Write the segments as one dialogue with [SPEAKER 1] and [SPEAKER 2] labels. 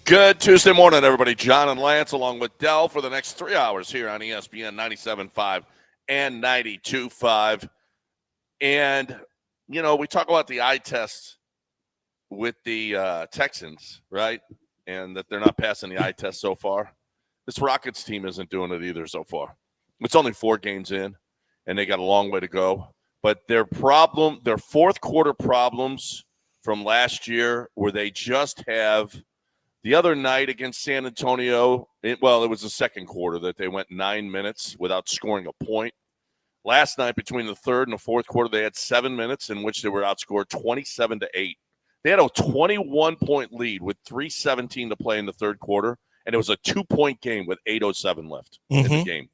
[SPEAKER 1] Good Tuesday morning, everybody. John and Lance along with Dell for the next 3 hours here on ESPN 97.5 and 92.5. And, we talk about the eye test with the Texans, right? And that they're not passing the eye test so far. This Rockets team isn't doing it either so far. It's only 4 games in, and they got a long way to go. But their fourth quarter problems from last year where they just have – the other night against San Antonio, it was the second quarter that they went 9 minutes without scoring a point. Last night, between the third and the fourth quarter, they had 7 minutes in which they were outscored 27-8. They had a 21-point lead with 3:17 to play in the third quarter, and it was a 2-point game with 8:07 left in the game.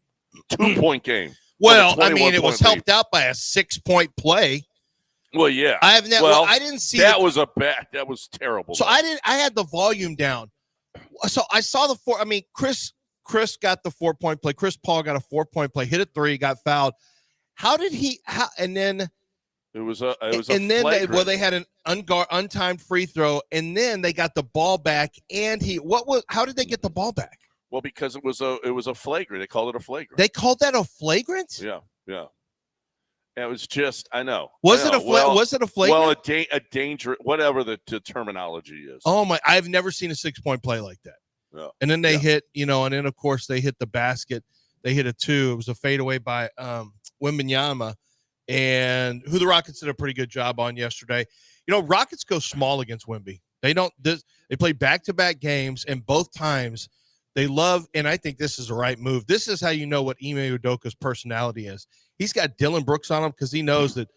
[SPEAKER 1] 2-point game.
[SPEAKER 2] Well, it was helped out by a 6-point play.
[SPEAKER 1] Well, yeah.
[SPEAKER 2] I didn't see
[SPEAKER 1] that. That was terrible.
[SPEAKER 2] So I had the volume down. So I saw the 4. Chris got the 4-point play. Chris Paul got a 4-point play. Hit a 3. Got fouled. How did he? And then
[SPEAKER 1] it was a.
[SPEAKER 2] And then they had an untimed free throw, and then they got the ball back. And how did they get the ball back?
[SPEAKER 1] Well, because it was a flagrant. They called it a flagrant.
[SPEAKER 2] They called that a flagrant?
[SPEAKER 1] Yeah. It was just, I know.
[SPEAKER 2] Was it a flagrant?
[SPEAKER 1] Well, a danger, whatever the terminology is.
[SPEAKER 2] Oh my! I've never seen a 6-point play like that.
[SPEAKER 1] Yeah.
[SPEAKER 2] And then they hit, and then of course they hit the basket. They hit a 2. It was a fadeaway by Wembanyama, and who the Rockets did a pretty good job on yesterday. Rockets go small against Wemby. They don't. They play back-to-back games, and both times they love. And I think this is the right move. This is how you know what Ime Udoka's personality is. He's got Dylan Brooks on him because he knows that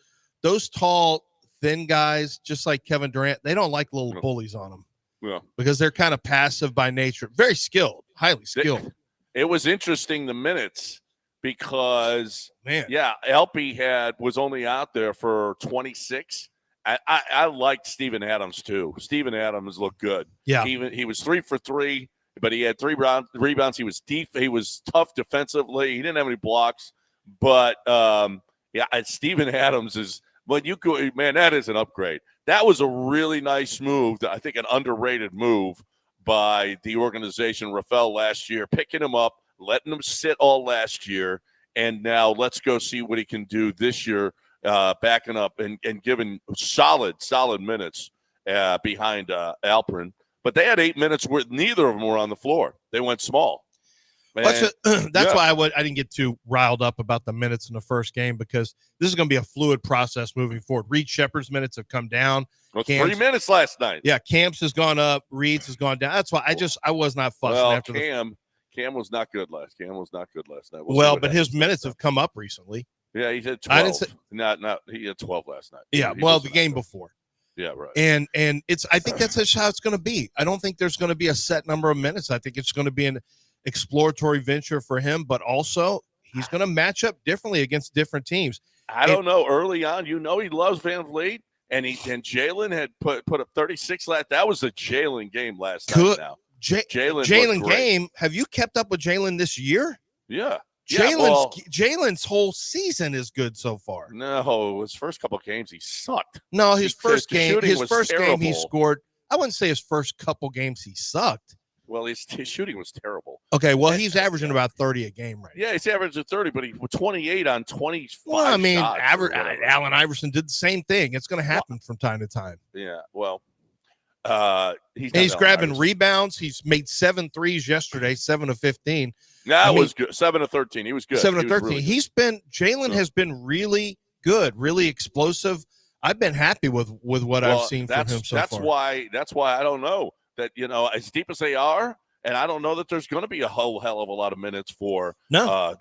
[SPEAKER 2] those tall, thin guys, just like Kevin Durant, they don't like little bullies on them.
[SPEAKER 1] Yeah. Because
[SPEAKER 2] they're kind of passive by nature. Very skilled, highly skilled.
[SPEAKER 1] It was interesting, the minutes, because,
[SPEAKER 2] man,
[SPEAKER 1] LP was only out there for 26. I liked Steven Adams, too. Steven Adams looked good.
[SPEAKER 2] Yeah.
[SPEAKER 1] He was 3 for 3, but he had 3 rebounds. He was deep. He was tough defensively. He didn't have any blocks. But, Steven Adams is – that is an upgrade. That was a really nice move, I think an underrated move by the organization, Rafael, last year, picking him up, letting him sit all last year, and now let's go see what he can do this year, backing up and giving solid minutes behind Alperin. But they had 8 minutes where neither of them were on the floor. They went small.
[SPEAKER 2] That's why I didn't get too riled up about the minutes in the first game, because this is going to be a fluid process moving forward. Reed Shepherd's minutes have come down.
[SPEAKER 1] Well, 3 minutes last night.
[SPEAKER 2] Yeah, Camp's has gone up. Reed's has gone down. That's why I was not fussing after
[SPEAKER 1] Cam was not good last. Cam was not good last night.
[SPEAKER 2] But his minutes have come up recently.
[SPEAKER 1] Yeah, he had 12. He had 12 last night.
[SPEAKER 2] Yeah, the game before.
[SPEAKER 1] Yeah, right.
[SPEAKER 2] And I think that's just how it's going to be. I don't think there's going to be a set number of minutes. I think it's going to be an exploratory venture for him, but also he's going to match up differently against different teams.
[SPEAKER 1] I don't know. Early on, he loves Van Vliet, and Jalen had put up 36 last. That was a Jalen game last night. Now
[SPEAKER 2] Jalen game. Have you kept up with Jalen this year?
[SPEAKER 1] Yeah.
[SPEAKER 2] Jalen's whole season is good so far.
[SPEAKER 1] No, his first couple games he sucked.
[SPEAKER 2] No, his first game he scored. I wouldn't say his first couple games he sucked.
[SPEAKER 1] Well, his shooting was terrible.
[SPEAKER 2] Okay, well, he's averaging about 30 a game right now.
[SPEAKER 1] Yeah, he's averaging 30, but he was 28 on 25
[SPEAKER 2] Well,
[SPEAKER 1] shots
[SPEAKER 2] Allen Iverson did the same thing. It's going to happen from time to time.
[SPEAKER 1] Yeah, well,
[SPEAKER 2] he's grabbing rebounds. He's made 7 threes yesterday, 7 of 15.
[SPEAKER 1] That was good. 7 of 13. He was good.
[SPEAKER 2] 7 of 13. Jalen has been really good, really explosive. I've been happy with what I've seen from him so far.
[SPEAKER 1] That's why I don't know that, as deep as they are, and I don't know that there's going to be a whole hell of a lot of minutes for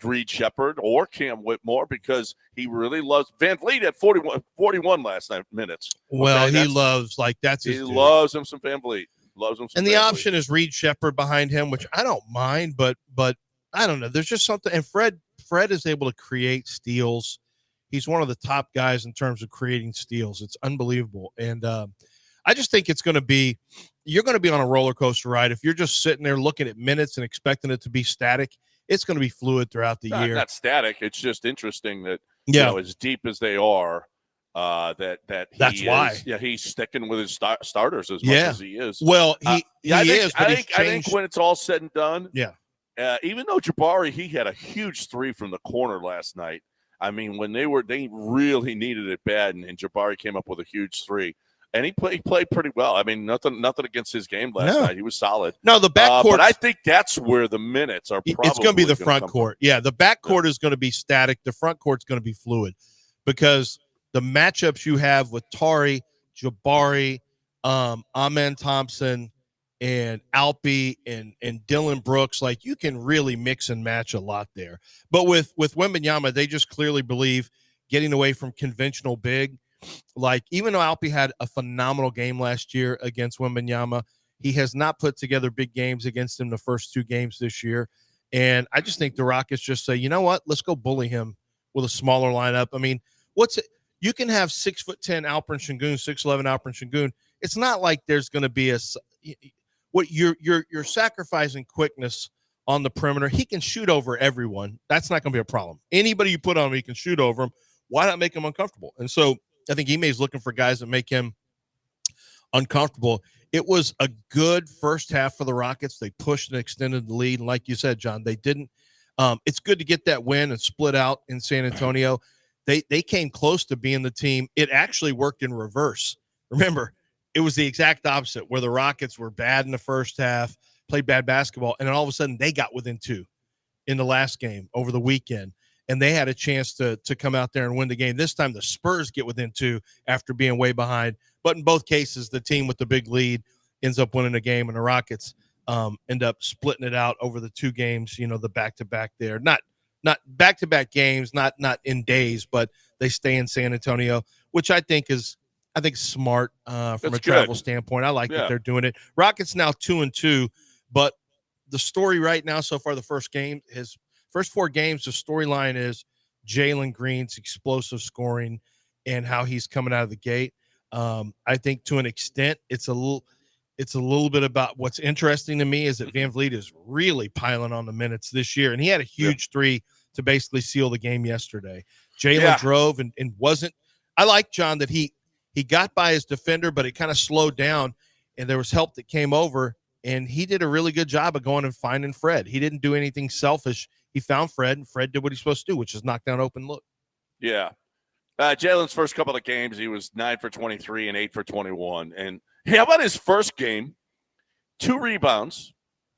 [SPEAKER 1] Reed Shepherd or Cam Whitmore, because he really loves Van Vliet at 41 last night minutes.
[SPEAKER 2] Well, he loves
[SPEAKER 1] he loves him some Van Vliet. Loves him some.
[SPEAKER 2] And the option is Reed Shepherd behind him, which I don't mind, but I don't know. There's just something. And Fred is able to create steals. He's one of the top guys in terms of creating steals. It's unbelievable. And I just think you're going to be on a roller coaster ride. If you're just sitting there looking at minutes and expecting it to be static, it's going to be fluid throughout the year.
[SPEAKER 1] Not static. It's just interesting that, as deep as they are, That's
[SPEAKER 2] why.
[SPEAKER 1] Yeah, he's sticking with his starters as much as he is.
[SPEAKER 2] Well, he is. But
[SPEAKER 1] I think when it's all said and done, even though Jabari, he had a huge three from the corner last night. I mean, when they really needed it bad, and Jabari came up with a huge three, and he played pretty well. I mean, nothing against his game last night. He was solid.
[SPEAKER 2] No, the backcourt,
[SPEAKER 1] but I think that's where the minutes are. Probably
[SPEAKER 2] it's going to be the front court. Yeah, the backcourt is going to be static. The front court's going to be fluid because the matchups you have with Tari, Jabari, Amen Thompson, and Alpi and Dylan Brooks, like you can really mix and match a lot there. But with Wembanyama, they just clearly believe getting away from conventional big. Like, even though Alpi had a phenomenal game last year against Wembanyama, he has not put together big games against him the first 2 games this year. And I just think the Rockets just say, you know what, let's go bully him with a smaller lineup. I mean, you can have 6'10" Alperen Sengun, 6'11" Alperen Sengun. It's not like there's going to be you're sacrificing quickness on the perimeter. He can shoot over everyone. That's not going to be a problem. Anybody you put on him, he can shoot over him. Why not make him uncomfortable? And so I think Ime is looking for guys that make him uncomfortable. It was a good first half for the Rockets. They pushed and extended the lead. And like you said, John, they didn't. It's good to get that win and split out in San Antonio. They came close to being the team. It actually worked in reverse. Remember, it was the exact opposite, where the Rockets were bad in the first half, played bad basketball, and then all of a sudden they got within 2 in the last game over the weekend. And they had a chance to come out there and win the game. This time the Spurs get within 2 after being way behind. But in both cases, the team with the big lead ends up winning the game, and the Rockets end up splitting it out over the 2 games, the back-to-back there. Not back-to-back games, not in days, but they stay in San Antonio, which I think is smart from a travel standpoint. I like that they're doing it. Rockets now 2-2, but the story right now so far, the first 4 games, the storyline is Jalen Green's explosive scoring and how he's coming out of the gate. I think to an extent, it's a little bit about what's interesting to me is that Van Vliet is really piling on the minutes this year, and he had a huge 3 to basically seal the game yesterday. Jalen drove and wasn't. I like, John, that he got by his defender, but it kind of slowed down, and there was help that came over, and he did a really good job of going and finding Fred. He didn't do anything selfish. He found Fred, and Fred did what he's supposed to do, which is knock down open look.
[SPEAKER 1] Yeah. Jalen's first couple of games, he was 9 for 23 and 8 for 21. And how about his first game? 2 rebounds,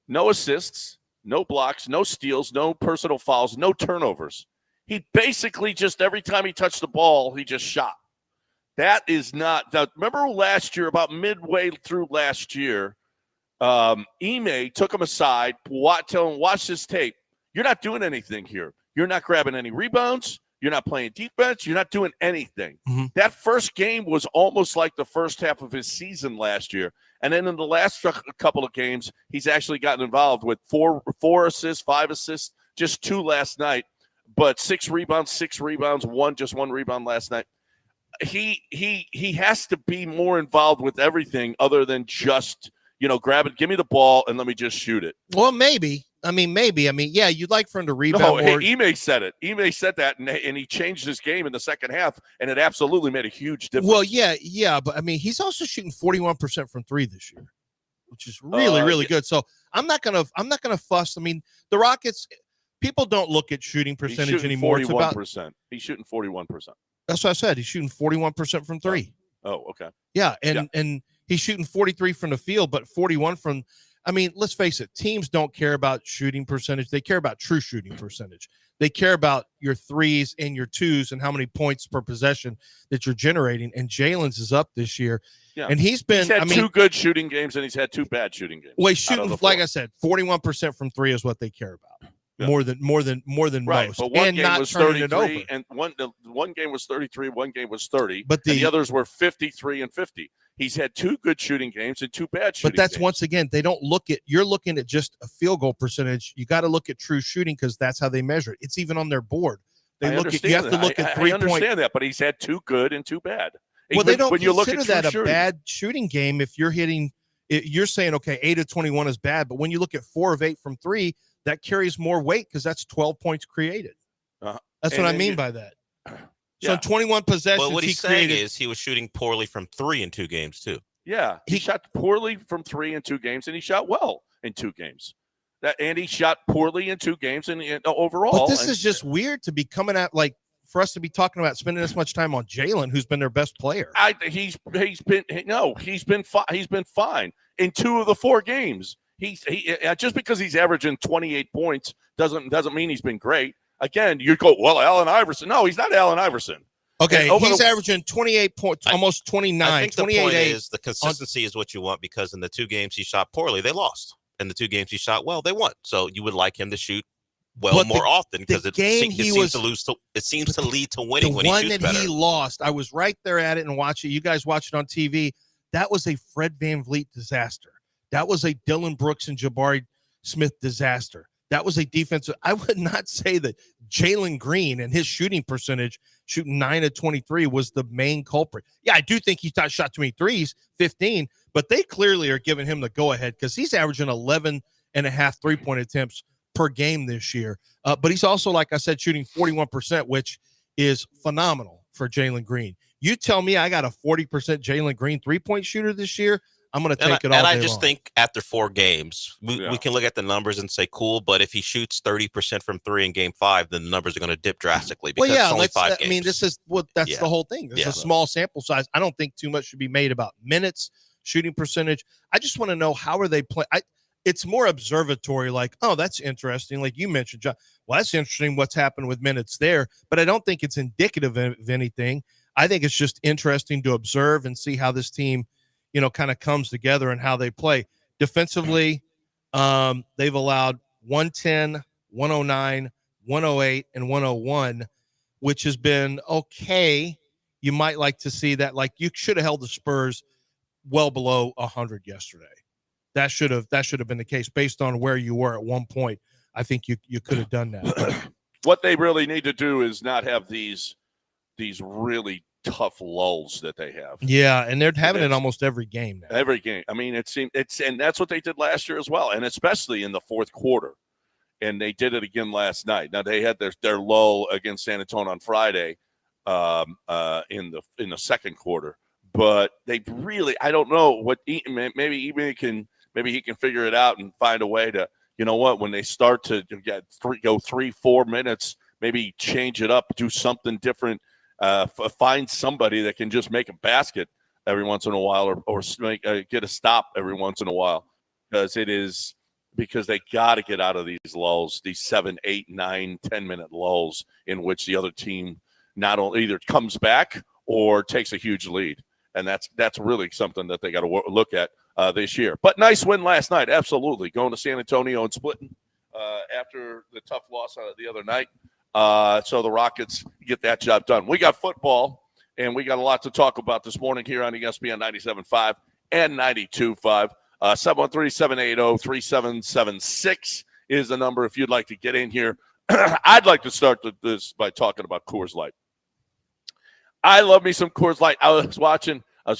[SPEAKER 1] no assists, no blocks, no steals, no personal fouls, no turnovers. He basically just, every time he touched the ball, he just shot. That is not – remember last year, about midway through last year, Ime took him aside, told him, watch this tape. You're not doing anything here. You're not grabbing any rebounds. You're not playing defense. You're not doing anything. Mm-hmm. That first game was almost like the first half of his season last year. And then in the last couple of games, he's actually gotten involved with 4 assists, 5 assists, just 2 last night, but 6 rebounds, 1 rebound last night. He has to be more involved with everything other than just, grab it, give me the ball, and let me just shoot it.
[SPEAKER 2] Well, maybe. Yeah, you'd like for him to rebound more.
[SPEAKER 1] Ime said it. Ime said that, and he changed his game in the second half, and it absolutely made a huge difference.
[SPEAKER 2] Well, yeah, but he's also shooting 41% from 3 this year, which is really good. So I'm not gonna fuss. The Rockets, people don't look at shooting percentage anymore.
[SPEAKER 1] 41%. He's shooting 41%.
[SPEAKER 2] That's what I said. He's shooting 41% from 3.
[SPEAKER 1] Oh, okay.
[SPEAKER 2] Yeah, and he's shooting 43 from the field, but 41 from. Let's face it, teams don't care about shooting percentage. They care about true shooting percentage. They care about your 3s and your 2s and how many points per possession that you're generating. And Jalen's is up this year. Yeah. And he's had
[SPEAKER 1] 2 good shooting games, and he's had 2 bad shooting games.
[SPEAKER 2] Well, he's shooting, like I said, 41% from 3 is what they care about. Yeah. More than
[SPEAKER 1] right.
[SPEAKER 2] most.
[SPEAKER 1] But one game was 33, and one game was 33, one game was 30, but the others were 53 and 50. He's had 2 good shooting games and 2 bad shooting games.
[SPEAKER 2] But that's, once again, they don't look at – you're looking at just a field goal percentage. You got to look at true shooting because that's how they measure it. It's even on their board. You have to look at 3 points.
[SPEAKER 1] I understand that, but he's had 2 good and 2 bad.
[SPEAKER 2] Well, they don't consider that a bad shooting game if you're hitting – you're saying, okay, 8 of 21 is bad, but when you look at 4 of 8 from 3, that carries more weight because that's 12 points created. That's what I mean by that. So in 21 possessions,
[SPEAKER 3] But what
[SPEAKER 2] he
[SPEAKER 3] he's saying
[SPEAKER 2] created.
[SPEAKER 3] is he was shooting poorly from 3 in 2 games too.
[SPEAKER 1] Yeah, he shot poorly from 3 in 2 games, and he shot well in 2 games. And he shot poorly in 2 games and overall.
[SPEAKER 2] But this is just weird to be coming at, like, for us to be talking about spending this much time on Jalen, who's been their best player.
[SPEAKER 1] He's been fine in 2 of the 4 games. He just because he's averaging 28 points doesn't mean he's been great. Again, you go, well, Allen Iverson. No, he's not Allen Iverson.
[SPEAKER 2] Okay, he's averaging 28 points, almost 29.
[SPEAKER 3] I think the point is the consistency is what you want, because in the 2 games he shot poorly, they lost. In the 2 games he shot well, they won. So you would like him to shoot well more often, because it seems to lead to winning when he shoots better.
[SPEAKER 2] The one that he lost, I was right there at it and watch it. You guys watch it on TV. That was a Fred VanVleet disaster. That was a Dylan Brooks and Jabari Smith disaster. That was a defensive. I would not say that Jalen Green and his shooting percentage, shooting 9 of 23, was the main culprit. Yeah, I do think he shot too many threes, 15, but they clearly are giving him the go-ahead because he's averaging 11 and a half three-point attempts per game this year. But he's also, like I said, shooting 41%, which is phenomenal for Jalen Green. You tell me I got a 40% Jalen Green three-point shooter this year, I'm going to take it all day long.
[SPEAKER 3] And I just think after 4 games, we can look at the numbers and say, cool, but if he shoots 30% from 3 in game 5, then the numbers are going to dip drastically because it's only 5 games.
[SPEAKER 2] I mean, this is that's the whole thing. It's a small sample size. I don't think too much should be made about minutes, shooting percentage. I just want to know, how are they playing? It's more observatory, like, oh, that's interesting. Like you mentioned, John, well, that's interesting what's happened with minutes there, but I don't think it's indicative of anything. I think it's just interesting to observe and see how this team, kind of comes together and how they play. Defensively, they've allowed 110, 109, 108, and 101, which has been okay. You might like to see that. Like, you should have held the Spurs well below 100 yesterday. That should have been the case based on where you were at one point. I think you could have done that.
[SPEAKER 1] What they really need to do is not have these really tough lulls that they have.
[SPEAKER 2] Yeah, and they're having it almost every game now.
[SPEAKER 1] Every game. I mean, and that's what they did last year as well, and especially in the fourth quarter. And they did it again last night. Now they had their lull against San Antonio on Friday, in the second quarter. But they really, I don't know what. Maybe he can figure it out and find a way to, when they start to go 3-4 minutes, maybe change it up, do something different. Find somebody that can just make a basket every once in a while, or get a stop every once in a while, because they got to get out of these lulls, these 7, 8, 9, 10-minute lulls in which the other team not only either comes back or takes a huge lead, and that's really something that they got to look at this year. But nice win last night, absolutely, going to San Antonio and splitting after the tough loss the other night. So the Rockets get that job done. We got football, and we got a lot to talk about this morning here on ESPN 97.5 and 92.5. 713-780-3776 is the number if you'd like to get in here. I'd like to start this by talking about Coors Light. I love me some Coors Light. I was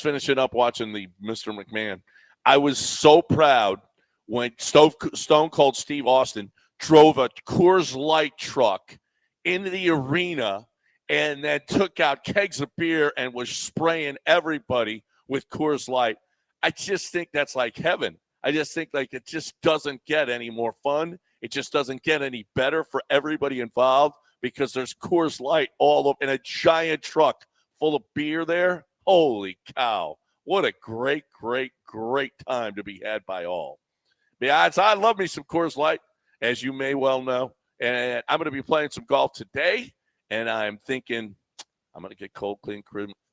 [SPEAKER 1] finishing up watching the Mr. McMahon. I was so proud when Stone Cold Steve Austin drove a Coors Light truck into the arena and then took out kegs of beer and was spraying everybody with Coors Light. I just think that's like heaven. I just think like it just doesn't get any more fun. It just doesn't get any better for everybody involved because there's Coors Light all up in a giant truck full of beer there. Holy cow. What a great, great, great time to be had by all. Besides, I love me some Coors Light, as you may well know. And I'm going to be playing some golf today, and I'm thinking I'm going to get cold, clean,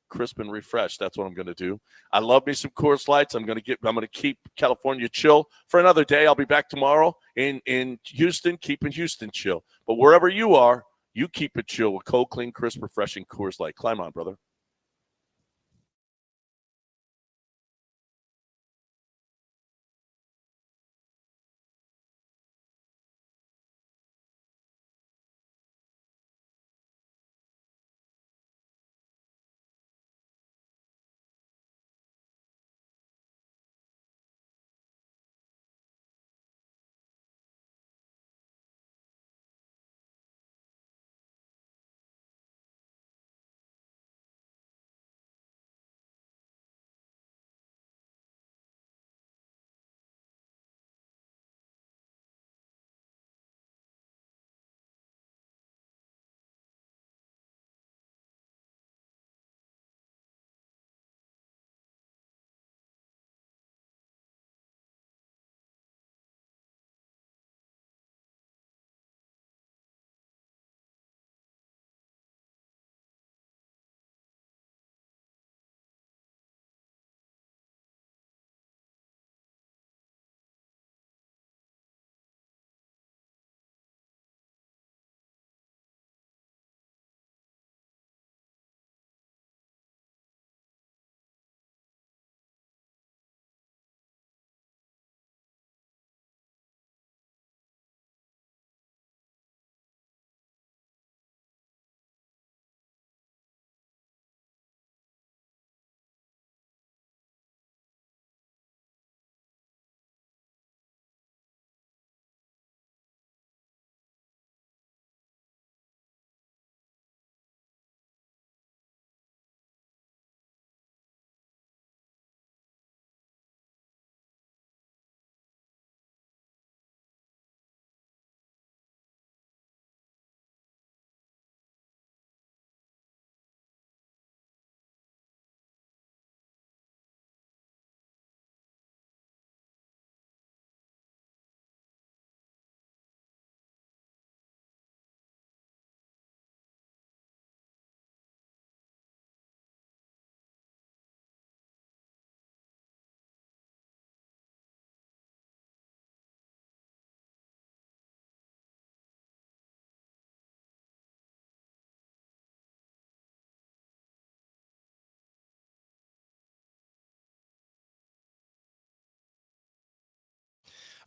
[SPEAKER 1] crisp, and refreshed. That's what I'm going to do. I love me some Coors Lights. I'm going to keep California chill for another day. I'll be back tomorrow in Houston, keeping Houston chill. But wherever you are, you keep it chill with cold, clean, crisp, refreshing Coors Light. Climb on, brother.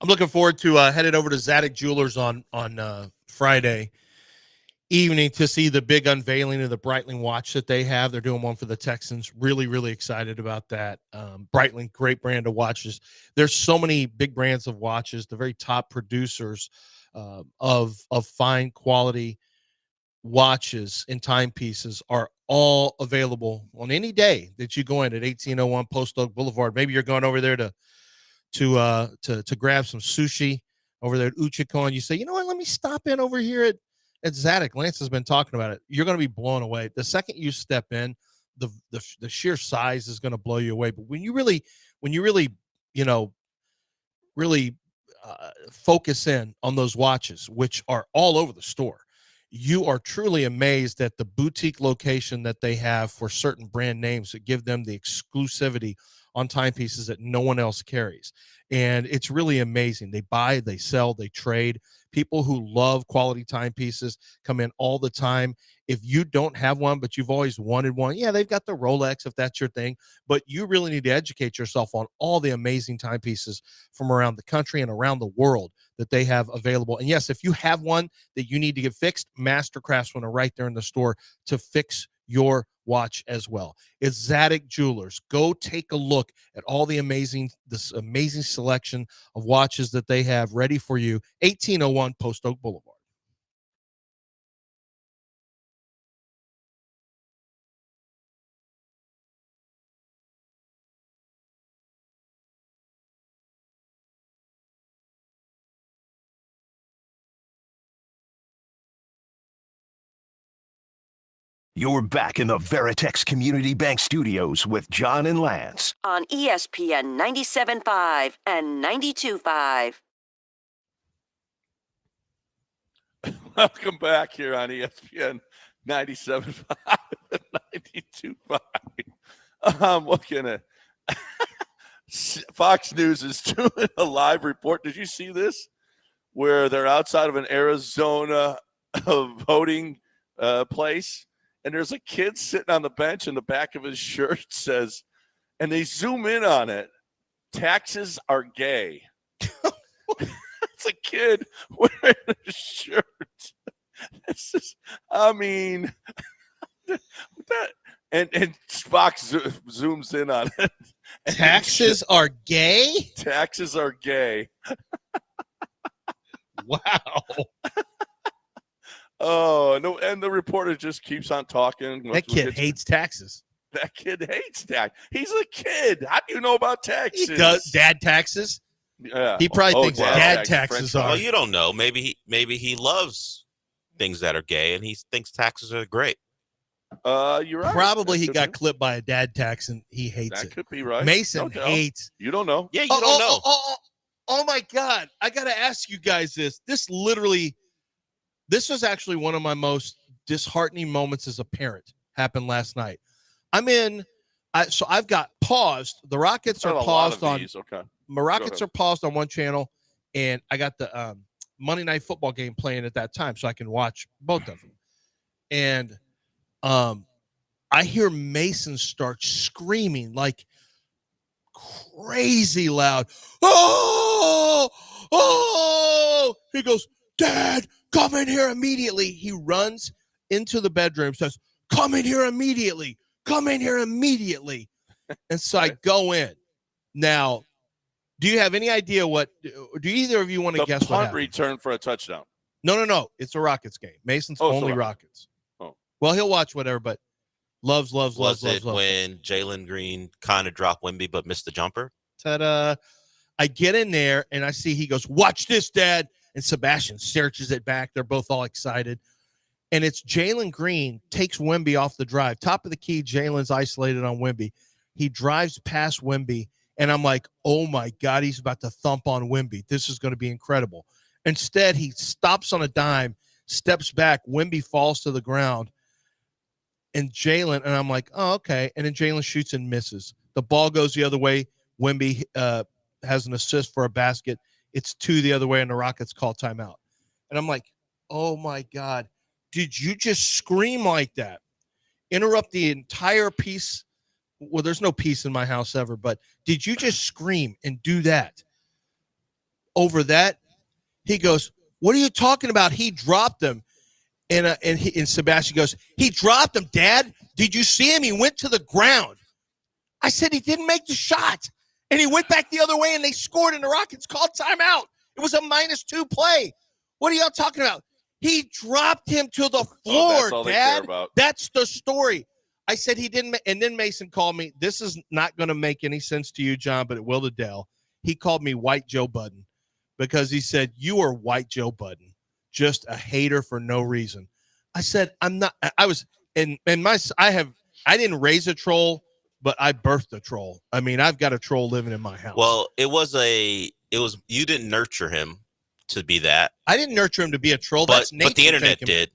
[SPEAKER 2] I'm looking forward to headed over to Zadok Jewelers on Friday evening to see the big unveiling of the Breitling watch that they have. They're doing one for the Texans. Really, really excited about that. Breitling, great brand of watches. There's so many big brands of watches. The very top producers of fine quality watches and timepieces are all available on any day that you go in at 1801 Post Oak Boulevard. Maybe you're going over there to grab some sushi over there at Uchiko, and you say, you know what, let me stop in over here at Zadok. Lance has been talking about it. You're going to be blown away. The second you step in, the sheer size is going to blow you away. But when you really, you know, really focus in on those watches, which are all over the store, you are truly amazed at the boutique location that they have for certain brand names that give them the exclusivity on timepieces that no one else carries. And it's really amazing. They buy, they sell, they trade. People who love quality timepieces come in all the time. If you don't have one, but you've always wanted one, yeah, they've got the Rolex if that's your thing, but you really need to educate yourself on all the amazing timepieces from around the country and around the world that they have available. And yes, if you have one that you need to get fixed, Master Craftsmen are right there in the store to fix your watch as well. It's Zadok Jewelers. Go take a look at all this amazing selection of watches that they have ready for you. 1801 Post Oak Boulevard.
[SPEAKER 4] You're back in the Veritex Community Bank Studios with John and Lance
[SPEAKER 5] on ESPN 97.5 and 92.5.
[SPEAKER 1] Welcome back here on ESPN 97.5 and 92.5. I'm looking at Fox News is doing a live report. Did you see this? Where they're outside of an Arizona voting place. And there's a kid sitting on the bench, and the back of his shirt says, and they zoom in on it, taxes are gay. It's a kid wearing a shirt. It's just, I mean, that, and Fox zooms in on it.
[SPEAKER 2] Taxes are gay?
[SPEAKER 1] Taxes are gay.
[SPEAKER 2] Wow.
[SPEAKER 1] Oh, no, and the reporter just keeps on talking.
[SPEAKER 2] That kid hates taxes.
[SPEAKER 1] That kid hates tax. He's a kid. How do you know about taxes?
[SPEAKER 2] He does. Dad taxes?
[SPEAKER 1] Yeah.
[SPEAKER 2] He probably thinks dad taxes are.
[SPEAKER 3] Well, you don't know. Maybe he loves things that are gay, and he thinks taxes are great.
[SPEAKER 1] You're right.
[SPEAKER 2] Probably he got clipped by a dad tax, and he hates it.
[SPEAKER 1] That could be right.
[SPEAKER 2] Mason hates.
[SPEAKER 1] You don't know.
[SPEAKER 3] Yeah, you don't know.
[SPEAKER 2] Oh, my God. I got to ask you guys this. This was actually one of my most disheartening moments as a parent. Happened last night. So I've got paused. The Rockets are paused on.
[SPEAKER 1] Okay.
[SPEAKER 2] My Rockets are paused on one channel, and I got the Monday Night Football game playing at that time, so I can watch both of them. And I hear Mason start screaming like crazy loud. Oh! He goes, Dad, come in here immediately. He runs into the bedroom, says, come in here immediately. Come in here immediately. And so I go in. Now, do you have any idea do either of you want to guess what happened?
[SPEAKER 1] Punt return for a touchdown.
[SPEAKER 2] No. It's a Rockets game. Mason's only Rockets. Oh. Well, he'll watch whatever, but loves.
[SPEAKER 3] Was it when Jalen Green kind of dropped Wemby but missed the jumper?
[SPEAKER 2] Ta-da. I get in there, and I see he goes, watch this, Dad. And Sebastian searches it back. They're both all excited. And it's Jalen Green takes Wemby off the drive. Top of the key, Jalen's isolated on Wemby. He drives past Wemby, and I'm like, oh, my God, he's about to thump on Wemby. This is going to be incredible. Instead, he stops on a dime, steps back. Wemby falls to the ground. And I'm like, oh, okay. And then Jalen shoots and misses. The ball goes the other way. Wemby has an assist for a basket. It's 2 the other way, and the Rockets call timeout. And I'm like, oh, my God. Did you just scream like that? Interrupt the entire piece? Well, there's no peace in my house ever, but did you just scream and do that? over that. He goes, what are you talking about? He dropped him. And Sebastian goes, he dropped him, Dad. Did you see him? He went to the ground. I said he didn't make the shot. And he went back the other way, and they scored, and the Rockets called timeout. It was a -2 play. What are y'all talking about? He dropped him to the floor,
[SPEAKER 1] that's all
[SPEAKER 2] Dad.
[SPEAKER 1] they care about.
[SPEAKER 2] That's the story. I said he didn't. And then Mason called me. This is not going to make any sense to you, John, but it will to Dell. He called me White Joe Budden because he said, you are White Joe Budden, just a hater for no reason. I said, I'm not. I was, I didn't raise a troll, but I birthed a troll. I mean, I've got a troll living in my house.
[SPEAKER 3] Well, you didn't nurture him to be that.
[SPEAKER 2] I didn't nurture him to be a troll.
[SPEAKER 3] But the internet did.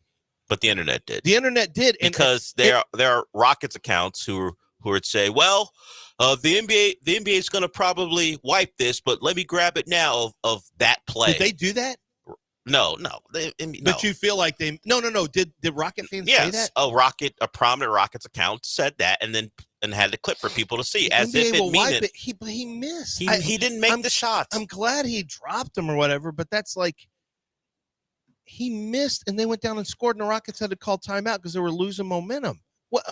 [SPEAKER 3] But the internet did.
[SPEAKER 2] The internet did.
[SPEAKER 3] Because there are Rockets accounts who would say, well, the NBA is going to probably wipe this, but let me grab it now of that play.
[SPEAKER 2] Did they do that?
[SPEAKER 3] No.
[SPEAKER 2] But you feel like they no. Did Rocket fans say that?
[SPEAKER 3] A prominent Rockets account said that, and had the clip for people to see, as if it mean it.
[SPEAKER 2] He missed.
[SPEAKER 3] He didn't make the shots.
[SPEAKER 2] I'm glad he dropped them or whatever, but that's like he missed, and they went down and scored, and the Rockets had to call timeout because they were losing momentum. What?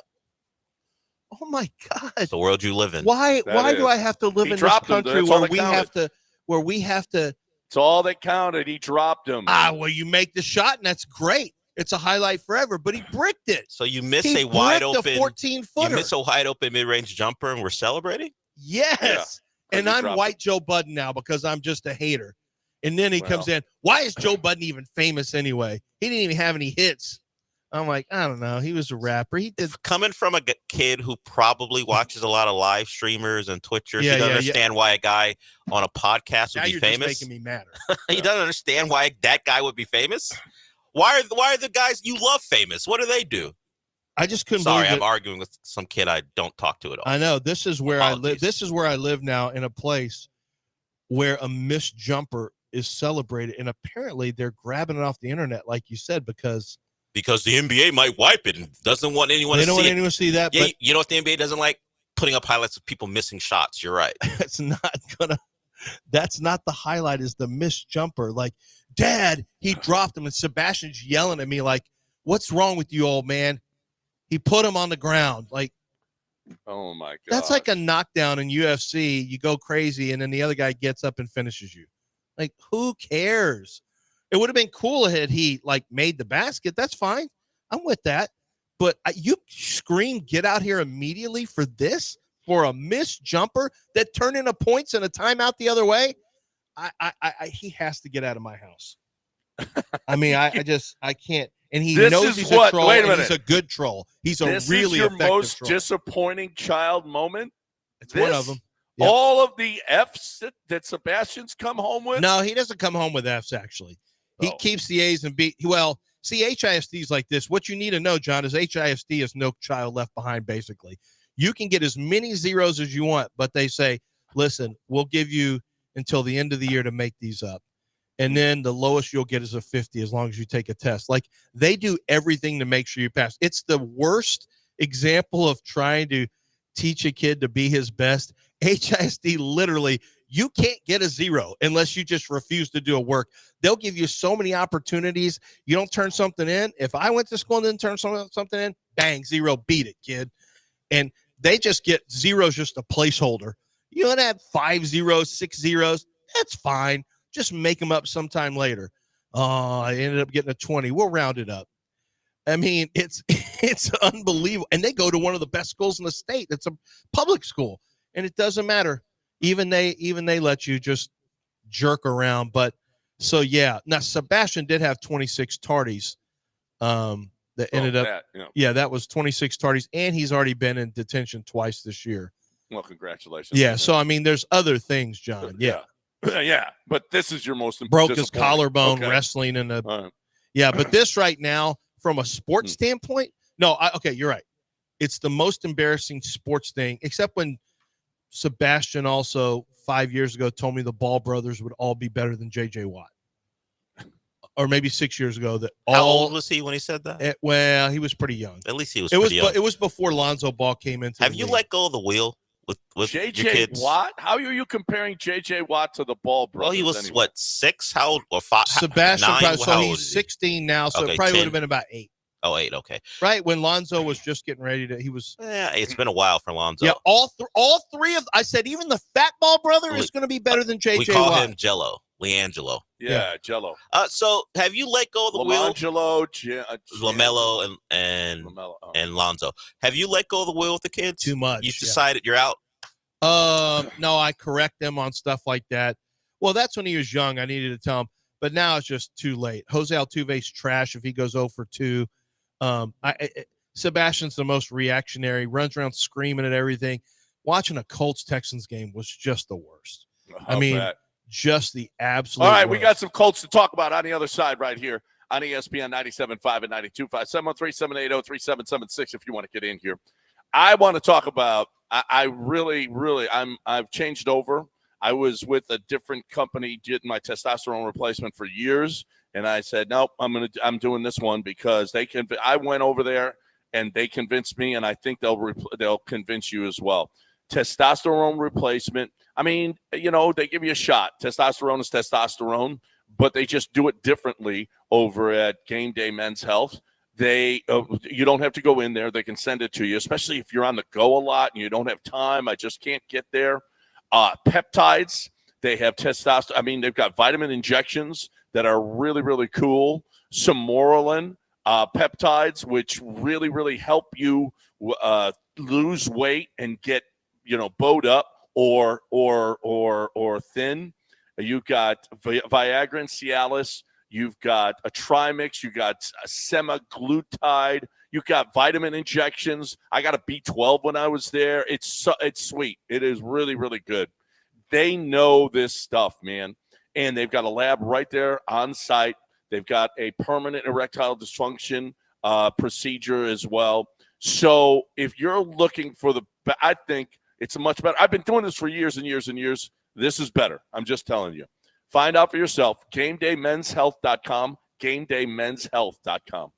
[SPEAKER 2] Oh my God!
[SPEAKER 3] It's the world you live in.
[SPEAKER 2] Why do I have to live in this country where we have to?
[SPEAKER 1] It's all that counted. He dropped him.
[SPEAKER 2] Well, you make the shot, and that's great. It's a highlight forever, but he bricked it.
[SPEAKER 3] So you miss a wide open
[SPEAKER 2] 14-footer.
[SPEAKER 3] You miss a wide open mid-range jumper, and we're celebrating?
[SPEAKER 2] Yes.
[SPEAKER 1] Yeah.
[SPEAKER 2] And I'm White Joe Budden now because I'm just a hater. And then he comes in. Why is Joe Budden even famous anyway? He didn't even have any hits. I'm like, I don't know. He was a rapper. He did.
[SPEAKER 3] Coming from a kid who probably watches a lot of live streamers and Twitchers, he doesn't understand why a guy on a podcast would be famous.
[SPEAKER 2] Just making me madder.
[SPEAKER 3] He doesn't understand why that guy would be famous. Why are the guys you love famous? What do they do?
[SPEAKER 2] I just couldn't.
[SPEAKER 3] Sorry, I'm arguing with some kid I don't talk to at all.
[SPEAKER 2] I know. This is where I live. This is where I live now, in a place where a missed jumper is celebrated, and apparently they're grabbing it off the internet, like you said, because
[SPEAKER 3] the NBA might wipe it and doesn't want anyone to see it.
[SPEAKER 2] They don't want anyone to see that.
[SPEAKER 3] Yeah,
[SPEAKER 2] but
[SPEAKER 3] you know what the NBA doesn't like? Putting up highlights of people missing shots. You're right.
[SPEAKER 2] That's not the highlight, is the missed jumper. Like, Dad, he dropped him, and Sebastian's yelling at me like, what's wrong with you, old man? He put him on the ground. Like,
[SPEAKER 1] oh my God.
[SPEAKER 2] That's like a knockdown in UFC. You go crazy, and then the other guy gets up and finishes you. Like, who cares? It would have been cool had he made the basket. That's fine. I'm with that. But you scream, get out here immediately for this, for a missed jumper that turned into points and a timeout the other way. He has to get out of my house. I mean, I can't. And he knows he's a troll. Wait a minute. He's a good troll. He's a really effective troll. This is your most
[SPEAKER 1] disappointing child moment?
[SPEAKER 2] It's one of them.
[SPEAKER 1] Yep. All of the F's that Sebastian's come home with?
[SPEAKER 2] No, he doesn't come home with F's, actually. He keeps the A's and B's. Well, see, HISD is like this. What you need to know, John, is HISD is no child left behind, basically. You can get as many zeros as you want, but they say, listen, we'll give you until the end of the year to make these up. And then the lowest you'll get is a 50 as long as you take a test. Like, they do everything to make sure you pass. It's the worst example of trying to teach a kid to be his best. HISD, literally, you can't get a 0 unless you just refuse to do a work. They'll give you so many opportunities. You don't turn something in. If I went to school and didn't turn something in, bang, 0, beat it, kid. And they just get 0's just a placeholder. You want to have 5 zeros, 6 zeros, that's fine. Just make them up sometime later. Oh, I ended up getting a 20. We'll round it up. I mean, it's unbelievable. And they go to one of the best schools in the state. It's a public school. And it doesn't matter. Even they let you just jerk around. But so, yeah. Now, Sebastian did have 26 tardies. That ended up. That was 26 tardies. And he's already been in detention twice this year.
[SPEAKER 1] Well, congratulations.
[SPEAKER 2] Yeah. So, I mean, there's other things, John. Yeah.
[SPEAKER 1] Yeah. But this is your most important.
[SPEAKER 2] Broke his collarbone wrestling in a. Yeah. But this right now, from a sports standpoint, okay, you're right. It's the most embarrassing sports thing, except when Sebastian also 5 years ago told me the Ball brothers would all be better than J.J. Watt. Or maybe 6 years ago.
[SPEAKER 3] How old was he when he said that?
[SPEAKER 2] Well, he was pretty young.
[SPEAKER 3] At least he was pretty young.
[SPEAKER 2] It was before Lonzo Ball came into
[SPEAKER 3] Have you let go of the wheel with your
[SPEAKER 1] J.J.
[SPEAKER 3] kids.
[SPEAKER 1] Watt? How are you comparing J.J. Watt to the Ball brothers?
[SPEAKER 3] Well, he was,
[SPEAKER 1] anyway?
[SPEAKER 3] what, 6? How old? Or 5?
[SPEAKER 2] Sebastian
[SPEAKER 3] 9?
[SPEAKER 2] Price, so
[SPEAKER 3] How old
[SPEAKER 2] he's
[SPEAKER 3] is he?
[SPEAKER 2] 16 now, so
[SPEAKER 3] Okay,
[SPEAKER 2] it probably
[SPEAKER 3] 10.
[SPEAKER 2] would have been about 8.
[SPEAKER 3] Oh, 8, okay.
[SPEAKER 2] Right when Lonzo was just getting ready to, he was.
[SPEAKER 3] Yeah, it's been a while for Lonzo.
[SPEAKER 2] Yeah, all three of. I said even the Fat Ball brother is going to be better than J.J.
[SPEAKER 3] We call
[SPEAKER 2] Watt.
[SPEAKER 3] him Jello, Leangelo.
[SPEAKER 1] Yeah, Jello.
[SPEAKER 3] So have you let go of the wheel?
[SPEAKER 1] LaMelo,
[SPEAKER 3] and Lonzo. Have you let go of the wheel with the kids?
[SPEAKER 2] Too much.
[SPEAKER 3] You decided you're out?
[SPEAKER 2] No, I correct them on stuff like that. Well, that's when he was young. I needed to tell him, but now it's just too late. Jose Altuve's trash if he goes 0 for 2. Sebastian's the most reactionary, runs around screaming at everything. Watching a Colts-Texans game was just the worst. Just the absolute
[SPEAKER 1] All right,
[SPEAKER 2] worst.
[SPEAKER 1] we got some Colts to talk about on the other side right here on ESPN 97.5 and 92.5. 713-780-3776 if you want to get in here. I want to talk about, I've changed over. I was with a different company getting my testosterone replacement for years, and I said, nope, I'm doing this one because I went over there and they convinced me, and I think they'll convince you as well. Testosterone replacement. I mean, they give you a shot. Testosterone is testosterone, but they just do it differently over at Game Day Men's Health. You don't have to go in there. They can send it to you, especially if you're on the go a lot and you don't have time. I just can't get there. Peptides. They have testosterone. I mean, they've got vitamin injections that are really, really cool. Some Morolin peptides, which really, really help you lose weight and get, bowed up or thin. You've got Viagra and Cialis. You've got a Trimix. You've got a semaglutide. You've got vitamin injections. I got a B12 when I was there. It's sweet. It is really, really good. They know this stuff, man. And they've got a lab right there on site. They've got a permanent erectile dysfunction procedure as well. So if you're looking for I think it's much better. I've been doing this for years and years and years. This is better. I'm just telling you. Find out for yourself. GameDayMen'sHealth.com. GameDayMen'sHealth.com.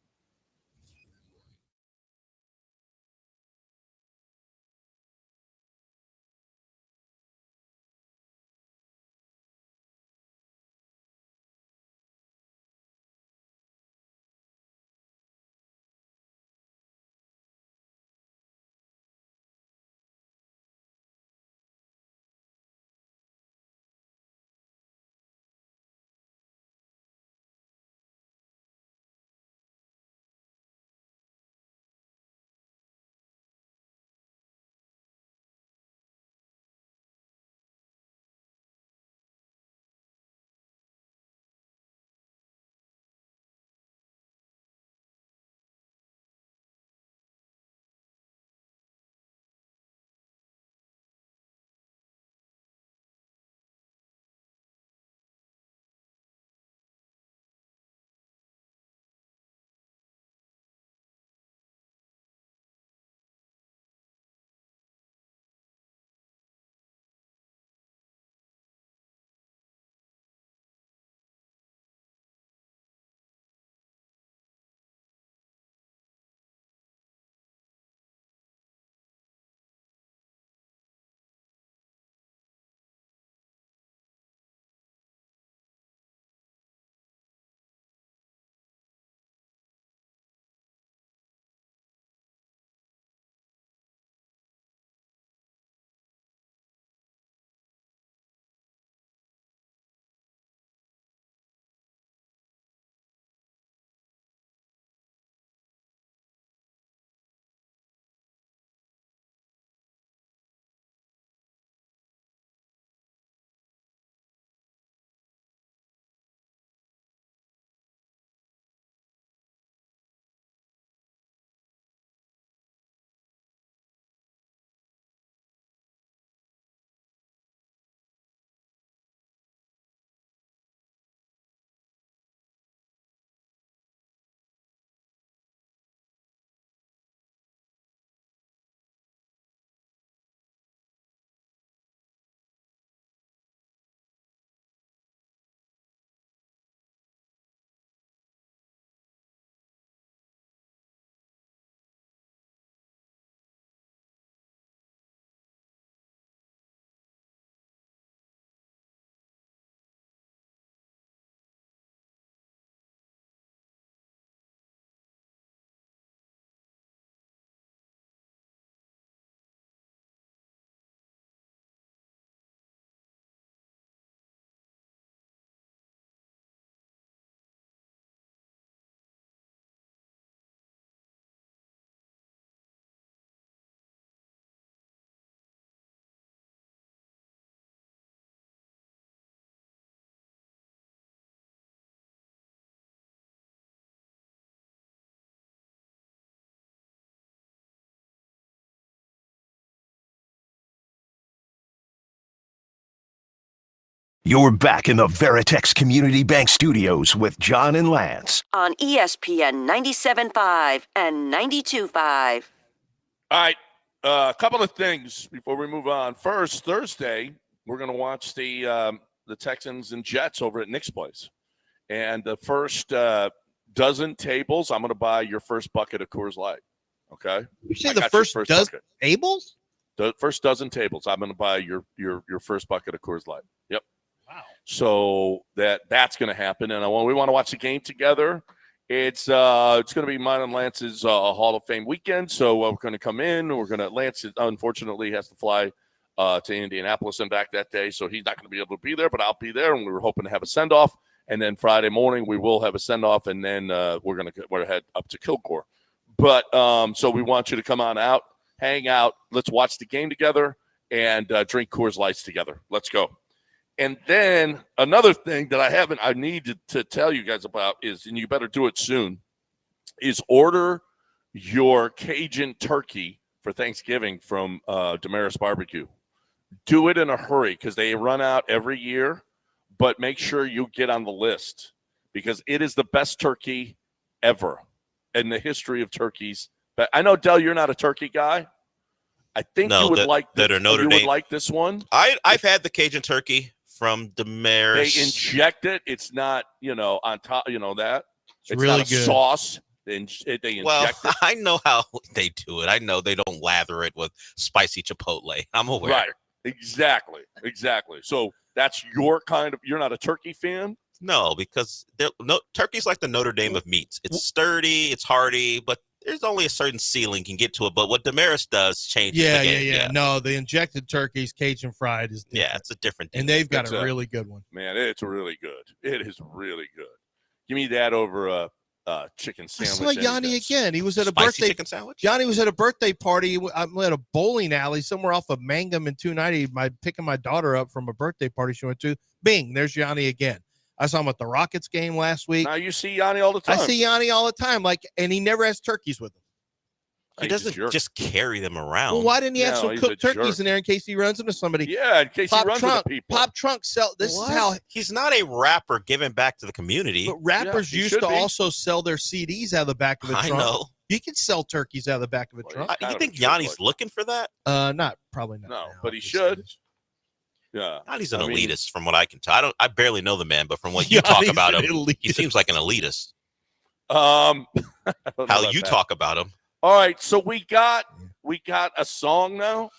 [SPEAKER 4] You're back in the Veritex Community Bank Studios with John and Lance.
[SPEAKER 5] On ESPN 97.5 and 92.5.
[SPEAKER 1] All right, a couple of things before we move on. First, Thursday, we're going to watch the Texans and Jets over at Nick's place. And the first dozen tables, I'm going to buy your first bucket of Coors Light. Okay?
[SPEAKER 2] You say the first dozen tables?
[SPEAKER 1] The first dozen tables, I'm going to buy your first bucket of Coors Light. Yep.
[SPEAKER 2] Wow.
[SPEAKER 1] So that's going to happen, and we want to watch the game together. It's going to be mine and Lance's Hall of Fame weekend. So we're going to come in. Lance unfortunately has to fly to Indianapolis and back that day, so he's not going to be able to be there. But I'll be there, and we were hoping to have a send off. And then Friday morning we will have a send off, and then we're head up to Kilgore. But so we want you to come on out, hang out. Let's watch the game together and drink Coors Lights together. Let's go. And then another thing that I need to tell you guys about is, and you better do it soon, is order your Cajun turkey for Thanksgiving from Damaris Barbecue. Do it in a hurry because they run out every year, but make sure you get on the list because it is the best turkey ever in the history of turkeys. But I know, Del, you're not a turkey guy. I think you would like this one.
[SPEAKER 3] I've had the Cajun turkey from Damaris.
[SPEAKER 1] They inject it. It's not, on top, that. It's
[SPEAKER 2] really
[SPEAKER 1] not a
[SPEAKER 2] good
[SPEAKER 1] sauce. They inject it.
[SPEAKER 3] I know how they do it. I know they don't lather it with spicy chipotle. I'm aware.
[SPEAKER 1] Right. Exactly. So that's your you're not a turkey fan?
[SPEAKER 3] No, because turkey's like the Notre Dame of meats. It's sturdy, it's hearty, but there's only a certain ceiling can get to it. But what Damaris does changes the game. Yeah.
[SPEAKER 2] No, the injected turkeys, Cajun fried is different.
[SPEAKER 3] Yeah, it's a different thing.
[SPEAKER 2] And they've got a really good one.
[SPEAKER 1] Man, it's really good. It is really good. Give me that over a chicken sandwich.
[SPEAKER 2] I saw Yanni again. He was at a
[SPEAKER 3] Spicy
[SPEAKER 2] birthday
[SPEAKER 3] chicken sandwich.
[SPEAKER 2] Yanni was at a birthday party. I'm at a bowling alley somewhere off of Mangum and 290. Picking my daughter up from a birthday party she went to. Bing, there's Yanni again. I saw him at the Rockets game last week.
[SPEAKER 1] Now you see Yanni all the time.
[SPEAKER 2] I see Yanni all the time. And he never has turkeys with him.
[SPEAKER 3] He doesn't just carry them around.
[SPEAKER 2] Well, why didn't he have some cooked turkeys in there in case he runs into somebody?
[SPEAKER 1] Yeah, in case he runs into people.
[SPEAKER 2] Pop Trunk sell. This is how
[SPEAKER 3] he's not a rapper giving back to the community.
[SPEAKER 2] But rappers used to also sell their CDs out of the back of the trunk.
[SPEAKER 3] I know.
[SPEAKER 2] You can sell turkeys out of the back of a trunk.
[SPEAKER 3] You think Yanni's looking for that?
[SPEAKER 2] Probably not.
[SPEAKER 1] No, but he should. Yeah,
[SPEAKER 3] Yanni's an elitist, from what I can tell. I barely know the man, but from what you talk about him, he seems like an elitist. How you talk about him.
[SPEAKER 1] All right, so we got a song now.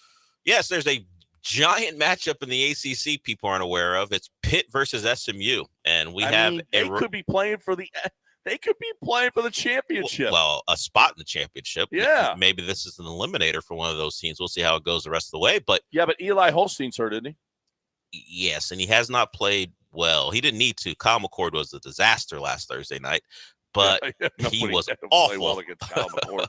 [SPEAKER 3] Yes, there's a giant matchup in the ACC people aren't aware of. It's Pitt versus SMU, and they could be playing for the
[SPEAKER 1] championship.
[SPEAKER 3] Well, a spot in the championship.
[SPEAKER 1] Yeah,
[SPEAKER 3] maybe this is an eliminator for one of those teams. We'll see how it goes the rest of the way. But
[SPEAKER 1] Eli Holstein's hurt, isn't
[SPEAKER 3] he? Yes, and he has not played well. He didn't need to. Kyle McCord was a disaster last Thursday night. But he was awful.
[SPEAKER 1] Well against Kyle McCord.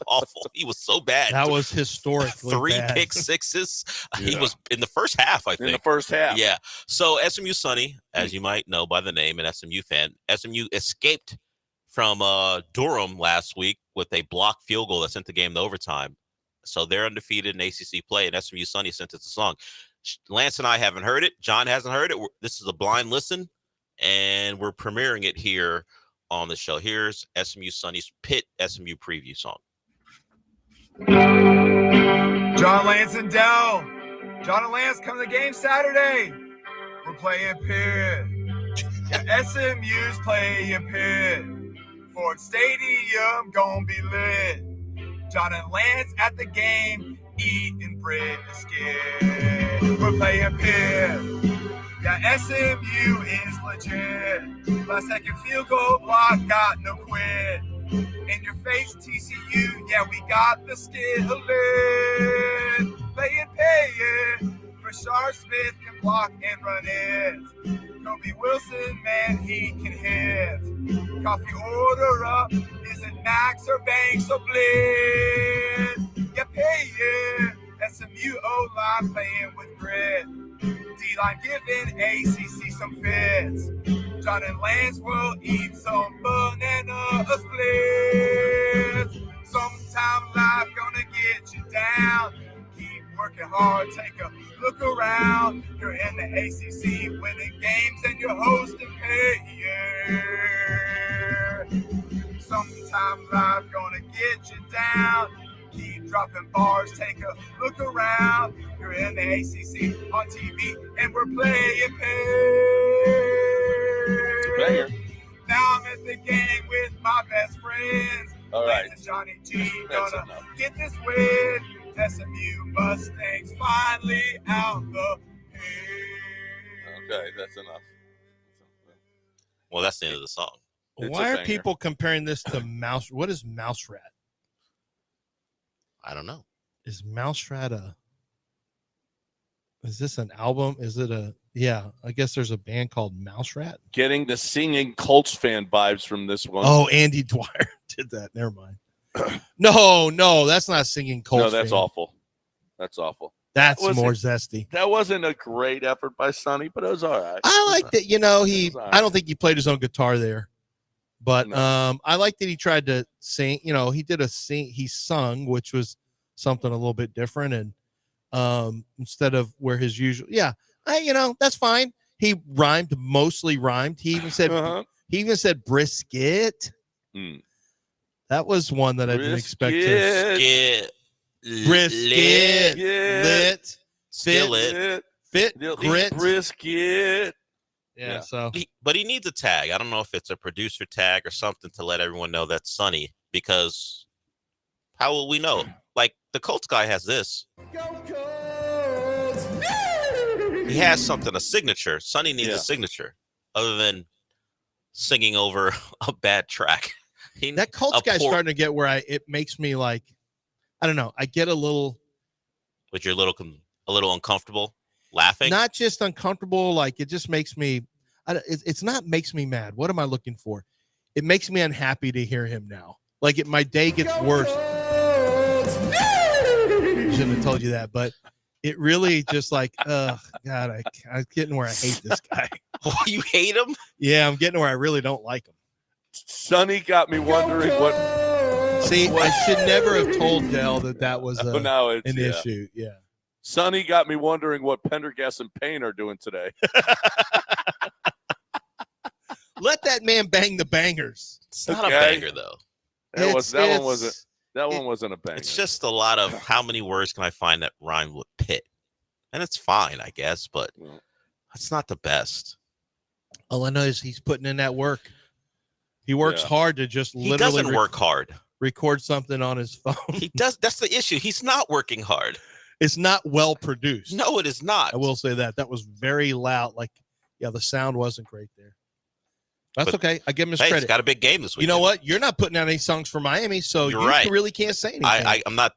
[SPEAKER 3] Awful. He was so bad.
[SPEAKER 2] That was historically
[SPEAKER 3] 3
[SPEAKER 2] bad.
[SPEAKER 3] pick sixes. He was in the first half, I think.
[SPEAKER 1] In the first half.
[SPEAKER 3] Yeah. So SMU Sonny, as you might know by the name, an SMU fan, SMU escaped from Durham last week with a blocked field goal that sent the game to overtime. So they're undefeated in ACC play, and SMU Sonny sent us a song. Lance and I haven't heard it. John hasn't heard it. This is a blind listen, and we're premiering it here on the show. Here's SMU Sonny's Pitt SMU preview song.
[SPEAKER 6] John, Lance, and Dell. John and Lance come to the game Saturday. We're playing Pitt. Yeah, SMU's playing Pitt. Ford Stadium gonna be lit. John and Lance at the game, eating brisket. We're playing Pitt. Yeah, SMU is legit. Last second field goal block, got no quit. In your face, TCU, yeah, we got the skillet. Play it. Rashard Smith can block and run it. Kobe Wilson, man, he can hit. Coffee order up, is it Max or Banks or Blitz? Yeah, pay it. SMU O-line playing with grit. D-line giving ACC some fits. John and Lance will eat some banana splits. Sometime life gonna get you down. Keep working working hard. Take a look around. You're in the ACC, winning games, and you're hosting pay. Sometime life gonna get you down. Keep dropping bars. Take a look around. You're in the ACC on TV, and we're playing pay. Now I'm at the game with my best friends.
[SPEAKER 1] All right.
[SPEAKER 6] Lance and Johnny G
[SPEAKER 1] That's
[SPEAKER 6] gonna
[SPEAKER 1] enough.
[SPEAKER 6] get this win. SMU Mustangs finally out the pit.
[SPEAKER 1] Okay, that's enough.
[SPEAKER 3] Well, that's the end of the song.
[SPEAKER 1] It's
[SPEAKER 2] Why
[SPEAKER 1] a
[SPEAKER 2] are
[SPEAKER 1] banger.
[SPEAKER 2] people comparing this to Mouse? What is Mouse Rat?
[SPEAKER 3] I don't know.
[SPEAKER 2] Is Mouse Rat is this an album? Is it yeah, I guess there's a band called Mouse Rat.
[SPEAKER 1] Getting the singing Colts fan vibes from this one.
[SPEAKER 2] Oh, Andy Dwyer did that. Never mind. No, that's not singing Colts.
[SPEAKER 1] No, that's
[SPEAKER 2] fan.
[SPEAKER 1] awful. That's awful.
[SPEAKER 2] That's
[SPEAKER 1] Was
[SPEAKER 2] more
[SPEAKER 1] it-
[SPEAKER 2] zesty.
[SPEAKER 1] That wasn't a great effort by Sonny, but it was all right.
[SPEAKER 2] I like that,
[SPEAKER 1] It was all right.
[SPEAKER 2] I don't think he played his own guitar there. But
[SPEAKER 1] No.
[SPEAKER 2] I like that he tried to sing, he sung, which was something a little bit different, and instead of where his usual that's fine. He mostly rhymed. He even said brisket.
[SPEAKER 1] Mm.
[SPEAKER 2] That was one that I didn't expect to.
[SPEAKER 1] Brisket.
[SPEAKER 2] Brisket, lit,
[SPEAKER 3] Skillet.
[SPEAKER 2] fit,
[SPEAKER 1] They'll eat
[SPEAKER 2] grit.
[SPEAKER 1] brisket.
[SPEAKER 2] Yeah, so
[SPEAKER 3] But he needs a tag. I don't know if it's a producer tag or something to let everyone know that's Sonny, because how will we know? Like, the Colts guy has this. He has something, a signature. Sonny needs a signature other than singing over a bad track.
[SPEAKER 2] that Colts guy's starting to get where it makes me like, I don't know. I get a little,
[SPEAKER 3] But you're a little uncomfortable laughing.
[SPEAKER 2] not just uncomfortable. Like it just makes me, it's not makes me mad. What am I looking for? It makes me unhappy to hear him now. Like my day gets worse. Shouldn't have told you that, but it really just like, God, I'm getting where I hate this guy.
[SPEAKER 3] You hate him?
[SPEAKER 2] Yeah, I'm getting where I really don't like him.
[SPEAKER 1] Sonny got me wondering what.
[SPEAKER 2] See, I should never have told Dell that was
[SPEAKER 1] Now it's
[SPEAKER 2] an issue. Yeah.
[SPEAKER 1] Sonny got me wondering what Pendergast and Payne are doing today.
[SPEAKER 2] Let that man bang the bangers.
[SPEAKER 3] It's not a
[SPEAKER 1] Okay.
[SPEAKER 3] banger, though.
[SPEAKER 1] That one wasn't a banger.
[SPEAKER 3] It's just a lot of how many words can I find that rhyme with pit? And it's fine, I guess, but it's not the best.
[SPEAKER 2] All I know is he's putting in that work. He works hard to just
[SPEAKER 3] He
[SPEAKER 2] literally
[SPEAKER 3] doesn't work hard.
[SPEAKER 2] record something on his phone.
[SPEAKER 3] He does. That's the issue. He's not working hard.
[SPEAKER 2] It's not well produced.
[SPEAKER 3] No, it is not.
[SPEAKER 2] I will say that. That was very loud. Like, yeah, the sound wasn't great there. That's
[SPEAKER 3] But,
[SPEAKER 2] okay. I give him his
[SPEAKER 3] Hey, he's
[SPEAKER 2] credit.
[SPEAKER 3] got a big game this week.
[SPEAKER 2] You know what? You're not putting out any songs for Miami, so
[SPEAKER 3] You're
[SPEAKER 2] you
[SPEAKER 3] right.
[SPEAKER 2] really can't say anything.
[SPEAKER 3] I'm not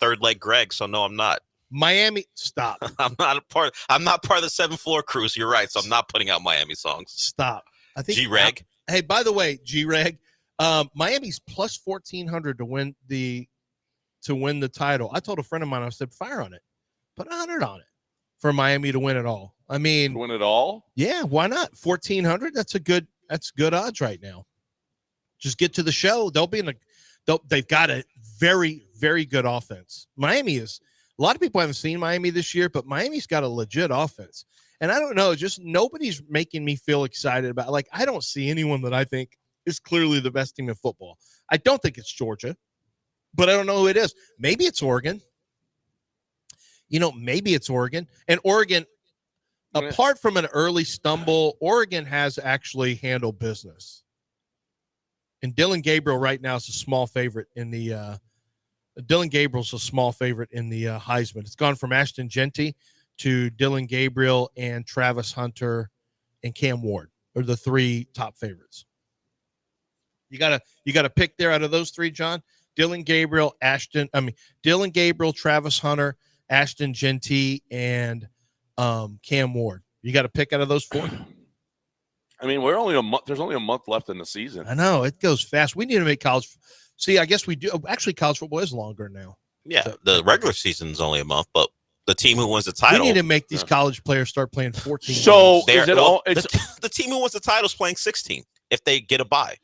[SPEAKER 3] third leg Greg, so no, I'm not.
[SPEAKER 2] Miami, stop.
[SPEAKER 3] I'm not part of the 7th floor crew. So you're right. So I'm not putting out Miami songs.
[SPEAKER 2] Stop. I think
[SPEAKER 3] G-Reg.
[SPEAKER 2] Hey, by the way, G-Reg, Miami's plus 1,400 to win the title. I told a friend of mine, I said, fire on it. Put 100 on it for Miami to win it all. I mean,
[SPEAKER 1] win it all.
[SPEAKER 2] yeah, why not? 1,400. That's good odds right now. Just get to the show. They've got a very, very good offense. Miami is. A lot of people haven't seen Miami this year, but Miami's got a legit offense. And I don't know, just nobody's making me feel excited about. Like, I don't see anyone that I think is clearly the best team in football. I don't think it's Georgia, but I don't know who it is. Maybe it's Oregon. Maybe it's Oregon. And Oregon, apart from an early stumble, Oregon has actually handled business. And Dylan Gabriel right now is a small favorite in the Heisman. It's gone from Ashton Genty to Dylan Gabriel and Travis Hunter and Cam Ward are the 3 top favorites. You got to pick there out of those 3, John. Dylan Gabriel, Travis Hunter, Ashton Genty, and Cam Ward. You got to pick out of those 4.
[SPEAKER 1] I mean, we're only a month. There's only a month left in the season.
[SPEAKER 2] I know it goes fast. We need to make college. See, I guess we do. Actually, college football is longer now.
[SPEAKER 3] Yeah, the regular season's only a month, but the team who wins the title.
[SPEAKER 2] We need to make these college players start playing 14.
[SPEAKER 1] So
[SPEAKER 2] games.
[SPEAKER 1] is it all? It's,
[SPEAKER 3] the team who wins the title is playing 16 if they get a bye.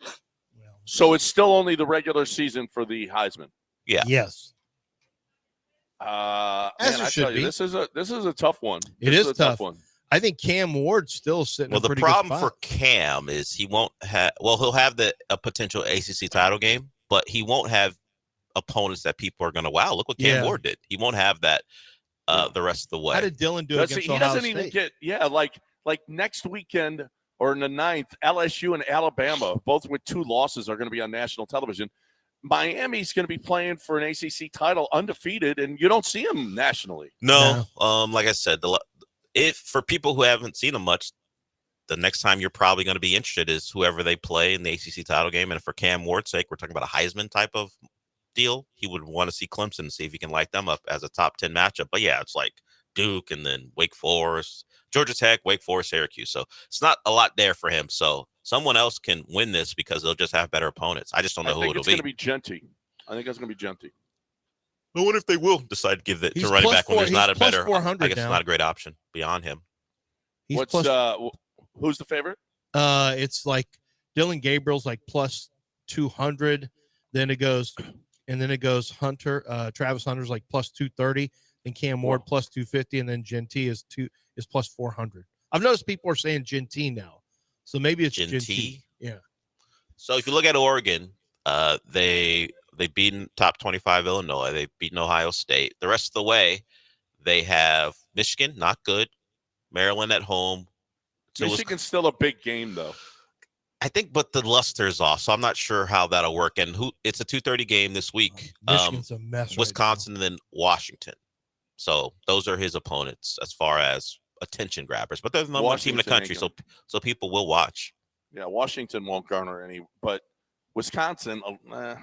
[SPEAKER 1] so it's still only the regular season for the Heisman.
[SPEAKER 3] Yeah.
[SPEAKER 2] Yes. As
[SPEAKER 1] Man,
[SPEAKER 2] it
[SPEAKER 1] I
[SPEAKER 2] should
[SPEAKER 1] tell you,
[SPEAKER 2] be.
[SPEAKER 1] this is a tough one.
[SPEAKER 2] It
[SPEAKER 1] This
[SPEAKER 2] is
[SPEAKER 1] a
[SPEAKER 2] tough.
[SPEAKER 1] one.
[SPEAKER 2] I think Cam Ward's still sitting.
[SPEAKER 3] Well,
[SPEAKER 2] in a
[SPEAKER 3] the
[SPEAKER 2] pretty
[SPEAKER 3] problem
[SPEAKER 2] good
[SPEAKER 3] for
[SPEAKER 2] spot.
[SPEAKER 3] Cam is he won't have. Well, he'll have a potential ACC title game, but he won't have opponents that people are going to. Wow, look what Cam Ward did. He won't have that the rest of the way.
[SPEAKER 2] How did Dylan do against
[SPEAKER 1] he
[SPEAKER 2] Ohio
[SPEAKER 1] doesn't
[SPEAKER 2] State?
[SPEAKER 1] even get like next weekend or in the 9th, LSU and Alabama, both with 2 losses, are going to be on national television. Miami's going to be playing for an ACC title undefeated, and you don't see them nationally.
[SPEAKER 3] No. Like I said, if for people who haven't seen them much, the next time you're probably going to be interested is whoever they play in the ACC title game. And for Cam Ward's sake, we're talking about a Heisman type of deal. He would want to see Clemson and see if he can light them up as a top 10 matchup. But yeah, it's like Duke and then Wake Forest, Georgia Tech, Wake Forest, Syracuse. So it's not a lot there for him. So someone else can win this because they'll just have better opponents. I just don't know who it'll be.
[SPEAKER 1] I think it's going to be Genty. I think it's going to be Genty.
[SPEAKER 3] But what if they will decide to give it to running back when there's not a better? I guess it's not a great option beyond him.
[SPEAKER 1] Who's the favorite?
[SPEAKER 2] It's like Dylan Gabriel's like plus 200. Then it goes Hunter. Travis Hunter's like plus 230. And Cam Ward plus 250. And then Genty is plus 400. I've noticed people are saying Genty now, so maybe it's Genty. Yeah.
[SPEAKER 3] So if you look at Oregon, they've beaten top 25 Illinois. They've beaten Ohio State. The rest of the way, they have Michigan, not good. Maryland at home.
[SPEAKER 1] Michigan's still a big game, though.
[SPEAKER 3] I think, but the luster's off, so I'm not sure how that'll work. And it's a 2:30 game this week.
[SPEAKER 2] Michigan's a mess.
[SPEAKER 3] Wisconsin and then Washington. So those are his opponents as far as attention grabbers. But they're the number 1 team in the country, so people will watch.
[SPEAKER 1] Yeah, Washington won't garner any, but Wisconsin.
[SPEAKER 3] No,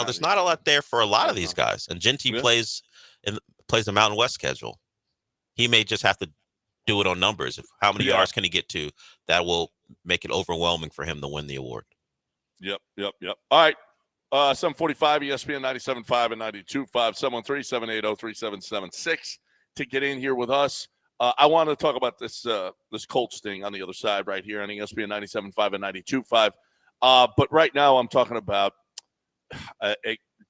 [SPEAKER 3] there's not a lot there for a lot of these guys. And Genty plays the Mountain West schedule. He may just have to do it on numbers. How many yards can he get to? That will make it overwhelming for him to win the award.
[SPEAKER 1] Yep. All right. 745 ESPN 97.5 and 92.5, 713-780-3776 to get in here with us. I want to talk about this Colts thing on the other side right here on ESPN 97.5 and 92.5. But right now I'm talking about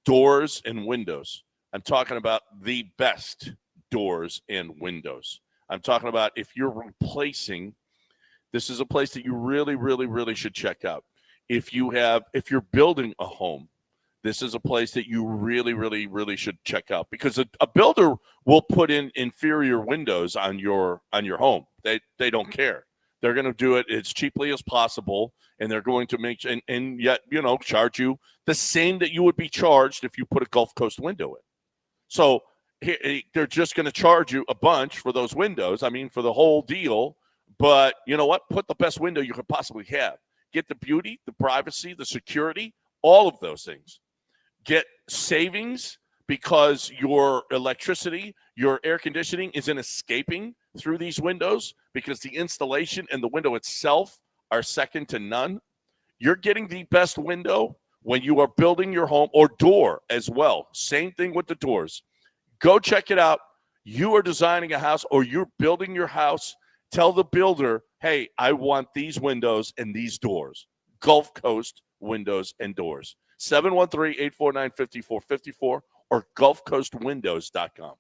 [SPEAKER 1] doors and windows. I'm talking about the best doors and windows. I'm talking about if you're replacing, this is a place that you really, really, really should check out. If you're building a home, this is a place that you really, really, really should check out because a builder will put in inferior windows on your home. They don't care. They're going to do it as cheaply as possible, and they're going to make and yet charge you the same that you would be charged if you put a Gulf Coast window in. So they're just going to charge you a bunch for those windows. I mean, for the whole deal. But you know what? Put the best window you could possibly have. Get the beauty, the privacy, the security, all of those things. Get savings because your electricity, your air conditioning isn't escaping through these windows because the installation and the window itself are second to none. You're getting the best window when you are building your home or door as well. Same thing with the doors. Go check it out. You are designing a house or you're building your house. Tell the builder, hey, I want these windows and these doors. Gulf Coast windows and doors. 713-849-5454 or gulfcoastwindows.com.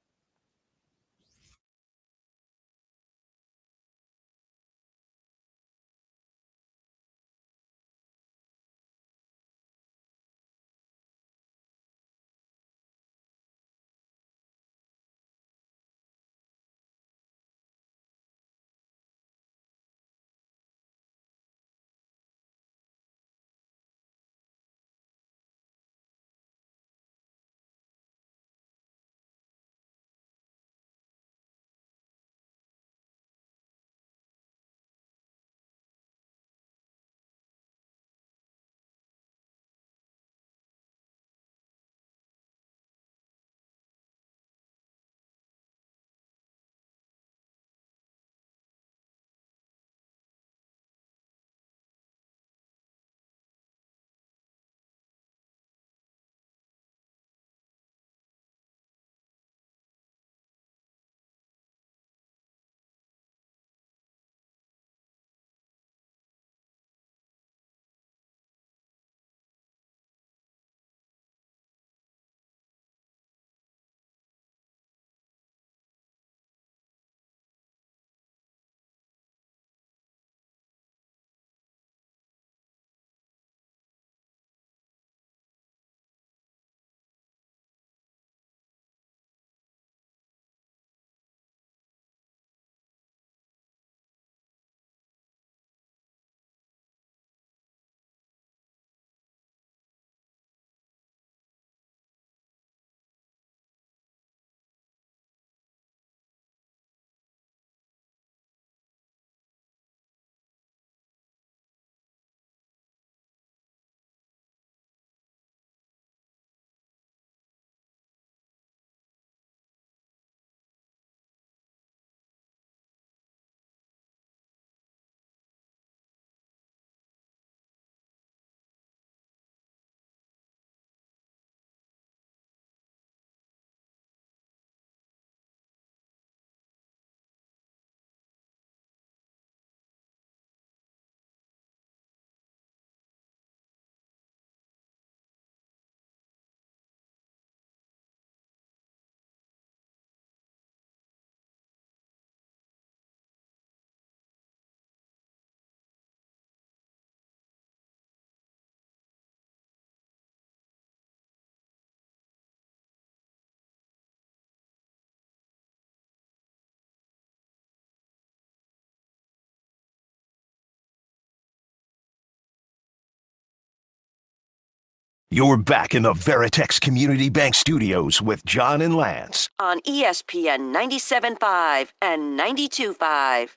[SPEAKER 4] You're back in the Veritex Community Bank Studios with John and Lance.
[SPEAKER 5] On ESPN 97.5 and 92.5.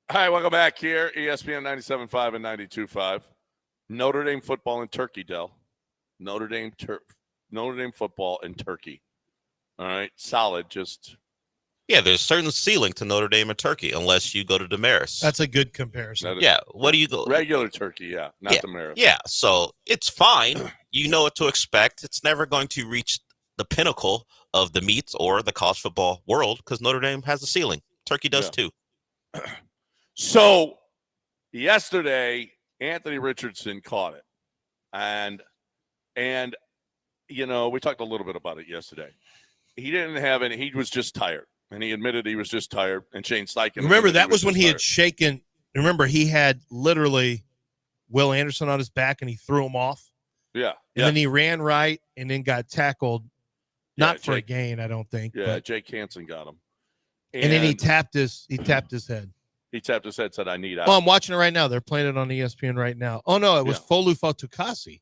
[SPEAKER 1] Hi, welcome back here. ESPN 97.5 and 92.5. Notre Dame football in Turkey, Dell. Notre Dame football in Turkey. All right, solid. Just
[SPEAKER 3] yeah, there's a certain ceiling to Notre Dame and Turkey unless you go to Damaris.
[SPEAKER 2] That's a good comparison.
[SPEAKER 3] Yeah, what do you go?
[SPEAKER 1] Regular Turkey, yeah, not Damaris.
[SPEAKER 3] Yeah, so it's fine. You know what to expect. It's never going to reach the pinnacle of the meats or the college football world because Notre Dame has a ceiling. Turkey does too.
[SPEAKER 1] So yesterday, Anthony Richardson caught it. And you know, we talked a little bit about it yesterday. He didn't have any, he was just tired. And he admitted he was just tired. And Shane Steichen.
[SPEAKER 2] Remember, that was when he had shaken. Remember, he had literally Will Anderson on his back and he threw him off.
[SPEAKER 1] Yeah.
[SPEAKER 2] And then he ran right and then got tackled. Not for a gain, I don't think.
[SPEAKER 1] Yeah, Jake Hansen got him.
[SPEAKER 2] And then he tapped his head.
[SPEAKER 1] He tapped his head, said, I need out.
[SPEAKER 2] Oh, I'm watching it right now. They're playing it on ESPN right now. Oh, no, it was Folu Fatukasi.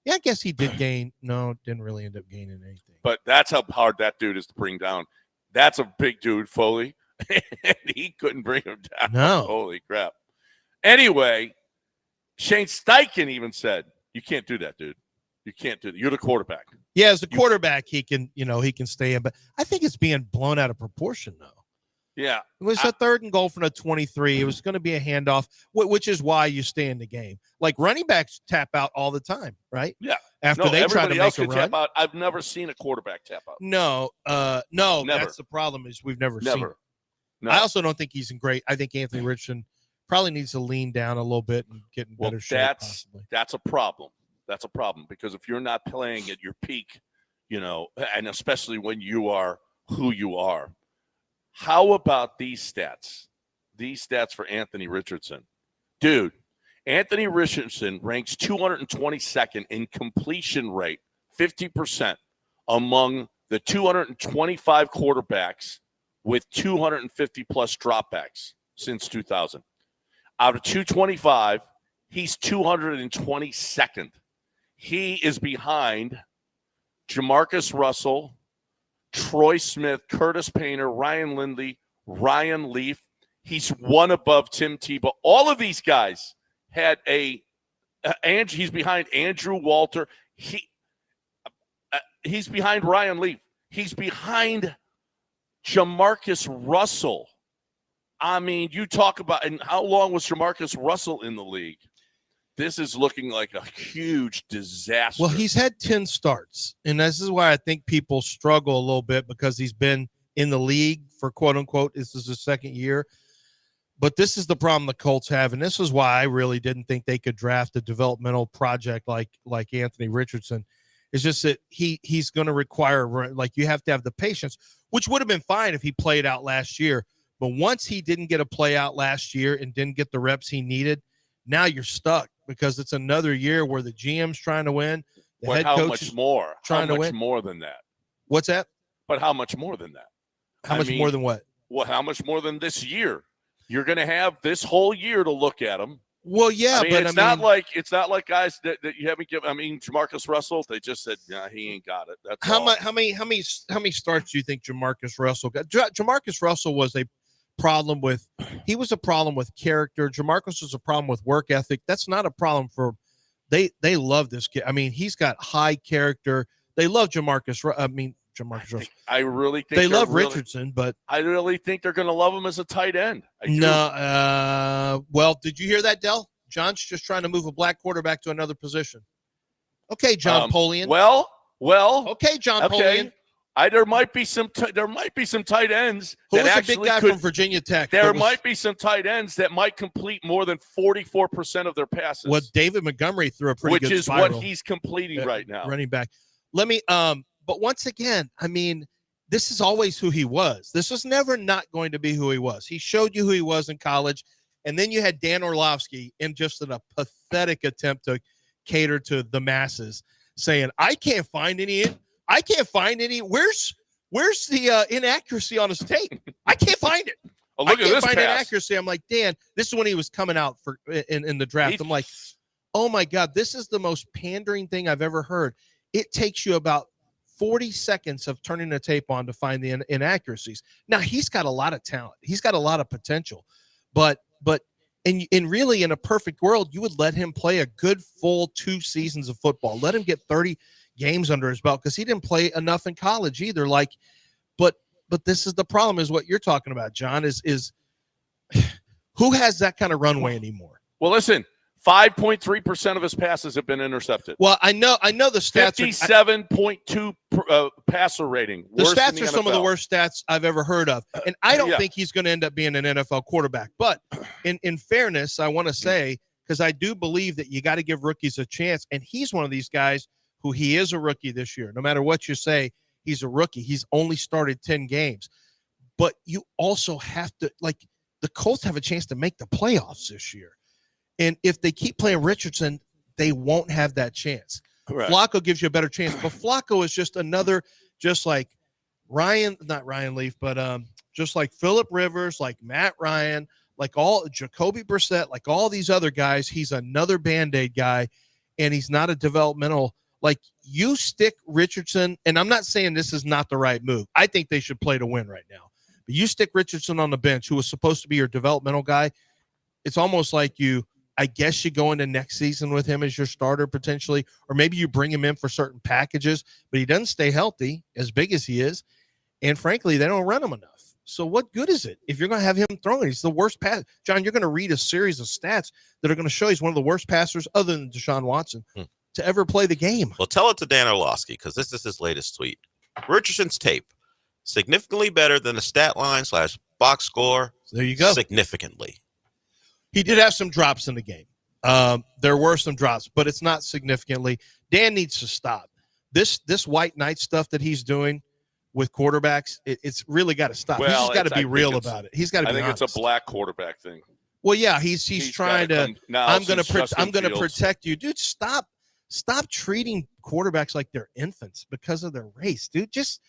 [SPEAKER 2] Yeah, I guess he did gain. No, didn't really end up gaining anything.
[SPEAKER 1] But that's how hard that dude is to bring down. That's a big dude, Foley. And he couldn't bring him down.
[SPEAKER 2] No.
[SPEAKER 1] Holy crap. Anyway, Shane Steichen even said, you can't do that, dude. You can't do that. You're the quarterback.
[SPEAKER 2] Yeah, as the quarterback, he can stay in. But I think it's being blown out of proportion, though.
[SPEAKER 1] Yeah.
[SPEAKER 2] It was a 3rd and goal from the 23. It was going to be a handoff, which is why you stay in the game. Like running backs tap out all the time, right?
[SPEAKER 1] Yeah.
[SPEAKER 2] After they try to make a run.
[SPEAKER 1] Tap out. I've never seen a quarterback tap out.
[SPEAKER 2] No,
[SPEAKER 1] Never.
[SPEAKER 2] That's the problem is we've never seen it.
[SPEAKER 1] No.
[SPEAKER 2] I also don't think he's in great. I think Anthony Richardson probably needs to lean down a little bit and get in better shape.
[SPEAKER 1] That's a problem. That's a problem because if you're not playing at your peak, you know, and especially when you are who you are. How about these stats? These stats for Anthony Richardson. Dude, Anthony Richardson ranks 222nd in completion rate, 50%, among the 225 quarterbacks with 250-plus dropbacks since 2000. Out of 225, he's 222nd. He is behind Jamarcus Russell, Troy Smith, Curtis Painter, Ryan Lindley, Ryan Leaf. He's one above Tim Tebow. All of these guys had he's behind Andrew Walter. He's behind Ryan Leaf. He's behind Jamarcus Russell. I mean, you talk about, and how long was Jamarcus Russell in the league? This is looking like a huge disaster.
[SPEAKER 2] Well, he's had 10 starts, and this is why I think people struggle a little bit because he's been in the league for quote-unquote, this is his 2nd year. But this is the problem the Colts have, and this is why I really didn't think they could draft a developmental project like Anthony Richardson. It's just that he's going to require, like, you have to have the patience, which would have been fine if he played out last year. But once he didn't get a play out last year and didn't get the reps he needed, now you're stuck because it's another year where the GM's trying to win. The head coach
[SPEAKER 1] much more?
[SPEAKER 2] Trying to win.
[SPEAKER 1] How much more than that?
[SPEAKER 2] What's that?
[SPEAKER 1] But how much more than that?
[SPEAKER 2] How much more than what?
[SPEAKER 1] Well, how much more than this year? You're going to have this whole year to look at him.
[SPEAKER 2] Well, yeah, but
[SPEAKER 1] it's not like guys that you haven't given. I mean, Jamarcus Russell, they just said, nah, he ain't got it. That's
[SPEAKER 2] how many starts do you think Jamarcus Russell got? Jamarcus Russell was a problem with character. Jamarcus was a problem with work ethic. That's not a problem for they love this kid. I mean, he's got high character. They love Jamarcus Russell.
[SPEAKER 1] I really think
[SPEAKER 2] they love Richardson, but
[SPEAKER 1] I really think they're going to love him as a tight end.
[SPEAKER 2] Well, did you hear that, Del? John's just trying to move a black quarterback to another position. Okay, John Polian.
[SPEAKER 1] Well.
[SPEAKER 2] Okay, John Polian.
[SPEAKER 1] There might be some tight ends.
[SPEAKER 2] Who was a big guy from Virginia Tech?
[SPEAKER 1] There might be some tight ends that might complete more than 44% of their passes.
[SPEAKER 2] What David Montgomery threw a pretty good
[SPEAKER 1] which is
[SPEAKER 2] spiral.
[SPEAKER 1] what he's completing right now.
[SPEAKER 2] Running back. Let me but once again, I mean, this is always who he was. This was never not going to be who he was. He showed you who he was in college, and then you had Dan Orlovsky in just a pathetic attempt to cater to the masses, saying, I can't find any. Where's the inaccuracy on his tape? I can't find it.
[SPEAKER 1] Oh, look
[SPEAKER 2] I
[SPEAKER 1] at
[SPEAKER 2] can't
[SPEAKER 1] this
[SPEAKER 2] find
[SPEAKER 1] pass.
[SPEAKER 2] inaccuracy. I'm like, Dan, this is when he was coming out in the draft. I'm like, oh my God, this is the most pandering thing I've ever heard. It takes you about 40 seconds of turning the tape on to find the inaccuracies. Now, he's got a lot of talent. He's got a lot of potential. But really, in a perfect world, you would let him play a good full 2 seasons of football. Let him get 30 games under his belt because he didn't play enough in college either. But this is the problem, is what you're talking about, John, is who has that kind of runway anymore?
[SPEAKER 1] Well, listen, 5.3% of his passes have been intercepted.
[SPEAKER 2] Well, I know the stats.
[SPEAKER 1] 57.2 passer rating.
[SPEAKER 2] The stats are some of the worst stats I've ever heard of. And I don't think he's going to end up being an NFL quarterback. But in fairness, I want to say, because I do believe that you got to give rookies a chance. And he's one of these guys who he is a rookie this year. No matter what you say, he's a rookie. He's only started 10 games. But you also have to, like, the Colts have a chance to make the playoffs this year. And if they keep playing Richardson, they won't have that chance. Correct. Flacco gives you a better chance. But Flacco is just another, just like not Ryan Leaf, but just like Phillip Rivers, like Matt Ryan, like all Jacoby Brissett, like all these other guys. He's another Band-Aid guy, and he's not a developmental. Like, you stick Richardson, and I'm not saying this is not the right move. I think they should play to win right now. But you stick Richardson on the bench, who was supposed to be your developmental guy. It's almost like I guess you go into next season with him as your starter potentially, or maybe you bring him in for certain packages, but he doesn't stay healthy as big as he is. And frankly, they don't run him enough. So what good is it if you're going to have him throwing? He's the worst pass. John, you're going to read a series of stats that are going to show he's one of the worst passers other than Deshaun Watson to ever play the game.
[SPEAKER 3] Well, tell it to Dan Orlovsky, because this is his latest tweet. Richardson's tape, significantly better than the stat line / box score.
[SPEAKER 2] There you go.
[SPEAKER 3] Significantly.
[SPEAKER 2] He did have some drops in the game. There were some drops, but it's not significantly. Dan needs to stop. This white knight stuff that he's doing with quarterbacks, it's really got to stop.
[SPEAKER 1] Well,
[SPEAKER 2] he's just got to be real about it. He's got to be honest.
[SPEAKER 1] It's a black quarterback thing.
[SPEAKER 2] Well, yeah, he's trying to. I'm going to protect you, dude. Stop treating quarterbacks like they're infants because of their race, dude. Just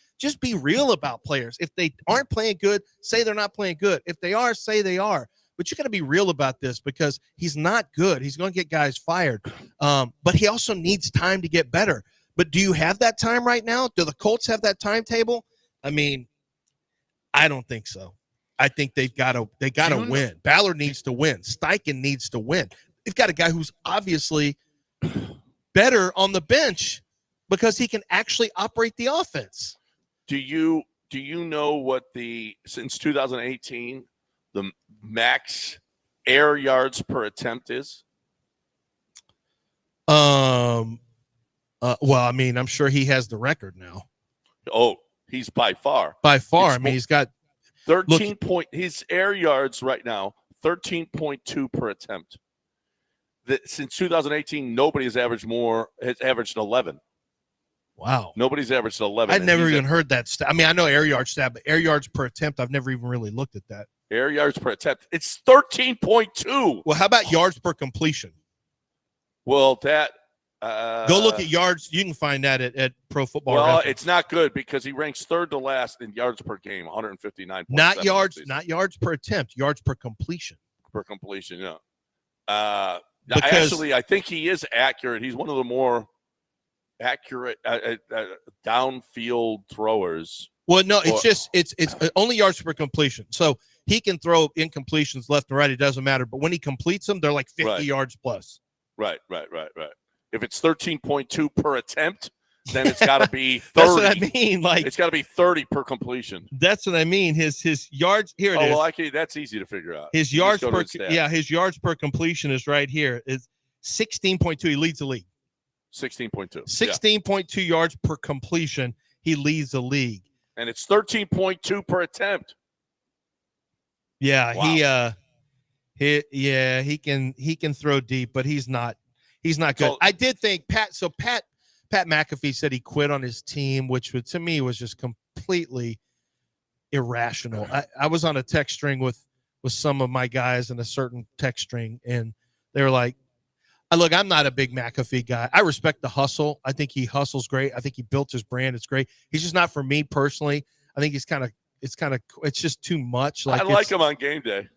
[SPEAKER 2] be real about players. If they aren't playing good, say they're not playing good. If they are, say they are. But you got to be real about this because he's not good. He's going to get guys fired. But he also needs time to get better. But do you have that time right now? Do the Colts have that timetable? I mean, I don't think so. I think they got to win. Ballard needs to win. Steichen needs to win. They've got a guy who's obviously better on the bench because he can actually operate the offense.
[SPEAKER 1] Do you know what since 2018 the max air yards per attempt is?
[SPEAKER 2] Well, I mean, I'm sure he has the record now.
[SPEAKER 1] Oh, he's by far.
[SPEAKER 2] He's got
[SPEAKER 1] 13 his air yards right now, 13.2 per attempt. Since 2018, nobody has averaged 11.
[SPEAKER 2] Wow.
[SPEAKER 1] Nobody's averaged 11.
[SPEAKER 2] I'd never even heard that stat. I mean, I know air yards stat, but air yards per attempt, I've never even really looked at that.
[SPEAKER 1] Air yards per attempt. It's 13.2.
[SPEAKER 2] Well, how about yards per completion?
[SPEAKER 1] Well, that
[SPEAKER 2] go look at yards. You can find that at Pro Football
[SPEAKER 1] Well,
[SPEAKER 2] Reference.
[SPEAKER 1] It's not good because he ranks third to last in yards per game, 159.
[SPEAKER 2] Not yards per attempt, yards per completion.
[SPEAKER 1] Per completion, yeah. Actually, I think he is accurate. He's one of the more accurate downfield throwers.
[SPEAKER 2] Well, no, it's only yards per completion. So he can throw incompletions left and right. It doesn't matter. But when he completes them, they're like 50 yards plus. Right.
[SPEAKER 1] If it's 13.2 per attempt, then it's got to be 30.
[SPEAKER 2] That's what I mean. Like,
[SPEAKER 1] it's got to be 30 per completion.
[SPEAKER 2] That's what I mean. His yards here. It is.
[SPEAKER 1] Well, actually, that's easy to figure out.
[SPEAKER 2] His yards per completion is right here. It's 16.2. He leads the league.
[SPEAKER 1] 16.2.
[SPEAKER 2] 16.2 yards per completion. He leads the league.
[SPEAKER 1] And it's 13.2 per attempt.
[SPEAKER 2] Yeah, wow. He can throw deep, but he's not good. So, I did think Pat McAfee said he quit on his team, which to me was just completely irrational. I was on a text string with some of my guys in a certain text string, and they were like, look, I'm not a big McAfee guy. I respect the hustle. I think he hustles great. I think he built his brand. It's great. He's just not for me personally. I think he's kind of it's just too much.
[SPEAKER 1] I like him on game day.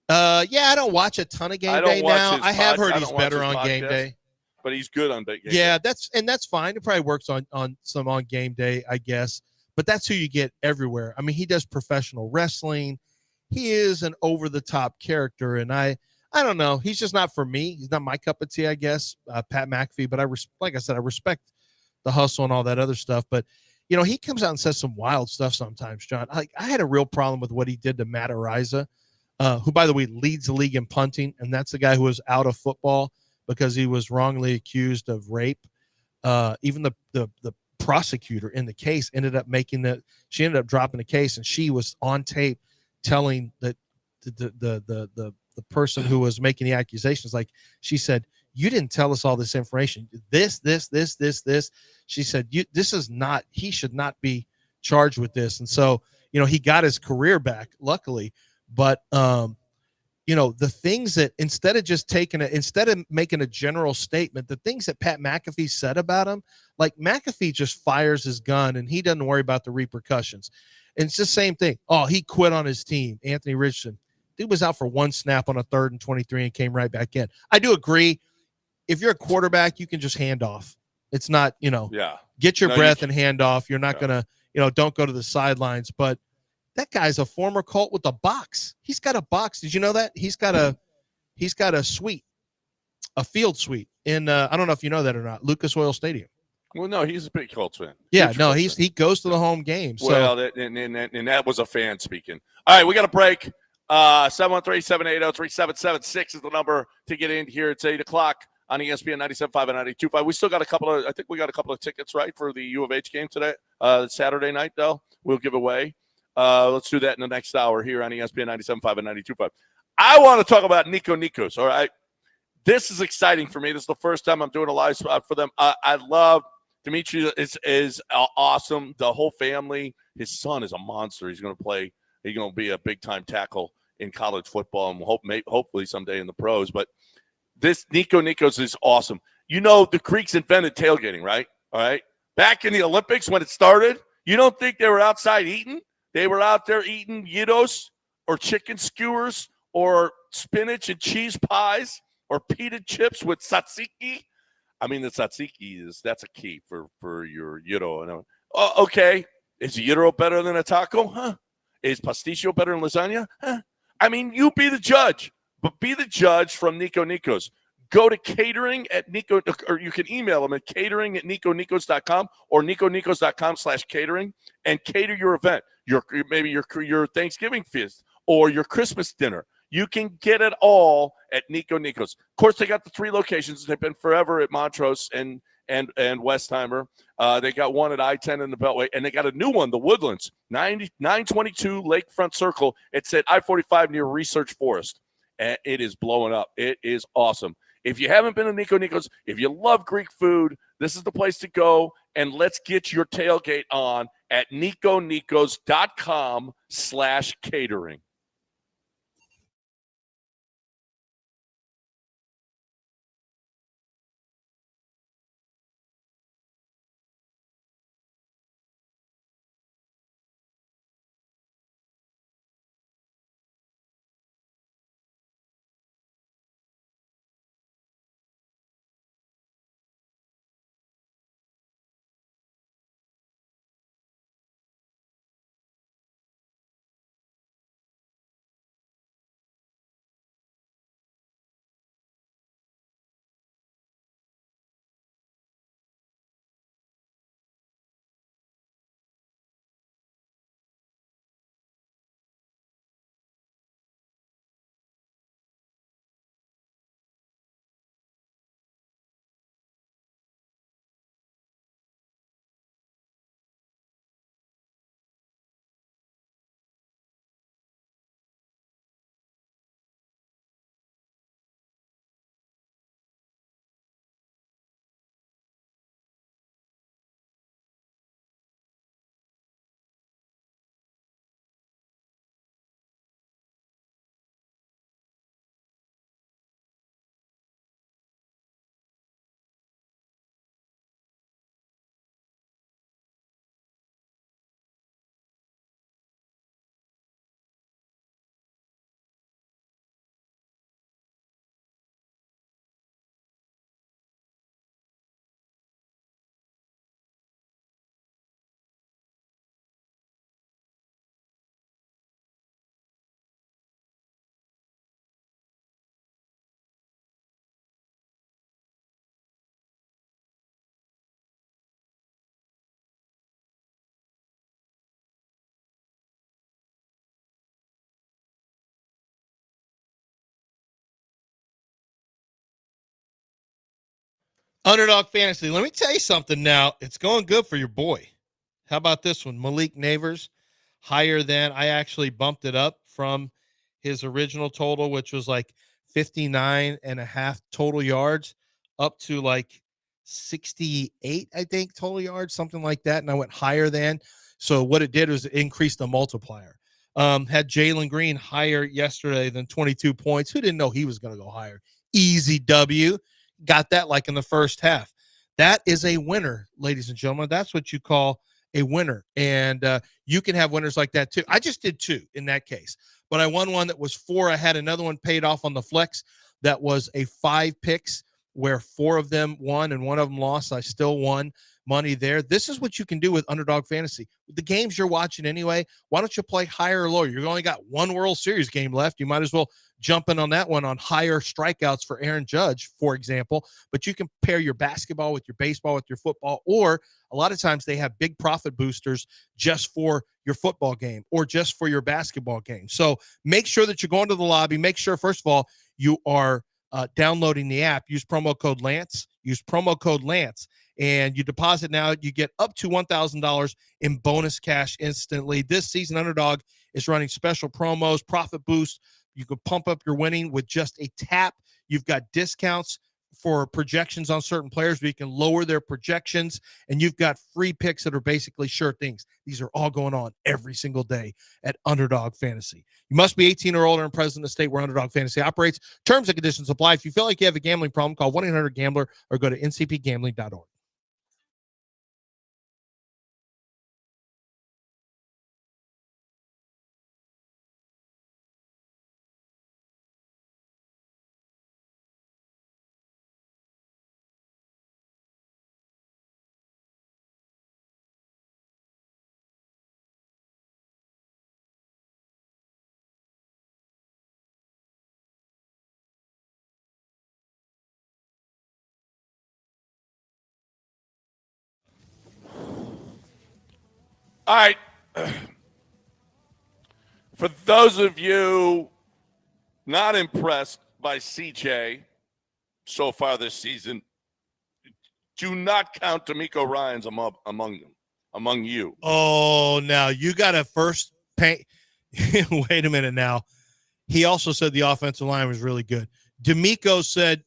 [SPEAKER 2] Yeah, I don't watch a ton of game day now. I have heard he's better on game day,
[SPEAKER 1] but he's good on game day.
[SPEAKER 2] Yeah, that's fine. It probably works on some on game day, I guess. But that's who you get everywhere. I mean, he does professional wrestling. He is an over the top character, and I don't know. He's just not for me. He's not my cup of tea, I guess. Pat McAfee, but like I said, I respect the hustle and all that other stuff. But he comes out and says some wild stuff sometimes, John. I had a real problem with what he did to Matt Ariza, who, by the way, leads the league in punting, and that's the guy who was out of football because he was wrongly accused of rape. Even the prosecutor in the case ended up dropping the case, and she was on tape telling that the person who was making the accusations, like, she said, you didn't tell us all this information. This. She said, he should not be charged with this. And so, he got his career back, luckily. But, the things that instead of making a general statement, the things that Pat McAfee said about him, like, McAfee just fires his gun and he doesn't worry about the repercussions. And it's the same thing. Oh, he quit on his team. Anthony Richardson, dude was out for one snap on a 3rd and 23 and came right back in. I do agree. If you're a quarterback, you can just hand off. It's not, get your breath and hand off. You're not going to, don't go to the sidelines. But that guy's a former Colt with a box. He's got a box. Did you know that? He's got a suite, a field suite in, I don't know if you know that or not, Lucas Oil Stadium.
[SPEAKER 1] Well, no, he's a big Colts fan.
[SPEAKER 2] Yeah, no, he goes to the home game. So.
[SPEAKER 1] Well, and that was a fan speaking. All right, we got a break. 713-780-3776 is the number to get in here. It's 8 o'clock on ESPN 97.5 and 92.5. We still got I think we got a couple of tickets, right, for the U of H game today, Saturday night, though. We'll give away. Let's do that in the next hour here on ESPN 97.5 and 92.5. I want to talk about Nico Nikos, all right? This is exciting for me. This is the first time I'm doing a live spot for them. I love Dimitri is awesome. The whole family. His son is a monster. He's going to play. He's going to be a big-time tackle in college football and hopefully someday in the pros. But this Nico Nikos is awesome. The Greeks invented tailgating, right? All right. Back in the Olympics when it started, you don't think they were outside eating? They were out there eating gyros or chicken skewers or spinach and cheese pies or pita chips with tzatziki. I mean, the tzatziki that's a key for your gyro. Oh, okay. Is a gyro better than a taco? Huh? Is pasticcio better than lasagna? Huh? I mean, you be the judge, but be the judge from Nico Nikos. Go to catering at Nico, or you can email them at catering@niconikos.com or niconikos.com/catering and cater your event, maybe your Thanksgiving feast or your Christmas dinner. You can get it all at Nico Nikos. Of course, they got the 3 locations. They've been forever at Montrose and Westheimer. They got one at I-10 in the Beltway, and they got a new one, the Woodlands, 922 Lakefront Circle. It's at I-45 near Research Forest, and it is blowing up. It is awesome. If you haven't been to Nico Nikos, if you love Greek food, this is the place to go, and let's get your tailgate on at niconikos.com/catering.
[SPEAKER 2] Underdog Fantasy. Let me tell you something now. It's going good for your boy. How about this one? Malik Neighbors, higher than. I actually bumped it up from his original total, which was like 59.5 total yards, up to like 68, I think, total yards, something like that. And I went higher than. So what it did was it increased the multiplier. Had Jalen Green higher yesterday than 22 points. Who didn't know he was going to go higher? Easy W. Got that like in the first half. That is a winner, ladies and gentlemen. That's what you call a winner. And you can have winners like that too. I just did 2 in that case, but I won one that was 4. I had another one paid off on the flex that was a 5 picks where 4 of them won and 1 of them lost. I still won money there. This is what you can do with Underdog Fantasy. The games you're watching anyway, why don't you play higher or lower? You've only got 1 World Series game left. You might as well jump in on that one on higher strikeouts for Aaron Judge, for example. But you can pair your basketball with your baseball, with your football, or a lot of times they have big profit boosters just for your football game or just for your basketball game. So make sure that you're going to the lobby. Make sure, first of all, you are downloading the app. Use promo code Lance. And you deposit now. You get up to $1,000 in bonus cash instantly. This season, Underdog is running special promos, profit boost. You can pump up your winning with just a tap. You've got discounts for projections on certain players where you can lower their projections, and you've got free picks that are basically sure things. These are all going on every single day at Underdog Fantasy. You must be 18 or older and present in the state where Underdog Fantasy operates. Terms and conditions apply. If you feel like you have a gambling problem, call 1-800-GAMBLER or go to ncpgambling.org.
[SPEAKER 1] All right. For those of you not impressed by CJ so far this season, do not count D'Amico Ryans among you.
[SPEAKER 2] Oh, now you got to first paint. Wait a minute now. He also said the offensive line was really good. D'Amico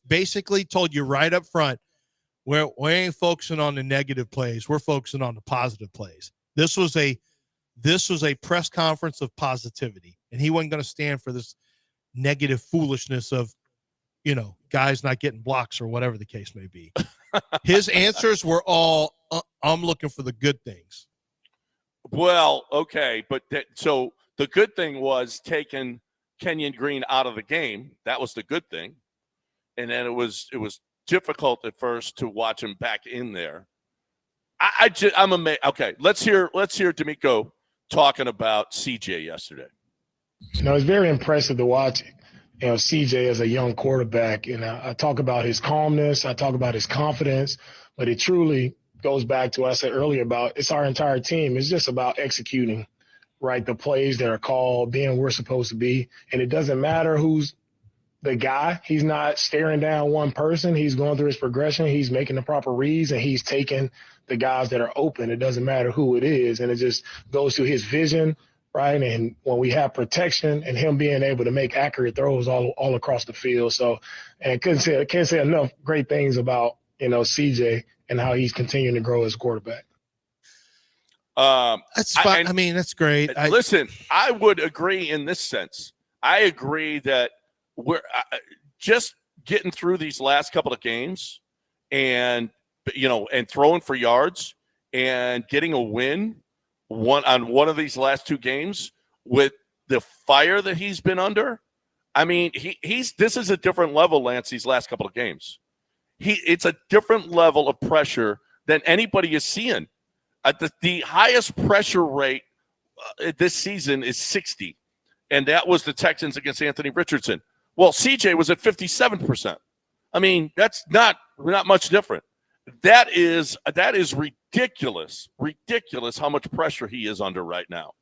[SPEAKER 2] basically told you right up front, we ain't focusing on the negative plays. We're focusing on the positive plays. This was a press conference of positivity, and he wasn't going to stand for this negative foolishness of, guys not getting blocks or whatever the case may be. His answers were all, I'm looking for the good things.
[SPEAKER 1] Well, okay, but so the good thing was taking Kenyon Green out of the game. That was the good thing, and then it was difficult at first to watch him back in there. I'm amazed. Okay, let's hear D'Amico talking about CJ yesterday.
[SPEAKER 7] It's very impressive to watch, CJ as a young quarterback. And I talk about his calmness. I talk about his confidence. But it truly goes back to what I said earlier about it's our entire team. It's just about executing, right, the plays that are called, being where we're supposed to be. And it doesn't matter who's the guy. He's not staring down one person. He's going through his progression. He's making the proper reads, and he's taking the guys that are open. It doesn't matter who it is. And it just goes to his vision, right? And when we have protection and him being able to make accurate throws all across the field. So, and I can't say enough great things about, CJ and how he's continuing to grow as a quarterback.
[SPEAKER 2] That's fine. That's great.
[SPEAKER 1] Listen, I would agree in this sense. I agree that we're just getting through these last couple of games and throwing for yards and getting a win on one of these last 2 games with the fire that he's been under. I mean, this is a different level, Lance, these last couple of games. It's a different level of pressure than anybody is seeing. The highest pressure rate this season is 60, and that was the Texans against Anthony Richardson. Well, CJ was at 57%. I mean, that's not much different. That is ridiculous how much pressure he is under right now.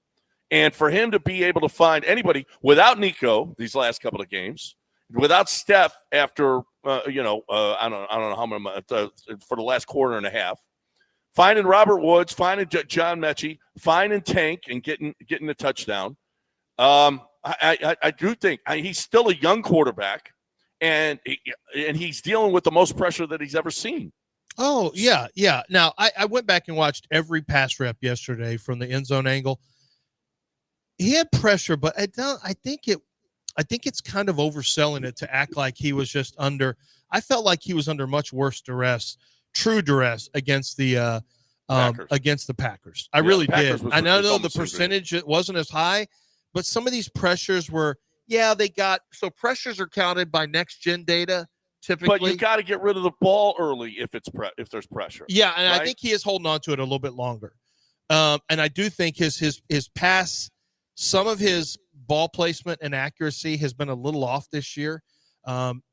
[SPEAKER 1] And for him to be able to find anybody without Nico these last couple of games, without Steph after I don't know how many for the last quarter and a half. Finding Robert Woods, finding John Mechie, finding Tank, and getting the touchdown. I do think he's still a young quarterback, and he's dealing with the most pressure that he's ever seen.
[SPEAKER 2] Oh, yeah. Now, I went back and watched every pass rep yesterday from the end zone angle. He had pressure, but I think it's kind of overselling it to act like he was just under. I felt like he was under much worse duress, true duress against the Packers. I really did. I know the percentage it wasn't as high, but some of these pressures were. Yeah, so pressures are counted by next gen data. Typically,
[SPEAKER 1] but you got to get rid of the ball early if there's pressure.
[SPEAKER 2] Yeah, and
[SPEAKER 1] right?
[SPEAKER 2] I think he is holding on to it a little bit longer. And I do think his pass, some of his ball placement and accuracy has been a little off this year.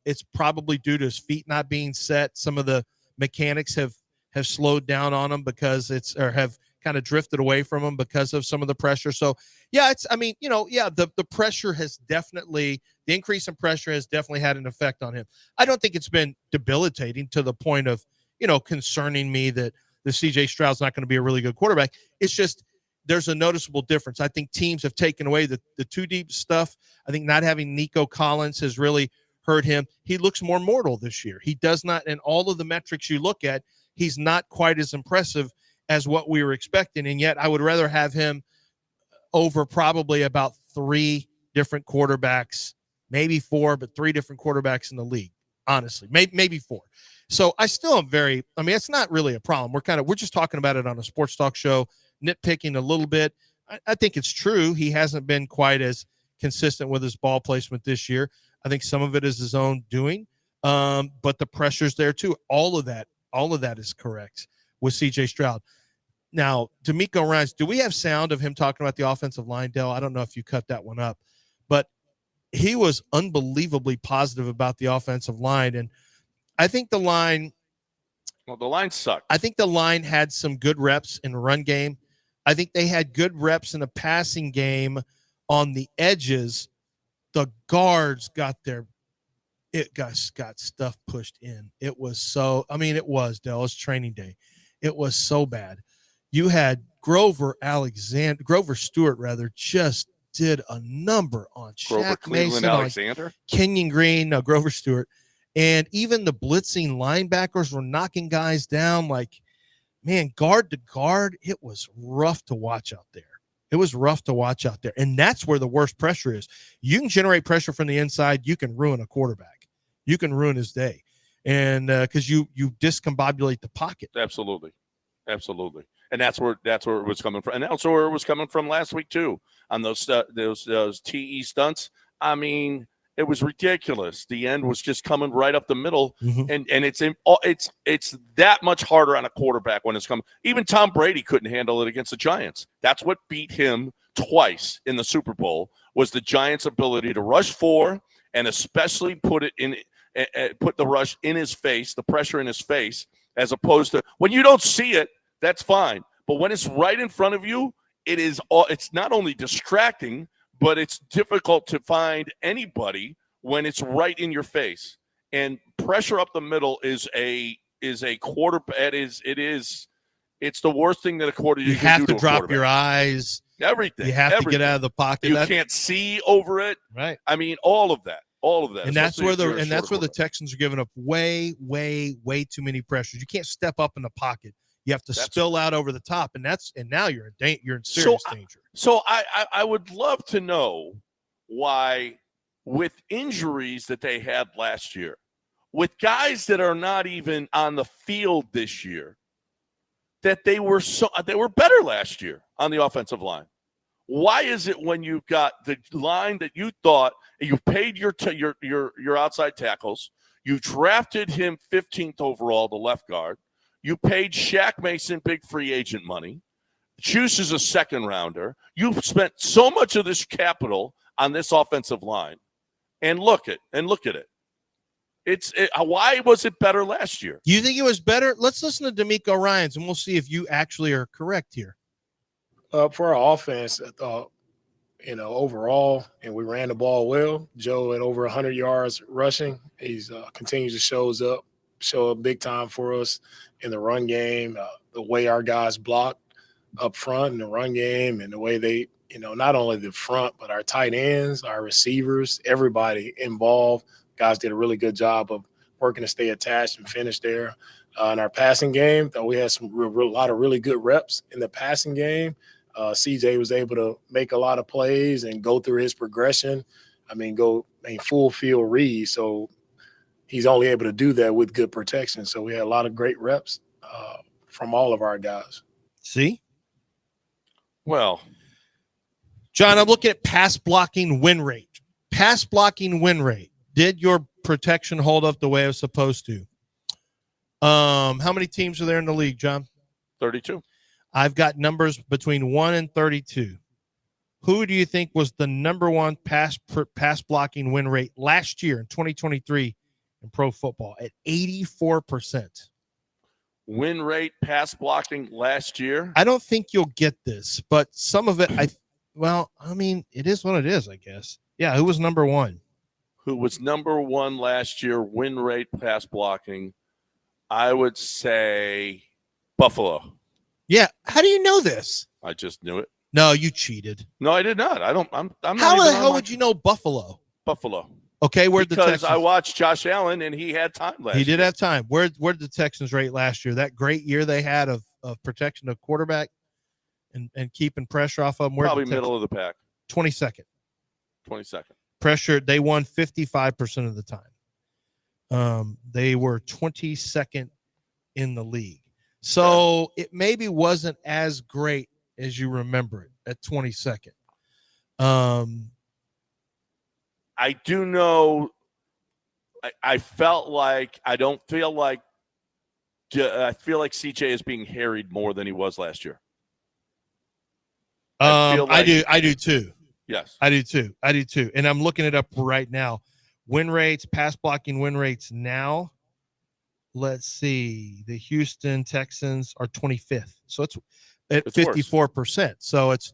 [SPEAKER 2] It's probably due to his feet not being set. Some of the mechanics have slowed down on him have kind of drifted away from him because of some of the pressure. So yeah, the pressure has definitely, the increase in pressure has definitely had an effect on him. I don't think it's been debilitating to the point of, concerning me that the CJ Stroud's not going to be a really good quarterback. It's just, there's a noticeable difference. I think teams have taken away the too deep stuff. I think not having Nico Collins has really hurt him. He looks more mortal this year. He does not, and all of the metrics you look at, he's not quite as impressive as what we were expecting. And yet I would rather have him over probably about 3 different quarterbacks, maybe 4, but 3 different quarterbacks in the league, honestly, maybe 4. So I still am it's not really a problem. We're just talking about it on a sports talk show, nitpicking a little bit. I think it's true. He hasn't been quite as consistent with his ball placement this year. I think some of it is his own doing. But the pressure's there too. All of that is correct with CJ Stroud. Now, D'Amico Ryans, do we have sound of him talking about the offensive line, Dell? I don't know if you cut that one up, but he was unbelievably positive about the offensive line. And I think the line
[SPEAKER 1] sucked.
[SPEAKER 2] I think the line had some good reps in the run game. I think they had good reps in the passing game on the edges. The guards got stuff pushed in. It was Dell, training day. It was so bad. You had Grover Stewart just did a number on Shaq Mason,
[SPEAKER 1] Alexander,
[SPEAKER 2] Kenyon Green, Grover Stewart, and even the blitzing linebackers were knocking guys down. Like, man, guard to guard, it was rough to watch out there. And that's where the worst pressure is. You can generate pressure from the inside. You can ruin a quarterback. You can ruin his day. And because you discombobulate the pocket.
[SPEAKER 1] Absolutely. And that's where it was coming from. And also where it was coming from last week too, on those TE stunts. I mean, it was ridiculous. The end was just coming right up the middle, and it's that much harder on a quarterback when it's coming. Even Tom Brady couldn't handle it against the Giants. That's what beat him twice in the Super Bowl, was the Giants' ability to rush 4 and especially put the rush in his face, the pressure in his face, as opposed to when you don't see it, that's fine. But when it's right in front of you, it's not only distracting, but it's difficult to find anybody when it's right in your face. And pressure up the middle is a quarterback. It's the worst thing that a quarterback.
[SPEAKER 2] You have to drop your eyes.
[SPEAKER 1] Everything.
[SPEAKER 2] You have to get out of the pocket.
[SPEAKER 1] You can't see over it.
[SPEAKER 2] Right.
[SPEAKER 1] I mean, all of that.
[SPEAKER 2] And that's where the Texans are giving up way, way, way too many pressures. You can't step up in the pocket. You have to spill out over the top, and now you're in serious danger.
[SPEAKER 1] So I would love to know why, with injuries that they had last year, with guys that are not even on the field this year, that they were better last year on the offensive line. Why is it when you've got the line that you thought you paid your outside tackles, you drafted him 15th overall, the left guard, you paid Shaq Mason big free agent money, Juice is a second rounder, you've spent so much of this capital on this offensive line, and look at it. Why was it better last year?
[SPEAKER 2] You think it was better? Let's listen to D'Amico Ryans, and we'll see if you actually are correct here.
[SPEAKER 7] For our offense, overall, and we ran the ball well. Joe at over 100 yards rushing. He's continues to show up big time for us in the run game. The way our guys block up front in the run game, and the way they, not only the front, but our tight ends, our receivers, everybody involved. Guys did a really good job of working to stay attached and finish there. In our passing game, though, we had a lot of really good reps in the passing game. CJ was able to make a lot of plays and go through his progression. Full field read. So he's only able to do that with good protection. So we had a lot of great reps from all of our guys.
[SPEAKER 2] See?
[SPEAKER 1] Well,
[SPEAKER 2] John, I'm looking at pass blocking win rate. Pass blocking win rate. Did your protection hold up the way it was supposed to? How many teams are there in the league, John?
[SPEAKER 1] 32.
[SPEAKER 2] I've got numbers between 1 and 32. Who do you think was the number one pass blocking win rate last year in 2023 in pro football at 84%?
[SPEAKER 1] Win rate pass blocking last year?
[SPEAKER 2] I don't think you'll get this, but some of it, it is what it is, I guess. Yeah, who was number one?
[SPEAKER 1] Who was number one last year, win rate pass blocking? I would say Buffalo.
[SPEAKER 2] Yeah. How do you know this?
[SPEAKER 1] I just knew it.
[SPEAKER 2] No, you cheated.
[SPEAKER 1] No, I did not. I'm not.
[SPEAKER 2] How the hell would you know Buffalo?
[SPEAKER 1] Buffalo.
[SPEAKER 2] Okay, where'd the Texans?
[SPEAKER 1] Because I watched Josh Allen and he had time last year.
[SPEAKER 2] He did have time. Where'd the Texans rate last year? That great year they had of protection of quarterback and keeping pressure off of them.
[SPEAKER 1] Probably middle of the pack.
[SPEAKER 2] 22nd.
[SPEAKER 1] 22nd.
[SPEAKER 2] Pressure, they won 55% of the time. They were 22nd in the league. So it maybe wasn't as great as you remember it at 22nd.
[SPEAKER 1] I do know. I felt like I feel like CJ is being harried more than he was last year.
[SPEAKER 2] I do too.
[SPEAKER 1] Yes,
[SPEAKER 2] I do too. And I'm looking it up right now. Win rates, pass blocking win rates now. Let's see. The Houston Texans are 25th. So it's at 54%. So it's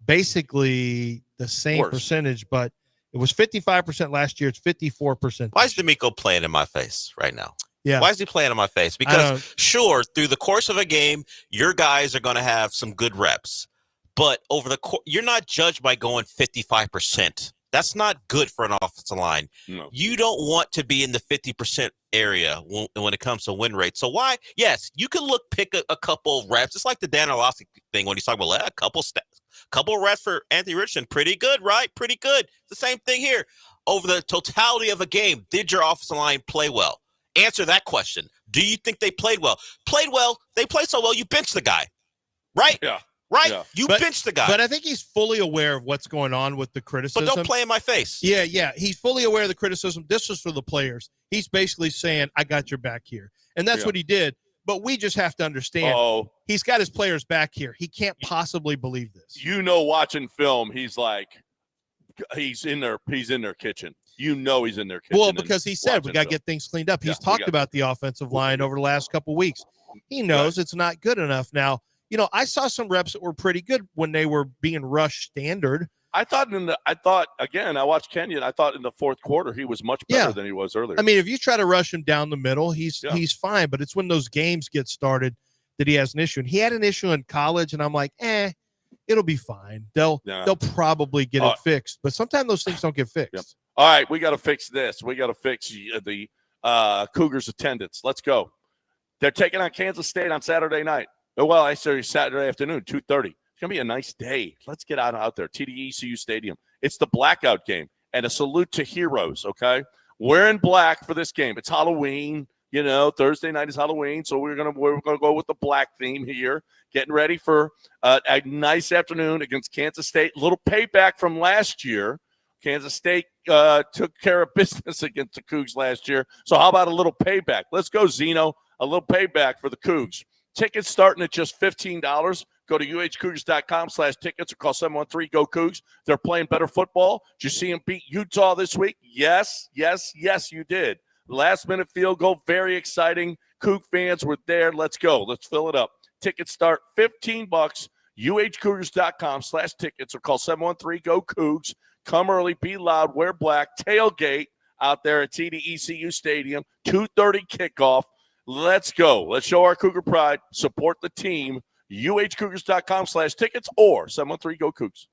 [SPEAKER 2] basically the same percentage, but it was 55% last year. It's 54%.
[SPEAKER 3] Why is D'Amico playing in my face right now?
[SPEAKER 2] Yeah.
[SPEAKER 3] Why is he playing in my face? Because sure, through the course of a game, your guys are going to have some good reps, but over the course, you're not judged by going 55%. That's not good for an offensive line.
[SPEAKER 1] No.
[SPEAKER 3] You don't want to be in the 50% area when it comes to win rate. So why? Yes, you can pick a couple of reps. It's like the Dan Orlovsky thing when he's talking about a couple stats. Couple reps for Anthony Richardson. Pretty good, right? Pretty good. It's the same thing here. Over the totality of a game, did your offensive line play well? Answer that question. Do you think they played well? Played well. They played so well, you benched the guy. Right?
[SPEAKER 1] Yeah.
[SPEAKER 3] Right?
[SPEAKER 1] Yeah.
[SPEAKER 3] You benched the guy.
[SPEAKER 2] But I think he's fully aware of what's going on with the criticism.
[SPEAKER 3] But don't play in my face.
[SPEAKER 2] Yeah. He's fully aware of the criticism. This is for the players. He's basically saying, I got your back here. And that's what he did. But we just have to understand he's got his players back here. He can't possibly believe this.
[SPEAKER 1] Watching film, he's in their kitchen. He's in their kitchen.
[SPEAKER 2] Well, because he said we got to get things cleaned up. He's talked about the offensive line over the last couple of weeks. He knows it's not good enough. Now, I saw some reps that were pretty good when they were being rushed standard.
[SPEAKER 1] I watched Kenyon. I thought in the fourth quarter he was much better than he was earlier.
[SPEAKER 2] I mean, if you try to rush him down the middle, he's fine. But it's when those games get started that he has an issue. And he had an issue in college, and I'm like, it'll be fine. They'll probably get it fixed. But sometimes those things don't get fixed.
[SPEAKER 1] Yep. All right, we got to fix this. We got to fix the Cougars' attendance. Let's go. They're taking on Kansas State on Saturday night. Well, I say Saturday afternoon, 2:30. It's going to be a nice day. Let's get out there. TD-ECU Stadium. It's the blackout game. And a salute to heroes, okay? We're in black for this game. It's Halloween. Thursday night is Halloween, so we're gonna go with the black theme here. Getting ready for a nice afternoon against Kansas State. A little payback from last year. Kansas State took care of business against the Cougs last year. So how about a little payback? Let's go, Zeno. A little payback for the Cougs. Tickets starting at just $15. Go to uhcougars.com/tickets or call 713-GO-COUGS. They're playing better football. Did you see them beat Utah this week? Yes, you did. Last-minute field goal, very exciting. Coug fans were there. Let's go. Let's fill it up. Tickets start $15. uhcougars.com/tickets or call 713-GO-COUGS. Come early, be loud, wear black, tailgate out there at TDECU Stadium, 2:30 kickoff. Let's go. Let's show our Cougar pride. Support the team. uhcougars.com/tickets or 713-GO-COUGS.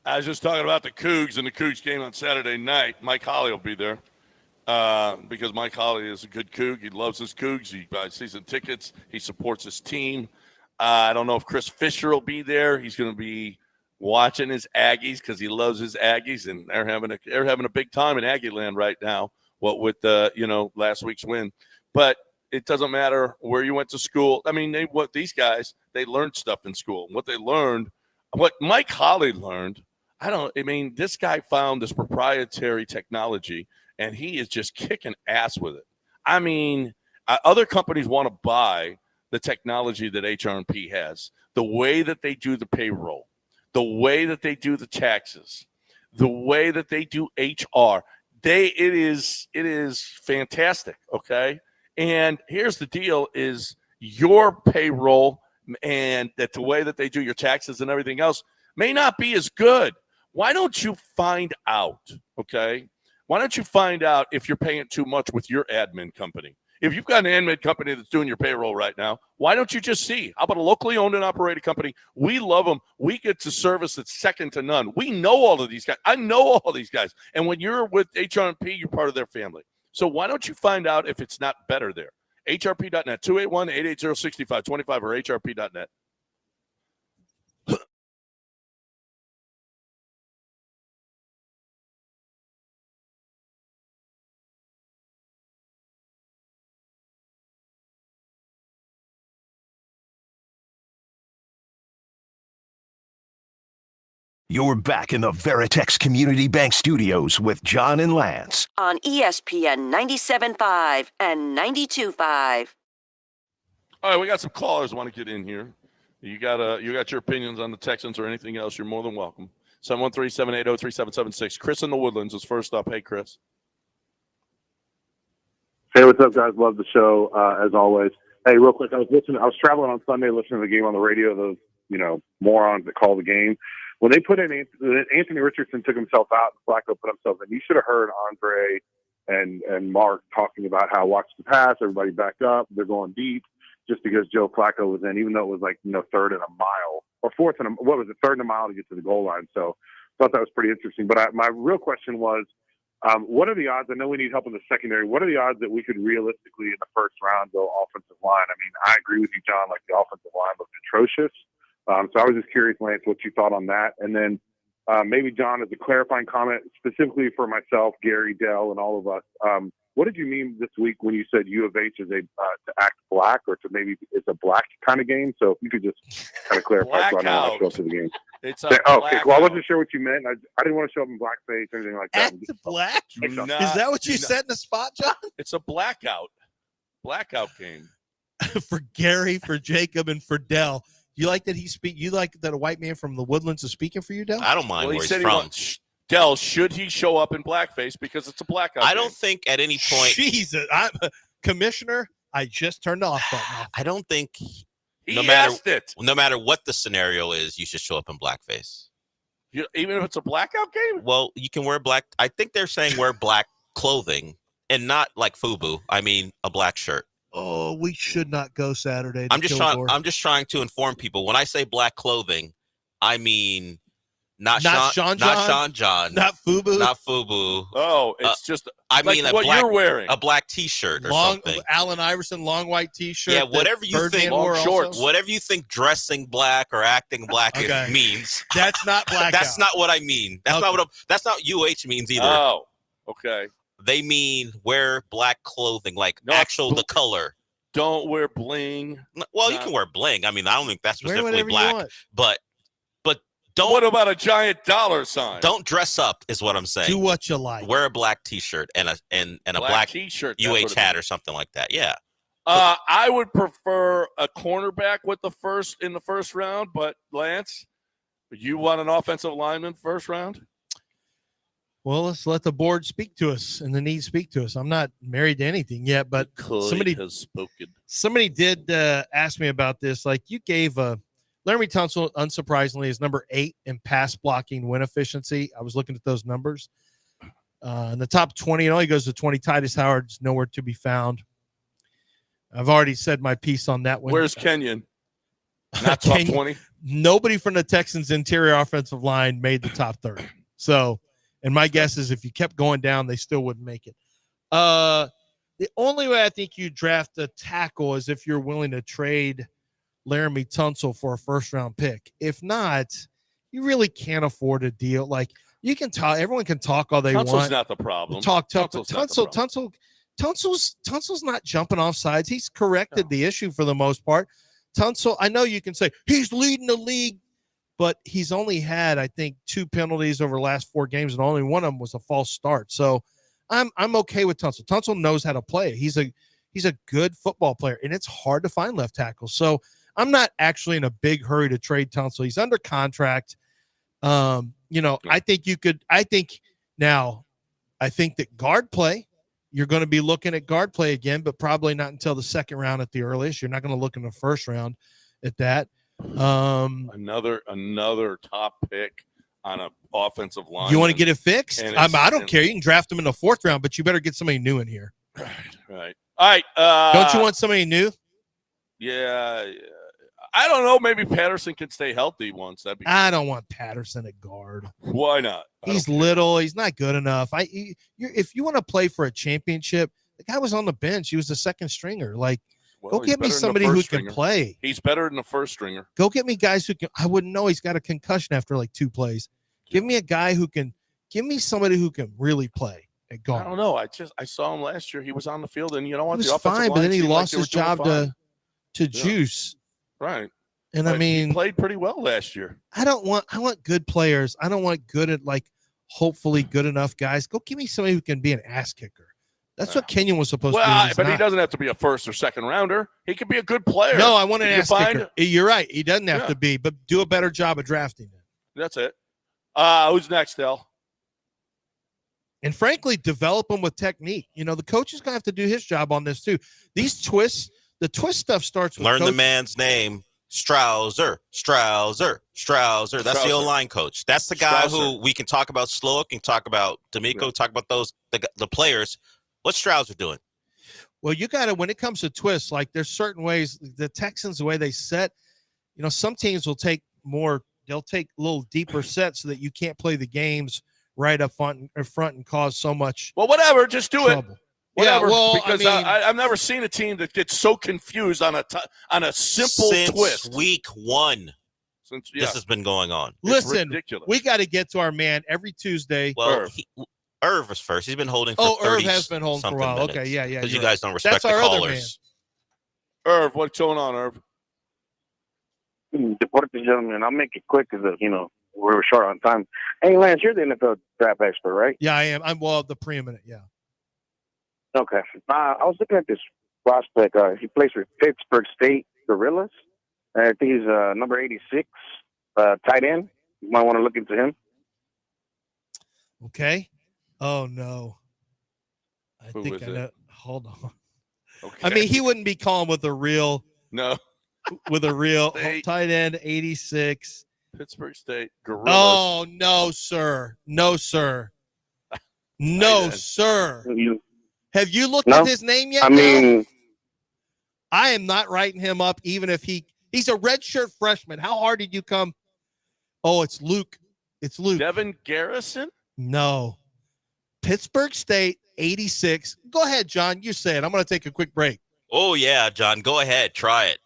[SPEAKER 1] I was just talking about the Cougs and the Cougs game on Saturday night. Mike Holly will be there because Mike Holly is a good Coug. He loves his Cougs. He buys season tickets. He supports his team. I don't know if Chris Fisher will be there. He's going to be watching his Aggies because he loves his Aggies, and they're having a big time in Aggie land right now. What with last week's win, but it doesn't matter where you went to school. I mean, these guys learned stuff in school. What they learned, what Mike Holly learned. This guy found this proprietary technology, and he is just kicking ass with it. I mean, other companies want to buy the technology that HRP has, the way that they do the payroll, the way that they do the taxes, the way that they do HR. It is fantastic, okay? And here's the deal is your payroll and that the way that they do your taxes and everything else may not be as good. Why don't you find out, okay? Why don't you find out if you're paying too much with your admin company? If you've got an admin company that's doing your payroll right now, why don't you just see? How about a locally owned and operated company? We love them. We get to service that's second to none. We know all of these guys. I know all these guys. And when you're with HRP, you're part of their family. So why don't you find out if it's not better there? HRP.net, 281-880-6525 or HRP.net.
[SPEAKER 4] You're back in the Veritex Community Bank Studios with John and Lance
[SPEAKER 5] on ESPN 97.5 and 92.5.
[SPEAKER 1] All right, we got some callers want to get in here. You got your opinions on the Texans or anything else, you're more than welcome. 713-780-3776. Chris in the Woodlands is first up. Hey, Chris.
[SPEAKER 8] Hey, what's up, guys? Love the show, as always. Hey, real quick, I was traveling on Sunday listening to the game on the radio, those, morons that call the game. When they put in Anthony Richardson took himself out and Flacco put himself in, you should have heard Andre and Mark talking about how watch the pass, everybody back up, they're going deep just because Joe Flacco was in, even though it was like, third and a mile or third and a mile to get to the goal line. So I thought that was pretty interesting. But my real question was, What are the odds? I know we need help in the secondary. What are the odds that we could realistically in the first round go offensive line? I mean, I agree with you, John. Like the offensive line looked atrocious. So I was just curious, Lance, what you thought on that. And then maybe John, as a clarifying comment, specifically for myself, Gary, Dell, and all of us. What did you mean this week when you said U of H is to act black, or to maybe it's a black kind of game? So if you could just kind of clarify so I know how to show up to the game.
[SPEAKER 1] It's
[SPEAKER 8] okay. Well, I wasn't sure what you meant. I didn't want to show up in blackface or anything like that.
[SPEAKER 2] Act black? Is that what you said in the spot, John?
[SPEAKER 1] It's a blackout game
[SPEAKER 2] for Gary, for Jacob, and for Dell. You like that you like that a white man from the Woodlands is speaking for you, Dell?
[SPEAKER 3] I don't mind where he's from.
[SPEAKER 1] Dell, should he show up in blackface because it's a blackout?
[SPEAKER 3] I don't think at any point.
[SPEAKER 2] Jesus, I'm a commissioner. I just turned the off button off.
[SPEAKER 3] I don't think
[SPEAKER 1] no matter
[SPEAKER 3] what the scenario is, you should show up in blackface.
[SPEAKER 1] Even if it's a blackout game?
[SPEAKER 3] Well, you can wear black. I think they're saying wear black clothing and not like FUBU. I mean, a black shirt.
[SPEAKER 2] Oh, we should not go Saturday.
[SPEAKER 3] I'm just trying to inform people. When I say black clothing, I mean not Sean John,
[SPEAKER 2] not
[SPEAKER 3] FUBU.
[SPEAKER 1] Oh, it's just
[SPEAKER 3] I mean
[SPEAKER 1] what you're wearing,
[SPEAKER 3] a black T-shirt or
[SPEAKER 2] long
[SPEAKER 3] something.
[SPEAKER 2] Allen Iverson long white T-shirt.
[SPEAKER 3] Yeah, whatever you think.
[SPEAKER 1] Long shorts.
[SPEAKER 3] Whatever you think dressing black or acting black means.
[SPEAKER 2] That's not black.
[SPEAKER 3] That's not what I mean. That's not what UH means either.
[SPEAKER 1] Oh, okay.
[SPEAKER 3] They mean wear black clothing, like the color.
[SPEAKER 1] Don't wear bling.
[SPEAKER 3] Well, you can wear bling. I mean, I don't think that's specifically black, but don't.
[SPEAKER 1] What about a giant dollar sign?
[SPEAKER 3] Don't dress up, is what I'm saying.
[SPEAKER 2] Do what you like.
[SPEAKER 3] Wear a black T-shirt and a black
[SPEAKER 1] T-shirt,
[SPEAKER 3] UH hat or something like that. Yeah.
[SPEAKER 1] I would prefer a cornerback in the first round, but Lance, you want an offensive lineman first round?
[SPEAKER 2] Well, let's let the board speak to us and the needs speak to us. I'm not married to anything yet, but somebody
[SPEAKER 1] has spoken.
[SPEAKER 2] Somebody did ask me about this. Like you gave Laramie Tunsil, unsurprisingly, is number 8 in pass blocking win efficiency. I was looking at those numbers. In the top 20, it only goes to 20. Titus Howard's nowhere to be found. I've already said my piece on that one.
[SPEAKER 1] Where's Kenyon? Not top 20?
[SPEAKER 2] Nobody from the Texans' interior offensive line made the top 30. So, and my guess is if you kept going down, they still wouldn't make it. The only way I think you draft a tackle is if you're willing to trade Laramie Tunsil for a first-round pick. If not, you really can't afford a deal. Like you can talk, everyone can talk all they want.
[SPEAKER 1] Tunsil's not the problem.
[SPEAKER 2] Talk. Tunsil's not jumping off sides. He's corrected the issue for the most part. Tunsil, I know you can say he's leading the league, but he's only had, I think, 2 penalties over the last 4 games, and only one of them was a false start. So I'm okay with Tunsil. Tunsil knows how to play. He's a good football player, and it's hard to find left tackles. So I'm not actually in a big hurry to trade Tunsil. He's under contract. I think you could. I think that guard play, you're going to be looking at guard play again, but probably not until the second round at the earliest. You're not going to look in the first round at that.
[SPEAKER 1] Another top pick on an offensive line.
[SPEAKER 2] You want to get it fixed? I don't care. You can draft him in the 4th round, but you better get somebody new in here.
[SPEAKER 1] Right. All right.
[SPEAKER 2] Don't you want somebody new?
[SPEAKER 1] Yeah. I don't know. Maybe Patterson can stay healthy once.
[SPEAKER 2] I don't want Patterson at guard.
[SPEAKER 1] Why not?
[SPEAKER 2] He's little. He's not good enough. If you want to play for a championship, the guy was on the bench. He was the second stringer. Like, go get me somebody who can play.
[SPEAKER 1] He's better than the first stringer.
[SPEAKER 2] Go get me guys who can. I wouldn't know he's got a concussion after like 2 plays. Give me a guy who can. Give me somebody who can really play at guard.
[SPEAKER 1] I don't know. I saw him last year. He was on the field, and you know what?
[SPEAKER 2] He was fine, but then he lost his job to Juice.
[SPEAKER 1] Right.
[SPEAKER 2] And I mean,
[SPEAKER 1] he played pretty well last year.
[SPEAKER 2] I want good players. I don't want good at hopefully good enough guys. Go give me somebody who can be an ass kicker. That's what Kenyon was supposed to be.
[SPEAKER 1] But he doesn't have to be a first or second rounder. He could be a good player.
[SPEAKER 2] No, I want an ass kicker. You're right. He doesn't have to be, but do a better job of drafting him.
[SPEAKER 1] That's it. Who's next, Del?
[SPEAKER 2] And frankly, develop him with technique. The coach is going to have to do his job on this too. These twists, the twist stuff starts with
[SPEAKER 3] learn the man's name. Strouser. That's the O-line coach. That's the guy who we can talk about. Sloak can talk about D'Amico, talk about the players. What's Strouser doing?
[SPEAKER 2] Well, you got to, when it comes to twists, like there's certain ways the Texans, the way they set, some teams will take they'll take a little deeper sets so that you can't play the games right up front and cause so much
[SPEAKER 1] Well, whatever. Just do
[SPEAKER 2] trouble.
[SPEAKER 1] it. Whatever.
[SPEAKER 2] Yeah, well,
[SPEAKER 1] because I've never seen a team that gets so confused on a simple twist.
[SPEAKER 3] Since week 1. This has been going on.
[SPEAKER 2] Listen, we got to get to our man every Tuesday.
[SPEAKER 3] Well, Irv was first. He's been holding for 30
[SPEAKER 2] Irv has been holding for a while.
[SPEAKER 3] Minutes.
[SPEAKER 2] Okay, yeah.
[SPEAKER 3] Because you guys don't respect
[SPEAKER 2] That's
[SPEAKER 3] the
[SPEAKER 2] our
[SPEAKER 3] callers.
[SPEAKER 1] Irv, what's going on, Irv?
[SPEAKER 9] Deportes, gentlemen, I'll make it quick because, we're short on time. Hey, Lance, you're the NFL draft expert, right?
[SPEAKER 2] Yeah, I am. I'm the preeminent, yeah.
[SPEAKER 9] Okay. I was looking at this prospect. He plays for Pittsburgh State Gorillas. I think he's number 86, tight end. You might want to look into him.
[SPEAKER 2] Okay. Oh, no. I
[SPEAKER 1] Who
[SPEAKER 2] think
[SPEAKER 1] is
[SPEAKER 2] I
[SPEAKER 1] it?
[SPEAKER 2] know. Hold on.
[SPEAKER 1] Okay.
[SPEAKER 2] I mean, he wouldn't be calling with a real
[SPEAKER 1] State.
[SPEAKER 2] tight end, 86.
[SPEAKER 1] Pittsburgh State Gorillas.
[SPEAKER 2] Oh, no, sir. No, sir. No, sir. Have you looked at his name yet?
[SPEAKER 9] I
[SPEAKER 2] am not writing him up, even if he's a redshirt freshman. How hard did you come? Oh, it's Luke. It's Luke.
[SPEAKER 1] Devin Garrison?
[SPEAKER 2] No. Pittsburgh State, 86. Go ahead, John. You say it. I'm going to take a quick break.
[SPEAKER 3] Oh, yeah, John. Go ahead. Try it.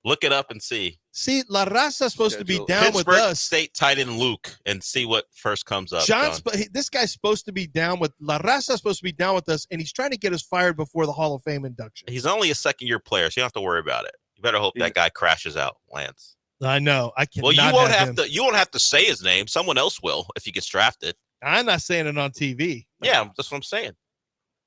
[SPEAKER 3] Look it up and see.
[SPEAKER 2] See, La Raza's supposed to be down
[SPEAKER 3] Pittsburgh
[SPEAKER 2] with us.
[SPEAKER 3] State tight end Luke, and see what first comes up.
[SPEAKER 2] This guy's supposed to be down with La Raza's supposed to be down with us, and he's trying to get us fired before the Hall of Fame induction.
[SPEAKER 3] He's only a second-year player, so you don't have to worry about it. You better hope that guy crashes out, Lance.
[SPEAKER 2] I know. I can't.
[SPEAKER 3] Well, you won't have to. You won't have to say his name. Someone else will if he gets drafted.
[SPEAKER 2] I'm not saying it on TV.
[SPEAKER 3] Yeah, that's what I'm saying.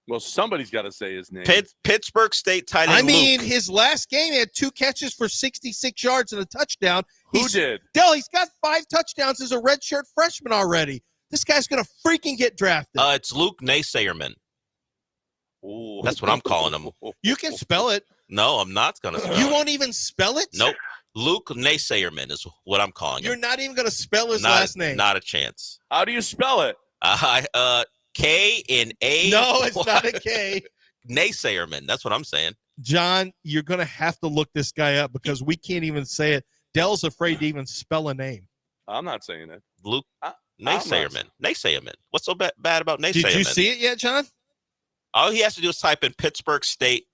[SPEAKER 1] Well, somebody's got to say his name.
[SPEAKER 3] Pittsburgh State tight end. Luke.
[SPEAKER 2] His last game, he had 2 catches for 66 yards and a touchdown.
[SPEAKER 1] Who did?
[SPEAKER 2] Dell, he's got 5 touchdowns as a redshirt freshman already. This guy's going to freaking get drafted.
[SPEAKER 3] It's Luke Naysayerman.
[SPEAKER 1] Ooh.
[SPEAKER 3] That's what I'm calling him.
[SPEAKER 2] You can spell it.
[SPEAKER 3] No, I'm not going to spell it.
[SPEAKER 2] You won't even spell it?
[SPEAKER 3] Nope. Luke Naysayerman is what I'm calling him.
[SPEAKER 2] You're not even going to spell his last name.
[SPEAKER 3] Not a chance.
[SPEAKER 1] How do you spell it?
[SPEAKER 3] K-N-A.
[SPEAKER 2] No, it's not a K.
[SPEAKER 3] Naysayerman. That's what I'm saying.
[SPEAKER 2] John, you're going to have to look this guy up because we can't even say it. Dell's afraid to even spell a name.
[SPEAKER 1] I'm not saying it.
[SPEAKER 3] Luke Naysayerman. Naysayerman. What's so bad about Naysayerman?
[SPEAKER 2] Did you see it yet, John?
[SPEAKER 3] All he has to do is type in Pittsburgh State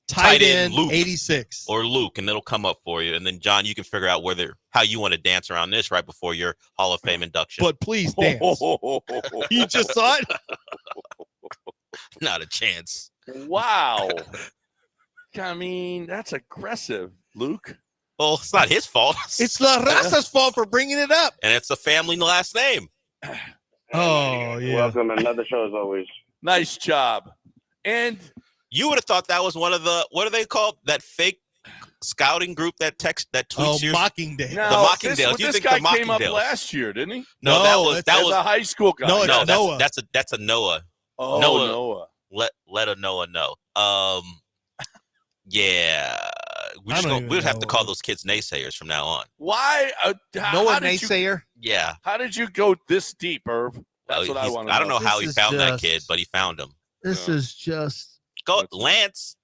[SPEAKER 2] tight end
[SPEAKER 3] Luke
[SPEAKER 2] 86
[SPEAKER 3] or Luke, and it'll come up for you. And then, John, you can figure out how you want to dance around this right before your Hall of Fame induction.
[SPEAKER 2] But please dance. You just saw it?
[SPEAKER 3] Not a chance.
[SPEAKER 1] Wow. I mean, that's aggressive, Luke.
[SPEAKER 3] Well, it's not his fault.
[SPEAKER 2] It's La Raza's fault for bringing it up.
[SPEAKER 3] And it's a family last name.
[SPEAKER 2] Oh, yeah.
[SPEAKER 9] Welcome. Another show as always.
[SPEAKER 1] Nice job. And
[SPEAKER 3] you would have thought that was one of the, what are they called? That fake scouting group that tweets you.
[SPEAKER 2] Mockingdale.
[SPEAKER 1] now,
[SPEAKER 3] the Mockingdale.
[SPEAKER 1] This guy came up last year, didn't he?
[SPEAKER 3] No, that was
[SPEAKER 1] a high school guy.
[SPEAKER 2] No,
[SPEAKER 3] no,
[SPEAKER 2] Noah.
[SPEAKER 3] That's a Noah.
[SPEAKER 1] Oh,
[SPEAKER 3] Noah. Let a Noah know. Yeah. We'd have to call those kids naysayers from now on.
[SPEAKER 1] Why?
[SPEAKER 2] Noah Naysayer?
[SPEAKER 3] Yeah.
[SPEAKER 1] How did you go this deep, Irv? That's what I want to know.
[SPEAKER 3] I don't know how he
[SPEAKER 2] This
[SPEAKER 3] found
[SPEAKER 2] is
[SPEAKER 3] that kid, but he found him.
[SPEAKER 2] This is just.
[SPEAKER 3] Go, Lance.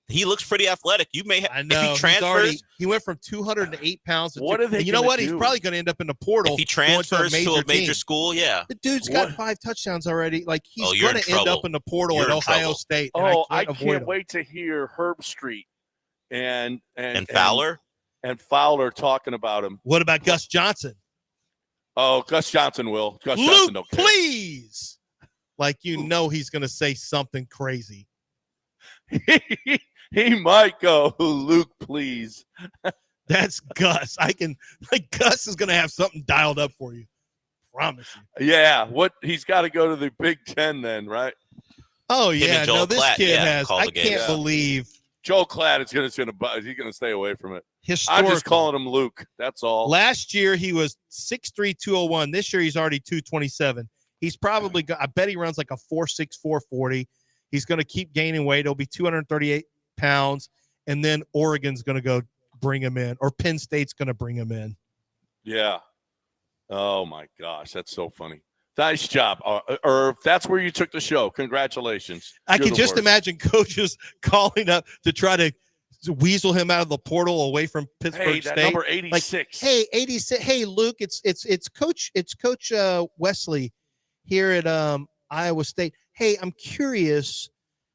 [SPEAKER 3] He looks pretty athletic. You may have.
[SPEAKER 2] I know.
[SPEAKER 3] If he transfers,
[SPEAKER 2] He went from 208 pounds to
[SPEAKER 1] What are they
[SPEAKER 2] and you know
[SPEAKER 1] gonna
[SPEAKER 2] what? He's
[SPEAKER 1] do?
[SPEAKER 2] probably going to end up in the portal.
[SPEAKER 3] if he transfers to a major
[SPEAKER 2] team.
[SPEAKER 3] school, yeah.
[SPEAKER 2] The dude's got 5 touchdowns already. Like, he's
[SPEAKER 3] you're
[SPEAKER 2] going
[SPEAKER 3] in
[SPEAKER 2] to end
[SPEAKER 3] trouble.
[SPEAKER 2] up in the portal
[SPEAKER 3] You're
[SPEAKER 2] at
[SPEAKER 3] in
[SPEAKER 2] Ohio
[SPEAKER 3] trouble.
[SPEAKER 2] State.
[SPEAKER 1] Oh,
[SPEAKER 2] I
[SPEAKER 1] I
[SPEAKER 2] can't
[SPEAKER 1] can't
[SPEAKER 2] him.
[SPEAKER 1] wait to hear Herb Street and
[SPEAKER 3] Fowler.
[SPEAKER 1] and Fowler talking about him.
[SPEAKER 2] What about Gus Johnson?
[SPEAKER 1] Oh, Gus Johnson will. Gus Johnson
[SPEAKER 2] Luke,
[SPEAKER 1] don't care.
[SPEAKER 2] please. Like, you know he's going to say something crazy.
[SPEAKER 1] He might go, Luke, please.
[SPEAKER 2] That's Gus. Gus is going to have something dialed up for you. Promise you.
[SPEAKER 1] Yeah, he's got to go to the Big Ten then, right?
[SPEAKER 2] Oh,
[SPEAKER 3] Him
[SPEAKER 2] yeah.
[SPEAKER 3] and Joel
[SPEAKER 2] No, this
[SPEAKER 3] Klatt,
[SPEAKER 2] kid
[SPEAKER 3] yeah,
[SPEAKER 2] has.
[SPEAKER 3] call
[SPEAKER 2] I
[SPEAKER 3] the game.
[SPEAKER 2] can't
[SPEAKER 1] Yeah.
[SPEAKER 2] believe.
[SPEAKER 1] Joel Klatt is going to stay away from it.
[SPEAKER 2] Historical.
[SPEAKER 1] I'm just calling him Luke. That's all.
[SPEAKER 2] Last year, he was 6'3", 201. This year, he's already 227. He's probably I bet he runs like a 4.6, 4.40. He's going to keep gaining weight. He'll be 238 pounds. And then Oregon's going to go bring him in, or Penn State's going to bring him in.
[SPEAKER 1] Yeah. Oh, my gosh. That's so funny. Nice job, Irv. That's where you took the show. Congratulations.
[SPEAKER 2] I
[SPEAKER 1] You're
[SPEAKER 2] can
[SPEAKER 1] the
[SPEAKER 2] just
[SPEAKER 1] worst.
[SPEAKER 2] imagine coaches calling up to try to weasel him out of the portal away from Pittsburgh
[SPEAKER 1] Hey, that
[SPEAKER 2] State.
[SPEAKER 1] number 86.
[SPEAKER 2] Hey, 86. Hey, Luke, it's Coach Wesley here at Iowa State. Hey, I'm curious.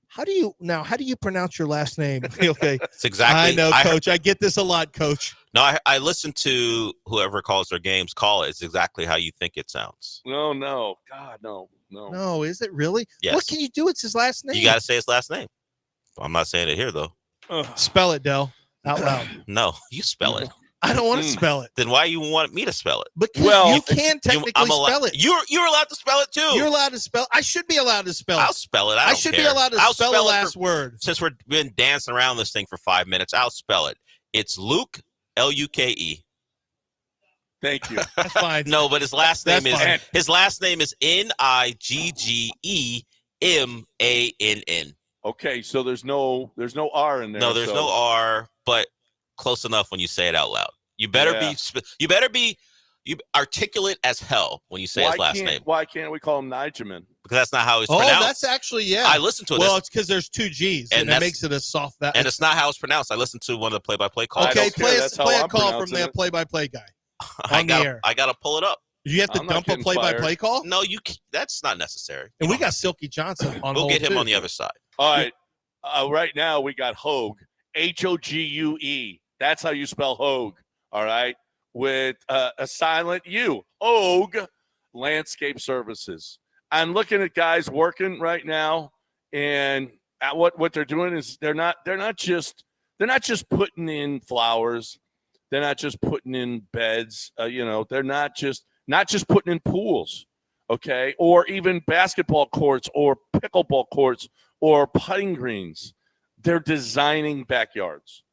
[SPEAKER 2] How do you pronounce your last name? Okay.
[SPEAKER 3] It's exactly.
[SPEAKER 2] I know, Coach. I get this a lot, Coach.
[SPEAKER 3] No, I listen to whoever calls their games call it. It's exactly how you think it sounds.
[SPEAKER 1] No. God, no.
[SPEAKER 2] No, is it really?
[SPEAKER 3] Yes.
[SPEAKER 2] What can you do? It's his last name.
[SPEAKER 3] You got to say his last name. I'm not saying it here, though.
[SPEAKER 2] Spell it, Del, out loud.
[SPEAKER 3] No, you spell it.
[SPEAKER 2] I don't want to spell it.
[SPEAKER 3] Then why you want me to spell it?
[SPEAKER 2] Because you can technically spell it.
[SPEAKER 3] You're allowed to spell it, too.
[SPEAKER 2] You're allowed to spell. I should be allowed to spell it.
[SPEAKER 3] I'll spell it. I
[SPEAKER 2] should
[SPEAKER 3] care.
[SPEAKER 2] be allowed to spell the last word.
[SPEAKER 3] Since we've been dancing around this thing for 5 minutes, I'll spell it. It's Luke, Luke.
[SPEAKER 1] Thank you.
[SPEAKER 2] That's fine.
[SPEAKER 3] No, but his last name is
[SPEAKER 2] fine.
[SPEAKER 3] Niggemmann.
[SPEAKER 1] Okay, so there's no R in there.
[SPEAKER 3] No, there's no R, but close enough when you say it out loud. You better be articulate as hell when you say his last name.
[SPEAKER 1] Why can't we call him Nigeman?
[SPEAKER 3] Because that's not how it's pronounced.
[SPEAKER 2] Oh, that's actually,
[SPEAKER 3] I listened to it.
[SPEAKER 2] Well, it's because there's 2 G's, and it makes it a soft.
[SPEAKER 3] And it's not how it's pronounced. I listened to one of the play-by-play calls.
[SPEAKER 2] Okay, play a call from the play-by-play guy.
[SPEAKER 3] I got to pull it up.
[SPEAKER 2] You have to dump a play-by-play call?
[SPEAKER 3] No, that's not necessary.
[SPEAKER 2] And we got Silky Johnson on.
[SPEAKER 3] We'll get him on the other side.
[SPEAKER 1] All right. Right now we got Hogue, Hogue. That's how you spell Hogue. All right, with a silent U. Hogue Landscape Services. I'm looking at guys working right now, and what they're doing is they're not just putting in flowers. They're not just putting in beds. They're not just putting in pools, okay, or even basketball courts or pickleball courts or putting greens. They're designing backyards.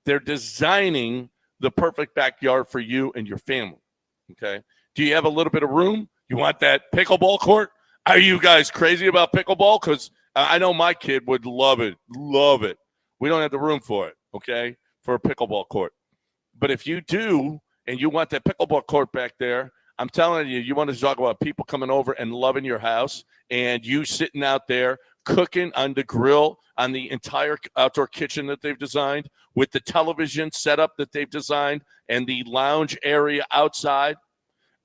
[SPEAKER 1] They're designing the perfect backyard for you and your family, okay? Do you have a little bit of room? You want that pickleball court? Are you guys crazy about pickleball? Because I know my kid would love it. Love it. We don't have the room for it, okay, for a pickleball court. But if you do and you want that pickleball court back there, I'm telling you, you want to talk about people coming over and loving your house and you sitting out there cooking on the grill on the entire outdoor kitchen that they've designed with the television setup that they've designed and the lounge area outside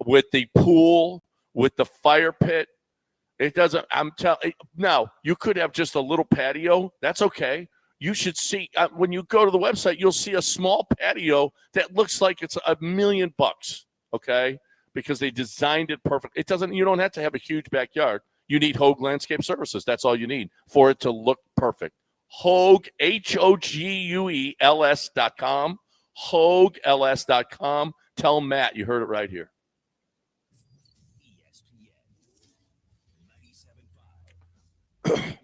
[SPEAKER 1] with the pool, with the fire pit. It doesn't, now you could have just a little patio. That's okay. You should see, when you go to the website, you'll see a small patio that looks like it's $1 million, okay? Because they designed it perfect. You don't have to have a huge backyard. You need Hogue Landscape Services. That's all you need for it to look perfect. Hogue, HOGUELS.com, HogueLS.com. Tell Matt you heard it right here. ESPN 97.5.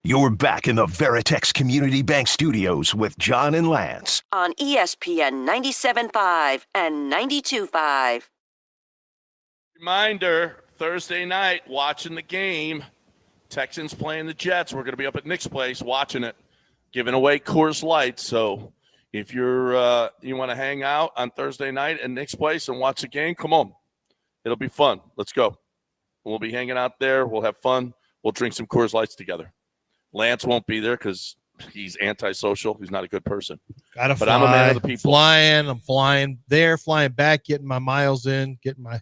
[SPEAKER 4] You're back in the Veritex Community Bank Studios with John and Lance.
[SPEAKER 5] On ESPN 97.5 and 92.5.
[SPEAKER 1] Reminder, Thursday night, watching the game. Texans playing the Jets. We're going to be up at Nick's place watching it, giving away Coors Light. So if you're you want to hang out on Thursday night at Nick's place and watch the game, come on. It'll be fun. Let's go. We'll be hanging out there. We'll have fun. We'll drink some Coors Lights together. Lance won't be there because he's antisocial. He's not a good person.
[SPEAKER 2] Gotta
[SPEAKER 1] but
[SPEAKER 2] fly.
[SPEAKER 1] I'm a man of the people.
[SPEAKER 2] I'm flying there, flying back, getting my miles in, getting my.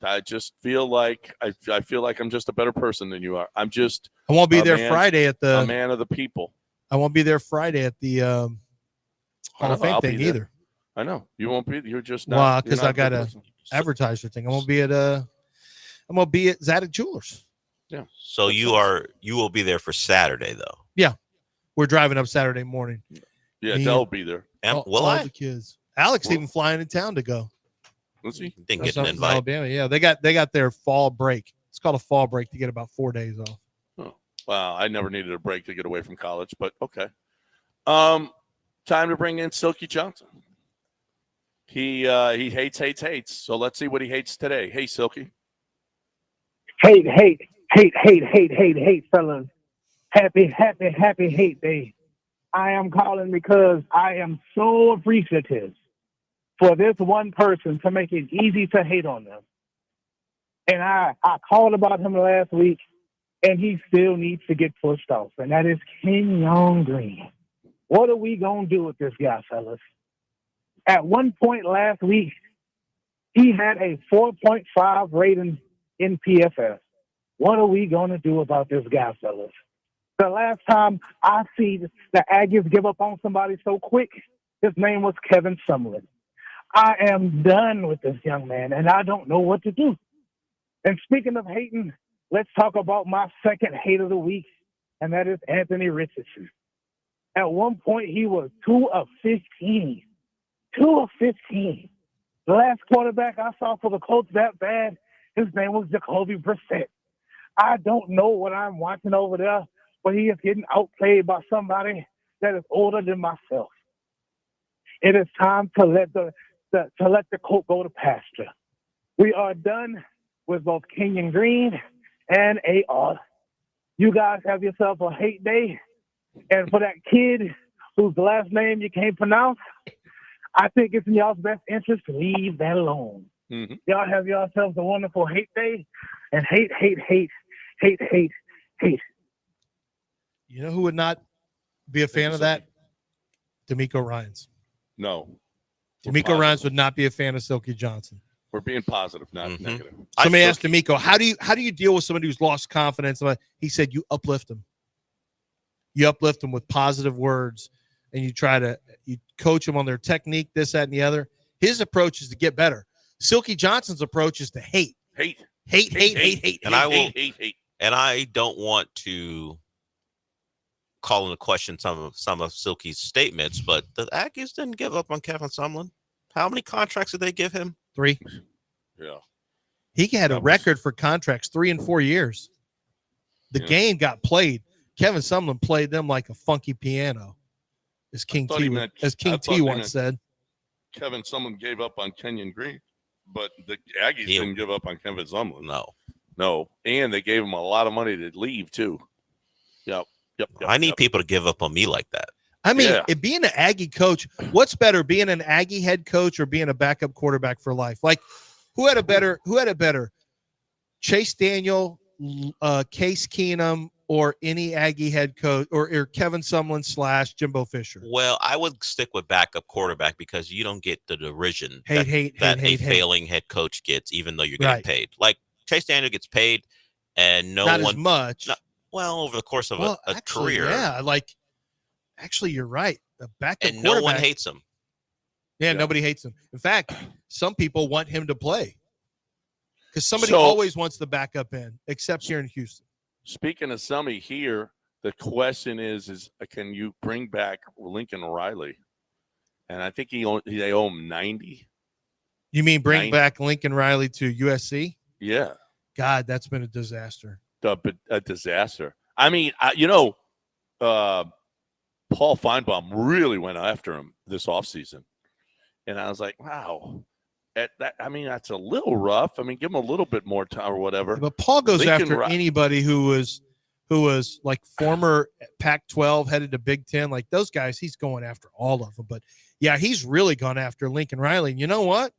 [SPEAKER 1] I just feel like I feel like I'm just a better person than you are. I
[SPEAKER 2] won't be there Friday at the.
[SPEAKER 1] A man of the people.
[SPEAKER 2] I won't be there Friday at the Hall of Fame thing either.
[SPEAKER 1] I know you won't be. You're just not. Well,
[SPEAKER 2] because I got a advertiser thing. I'm gonna be at Zadok Jewelers.
[SPEAKER 1] Yeah.
[SPEAKER 3] So you will be there for Saturday though.
[SPEAKER 2] Yeah, we're driving up Saturday morning.
[SPEAKER 1] Yeah, they'll be there.
[SPEAKER 3] And
[SPEAKER 2] all the kids. Alex even flying in town to go.
[SPEAKER 1] Was he?
[SPEAKER 3] Didn't get an invite.
[SPEAKER 2] Alabama. Yeah, they got their fall break. It's called a fall break to get about 4 days off.
[SPEAKER 1] Oh, wow. I never needed a break to get away from college, but okay. Time to bring in Silky Johnson. He hates. So let's see what he hates today. Hey, Silky.
[SPEAKER 10] Hate, fellas. Happy hate day. I am calling because I am so appreciative for this one person to make it easy to hate on them. And I called about him last week, and he still needs to get pushed off, and that is Kenyon Green. What are we going to do with this guy, fellas? At one point last week, he had a 4.5 rating in PFF. What are we going to do about this guy, fellas? The last time I see the Aggies give up on somebody so quick, his name was Kevin Sumlin. I am done with this young man, and I don't know what to do. And speaking of hating, let's talk about my second hate of the week, and that is Anthony Richardson. At one point, he was 2 of 15. 2 of 15. The last quarterback I saw for the Colts that bad, his name was Jacoby Brissett. I don't know what I'm watching over there, but he is getting outplayed by somebody that is older than myself. It is time to let the colt go to pasture. We are done with both Kenyon Green and AR. You guys have yourself a hate day. And for that kid whose last name you can't pronounce, I think it's in y'all's best interest to leave that alone. Mm-hmm. Y'all have yourselves a wonderful hate day. And hate.
[SPEAKER 2] You know who would not be a fan of that? D'Amico Ryans.
[SPEAKER 1] No.
[SPEAKER 2] D'Amico Ryans would not be a fan of Silky Johnson.
[SPEAKER 1] We're being positive, not negative.
[SPEAKER 2] Somebody asked D'Amico, how do you deal with somebody who's lost confidence? He said you uplift them. You uplift them with positive words, and you coach them on their technique, this, that, and the other. His approach is to get better. Silky Johnson's approach is to hate.
[SPEAKER 1] Hate.
[SPEAKER 3] And I don't want to call into question some of Silky's statements, but the Aggies didn't give up on Kevin Sumlin. How many contracts did they give him?
[SPEAKER 2] 3.
[SPEAKER 1] Yeah.
[SPEAKER 2] He had a record for contracts 3 and 4 years. The game got played. Kevin Sumlin played them like a funky piano, as King T once said.
[SPEAKER 1] Kevin Sumlin gave up on Kenyon Green, but the Aggies didn't give up on Kevin Sumlin. No, and they gave him a lot of money to leave too. Yep.
[SPEAKER 3] I need people to give up on me like that.
[SPEAKER 2] I mean, being an Aggie coach, what's better, being an Aggie head coach or being a backup quarterback for life? Like, who had a better? Chase Daniel, Case Keenum, or any Aggie head coach, or Kevin Sumlin / Jimbo Fisher?
[SPEAKER 3] Well, I would stick with backup quarterback because you don't get the derision that a failing head coach gets, even though you're getting paid. Like Chase Daniel gets paid, and
[SPEAKER 2] not as much.
[SPEAKER 3] Over the course of a career.
[SPEAKER 2] Yeah, actually, you're right. The backup
[SPEAKER 3] and no one hates him.
[SPEAKER 2] Yeah, nobody hates him. In fact, some people want him to play because somebody always wants the backup in, except here in Houston.
[SPEAKER 1] Speaking of somebody here, the question is can you bring back Lincoln Riley? And I think they owe him 90.
[SPEAKER 2] You mean bring back Lincoln Riley to USC?
[SPEAKER 1] Yeah.
[SPEAKER 2] God, that's been a disaster.
[SPEAKER 1] A disaster. I mean, Paul Feinbaum really went after him this offseason. And I was like, wow. That's a little rough. I mean, give him a little bit more time or whatever.
[SPEAKER 2] But Paul goes after anybody who was like former Pac-12 headed to Big Ten, like those guys. He's going after all of them. But yeah, he's really gone after Lincoln Riley. And you know what?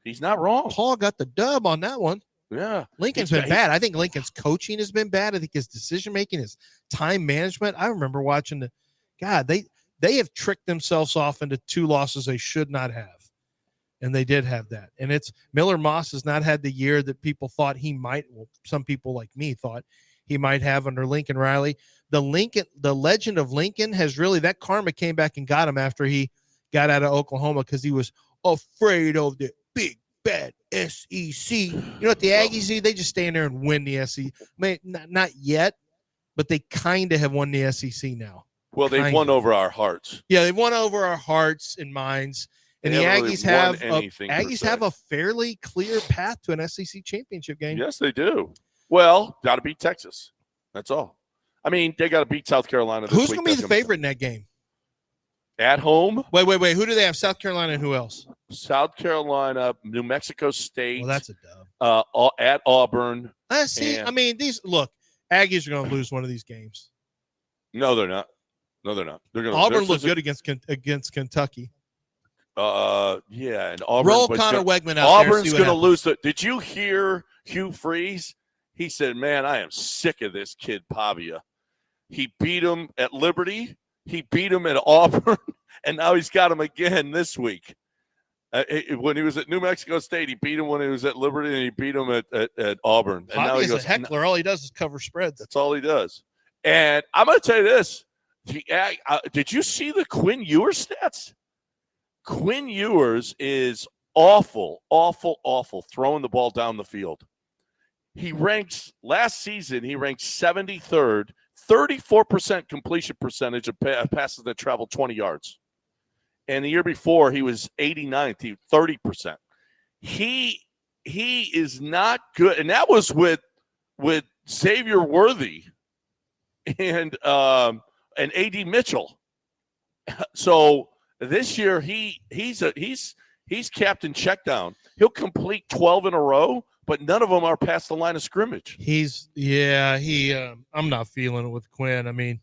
[SPEAKER 1] He's not wrong.
[SPEAKER 2] Paul got the dub on that one.
[SPEAKER 1] Yeah,
[SPEAKER 2] Lincoln's been bad. I think Lincoln's coaching has been bad. I think his decision making, his time management. I remember watching they have tricked themselves off into 2 losses they should not have. And they did have that. And it's Miller Moss has not had the year that people thought he might. Well, some people like me thought he might have under Lincoln Riley. The legend of Lincoln has really, that karma came back and got him after he got out of Oklahoma because he was afraid of the big bad SEC. You know what the Aggies do? They just stay in there and win the SEC. I mean, not yet, but they kind of have won the SEC now.
[SPEAKER 1] Well, they've won over our hearts.
[SPEAKER 2] Yeah, they've won over our hearts and minds. And the Aggies have a fairly clear path to an SEC championship game.
[SPEAKER 1] Yes, they do. Well, got to beat Texas. That's all. I mean, they got to beat South Carolina this week.
[SPEAKER 2] Who's going to be the favorite in that game?
[SPEAKER 1] At home?
[SPEAKER 2] Wait. Who do they have? South Carolina and who else?
[SPEAKER 1] South Carolina, New Mexico State.
[SPEAKER 2] Well, that's a dub.
[SPEAKER 1] At Auburn.
[SPEAKER 2] Aggies are going to lose one of these games.
[SPEAKER 1] No, they're not.
[SPEAKER 2] Auburn looked good against Kentucky.
[SPEAKER 1] Yeah, and Auburn.
[SPEAKER 2] Roll Connor Wegman out.
[SPEAKER 1] Auburn's going to lose. Did you hear Hugh Freeze? He said, "Man, I am sick of this kid Pavia. He beat him at Liberty. He beat him at Auburn, and now he's got him again this week. When he was at New Mexico State, he beat him when he was at Liberty, and he beat him at Auburn. And now he goes,
[SPEAKER 2] a heckler. All he does is cover spreads.
[SPEAKER 1] That's all he does. And I'm going to tell you this. Did you see the Quinn Ewers stats? Quinn Ewers is awful throwing the ball down the field. Last season, he ranked 73rd, 34% completion percentage of passes that travel 20 yards. And the year before, he was 89th, 30%. He is not good. And that was with Xavier Worthy and A.D. Mitchell. So this year he's captain checkdown. He'll complete 12 in a row, but none of them are past the line of scrimmage.
[SPEAKER 2] I'm not feeling it with Quinn. I mean,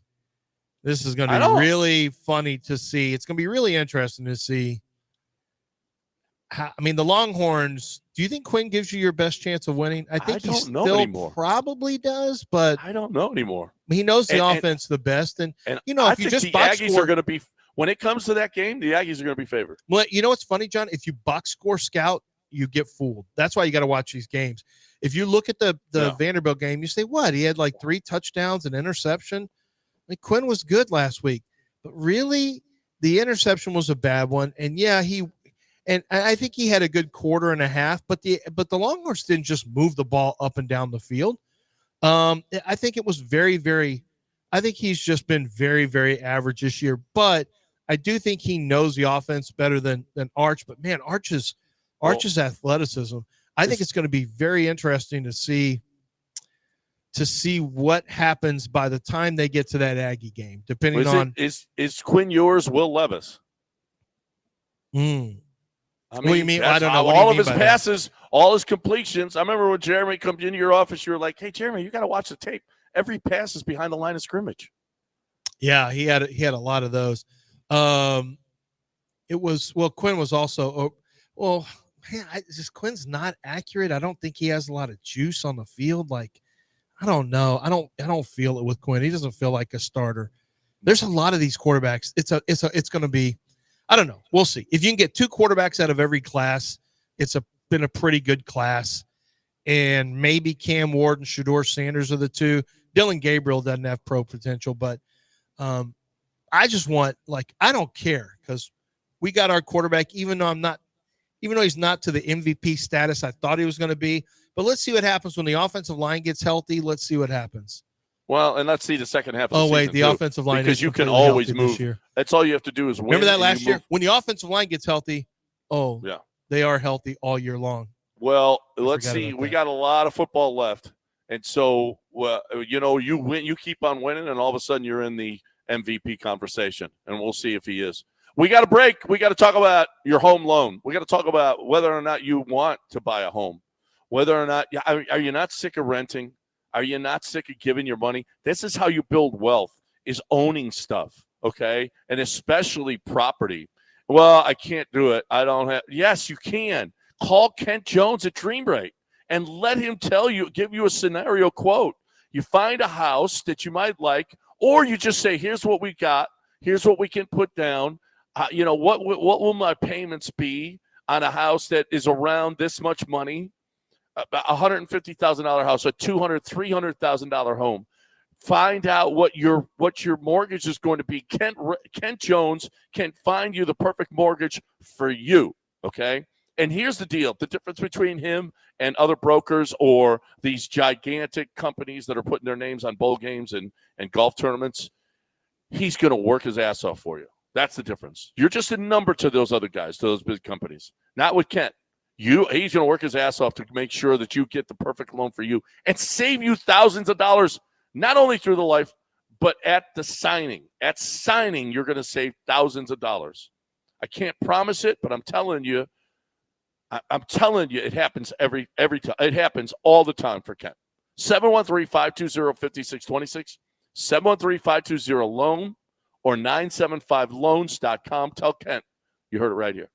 [SPEAKER 2] this is going to be really funny to see. It's going to be really interesting to see. The Longhorns, do you think Quinn gives you your best chance of winning? I think he still probably does, but
[SPEAKER 1] I don't know anymore.
[SPEAKER 2] He knows the offense the best. And you know,
[SPEAKER 1] I
[SPEAKER 2] if you
[SPEAKER 1] think
[SPEAKER 2] just
[SPEAKER 1] the Aggies are going to be, when it comes to that game, the Aggies are going to be favored.
[SPEAKER 2] Well, you know what's funny, John? If you box score scout, you get fooled. That's why you got to watch these games. If you look at the Vanderbilt game, you say, what? He had like 3 touchdowns and interception. Quinn was good last week, but really the interception was a bad one. And yeah, I think he had a good quarter and a half, but the Longhorns didn't just move the ball up and down the field. I think it was I think he's just been very, very average this year, but I do think he knows the offense better than Arch. But man, Arch's athleticism. I think it's going to be very interesting to see what happens by the time they get to that Aggie game, depending on
[SPEAKER 1] is Quinn Ewers Will Levis?
[SPEAKER 2] What do you mean? I don't know.
[SPEAKER 1] All of his passes, all his completions. I remember when Jeremy comes into your office, you were like, "Hey, Jeremy, you got to watch the tape. Every pass is behind the line of scrimmage."
[SPEAKER 2] Yeah, he had a lot of those. Quinn was also Quinn's not accurate. I don't think he has a lot of juice on the field. Like, I don't know. I don't feel it with Quinn. He doesn't feel like a starter. There's a lot of these quarterbacks. It's going to be, I don't know. We'll see. If you can get 2 quarterbacks out of every class, it's been a pretty good class. And maybe Cam Ward and Shedeur Sanders are the 2. Dylan Gabriel doesn't have pro potential, but I just want, I don't care because we got our quarterback, even though he's not to the MVP status I thought he was going to be. But let's see what happens when the offensive line gets healthy. Let's see what happens.
[SPEAKER 1] Well, and let's see the second half of the season.
[SPEAKER 2] The offensive line
[SPEAKER 1] because you can always move. That's all you have to do is win.
[SPEAKER 2] Remember that last year? When the offensive line gets healthy, they are healthy all year long.
[SPEAKER 1] Well, let's see. We got a lot of football left. And so, you win, you keep on winning, and all of a sudden you're in the MVP conversation, and we'll see if he is. We got a break. We got to talk about your home loan. We got to talk about whether or not you want to buy a home, whether or not are you not sick of renting? Are you not sick of giving your money? This is how you build wealth, is owning stuff, okay? And especially property. Well, I can't do it. I don't have. Yes, you can. Call Kent Jones at Dream Rate and let him give you a scenario quote. You find a house that you might like, or you just say, here's what we got. Here's what we can put down. What will my payments be on a house that is around this much money? A $150,000 house, a $200,000, $300,000 home. Find out what your mortgage is going to be. Kent Jones can find you the perfect mortgage for you, okay? And here's the deal. The difference between him and other brokers or these gigantic companies that are putting their names on bowl games and golf tournaments, he's going to work his ass off for you. That's the difference. You're just a number to those other guys, to those big companies. Not with Kent. He's going to work his ass off to make sure that you get the perfect loan for you and save you thousands of dollars, not only through the life, but at the signing. At signing, you're going to save thousands of dollars. I can't promise it, but I'm telling you, it happens every time. It happens all the time for Kent. 713-520-5626, 713-520-LOAN, or 975loans.com. Tell Kent you heard it right here.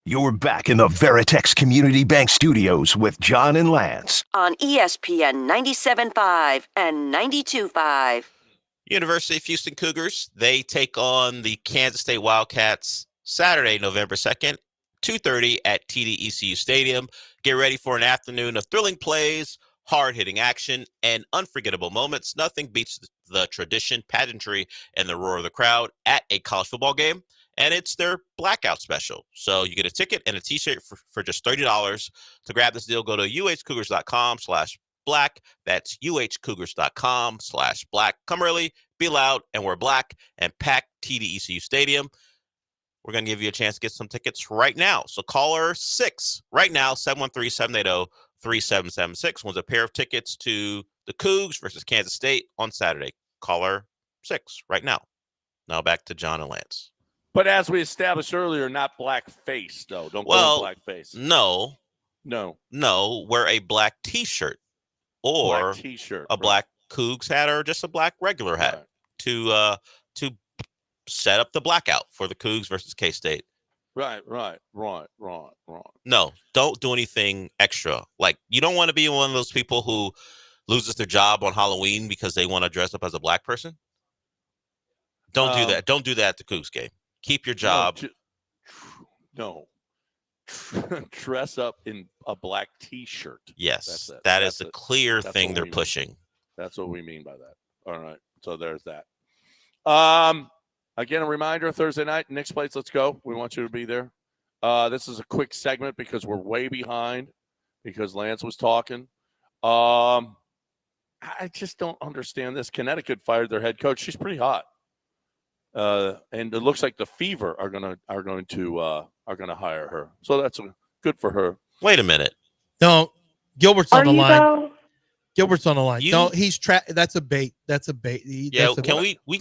[SPEAKER 4] You're back in the Veritex Community Bank Studios with John and Lance
[SPEAKER 5] on ESPN 97.5 and 92.5.
[SPEAKER 3] University of Houston Cougars, they take on the Kansas State Wildcats Saturday, November 2nd, 2:30 at TD-ECU Stadium. Get ready for an afternoon of thrilling plays, hard-hitting action, and unforgettable moments. Nothing beats the tradition, pageantry, and the roar of the crowd at a college football game. and it's their blackout special. So you get a ticket and a T-shirt for just $30. To grab this deal, go to uhcougars.com/black. That's uhcougars.com/black. Come early, be loud, and wear black, and pack TDECU Stadium. We're going to give you a chance to get some tickets right now. So caller 6 right now, 713-780-3776 wins a pair of tickets to the Cougs versus Kansas State on Saturday. Caller 6 right now. Now back to John and Lance.
[SPEAKER 1] But as we established earlier, not black face, though. Don't go in black face.
[SPEAKER 3] No. Wear a black T-shirt or
[SPEAKER 1] black T-shirt,
[SPEAKER 3] a black Cougs hat or just a black regular hat to set up the blackout for the Cougs versus K-State.
[SPEAKER 1] Right.
[SPEAKER 3] No, don't do anything extra. Like, you don't want to be one of those people who loses their job on Halloween because they want to dress up as a black person. Don't do that. Don't do that at the Cougs game. Keep your job.
[SPEAKER 1] No. Dress up in a black T-shirt.
[SPEAKER 3] Yes, that is a clear thing they're pushing.
[SPEAKER 1] That's what we mean by that. All right. So there's that. Again, a reminder, Thursday night, Nick's Place, let's go. We want you to be there. This is a quick segment because we're way behind because Lance was talking. I just don't understand this. Connecticut fired their head coach. She's pretty hot. And it looks like the Fever are going to hire her. So that's good for her.
[SPEAKER 3] Wait a minute.
[SPEAKER 2] No, Gilbert's on the line. Gilbert's on the line. No, he's that's a bait. That's a bait.
[SPEAKER 3] We can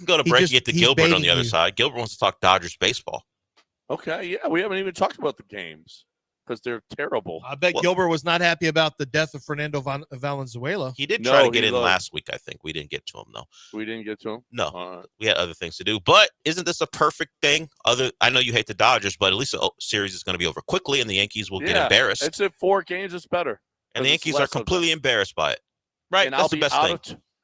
[SPEAKER 3] go to break and get to Gilbert on the other side. Gilbert wants to talk Dodgers baseball.
[SPEAKER 1] Okay, yeah, we haven't even talked about the games because they're terrible.
[SPEAKER 2] I bet Gilbert was not happy about the death of Fernando Valenzuela.
[SPEAKER 3] He did try to get in last week, I think. We didn't get to him, though.
[SPEAKER 1] We didn't get to him?
[SPEAKER 3] No. We had other things to do. But isn't this a perfect thing? I know you hate the Dodgers, but at least the series is going to be over quickly, and the Yankees will get embarrassed.
[SPEAKER 1] It's at 4 games. It's better.
[SPEAKER 3] And the Yankees are completely embarrassed by it. Right,
[SPEAKER 1] and
[SPEAKER 3] that's the best thing.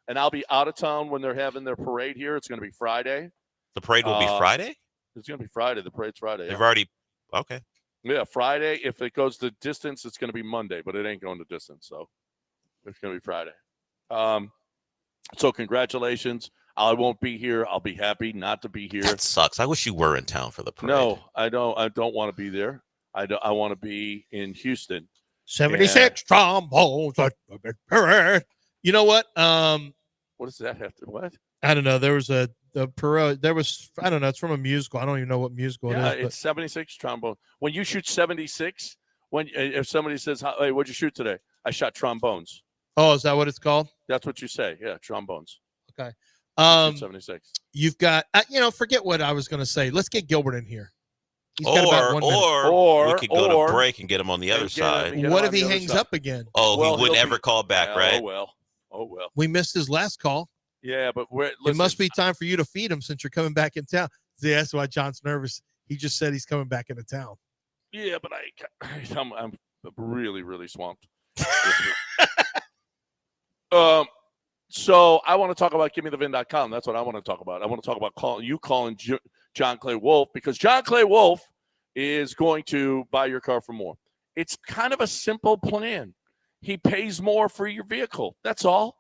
[SPEAKER 1] And I'll be out of town when they're having their parade here. It's going to be Friday.
[SPEAKER 3] The parade will be Friday?
[SPEAKER 1] It's going to be Friday. The parade's Friday.
[SPEAKER 3] They've already – okay.
[SPEAKER 1] Yeah, Friday. If it goes the distance, it's going to be Monday, but it ain't going the distance, so it's going to be Friday. So congratulations. I won't be here. I'll be happy not to be here.
[SPEAKER 3] That sucks. I wish you were in town for the parade.
[SPEAKER 1] No, I don't. I don't want to be there. I want to be in Houston.
[SPEAKER 2] 76 trombones. You know what?
[SPEAKER 1] What does that have to? What?
[SPEAKER 2] I don't know. There was the parade. There was, I don't know. It's from a musical. I don't even know what musical it is.
[SPEAKER 1] It's 76 trombone. When you shoot 76, if somebody says, "Hey, what'd you shoot today?" I shot trombones.
[SPEAKER 2] Oh, is that what it's called?
[SPEAKER 1] That's what you say. Yeah, trombones.
[SPEAKER 2] Okay.
[SPEAKER 1] 76.
[SPEAKER 2] You've got, forget what I was going to say. Let's get Gilbert in here.
[SPEAKER 3] Or we could go to break and get him on the other side.
[SPEAKER 2] What if he hangs up again?
[SPEAKER 3] Oh, he would never call back, right?
[SPEAKER 1] Oh, well.
[SPEAKER 2] We missed his last call.
[SPEAKER 1] Yeah, but
[SPEAKER 2] it must be time for you to feed him since you're coming back in town. See, that's why John's nervous. He just said he's coming back into town.
[SPEAKER 1] Yeah, but I'm really, really swamped. So I want to talk about GiveMeTheVin.com. That's what I want to talk about. I want to talk about calling John Clay Wolf because John Clay Wolf is going to buy your car for more. It's kind of a simple plan. He pays more for your vehicle. That's all.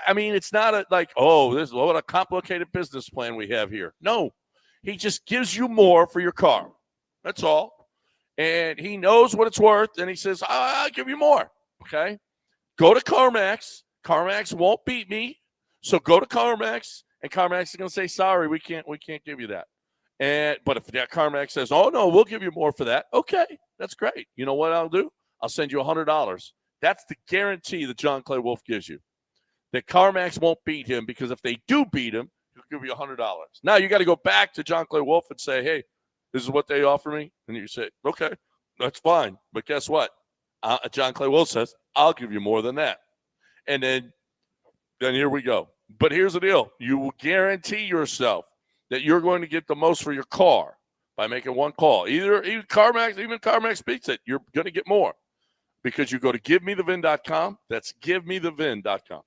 [SPEAKER 1] I mean, it's not what a complicated business plan we have here. No, he just gives you more for your car. That's all. And he knows what it's worth, and he says, I'll give you more. Okay? Go to CarMax. CarMax won't beat me. So go to CarMax, and CarMax is going to say, sorry, we can't give you that. But if that CarMax says, oh, no, we'll give you more for that, okay, that's great. You know what I'll do? I'll send you $100. That's the guarantee that John Clay Wolf gives you. That CarMax won't beat him because if they do beat him, he'll give you $100. Now you got to go back to John Clay Wolf and say, hey, this is what they offer me. And you say, okay, that's fine. But guess what? John Clay Wolf says, I'll give you more than that. And then here we go. But here's the deal. You will guarantee yourself that you're going to get the most for your car by making one call. Even CarMax beats it. You're going to get more because you go to GiveMeTheVin.com. That's GiveMeTheVin.com.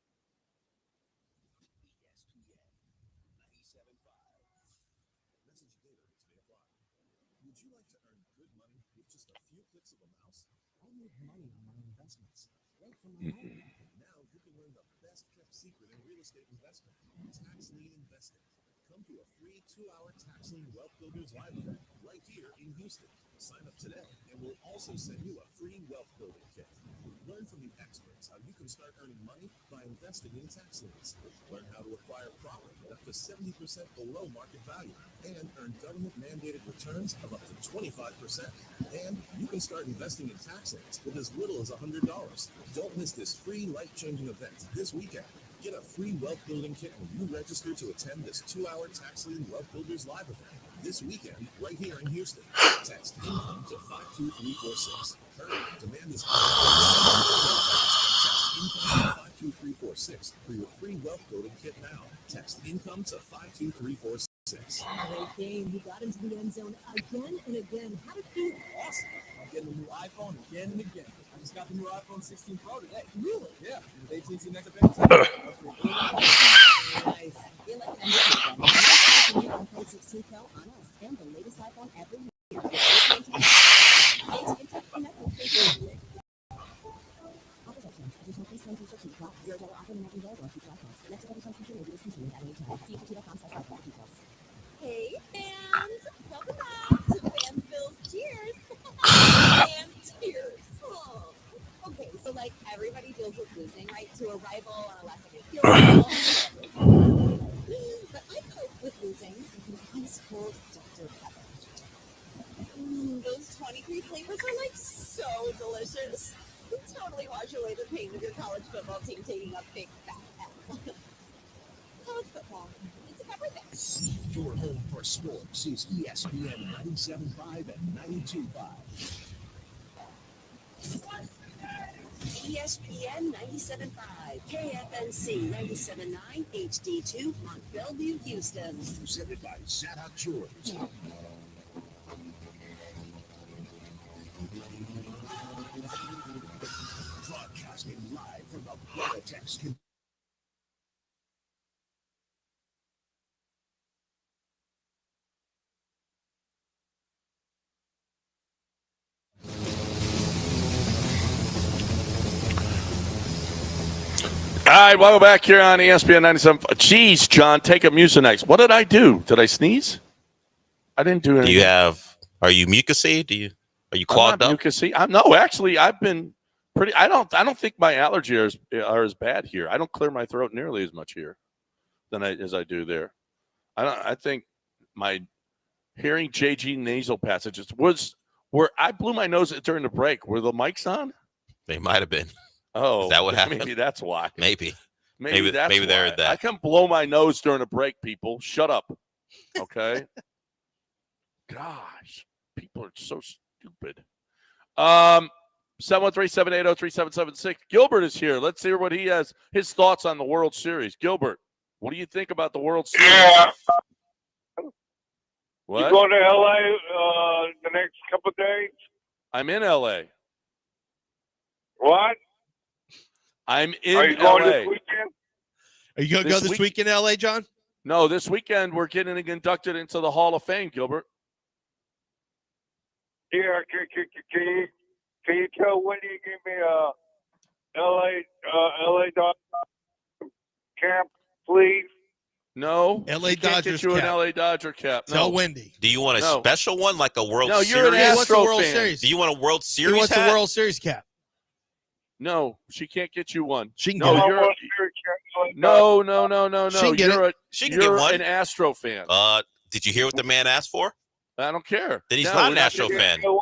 [SPEAKER 11] Come to a free 2-hour Tax Lien Wealth Builders Live event right here in Houston. Sign up today, and we'll also send you a free wealth building kit. Learn from the experts how you can start earning money by investing in tax liens. Learn how to acquire property up to 70% below market value and earn government-mandated returns of up to 25%. And you can start investing in tax liens with as little as $100. Don't miss this free life-changing event this weekend. Get a free wealth building kit when you register to attend this 2-hour Tax Lien Wealth Builders Live event this weekend right here in Houston. Text INCOME to 52346. Hurry, demand is Text INCOME to 52346 for your free wealth building kit now. Text INCOME to 52346.
[SPEAKER 12] Great game. You got into the end zone again and again. How did you do?
[SPEAKER 13] Awesome. I'm getting a new iPhone again and again. I just got the new iPhone 16 Pro today.
[SPEAKER 12] Really?
[SPEAKER 13] Yeah. With AT&T Next Advance.
[SPEAKER 12] Nice. You're like an iPhone 16 Pro on us and the latest iPhone every year. AT&T Connect with free. Additional placements restrictions apply. $0 offer and nothing available on future iPhones. Next additional feature may be discontinued at any time. See AT&T.com/iPhone details. Hey, fans! Welcome back to Fansville's Cheers! And Cheers! Oh. Okay, so like everybody deals with losing, right? To a rival on a less than But I cope with losing with an ice cold Dr. Pepper. Those 23 flavors are like so delicious. You totally wash away the pain of your college football team taking a big fat L. College football. It's a pepper thing.
[SPEAKER 11] Your home for sports is ESPN 97.5 and 92.5.
[SPEAKER 5] ESPN 97.5, KFNC 97.9, HD2 on Bellevue, Houston.
[SPEAKER 11] Presented by Gallant George. Broadcasting live from the Veritex Community.
[SPEAKER 1] All right, welcome back here on ESPN 97. Jeez, John, take a Mucinex. What did I do? Did I sneeze? I didn't do anything.
[SPEAKER 3] Are you mucousy? Are you clogged up?
[SPEAKER 1] Mucousy. No, actually, I've been pretty. I don't think my allergies are as bad here. I don't clear my throat nearly as much here as I do there. I think my hearing JG nasal passages was where I blew my nose during the break. Were the mics on?
[SPEAKER 3] They might have been.
[SPEAKER 1] Oh,
[SPEAKER 3] is that what happened?
[SPEAKER 1] Maybe that's why.
[SPEAKER 3] Maybe
[SPEAKER 1] that's
[SPEAKER 3] maybe they're that.
[SPEAKER 1] I can blow my nose during a break, people. Shut up. Okay. Gosh, people are so stupid. 713-780-3776. Gilbert is here. Let's hear what he has, his thoughts on the World Series. Gilbert, what do you think about the World Series?
[SPEAKER 14] Yeah.
[SPEAKER 1] What?
[SPEAKER 14] You going to LA the next couple of days?
[SPEAKER 1] I'm in LA.
[SPEAKER 14] What?
[SPEAKER 1] I'm in
[SPEAKER 14] Are you
[SPEAKER 1] LA.
[SPEAKER 14] going this weekend?
[SPEAKER 2] Are you going to go this week in LA, John?
[SPEAKER 1] No, this weekend we're getting inducted into the Hall of Fame, Gilbert.
[SPEAKER 14] Yeah, can you tell Wendy to give me a LA camp, please?
[SPEAKER 1] No,
[SPEAKER 2] LA
[SPEAKER 1] she can't
[SPEAKER 2] Dodgers
[SPEAKER 1] get you
[SPEAKER 2] cap.
[SPEAKER 1] an LA Dodger cap. No.
[SPEAKER 2] Tell Wendy.
[SPEAKER 3] Do you want a
[SPEAKER 1] No.
[SPEAKER 3] special one, like a World
[SPEAKER 1] No,
[SPEAKER 3] Series?
[SPEAKER 1] you're an Astro
[SPEAKER 2] What's the World
[SPEAKER 1] fan.
[SPEAKER 2] Series?
[SPEAKER 3] Do you want a World Series
[SPEAKER 2] He wants
[SPEAKER 3] hat?
[SPEAKER 2] the World Series cap.
[SPEAKER 1] No, she can't get you one.
[SPEAKER 2] She can
[SPEAKER 1] No,
[SPEAKER 2] get it.
[SPEAKER 1] you're no.
[SPEAKER 2] She can get it.
[SPEAKER 3] She can get
[SPEAKER 1] You're
[SPEAKER 3] one.
[SPEAKER 1] an Astro fan.
[SPEAKER 3] Did you hear what the man asked for?
[SPEAKER 1] I don't care.
[SPEAKER 3] Then he's
[SPEAKER 1] No,
[SPEAKER 3] not
[SPEAKER 1] we're
[SPEAKER 3] an Astro
[SPEAKER 1] getting-
[SPEAKER 3] fan.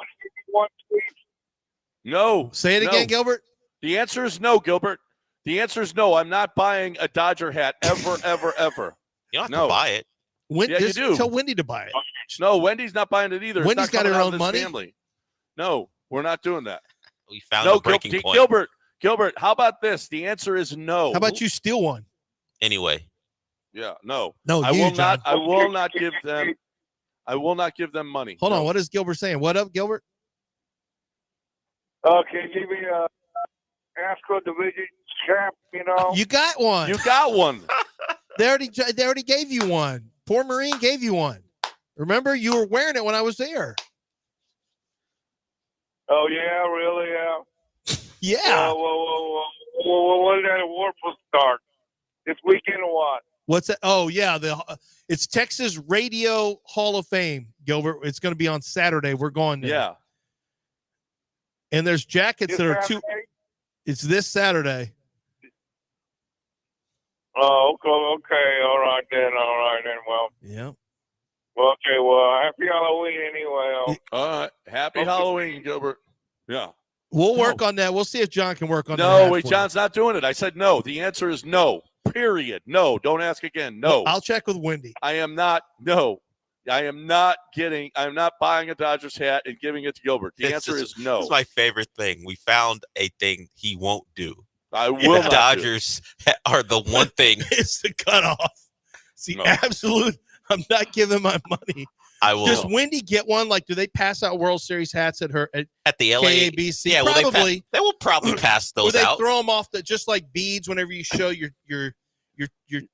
[SPEAKER 1] No.
[SPEAKER 2] Say it
[SPEAKER 1] no.
[SPEAKER 2] again, Gilbert.
[SPEAKER 1] The answer is no, Gilbert. The answer is no. I'm not buying a Dodger hat ever, ever, ever.
[SPEAKER 3] You don't have to buy it.
[SPEAKER 1] Yeah, you do.
[SPEAKER 2] Tell Wendy to buy it.
[SPEAKER 1] No, Wendy's not buying it either. It's
[SPEAKER 2] Wendy's
[SPEAKER 1] not
[SPEAKER 2] got
[SPEAKER 1] coming
[SPEAKER 2] her
[SPEAKER 1] out
[SPEAKER 2] own
[SPEAKER 1] of this
[SPEAKER 2] money?
[SPEAKER 1] Family. No, we're not doing that.
[SPEAKER 3] We found
[SPEAKER 1] No,
[SPEAKER 3] the breaking point.
[SPEAKER 1] Gilbert, how about this? The answer is no.
[SPEAKER 2] How about you steal one?
[SPEAKER 3] Anyway.
[SPEAKER 1] Yeah, no.
[SPEAKER 2] No,
[SPEAKER 1] I
[SPEAKER 2] you,
[SPEAKER 1] will
[SPEAKER 2] John.
[SPEAKER 1] not. I will not give them. I will not give them money.
[SPEAKER 2] Hold
[SPEAKER 1] No.
[SPEAKER 2] on. What is Gilbert saying? What up, Gilbert?
[SPEAKER 14] Can you give me a Astro Division champ, you know?
[SPEAKER 2] You got one.
[SPEAKER 1] You got one.
[SPEAKER 2] They already gave you one. Poor Marine gave you one. Remember, you were wearing it when I was there.
[SPEAKER 14] Oh, yeah, really, yeah.
[SPEAKER 2] Yeah.
[SPEAKER 14] Well, when did that award will start? This weekend or what?
[SPEAKER 2] What's that? Oh, yeah. It's Texas Radio Hall of Fame, Gilbert. It's going to be on Saturday. We're going there.
[SPEAKER 1] Yeah.
[SPEAKER 2] And there's jackets that are It's this Saturday.
[SPEAKER 14] Oh, okay. All right then. Well.
[SPEAKER 2] Yeah.
[SPEAKER 14] Well, okay. Well, happy Halloween anyway.
[SPEAKER 1] All right. Happy Halloween, Gilbert. Yeah.
[SPEAKER 2] We'll work on that. We'll see if John can work on that.
[SPEAKER 1] No, wait, John's not doing it. I said no. The answer is no. Period. No. Don't ask again. No.
[SPEAKER 2] Well, I'll check with Wendy.
[SPEAKER 1] I am not. No. I'm not buying a Dodgers hat and giving it to Gilbert. The answer is no.
[SPEAKER 3] This is my favorite thing. We found a thing he won't do.
[SPEAKER 1] I will not.
[SPEAKER 3] Dodgers are the one thing.
[SPEAKER 2] It's the cutoff. See,
[SPEAKER 1] No.
[SPEAKER 2] absolute. I'm not giving my money.
[SPEAKER 3] I will.
[SPEAKER 2] Does Wendy get one? Like, do they pass out World Series hats at
[SPEAKER 3] the LA
[SPEAKER 2] KABC?
[SPEAKER 3] Yeah,
[SPEAKER 2] probably.
[SPEAKER 3] They will probably pass those
[SPEAKER 2] or they
[SPEAKER 3] out.
[SPEAKER 2] throw them off just like beads whenever you show your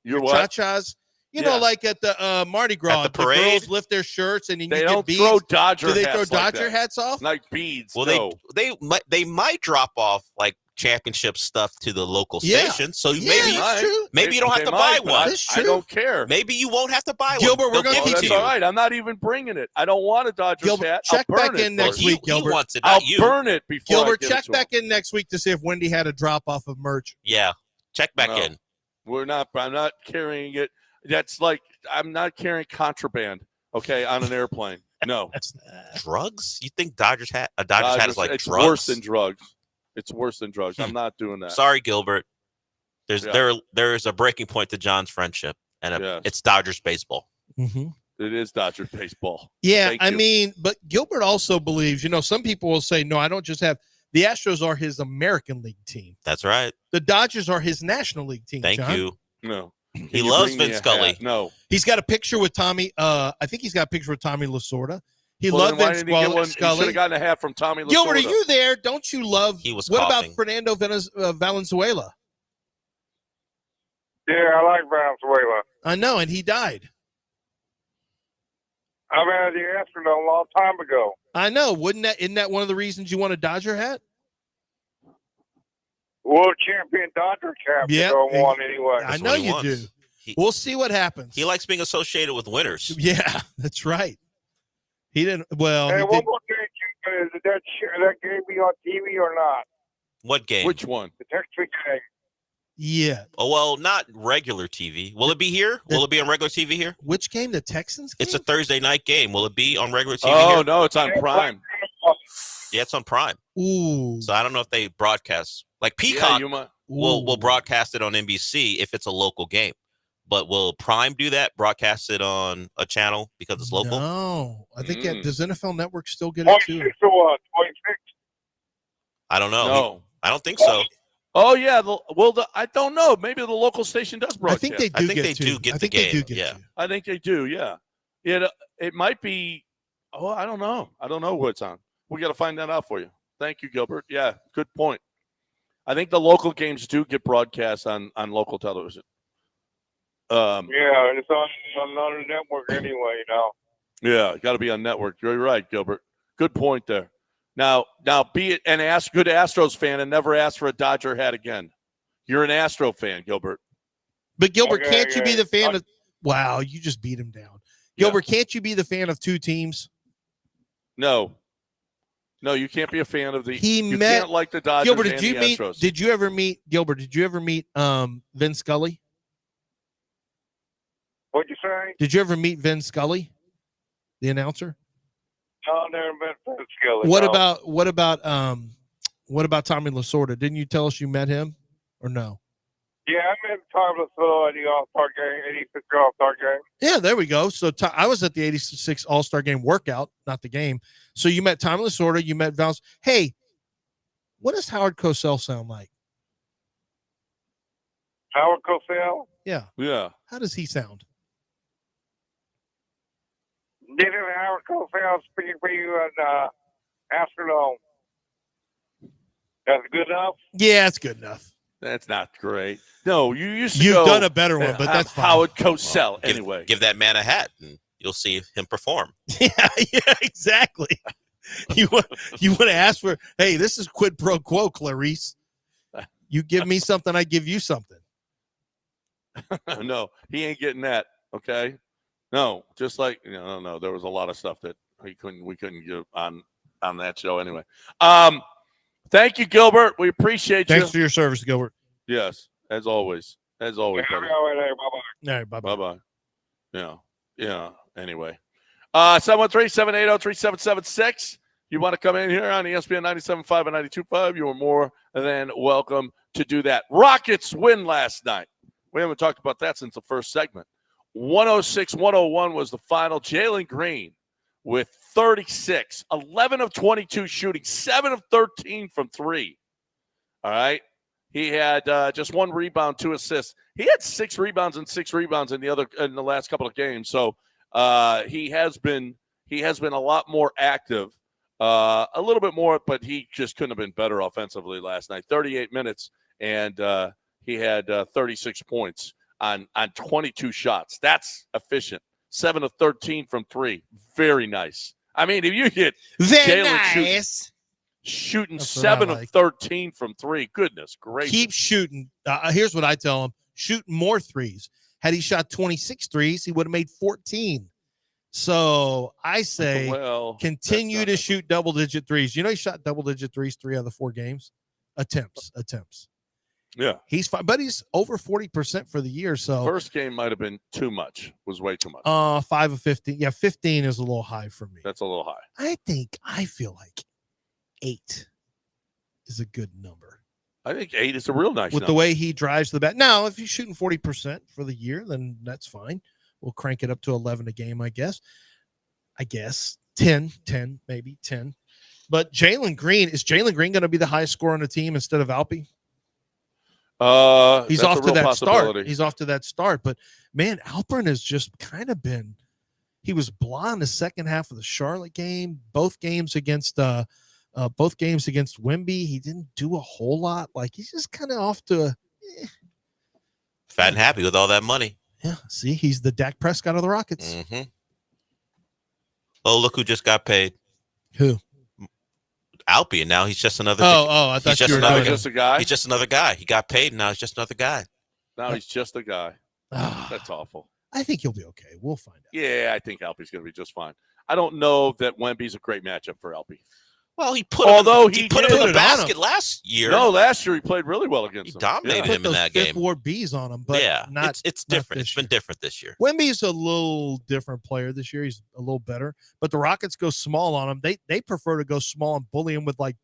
[SPEAKER 1] what?
[SPEAKER 2] cha-chas. You know, like at the Mardi Gras,
[SPEAKER 3] At the parade?
[SPEAKER 2] girls lift their shirts and then
[SPEAKER 1] They
[SPEAKER 2] you
[SPEAKER 1] don't
[SPEAKER 2] get beads.
[SPEAKER 1] throw Dodger
[SPEAKER 2] Do they
[SPEAKER 1] hats
[SPEAKER 2] throw
[SPEAKER 1] like
[SPEAKER 2] Dodger
[SPEAKER 1] that.
[SPEAKER 2] hats off?
[SPEAKER 1] Like beads.
[SPEAKER 3] Well,
[SPEAKER 1] no.
[SPEAKER 3] they might drop off like championship stuff to the local
[SPEAKER 2] Yeah.
[SPEAKER 3] station. So
[SPEAKER 2] Yeah,
[SPEAKER 3] maybe
[SPEAKER 2] that's true.
[SPEAKER 3] maybe you don't have
[SPEAKER 1] They
[SPEAKER 3] to
[SPEAKER 1] might,
[SPEAKER 3] buy
[SPEAKER 1] but
[SPEAKER 3] one.
[SPEAKER 2] That's
[SPEAKER 1] I
[SPEAKER 2] true.
[SPEAKER 1] don't care.
[SPEAKER 3] Maybe you won't have to buy one.
[SPEAKER 2] Gilbert, we're
[SPEAKER 3] They'll
[SPEAKER 2] gonna
[SPEAKER 3] give
[SPEAKER 1] Oh,
[SPEAKER 3] it
[SPEAKER 1] that's
[SPEAKER 3] to
[SPEAKER 1] all
[SPEAKER 3] you.
[SPEAKER 1] right. I'm not even bringing it. I don't want a Dodgers
[SPEAKER 2] Gilbert,
[SPEAKER 1] hat.
[SPEAKER 2] check
[SPEAKER 1] I'll burn
[SPEAKER 2] back in
[SPEAKER 1] it
[SPEAKER 2] next
[SPEAKER 1] first.
[SPEAKER 2] week,
[SPEAKER 3] He
[SPEAKER 2] Gilbert.
[SPEAKER 3] wants it,
[SPEAKER 1] I'll
[SPEAKER 3] not you.
[SPEAKER 1] burn it before
[SPEAKER 2] Gilbert,
[SPEAKER 1] I give
[SPEAKER 2] check
[SPEAKER 1] it to
[SPEAKER 2] back
[SPEAKER 1] him.
[SPEAKER 2] in next week to see if Wendy had a drop off of merch.
[SPEAKER 3] Yeah, check back
[SPEAKER 1] No.
[SPEAKER 3] in.
[SPEAKER 1] I'm not carrying it. That's like I'm not carrying contraband. Okay, on an airplane. No.
[SPEAKER 3] Drugs? You think a Dodgers hat is like
[SPEAKER 1] it's
[SPEAKER 3] drugs?
[SPEAKER 1] worse than drugs. It's worse than drugs. I'm not doing that.
[SPEAKER 3] Sorry, Gilbert.
[SPEAKER 1] Yeah.
[SPEAKER 3] There's a breaking point to John's friendship, and
[SPEAKER 1] Yes.
[SPEAKER 3] it's Dodgers baseball.
[SPEAKER 2] Mm-hmm.
[SPEAKER 1] It is Dodgers baseball.
[SPEAKER 2] Yeah,
[SPEAKER 1] Thank
[SPEAKER 2] I
[SPEAKER 1] you.
[SPEAKER 2] mean, but Gilbert also believes, some people will say, no, I don't just have the Astros are his American League team.
[SPEAKER 3] That's right.
[SPEAKER 2] The Dodgers are his National League team.
[SPEAKER 3] Thank
[SPEAKER 2] John.
[SPEAKER 3] you.
[SPEAKER 1] No.
[SPEAKER 3] He
[SPEAKER 1] Can you
[SPEAKER 3] loves
[SPEAKER 1] bring me
[SPEAKER 3] Vin
[SPEAKER 1] a
[SPEAKER 3] Scully.
[SPEAKER 1] hat? No.
[SPEAKER 2] He's got a picture with Tommy. I think he's got a picture with Tommy Lasorda. He
[SPEAKER 1] Well,
[SPEAKER 2] loved
[SPEAKER 1] then why
[SPEAKER 2] Vince
[SPEAKER 1] didn't he get one? He should
[SPEAKER 2] Scully.
[SPEAKER 1] have gotten a hat from Tommy Lasorda.
[SPEAKER 2] Gilbert, are you there? Don't you love?
[SPEAKER 3] He was
[SPEAKER 2] What
[SPEAKER 3] coughing.
[SPEAKER 2] about Fernando Valenzuela?
[SPEAKER 14] Yeah, I like Venezuela.
[SPEAKER 2] I know, and he died.
[SPEAKER 14] I mean, at the Astrodome a long time ago.
[SPEAKER 2] I know. Isn't that one of the reasons you want a Dodger hat?
[SPEAKER 14] World champion Dodger cap.
[SPEAKER 2] Yeah.
[SPEAKER 14] You don't want anyway.
[SPEAKER 2] I
[SPEAKER 3] That's
[SPEAKER 2] know
[SPEAKER 3] what he
[SPEAKER 2] you
[SPEAKER 3] wants.
[SPEAKER 2] do. We'll see what happens.
[SPEAKER 3] He likes being associated with winners.
[SPEAKER 2] Yeah, that's right. He didn't. Well,
[SPEAKER 14] Hey,
[SPEAKER 2] he
[SPEAKER 14] one
[SPEAKER 2] did,
[SPEAKER 14] more thing. Did that game be on TV or not?
[SPEAKER 3] What game?
[SPEAKER 1] Which one?
[SPEAKER 14] The Texas game.
[SPEAKER 2] yeah.
[SPEAKER 3] Oh, well, not regular TV. Will it be here? Will it be on regular TV here?
[SPEAKER 2] Which game? The Texans game?
[SPEAKER 3] It's a Thursday night game. Will it be on regular TV
[SPEAKER 1] Oh,
[SPEAKER 3] here?
[SPEAKER 1] no, it's on Prime.
[SPEAKER 3] Yeah, it's on Prime.
[SPEAKER 2] Ooh.
[SPEAKER 3] So I don't know if they broadcast. Like
[SPEAKER 1] Yeah,
[SPEAKER 3] Peacock
[SPEAKER 1] you might.
[SPEAKER 3] will broadcast it on NBC if it's a local game. But will Prime do that? Broadcast it on a channel because it's local?
[SPEAKER 2] No, I think does NFL Network still get it
[SPEAKER 14] 26
[SPEAKER 2] too?
[SPEAKER 14] or what? 26?
[SPEAKER 3] I don't know.
[SPEAKER 1] No.
[SPEAKER 3] I don't think so.
[SPEAKER 1] Oh, yeah. I don't know. Maybe the local station does
[SPEAKER 2] I
[SPEAKER 1] broadcast.
[SPEAKER 2] think they do.
[SPEAKER 3] I think
[SPEAKER 2] get
[SPEAKER 3] they
[SPEAKER 2] to.
[SPEAKER 3] do get
[SPEAKER 2] I
[SPEAKER 3] the
[SPEAKER 2] think they do
[SPEAKER 3] game,
[SPEAKER 2] get
[SPEAKER 3] yeah.
[SPEAKER 2] to.
[SPEAKER 1] I think they do, yeah. It might be. Oh, I don't know. I don't know what's on. We got to find that out for you. Thank you, Gilbert. Yeah, good point. I think the local games do get broadcast on local television.
[SPEAKER 14] Yeah, it's on another network anyway,
[SPEAKER 1] Yeah, got to be on network. You're right, Gilbert. Good point there. Now, be it an good Astros fan and never ask for a Dodger hat again. You're an Astro fan, Gilbert.
[SPEAKER 2] But Gilbert,
[SPEAKER 14] Okay,
[SPEAKER 2] can't you be
[SPEAKER 14] okay.
[SPEAKER 2] the fan of? Wow, you just beat him down. Gilbert, can't you be the fan of two teams?
[SPEAKER 1] No, you can't be a fan of the.
[SPEAKER 2] You
[SPEAKER 1] can't like the Dodgers
[SPEAKER 2] Gilbert,
[SPEAKER 1] and the Astros.
[SPEAKER 2] Did you ever meet Gilbert? Did you ever meet Vin Scully?
[SPEAKER 14] What'd you say?
[SPEAKER 2] Did you ever meet Vin Scully, the announcer?
[SPEAKER 14] No, I've never met Vince Scully.
[SPEAKER 2] What
[SPEAKER 14] no.
[SPEAKER 2] about Tommy Lasorda? Didn't you tell us you met him or no?
[SPEAKER 14] Yeah, I met Tom Lasorda at the All-Star game, 86 All-Star game.
[SPEAKER 2] Yeah, there we go. So I was at the 86 All-Star game workout, not the game. So you met Tommy Lasorda, you met Val. Hey, what does Howard Cosell sound like?
[SPEAKER 14] Howard Cosell?
[SPEAKER 2] Yeah.
[SPEAKER 1] Yeah.
[SPEAKER 2] How does he sound?
[SPEAKER 14] Didn't Howard Cosell speak for you at Astrodome? That's good enough?
[SPEAKER 2] Yeah, it's good enough.
[SPEAKER 1] That's not great. No, you used to
[SPEAKER 2] You've
[SPEAKER 1] go,
[SPEAKER 2] done a better one, but that's fine.
[SPEAKER 1] Howard Cosell.
[SPEAKER 3] Give,
[SPEAKER 1] Anyway,
[SPEAKER 3] give that man a hat and you'll see him perform.
[SPEAKER 2] Yeah, exactly. You want to ask for, hey, this is quid pro quo, Clarice. You give me something, I give you something.
[SPEAKER 1] No, he ain't getting that. Okay. No, just like no. There was a lot of stuff that we couldn't give on that show anyway. Thank you, Gilbert. We appreciate you.
[SPEAKER 2] Thanks for your service, Gilbert.
[SPEAKER 1] Yes, as always. As always, buddy.
[SPEAKER 2] All right, bye-bye.
[SPEAKER 1] Bye-bye. Yeah. Anyway. 713-780-3776. You want to come in here on ESPN 97.5 and 92.5, you are more than welcome to do that. Rockets win last night. We haven't talked about that since the first segment. 106-101 was the final. Jalen Green with 36, 11 of 22 shooting, 7 of 13 from 3. All right. He had just 1 rebound, 2 assists. He had 6 rebounds in the last couple of games. So he has been a lot more active, a little bit more, but he just couldn't have been better offensively last night. 38 minutes, and he had 36 points on 22 shots. That's efficient. 7 of 13 from 3. Very nice. I mean, if you get Jalen shooting 7 of 13 from 3, goodness gracious.
[SPEAKER 2] Keep shooting. Here's what I tell him. Shooting more threes. Had he shot 26 threes, he would have made 14. So I say continue to shoot double-digit threes. You know he shot double-digit threes 3 out of the 4 games. Attempts.
[SPEAKER 1] Yeah.
[SPEAKER 2] He's fine, but he's over 40% for the year. So
[SPEAKER 1] first game might have been too much. Was way too much.
[SPEAKER 2] 5 of 15. Yeah, 15 is a little high for me.
[SPEAKER 1] That's a little high.
[SPEAKER 2] I feel like 8 is a good number.
[SPEAKER 1] I think 8 is a real nice
[SPEAKER 2] with
[SPEAKER 1] number.
[SPEAKER 2] the way he drives the bat. Now, if he's shooting 40% for the year, then that's fine. We'll crank it up to 11 a game, I guess. 10, maybe 10. But is Jalen Green going to be the highest scorer on the team instead of Alpi? He's off to that start. He's off to that start. But, man, Alpern has just kind of been – he was blah in the second half of the Charlotte game. Both games against Wemby, he didn't do a whole lot. Like, he's just kind of off to
[SPEAKER 3] fat and happy with all that money.
[SPEAKER 2] Yeah, see, he's the Dak Prescott of the Rockets.
[SPEAKER 3] Mm-hmm. Oh, look who just got paid.
[SPEAKER 2] Who?
[SPEAKER 3] Alpi, and now he's just another.
[SPEAKER 2] I thought you were
[SPEAKER 1] just a guy.
[SPEAKER 3] He's just another guy. He got paid, and now he's just another guy.
[SPEAKER 1] Now he's just a guy. That's awful.
[SPEAKER 2] I think he'll be okay. We'll find out.
[SPEAKER 1] Yeah, I think Alpi's going to be just fine. I don't know that Wemby's a great matchup for Alpi.
[SPEAKER 3] Well, he put him in the basket last year.
[SPEAKER 1] No, last year he played really well against him.
[SPEAKER 3] He dominated him in that game.
[SPEAKER 2] Fifth Ward B's on him, but
[SPEAKER 3] it's different. It's been different this year.
[SPEAKER 2] Wemby's a little different player this year. He's a little better, but the Rockets go small on him. They prefer to go small and bully him with like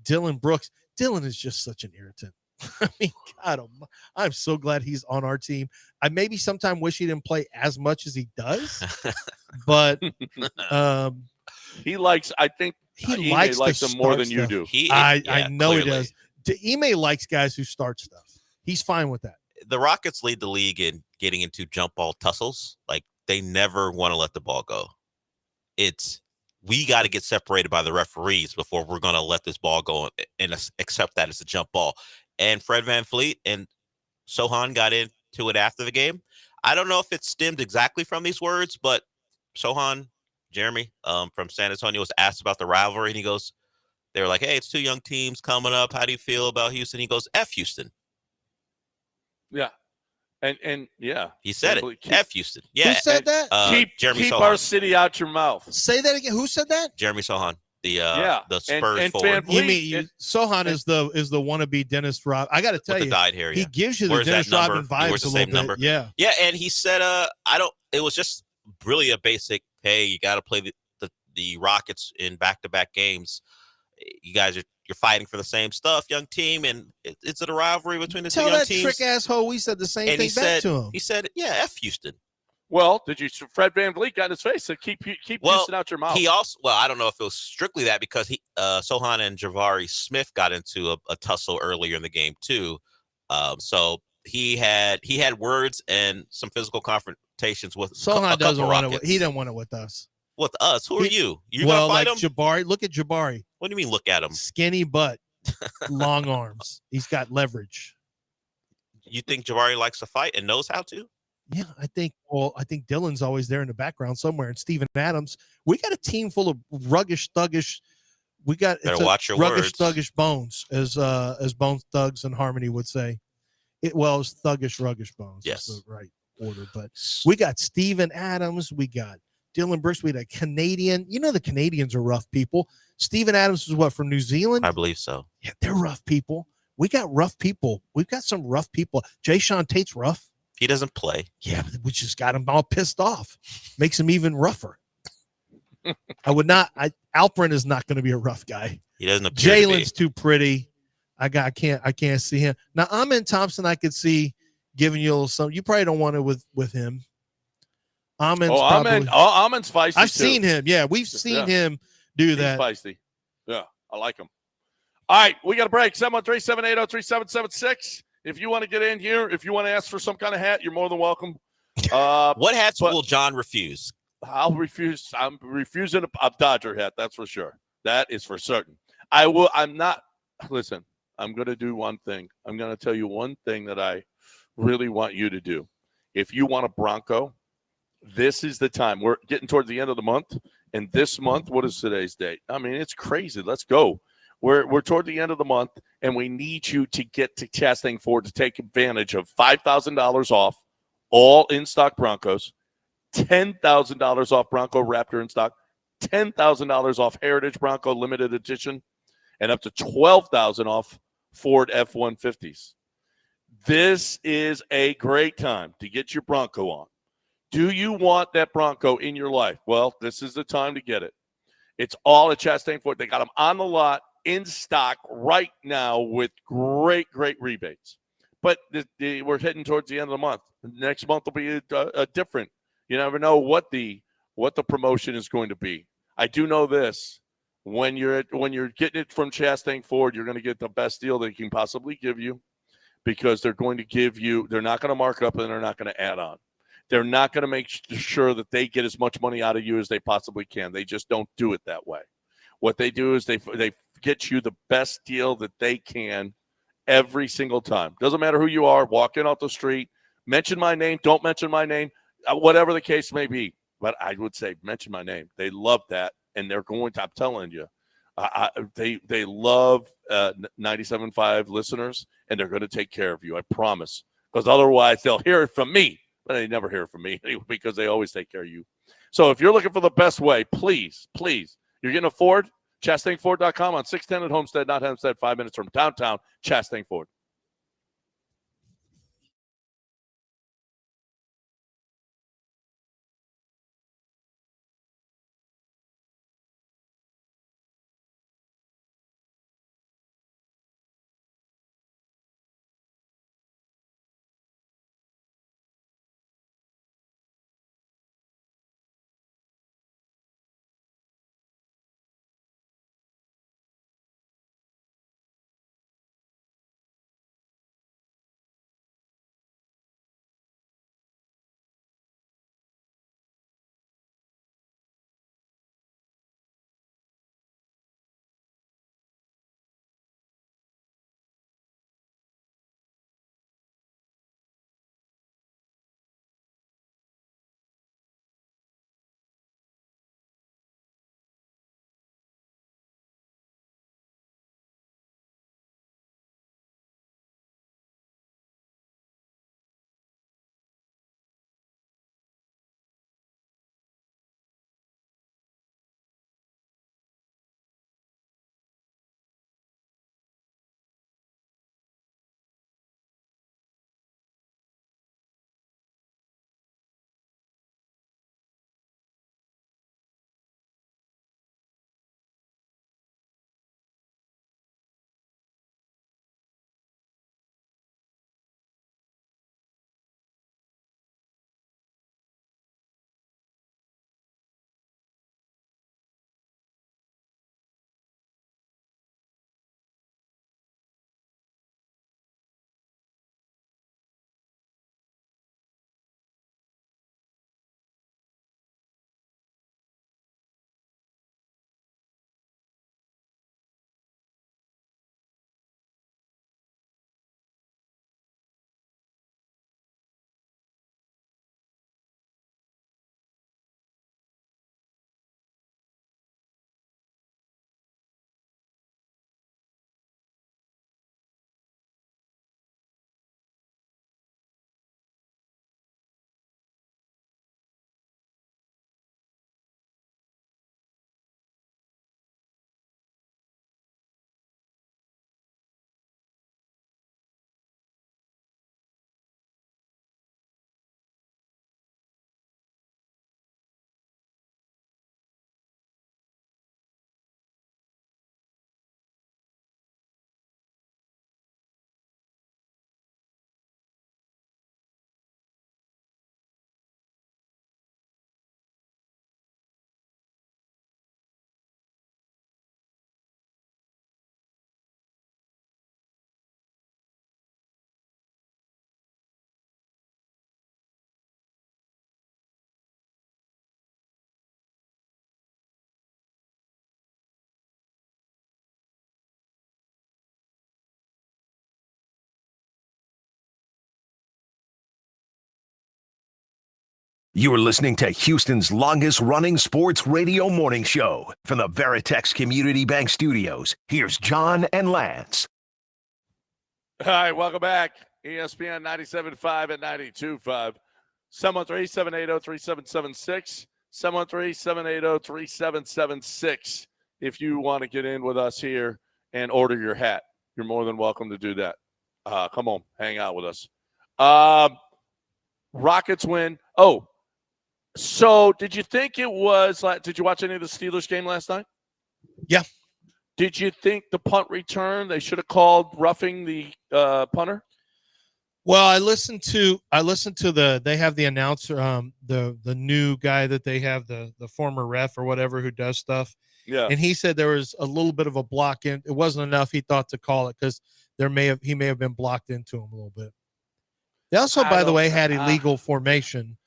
[SPEAKER 2] Dylan Brooks. Dylan is just such an irritant. I mean, God, I'm so glad he's on our team. I maybe sometime wish he didn't play as much as he does, but
[SPEAKER 1] he likes. I think
[SPEAKER 2] he likes
[SPEAKER 1] him more than you do.
[SPEAKER 2] I know clearly. He does. Ime likes guys who start stuff. He's fine with that.
[SPEAKER 3] The Rockets lead the league in getting into jump ball tussles. Like, they never want to let the ball go. We got to get separated by the referees before we're going to let this ball go and accept that as a jump ball. And Fred VanVleet and Sohan got into it after the game. I don't know if it stemmed exactly from these words, but Sohan, Jeremy from San Antonio, was asked about the rivalry, and he goes, they were like, hey, it's 2 young teams coming up. How do you feel about Houston? He goes, F Houston.
[SPEAKER 1] Yeah. And yeah.
[SPEAKER 3] He said it. F Houston. Yeah.
[SPEAKER 2] Who said that?
[SPEAKER 1] Keep our city out your mouth.
[SPEAKER 2] Say that again. Who said that?
[SPEAKER 3] Jeremy Sohan. The Spurs forward.
[SPEAKER 2] Sohan is the wannabe Dennis Rodman. I got to tell you,
[SPEAKER 3] dyed hair,
[SPEAKER 2] he gives you the Dennis Rodman vibes a little bit. Yeah.
[SPEAKER 3] Yeah, and he said, it was just really a basic, hey, you got to play the Rockets in back-to-back games. You guys you're fighting for the same stuff, young team, and it's a rivalry between the two young teams.
[SPEAKER 2] Tell that trick asshole we said the same thing back to him.
[SPEAKER 3] He said, yeah, F Houston.
[SPEAKER 1] Well, Fred VanVleet got in his face to keep Houston out your mouth.
[SPEAKER 3] He also, I don't know if it was strictly that, because Sohan and Jabari Smith got into a tussle earlier in the game too. So he had words and some physical confrontations with
[SPEAKER 2] Sohan. He didn't want it with us.
[SPEAKER 3] With us? Who are you? You gonna fight him?
[SPEAKER 2] Jabari. Look at Jabari.
[SPEAKER 3] What do you mean? Look at him.
[SPEAKER 2] Skinny butt, long arms. He's got leverage.
[SPEAKER 3] You think Jabari likes to fight and knows how to?
[SPEAKER 2] Yeah, I think Dylan's always there in the background somewhere. And Steven Adams. We got a team full of ruggish, thuggish.
[SPEAKER 3] Better watch your
[SPEAKER 2] ruggish,
[SPEAKER 3] words.
[SPEAKER 2] thuggish bones, as Bone Thugs and Harmony would say. It was Thuggish Ruggish Bones.
[SPEAKER 3] Yes.
[SPEAKER 2] That's the right order. But we got Steven Adams. We got Dylan Brooks. We got a Canadian. You know the Canadians are rough people. Steven Adams is what, from New Zealand?
[SPEAKER 3] I believe so.
[SPEAKER 2] Yeah, they're rough people. We got rough people. We've got some rough people. Jay Sean Tate's rough.
[SPEAKER 3] He doesn't play.
[SPEAKER 2] Yeah, we just got him all pissed off. Makes him even rougher. I would not. Alperin is not going to be a rough guy.
[SPEAKER 3] He doesn't appear to be.
[SPEAKER 2] Jalen's too pretty. I can't see him. Now, Amin Thompson, I could see giving you a little something. You probably don't want it with him. Amin's
[SPEAKER 1] Amin's feisty.
[SPEAKER 2] I've seen him. Yeah, we've seen him do that.
[SPEAKER 1] He's feisty. Yeah, I like him. All right, we got a break. 713-780-3776. If you want to get in here, if you want to ask for some kind of hat, you're more than welcome.
[SPEAKER 3] What hats will John refuse?
[SPEAKER 1] I'll refuse. I'm refusing a Dodger hat. That's for sure. That is for certain. I will. I'm not. Listen, I'm going to do one thing. I'm going to tell you one thing that I really want you to do. If you want a Bronco, this is the time. We're getting towards the end of the month. And this month, what is today's date? I mean, it's crazy. Let's go. We're toward the end of the month, and we need you to get to Chastain Ford to take advantage of $5,000 off all in-stock Broncos, $10,000 off Bronco Raptor in stock, $10,000 off Heritage Bronco Limited Edition, and up to $12,000 off Ford F-150s. This is a great time to get your Bronco on. Do you want that Bronco in your life? Well, this is the time to get it. It's all at Chastain Ford. They got them on the lot, in stock right now with great, great rebates. But we're heading towards the end of the month. Next month will be a different. You never know what the promotion is going to be. I do know this: when you're getting it from Chastain Ford, you're going to get the best deal they can possibly give you, because they're going to give you. They're not going to mark up and they're not going to add on. They're not going to make sure that they get as much money out of you as they possibly can. They just don't do it that way. What they do is they get you the best deal that they can every single time. Doesn't matter who you are, walking off the street, mention my name, don't mention my name, whatever the case may be. But I would say mention my name. They love that, and they're going to, I'm telling you, they love 97.5 listeners, and they're going to take care of you, I promise. Because otherwise they'll hear it from me. But they never hear it from me because they always take care of you. So if you're looking for the best way, please, you're getting a Ford, ChastainFord.com on 610 at Homestead, not Hempstead, 5 minutes from downtown, Chastain Ford.
[SPEAKER 4] You are listening to Houston's longest-running sports radio morning show from the Veritex Community Bank Studios. Here's John and Lance.
[SPEAKER 1] All right, welcome back. ESPN 97.5 and 92.5. 713-780-3776. 713-780-3776. If you want to get in with us here and order your hat, you're more than welcome to do that. Come on, hang out with us. Rockets win. Oh, so did you think it was like, did you watch any of the Steelers game last night?
[SPEAKER 2] Yeah.
[SPEAKER 1] Did you think the punt return, they should have called roughing the punter?
[SPEAKER 2] Well, I listened to they have the announcer, the new guy that they have, the former ref or whatever who does stuff.
[SPEAKER 1] Yeah.
[SPEAKER 2] And he said there was a little bit of a block in. It wasn't enough, he thought, to call it because he may have been blocked into him a little bit. They also, by the way, had illegal formation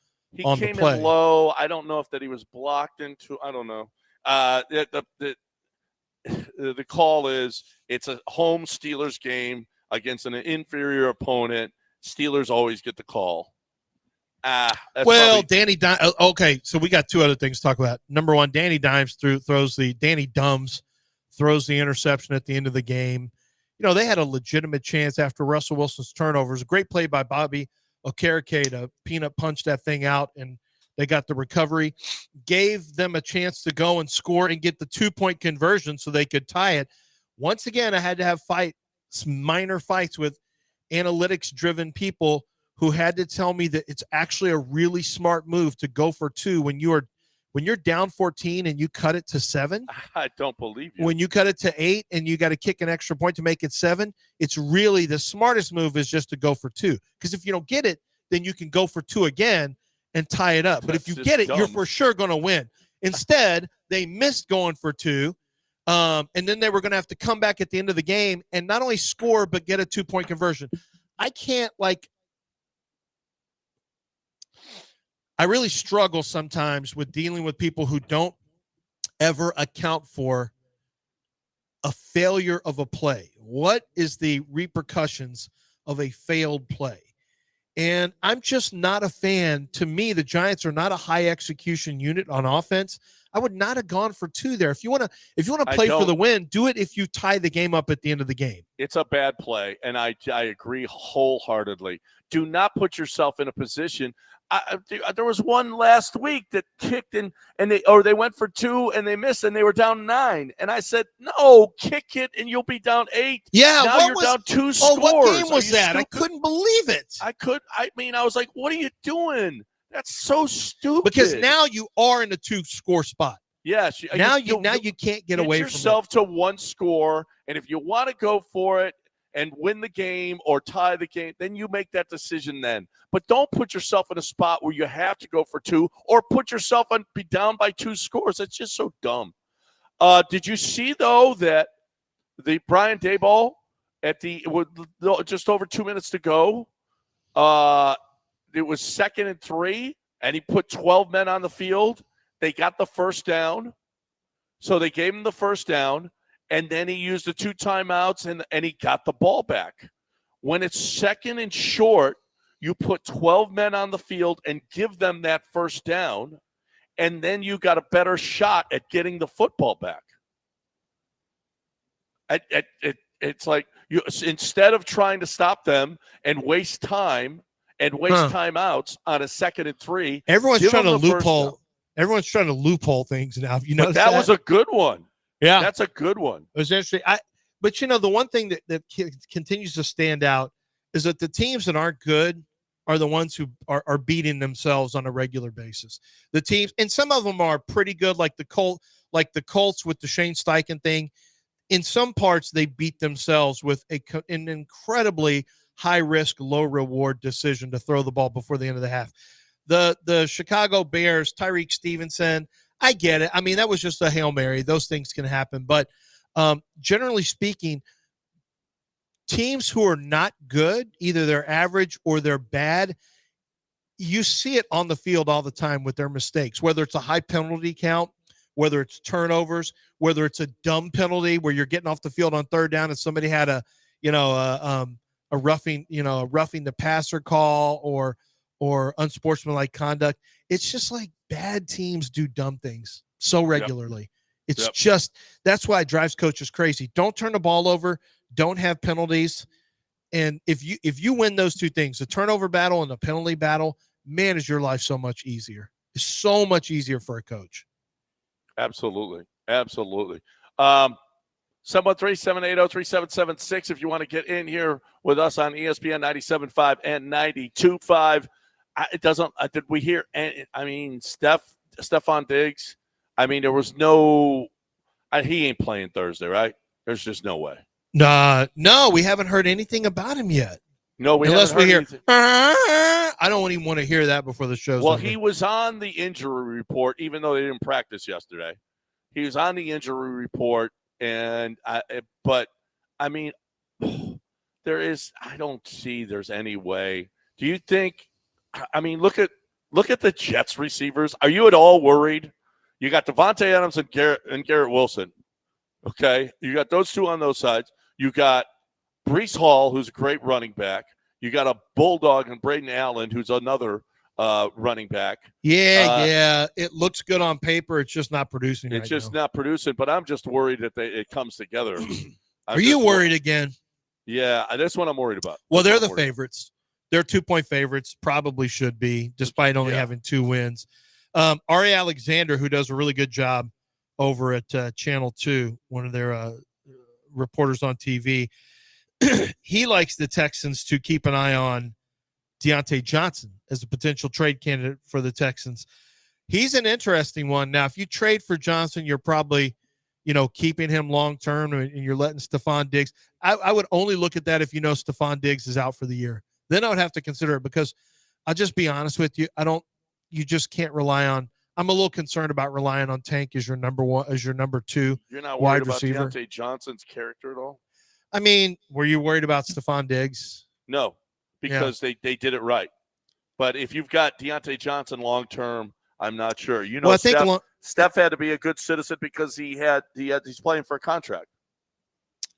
[SPEAKER 2] on the play. He came
[SPEAKER 1] in low. I don't know if that he was blocked into. I don't know. The call is it's a home Steelers game against an inferior opponent. Steelers always get the call.
[SPEAKER 2] Danny Dimes. Okay, so we got two other things to talk about. Number one, Danny Dimes throws the interception at the end of the game. You know, they had a legitimate chance after Russell Wilson's turnovers. A great play by Bobby Okereke to peanut punch that thing out, and they got the recovery. Gave them a chance to go and score and get the 2-point conversion so they could tie it. Once again, I had to have minor fights with analytics-driven people who had to tell me that it's actually a really smart move to go for two when you're down 14 and you cut it to 7.
[SPEAKER 1] I don't believe you.
[SPEAKER 2] When you cut it to 8 and you got to kick an extra point to make it 7, it's really the smartest move is just to go for 2. Because if you don't get it, then you can go for 2 again and tie it up. But if you get it, you're for sure going to win. Instead, they missed going for 2. And then they were going to have to come back at the end of the game and not only score, but get a 2-point conversion. I really struggle sometimes with dealing with people who don't ever account for a failure of a play. What is the repercussions of a failed play? And I'm just not a fan. To me, the Giants are not a high execution unit on offense. I would not have gone for 2 there. If you want to play for the win, do it if you tie the game up at the end of the game.
[SPEAKER 1] It's a bad play, and I agree wholeheartedly. Do not put yourself in a position. There was one last week that kicked and they went for 2 and they missed and they were down 9. And I said, no, kick it and you'll be down 8.
[SPEAKER 2] Yeah,
[SPEAKER 1] now you're down 2 scores.
[SPEAKER 2] What game was that? Stupid? I couldn't believe it.
[SPEAKER 1] I was like, what are you doing? That's so stupid.
[SPEAKER 2] Because now you are in a 2-score spot.
[SPEAKER 1] Yes.
[SPEAKER 2] Now you can't get away from it.
[SPEAKER 1] Get yourself to 1 score, and if you want to go for it and win the game or tie the game, then you make that decision then. But don't put yourself in a spot where you have to go for 2 or put yourself and be down by 2 scores. That's just so dumb. Did you see, though, that the Brian Daboll with just over 2 minutes to go, it was 2nd and 3, and he put 12 men on the field. They got the first down. So they gave him the first down, and then he used the 2 timeouts, and he got the ball back. When it's 2nd and short, you put 12 men on the field and give them that first down, and then you got a better shot at getting the football back. It's like you, instead of trying to stop them and waste time and waste timeouts on a 2nd and 3.
[SPEAKER 2] Everyone's trying to loophole. Everyone's trying to loophole things now. You know,
[SPEAKER 1] that was a good one.
[SPEAKER 2] Yeah,
[SPEAKER 1] that's a good one.
[SPEAKER 2] It was interesting. But the one thing that continues to stand out is that the teams that aren't good are the ones who are beating themselves on a regular basis. The teams, and some of them are pretty good, like the Colts with the Shane Steichen thing. In some parts, they beat themselves with an incredibly high-risk, low-reward decision to throw the ball before the end of the half. The Chicago Bears, Tyreek Stevenson, I get it. I mean, that was just a Hail Mary. Those things can happen. But generally speaking, teams who are not good, either they're average or they're bad, you see it on the field all the time with their mistakes, whether it's a high penalty count, whether it's turnovers, whether it's a dumb penalty where you're getting off the field on 3rd down and somebody had a roughing the passer call or unsportsmanlike conduct. It's just like bad teams do dumb things so regularly. It's just, that's why it drives coaches crazy. Don't turn the ball over. Don't have penalties. And if you win those two things, the turnover battle and the penalty battle, man, is your life so much easier. It's so much easier for a coach.
[SPEAKER 1] Absolutely. 713-780-3776 if you want to get in here with us on ESPN 97.5 and 92.5. Did we hear Stephon Diggs? I mean, there was no he ain't playing Thursday, right? There's just no way.
[SPEAKER 2] No, we haven't heard anything about him yet.
[SPEAKER 1] No,
[SPEAKER 2] unless we hear
[SPEAKER 1] anything.
[SPEAKER 2] I don't even want to hear that before the show's over.
[SPEAKER 1] He was on the injury report, even though they didn't practice yesterday. He was on the injury report, I don't see there's any way. Do you think? I mean, look at the Jets receivers. Are you at all worried? You got Devontae Adams and Garrett Wilson. Okay, you got those two on those sides. You got Breece Hall, who's a great running back. You got a bulldog and Braden Allen, who's another running back.
[SPEAKER 2] Yeah. It looks good on paper. It's just not producing.
[SPEAKER 1] It's just not producing. But I'm just worried that it comes together.
[SPEAKER 2] Are you worried again?
[SPEAKER 1] Yeah, that's what I'm worried about.
[SPEAKER 2] Well, they're the favorites. They're 2-point favorites. Probably should be, despite only having 2 wins. Ari Alexander, who does a really good job over at Channel 2, one of their reporters on TV, he likes the Texans to keep an eye on Deontay Johnson as a potential trade candidate for the Texans. He's an interesting one. Now, if you trade for Johnson, you're probably, keeping him long-term and you're letting Stephon Diggs. I would only look at that if Stephon Diggs is out for the year. Then I would have to consider it because I'll just be honest with you. You just can't rely on. I'm a little concerned about relying on Tank as your number 1, as your number 2
[SPEAKER 1] You're not
[SPEAKER 2] wide
[SPEAKER 1] worried about
[SPEAKER 2] receiver.
[SPEAKER 1] Deontay Johnson's character at all?
[SPEAKER 2] I mean, were you worried about Stephon Diggs?
[SPEAKER 1] No, because they did it right. But if you've got Deontay Johnson long term, I'm not sure.
[SPEAKER 2] I think
[SPEAKER 1] Steph had to be a good citizen because he's playing for a contract.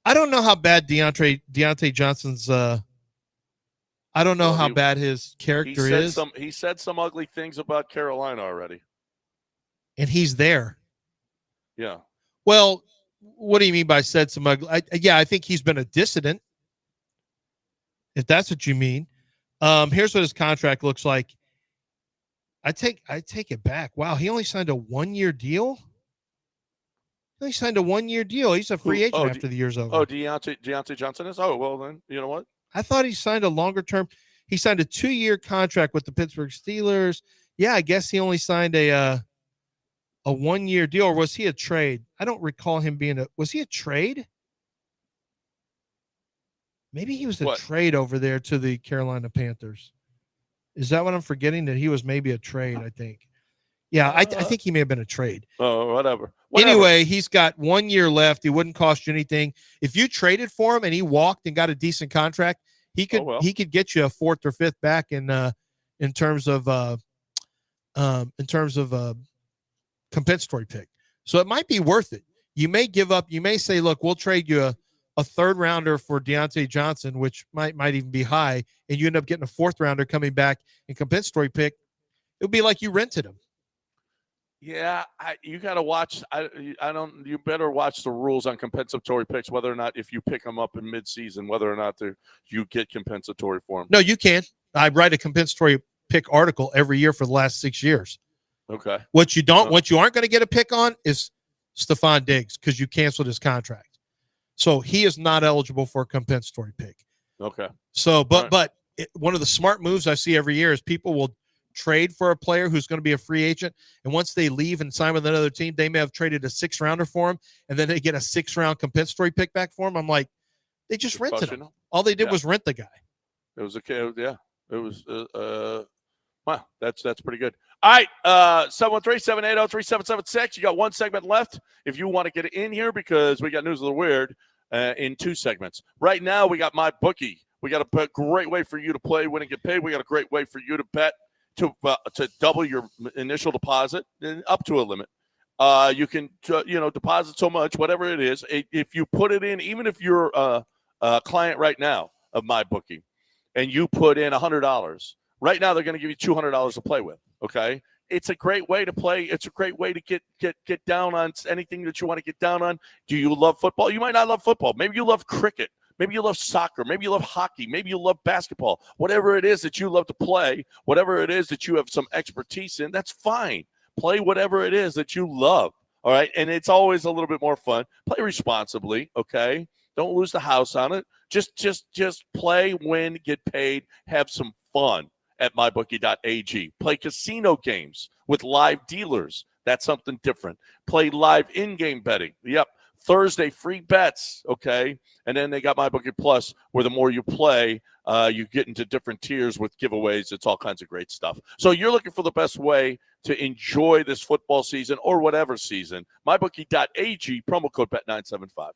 [SPEAKER 2] I don't know how bad Deontay Johnson's. I don't know how bad his character is.
[SPEAKER 1] He said some ugly things about Carolina already,
[SPEAKER 2] and he's there.
[SPEAKER 1] Yeah.
[SPEAKER 2] Well, what do you mean by said some ugly? I think he's been a dissident, if that's what you mean. Here's what his contract looks like. I take it back. Wow, he only signed a 1-year deal. He's a free agent after the year's over.
[SPEAKER 1] Oh, Deontay Johnson is? Oh, well, then, you know what?
[SPEAKER 2] I thought he signed a longer term. He signed a 2-year contract with the Pittsburgh Steelers. Yeah, I guess he only signed a 1-year deal. Or was he a trade? I don't recall him being was he a trade? Maybe he was a trade over there to the Carolina Panthers. Is that what I'm forgetting? That he was maybe a trade, I think. Yeah, I think he may have been a trade.
[SPEAKER 1] Oh, whatever.
[SPEAKER 2] Anyway, he's got 1 year left. He wouldn't cost you anything. If you traded for him and he walked and got a decent contract, he could get you a 4th or 5th back in terms of compensatory pick. So it might be worth it. You may give up. You may say, look, we'll trade you a 3rd rounder for Deontay Johnson, which might even be high, and you end up getting a 4th rounder coming back in compensatory pick. It would be like you rented him.
[SPEAKER 1] Yeah, you got to watch. You better watch the rules on compensatory picks, whether or not if you pick them up in midseason, whether or not you get compensatory for them.
[SPEAKER 2] No, you can. I write a compensatory pick article every year for the last 6 years.
[SPEAKER 1] Okay.
[SPEAKER 2] What you aren't going to get a pick on is Stephon Diggs because you canceled his contract. So he is not eligible for a compensatory pick.
[SPEAKER 1] Okay.
[SPEAKER 2] So, but one of the smart moves I see every year is people will trade for a player who's going to be a free agent, and once they leave and sign with another team, they may have traded a 6th rounder for him, and then they get a 6th round compensatory pick back for him. I'm like, they just rented him. All they did was rent the guy.
[SPEAKER 1] It was okay. Yeah, it was. Wow, that's pretty good. All right, 713-780-3776. You got 1 segment left. If you want to get in here, because we got news of the weird in 2 segments. Right now, we got my bookie. We got a great way for you to play, win, and get paid. We got a great way for you to bet. To double your initial deposit and up to a limit. You can deposit so much, whatever it is. If you put it in, even if you're a client right now of my booking, and you put in $100, right now they're going to give you $200 to play with. Okay, it's a great way to play. It's a great way to get down on anything that you want to get down on. Do you love football? You might not love football. Maybe you love cricket. Maybe you love soccer. Maybe you love hockey. Maybe you love basketball. Whatever it is that you love to play, whatever it is that you have some expertise in, that's fine. Play whatever it is that you love, all right? And it's always a little bit more fun. Play responsibly, okay? Don't lose the house on it. Just play, win, get paid, have some fun at mybookie.ag. Play casino games with live dealers. That's something different. Play live in-game betting. Yep. Thursday, free bets, okay? And then they got MyBookie Plus, where the more you play, you get into different tiers with giveaways. It's all kinds of great stuff. So you're looking for the best way to enjoy this football season or whatever season. MyBookie.ag, promo code BET975.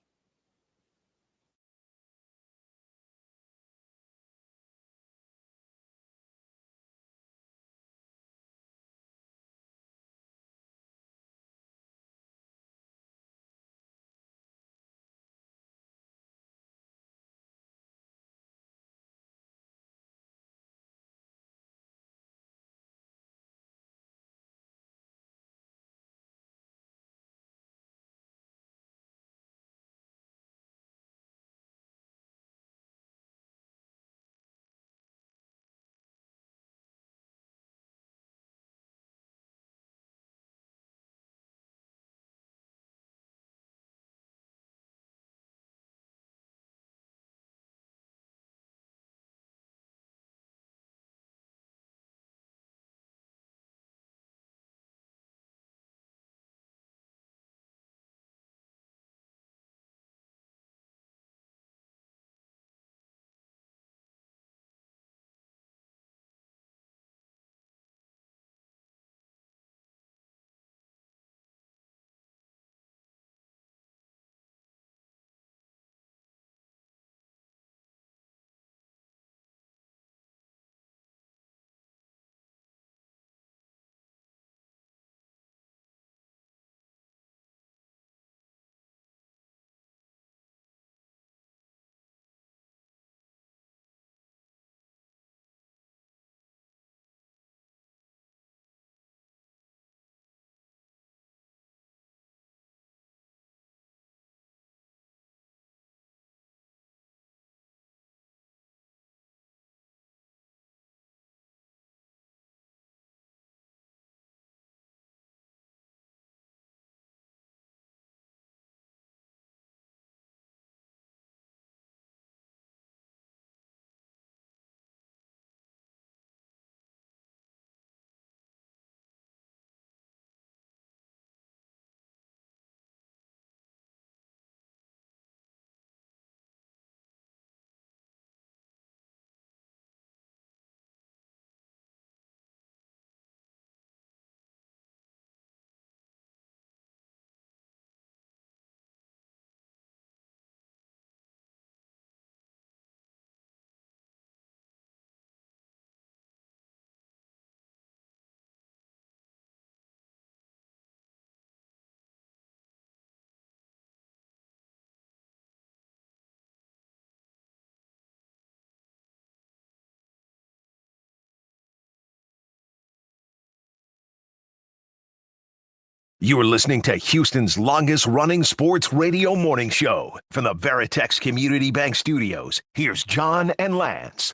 [SPEAKER 4] You are listening to Houston's longest-running sports radio morning show. From the Veritex Community Bank Studios, here's John and Lance.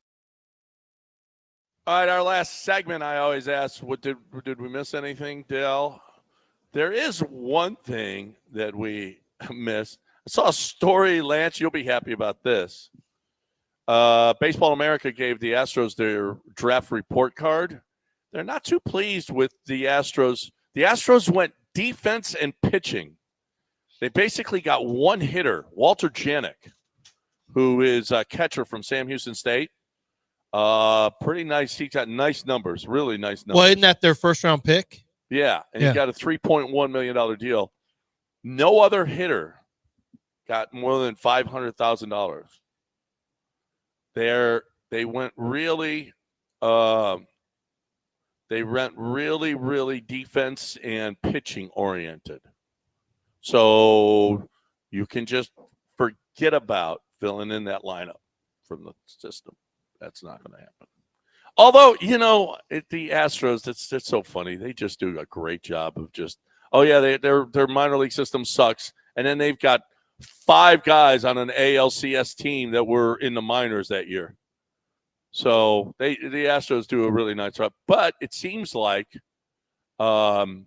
[SPEAKER 1] All right, our last segment, I always ask, did we miss anything, Dale? There is one thing that we missed. I saw a story, Lance, you'll be happy about this. Baseball America gave the Astros their draft report card. They're not too pleased with the Astros. The Astros went defense and pitching. They basically got one hitter, Walter Janik, who is a catcher from Sam Houston State. Pretty nice. He got nice numbers, really nice numbers.
[SPEAKER 2] Well, isn't that their first round pick?
[SPEAKER 1] Yeah, and he got a $3.1 million deal. No other hitter got more than $500,000. They went really really defense and pitching oriented. So you can just forget about filling in that lineup from the system. That's not going to happen. Although, the Astros, it's so funny. They just do a great job of just, their minor league system sucks. And then they've got 5 guys on an ALCS team that were in the minors that year. So the Astros do a really nice job. But it seems like he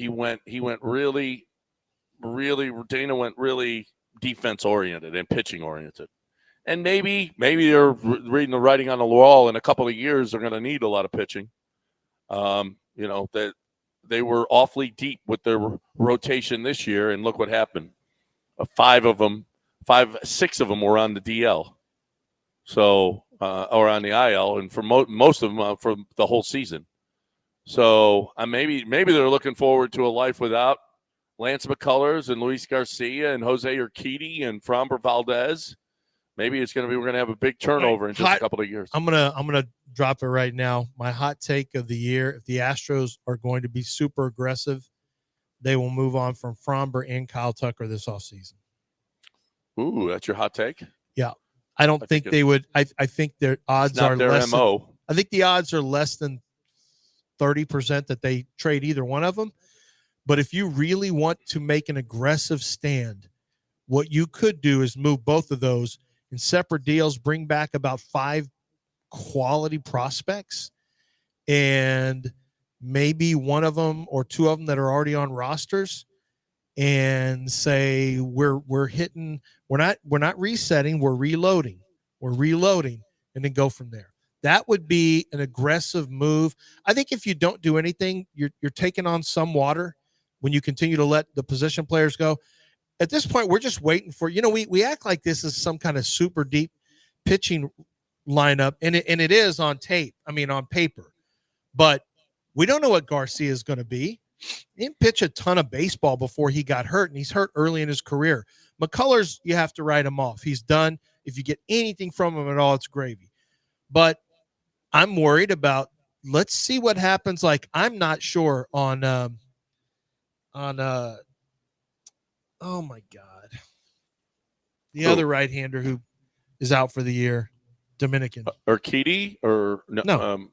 [SPEAKER 1] went really, Dana went really defense oriented and pitching oriented. And maybe they're reading the writing on the wall. In a couple of years, they're going to need a lot of pitching. That they were awfully deep with their rotation this year, and look what happened. 6 of them were on the DL, so or on the IL, and for most of them for the whole season. So maybe they're looking forward to a life without Lance McCullers and Luis Garcia and Jose Urquidy and Framber Valdez. Maybe we're going to have a big turnover in just a couple of years.
[SPEAKER 2] I'm gonna drop it right now. My hot take of the year: if the Astros are going to be super aggressive, they will move on from Framber and Kyle Tucker this offseason.
[SPEAKER 1] Ooh, that's your hot take?
[SPEAKER 2] Yeah, I don't think they would. I think their odds are less.
[SPEAKER 1] MO.
[SPEAKER 2] I think the odds are less than 30% that they trade either one of them. But if you really want to make an aggressive stand, what you could do is move both of those in separate deals, bring back about 5 quality prospects, and maybe one of them or 2 of them that are already on rosters, and say we're not resetting, we're reloading, and then go from there. That would be an aggressive move. I think if you don't do anything, you're taking on some water when you continue to let the position players go. At this point, we're just waiting for, we act like this is some kind of super deep pitching lineup, and it is on tape. I mean, on paper. But we don't know what Garcia is going to be. He didn't pitch a ton of baseball before he got hurt, and he's hurt early in his career. McCullers, you have to write him off. He's done. If you get anything from him at all, it's gravy. But I'm worried about, let's see what happens. Like, I'm not sure on oh my God, the other right-hander who is out for the year, Dominican.
[SPEAKER 1] Urquidy or
[SPEAKER 2] no.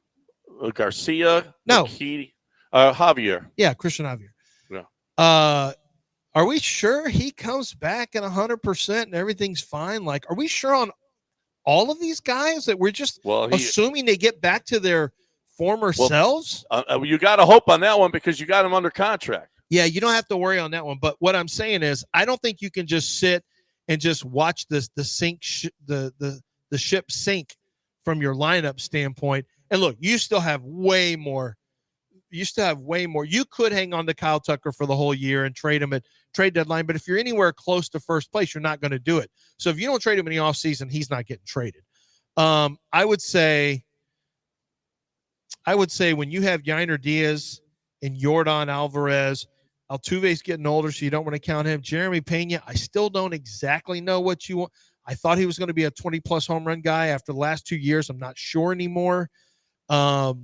[SPEAKER 1] Garcia?
[SPEAKER 2] No.
[SPEAKER 1] Urquidy, Javier.
[SPEAKER 2] Yeah, Christian Javier.
[SPEAKER 1] Yeah.
[SPEAKER 2] Are we sure he comes back at 100% and everything's fine? Like, are we sure on all of these guys that we're just assuming they get back to their former selves?
[SPEAKER 1] You got to hope on that one because you got him under contract.
[SPEAKER 2] Yeah, you don't have to worry on that one. But what I'm saying is, I don't think you can just sit and just watch the ship sink from your lineup standpoint. And look, you still have way more. You could hang on to Kyle Tucker for the whole year and trade him at trade deadline. But if you're anywhere close to first place, you're not going to do it. So if you don't trade him in the offseason, he's not getting traded. I would say when you have Yainer Diaz and Yordan Alvarez, Altuve's getting older, so you don't want to count him. Jeremy Pena, I still don't exactly know what you want. I thought he was going to be a 20-plus home run guy after the last 2 years. I'm not sure anymore. I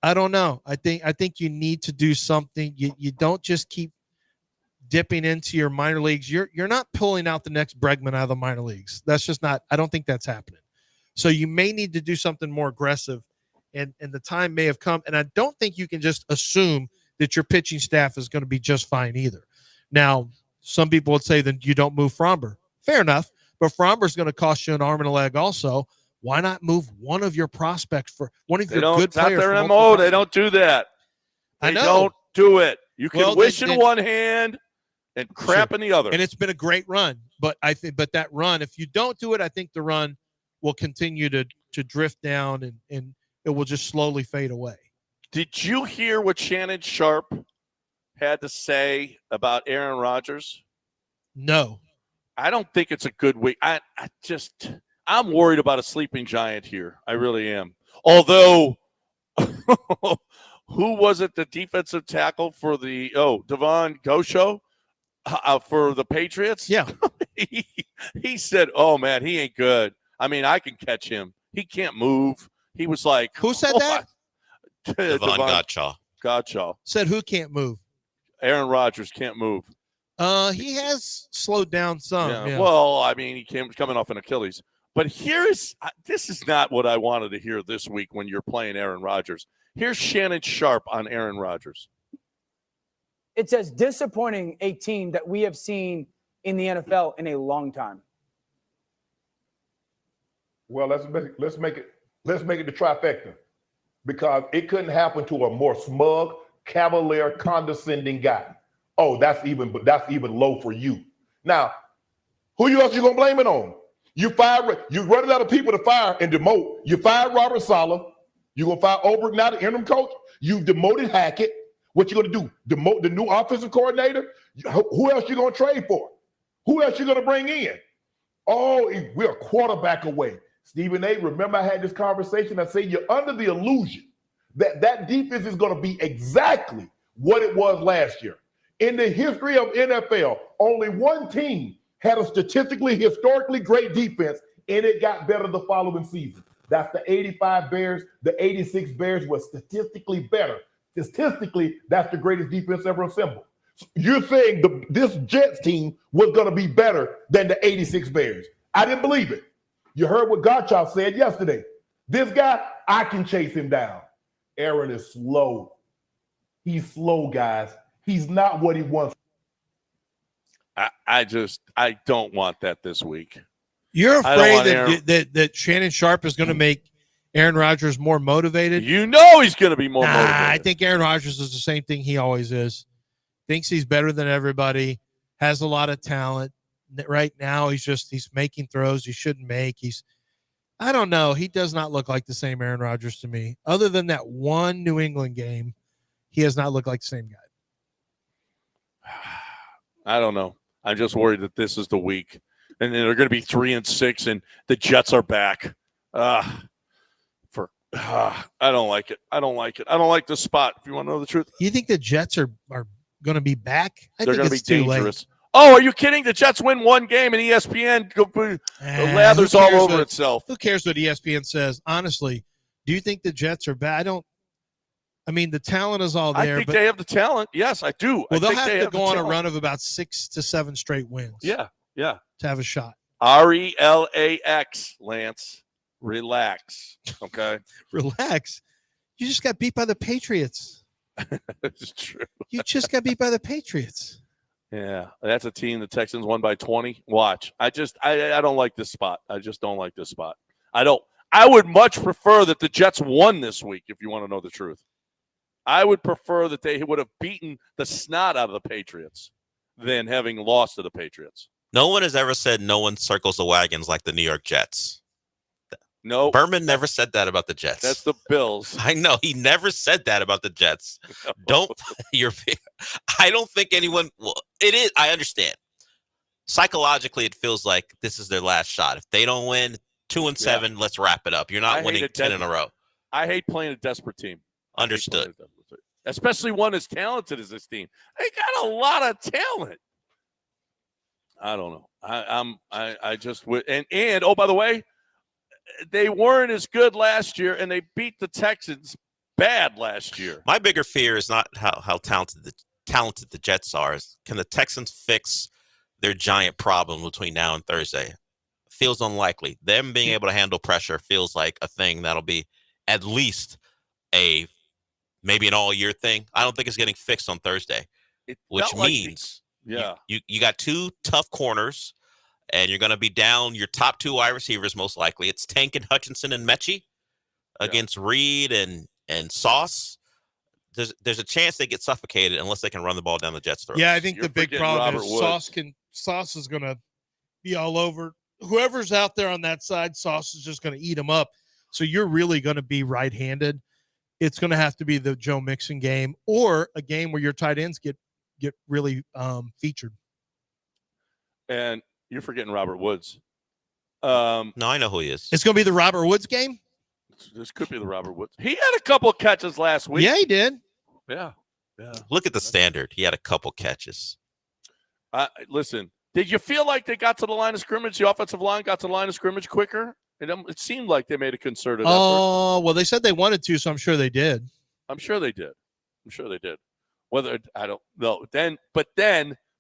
[SPEAKER 2] don't know. I think you need to do something. You don't just keep dipping into your minor leagues. You're not pulling out the next Bregman out of the minor leagues. That's just not – I don't think that's happening. So you may need to do something more aggressive, and the time may have come. And I don't think you can just assume that your pitching staff is going to be just fine either. Now, some people would say that you don't move Framber. Fair enough, but Framber is going to cost you an arm and a leg also. Why not move one of your prospects for one of your good players?
[SPEAKER 1] It's not their MO. They don't do that.
[SPEAKER 2] I know.
[SPEAKER 1] Don't do it. You can wish in one hand and crap in the other.
[SPEAKER 2] And it's been a great run, but that run, if you don't do it, I think the run will continue to drift down and it will just slowly fade away.
[SPEAKER 1] Did you hear what Shannon Sharp had to say about Aaron Rodgers?
[SPEAKER 2] No.
[SPEAKER 1] I don't think it's a good week. I'm worried about a sleeping giant here. I really am. Although, who was it, the defensive tackle for the Devon Gosho for the Patriots?
[SPEAKER 2] Yeah.
[SPEAKER 1] he said, "Oh man, he ain't good. I mean, I can catch him. He can't move." He was like,
[SPEAKER 2] "Who said that?"
[SPEAKER 3] Devon
[SPEAKER 1] Gottschall
[SPEAKER 2] said, "Who can't move?"
[SPEAKER 1] Aaron Rodgers can't move.
[SPEAKER 2] He has slowed down some.
[SPEAKER 1] Yeah.
[SPEAKER 2] Yeah.
[SPEAKER 1] Well, I mean, he came coming off an Achilles. But this is not what I wanted to hear this week when you're playing Aaron Rodgers. Here's Shannon Sharp on Aaron Rodgers.
[SPEAKER 15] It's as disappointing a team that we have seen in the NFL in a long time.
[SPEAKER 16] Well, let's make it the trifecta, because it couldn't happen to a more smug, cavalier, condescending guy. Oh, that's even low for you. Now, who else you gonna blame it on? You running out of people to fire and demote. You fired Robert Saleh. You gonna fire Ulbrich now, the interim coach. You demoted Hackett. What you gonna do? Demote the new offensive coordinator? Who else you gonna trade for? Who else you gonna bring in? Oh, we're a quarterback away. Stephen A., remember I had this conversation. I say you're under the illusion that defense is gonna be exactly what it was last year. In the history of NFL, only one team had a historically great defense, and it got better the following season. That's the 85 Bears. The 86 Bears were statistically better. Statistically, that's the greatest defense ever assembled. So you're saying this Jets team was going to be better than the 86 Bears. I didn't believe it. You heard what Gottschalk said yesterday. This guy, I can chase him down. Aaron is slow. He's slow, guys. He's not what he wants.
[SPEAKER 1] I don't want that this week.
[SPEAKER 2] You're afraid that Shannon Sharp is going to make Aaron Rodgers more motivated?
[SPEAKER 1] You know he's going to be more motivated.
[SPEAKER 2] I think Aaron Rodgers is the same thing he always is. Thinks he's better than everybody, has a lot of talent. Right now, he's making throws he shouldn't make. I don't know. He does not look like the same Aaron Rodgers to me. Other than that one New England game, he has not looked like the same guy.
[SPEAKER 1] I don't know. I'm just worried that this is the week. And they're going to be 3-6, and the Jets are back. I don't like it. I don't like this spot, if you want to know the truth.
[SPEAKER 2] You think the Jets are going to be back?
[SPEAKER 1] They're going to be dangerous. Oh, are you kidding? The Jets win one game, and ESPN lathers all over itself.
[SPEAKER 2] Who cares what ESPN says? Honestly, do you think the Jets are bad? The talent is all there.
[SPEAKER 1] I think they have the talent. Yes, I do.
[SPEAKER 2] Well, they'll have to go on a run of about 6 to 7 straight wins.
[SPEAKER 1] Yeah.
[SPEAKER 2] To have a shot.
[SPEAKER 1] RELAX, Lance. Relax. Okay.
[SPEAKER 2] Relax. You just got beat by the Patriots.
[SPEAKER 1] It's true.
[SPEAKER 2] You just got beat by the Patriots.
[SPEAKER 1] Yeah, that's a team the Texans won by 20. Watch. I don't like this spot. I just don't like this spot. I would much prefer that the Jets won this week, if you want to know the truth. I would prefer that they would have beaten the snot out of the Patriots than having lost to the Patriots.
[SPEAKER 3] No one has ever said no one circles the wagons like the New York Jets.
[SPEAKER 1] No.
[SPEAKER 3] Berman never said that about the Jets.
[SPEAKER 1] That's the Bills.
[SPEAKER 3] I know. He never said that about the Jets. No. I don't think anyone – well, it is. I understand. Psychologically, it feels like this is their last shot. If they don't win 2-7, let's wrap it up. You're not winning 10 in a row.
[SPEAKER 1] I hate playing a desperate team.
[SPEAKER 3] Understood.
[SPEAKER 1] Especially one as talented as this team. They got a lot of talent. I don't know. I just would. And oh, by the way, they weren't as good last year, and they beat the Texans bad last year.
[SPEAKER 3] My bigger fear is not how talented the Jets are. Can the Texans fix their giant problem between now and Thursday? Feels unlikely. Them being able to handle pressure feels like a thing that'll be at least maybe an all-year thing. I don't think it's getting fixed on Thursday, which means you got 2 tough corners, and you're going to be down your top 2 wide receivers most likely. It's Tank and Hutchinson and Mechie against Reed and Sauce. There's a chance they get suffocated unless they can run the ball down the Jets' throat.
[SPEAKER 2] Yeah, I think the big problem is Sauce is going to be all over. Whoever's out there on that side, Sauce is just going to eat them up. So you're really going to be right-handed. It's going to have to be the Joe Mixon game or a game where your tight ends get really featured.
[SPEAKER 1] And you're forgetting Robert Woods.
[SPEAKER 3] No, I know who he is.
[SPEAKER 2] It's going to be the Robert Woods game?
[SPEAKER 1] This could be the Robert Woods. He had a couple of catches last week.
[SPEAKER 2] Yeah, he did.
[SPEAKER 1] Yeah.
[SPEAKER 3] Look at the standard. He had a couple catches.
[SPEAKER 1] Listen, did you feel like they got to the line of scrimmage? The offensive line got to the line of scrimmage quicker? It seemed like they made a concerted effort.
[SPEAKER 2] Oh, well, they said they wanted to, so I'm sure they did.
[SPEAKER 1] I'm sure they did. Whether I don't know. Then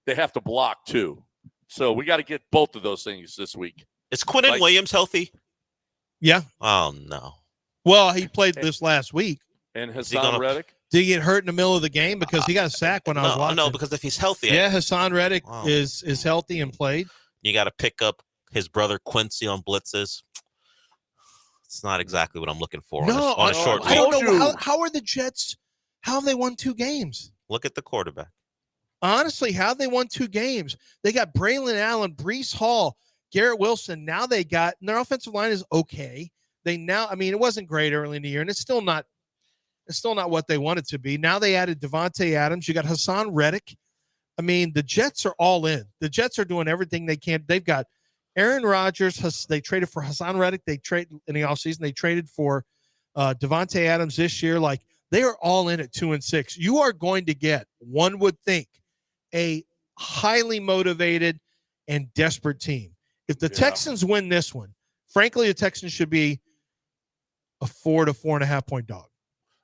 [SPEAKER 1] they have to block too. So we got to get both of those things this week.
[SPEAKER 3] Is Quinton Williams healthy?
[SPEAKER 2] Yeah.
[SPEAKER 3] Oh no.
[SPEAKER 2] Well, he played this last week.
[SPEAKER 1] And Hassan Reddick?
[SPEAKER 2] Did he get hurt in the middle of the game? Because he got a sack when I was watching.
[SPEAKER 3] No, because if he's healthy.
[SPEAKER 2] Yeah, Hassan Reddick is healthy and played.
[SPEAKER 3] You got to pick up his brother Quincy on blitzes. It's not exactly what I'm looking for on a short
[SPEAKER 2] I don't know. How are the Jets? How have they won 2 games?
[SPEAKER 3] Look at the quarterback.
[SPEAKER 2] Honestly, how have they won 2 games? They got Braylon Allen, Breece Hall, Garrett Wilson. Now they got, and their offensive line is okay. It wasn't great early in the year, and it's still not what they want it to be. Now they added Devontae Adams. You got Hassan Reddick. I mean, the Jets are all in. The Jets are doing everything they can. They've got Aaron Rodgers. They traded for Hassan Reddick. They traded in the offseason. They traded for Devontae Adams this year. Like, they are all in at 2-6. You are going to get, one would think, a highly motivated and desperate team. If the Texans win this one, frankly, the Texans should be a 4 to 4.5 point dog.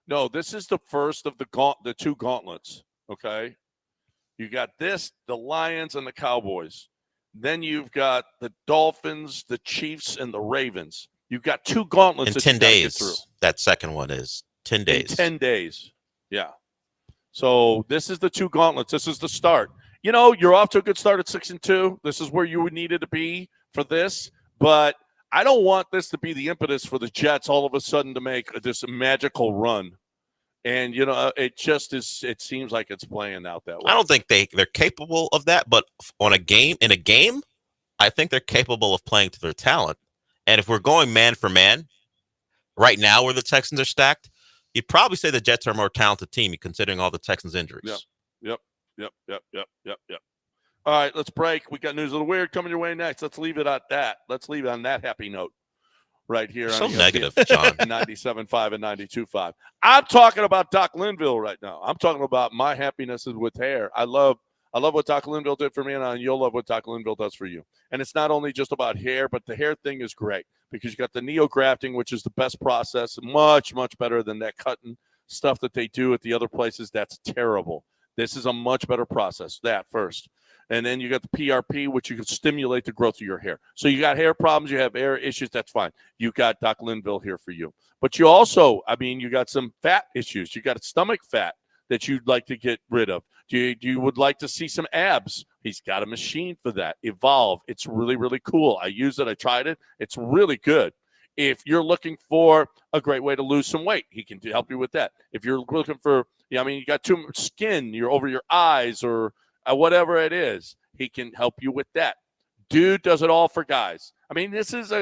[SPEAKER 1] No, this is the first of the 2 gauntlets, okay? You got the Lions and the Cowboys. Then you've got the Dolphins, the Chiefs, and the Ravens. You've got 2 gauntlets
[SPEAKER 3] in 10 days. That second one is 10 days.
[SPEAKER 1] In 10 days, yeah. So this is the 2 gauntlets. This is the start. You're off to a good start at 6-2. This is where you would needed to be for this. But I don't want this to be the impetus for the Jets all of a sudden to make this magical run. And, it just is. It seems like it's playing out that way.
[SPEAKER 3] I don't think they're capable of that. But in a game, I think they're capable of playing to their talent. And if we're going man for man, right now where the Texans are stacked, you'd probably say the Jets are a more talented team considering all the Texans' injuries.
[SPEAKER 1] Yep. All right, let's break. We got News of the Weird coming your way next. Let's leave it at that. Let's leave it on that happy note right here.
[SPEAKER 3] So
[SPEAKER 1] on
[SPEAKER 3] negative, John.
[SPEAKER 1] 97.5 and 92.5. I'm talking about Doc Linville right now. I'm talking about my happiness is with hair. I love what Doc Linville did for me, and you'll love what Doc Linville does for you. And it's not only just about hair, but the hair thing is great because you got the neo-grafting, which is the best process, much, much better than that cutting stuff that they do at the other places. That's terrible. This is a much better process, that first. And then you got the PRP, which you can stimulate the growth of your hair. So you got hair problems, you have hair issues, that's fine. You got Doc Linville here for you. But you also, you got some fat issues. You got stomach fat that you'd like to get rid of. You would like to see some abs. He's got a machine for that. Evolve. It's really, really cool. I use it. I tried it. It's really good. If you're looking for a great way to lose some weight, he can help you with that. If you're looking for, you got too much skin, you're over your eyes or whatever it is, he can help you with that. Dude does it all for guys. This is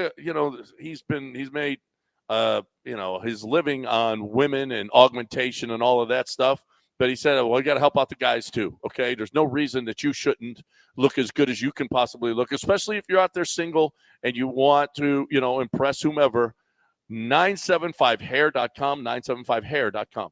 [SPEAKER 1] he's made his living on women and augmentation and all of that stuff. But he said, well, you got to help out the guys too. Okay. There's no reason that you shouldn't look as good as you can possibly look, especially if you're out there single and you want to, impress whomever. 975hair.com, 975hair.com.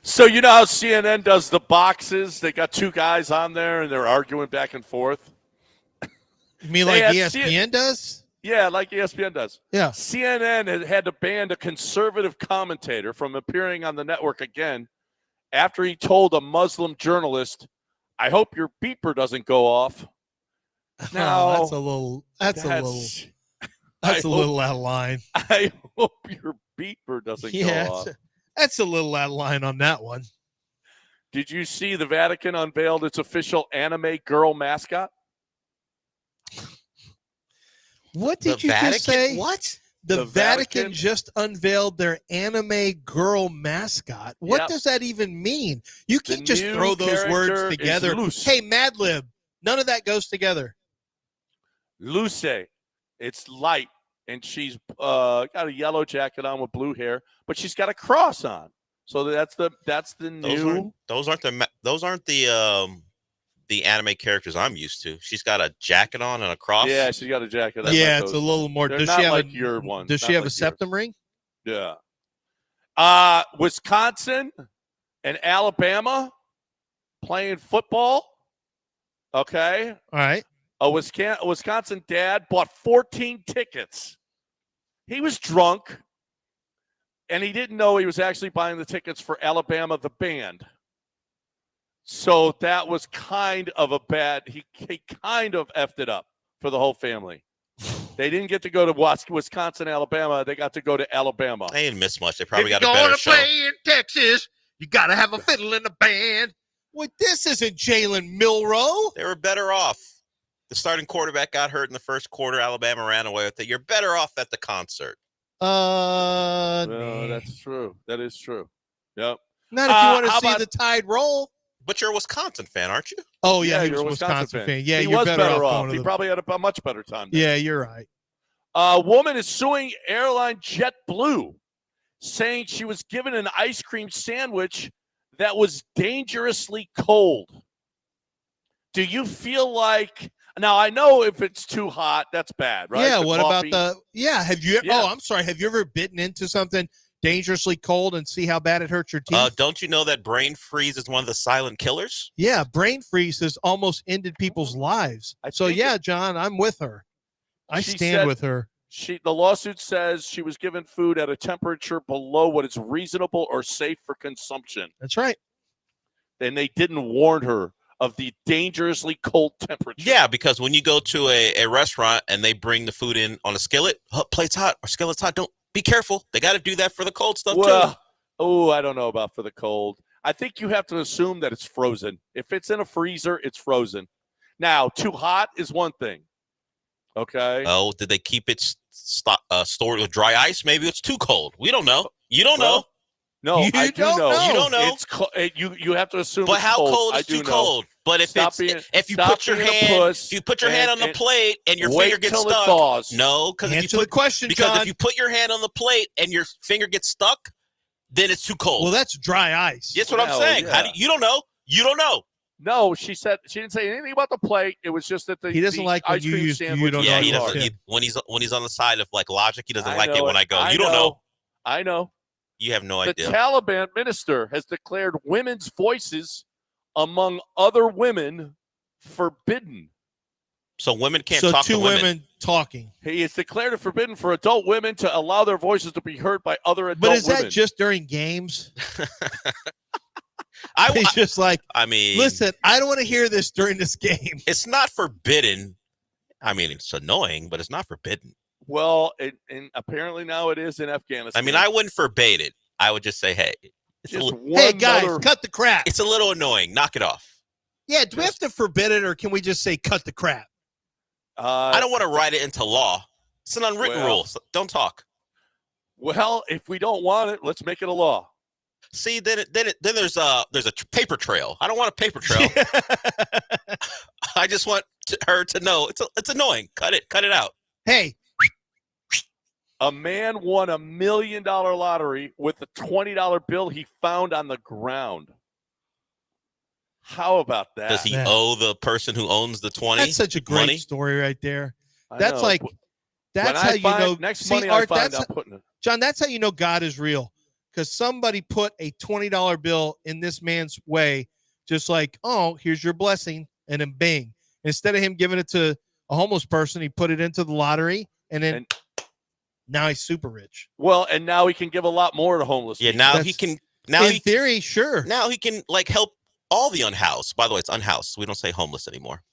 [SPEAKER 1] So you know how CNN does the boxes? They got two guys on there and they're arguing back and forth.
[SPEAKER 2] You mean like ESPN does?
[SPEAKER 1] Yeah, like ESPN does.
[SPEAKER 2] Yeah.
[SPEAKER 1] CNN had to ban a conservative commentator from appearing on the network again after he told a Muslim journalist, "I hope your beeper doesn't go off." Now
[SPEAKER 2] that's a little out of line.
[SPEAKER 1] I hope your beeper doesn't go off.
[SPEAKER 2] That's a little out of line on that one.
[SPEAKER 1] Did you see the Vatican unveiled its official anime girl mascot?
[SPEAKER 2] What did you just say?
[SPEAKER 3] What?
[SPEAKER 2] The Vatican just unveiled their anime girl mascot. What does that even mean? You can't just throw those words together. Hey, Mad Lib, none of that goes together.
[SPEAKER 1] Luce. It's light, and she's got a yellow jacket on with blue hair, but she's got a cross on. So that's the new.
[SPEAKER 3] Those aren't the anime characters I'm used to. She's got a jacket on and a cross.
[SPEAKER 1] Yeah, she's got a jacket on.
[SPEAKER 2] Yeah, it's a little more.
[SPEAKER 1] They're
[SPEAKER 2] Does
[SPEAKER 1] not
[SPEAKER 2] she have
[SPEAKER 1] like your one?
[SPEAKER 2] Does she have a septum ring?
[SPEAKER 1] Yeah. Wisconsin and Alabama playing football. Okay.
[SPEAKER 2] All right.
[SPEAKER 1] A Wisconsin dad bought 14 tickets. He was drunk, and he didn't know he was actually buying the tickets for Alabama, the band. So that was kind of a bad – he kind of effed it up for the whole family. They didn't get to go to Wisconsin, Alabama. They got to go to Alabama.
[SPEAKER 3] They didn't miss much. They probably got a better show.
[SPEAKER 2] If you're going to play in Texas, you got to have a fiddle in the band. Well, this isn't Jalen Milroe.
[SPEAKER 3] They were better off. The starting quarterback got hurt in the first quarter. Alabama ran away with it. You're better off at the concert.
[SPEAKER 1] Well, that's true. That is true. Yep.
[SPEAKER 2] Not if you want to see the Tide roll.
[SPEAKER 3] But you're a Wisconsin fan, aren't you?
[SPEAKER 2] Oh, yeah, he was a Wisconsin fan. Yeah,
[SPEAKER 1] he
[SPEAKER 2] you're
[SPEAKER 1] was better
[SPEAKER 2] off.
[SPEAKER 1] He probably had a much better time.
[SPEAKER 2] Yeah, you're right.
[SPEAKER 1] A woman is suing airline JetBlue, saying she was given an ice cream sandwich that was dangerously cold. Do you feel like – now, I know if it's too hot, that's bad, right?
[SPEAKER 2] Yeah, what about the – yeah, have you – oh, I'm sorry. Have you ever bitten into something dangerously cold and see how bad it hurts your teeth?
[SPEAKER 3] Don't you know that brain freeze is one of the silent killers?
[SPEAKER 2] Yeah, brain freeze has almost ended people's lives. So, yeah, John, I'm with her. I stand with her.
[SPEAKER 1] The lawsuit says she was given food at a temperature below what is reasonable or safe for consumption.
[SPEAKER 2] That's right.
[SPEAKER 1] And they didn't warn her of the dangerously cold temperature.
[SPEAKER 3] Yeah, because when you go to a restaurant and they bring the food in on a skillet, plate's hot or skillet's hot, don't be careful. They got to do that for the cold stuff too.
[SPEAKER 1] Oh, I don't know about for the cold. I think you have to assume that it's frozen. If it's in a freezer, it's frozen. Now, too hot is one thing. Okay.
[SPEAKER 3] Oh, did they keep it stored with dry ice? Maybe it's too cold. We don't know. You don't know.
[SPEAKER 1] No, I do know.
[SPEAKER 3] You don't know.
[SPEAKER 1] It's you have to assume.
[SPEAKER 3] But
[SPEAKER 1] it's
[SPEAKER 3] how
[SPEAKER 1] cold.
[SPEAKER 3] cold is too cold? But if you put your hand on the plate and your finger gets stuck, no, because if you put your hand on the plate and your finger gets stuck, then it's too cold.
[SPEAKER 2] Well, that's dry ice.
[SPEAKER 3] That's what I'm saying.
[SPEAKER 1] Yeah.
[SPEAKER 3] You don't know. You don't know.
[SPEAKER 1] No, she didn't say anything about the plate. It was just that
[SPEAKER 2] he doesn't like when
[SPEAKER 1] ice cream
[SPEAKER 2] you
[SPEAKER 1] sandwich.
[SPEAKER 2] don't
[SPEAKER 3] yeah,
[SPEAKER 2] know
[SPEAKER 3] he doesn't. When he's on the side of like logic, he doesn't like it when I go. You don't know.
[SPEAKER 1] I know.
[SPEAKER 3] You have no
[SPEAKER 1] idea. The Taliban minister has declared women's voices among other women forbidden.
[SPEAKER 3] So women can't talk to women.
[SPEAKER 2] So two women talking.
[SPEAKER 1] He has declared it forbidden for adult women to allow their voices to be heard by other adult women.
[SPEAKER 2] But is that just during games?
[SPEAKER 3] He's
[SPEAKER 2] just like,
[SPEAKER 3] I mean,
[SPEAKER 2] listen, I don't want to hear this during this game.
[SPEAKER 3] It's not forbidden. I mean, it's annoying, but it's not forbidden.
[SPEAKER 1] Well, and apparently now it is in Afghanistan.
[SPEAKER 3] I mean, I wouldn't forbade it. I would just say, hey,
[SPEAKER 2] hey guys, cut the crap.
[SPEAKER 3] It's a little annoying. Knock it off.
[SPEAKER 2] Yeah, do we have to forbid it, or can we just say cut the crap?
[SPEAKER 3] I don't want to write it into law. It's an unwritten rule. So don't talk.
[SPEAKER 1] Well, if we don't want it, let's make it a law.
[SPEAKER 3] See, then there's a paper trail. I don't want a paper trail. I just want her to know it's annoying. Cut it out.
[SPEAKER 2] Hey.
[SPEAKER 1] A man won $1 million lottery with a $20 bill he found on the ground. How about that?
[SPEAKER 3] Does he owe the person who owns the 20?
[SPEAKER 2] That's such a great story right there. That's like, that's
[SPEAKER 1] when
[SPEAKER 2] how you know.
[SPEAKER 1] Next money I find, I'm putting it.
[SPEAKER 2] John, that's how you know God is real. because somebody put a $20 bill in this man's way, just like, oh, here's your blessing, and then bing. Instead of him giving it to a homeless person, he put it into the lottery, and then now he's super rich.
[SPEAKER 1] Well, and now he can give a lot more to homeless people.
[SPEAKER 3] Now he can. Now
[SPEAKER 2] in theory, sure.
[SPEAKER 3] Now he can help all the unhoused. By the way, it's unhoused. We don't say homeless anymore.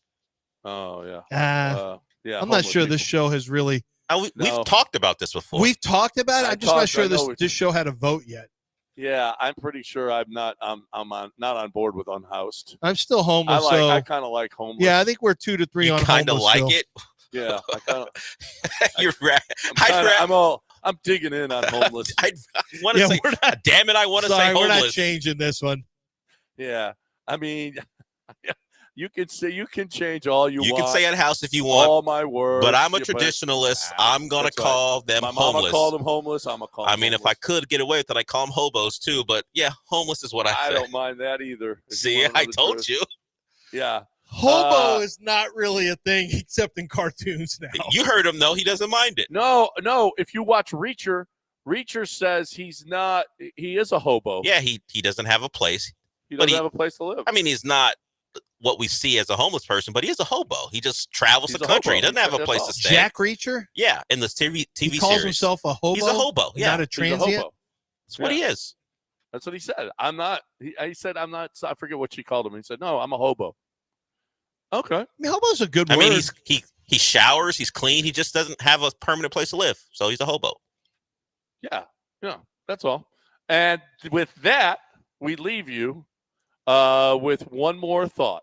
[SPEAKER 1] Oh yeah.
[SPEAKER 2] Yeah. I'm not sure this show has really.
[SPEAKER 3] We've talked about this before.
[SPEAKER 2] We've talked about it. I'm just not sure this show had a vote yet.
[SPEAKER 1] Yeah, I'm pretty sure I'm not on board with unhoused.
[SPEAKER 2] I'm still homeless.
[SPEAKER 1] I kind of like homeless.
[SPEAKER 2] Yeah, I think we're 2 to 3 on homeless.
[SPEAKER 3] Kind of like
[SPEAKER 2] still.
[SPEAKER 3] it.
[SPEAKER 1] Yeah, I kind of.
[SPEAKER 3] You're right.
[SPEAKER 1] I'm digging in on homeless.
[SPEAKER 3] I want to say, damn it, I want to say homeless.
[SPEAKER 2] We're not changing this one.
[SPEAKER 1] Yeah, I mean, you can change all you want.
[SPEAKER 3] You can say unhoused if you want.
[SPEAKER 1] All my words.
[SPEAKER 3] But I'm a traditionalist. I'm gonna call them
[SPEAKER 1] my
[SPEAKER 3] homeless.
[SPEAKER 1] mama called them homeless. I'm gonna call.
[SPEAKER 3] I mean, if I could get away with it, I call them hobos too. But yeah, homeless is what I say.
[SPEAKER 1] I don't mind that either.
[SPEAKER 3] See, I told you.
[SPEAKER 1] Yeah.
[SPEAKER 2] Hobo is not really a thing except in cartoons now.
[SPEAKER 3] You heard him though; he doesn't mind it.
[SPEAKER 1] No. If you watch Reacher says he's not. He is a hobo.
[SPEAKER 3] Yeah, he doesn't have a place.
[SPEAKER 1] He doesn't have a place to live.
[SPEAKER 3] I mean, he's not what we see as a homeless person, but he is a hobo. He just travels the country. He doesn't have a place to stay.
[SPEAKER 2] Jack Reacher?
[SPEAKER 3] Yeah, in the TV
[SPEAKER 2] he
[SPEAKER 3] series.
[SPEAKER 2] calls himself a hobo.
[SPEAKER 3] He's a hobo. Yeah,
[SPEAKER 2] not a transient.
[SPEAKER 3] That's what he is.
[SPEAKER 1] That's what he said. I'm not. He said I'm not. I forget what she called him. He said, "No, I'm a hobo." Okay.
[SPEAKER 2] I mean, hobo's a good word.
[SPEAKER 3] I mean, he showers. He's clean. He just doesn't have a permanent place to live. So he's a hobo.
[SPEAKER 1] Yeah. That's all. And with that, we leave you with one more thought.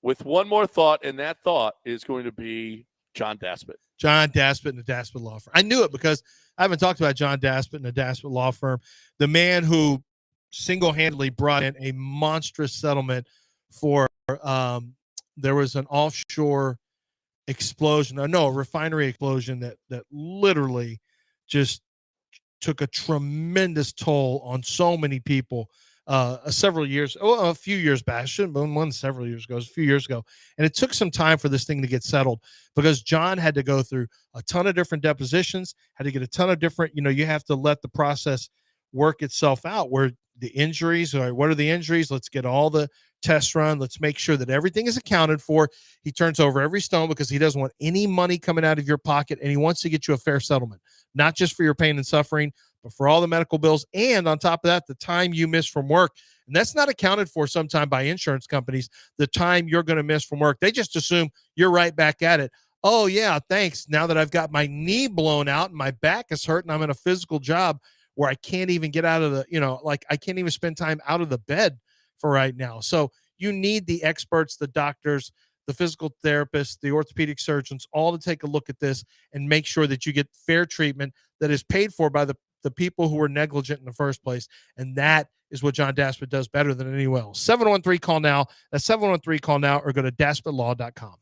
[SPEAKER 1] And that thought is going to be John Daspit.
[SPEAKER 2] John Daspit and the Daspit Law Firm. I knew it because I haven't talked about John Daspit and the Daspit Law Firm, the man who single-handedly brought in a monstrous settlement for there was an offshore explosion, a refinery explosion that literally just took a tremendous toll on so many people a few years back. Shouldn't have been several years ago. It was a few years ago. And it took some time for this thing to get settled because John had to go through a ton of different depositions, had to get a ton of different, you have to let the process work itself out where the injuries, or what are the injuries? Let's get all the tests run. Let's make sure that everything is accounted for. He turns over every stone because he doesn't want any money coming out of your pocket, and he wants to get you a fair settlement, not just for your pain and suffering, but for all the medical bills. And on top of that, the time you miss from work. And that's not accounted for sometime by insurance companies, the time you're going to miss from work. They just assume you're right back at it. Oh, yeah, thanks. Now that I've got my knee blown out and my back is hurt and I'm in a physical job where I can't even get out of I can't even spend time out of the bed for right now. So you need the experts, the doctors, the physical therapists, the orthopedic surgeons, all to take a look at this and make sure that you get fair treatment that is paid for by the people who were negligent in the first place. And that is what John Daspit does better than anyone else. 713-CALL-NOW. That's 713-CALL-NOW, or go to daspitlaw.com.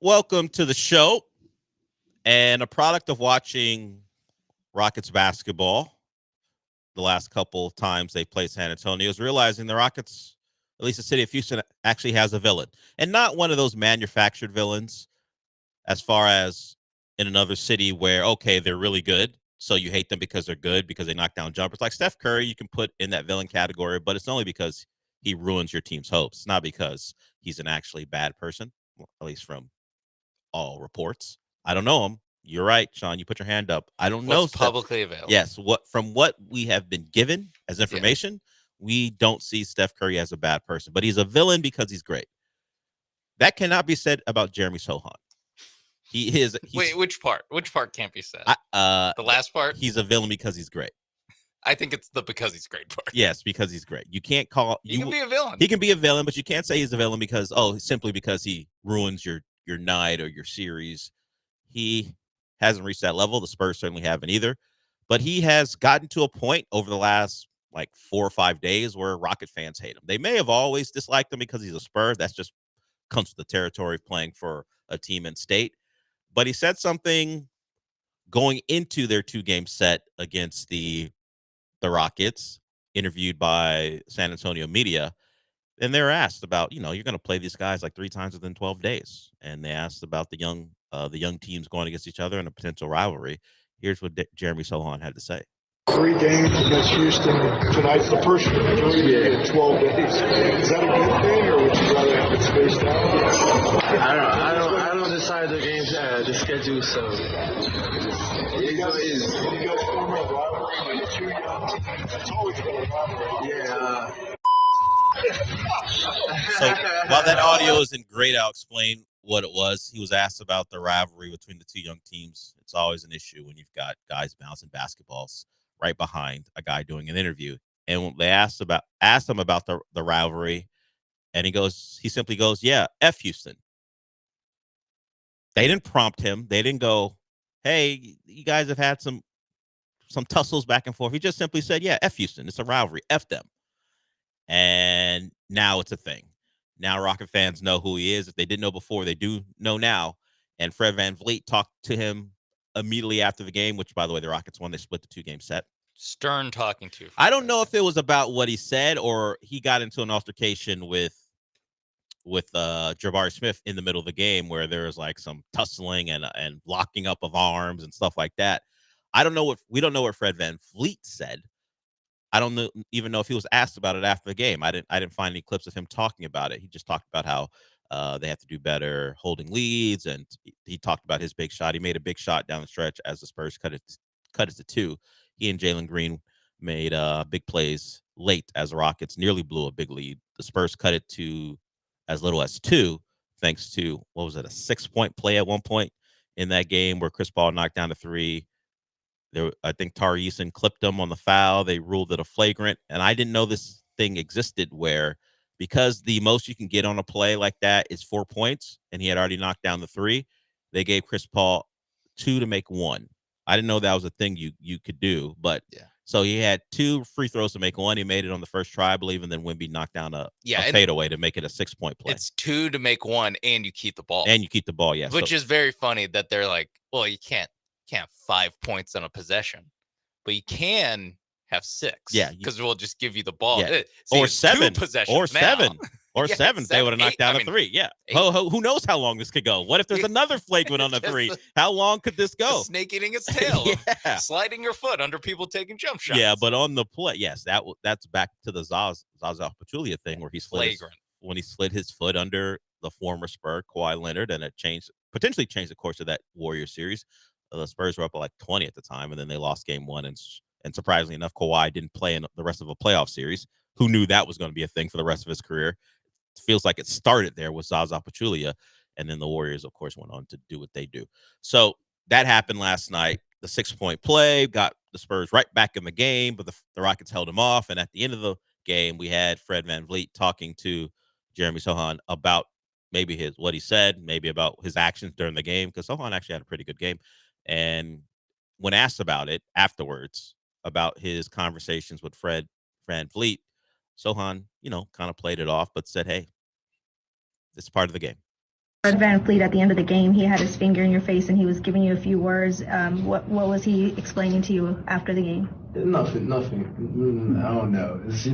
[SPEAKER 3] Welcome to the show. And a product of watching Rockets basketball the last couple times they played San Antonio is realizing the Rockets, at least the city of Houston, actually has a villain. And not one of those manufactured villains as far as in another city where, okay, they're really good, so you hate them because they're good, because they knock down jumpers. Like Steph Curry, you can put in that villain category, but it's only because he ruins your team's hopes. It's not because he's an actually bad person, well, at least from all reports. I don't know him. You're right, Sean. You put your hand up. I don't know.
[SPEAKER 17] What's publicly available.
[SPEAKER 3] Yes. From what we have been given as information, we don't see Steph Curry as a bad person, but he's a villain because he's great. That cannot be said about Jeremy Sohan.
[SPEAKER 17] Wait, which part? Which part can't be said? The last part?
[SPEAKER 3] He's a villain because he's great.
[SPEAKER 17] I think it's the because he's great part.
[SPEAKER 3] Yes, because he's great. You can't call
[SPEAKER 17] He can be a villain.
[SPEAKER 3] He can be a villain, but you can't say he's a villain because simply because he ruins your night or your series. He hasn't reached that level. The Spurs certainly haven't either. But he has gotten to a point over the last 4 or 5 days where Rocket fans hate him. They may have always disliked him because he's a Spur. That's just comes with the territory of playing for a team in state. But he said something going into their 2-game set against the Rockets, interviewed by San Antonio media. And they were asked about, you're going to play these guys 3 times within 12 days. And they asked about the young teams going against each other and a potential rivalry. Here's what Jeremy Sohan had to say.
[SPEAKER 18] 3 games against Houston. Tonight's the first 3 in 12 days. Is that a good thing, or would you rather have it spaced out?
[SPEAKER 19] I don't decide the games, the schedule, so
[SPEAKER 18] you guys form a rivalry with 2 young teams. It's always been a rivalry.
[SPEAKER 19] Yeah.
[SPEAKER 3] So while that audio isn't great, I'll explain what it was. He was asked about the rivalry between the 2 young teams. It's always an issue when you've got guys bouncing basketballs right behind a guy doing an interview. And when they asked him about the rivalry, and he simply goes, yeah, F Houston. They didn't prompt him. They didn't go, hey, you guys have had some tussles back and forth. He just simply said, yeah, F Houston. It's a rivalry. F them. And now it's a thing. Now Rocket fans know who he is. If they didn't know before, they do know now. And Fred VanVleet talked to him immediately after the game, which, by the way, the Rockets won. They split the 2-game set.
[SPEAKER 17] Stern talking to.
[SPEAKER 3] I don't know if it was about what he said or he got into an altercation with Jabari Smith in the middle of the game where there was some tussling and locking up of arms and stuff like that. We don't know what Fred VanVleet said. I don't even know if he was asked about it after the game. I didn't find any clips of him talking about it. He just talked about how they have to do better holding leads, and he talked about his big shot. He made a big shot down the stretch as the Spurs cut it to 2. He and Jalen Green made big plays late as the Rockets nearly blew a big lead. The Spurs cut it to as little as 2, thanks to, a 6-point play at one point in that game where Chris Paul knocked down a 3. I think Tari Eason clipped him on the foul. They ruled it a flagrant. And I didn't know this thing existed where, because the most you can get on a play like that is 4 points, and he had already knocked down the 3, they gave Chris Paul 2 to make 1. I didn't know that was a thing you could do. But yeah. So he had 2 free throws to make 1. He made it on the first try, I believe, and then Wemby knocked down a fadeaway to make it a 6-point play.
[SPEAKER 17] It's 2 to make 1, and you keep the ball.
[SPEAKER 3] Yeah.
[SPEAKER 17] Which is very funny that they're like, well, you can't 5 points on a possession, but you can have 6.
[SPEAKER 3] Yeah,
[SPEAKER 17] because we'll just give you the ball.
[SPEAKER 3] Yeah.
[SPEAKER 17] See,
[SPEAKER 3] or 7
[SPEAKER 17] possessions
[SPEAKER 3] or 7 or
[SPEAKER 17] yeah,
[SPEAKER 3] 7. They would have knocked down a 3. Yeah. Who knows how long this could go? What if there's another flagrant on a 3? How long could this go?
[SPEAKER 17] Snake eating its tail.
[SPEAKER 3] Yeah.
[SPEAKER 17] Sliding your foot under people taking jump shots.
[SPEAKER 3] Yeah, but on the play, yes, that's back to the Zaza Pachulia thing where he slid his foot under the former Spur Kawhi Leonard, and it potentially changed the course of that Warrior series. The Spurs were up at 20 at the time, and then they lost game 1. And surprisingly enough, Kawhi didn't play in the rest of a playoff series. Who knew that was going to be a thing for the rest of his career? It feels like it started there with Zaza Pachulia, and then the Warriors, of course, went on to do what they do. So that happened last night. The 6-point play got the Spurs right back in the game, but the Rockets held him off. And at the end of the game, we had Fred VanVleet talking to Jeremy Sohan about maybe what he said, maybe about his actions during the game, because Sohan actually had a pretty good game. And when asked about it afterwards, about his conversations with Fred VanVleet, Sohan, kind of played it off, but said, hey, it's part of the game.
[SPEAKER 20] Van Fleet, at the end of the game, he had his finger in your face and he was giving you a few words. What was he explaining to you after the game?
[SPEAKER 18] Nothing. I don't know. It's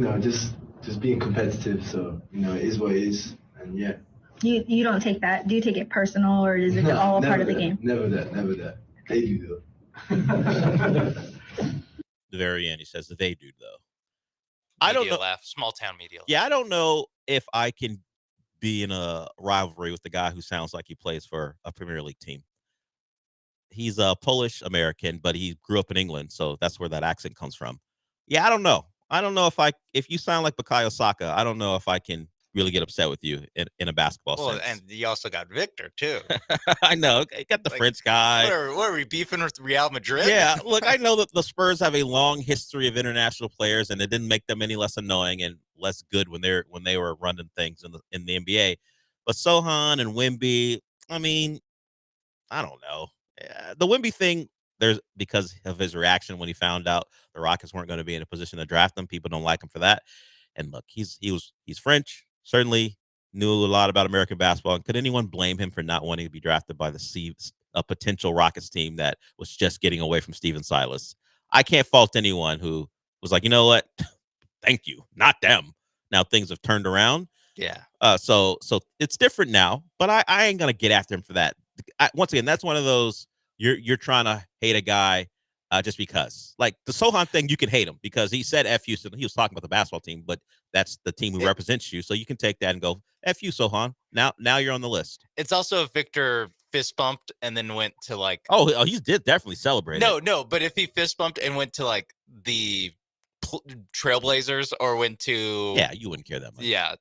[SPEAKER 18] just being competitive. So it is what it is, and yeah.
[SPEAKER 20] You don't take that. Do you take it personal, or is it all part of the game?
[SPEAKER 18] Never that. They do though.
[SPEAKER 3] The very end, he says they do though.
[SPEAKER 17] I
[SPEAKER 3] don't know.
[SPEAKER 17] Laugh. Small town media.
[SPEAKER 3] Yeah, I don't know if I can be in a rivalry with the guy who sounds like he plays for a Premier League team. He's a Polish American, but he grew up in England, so that's where that accent comes from. Yeah, I don't know. I don't know if you sound like Bukayo Saka, I don't know if I can really get upset with you in a basketball sense.
[SPEAKER 17] And you also got Victor too.
[SPEAKER 3] I know. You got the French guy.
[SPEAKER 17] What are we beefing with Real Madrid?
[SPEAKER 3] Yeah, look, I know that the Spurs have a long history of international players, and it didn't make them any less annoying and less good when they were running things in the NBA. But Sohan and Wemby, I mean, I don't know. The Wemby thing, there's because of his reaction when he found out the Rockets weren't going to be in a position to draft him. People don't like him for that. And look, he's French. Certainly knew a lot about American basketball. And could anyone blame him for not wanting to be drafted by a potential Rockets team that was just getting away from Steven Silas? I can't fault anyone who was like, you know what? Thank you. Not them. Now things have turned around.
[SPEAKER 17] Yeah.
[SPEAKER 3] So it's different now, but I ain't going to get after him for that. Once again, that's one of those, you're trying to hate a guy just because. Like the Sohan thing, you can hate him because he said F you. So he was talking about the basketball team, but that's the team who represents you. So you can take that and go, F you, Sohan. Now you're on the list.
[SPEAKER 17] It's also if Victor fist bumped and then went to like.
[SPEAKER 3] Oh, he did definitely celebrate.
[SPEAKER 17] No, but if he fist bumped and went to like the Trailblazers or went to.
[SPEAKER 3] Yeah, you wouldn't care that much.
[SPEAKER 17] Yeah.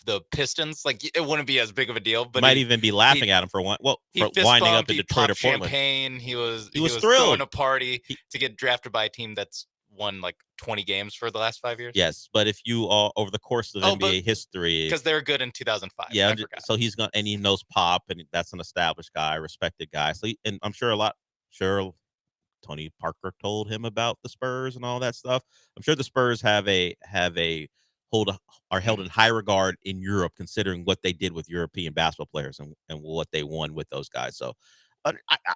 [SPEAKER 17] The Pistons, like it wouldn't be as big of a deal, but
[SPEAKER 3] might even be laughing at him for winding up in Detroit or Portland.
[SPEAKER 17] Champagne. He was
[SPEAKER 3] thrilled.
[SPEAKER 17] throwing a party to get drafted by a team that's won like 20 games for the last 5 years.
[SPEAKER 3] Yes, but if you all over the course of NBA history,
[SPEAKER 17] because they were good in 2005.
[SPEAKER 3] Yeah, so he knows Pop, and that's an established guy, respected guy. So and I'm sure Tony Parker told him about the Spurs and all that stuff. I'm sure the Spurs are held in high regard in Europe, considering what they did with European basketball players and what they won with those guys. So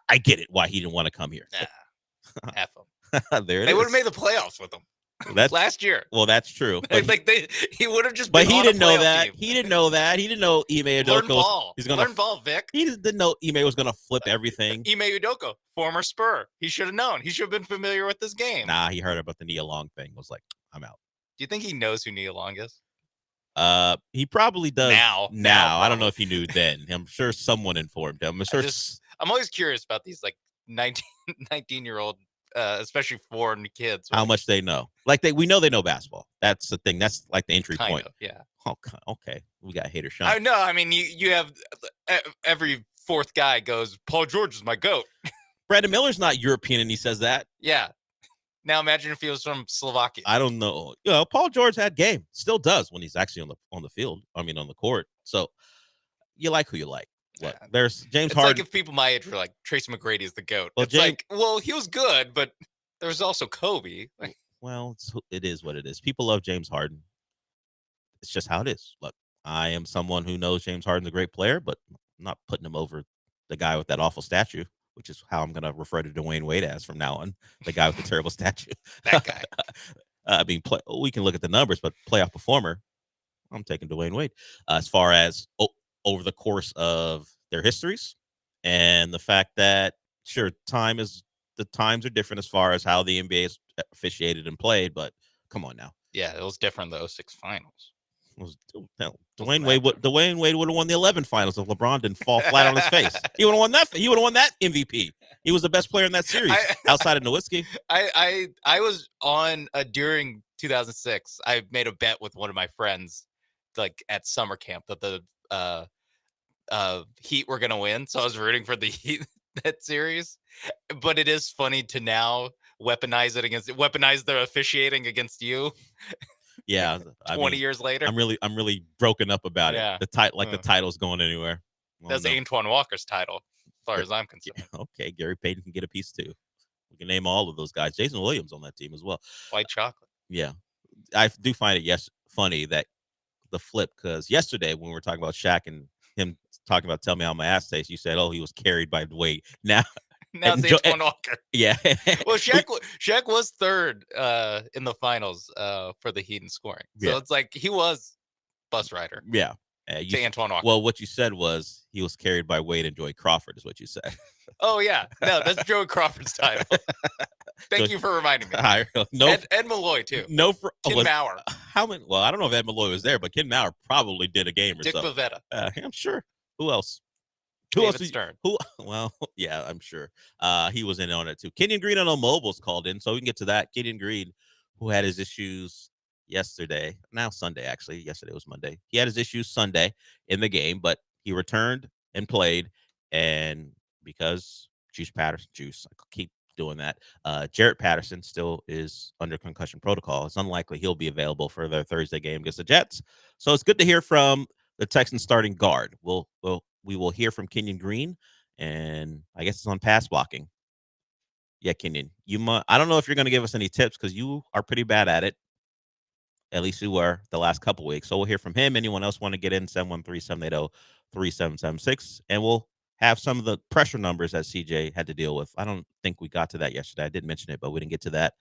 [SPEAKER 3] I get it why he didn't want to come here.
[SPEAKER 17] Nah, F
[SPEAKER 3] them.
[SPEAKER 17] They would have made the playoffs with him last year.
[SPEAKER 3] Well, that's true.
[SPEAKER 17] He would have just.
[SPEAKER 3] But
[SPEAKER 17] he
[SPEAKER 3] didn't know
[SPEAKER 17] that.
[SPEAKER 3] Team. He didn't know that. He didn't know Ime Udoka.
[SPEAKER 17] Learn ball, Vic.
[SPEAKER 3] He didn't know Ime was going to flip everything.
[SPEAKER 17] Ime Udoka, former Spur. He should have known. He should have been familiar with this game.
[SPEAKER 3] Nah, he heard about the Nia Long thing. Was like, I'm out.
[SPEAKER 17] Do you think he knows who Nia Long is?
[SPEAKER 3] He probably does now.
[SPEAKER 17] Probably.
[SPEAKER 3] I don't know if he knew then. I'm sure someone informed him.
[SPEAKER 17] I'm always curious about these like 19-year-old, especially foreign kids.
[SPEAKER 3] How much they know. Like we know they know basketball. That's the thing. That's like the entry point.
[SPEAKER 17] Yeah.
[SPEAKER 3] Okay. We got hater Sean.
[SPEAKER 17] I know. I mean, you have every fourth guy goes, Paul George is my GOAT.
[SPEAKER 3] Brandon Miller's not European, and he says that.
[SPEAKER 17] Yeah. Now imagine if he was from Slovakia.
[SPEAKER 3] I don't know. Paul George had game. Still does when he's actually on the field. I mean, on the court. So you like who you like. Look, there's James Harden.
[SPEAKER 17] It's like if people my age were like, Tracy McGrady is the GOAT.
[SPEAKER 3] Well,
[SPEAKER 17] he was good, but there's also Kobe.
[SPEAKER 3] Well, it is what it is. People love James Harden. It's just how it is. Look, I am someone who knows James Harden's a great player, but I'm not putting him over the guy with that awful statue, which is how I'm going to refer to Dwayne Wade as from now on, the guy with the terrible statue.
[SPEAKER 17] That guy.
[SPEAKER 3] I mean, we can look at the numbers, but playoff performer, I'm taking Dwayne Wade. As far as over the course of their histories and the fact that, sure, the times are different as far as how the NBA is officiated and played, but come on now.
[SPEAKER 17] Yeah, it was different in the 06 finals.
[SPEAKER 3] Dwayne Wade would have won the 11 finals if LeBron didn't fall flat on his face. He would have won that. He would have won that MVP. He was the best player in that series outside of Nowitzki.
[SPEAKER 17] I was on during 2006. I made a bet with one of my friends, like at summer camp, that the Heat were gonna win. So I was rooting for the Heat that series. But it is funny to now weaponize the officiating against you.
[SPEAKER 3] Yeah,
[SPEAKER 17] 20 years later.
[SPEAKER 3] I'm really broken up about it. The title's going anywhere.
[SPEAKER 17] That's Antoine Walker's title, as far as I'm concerned.
[SPEAKER 3] Yeah, okay, Gary Payton can get a piece too. We can name all of those guys. Jason Williams on that team as well.
[SPEAKER 17] White chocolate.
[SPEAKER 3] Yeah, I do find it funny that the flip, because yesterday when we were talking about Shaq and him talking about tell me how my ass tastes, you said, "Oh, he was carried by weight." Now
[SPEAKER 17] it's Antoine Walker.
[SPEAKER 3] Yeah.
[SPEAKER 17] Well, Shaq was third in the finals for the Heat in scoring. So it's like he was bus rider.
[SPEAKER 3] Yeah.
[SPEAKER 17] To Antoine Walker.
[SPEAKER 3] Well, what you said was he was carried by Wade and Joey Crawford is what you said.
[SPEAKER 17] Oh, yeah. No, that's Joey Crawford's title. Thank you for reminding me. Ed Malloy, too. Ken Maurer.
[SPEAKER 3] How many? Well, I don't know if Ed Malloy was there, but Ken Maurer probably did a game or
[SPEAKER 17] Dick
[SPEAKER 3] something.
[SPEAKER 17] Bavetta.
[SPEAKER 3] I'm sure. Who else?
[SPEAKER 17] David Stern.
[SPEAKER 3] Well, yeah, I'm sure. He was in on it, too. Kenyon Green on Mobile's called in, so we can get to that. Kenyon Green, who had his issues yesterday, now Sunday, actually. Yesterday was Monday. He had his issues Sunday in the game, but he returned and played. And because I keep doing that. Jarrett Patterson still is under concussion protocol. It's unlikely he'll be available for their Thursday game against the Jets. So it's good to hear from the Texans starting guard. We will hear from Kenyon Green, and I guess it's on pass blocking. Yeah, Kenyon, I don't know if you're going to give us any tips because you are pretty bad at it. At least you were the last couple weeks. So we'll hear from him. Anyone else want to get in? 713-780-3776. And we'll have some of the pressure numbers that CJ had to deal with. I don't think we got to that yesterday. I did mention it, but we didn't get to that.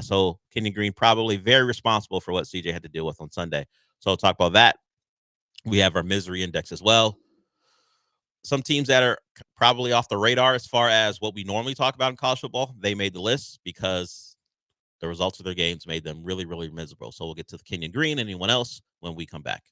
[SPEAKER 3] So Kenyon Green probably very responsible for what CJ had to deal with on Sunday. So we'll talk about that. We have our misery index as well. Some teams that are probably off the radar as far as what we normally talk about in college football, they made the list because the results of their games made them really, really miserable. So we'll get to the Kenyon Green. Anyone else when we come back?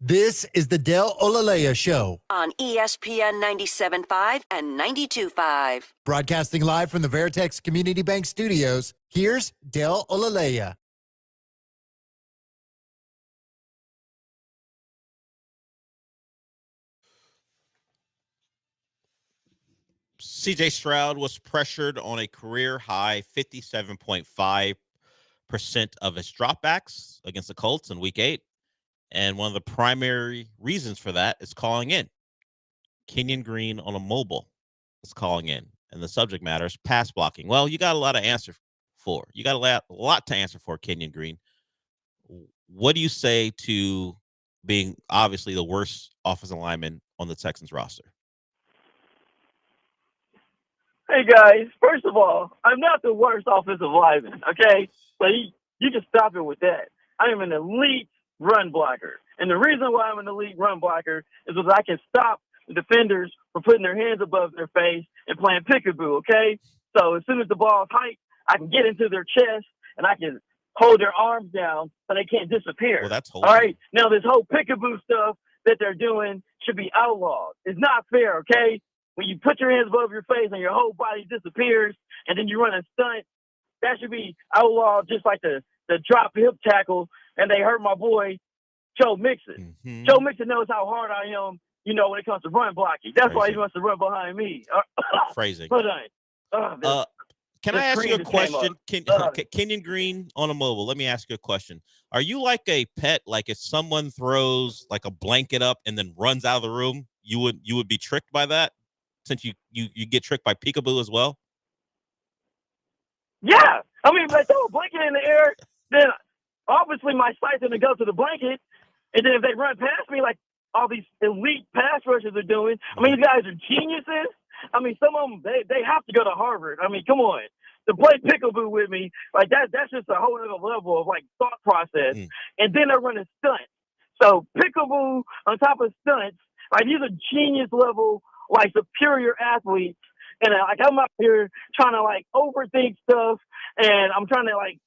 [SPEAKER 21] This is the Del Olaleye Show.
[SPEAKER 5] On ESPN 97.5 and 92.5.
[SPEAKER 21] Broadcasting live from the Veritex Community Bank Studios, here's Del Olaleye.
[SPEAKER 3] CJ Stroud was pressured on a career high 57.5% of his dropbacks against the Colts in week 8. And one of the primary reasons for that is calling in. Kenyon Green on a mobile is calling in. And the subject matter is pass blocking. Well, you got a lot to answer for. You got a lot to answer for, Kenyon Green. What do you say to being obviously the worst offensive lineman on the Texans roster?
[SPEAKER 22] Hey, guys, first of all, I'm not the worst offensive lineman, okay? So you can stop it with that. I am an elite run blocker. And the reason why I'm an elite run blocker is because I can stop the defenders from putting their hands above their face and playing peekaboo, okay? So as soon as the ball is hiked, I can get into their chest and I can hold their arms down so they can't disappear.
[SPEAKER 3] Well, that's
[SPEAKER 22] all right? Now, this whole peekaboo stuff that they're doing should be outlawed. It's not fair, okay? When you put your hands above your face and your whole body disappears and then you run a stunt, that should be outlawed, just like the drop hip tackle, and they hurt my boy, Joe Mixon.
[SPEAKER 3] Mm-hmm.
[SPEAKER 22] Joe Mixon knows how hard I am, when it comes to run blocking. That's why he wants to run behind me.
[SPEAKER 3] Phrasing.
[SPEAKER 22] But,
[SPEAKER 3] can I ask you a question? Kenyon Green on a mobile. Let me ask you a question. Are you like a pet? Like if someone throws like a blanket up and then runs out of the room, you would be tricked by that? Since you get tricked by peekaboo as well?
[SPEAKER 22] Yeah. I mean, if they throw a blanket in the air, then obviously my sight's going to go to the blanket. And then if they run past me like all these elite pass rushers are doing, I mean, these guys are geniuses. I mean, some of them, they have to go to Harvard. I mean, come on. To play peekaboo with me, like that's just a whole other level of like thought process. And then they're running stunts. So peekaboo on top of stunts, like these are genius level, like superior athletes, and like I'm out here trying to like overthink stuff, and I'm trying to like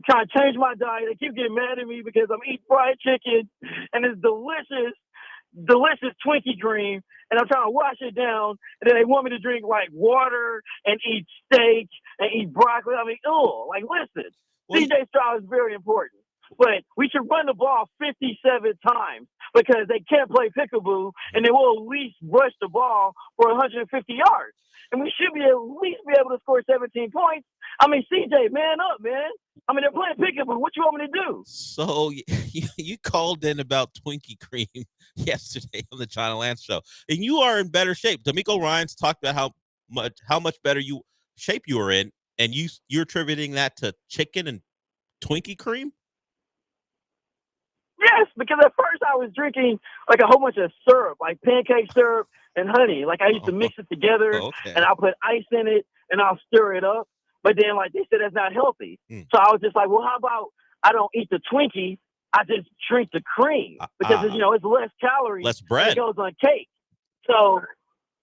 [SPEAKER 22] trying to change my diet. They keep getting mad at me because I'm eating fried chicken, and it's delicious Twinkie cream, and I'm trying to wash it down, and then they want me to drink like water and eat steak and eat broccoli. I mean, like listen, CJ Stroud is very important. But we should run the ball 57 times because they can't play peekaboo, and they will at least rush the ball for 150 yards. And we should at least be able to score 17 points. I mean, CJ, man up, man. I mean, they're playing peekaboo. What you want me to do?
[SPEAKER 3] So you called in about Twinkie cream yesterday on the John and Lance show, and you are in better shape. D'Amico Ryans talked about how much better shape you were in, and you're attributing that to chicken and Twinkie cream.
[SPEAKER 22] Yes, because at first I was drinking like a whole bunch of syrup, like pancake syrup and honey. Like I used to mix it together, and I'll put ice in it, and I'll stir it up. But then, like they said, that's not healthy. So I was just like, well, how about I don't eat the Twinkie? I just drink the cream because it's less calories.
[SPEAKER 3] Less bread.
[SPEAKER 22] It goes on cake. So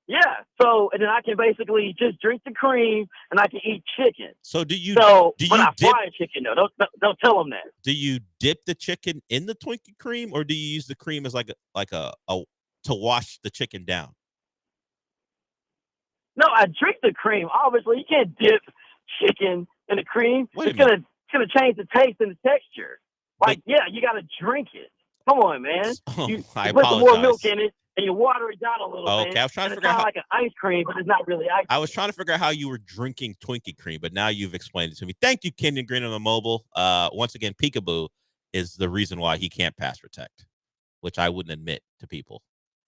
[SPEAKER 22] yeah. So and then I can basically just drink the cream, and I can eat chicken.
[SPEAKER 3] So do you
[SPEAKER 22] not fried chicken though? Don't tell them that.
[SPEAKER 3] Do you dip the chicken in the Twinkie cream, or do you use the cream as like a to wash the chicken down?
[SPEAKER 22] No, I drink the cream. Obviously, you can't dip chicken in the cream. It's gonna change the taste and the texture. Like, you gotta drink it. Come on, man. You
[SPEAKER 3] I
[SPEAKER 22] put some more
[SPEAKER 3] apologize.
[SPEAKER 22] milk in it and you water it down a little bit.
[SPEAKER 3] Okay, I was trying to
[SPEAKER 22] and
[SPEAKER 3] figure out
[SPEAKER 22] it's kind of like an ice cream, but it's not really ice cream.
[SPEAKER 3] I was trying to figure out how you were drinking Twinkie cream, but now you've explained it to me. Thank you, Kenyon Green on the mobile. Once again, peekaboo is the reason why he can't pass protect, which I wouldn't admit to people.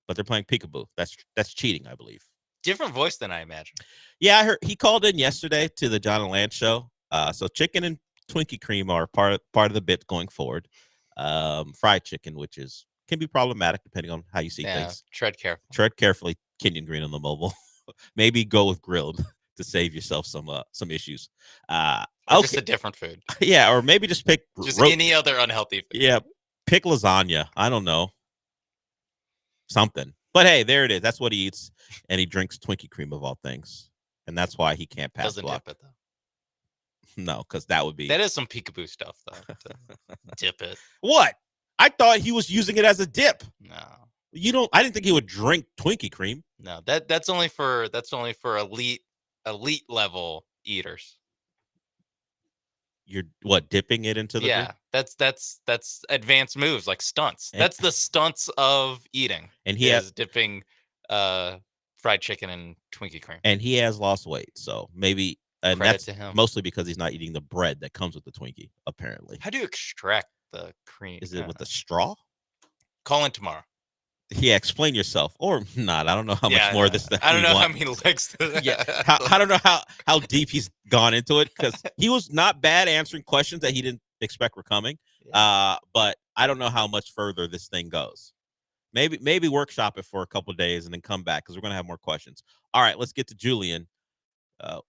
[SPEAKER 3] But they're playing peekaboo. That's cheating, I believe.
[SPEAKER 17] Different voice than I imagine.
[SPEAKER 3] Yeah, I heard he called in yesterday to the John and Lance show. So chicken and Twinkie cream are part of the bit going forward. Fried chicken, which can be problematic depending on how you see things.
[SPEAKER 17] Tread carefully.
[SPEAKER 3] Tread carefully, Kenyon Green on the mobile. Maybe go with grilled to save yourself some issues.
[SPEAKER 17] Just a different food.
[SPEAKER 3] Yeah, or maybe just pick
[SPEAKER 17] any other unhealthy food.
[SPEAKER 3] Yeah, pick lasagna. I don't know. Something. But hey, there it is. That's what he eats, and he drinks Twinkie cream of all things, and that's why he can't pass
[SPEAKER 17] Doesn't
[SPEAKER 3] block.
[SPEAKER 17] dip it though.
[SPEAKER 3] No, because that would be
[SPEAKER 17] That is some peekaboo stuff though. Dip it.
[SPEAKER 3] What? I thought he was using it as a dip.
[SPEAKER 17] No.
[SPEAKER 3] I didn't think he would drink Twinkie cream.
[SPEAKER 17] No, that's only for elite level eaters.
[SPEAKER 3] You're dipping it into the
[SPEAKER 17] drink? That's advanced moves like stunts. That's the stunts of eating.
[SPEAKER 3] And he has
[SPEAKER 17] dipping fried chicken in Twinkie cream.
[SPEAKER 3] And he has lost weight, so maybe
[SPEAKER 17] Credit to him.
[SPEAKER 3] Mostly because he's not eating the bread that comes with the Twinkie, apparently.
[SPEAKER 17] How do you extract the cream?
[SPEAKER 3] Is it with a straw?
[SPEAKER 17] Call in tomorrow.
[SPEAKER 3] Yeah, explain yourself or not. I don't know how much more of this.
[SPEAKER 17] I don't know how many legs.
[SPEAKER 3] I don't know how deep he's gone into it because he was not bad answering questions that he didn't expect were coming. But I don't know how much further this thing goes. Maybe workshop it for a couple of days and then come back because we're gonna have more questions. All right, let's get to Julian.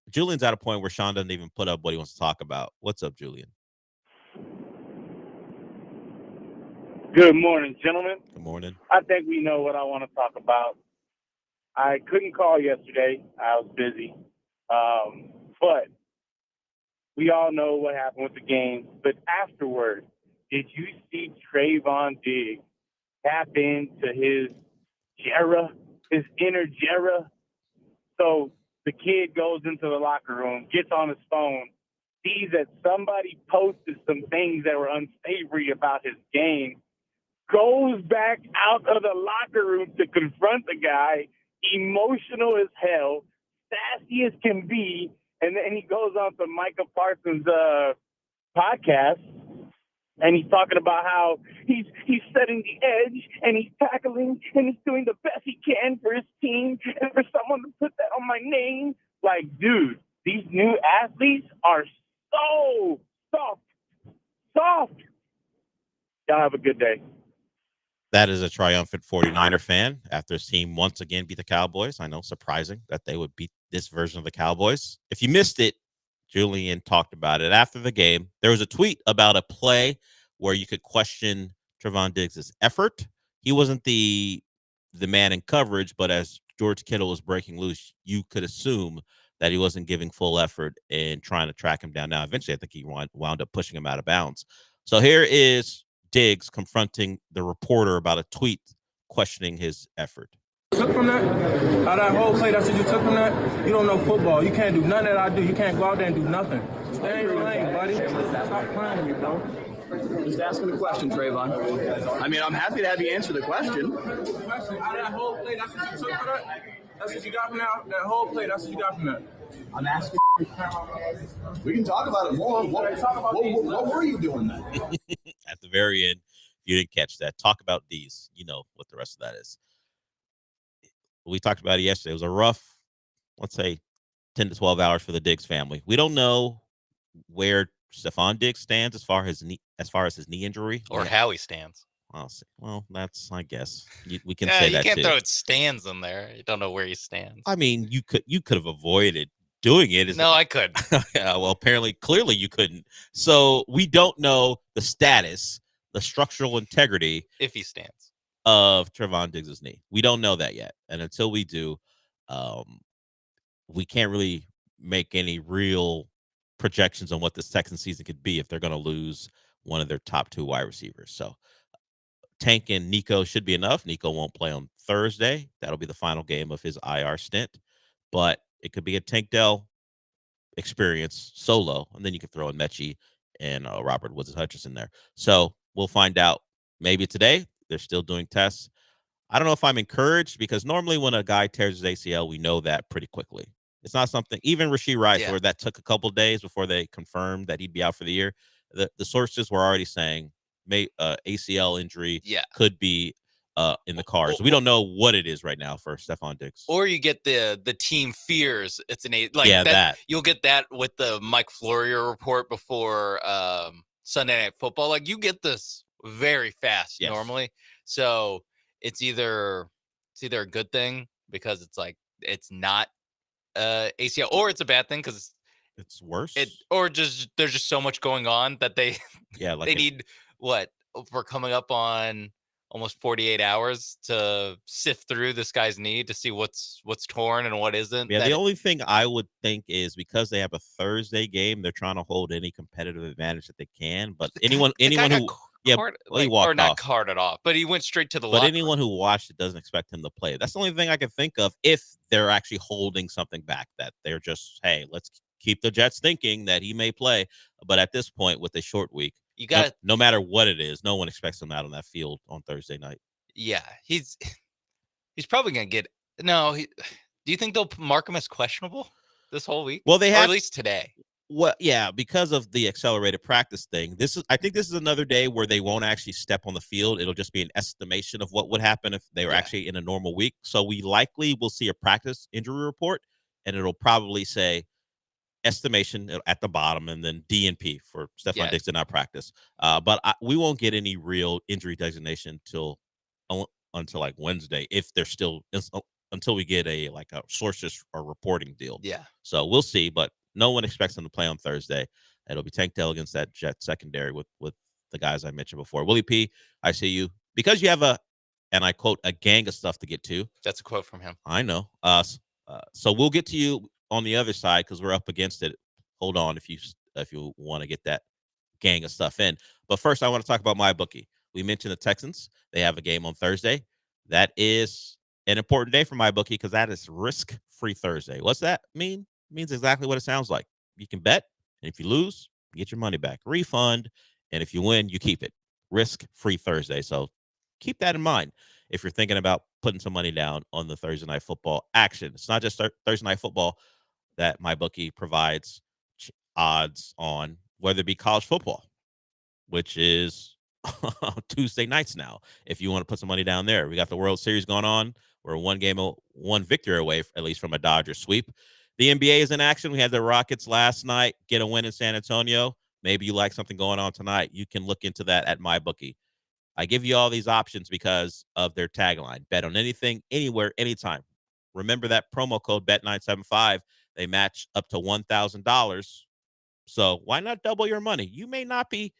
[SPEAKER 3] Julian's at a point where Sean doesn't even put up what he wants to talk about. What's up, Julian?
[SPEAKER 10] Good morning, gentlemen.
[SPEAKER 3] Good morning.
[SPEAKER 10] I think we know what I want to talk about. I couldn't call yesterday. I was busy. But we all know what happened with the game. But afterward, did you see Trayvon Diggs tap into his inner Jera? So the kid goes into the locker room, gets on his phone, sees that somebody posted some things that were unsavory about his game, goes back out of the locker room to confront the guy, emotional as hell, sassy as can be, and then he goes on to Micah Parsons' podcast, and he's talking about how he's setting the edge, and he's tackling, and he's doing the best he can for his team, and for someone to put that on my name. Like, dude, these new athletes are so soft. Y'all have a good day.
[SPEAKER 3] That is a triumphant 49er fan after his team once again beat the Cowboys. I know, surprising that they would beat this version of the Cowboys. If you missed it, Julian talked about it after the game. There was a tweet about a play where you could question Trayvon Diggs' effort. He wasn't the man in coverage, but as George Kittle was breaking loose, you could assume that he wasn't giving full effort in trying to track him down. Now, eventually, I think he wound up pushing him out of bounds. So here is Diggs confronting the reporter about a tweet questioning his effort.
[SPEAKER 6] Took from that? Out of that whole play, that's what you took from that? You don't know football. You can't do nothing that I do. You can't go out there and do nothing. Stay in your lane, buddy. Stop playing with me, bro.
[SPEAKER 13] Just asking a question, Trayvon. I mean, I'm happy to have you answer the question.
[SPEAKER 6] Out of that whole play, that's what you took from that? That's what you got from that whole play, that's what you got from that?
[SPEAKER 13] I'm asking. We can talk about it more. What were you doing then?
[SPEAKER 3] At the very end, if you didn't catch that, talk about these. You know what the rest of that is. We talked about it yesterday. It was a rough, let's say, 10 to 12 hours for the Diggs family. We don't know where Stephon Diggs stands as far as his knee injury,
[SPEAKER 17] or how he stands.
[SPEAKER 3] I'll see. Well, that's, I guess we can say that.
[SPEAKER 17] You can't
[SPEAKER 3] too.
[SPEAKER 17] throw it stands in there. You don't know where he stands.
[SPEAKER 3] I mean, you could have avoided doing it.
[SPEAKER 17] No, I could.
[SPEAKER 3] Yeah, well, clearly you couldn't. So we don't know the status, the structural integrity,
[SPEAKER 17] if he stands,
[SPEAKER 3] of Trayvon Diggs' knee. We don't know that yet, and until we do, we can't really make any real projections on what this Texans season could be if they're going to lose one of their top two wide receivers. So Tank and Nico should be enough. Nico won't play on Thursday. That'll be the final game of his IR stint, but it could be a Tank Dell experience solo, and then you can throw in Mechie and Robert Woods Hutchinson there. So we'll find out maybe today. They're still doing tests. I don't know if I'm encouraged because normally when a guy tears his ACL, we know that pretty quickly. It's not something, even Rashee Rice, where that took a couple days before they confirmed that he'd be out for the year. The sources were already saying ACL injury could be in the cards. So we don't know what it is right now for Stephon Diggs.
[SPEAKER 17] Or you get the team fears it's an
[SPEAKER 3] that.
[SPEAKER 17] You'll get that with the Mike Florio report before Sunday Night Football. Like, you get this very fast normally. So it's either a good thing because it's like it's not ACL, or it's a bad thing because
[SPEAKER 3] it's worse.
[SPEAKER 17] There's just so much going on that they they need we're coming up on almost 48 hours to sift through this guy's knee to see what's torn and what isn't.
[SPEAKER 3] Yeah, the only thing I would think is because they have a Thursday game, they're trying to hold any competitive advantage that they can. But anyone who Yeah,
[SPEAKER 17] cart,
[SPEAKER 3] well, he
[SPEAKER 17] like,
[SPEAKER 3] walked
[SPEAKER 17] or not
[SPEAKER 3] off.
[SPEAKER 17] carted off, but he went straight to the
[SPEAKER 3] But
[SPEAKER 17] locker
[SPEAKER 3] anyone who watched it doesn't expect him to play. That's the only thing I can think of if they're actually holding something back, that they're just, hey, let's keep the Jets thinking that he may play. But at this point, with a short week,
[SPEAKER 17] You got
[SPEAKER 3] no matter what it is, no one expects him out on that field on Thursday night.
[SPEAKER 17] Yeah, he's probably gonna get no. Do you think they'll mark him as questionable this whole week?
[SPEAKER 3] Well, they
[SPEAKER 17] or
[SPEAKER 3] have
[SPEAKER 17] at least today.
[SPEAKER 3] Well, yeah, because of the accelerated practice thing. I think this is another day where they won't actually step on the field. It'll just be an estimation of what would happen if they were actually in a normal week. So we likely will see a practice injury report, and it'll probably say estimation at the bottom, and then DNP for Stephon Diggs did not practice. But we won't get any real injury designation until like Wednesday, if they're still until we get a sources or reporting deal.
[SPEAKER 17] Yeah.
[SPEAKER 3] So we'll see, but no one expects them to play on Thursday. It'll be Tank Dell against that Jet secondary with the guys I mentioned before. Willie P, I see you. Because you have and I quote, a gang of stuff to get to.
[SPEAKER 17] That's a quote from him.
[SPEAKER 3] I know. So we'll get to you on the other side because we're up against it. Hold on if you want to get that gang of stuff in. But first, I want to talk about MyBookie. We mentioned the Texans. They have a game on Thursday. That is an important day for MyBookie because that is risk-free Thursday. What's that mean? It means exactly what it sounds like. You can bet, and if you lose, you get your money back. Refund, and if you win, you keep it. Risk-free Thursday. So keep that in mind if you're thinking about putting some money down on the Thursday Night Football action. It's not just Thursday Night Football that MyBookie provides odds on, whether it be college football, which is Tuesday nights now. If you want to put some money down there, we got the World Series going on. We're one victory away, at least from a Dodger sweep. The NBA is in action. We had the Rockets last night get a win in San Antonio. Maybe you like something going on tonight. You can look into that at MyBookie. I give you all these options because of their tagline: bet on anything, anywhere, anytime. Remember that promo code BET975. They match up to $1,000. So why not double your money? You may not be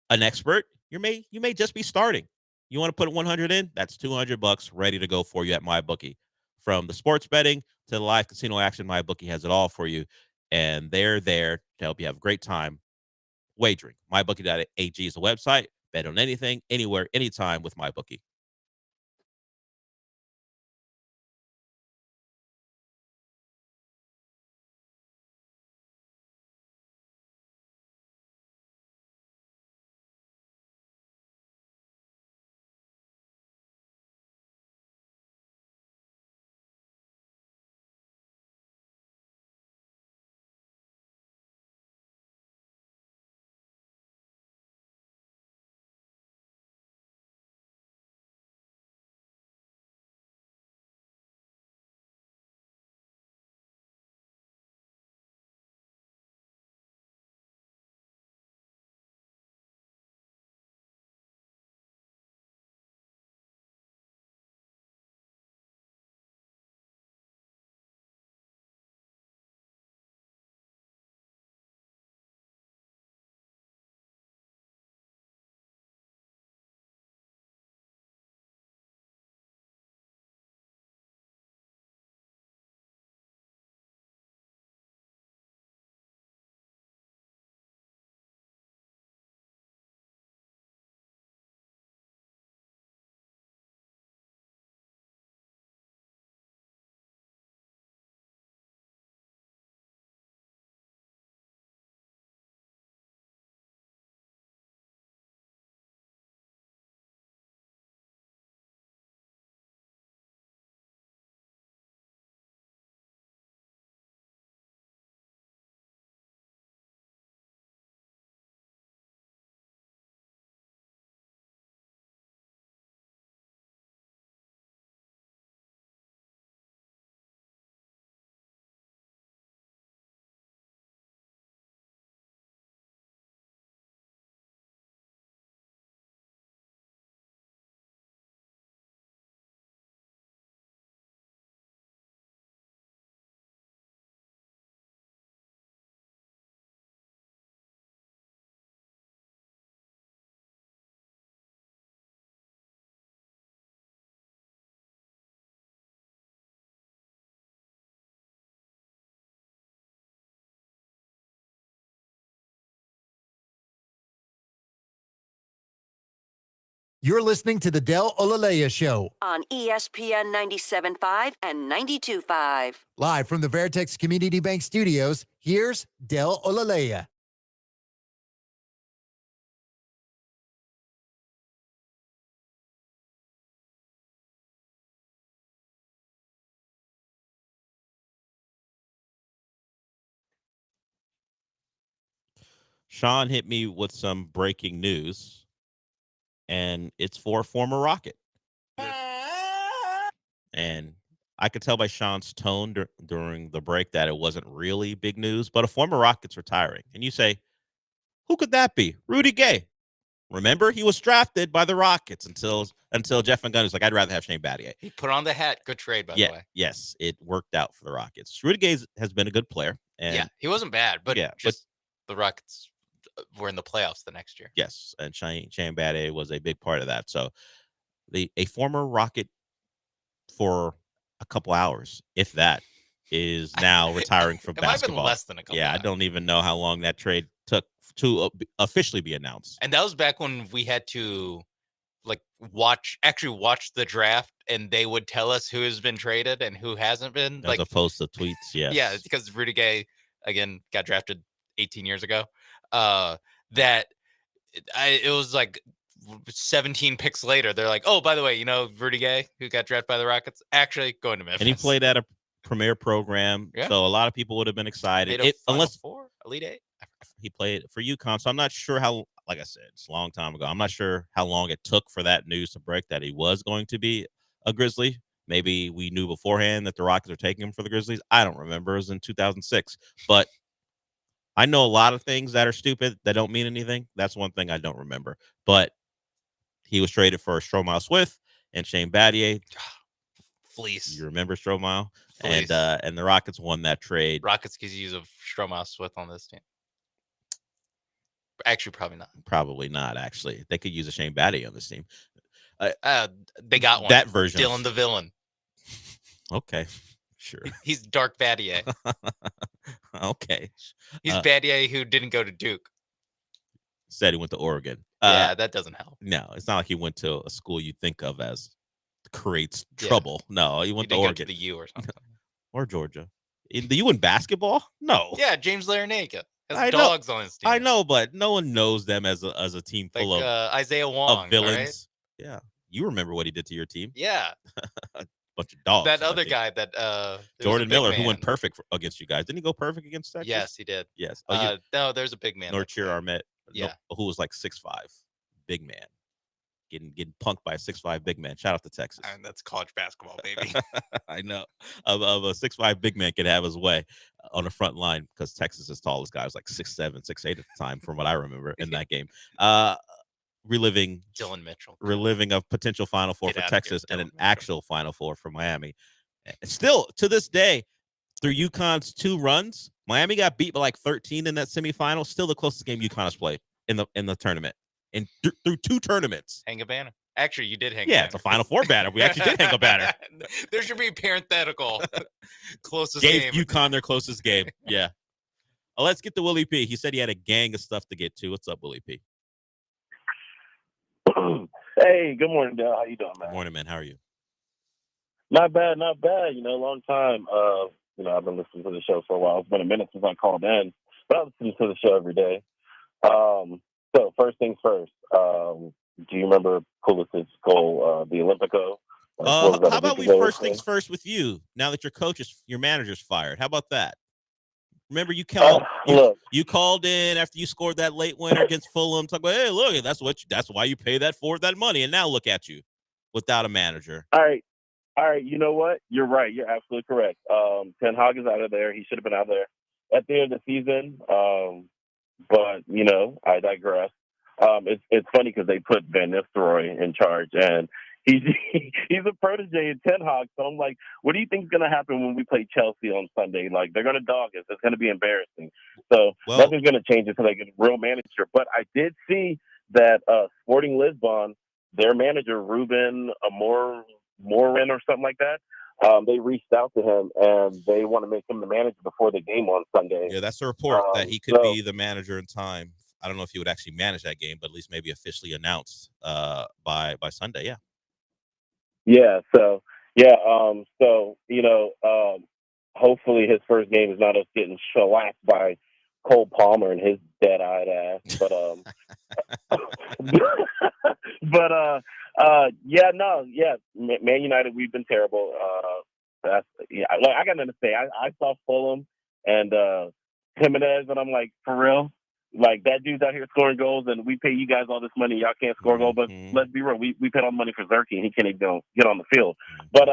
[SPEAKER 3] an expert. You may just be starting. You want to put 100 in? That's $200 ready to go for you at MyBookie. From the sports betting to the live casino action, MyBookie has it all for you, and they're there to help you have a great time wagering. MyBookie.ag is the website. Bet on anything, anywhere, anytime with MyBookie.
[SPEAKER 21] You're listening to the Del Olaleye Show.
[SPEAKER 5] On ESPN 97.5 and 92.5.
[SPEAKER 21] Live from the Veritex Community Bank Studios, here's Del Olaleye.
[SPEAKER 3] Sean hit me with some breaking news, and it's for a former Rocket. And I could tell by Sean's tone during the break that it wasn't really big news, but a former Rocket's retiring. And you say, who could that be? Rudy Gay. Remember, he was drafted by the Rockets until Jeff Van Gundy was like, I'd rather have Shane Battier.
[SPEAKER 17] He put on the hat. Good trade, by the way.
[SPEAKER 3] Yes, it worked out for the Rockets. Rudy Gay has been a good player. And
[SPEAKER 17] he wasn't bad, but the Rockets were in the playoffs the next year.
[SPEAKER 3] Yes, and Shane Battier was a big part of that. So a former Rocket for a couple hours, if that, is now retiring from basketball.
[SPEAKER 17] Might have been less than a couple hours.
[SPEAKER 3] I don't even know how long that trade took to officially be announced.
[SPEAKER 17] And that was back when we had to watch the draft, and they would tell us who has bbeen traded and who hasn't been.
[SPEAKER 3] As opposed to tweets, yes.
[SPEAKER 17] Yeah, because Rudy Gay, again, got drafted 18 years ago. It was like 17 picks later, they're like, oh, by the way, Rudy Gay, who got drafted by the Rockets, actually going to Memphis.
[SPEAKER 3] And he played at a premier program, so a lot of people would have been excited. Unless
[SPEAKER 17] Elite Eight,
[SPEAKER 3] he played for UConn, so I'm not sure how. Like I said, it's a long time ago. I'm not sure how long it took for that news to break that he was going to be a Grizzly. Maybe we knew beforehand that the Rockets are taking him for the Grizzlies. I don't remember. It was in 2006, but I know a lot of things that are stupid that don't mean anything. That's one thing I don't remember. But he was traded for Stromile Swift and Shane Battier.
[SPEAKER 17] Fleece.
[SPEAKER 3] You remember Stromile? And the Rockets won that trade.
[SPEAKER 17] Rockets could use a Stromile Swift on this team. Actually, probably not.
[SPEAKER 3] Probably not, actually. They could use a Shane Battier on this team.
[SPEAKER 17] They got one.
[SPEAKER 3] That version.
[SPEAKER 17] Dylan the Villain.
[SPEAKER 3] Okay. Sure.
[SPEAKER 17] He's Dark Battier.
[SPEAKER 3] Okay.
[SPEAKER 17] He's Battier who didn't go to Duke.
[SPEAKER 3] Said he went to Oregon.
[SPEAKER 17] Yeah, that doesn't help.
[SPEAKER 3] No, it's not like he went to a school you think of as creates trouble. No, he went to Oregon.
[SPEAKER 17] Go to the U or something.
[SPEAKER 3] Or Georgia. The U in basketball? No.
[SPEAKER 17] Yeah, James Larinaga has dogs on his team.
[SPEAKER 3] I know, but no one knows them as a team full of
[SPEAKER 17] Isaiah Wong,
[SPEAKER 3] of villains.
[SPEAKER 17] Right?
[SPEAKER 3] Yeah. You remember what he did to your team?
[SPEAKER 17] Yeah.
[SPEAKER 3] A bunch of dogs.
[SPEAKER 17] That other guy that
[SPEAKER 3] Jordan Miller, who went perfect against you guys. Didn't he go perfect against Texas?
[SPEAKER 17] Yes, he did.
[SPEAKER 3] Yes.
[SPEAKER 17] No, there's a big man.
[SPEAKER 3] Norchir Armet,
[SPEAKER 17] yeah,
[SPEAKER 3] who was like 6'5", big man. Getting punked by a 6'5" big man. Shout out to Texas.
[SPEAKER 17] And that's college basketball, baby.
[SPEAKER 3] I know. Of a 6'5" big man could have his way on the front line because Texas's tallest guy was like 6'7", 6'8" at the time, from what I remember in that game. Reliving
[SPEAKER 17] Dylan Mitchell.
[SPEAKER 3] Reliving a potential Final Four for Texas and an actual Final Four for Miami. Still, to this day, through UConn's 2 runs, Miami got beat by like 13 in that semifinal. Still the closest game UConn has played in the tournament. And through 2 tournaments.
[SPEAKER 17] Hang a banner. Actually, you did hang a
[SPEAKER 3] banner.
[SPEAKER 17] banner.
[SPEAKER 3] It's a Final Four banner. We actually did hang a banner.
[SPEAKER 17] There should be parenthetical. Closest
[SPEAKER 3] Gave
[SPEAKER 17] game.
[SPEAKER 3] UConn their closest game. Yeah. Let's get to Willie P. He said he had a gang of stuff to get to. What's up, Willie P?
[SPEAKER 7] Hey, good morning, Dale. How you doing, man?
[SPEAKER 3] Good morning, man. How are you?
[SPEAKER 7] Not bad, not bad. Long time. I've been listening to the show for a while. It's been a minute since I called in, but I listen to the show every day. So first things first. Do you remember Pulisic's goal, the Olympico?
[SPEAKER 3] How about we first things first with you? Now that your manager's fired, how about that? Remember, you called in after you scored that late winner against Fulham. Talk about, hey, look, that's why you pay that money. And now look at you without a manager.
[SPEAKER 7] All right. You know what? You're right. You're absolutely correct. Ten Hag is out of there. He should have been out there at the end of the season. But I digress. It's funny because they put Van Nistelrooy in charge, and he's a protege of Ten Hag. So I'm like, what do you think is going to happen when we play Chelsea on Sunday? Like, they're going to dog us. It's going to be embarrassing. So nothing's going to change until they get a real manager. But I did see that Sporting Lisbon, their manager, Ruben Amorim or something like that, they reached out to him, and they want to make him the manager before the game on Sunday.
[SPEAKER 3] Yeah, that's a report that he could be the manager in time I don't know if he would actually manage that game, but at least maybe officially announced by Sunday. Yeah.
[SPEAKER 7] Yeah. So hopefully his first game is not us getting shellacked by Cole Palmer and his dead-eyed ass. But Man United, we've been terrible. I got nothing to say. I saw Fulham and Jimenez, and I'm like, for real, like that dude's out here scoring goals, and we pay you guys all this money, y'all can't score goals. But let's be real, we paid all the money for Zerke, and he can't even get on the field. But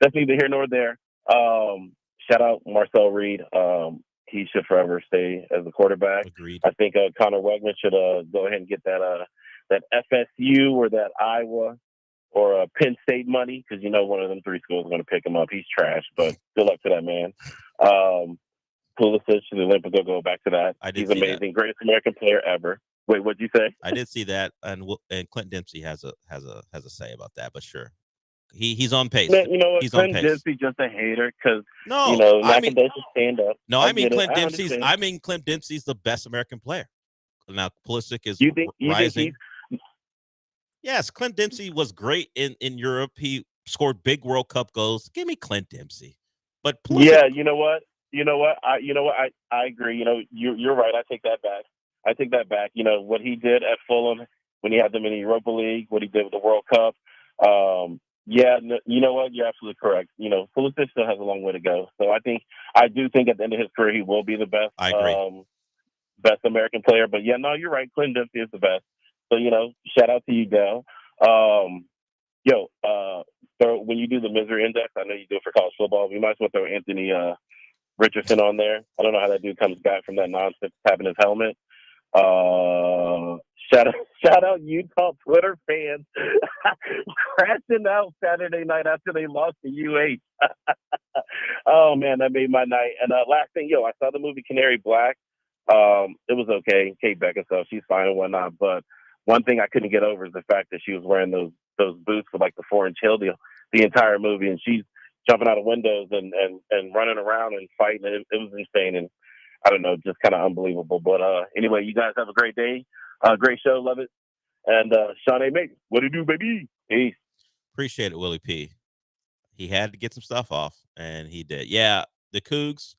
[SPEAKER 7] that's neither here nor there. Shout out Marcel Reed. He should forever stay as the quarterback.
[SPEAKER 3] Agreed.
[SPEAKER 7] I think Connor Wegman should go ahead and get that FSU or that Iowa or Penn State money, because one of them three schools is going to pick him up. He's trash, but good luck to that man. Pulisic to the Olympics, will go back to that. He's amazing, greatest American player ever. Wait, what'd you say?
[SPEAKER 3] I did see that, and Clint Dempsey has a say about that, but sure. He's on pace.
[SPEAKER 7] Man, you know what?
[SPEAKER 3] He's
[SPEAKER 7] Clint
[SPEAKER 3] on pace.
[SPEAKER 7] Dempsey just a hater because stand up.
[SPEAKER 3] No, I mean Clint Dempsey's the best American player. Now Pulisic is rising. Yes, Clint Dempsey was great in Europe. He scored big World Cup goals. Give me Clint Dempsey. But Pulisic,
[SPEAKER 7] yeah, you know what? I agree. You're right. I take that back. What he did at Fulham when he had them in the Europa League, what he did with the World Cup. You know what? You're absolutely correct. Pulisic still has a long way to go. So I do think at the end of his career he will be the best.
[SPEAKER 3] I agree.
[SPEAKER 7] Best American player. But yeah, no, you're right. Clint Dempsey is the best. So shout out to you, Dell. So when you do the misery index, I know you do it for college football. We might as well throw Anthony Richardson on there. I don't know how that dude comes back from that nonsense having his helmet. Shout out Utah Twitter fans crashing out Saturday night after they lost to UH. Oh man, that made my night. And last thing, I saw the movie Canary Black. It was okay. Kate Beckinsale, she's fine and whatnot. But one thing I couldn't get over is the fact that she was wearing those boots with like the 4-inch heel the entire movie, and she's jumping out of windows and running around and fighting. It was insane, and I don't know, just kind of unbelievable. But anyway, you guys have a great day. Great show, love it. And Sean A. Mate, what do you do, baby? Peace.
[SPEAKER 3] Appreciate it, Willie P. He had to get some stuff off, and he did. Yeah, the Cougs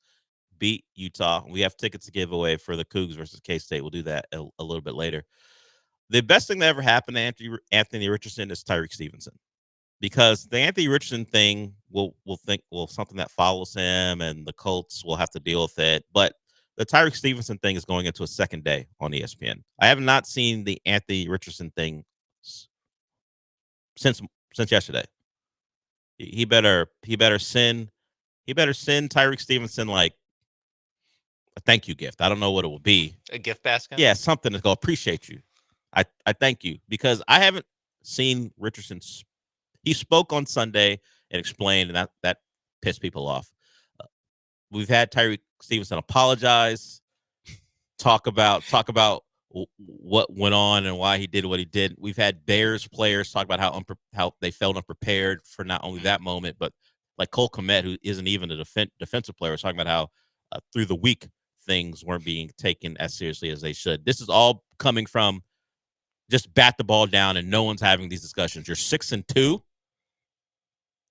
[SPEAKER 3] beat Utah. We have tickets to give away for the Cougs versus K-State. We'll do that a little bit later. The best thing that ever happened to Anthony Richardson is Tyreek Stevenson, because the Anthony Richardson thing will something that follows him, and the Colts will have to deal with it. But the Tyreek Stevenson thing is going into a second day on ESPN. I have not seen the Anthony Richardson thing since yesterday. He better send Tyreek Stevenson like a thank you gift. I don't know what it will be.
[SPEAKER 17] A gift basket?
[SPEAKER 3] Yeah, something to go, appreciate you. I thank you, because I haven't seen Richardson. He spoke on Sunday and explained, and that pissed people off. We've had Tyreek Stevenson apologize, talk about what went on and why he did what he did. We've had Bears players talk about how they felt unprepared for not only that moment, but like Cole Kmet, who isn't even a defensive player, was talking about how through the week things weren't being taken as seriously as they should. This is all coming from just bat the ball down, and no one's having these discussions. You're 6-2,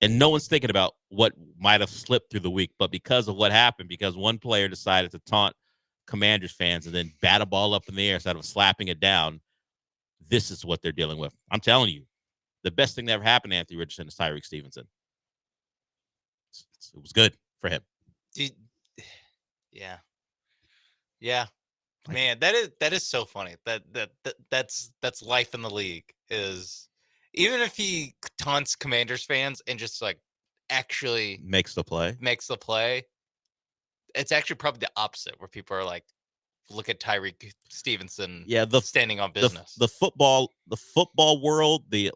[SPEAKER 3] and no one's thinking about what might have slipped through the week. But because of what happened, because one player decided to taunt Commanders fans and then bat a ball up in the air instead of slapping it down, this is what they're dealing with. I'm telling you, the best thing that ever happened to Anthony Richardson is Tyreek Stevenson. It was good for him.
[SPEAKER 17] Yeah. Man, that is so funny. That's life in the league. Is even if he taunts Commanders fans and just like actually
[SPEAKER 3] makes the play,
[SPEAKER 17] it's actually probably the opposite, where people are like, look at Tyreek Stevenson, standing on business.
[SPEAKER 3] The football world, the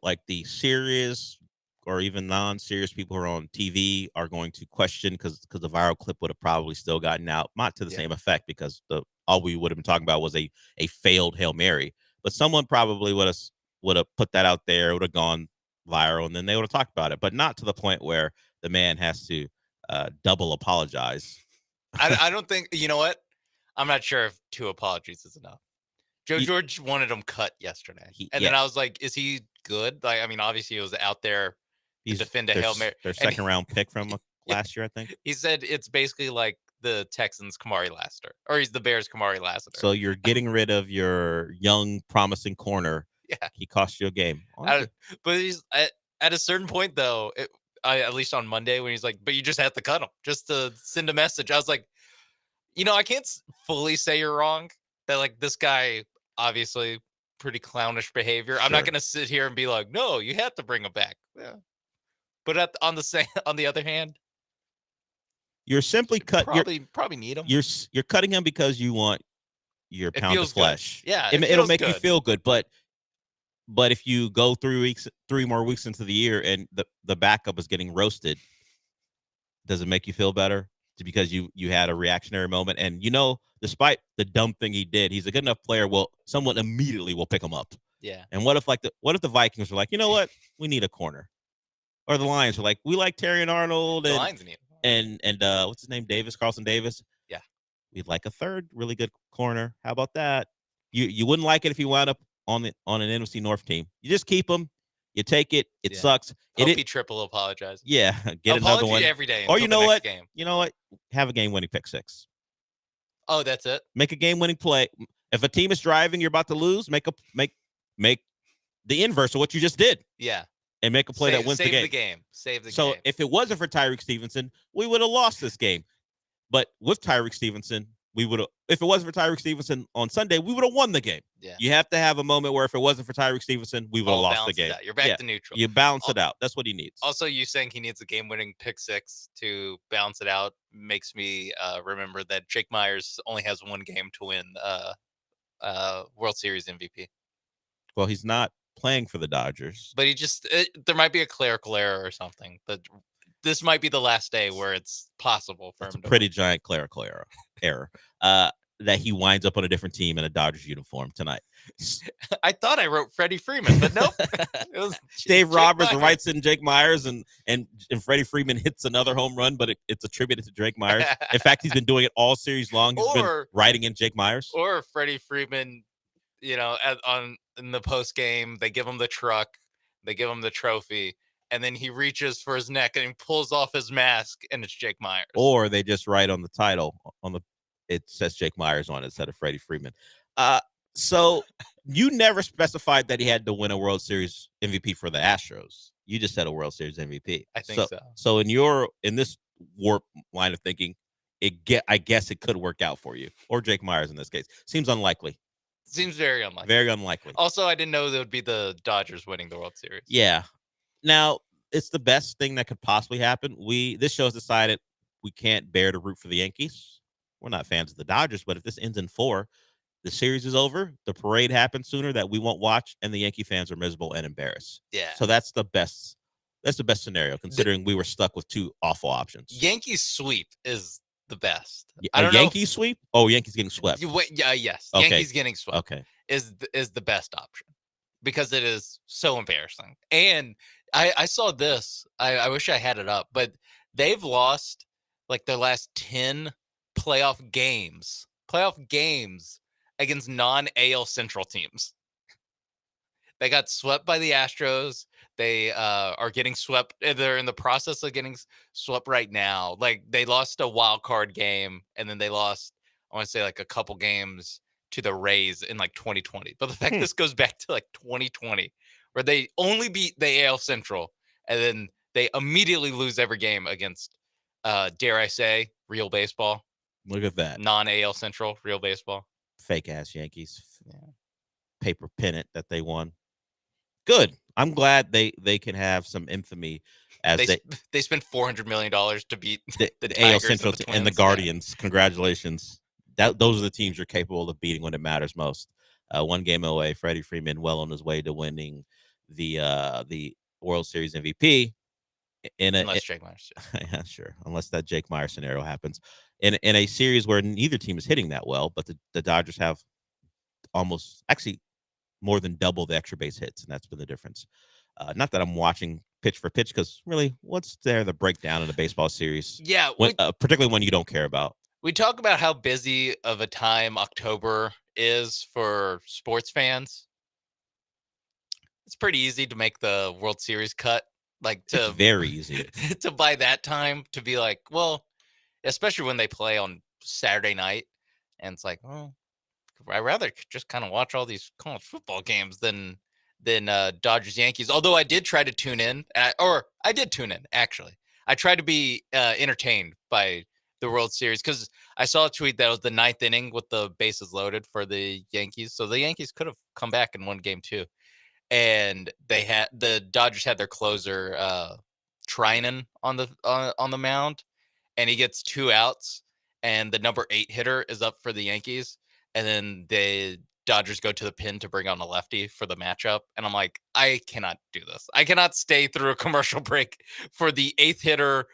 [SPEAKER 3] serious or even non-serious people who are on TV are going to question, because the viral clip would have probably still gotten out, not to the same effect, because all we would have been talking about was a failed Hail Mary. But someone probably would have put that out there, would have gone viral, and then they would have talked about it, but not to the point where the man has to double apologize.
[SPEAKER 17] I don't think, you know what? I'm not sure if 2 apologies is enough. Joe George wanted him cut yesterday. Then I was like, is he good? Like, I mean, obviously he was out there to defend a Hail Mary.
[SPEAKER 3] Their second round pick from last year, I think.
[SPEAKER 17] He said it's basically like the Texans' Kamari Lassiter, or he's the Bears' Kamari Lassiter.
[SPEAKER 3] So you're getting rid of your young, promising corner.
[SPEAKER 17] Yeah.
[SPEAKER 3] He cost you a game.
[SPEAKER 17] But he's at a certain point, though, at least on Monday, when he's like, but you just have to cut him just to send a message. I was like, I can't fully say you're wrong. That, like, this guy, obviously, pretty clownish behavior. I'm not going to sit here and be like, no, you have to bring him back. Yeah. But on the other hand,
[SPEAKER 3] you're simply
[SPEAKER 17] probably need him.
[SPEAKER 3] You're cutting him because you want your pound of flesh.
[SPEAKER 17] Good. Yeah,
[SPEAKER 3] it'll make you feel good. But if you go 3 more weeks into the year and the backup is getting roasted, does it make you feel better? Because you had a reactionary moment, and despite the dumb thing he did, he's a good enough player. Well, someone immediately will pick him up.
[SPEAKER 17] Yeah.
[SPEAKER 3] And what if the Vikings were like, you know what, we need a corner, or the Lions are like, we like Terry and Arnold,
[SPEAKER 17] the Lions need him.
[SPEAKER 3] And what's his name? Carlson Davis.
[SPEAKER 17] Yeah.
[SPEAKER 3] We'd like a third really good corner. How about that? You wouldn't like it if he wound up on an NFC North team. You just keep him. You take it. It sucks.
[SPEAKER 17] Hope he triple apologize.
[SPEAKER 3] Yeah. Get another one
[SPEAKER 17] every day.
[SPEAKER 3] Or you know what? Game. You know what? Have a game-winning pick six.
[SPEAKER 17] Oh, that's it.
[SPEAKER 3] Make a game-winning play. If a team is driving, you're about to lose. Make the inverse of what you just did.
[SPEAKER 17] Yeah.
[SPEAKER 3] And make a play that wins the
[SPEAKER 17] game. Save the game.
[SPEAKER 3] So if it wasn't for Tyreek Stevenson, we would have lost this game. But with Tyreek Stevenson, we would have. If it wasn't for Tyreek Stevenson on Sunday, we would have won the game.
[SPEAKER 17] Yeah.
[SPEAKER 3] You have to have a moment where if it wasn't for Tyreek Stevenson, we would have lost the game.
[SPEAKER 17] You're back to neutral.
[SPEAKER 3] You balance it out. That's what he needs.
[SPEAKER 17] Also, you saying he needs a game-winning pick six to balance it out makes me remember that Jake Myers only has one game to win World Series MVP.
[SPEAKER 3] Well, he's not playing for the Dodgers,
[SPEAKER 17] but there might be a clerical error or something. But this might be the last day where it's possible for him.
[SPEAKER 3] It's a pretty giant clerical error. That he winds up on a different team in a Dodgers uniform tonight.
[SPEAKER 17] I thought I wrote Freddie Freeman, but nope. It was
[SPEAKER 3] Dave Roberts writes in Jake Myers, and Freddie Freeman hits another home run, but it's attributed to Jake Myers. In fact, he's been doing it all series long. He's been writing in Jake Myers.
[SPEAKER 17] Or Freddie Freeman, in the post game, they give him the truck, they give him the trophy, and then he reaches for his neck and he pulls off his mask, and it's Jake Myers.
[SPEAKER 3] Or they just write on the title it says Jake Myers on it instead of Freddie Freeman. So you never specified that he had to win a World Series MVP for the Astros. You just said a World Series MVP.
[SPEAKER 17] I think so.
[SPEAKER 3] So in this warp line of thinking, I guess it could work out for you, or Jake Myers in this case. Seems unlikely.
[SPEAKER 17] Seems very unlikely.
[SPEAKER 3] Very unlikely.
[SPEAKER 17] Also, I didn't know that would be the Dodgers winning the World Series.
[SPEAKER 3] Yeah. Now, it's the best thing that could possibly happen. This show has decided we can't bear to root for the Yankees. We're not fans of the Dodgers, but if this ends in 4, the series is over. The parade happens sooner that we won't watch, and the Yankee fans are miserable and embarrassed.
[SPEAKER 17] Yeah.
[SPEAKER 3] So that's the best scenario, considering we were stuck with 2 awful options.
[SPEAKER 17] Yankees sweep is the best.
[SPEAKER 3] Yankees sweep? Oh, Yankees getting swept.
[SPEAKER 17] Yes.
[SPEAKER 3] Okay.
[SPEAKER 17] Yankees getting swept.
[SPEAKER 3] Okay.
[SPEAKER 17] Is the best option because it is so embarrassing. And I saw this. I wish I had it up, but they've lost like their last 10 playoff games against non-AL Central teams. They got swept by the Astros. They are getting swept. They're in the process of getting swept right now. Like, they lost a wild card game, and then they lost, I want to say, like a couple games to the Rays in like 2020. But the fact this goes back to like 2020, where they only beat the AL Central, and then they immediately lose every game against, dare I say, real baseball.
[SPEAKER 3] Look at that.
[SPEAKER 17] Non-AL Central, real baseball.
[SPEAKER 3] Fake-ass Yankees. Yeah. Paper pennant that they won. Good. I'm glad they can have some infamy as
[SPEAKER 17] they spent $400 million to beat the
[SPEAKER 3] AL Central and the Guardians. Yeah. Congratulations. Those are the teams you're capable of beating when it matters most. 1 game away, Freddie Freeman well on his way to winning the World Series MVP.
[SPEAKER 17] Unless Jake Myers.
[SPEAKER 3] Yeah, sure. Unless that Jake Myers scenario happens. In a series where neither team is hitting that well, but the Dodgers have actually more than double the extra base hits, and that's been the difference. Not that I'm watching pitch for pitch, because really, what's there the breakdown in a baseball series?
[SPEAKER 17] Yeah,
[SPEAKER 3] particularly when you don't care about.
[SPEAKER 17] We talk about how busy of a time October is for sports fans, it's pretty easy to make the World Series cut. Like
[SPEAKER 3] It's very easy
[SPEAKER 17] to by that time to be like, well, especially when they play on Saturday night, and it's like, well, I'd rather just kind of watch all these college football games than Dodgers Yankees. Although I did try to tune in, I did tune in actually. I tried to be entertained by the World Series because I saw a tweet that was the 9th inning with the bases loaded for the Yankees. So the Yankees could have come back and won game 2. And the Dodgers had their closer Trinan on the mound, and he gets 2 outs, and the number 8 hitter is up for the Yankees, and then the Dodgers go to the pin to bring on a lefty for the matchup, and I'm like, I cannot do this. I cannot stay through a commercial break for the 8th hitter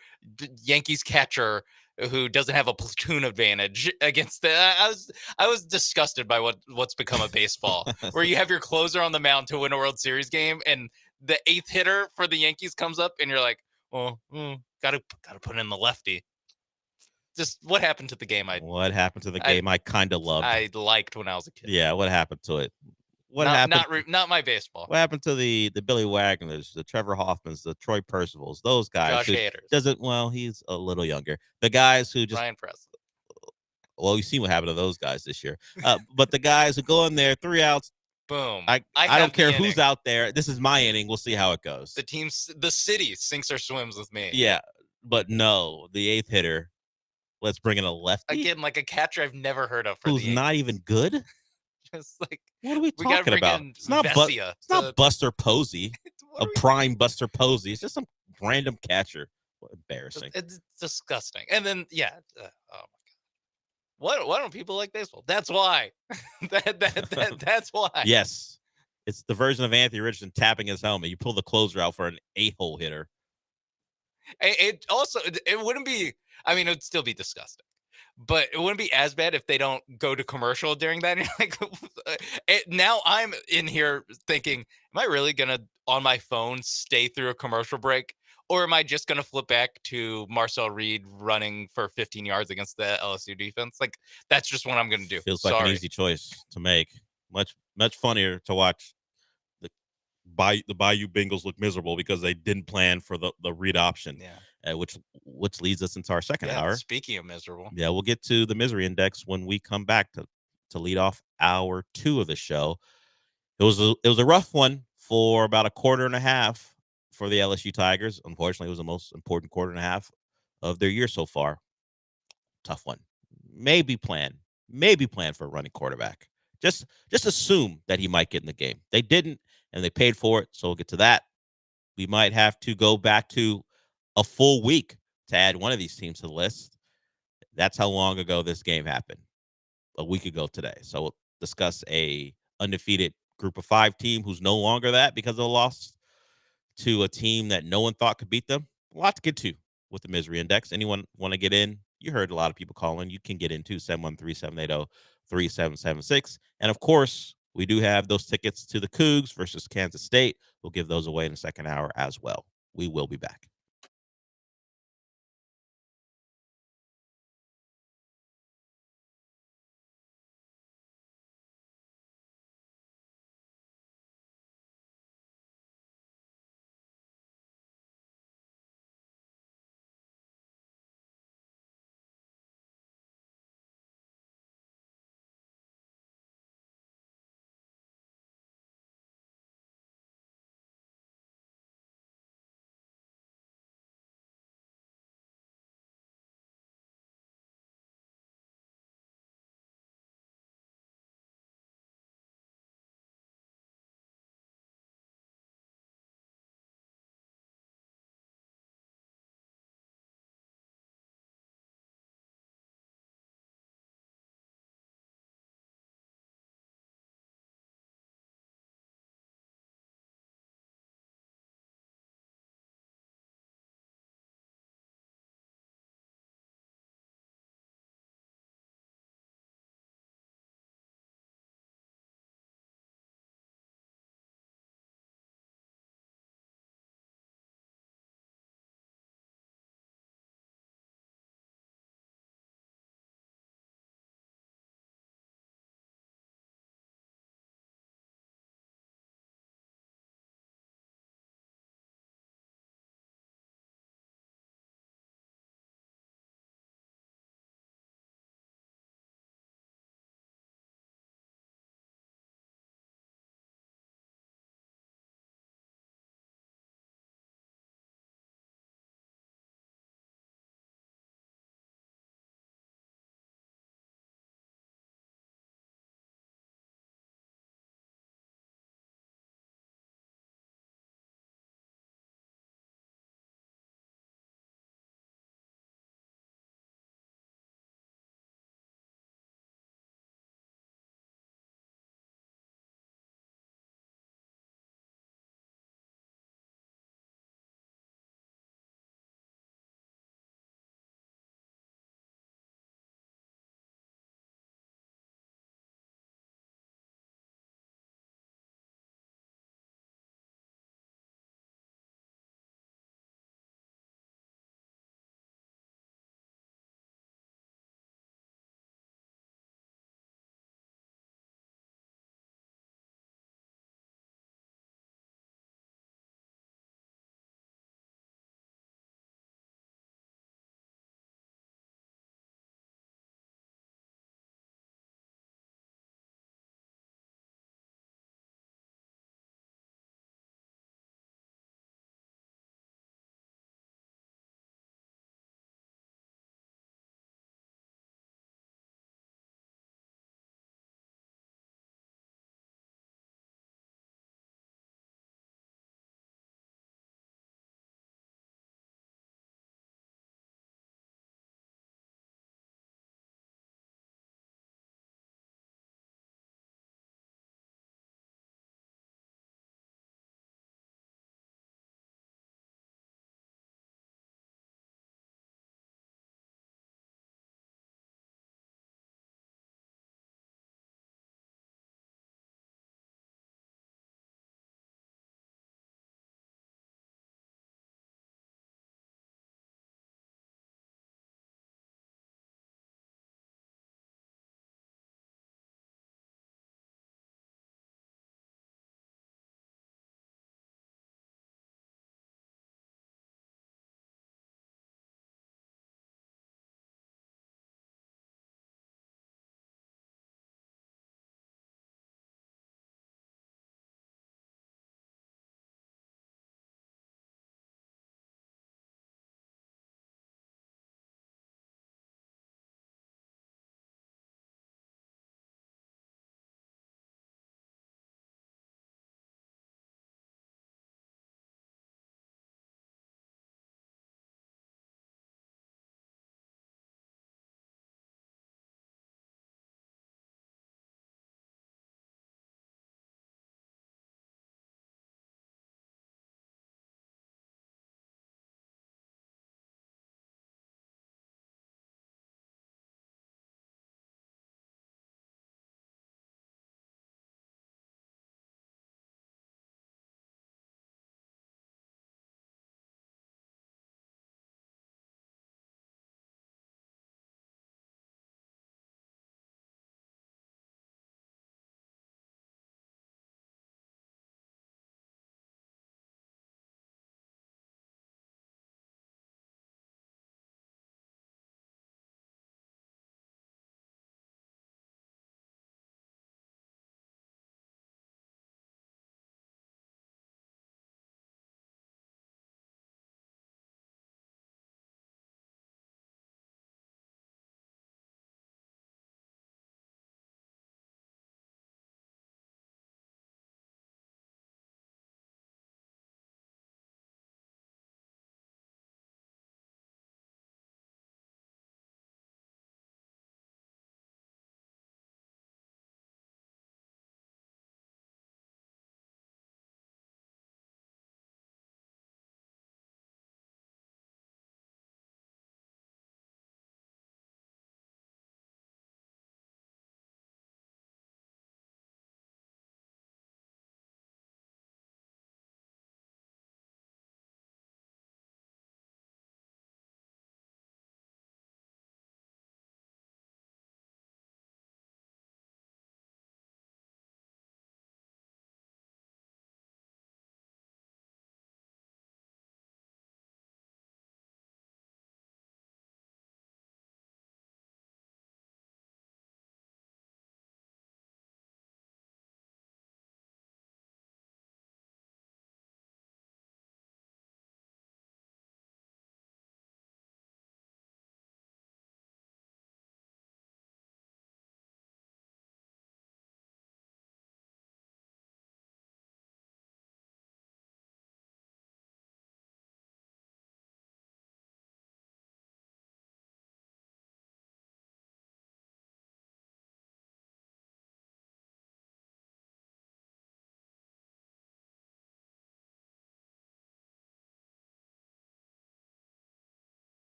[SPEAKER 17] Yankees catcher who doesn't have a platoon advantage against the. I was disgusted by what's become of baseball, where you have your closer on the mound to win a World Series game, and the 8th hitter for the Yankees comes up, and you're like, well, gotta put in the lefty. Just what happened to the game?
[SPEAKER 3] What happened to the game I kind of loved?
[SPEAKER 17] I liked when I was a kid.
[SPEAKER 3] Yeah, what happened to it? What
[SPEAKER 17] not,
[SPEAKER 3] happened?
[SPEAKER 17] Not my baseball.
[SPEAKER 3] What happened to the Billy Wagners, the Trevor Hoffmans, the Troy Percivals, those guys?
[SPEAKER 17] Josh Haders.
[SPEAKER 3] Doesn't he's a little younger. The guys who just
[SPEAKER 17] Ryan Presley.
[SPEAKER 3] Well, you see what happened to those guys this year. But the guys who go in there, 3 outs.
[SPEAKER 17] Boom.
[SPEAKER 3] I don't care who's out there. This is my inning. We'll see how it goes.
[SPEAKER 17] The city sinks or swims with me.
[SPEAKER 3] Yeah, but no, the 8th hitter. Let's bring in a lefty.
[SPEAKER 17] Again, like a catcher I've never heard of.
[SPEAKER 3] Who's not even good?
[SPEAKER 17] Just like,
[SPEAKER 3] what are we talking about? It's not Buster Posey, a prime Buster Posey. It's just some random catcher. What embarrassing.
[SPEAKER 17] It's disgusting. And then, oh my God. Why don't people like baseball? That's why. That's why.
[SPEAKER 3] Yes. It's the version of Anthony Richardson tapping his helmet. You pull the closer out for an 8-hole hitter.
[SPEAKER 17] It wouldn't be, I mean, it would still be disgusting, but it wouldn't be as bad if they don't go to commercial during that. And like, now I'm in here thinking, am I really going to, on my phone, stay through a commercial break? Or am I just going to flip back to Marcel Reed running for 15 yards against the LSU defense? Like, that's just what I'm going to do.
[SPEAKER 3] Feels like an easy choice to make. Much funnier to watch the Bayou Bengals look miserable because they didn't plan for the read option, which leads us into our second hour.
[SPEAKER 17] Speaking of miserable,
[SPEAKER 3] we'll get to the misery index when we come back to lead off hour 2 of the show. It was a rough one for about a quarter and a half for the LSU Tigers. Unfortunately, it was the most important quarter and a half of their year so far. Tough one. Maybe plan for a running quarterback. Just assume that he might get in the game. They didn't, and they paid for it, so we'll get to that. We might have to go back to a full week to add one of these teams to the list. That's how long ago this game happened. A week ago today. So we'll discuss a undefeated group of 5 team who's no longer that because of the loss to a team that no one thought could beat them. A lot to get to with the misery index. Anyone want to get in? You heard a lot of people calling. You can get into 713-780-3776. And of course, we do have those tickets to the Cougs versus Kansas State. We'll give those away in the second hour as well. We will be back.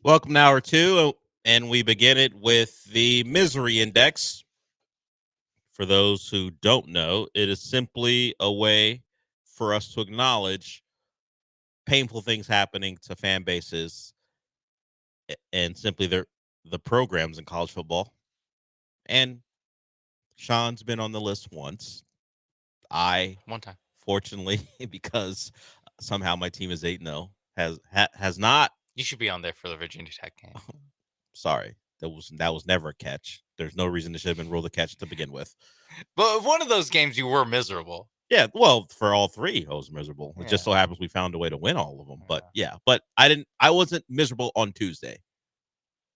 [SPEAKER 3] Welcome to hour 2, and we begin it with the misery index. For those who don't know, it is simply a way for us to acknowledge painful things happening to fan bases and simply the programs in college football. And Sean's been on the list once.
[SPEAKER 17] One time.
[SPEAKER 3] Fortunately, because somehow my team is 8-0, has not.
[SPEAKER 17] You should be on there for the Virginia Tech game.
[SPEAKER 3] Sorry, that was never a catch. There's no reason it should have been ruled a catch to begin with.
[SPEAKER 17] But one of those games you were miserable.
[SPEAKER 3] Yeah, well, for all three, I was miserable. It just so happens we found a way to win all of them. But but I wasn't miserable on Tuesday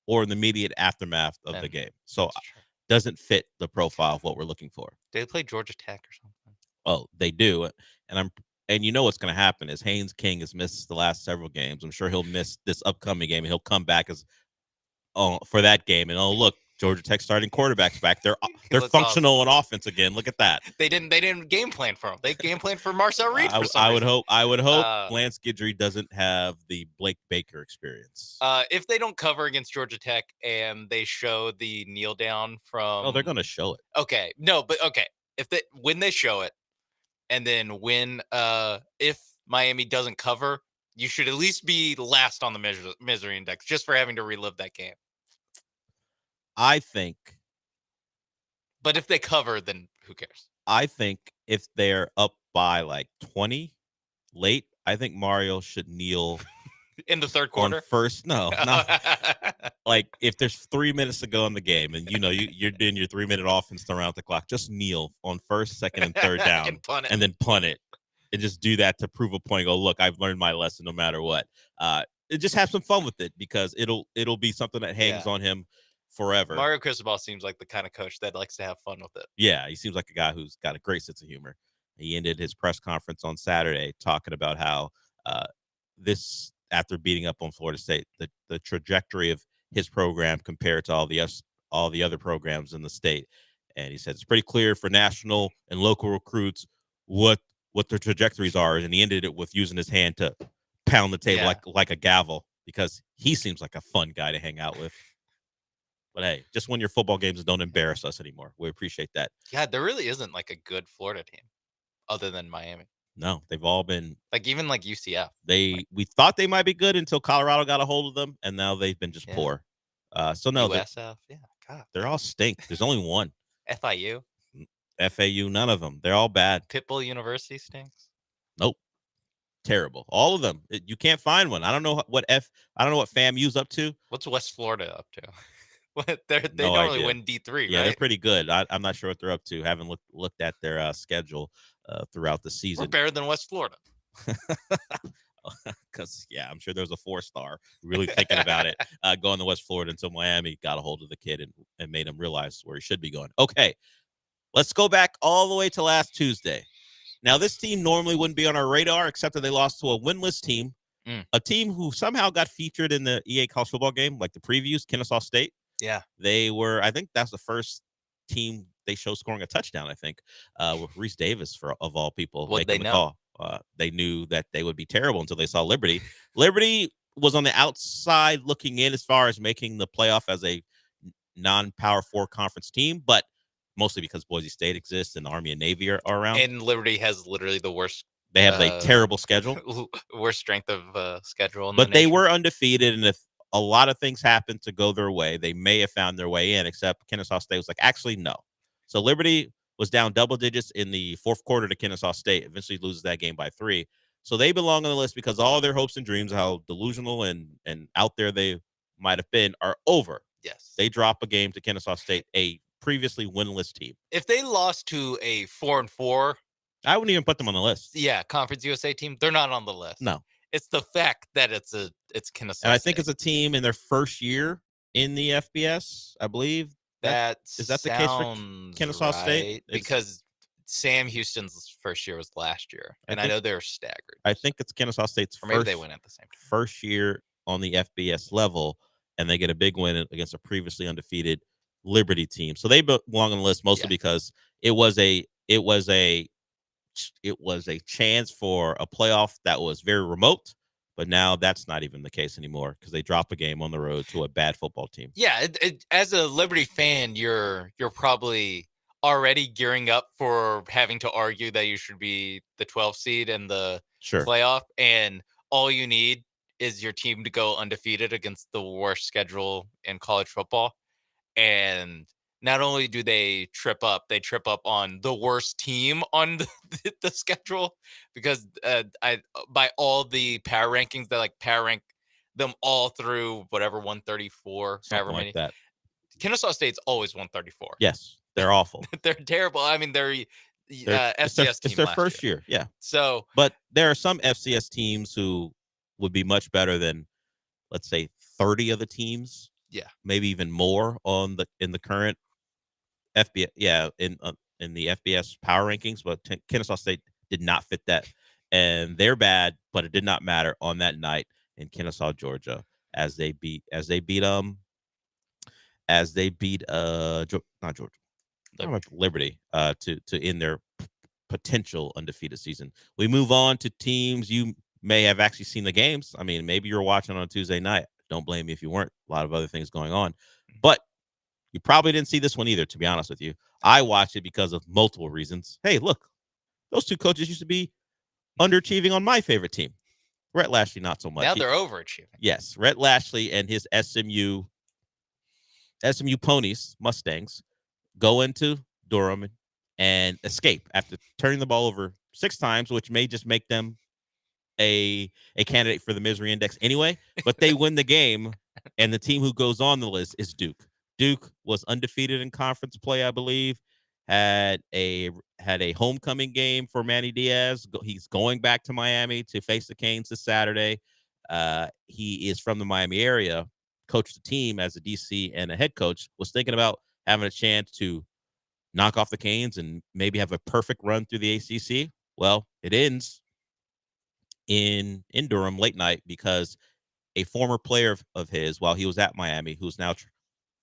[SPEAKER 3] or in the immediate aftermath of the game. So doesn't fit the profile of what we're looking for.
[SPEAKER 17] Did they play Georgia Tech or something?
[SPEAKER 3] Oh, they do. And you know what's going to happen is Haynes King has missed the last several games. I'm sure he'll miss this upcoming game, and he'll come back as for that game. And look, Georgia Tech starting quarterbacks back. They're functional on offense again. Look at that.
[SPEAKER 17] They didn't game plan for him. They game planned for Marcel Reed.
[SPEAKER 3] I would hope Lance Guidry doesn't have the Blake Baker experience.
[SPEAKER 17] If they don't cover against Georgia Tech and they show the kneel down from,
[SPEAKER 3] they're going to show it.
[SPEAKER 17] Okay, no, but okay. When they show it, and then if Miami doesn't cover, you should at least be last on the misery index just for having to relive that game.
[SPEAKER 3] I think.
[SPEAKER 17] But if they cover, then who cares?
[SPEAKER 3] I think if they're up by like 20 late, I think Mario should kneel
[SPEAKER 17] in the third quarter.
[SPEAKER 3] No. Like if there's 3 minutes to go in the game, and you're doing your 3-minute offense to round the clock, just kneel on first, second, and third down, and then punt it, and just do that to prove a point. Go, look, I've learned my lesson no matter what. Just have some fun with it because it'll be something that hangs on him forever.
[SPEAKER 17] Mario Cristobal seems like the kind of coach that likes to have fun with it.
[SPEAKER 3] Yeah, he seems like a guy who's got a great sense of humor. He ended his press conference on Saturday talking about how this, after beating up on Florida State, the trajectory of his program compared to all the other programs in the state. And he said it's pretty clear for national and local recruits what their trajectories are. And he ended it with using his hand to pound the table like a gavel, because he seems like a fun guy to hang out with. But hey, just win your football games and don't embarrass us anymore. We appreciate that.
[SPEAKER 17] Yeah, there really isn't like a good Florida team other than Miami.
[SPEAKER 3] No, they've all been
[SPEAKER 17] even like UCF.
[SPEAKER 3] We thought they might be good until Colorado got a hold of them, and now they've been just poor. So no,
[SPEAKER 17] USF, God,
[SPEAKER 3] they're all stink. There's only one.
[SPEAKER 17] FIU,
[SPEAKER 3] FAU, none of them. They're all bad.
[SPEAKER 17] Pitbull University stinks.
[SPEAKER 3] Nope, terrible. All of them. You can't find one. I don't know what FAMU's up to.
[SPEAKER 17] What's West Florida up to? They
[SPEAKER 3] No
[SPEAKER 17] normally
[SPEAKER 3] idea.
[SPEAKER 17] win D3,
[SPEAKER 3] Yeah,
[SPEAKER 17] right?
[SPEAKER 3] they're pretty good. I'm not sure what they're up to. Haven't looked at their schedule throughout the season.
[SPEAKER 17] We're better than West Florida.
[SPEAKER 3] Because I'm sure there's a 4-star really thinking about it going to West Florida until Miami got a hold of the kid and made him realize where he should be going. Okay, let's go back all the way to last Tuesday. Now, this team normally wouldn't be on our radar, except that they lost to a winless team, a team who somehow got featured in the EA college football game, like the previews, Kennesaw State.
[SPEAKER 17] Yeah.
[SPEAKER 3] They were, I think that's the first team they showed scoring a touchdown, I think, with Reese Davis, of all people.
[SPEAKER 17] What they know?
[SPEAKER 3] Call. They knew that they would be terrible until they saw Liberty. Liberty was on the outside looking in as far as making the playoff as a non-Power 4 conference team, but mostly because Boise State exists and the Army and Navy are around.
[SPEAKER 17] And Liberty has literally the worst.
[SPEAKER 3] They have a terrible schedule.
[SPEAKER 17] Worst strength of schedule.
[SPEAKER 3] But they were undefeated, and if a lot of things happened to go their way, they may have found their way in, except Kennesaw State was like, actually, no. So Liberty was down double digits in the fourth quarter to Kennesaw State, eventually loses that game by 3. So they belong on the list because all their hopes and dreams, how delusional and out there they might have been, are over.
[SPEAKER 17] Yes.
[SPEAKER 3] They drop a game to Kennesaw State, a previously winless team.
[SPEAKER 17] If they lost to a 4-4,
[SPEAKER 3] I wouldn't even put them on the list.
[SPEAKER 17] Yeah, Conference USA team, they're not on the list.
[SPEAKER 3] No.
[SPEAKER 17] It's the fact that it's Kennesaw
[SPEAKER 3] And I
[SPEAKER 17] State.
[SPEAKER 3] think it's a team in their first year in the FBS, I believe. Is that the case for Kennesaw State?
[SPEAKER 17] Because Sam Houston's first year was last year, and I know they're staggered.
[SPEAKER 3] I think it's Kennesaw State's
[SPEAKER 17] Or maybe they went at the same time.
[SPEAKER 3] first year on the FBS level, and they get a big win against a previously undefeated Liberty team. So they belong on the list mostly because it was a chance for a playoff that was very remote, But now that's not even the case anymore because they drop a game on the road to a bad football team.
[SPEAKER 17] Yeah, as a Liberty fan, you're probably already gearing up for having to argue that you should be the 12th seed in the playoff, and all you need is your team to go undefeated against the worst schedule in college football. And not only do they trip up on the worst team on the schedule, because by all the power rankings, they like power rank them all through whatever 134, however many.
[SPEAKER 3] Like that.
[SPEAKER 17] Kennesaw State's always 134.
[SPEAKER 3] Yes, they're awful.
[SPEAKER 17] They're terrible. I mean, they're FCS team.
[SPEAKER 3] It's their first year. Yeah.
[SPEAKER 17] So,
[SPEAKER 3] but there are some FCS teams who would be much better than, let's say, 30 of the teams.
[SPEAKER 17] Yeah,
[SPEAKER 3] maybe even more in the current FBS. Yeah, in the FBS power rankings, but Kennesaw State did not fit that, and they're bad. But it did not matter on that night in Kennesaw, Georgia, as they beat not Georgia, Liberty to end their potential undefeated season. We move on to teams you may have actually seen the games. I mean, maybe you were watching on Tuesday night. Don't blame me if you weren't. A lot of other things going on. But you probably didn't see this one either, to be honest with you. I watched it because of multiple reasons. Hey, look, those two coaches used to be underachieving on my favorite team. Rhett Lashlee, not so much.
[SPEAKER 17] Now they're overachieving.
[SPEAKER 3] Yes, Rhett Lashlee and his SMU Ponies, Mustangs, go into Durham and escape after turning the ball over 6 times, which may just make them a candidate for the misery index anyway, but they win the game, and the team who goes on the list is Duke. Duke was undefeated in conference play, I believe. Had a homecoming game for Manny Diaz. He's going back to Miami to face the Canes this Saturday. He is from the Miami area, coached the team as a DC and a head coach, was thinking about having a chance to knock off the Canes and maybe have a perfect run through the ACC. Well, it ends in Durham late night because a former player of his, while he was at Miami, who's now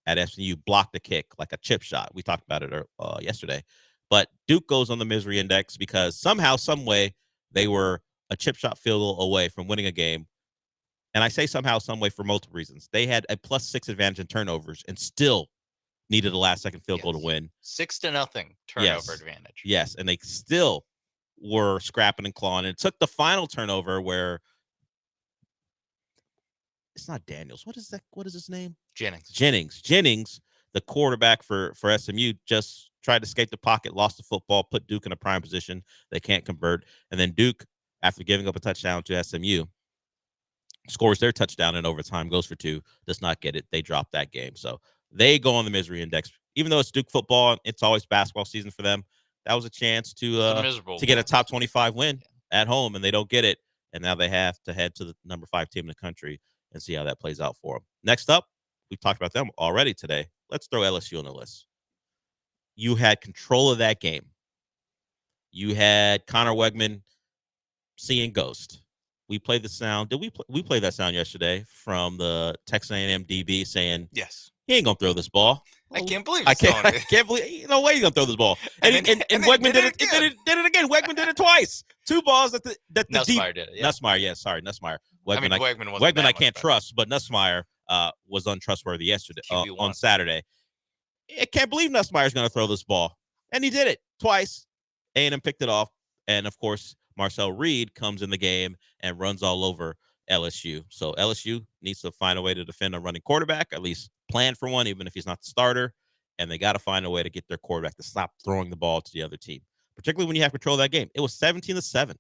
[SPEAKER 3] at SMU, blocked a kick, like a chip shot. We talked about it yesterday. But Duke goes on the misery index because somehow, some way, they were a chip shot field goal away from winning a game. And I say somehow, some way for multiple reasons. They had a +6 advantage in turnovers and still needed a last-second field goal to win.
[SPEAKER 17] 6-0 turnover advantage.
[SPEAKER 3] Yes, and they still were scrapping and clawing. And it took the final turnover where it's not Daniels. What is his name? Jennings, the quarterback for SMU, just tried to escape the pocket, lost the football, put Duke in a prime position. They can't convert. And then Duke, after giving up a touchdown to SMU, scores their touchdown in overtime, goes for 2, does not get it. They drop that game. So they go on the misery index. Even though it's Duke football, it's always basketball season for them. That was a chance to get a top 25 win at home, and they don't get it. And now they have to head to the number 5 team in the country and see how that plays out for them. Next up, we talked about them already today. Let's throw LSU on the list. You had control of that game. You had Connor Wegman seeing ghost. We played the sound. We played that sound yesterday from the Texas A&M DB saying,
[SPEAKER 17] "Yes,
[SPEAKER 3] he ain't gonna throw this ball."
[SPEAKER 17] I can't believe
[SPEAKER 3] I can't believe. No way he's gonna throw this ball. And Wegman did it again. Wegman did it twice. 2 balls that the
[SPEAKER 17] Nussmeier did it. Yeah.
[SPEAKER 3] Nussmeier. Wegman,
[SPEAKER 17] Wegman
[SPEAKER 3] I can't trust, but Nussmeier was untrustworthy yesterday on Saturday. I can't believe Nussmeier's going to throw this ball, and he did it twice. A&M picked it off, and of course Marcel Reed comes in the game and runs all over LSU. So LSU needs to find a way to defend a running quarterback, at least plan for one, even if he's not the starter. And they got to find a way to get their quarterback to stop throwing the ball to the other team, particularly when you have control of that game. It was 17-7.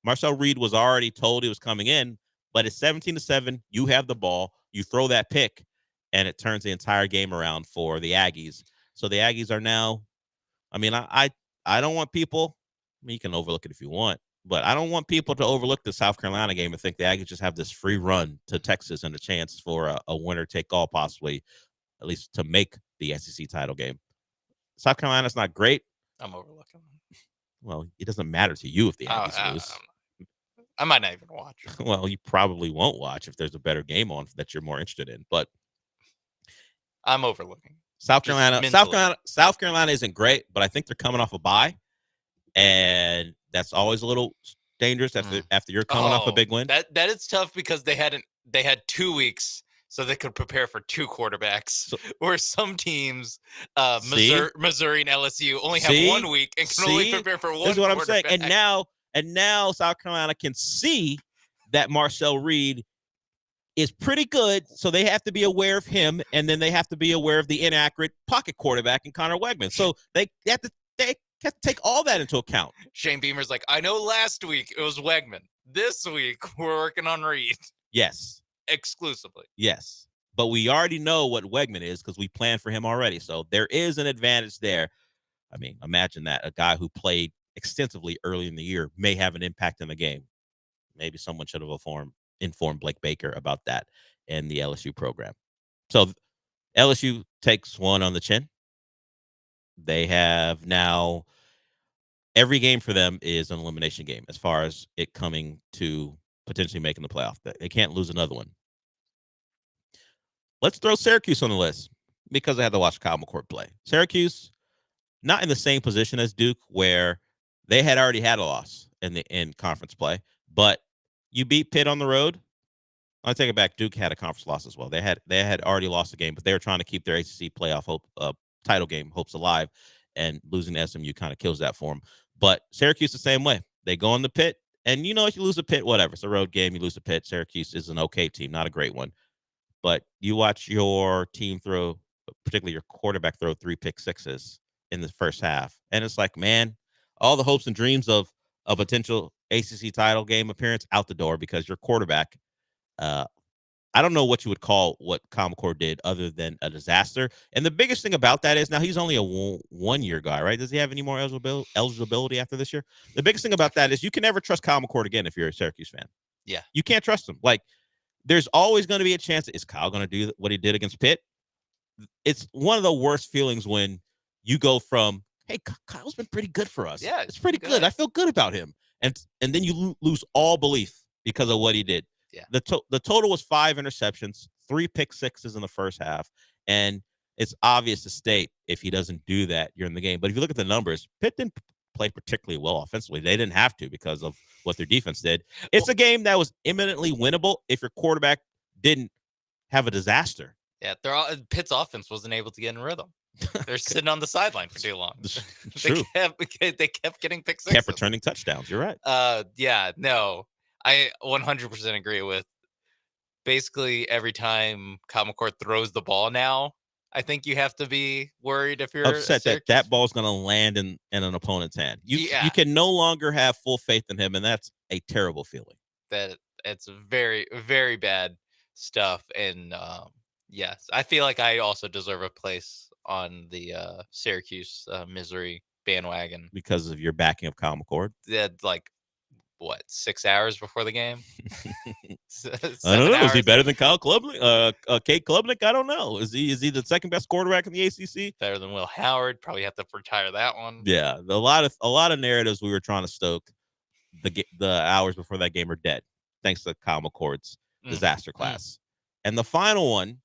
[SPEAKER 3] Marcel Reed was already told he was coming in, but it's 17-7. You have the ball. You throw that pick, and it turns the entire game around for the Aggies. So the Aggies are now, I mean, I don't want people, I mean, you can overlook it if you want, but I don't want people to overlook the South Carolina game and think the Aggies just have this free run to Texas and a chance for a winner-take-all, possibly, at least to make the SEC title game. South Carolina's not great.
[SPEAKER 17] I'm overlooking them.
[SPEAKER 3] Well, it doesn't matter to you if the Aggies lose.
[SPEAKER 17] I might not even watch.
[SPEAKER 3] Well, you probably won't watch if there's a better game on that you're more interested in. But
[SPEAKER 17] I'm overlooking.
[SPEAKER 3] South Carolina isn't great, but I think they're coming off a bye, and that's always a little dangerous after you're coming off a big win?
[SPEAKER 17] That is tough because they had 2 weeks so they could prepare for 2 quarterbacks. Where some teams, Missouri and LSU, only have 1 week and can only prepare for one.
[SPEAKER 3] That's what I'm saying. And now South Carolina can see that Marcel Reed is pretty good, so they have to be aware of him, and then they have to be aware of the inaccurate pocket quarterback in Connor Wegman. So they have to take all that into account.
[SPEAKER 17] Shane Beamer's like, I know last week it was Wegman. This week we're working on Reed.
[SPEAKER 3] Yes.
[SPEAKER 17] Exclusively.
[SPEAKER 3] Yes. But we already know what Wegman is because we planned for him already. So there is an advantage there. I mean, imagine that. A guy who played extensively early in the year may have an impact in the game. Maybe someone should have informed Blake Baker about that in the LSU program. So LSU takes one on the chin. They have now every game for them is an elimination game as far as it coming to potentially making the playoff. They can't lose another one. Let's throw Syracuse on the list because I had to watch Kyle McCord play. Syracuse, not in the same position as Duke, where they had already had a loss in conference play, but you beat Pitt on the road. I'll take it back. Duke had a conference loss as well. They had already lost a game, but they were trying to keep their ACC playoff title game hopes alive, and losing to SMU kind of kills that for them. But Syracuse the same way. They go in the Pitt, and if you lose a Pitt, whatever. It's a road game. You lose a Pitt. Syracuse is an okay team, not a great one. But you watch your team throw, particularly your quarterback throw 3 pick sixes in the first half, and it's like, man, all the hopes and dreams of a potential ACC title game appearance out the door because your quarterback, I don't know what you would call what Kyle McCord did other than a disaster. And the biggest thing about that is now he's only a one-year guy, right? Does he have any more eligibility after this year? The biggest thing about that is you can never trust Kyle McCord again if you're a Syracuse fan.
[SPEAKER 17] Yeah.
[SPEAKER 3] You can't trust him. Like, there's always going to be a chance. Is Kyle going to do what he did against Pitt? It's one of the worst feelings when you go from, hey, Kyle's been pretty good for us.
[SPEAKER 17] Yeah,
[SPEAKER 3] it's pretty good. I feel good about him. And then you lose all belief because of what he did.
[SPEAKER 17] Yeah.
[SPEAKER 3] The total was 5 interceptions, 3 pick sixes in the first half. And it's obvious to state if he doesn't do that, you're in the game. But if you look at the numbers, Pitt didn't play particularly well offensively. They didn't have to because of what their defense did. It's a game that was imminently winnable if your quarterback didn't have a disaster.
[SPEAKER 17] Yeah, Pitt's offense wasn't able to get in rhythm. They're sitting on the sideline for too long.
[SPEAKER 3] True.
[SPEAKER 17] They kept getting pick sixes.
[SPEAKER 3] Kept returning touchdowns. You're right.
[SPEAKER 17] Yeah, no. I 100% agree with basically every time Kyle McCord throws the ball now, I think you have to be worried if you're
[SPEAKER 3] upset that ball's going to land in an opponent's hand. You can no longer have full faith in him, and that's a terrible feeling.
[SPEAKER 17] That it's very, very bad stuff. And yes, I feel like I also deserve a place on the Syracuse misery bandwagon
[SPEAKER 3] because of your backing of Kyle McCord.
[SPEAKER 17] Yeah, like what, 6 hours before the game?
[SPEAKER 3] I don't know. Is he better than Kyle Klubnik? Kate Klubnik? I don't know. Is he the second best quarterback in the ACC?
[SPEAKER 17] Better than Will Howard? Probably have to retire that one.
[SPEAKER 3] Yeah, a lot of narratives we were trying to stoke the hours before that game are dead, thanks to Kyle McCord's disaster class. And the final one,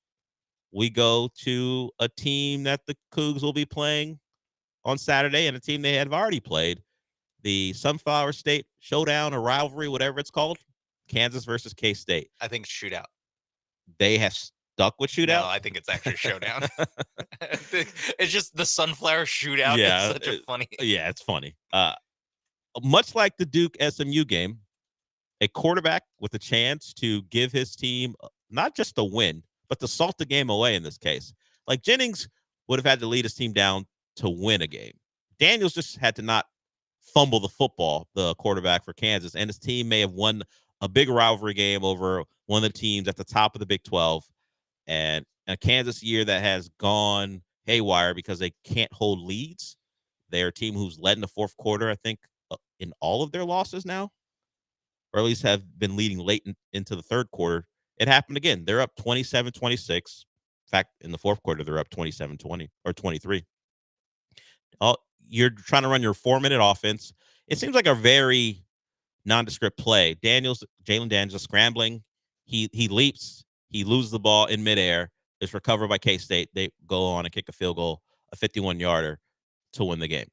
[SPEAKER 3] we go to a team that the Cougs will be playing on Saturday, and a team they have already played. The Sunflower State Showdown or rivalry, whatever it's called, Kansas versus K-State.
[SPEAKER 17] I think shootout.
[SPEAKER 3] They have stuck with shootout?
[SPEAKER 17] No, I think it's actually showdown. It's just the Sunflower Shootout.
[SPEAKER 3] Yeah,
[SPEAKER 17] It's such a funny.
[SPEAKER 3] Yeah, it's funny. Much like the Duke SMU game, a quarterback with a chance to give his team not just a win, but to salt the game away in this case. Like Jennings would have had to lead his team down to win a game. Daniels just had to not fumble the football, the quarterback for Kansas, and his team may have won a big rivalry game over one of the teams at the top of the Big 12, and a Kansas year that has gone haywire because they can't hold leads. They're a team who's led in the fourth quarter, I think, in all of their losses now, or at least have been leading late into the third quarter. It happened again. They're up 27-26. In fact, in the fourth quarter, they're up 27-20 or 23. You're trying to run your 4-minute offense. It seems like a very nondescript play. Jalen Daniels is scrambling. He leaps. He loses the ball in midair. It's recovered by K-State. They go on and kick a field goal, a 51-yarder, to win the game.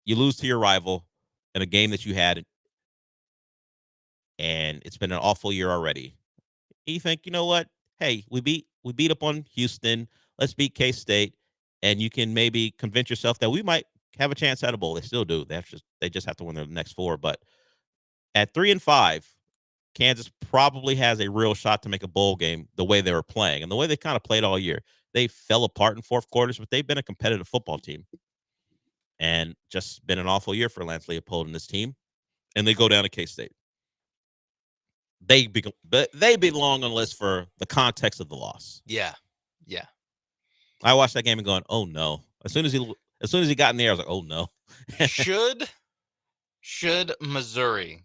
[SPEAKER 3] You lose to your rival in a game that you had and it's been an awful year already. You think, you know what? Hey, we beat up on Houston. Let's beat K-State, and you can maybe convince yourself that we might have a chance at a bowl. They still do. They just have to win their next 4. But at 3-5, Kansas probably has a real shot to make a bowl game the way they were playing and the way they kind of played all year. They fell apart in fourth quarters, but they've been a competitive football team. And just been an awful year for Lance Leopold and this team. And they go down to K-State. They belong on the list for the context of the loss.
[SPEAKER 17] Yeah.
[SPEAKER 3] I watched that game and going, oh no. As soon as he got in the air, I was like, oh no.
[SPEAKER 17] Should Missouri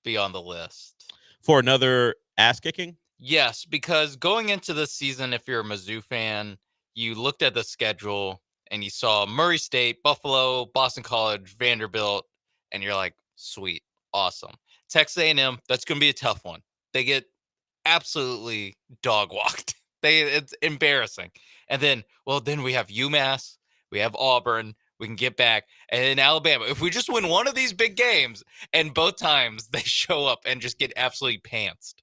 [SPEAKER 17] be on the list
[SPEAKER 3] for another ass kicking?
[SPEAKER 17] Yes, because going into this season, if you're a Mizzou fan, you looked at the schedule and you saw Murray State, Buffalo, Boston College, Vanderbilt, and you're like, sweet, awesome. Texas A&M, that's going to be a tough one. They get absolutely dog walked. It's embarrassing. And then we have UMass, we have Auburn, we can get back, and then Alabama. If we just win one of these big games, and both times they show up and just get absolutely pantsed.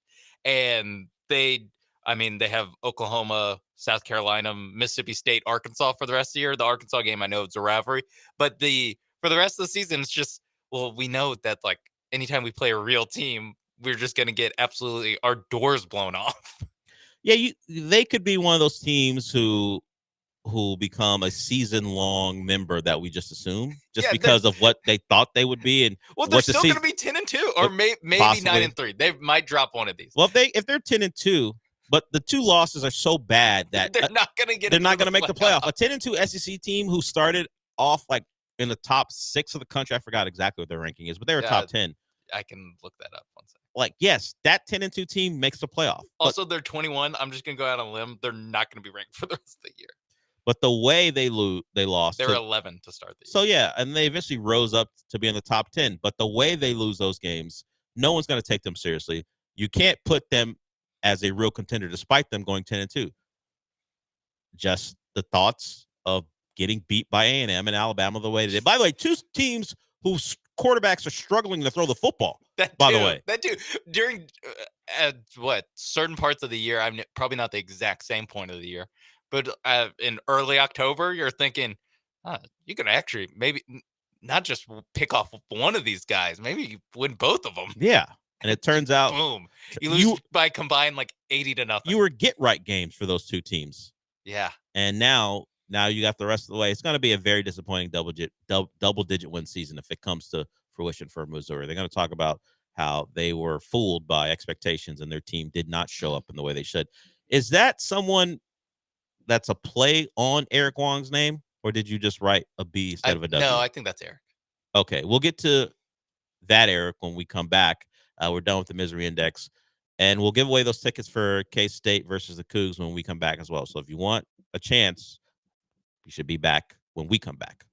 [SPEAKER 17] And they have Oklahoma, South Carolina, Mississippi State, Arkansas for the rest of the year. The Arkansas game, I know it's a rivalry, but for the rest of the season, it's just, we know that like anytime we play a real team, we're just going to get absolutely our doors blown off.
[SPEAKER 3] Yeah, they could be one of those teams who become a season-long member that we just assume because of what they thought they would be. And
[SPEAKER 17] they're still going to be 10-2 or maybe 9-3. They might drop one of these.
[SPEAKER 3] Well, if they're 10-2, but the 2 losses are so bad that
[SPEAKER 17] they're not going to
[SPEAKER 3] make the playoff. A 10-2 SEC team who started off like in the top 6 of the country. I forgot exactly what their ranking is, but they were top 10.
[SPEAKER 17] I can look that up one second.
[SPEAKER 3] Like, yes, that 10-2 team makes the playoff.
[SPEAKER 17] Also, they're 21. I'm just going to go out on a limb. They're not going to be ranked for the rest of the year.
[SPEAKER 3] But the way they lost.
[SPEAKER 17] They were 11 to start the year.
[SPEAKER 3] So, yeah, and they eventually rose up to be in the top 10. But the way they lose those games, no one's going to take them seriously. You can't put them as a real contender despite them going 10-2. Just the thoughts of getting beat by A&M and Alabama the way they did. By the way, 2 teams whose quarterbacks are struggling to throw the football.
[SPEAKER 17] That too. During certain parts of the year, I'm probably not the exact same point of the year, but in early October, you're thinking, you can actually maybe not just pick off one of these guys, maybe you win both of them.
[SPEAKER 3] Yeah. And it turns out,
[SPEAKER 17] boom, you lose by combined like 80-0.
[SPEAKER 3] You were get right games for those 2 teams.
[SPEAKER 17] Yeah.
[SPEAKER 3] And now you got the rest of the way. It's going to be a very disappointing double-digit win season if it comes to fruition for Missouri. They're going to talk about how they were fooled by expectations and their team did not show up in the way they should. Is that someone that's a play on Eric Wong's name, or did you just write a B instead of a W?
[SPEAKER 17] No, I think that's Eric.
[SPEAKER 3] Okay, we'll get to that, Eric, when we come back. We're done with the Misery Index, and we'll give away those tickets for K-State versus the Cougs when we come back as well. So if you want a chance, you should be back when we come back.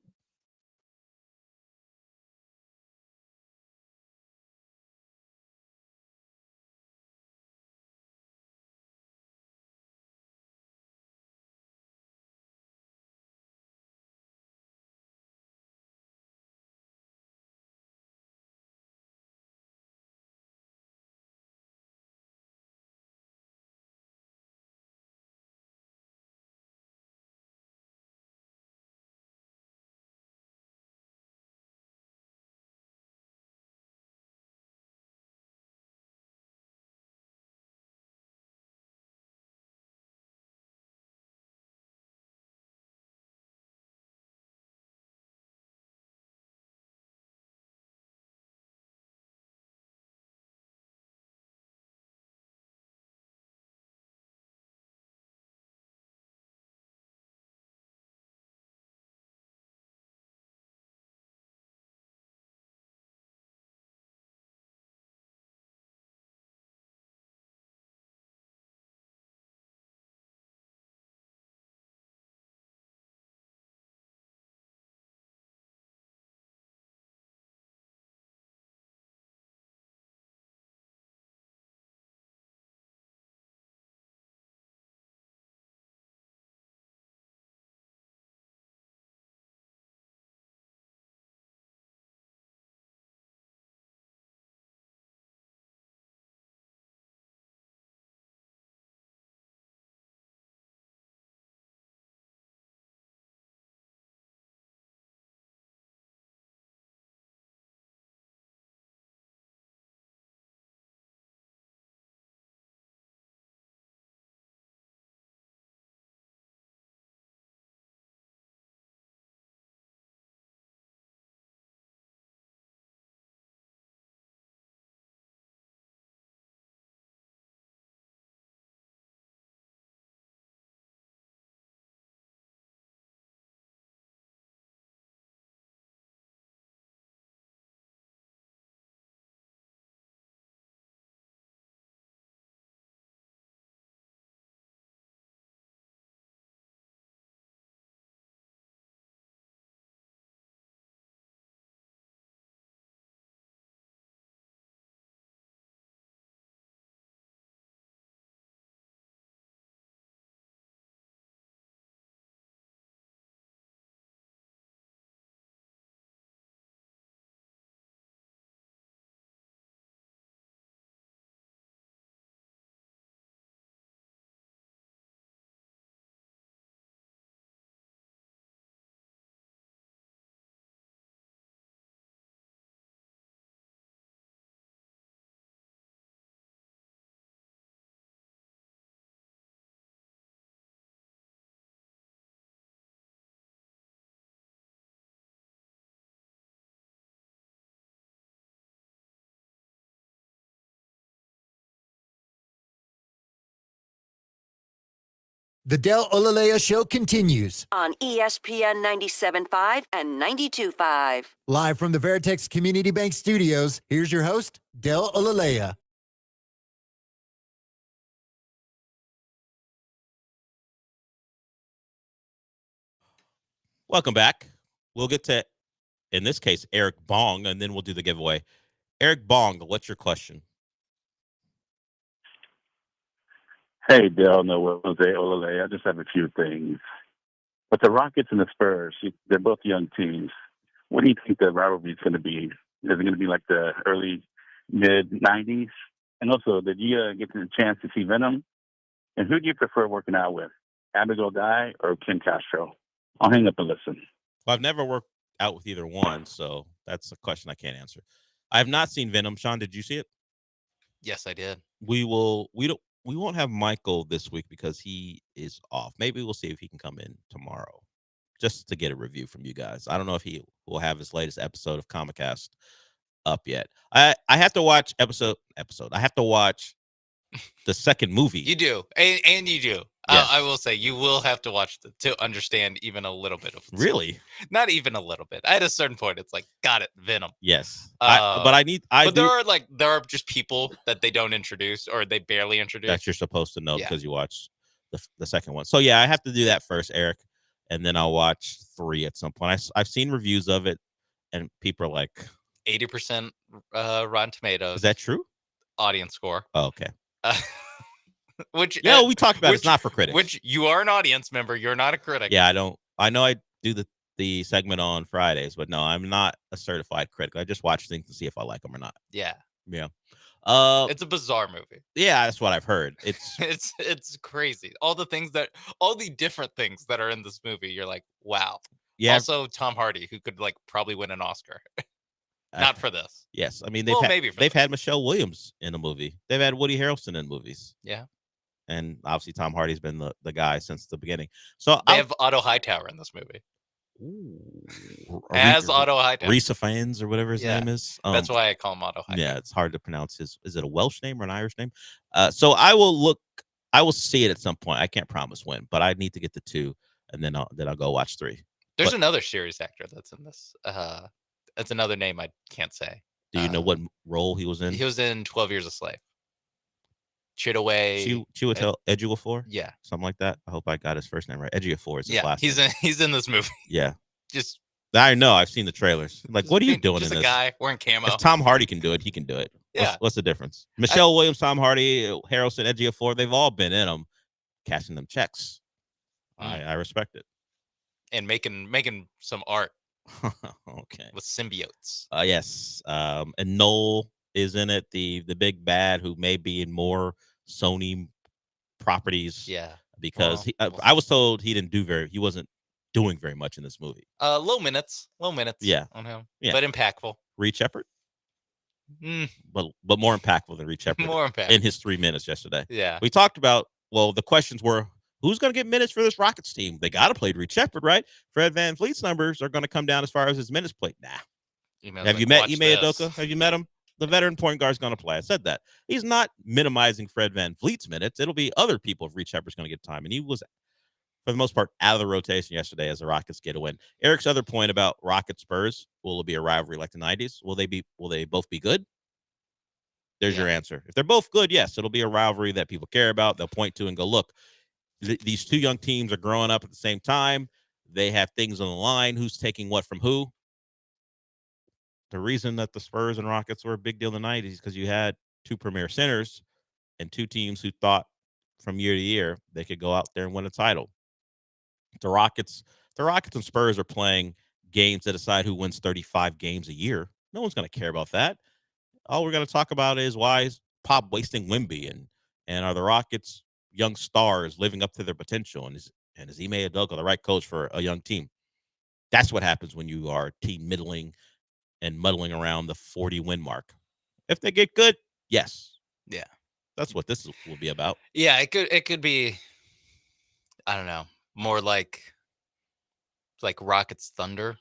[SPEAKER 21] The Del Olaleye Show continues.
[SPEAKER 5] On ESPN 97.5 and 92.5.
[SPEAKER 21] Live from the Veritex Community Bank Studios, here's your host, Del Olaleye.
[SPEAKER 3] Welcome back. We'll get to, in this case, Eric Bong, and then we'll do the giveaway. Eric Bong, what's your question?
[SPEAKER 8] Hey, Del, no, Jose Olaleye. I just have a few things. But the Rockets and the Spurs, they're both young teams. What do you think the rivalry is going to be? Is it going to be like the early, mid-'90s? And also, did you get the chance to see Venom? And who do you prefer working out with, Abigail Dye or Ken Castro? I'll hang up and listen.
[SPEAKER 3] Well, I've never worked out with either one, so that's a question I can't answer. I have not seen Venom. Sean, did you see it?
[SPEAKER 17] Yes, I did.
[SPEAKER 3] We won't have Michael this week because he is off. Maybe we'll see if he can come in tomorrow just to get a review from you guys. I don't know if he will have his latest episode of Comicast up yet. I have to watch episode. I have to watch the second movie.
[SPEAKER 17] You do, and you do.
[SPEAKER 3] Yes.
[SPEAKER 17] I will say you will have to watch to understand even a little bit of it.
[SPEAKER 3] Really?
[SPEAKER 17] Not even a little bit. At a certain point, it's like, got it, Venom.
[SPEAKER 3] Yes,
[SPEAKER 17] but there are just people that they don't introduce or they barely introduce
[SPEAKER 3] that you're supposed to know because you watch the second one. So yeah, I have to do that first, Eric, and then I'll watch 3 at some point. I've seen reviews of it, and people are like
[SPEAKER 17] 80% Rotten Tomatoes.
[SPEAKER 3] Is that true?
[SPEAKER 17] Audience score.
[SPEAKER 3] Oh, okay.
[SPEAKER 17] Which
[SPEAKER 3] we talked about it's not for critics.
[SPEAKER 17] Which you are an audience member. You're not a critic.
[SPEAKER 3] Yeah, I know I do the segment on Fridays, but no, I'm not a certified critic. I just watch things to see if I like them or not.
[SPEAKER 17] Yeah.
[SPEAKER 3] Yeah.
[SPEAKER 17] It's a bizarre movie.
[SPEAKER 3] Yeah, that's what I've heard. It's
[SPEAKER 17] it's crazy. All the different things that are in this movie. You're like, wow.
[SPEAKER 3] Yeah.
[SPEAKER 17] Also, Tom Hardy, who could probably win an Oscar. Not for this.
[SPEAKER 3] Yes, I mean they've had Michelle Williams in a movie. They've had Woody Harrelson in movies.
[SPEAKER 17] Yeah.
[SPEAKER 3] And obviously Tom Hardy's been the guy since the beginning. So
[SPEAKER 17] they have Otto Hightower in this movie. As Otto Hightower.
[SPEAKER 3] Risa Fans or whatever his name is.
[SPEAKER 17] That's why I call him Otto Hightower.
[SPEAKER 3] Yeah, it's hard to pronounce is it a Welsh name or an Irish name? So I will see it at some point. I can't promise when, but I need to get to 2 and then I'll go watch 3.
[SPEAKER 17] There's another series actor that's in this. That's another name I can't say.
[SPEAKER 3] Do you know what role he was in?
[SPEAKER 17] He was in 12 Years a Slave. Chiwetel
[SPEAKER 3] Ejiofor?
[SPEAKER 17] Yeah.
[SPEAKER 3] Something like that. I hope I got his first name right. Ejiofor is his last name.
[SPEAKER 17] He's in this movie.
[SPEAKER 3] Yeah.
[SPEAKER 17] Just
[SPEAKER 3] I know. I've seen the trailers. Like, what are you doing in this?
[SPEAKER 17] Just a guy wearing camo.
[SPEAKER 3] If Tom Hardy can do it, he can do it.
[SPEAKER 17] Yeah.
[SPEAKER 3] What's the difference? Michelle Williams, Tom Hardy, Harrelson, Ejiofor, they've all been in them, cashing them checks. I respect it.
[SPEAKER 17] And making some art.
[SPEAKER 3] Okay.
[SPEAKER 17] With symbiotes.
[SPEAKER 3] Yes. And Noel is in it, the big bad who may be in more Sony properties.
[SPEAKER 17] Yeah.
[SPEAKER 3] Because I was told he wasn't doing very much in this movie.
[SPEAKER 17] Low minutes.
[SPEAKER 3] Yeah.
[SPEAKER 17] On him.
[SPEAKER 3] Yeah.
[SPEAKER 17] But impactful.
[SPEAKER 3] Reed Shepherd? But more impactful than Reed Shepherd.
[SPEAKER 17] More impactful.
[SPEAKER 3] In his 3 minutes yesterday.
[SPEAKER 17] Yeah.
[SPEAKER 3] We talked about, the questions were, who's going to get minutes for this Rockets team? They got to play Reed Shepherd, right? Fred VanVleet's numbers are going to come down as far as his minutes played. Nah. Have you met Ime Udoka? Have you met him? The veteran point guard is going to play. I said that. He's not minimizing Fred VanVleet's minutes. It'll be other people if Reed Shepherd's going to get time. And he was, for the most part, out of the rotation yesterday as the Rockets get a win. Eric's other point about Rockets Spurs, will it be a rivalry like the 90s? Will they both be good? There's your answer. If they're both good, yes, it'll be a rivalry that people care about. They'll point to and go, look, these 2 young teams are growing up at the same time. They have things on the line. Who's taking what from who? The reason that the Spurs and Rockets were a big deal in the 90s is because you had 2 premier centers and 2 teams who thought from year to year they could go out there and win a title. The Rockets and Spurs are playing games that decide who wins 35 games a year. No one's going to care about that. All we're going to talk about is why is Pop wasting Wemby and are the Rockets young stars living up to their potential, and is Ime Udoka the right coach for a young team? That's what happens when you are a team middling and muddling around the 40 win mark. If they get good, yes.
[SPEAKER 17] Yeah.
[SPEAKER 3] That's what this will be about.
[SPEAKER 17] Yeah, it could be, I don't know, more like Rockets Thunder,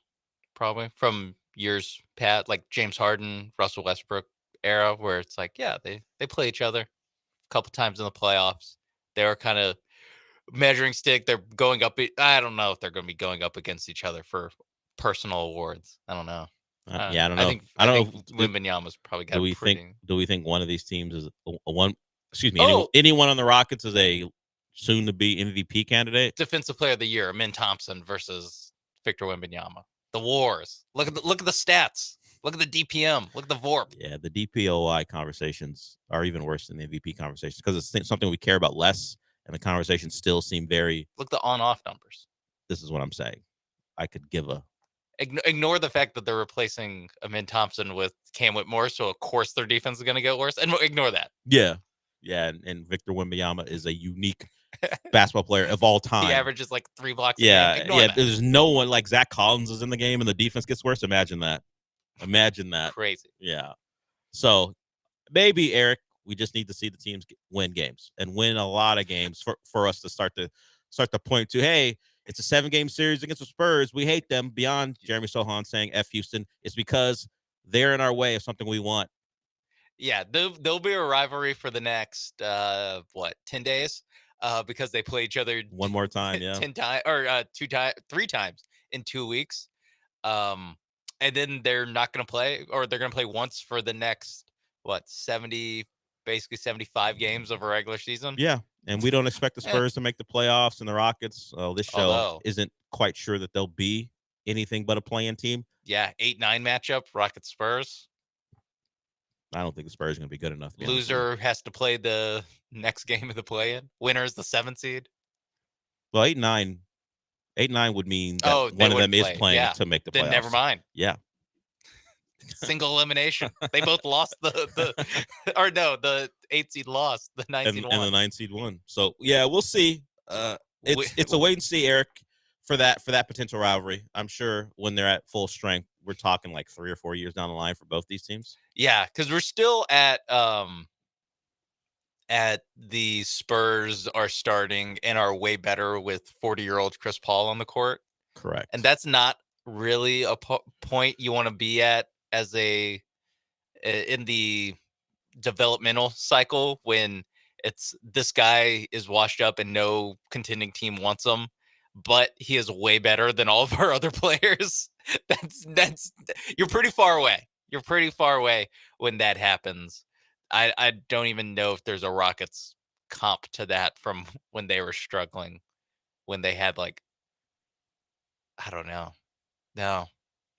[SPEAKER 17] probably from years past, like James Harden, Russell Westbrook era, where it's like, yeah, they play each other a couple times in the playoffs. They were kind of measuring stick. They're going up. I don't know if they're going to be going up against each other for personal awards. I don't know.
[SPEAKER 3] Yeah, I don't know.
[SPEAKER 17] I think
[SPEAKER 3] know.
[SPEAKER 17] Wembanyama's probably got.
[SPEAKER 3] Do we think one of these teams is a one? Excuse me.
[SPEAKER 17] Oh!
[SPEAKER 3] Anyone on the Rockets is a soon-to-be MVP candidate?
[SPEAKER 17] Defensive Player of the Year, Amin Thompson versus Victor Wembanyama. The wars. Look at the stats. Look at the DPM. Look at the VORP.
[SPEAKER 3] Yeah, the DPOI conversations are even worse than the MVP conversations because it's something we care about less, and the conversations still seem very.
[SPEAKER 17] Look at the on-off numbers.
[SPEAKER 3] This is what I'm saying. I could give a.
[SPEAKER 17] Ignore the fact that they're replacing Amin Thompson with Cam Whitmore, so of course their defense is going to get worse. And ignore that.
[SPEAKER 3] Yeah, and Victor Wembanyama is a unique basketball player of all time.
[SPEAKER 17] He averages like 3 blocks. A game. That.
[SPEAKER 3] There's no one like Zach Collins is in the game, and the defense gets worse. Imagine that.
[SPEAKER 17] Crazy.
[SPEAKER 3] Yeah. So maybe Eric, we just need to see the teams win games and win a lot of games for us to start to point to, hey, it's a 7-game series against the Spurs. We hate them. Beyond Jeremy Sohan saying F Houston, it's because they're in our way of something we want.
[SPEAKER 17] Yeah, there'll be a rivalry for the next 10 days, because they play each other
[SPEAKER 3] one more time,
[SPEAKER 17] 10 times or 3 times in 2 weeks, and then they're not going to play, or they're going to play once for the next 75 games of a regular season.
[SPEAKER 3] Yeah, and we don't expect the Spurs to make the playoffs and the Rockets. This show isn't quite sure that they'll be anything but a play-in team.
[SPEAKER 17] Yeah, 8-9 matchup, Rockets Spurs.
[SPEAKER 3] I don't think the Spurs are going to be good enough.
[SPEAKER 17] Loser has to play the next game of the play-in. Winner is the 7th seed.
[SPEAKER 3] Well, 8-9 would mean that one of them is playing to make the playoffs.
[SPEAKER 17] Then never mind.
[SPEAKER 3] Yeah.
[SPEAKER 17] Single elimination. They both lost the 8th seed lost, the 9th seed won.
[SPEAKER 3] And the 9th seed won. So, yeah, we'll see. It's a wait and see, Eric, for that potential rivalry. I'm sure when they're at full strength, we're talking like 3 or 4 years down the line for both these teams.
[SPEAKER 17] Yeah, because we're still at the Spurs are starting and are way better with 40-year-old Chris Paul on the court.
[SPEAKER 3] Correct.
[SPEAKER 17] And that's not really a point you want to be at as in the developmental cycle, when it's this guy is washed up and no contending team wants him, but he is way better than all of our other players. That's you're pretty far away. You're pretty far away when that happens. I don't even know if there's a Rockets comp to that from when they were struggling, when they had I don't know.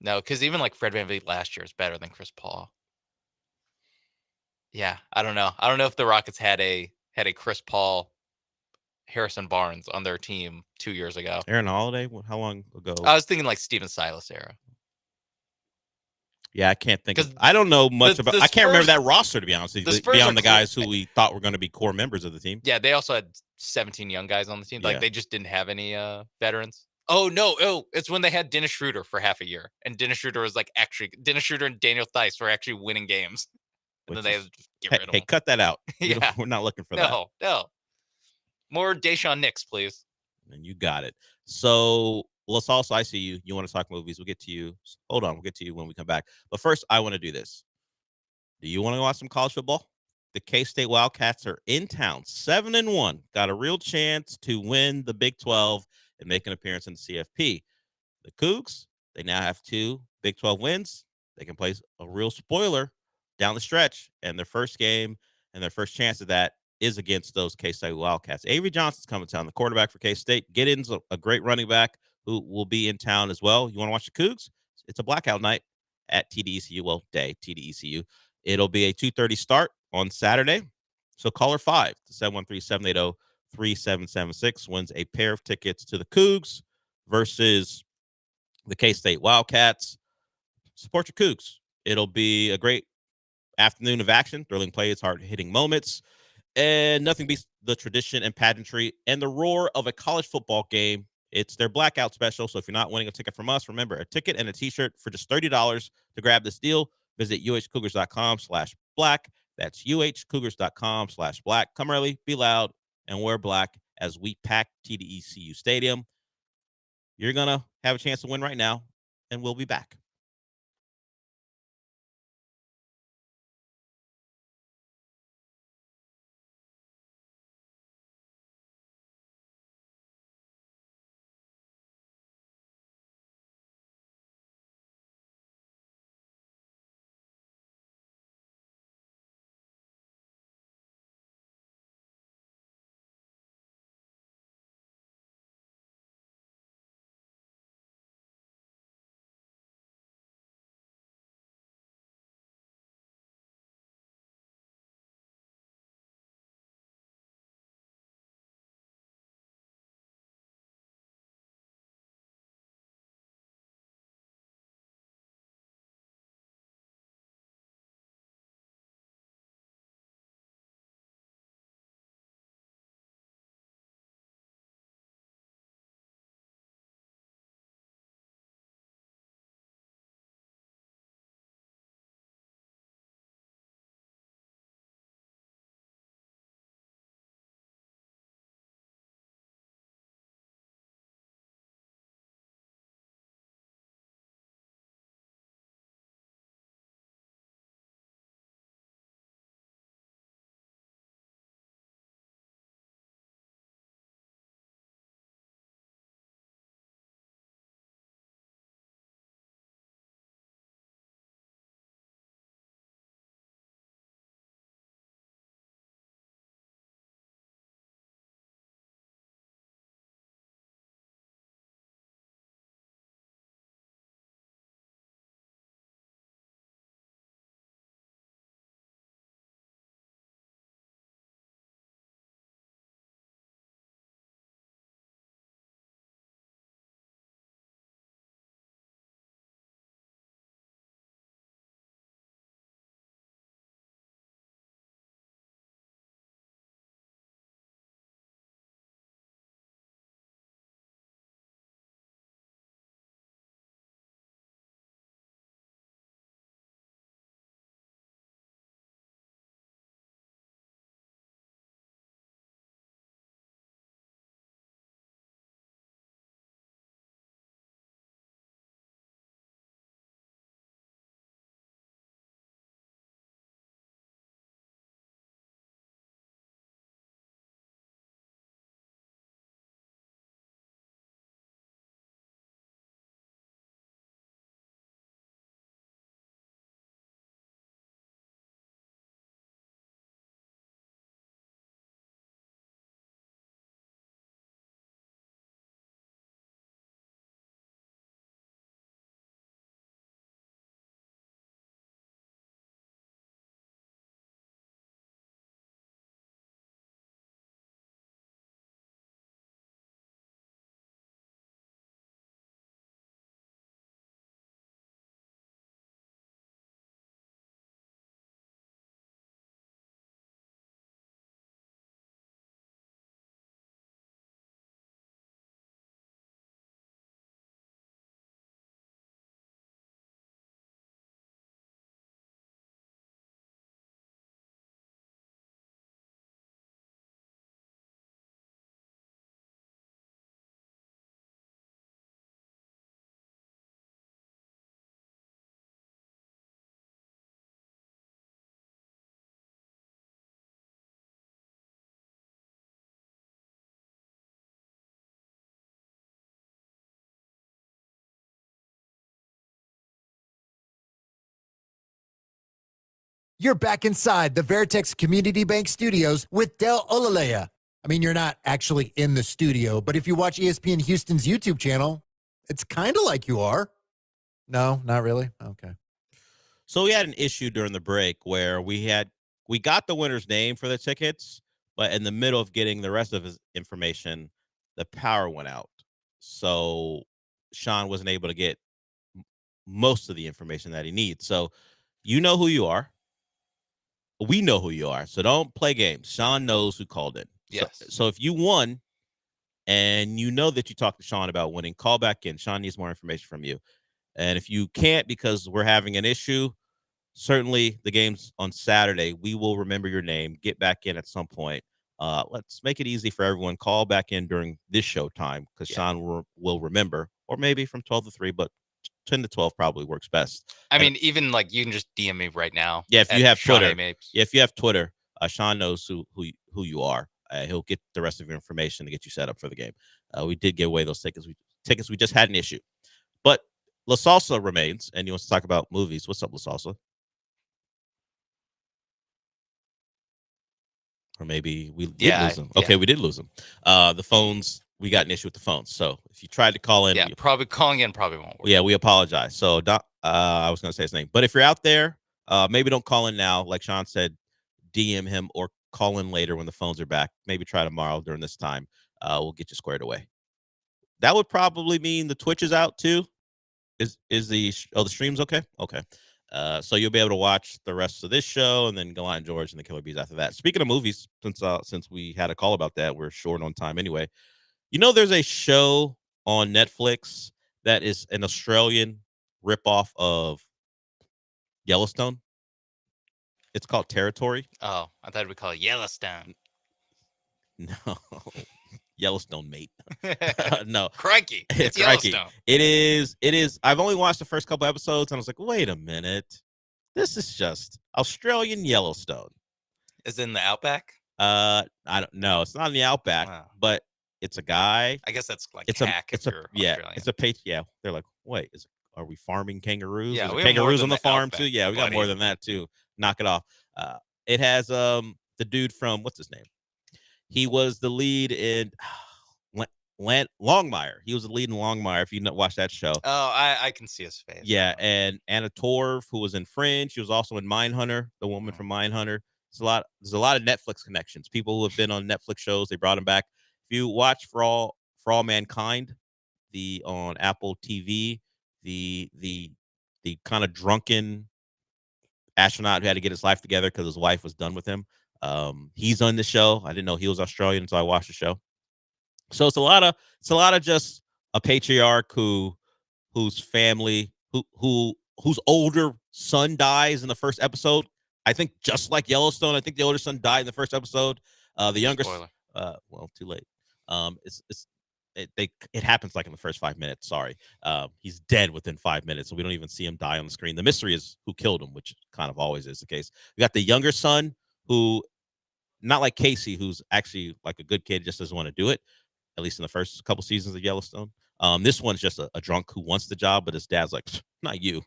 [SPEAKER 17] No, because even Fred VanVleet last year is better than Chris Paul. Yeah, I don't know. I don't know if the Rockets had a Chris Paul, Harrison Barnes on their team 2 years ago.
[SPEAKER 3] Aaron Holiday, how long ago?
[SPEAKER 17] I was thinking Steven Silas era.
[SPEAKER 3] Yeah, I can't think. I don't know much about. I can't remember that roster, to be honest with you, beyond the guys who we thought were going to be core members of the team.
[SPEAKER 17] Yeah, they also had 17 young guys on the team. They just didn't have any veterans. Oh no! It's when they had Dennis Schroeder for half a year, and Dennis Schroeder was Dennis Schroeder and Daniel Theis were actually winning games. And then they had to get rid of them.
[SPEAKER 3] Cut that out.
[SPEAKER 17] Yeah,
[SPEAKER 3] we're not looking for that.
[SPEAKER 17] No. More Deshaun Nix, please.
[SPEAKER 3] And you got it. So let's also, I see you. You want to talk movies. We'll get to you. Hold on. We'll get to you when we come back. But first, I want to do this. Do you want to watch some college football? The K-State Wildcats are in town, 7-1. Got a real chance to win the Big 12 and make an appearance in the CFP. The Cougs, they now have 2 Big 12 wins. They can play a real spoiler down the stretch. And their first game and their first chance of that is against those K-State Wildcats. Avery Johnson's coming to town, the quarterback for K-State. Giddens, a great running back who will be in town as well. You want to watch the Cougs? It's a blackout night at TDECU. Well, day, TDECU. It'll be a 2:30 start on Saturday. So caller 5 to 713-780-3776 wins a pair of tickets to the Cougs versus the K-State Wildcats. Support your Cougs. It'll be a great afternoon of action, thrilling plays, hard-hitting moments, and nothing beats the tradition and pageantry and the roar of a college football game. It's their blackout special, so if you're not winning a ticket from us, remember, a ticket and a T-shirt for just $30 to grab this deal. Visit uhcougars.com/black. That's uhcougars.com/black. Come early, be loud, and wear black as we pack TDECU Stadium. You're going to have a chance to win right now, and we'll be back.
[SPEAKER 21] You're back inside the Veritex Community Bank Studios with Del Olaleye. I mean, you're not actually in the studio, but if you watch ESPN Houston's YouTube channel, it's kind of like you are. No, not really? Okay.
[SPEAKER 3] So we had an issue during the break where we got the winner's name for the tickets, but in the middle of getting the rest of his information, the power went out. So Sean wasn't able to get most of the information that he needs. So you know who you are. We know who you are. So don't play games. Sean knows who called in.
[SPEAKER 17] Yes.
[SPEAKER 3] So if you won and you know that you talked to Sean about winning, call back in. Sean needs more information from you. And if you can't because we're having an issue, certainly the game's on Saturday. We will remember your name. Get back in at some point. Let's make it easy for everyone. Call back in during this show time because Sean will remember, or maybe from 12 to 3, but 10 to 12 probably works best.
[SPEAKER 17] I mean, even like you can just DM me right now.
[SPEAKER 3] Yeah, if you have
[SPEAKER 17] Sean
[SPEAKER 3] Twitter.
[SPEAKER 17] A. Mapes.
[SPEAKER 3] Yeah, if you have Twitter, Sean knows who you are. He'll get the rest of your information to get you set up for the game. We did give away those tickets. We just had an issue. But La Salsa remains, and he wants to talk about movies. What's up, La Salsa? Or maybe we did lose him. Okay, we did lose him. The phones, we got an issue with the phones. So if you tried to call in.
[SPEAKER 17] Yeah, probably calling in probably won't work.
[SPEAKER 3] Yeah, we apologize. So I was going to say his name. But if you're out there, maybe don't call in now. Like Sean said, DM him or call in later when the phones are back. Maybe try tomorrow during this time. We'll get you squared away. That would probably mean the Twitch is out too. Is the stream's okay? Okay. So you'll be able to watch the rest of this show and then Gallant George and the Killer Bees after that. Speaking of movies, since we had a call about that, we're short on time anyway. You know, there's a show on Netflix that is an Australian ripoff of Yellowstone. It's called Territory.
[SPEAKER 17] Oh, I thought we'd call it Yellowstone.
[SPEAKER 3] No. Yellowstone, mate. No.
[SPEAKER 17] Crikey. It's
[SPEAKER 3] Crikey.
[SPEAKER 17] Yellowstone.
[SPEAKER 3] It is. I've only watched the first couple episodes and I was like, wait a minute. This is just Australian Yellowstone.
[SPEAKER 17] Is it in the Outback?
[SPEAKER 3] I don't know. It's not in the Outback, but it's a guy.
[SPEAKER 17] I guess that's like
[SPEAKER 3] it's
[SPEAKER 17] hack
[SPEAKER 3] it's
[SPEAKER 17] if
[SPEAKER 3] a
[SPEAKER 17] you're
[SPEAKER 3] yeah,
[SPEAKER 17] Australian.
[SPEAKER 3] it's a page. Yeah. They're like, wait, are we farming kangaroos?
[SPEAKER 17] Yeah,
[SPEAKER 3] Is
[SPEAKER 17] we
[SPEAKER 3] there
[SPEAKER 17] have more
[SPEAKER 3] kangaroos
[SPEAKER 17] than
[SPEAKER 3] on the
[SPEAKER 17] the
[SPEAKER 3] farm
[SPEAKER 17] Outback,
[SPEAKER 3] too. Yeah, we got more
[SPEAKER 17] buddy.
[SPEAKER 3] than that too. Knock it off. It has the dude from what's his name? He was the lead in Longmire. He was the lead in Longmire. If you watch that show.
[SPEAKER 17] Oh, I can see his face.
[SPEAKER 3] Yeah, and Anna Torv, who was in Fringe, she was also in Mindhunter, the woman from Mindhunter. There's a lot of Netflix connections. People who have been on Netflix shows, they brought him back. If you watch For All Mankind, on Apple TV, the kind of drunken astronaut who had to get his life together because his wife was done with him. He's on the show. I didn't know he was Australian, so I watched the show. So it's a lot of just a patriarch whose family whose older son dies in the first episode. I think just like Yellowstone, I think the older son died in the first episode. The younger, well, too late. It happens like in the first 5 minutes. Sorry, he's dead within 5 minutes, so we don't even see him die on the screen. The mystery is who killed him, which kind of always is the case. We got the younger son who, not like Casey, who's actually like a good kid, just doesn't want to do it. At least in the first couple seasons of Yellowstone. This one's just a drunk who wants the job, but his dad's like, not you.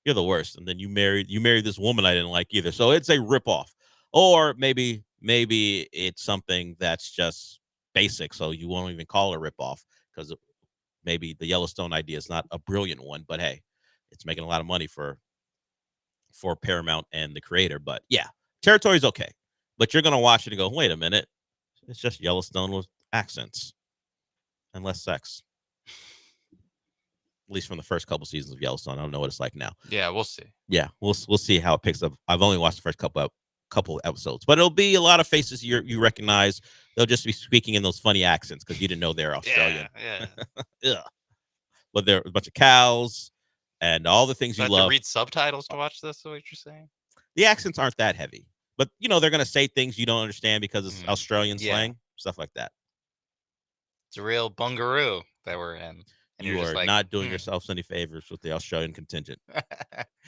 [SPEAKER 3] You're the worst. And then you married this woman I didn't like either. So it's a ripoff. Or maybe it's something that's just basic, so you won't even call it a ripoff because maybe the Yellowstone idea is not a brilliant one, but hey, it's making a lot of money for Paramount and the creator. But yeah, Territory is okay. But you're gonna watch it and go, wait a minute, it's just Yellowstone with accents and less sex. At least from the first couple seasons of Yellowstone. I don't know what it's like now.
[SPEAKER 17] Yeah, we'll see.
[SPEAKER 3] Yeah, we'll see how it picks up. I've only watched the first couple episodes, but it'll be a lot of faces you recognize. They'll just be speaking in those funny accents because you didn't know they're Australian.
[SPEAKER 17] Yeah.
[SPEAKER 3] But there are a bunch of cows and all the things you love.
[SPEAKER 17] To read subtitles to watch this, is what you're saying?
[SPEAKER 3] The accents aren't that heavy, but they're gonna say things you don't understand because it's Australian slang, stuff like that.
[SPEAKER 17] It's a real bungaroo that we're in. And
[SPEAKER 3] You
[SPEAKER 17] you're
[SPEAKER 3] are
[SPEAKER 17] just like,
[SPEAKER 3] not doing yourselves any favors with the Australian contingent.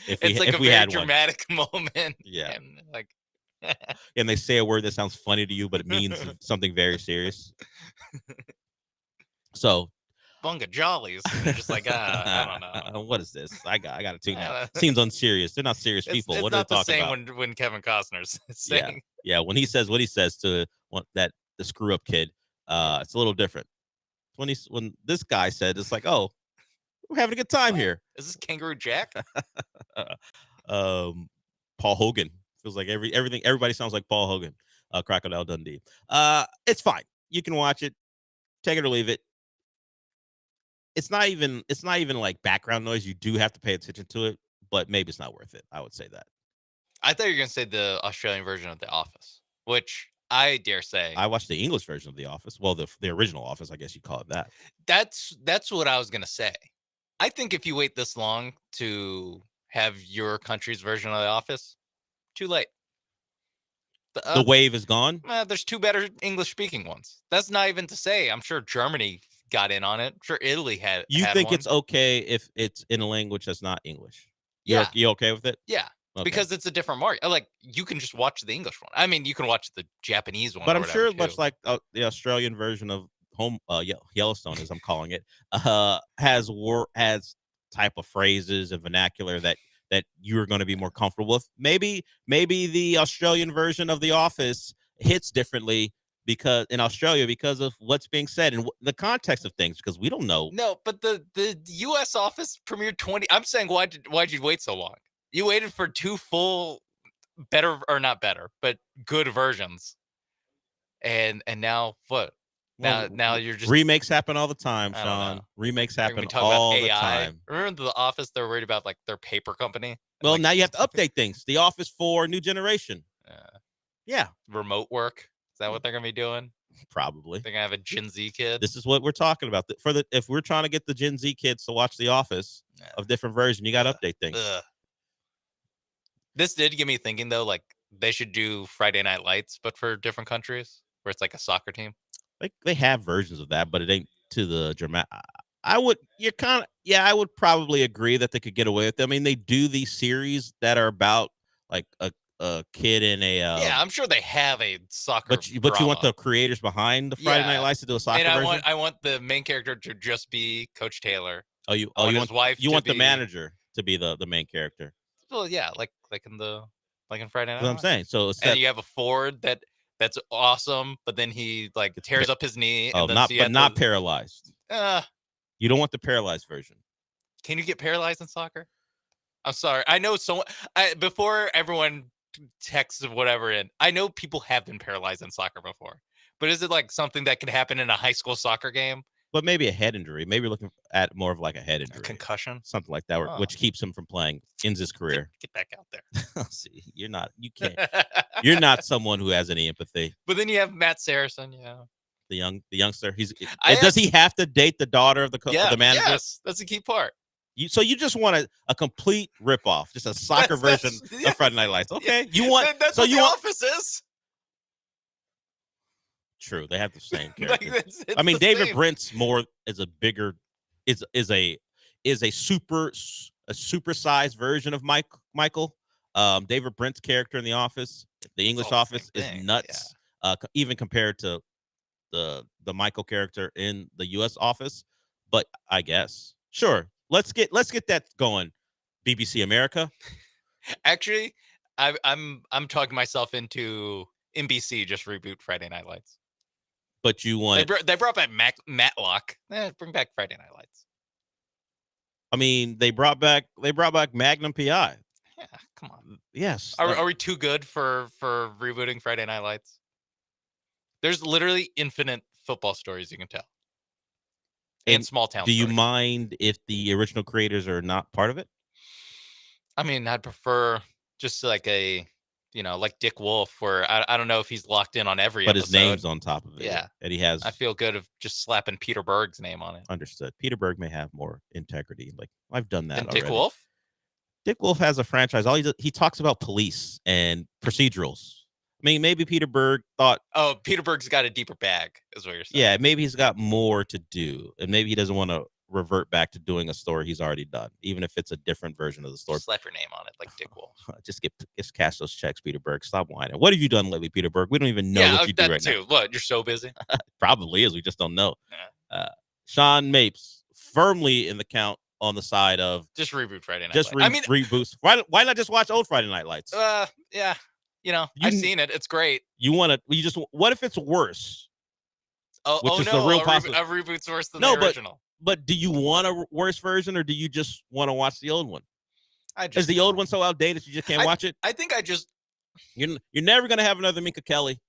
[SPEAKER 17] It's like a very dramatic moment.
[SPEAKER 3] Yeah.
[SPEAKER 17] And like,
[SPEAKER 3] and they say a word that sounds funny to you, but it means something very serious. So
[SPEAKER 17] bunga jollies. And you're just like, I don't know.
[SPEAKER 3] What is this? I got to tune out. Seems unserious. They're not serious people.
[SPEAKER 17] It's
[SPEAKER 3] what are
[SPEAKER 17] not
[SPEAKER 3] they
[SPEAKER 17] the
[SPEAKER 3] talking
[SPEAKER 17] same
[SPEAKER 3] about?
[SPEAKER 17] when Kevin Costner's saying.
[SPEAKER 3] Yeah. When he says what he says to the screw up kid, it's a little different. When this guy said, it's like, oh, we're having a good time here.
[SPEAKER 17] Is this Kangaroo Jack?
[SPEAKER 3] Paul Hogan feels like everybody sounds like Paul Hogan. Crocodile Dundee. It's fine. You can watch it. Take it or leave it. It's not even like background noise. You do have to pay attention to it, but maybe it's not worth it. I would say that.
[SPEAKER 17] I thought you were gonna say the Australian version of The Office, which I dare say
[SPEAKER 3] I watched the English version of The Office. Well, the original Office, I guess you call it that.
[SPEAKER 17] That's what I was gonna say. I think if you wait this long to have your country's version of The Office, too late.
[SPEAKER 3] The wave is gone.
[SPEAKER 17] There's two better English speaking ones. That's not even to say I'm sure Germany got in on it. I'm sure Italy had.
[SPEAKER 3] You
[SPEAKER 17] had
[SPEAKER 3] think
[SPEAKER 17] one.
[SPEAKER 3] it's okay if it's in a language that's not English?
[SPEAKER 17] Yeah.
[SPEAKER 3] You okay with it?
[SPEAKER 17] Yeah.
[SPEAKER 3] Okay.
[SPEAKER 17] Because it's a different market. Like you can just watch the English one. I mean, you can watch the Japanese one.
[SPEAKER 3] But
[SPEAKER 17] or
[SPEAKER 3] I'm
[SPEAKER 17] whatever,
[SPEAKER 3] sure
[SPEAKER 17] too.
[SPEAKER 3] much like the Australian version of Yellowstone, as I'm calling it, has type of phrases and vernacular that you're going to be more comfortable with. Maybe the Australian version of The Office hits differently because of what's being said and the context of things, because we don't know.
[SPEAKER 17] No, but the U.S. Office premiered 20. I'm saying why'd you wait so long? You waited for two full better or not better, but good versions. And now what? Now you're just
[SPEAKER 3] remakes happen all the time,
[SPEAKER 17] I don't
[SPEAKER 3] Sean.
[SPEAKER 17] know.
[SPEAKER 3] Remakes
[SPEAKER 17] Can
[SPEAKER 3] happen
[SPEAKER 17] we talk
[SPEAKER 3] all
[SPEAKER 17] about
[SPEAKER 3] the
[SPEAKER 17] AI?
[SPEAKER 3] time.
[SPEAKER 17] Remember The Office? They're worried about like their paper company.
[SPEAKER 3] Well,
[SPEAKER 17] like,
[SPEAKER 3] now you have to update things. The Office for new generation. Yeah.
[SPEAKER 17] Remote work. Is that what they're gonna be doing?
[SPEAKER 3] Probably.
[SPEAKER 17] They're gonna have a Gen Z kid.
[SPEAKER 3] This is what we're talking about. If we're trying to get the Gen Z kids to watch The Office of different version, you got to update things.
[SPEAKER 17] This did get me thinking though, like they should do Friday Night Lights, but for different countries, where it's like a soccer team.
[SPEAKER 3] Like they have versions of that, but it ain't to the dramatic. I would probably agree that they could get away with it. I mean, they do these series that are about like a kid in a
[SPEAKER 17] yeah, I'm sure they have a soccer.
[SPEAKER 3] But you want the creators behind the Friday Night Lights to do a soccer
[SPEAKER 17] and
[SPEAKER 3] version?
[SPEAKER 17] I want the main character to just be Coach Taylor.
[SPEAKER 3] You
[SPEAKER 17] his
[SPEAKER 3] want
[SPEAKER 17] wife.
[SPEAKER 3] You want the manager to be the main character.
[SPEAKER 17] Well, yeah, like in Friday Night.
[SPEAKER 3] That's what I'm saying. So
[SPEAKER 17] and you have a Ford that's awesome, but then he like tears up his knee.
[SPEAKER 3] Oh,
[SPEAKER 17] and
[SPEAKER 3] not paralyzed. You don't want the paralyzed version.
[SPEAKER 17] Can you get paralyzed in soccer? I'm sorry. I know before everyone texts of whatever in, I know people have been paralyzed in soccer before. But is it like something that can happen in a high school soccer game?
[SPEAKER 3] But maybe a head injury. Maybe you're looking at more of like a head injury.
[SPEAKER 17] A concussion?
[SPEAKER 3] Something like that, which keeps him from playing, ends his career.
[SPEAKER 17] Get back out there.
[SPEAKER 3] See, you can't. You're not someone who has any empathy.
[SPEAKER 17] But then you have Matt Saracen,
[SPEAKER 3] the youngster. Does he have to date the daughter of the manager?
[SPEAKER 17] Yes, that's the key part.
[SPEAKER 3] So you just want a complete ripoff, just a soccer version of Friday Night Lights. Okay, you want
[SPEAKER 17] that's
[SPEAKER 3] so
[SPEAKER 17] what
[SPEAKER 3] you
[SPEAKER 17] The
[SPEAKER 3] want.
[SPEAKER 17] Office is.
[SPEAKER 3] True, they have the same character.
[SPEAKER 17] it's
[SPEAKER 3] I mean,
[SPEAKER 17] the
[SPEAKER 3] David
[SPEAKER 17] same.
[SPEAKER 3] Brent's more is a bigger is a supersized version of Michael. David Brent's character in The Office, the English Office, is nuts. Even compared to the Michael character in the U.S. Office. But I guess sure. Let's get that going. BBC America.
[SPEAKER 17] Actually, I'm talking myself into NBC just reboot Friday Night Lights.
[SPEAKER 3] But you want
[SPEAKER 17] they brought back Matlock. Bring back Friday Night Lights.
[SPEAKER 3] I mean, they brought back Magnum PI.
[SPEAKER 17] Yeah, come on.
[SPEAKER 3] Yes.
[SPEAKER 17] Are we too good for rebooting Friday Night Lights? There's literally infinite football stories you can tell. And small town.
[SPEAKER 3] Do you mind if the original creators are not part of it?
[SPEAKER 17] I mean, I'd prefer just like like Dick Wolf, where I don't know if he's locked in on every
[SPEAKER 3] but
[SPEAKER 17] episode.
[SPEAKER 3] His name's on top of it.
[SPEAKER 17] Yeah.
[SPEAKER 3] And he has.
[SPEAKER 17] I feel good of just slapping Peter Berg's name on it.
[SPEAKER 3] Understood. Peter Berg may have more integrity. Like I've done that already.
[SPEAKER 17] Dick Wolf?
[SPEAKER 3] Dick Wolf has a franchise. All he talks about police and procedurals. I mean, maybe Peter Berg thought.
[SPEAKER 17] Oh, Peter Berg's got a deeper bag, is what you're saying.
[SPEAKER 3] Yeah, maybe he's got more to do, and maybe he doesn't want to revert back to doing a story he's already done, even if it's a different version of the story.
[SPEAKER 17] Just slap your name on it, like Dick Wolf.
[SPEAKER 3] Just cash those checks, Peter Berg. Stop whining. What have you done lately, Peter Berg? We don't even know what you do right now.
[SPEAKER 17] What? You're so busy.
[SPEAKER 3] Probably is. We just don't know. Sean Mapes firmly in the count on the side of
[SPEAKER 17] just reboot Friday Night
[SPEAKER 3] Lights.
[SPEAKER 17] I mean,
[SPEAKER 3] reboots. Why not just watch old Friday Night Lights?
[SPEAKER 17] Yeah. I've seen it. It's great.
[SPEAKER 3] What if it's worse?
[SPEAKER 17] A reboot's worse than the original.
[SPEAKER 3] But do you want a worse version, or do you just want to watch the old one? Is the old one so outdated you just can't watch it?
[SPEAKER 17] I think
[SPEAKER 3] you're never gonna have another Minka Kelly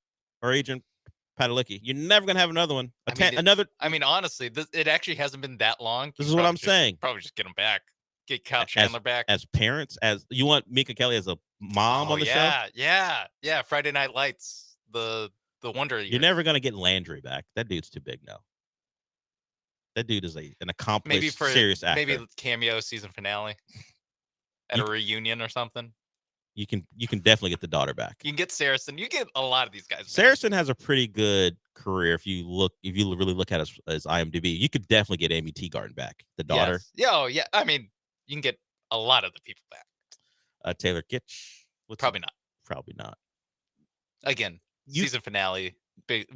[SPEAKER 3] or Agent Padalecki. You're never gonna have another one.
[SPEAKER 17] Honestly, it actually hasn't been that long.
[SPEAKER 3] This is what I'm saying.
[SPEAKER 17] Probably just get them back. Get Kyle Chandler back.
[SPEAKER 3] As parents, as you want Minka Kelly as a mom on the show?
[SPEAKER 17] Yeah. Friday Night Lights, the Wonder Years.
[SPEAKER 3] You're never gonna get Landry back. That dude's too big now. That dude is an accomplished, serious actor.
[SPEAKER 17] Maybe cameo season finale at a reunion or something.
[SPEAKER 3] You can definitely get the daughter back.
[SPEAKER 17] You can get Saracen. You get a lot of these guys.
[SPEAKER 3] Saracen has a pretty good career if you really look at his IMDb. You could definitely get Amy Teagarden back, the daughter.
[SPEAKER 17] Yes. Yeah. I mean, you can get a lot of the people back.
[SPEAKER 3] Taylor Kitsch.
[SPEAKER 17] Probably not.
[SPEAKER 3] Probably not.
[SPEAKER 17] Again, season finale. Big.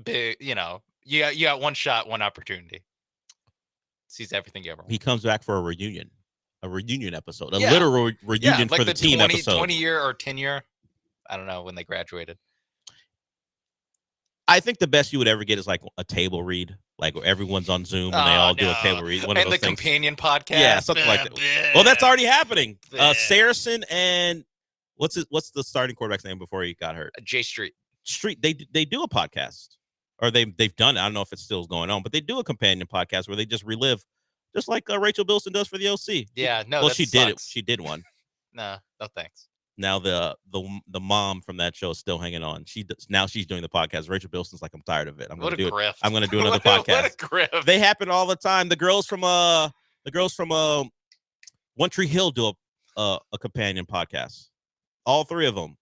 [SPEAKER 17] You got one shot, one opportunity. Sees everything you ever want.
[SPEAKER 3] He comes back for a reunion episode, literal reunion
[SPEAKER 17] like
[SPEAKER 3] for the team episode.
[SPEAKER 17] 20-year or 10-year. I don't know when they graduated.
[SPEAKER 3] I think the best you would ever get is like a table read, like where everyone's on Zoom and they all do a table read.
[SPEAKER 17] One of those things. Companion podcast.
[SPEAKER 3] Yeah, something like that. Well, that's already happening. Saracen and what's the starting quarterback's name before he got hurt?
[SPEAKER 17] Jay Street.
[SPEAKER 3] They do a podcast. Or they've done it. I don't know if it's still going on, but they do a companion podcast where they just relive, just like Rachel Bilson does for the OC.
[SPEAKER 17] Yeah, no.
[SPEAKER 3] Well, she did it. She did one.
[SPEAKER 17] No thanks.
[SPEAKER 3] Now the mom from that show is still hanging on. She's doing the podcast. Rachel Bilson's like, I'm tired of it. I'm going to do it. I'm going to do another podcast.
[SPEAKER 17] What a grift.
[SPEAKER 3] They happen all the time. The girls from One Tree Hill do a companion podcast. All three of them.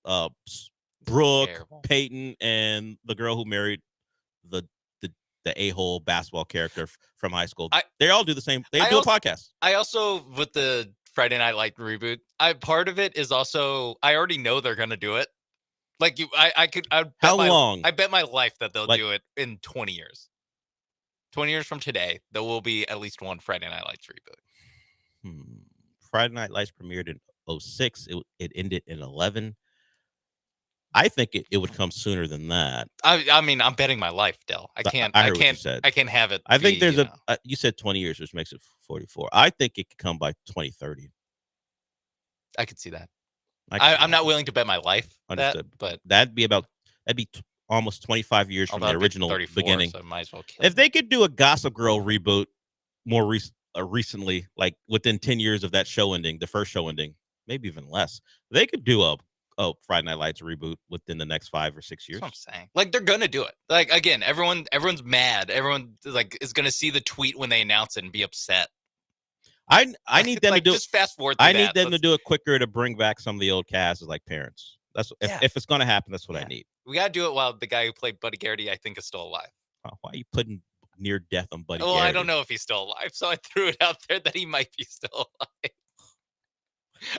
[SPEAKER 3] Brooke, Peyton, and the girl who married the a-hole basketball character from high school. They all do the same. They do a podcast.
[SPEAKER 17] I also, with the Friday Night Light reboot, part of it is also, I already know they're going to do it. Like how long? I bet my life that they'll do it in 20 years. 20 years from today, there will be at least one Friday Night Lights reboot.
[SPEAKER 3] Friday Night Lights premiered in 2006. It ended in 2011. I think it would come sooner than that.
[SPEAKER 17] I mean, I'm betting my life, Del. I can't have it.
[SPEAKER 3] I think there's you said 20 years, which makes it 44. I think it could come by 2030.
[SPEAKER 17] I could see that. I'm not willing to bet my life. But
[SPEAKER 3] that'd be almost 25 years from the original beginning.
[SPEAKER 17] So I might as well kill
[SPEAKER 3] if they could do a Gossip Girl reboot more recently, like within 10 years of that show ending, the first show ending, maybe even less, they could do a Friday Night Lights reboot within the next 5 or 6 years.
[SPEAKER 17] That's what I'm saying. Like, they're gonna do it. Like, again, everyone's mad. Everyone is gonna see the tweet when they announce it and be upset.
[SPEAKER 3] I need them to do
[SPEAKER 17] just fast forward.
[SPEAKER 3] I need them to do it quicker to bring back some of the old casts as like parents. That's if it's gonna happen. That's what I need.
[SPEAKER 17] We gotta do it while the guy who played Buddy Garrity, I think, is still alive.
[SPEAKER 3] Oh, why are you putting near death on Buddy?
[SPEAKER 17] Well,
[SPEAKER 3] Garrity?
[SPEAKER 17] I don't know if he's still alive, so I threw it out there that he might be still alive.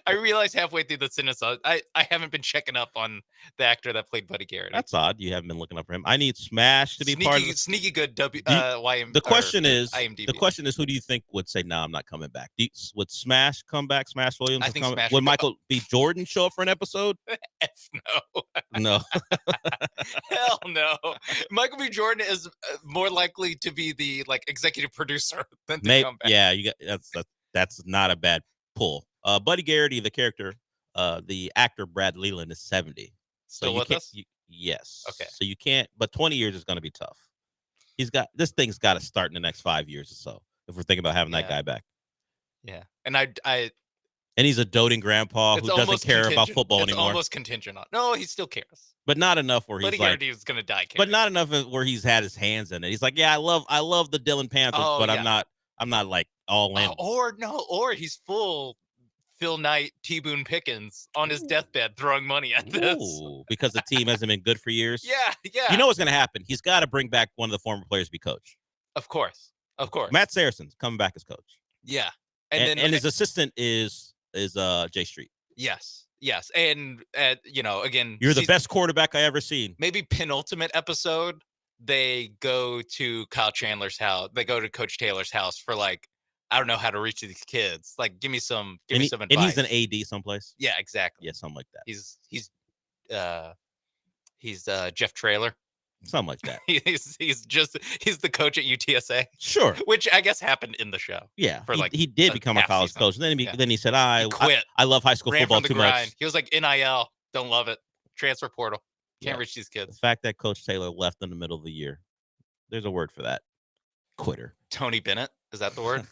[SPEAKER 17] I realized halfway through the sentence, I haven't been checking up on the actor that played Buddy Garrity.
[SPEAKER 3] That's odd. You haven't been looking up for him. I need Smash to be part of it.
[SPEAKER 17] Sneaky good
[SPEAKER 3] The question is,
[SPEAKER 17] IMDb.
[SPEAKER 3] Who do you think would say, "No, I'm not coming back"? Would Smash come back? Smash Williams?
[SPEAKER 17] I think Smash
[SPEAKER 3] would Michael B. Jordan show up for an episode?
[SPEAKER 17] No.
[SPEAKER 3] No.
[SPEAKER 17] Hell no. Michael B. Jordan is more likely to be the executive producer than to come back.
[SPEAKER 3] Yeah, that's not a bad pull. Buddy Garrity, the character, the actor Brad Leland is 70.
[SPEAKER 17] Still with us?
[SPEAKER 3] Yes.
[SPEAKER 17] Okay.
[SPEAKER 3] So you can't, but 20 years is going to be tough. This thing's got to start in the next 5 years or so if we're thinking about having that guy back.
[SPEAKER 17] Yeah. And
[SPEAKER 3] and he's a doting grandpa who doesn't care about football anymore.
[SPEAKER 17] It's almost contingent on. No, he still cares.
[SPEAKER 3] But not enough where
[SPEAKER 17] Buddy Garrity is going to die.
[SPEAKER 3] But not enough where he's had his hands in it. He's like, yeah, I love the Dillon Panthers, but I'm not like all in.
[SPEAKER 17] Or he's full Phil Knight, T. Boone Pickens on his deathbed throwing money at this.
[SPEAKER 3] Ooh, because the team hasn't been good for years.
[SPEAKER 17] Yeah.
[SPEAKER 3] You know what's going to happen? He's got to bring back one of the former players to be coach.
[SPEAKER 17] Of course.
[SPEAKER 3] Matt Saracen's coming back as coach.
[SPEAKER 17] Yeah.
[SPEAKER 3] And his assistant is Jay Street.
[SPEAKER 17] Yes. And again,
[SPEAKER 3] you're the best quarterback I ever seen.
[SPEAKER 17] Maybe penultimate episode, they go to Kyle Chandler's house. They go to Coach Taylor's house for like, I don't know how to reach these kids. Like, give me some advice.
[SPEAKER 3] And he's an AD someplace.
[SPEAKER 17] Yeah, exactly.
[SPEAKER 3] Yeah, something like that.
[SPEAKER 17] He's Jeff Traylor.
[SPEAKER 3] Something like that.
[SPEAKER 17] he's the coach at UTSA.
[SPEAKER 3] Sure.
[SPEAKER 17] Which I guess happened in the show.
[SPEAKER 3] Yeah.
[SPEAKER 17] For
[SPEAKER 3] He did become a college coach. And then he said, I
[SPEAKER 17] quit.
[SPEAKER 3] I love high school
[SPEAKER 17] Ran
[SPEAKER 3] football
[SPEAKER 17] from the
[SPEAKER 3] too
[SPEAKER 17] grind.
[SPEAKER 3] much.
[SPEAKER 17] He was like, NIL, don't love it. Transfer portal. Can't
[SPEAKER 3] Yeah.
[SPEAKER 17] reach these kids.
[SPEAKER 3] The fact that Coach Taylor left in the middle of the year, there's a word for that. Quitter.
[SPEAKER 17] Tony Bennett, is that the word?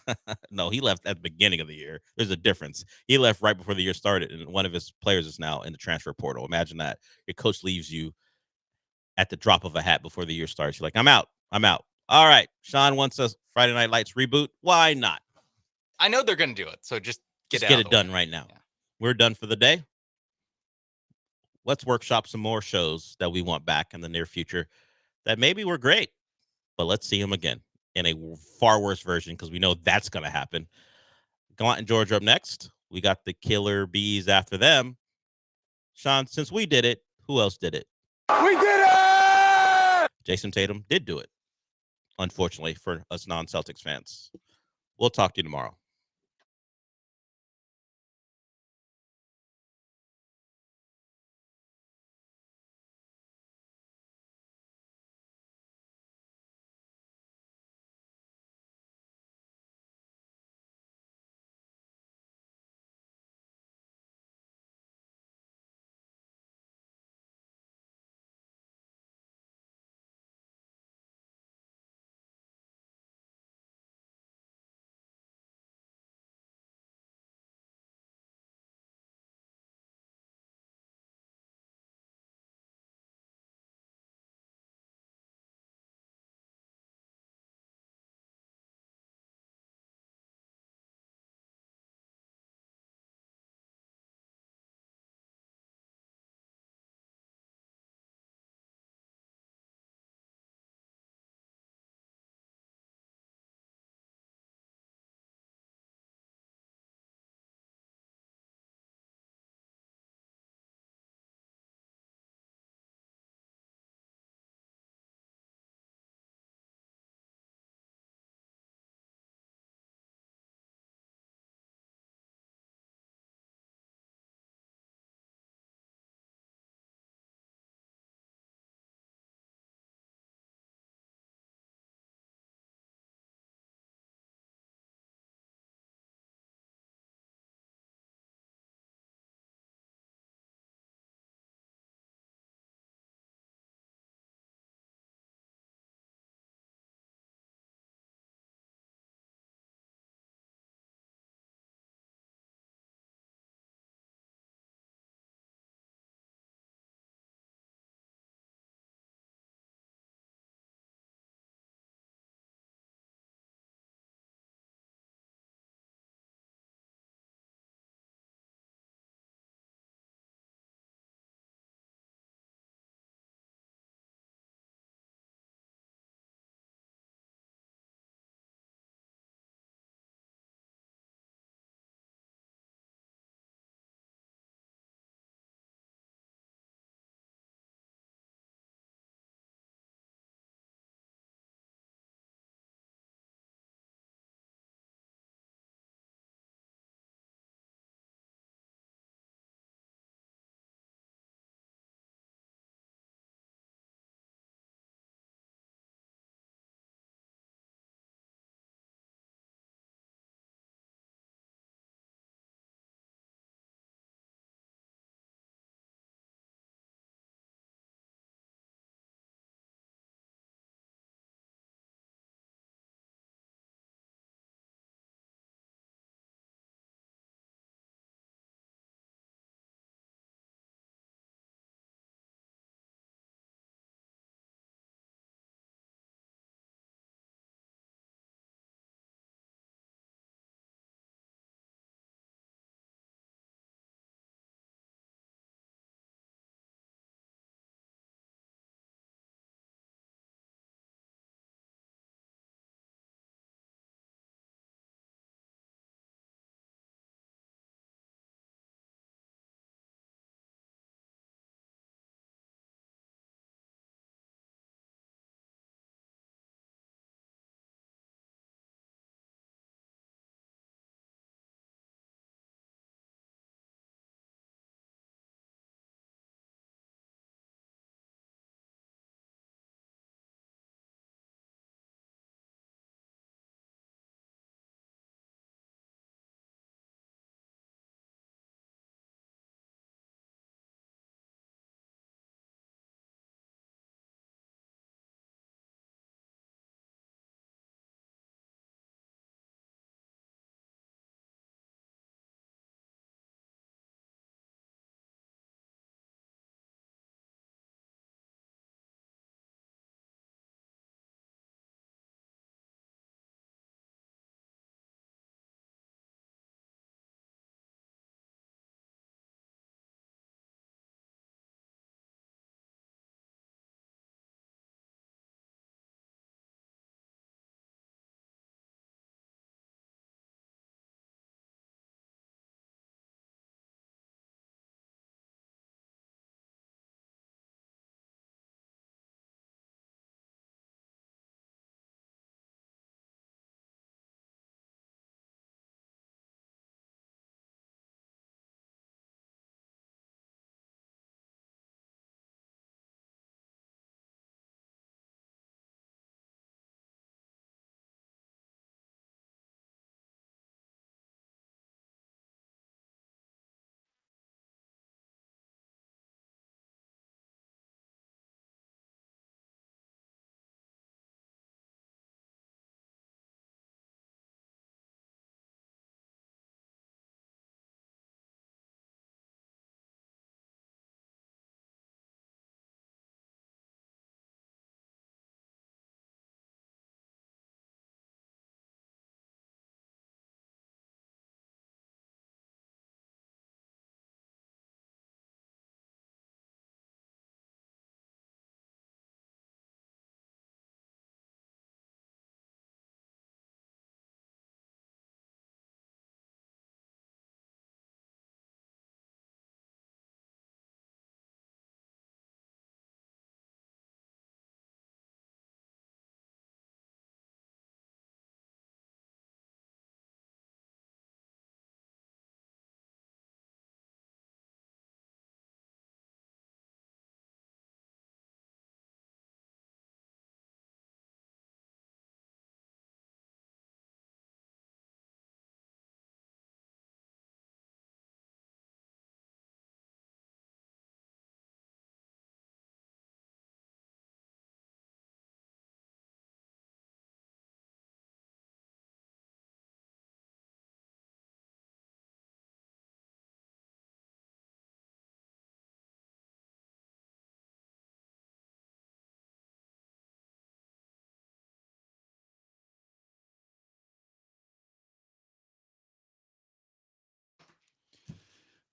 [SPEAKER 3] No, he left at the beginning of the year. There's a difference. He left right before the year started, and one of his players is now in the transfer portal. Imagine that. Your coach leaves you at the drop of a hat before the year starts. You're like, I'm out. All right. Sean wants us Friday Night Lights reboot. Why not?
[SPEAKER 17] I know they're going to do it, so just get
[SPEAKER 3] it done right now. Yeah. We're done for the day. Let's workshop some more shows that we want back in the near future that maybe were great, but let's see them again in a far worse version because we know that's going to happen. Gallant and George are up next. We got the Killer Bees after them. Sean, since we did it, who else did it?
[SPEAKER 13] We did it!
[SPEAKER 3] Jason Tatum did do it, unfortunately, for us non-Celtics fans. We'll talk to you tomorrow.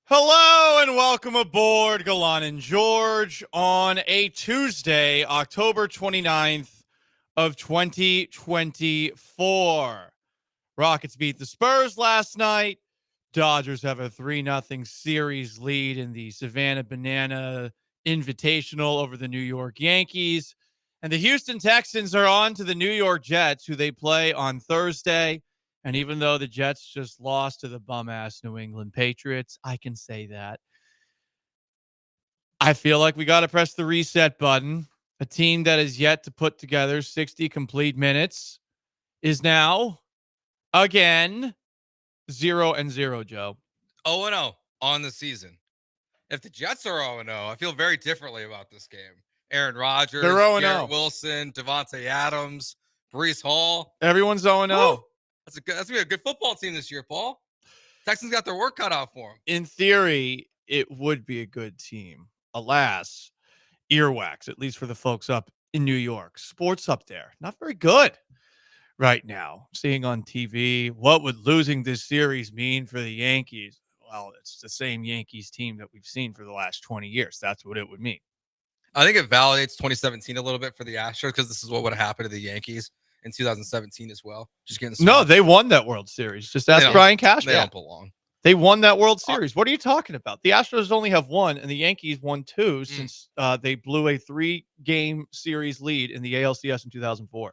[SPEAKER 9] Hello and welcome aboard Gallant George on a Tuesday, October 29th of 2024. Rockets beat the Spurs last night. Dodgers have a 3-0 series lead in the Savannah Banana Invitational over the New York Yankees. And the Houston Texans are on to the New York Jets, who they play on Thursday. And even though the Jets just lost to the bum-ass New England Patriots, I can say that. I feel like we got to press the reset button. A team that is yet to put together 60 complete minutes is now, again, 0-0, Joe.
[SPEAKER 12] 0-0 on the season. If the Jets are 0-0, I feel very differently about this game. Aaron Rodgers,
[SPEAKER 9] They're 0-0.
[SPEAKER 12] Garrett Wilson, Devontae Adams, Breece Hall.
[SPEAKER 9] Everyone's 0-0.
[SPEAKER 12] That's going to be a good football team this year, Paul. Texans got their work cut out for them.
[SPEAKER 9] In theory, it would be a good team. Alas, earwax, at least for the folks up in New York. Sports up there, not very good right now. Seeing on TV, what would losing this series mean for the Yankees? Well, it's the same Yankees team that we've seen for the last 20 years. That's what it would mean.
[SPEAKER 12] I think it validates 2017 a little bit for the Astros because this is what would have happened to the Yankees in 2017 as well. Just getting
[SPEAKER 9] No, they won that World Series. Just ask Brian Cashman.
[SPEAKER 12] They don't belong.
[SPEAKER 9] They won that World Series. What are you talking about? The Astros only have one, and the Yankees won two since they blew a 3-game series lead in the ALCS in 2004.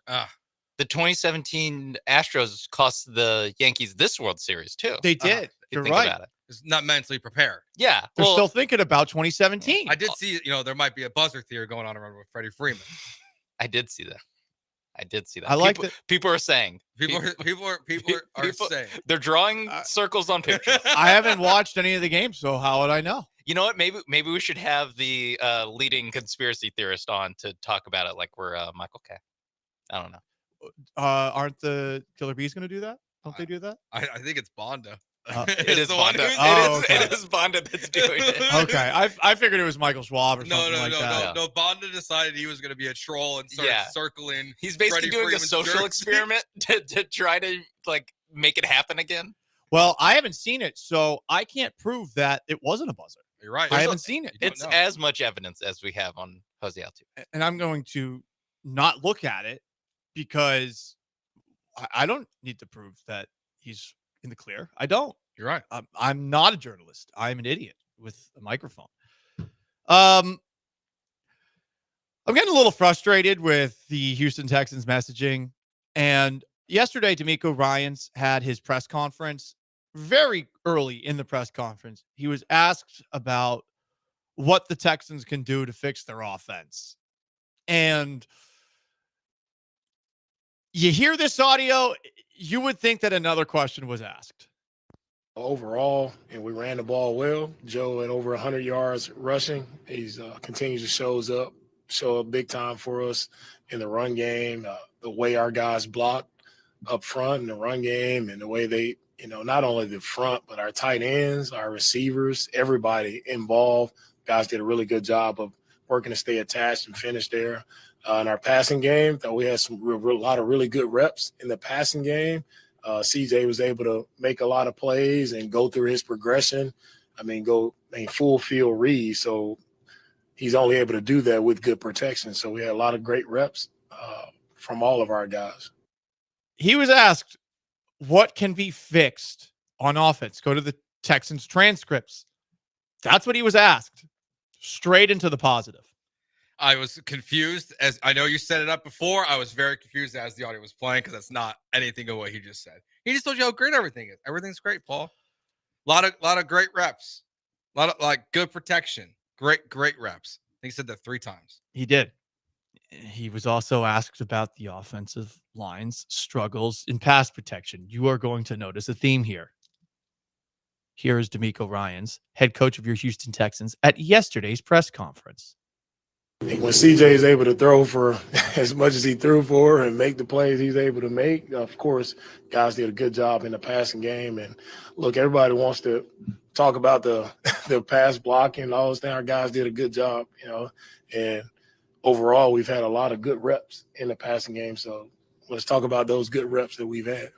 [SPEAKER 17] The 2017 Astros cost the Yankees this World Series, too.
[SPEAKER 9] They did. You're right.
[SPEAKER 17] About it.
[SPEAKER 12] It's not mentally prepared.
[SPEAKER 17] Yeah.
[SPEAKER 9] They're still thinking about 2017.
[SPEAKER 12] I did see, there might be a buzzer theory going on around with Freddie Freeman.
[SPEAKER 17] I did see that.
[SPEAKER 9] I like that.
[SPEAKER 17] People are saying.
[SPEAKER 12] People are saying.
[SPEAKER 17] They're drawing circles on pictures.
[SPEAKER 9] I haven't watched any of the games, so how would I know?
[SPEAKER 17] You know what? Maybe we should have the leading conspiracy theorist on to talk about it like we're Michael K. I don't know.
[SPEAKER 9] Aren't the Killer Bees going to do that? Don't they do that?
[SPEAKER 12] I think it's Bonda.
[SPEAKER 17] It is Bonda. It is Bonda that's doing it.
[SPEAKER 9] Okay. I figured it was Michael Schwab or something like that.
[SPEAKER 12] No. Bonda decided he was going to be a troll and started circling.
[SPEAKER 17] He's basically doing
[SPEAKER 12] Freeman's
[SPEAKER 17] a social
[SPEAKER 12] jersey.
[SPEAKER 17] experiment to try to make it happen again.
[SPEAKER 9] Well, I haven't seen it, so I can't prove that it wasn't a buzzer.
[SPEAKER 12] You're right.
[SPEAKER 9] I haven't seen it.
[SPEAKER 17] It's as much evidence as we have on Jose Altuve.
[SPEAKER 9] And I'm going to not look at it because I don't need to prove that he's in the clear. I don't.
[SPEAKER 12] You're right.
[SPEAKER 9] I'm not a journalist. I'm an idiot with a microphone. I'm getting a little frustrated with the Houston Texans messaging. And yesterday, D'Amico Ryans had his press conference. Very early in the press conference, he was asked about what the Texans can do to fix their offense. And you hear this audio, you would think that another question was asked.
[SPEAKER 23] Overall, and we ran the ball well. Joe at over 100 yards rushing. He's continues to show up big time for us in the run game. The way our guys block up front in the run game, and the way they, not only the front but our tight ends, our receivers, everybody involved. Guys did a really good job of working to stay attached and finish there. In our passing game, thought we had a lot of really good reps in the passing game. CJ was able to make a lot of plays and go through his progression. Full field read. So he's only able to do that with good protection. So we had a lot of great reps from all of our guys.
[SPEAKER 9] He was asked what can be fixed on offense. Go to the Texans transcripts. That's what he was asked. Straight into the positive.
[SPEAKER 12] I was confused, as I know you set it up before. I was very confused as the audio was playing because that's not anything of what he just said. He just told you how great everything is. Everything's great, Paul. A lot of great reps, a lot of good protection, great reps. I think he said that 3 times.
[SPEAKER 9] He did. He was also asked about the offensive line's struggles in pass protection. You are going to notice a theme here. Here is D'Amico Ryans, head coach of your Houston Texans, at yesterday's press conference.
[SPEAKER 23] When CJ is able to throw for as much as he threw for and make the plays he's able to make, of course, guys did a good job in the passing game. And look, everybody wants to talk about the pass blocking and all those things. Our guys did a good job, and overall, we've had a lot of good reps in the passing game. So let's talk about those good reps that we've had.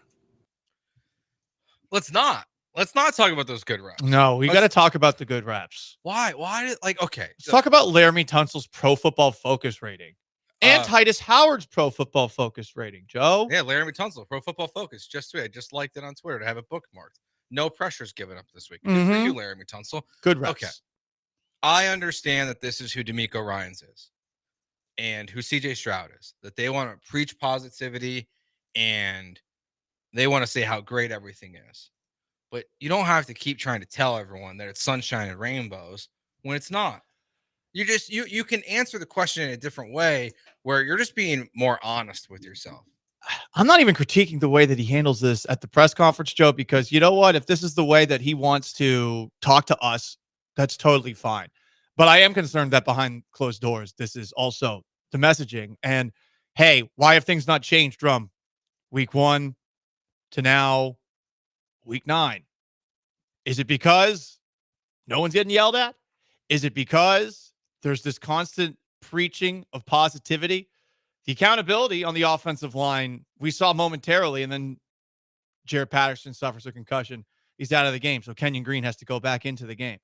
[SPEAKER 12] Let's not. Let's not talk about those good reps.
[SPEAKER 9] No, we got to talk about the good reps.
[SPEAKER 12] Why? Why did okay?
[SPEAKER 9] Let's talk about Laramie Tunsil's Pro Football Focus rating and Titus Howard's Pro Football Focus rating. Joe,
[SPEAKER 12] yeah, Laramie Tunsil, Pro Football Focus. I just liked it on Twitter to have it bookmarked. No pressure's given up this week. Good for you, Laramie Tunsil.
[SPEAKER 9] Good reps.
[SPEAKER 12] Okay, I understand that this is who D'Amico Ryans is and who CJ Stroud is. That they want to preach positivity and they want to say how great everything is. But you don't have to keep trying to tell everyone that it's sunshine and rainbows when it's not. You can answer the question in a different way where you're just being more honest with yourself.
[SPEAKER 9] I'm not even critiquing the way that he handles this at the press conference, Joe, because you know what? If this is the way that he wants to talk to us, that's totally fine. But I am concerned that behind closed doors, this is also the messaging. And hey, why have things not changed from week 1 to now week 9? Is it because no one's getting yelled at? Is it because there's this constant preaching of positivity? The accountability on the offensive line, we saw momentarily, and then Jared Patterson suffers a concussion. He's out of the game, so Kenyon Green has to go back into the game.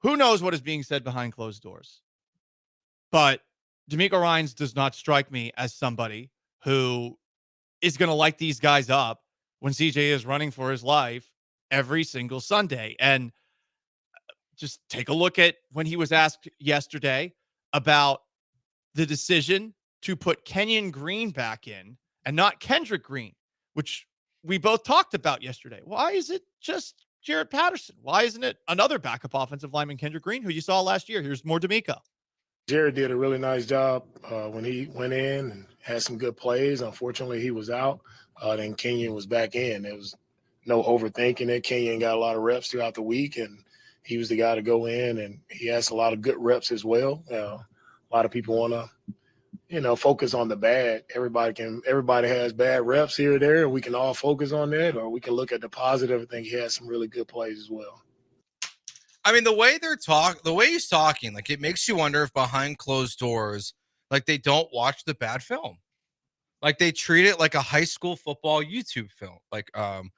[SPEAKER 9] Who knows what is being said behind closed doors? But D'Amico Ryans does not strike me as somebody who is going to light these guys up when CJ is running for his life every single Sunday. And just take a look at when he was asked yesterday about the decision to put Kenyon Green back in and not Kendrick Green, which we both talked about yesterday. Why is it just Jared Patterson? Why isn't it another backup offensive lineman, Kendrick Green, who you saw last year? Here's more D'Amico.
[SPEAKER 23] Jared did a really nice job when he went in and had some good plays. Unfortunately, he was out. Then Kenyon was back in. There was no overthinking it. Kenyon got a lot of reps throughout the week, and he was the guy to go in, and he has a lot of good reps as well. A lot of people want to, focus on the bad. Everybody has bad reps here or there, and we can all focus on that, or we can look at the positive. I think he has some really good plays as well.
[SPEAKER 12] I mean, the way he's talking, like it makes you wonder if behind closed doors, like they don't watch the bad film. Like they treat it like a high school football YouTube film, like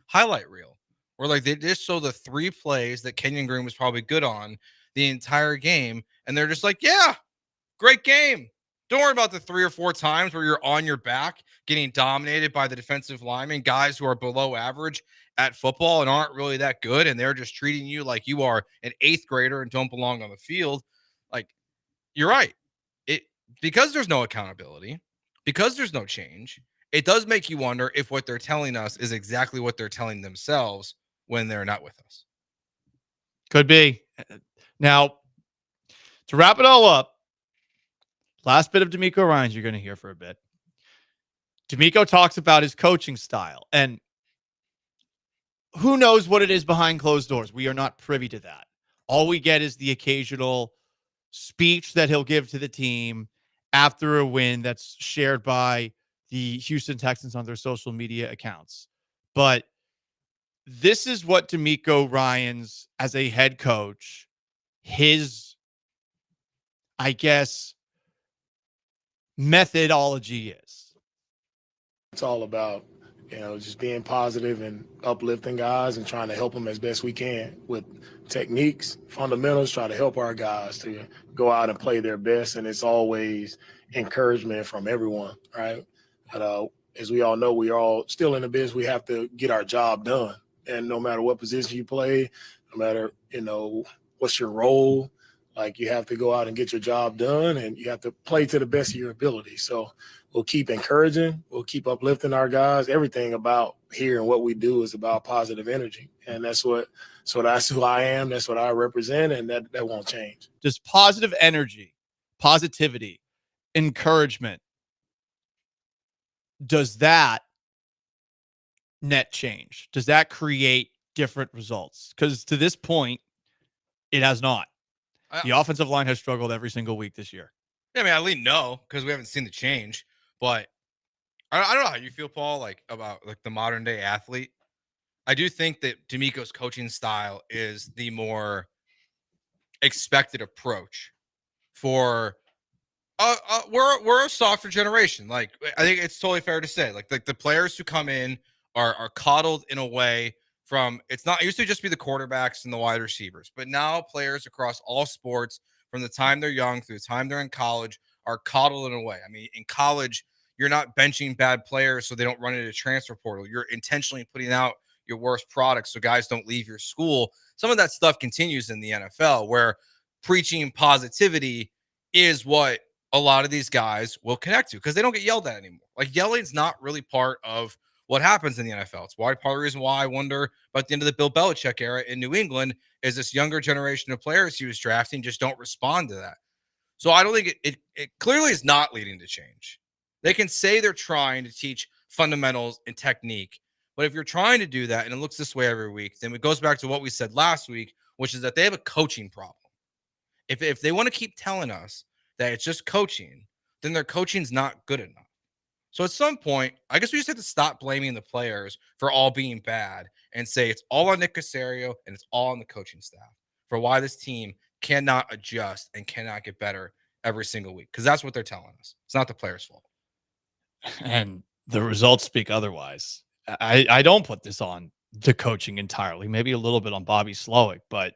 [SPEAKER 12] highlight reel, where like they just show the 3 plays that Kenyon Green was probably good on the entire game. And they're just like, yeah, great game. Don't worry about the 3 or 4 times where you're on your back getting dominated by the defensive linemen, guys who are below average at football and aren't really that good. And they're just treating you like you are an 8th grader and don't belong on the field. Like, you're right. Because there's no accountability, because there's no change, it does make you wonder if what they're telling us is exactly what they're telling themselves when they're not with us.
[SPEAKER 9] Could be. Now, to wrap it all up, last bit of D'Amico Ryans you're going to hear for a bit. D'Amico talks about his coaching style, and who knows what it is behind closed doors. We are not privy to that. All we get is the occasional speech that he'll give to the team after a win that's shared by the Houston Texans on their social media accounts. But this is what D'Amico Ryans, as a head coach, his, I guess, methodology is.
[SPEAKER 23] It's all about, just being positive and uplifting guys and trying to help them as best we can with techniques, fundamentals, try to help our guys to go out and play their best. And it's always encouragement from everyone, right? But as we all know, we are all still in the business. We have to get our job done. And no matter what position you play, no matter, what's your role, like you have to go out and get your job done and you have to play to the best of your ability. So we'll keep encouraging, we'll keep uplifting our guys. Everything about here and what we do is about positive energy. And that's who I am. That's what I represent. And that won't change.
[SPEAKER 9] Just positive energy, positivity, encouragement. Does that net change? Does that create different results? Because to this point, it has not. The offensive line has struggled every single week this year.
[SPEAKER 12] Yeah, I mean, I lean no, because we haven't seen the change. But I don't know how you feel, Paul, like about like the modern day athlete. I do think that D'Amico's coaching style is the more expected approach for we're a softer generation. Like I think it's totally fair to say, like the players who come in are coddled in a way from it's not it used to just be the quarterbacks and the wide receivers, but now players across all sports from the time they're young through the time they're in college are coddled in a way. I mean, in college, you're not benching bad players so they don't run into the transfer portal. You're intentionally putting out your worst products so guys don't leave your school. Some of that stuff continues in the NFL where preaching positivity is what a lot of these guys will connect to because they don't get yelled at anymore. Like yelling's not really part of what happens in the NFL. It's part of the reason why I wonder about the end of the Bill Belichick era in New England is this younger generation of players he was drafting just don't respond to that. So I don't think it clearly is not leading to change. They can say they're trying to teach fundamentals and technique, but if you're trying to do that and it looks this way every week, then it goes back to what we said last week, which is that they have a coaching problem. If they want to keep telling us that it's just coaching, then their coaching's not good enough. So at some point, I guess we just have to stop blaming the players for all being bad and say it's all on Nick Caserio and it's all on the coaching staff for why this team cannot adjust and cannot get better every single week. Because that's what they're telling us. It's not the players' fault.
[SPEAKER 9] And the results speak otherwise. I don't put this on the coaching entirely, maybe a little bit on Bobby Slowick, but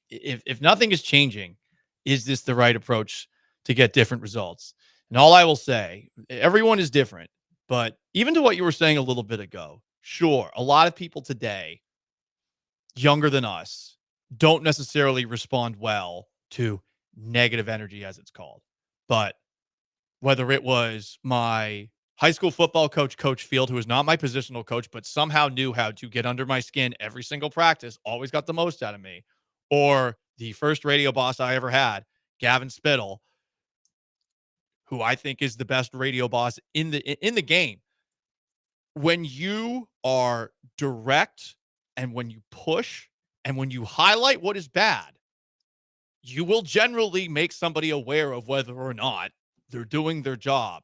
[SPEAKER 9] if nothing is changing, is this the right approach to get different results? And all I will say, everyone is different, but even to what you were saying a little bit ago, sure, a lot of people today, younger than us, don't necessarily respond well to negative energy, as it's called. But whether it was my high school football coach, Coach Field, who is not my positional coach, but somehow knew how to get under my skin every single practice, always got the most out of me, or the first radio boss I ever had, Gavin Spittle, who I think is the best radio boss in the game. When you are direct and when you push and when you highlight what is bad, you will generally make somebody aware of whether or not they're doing their job.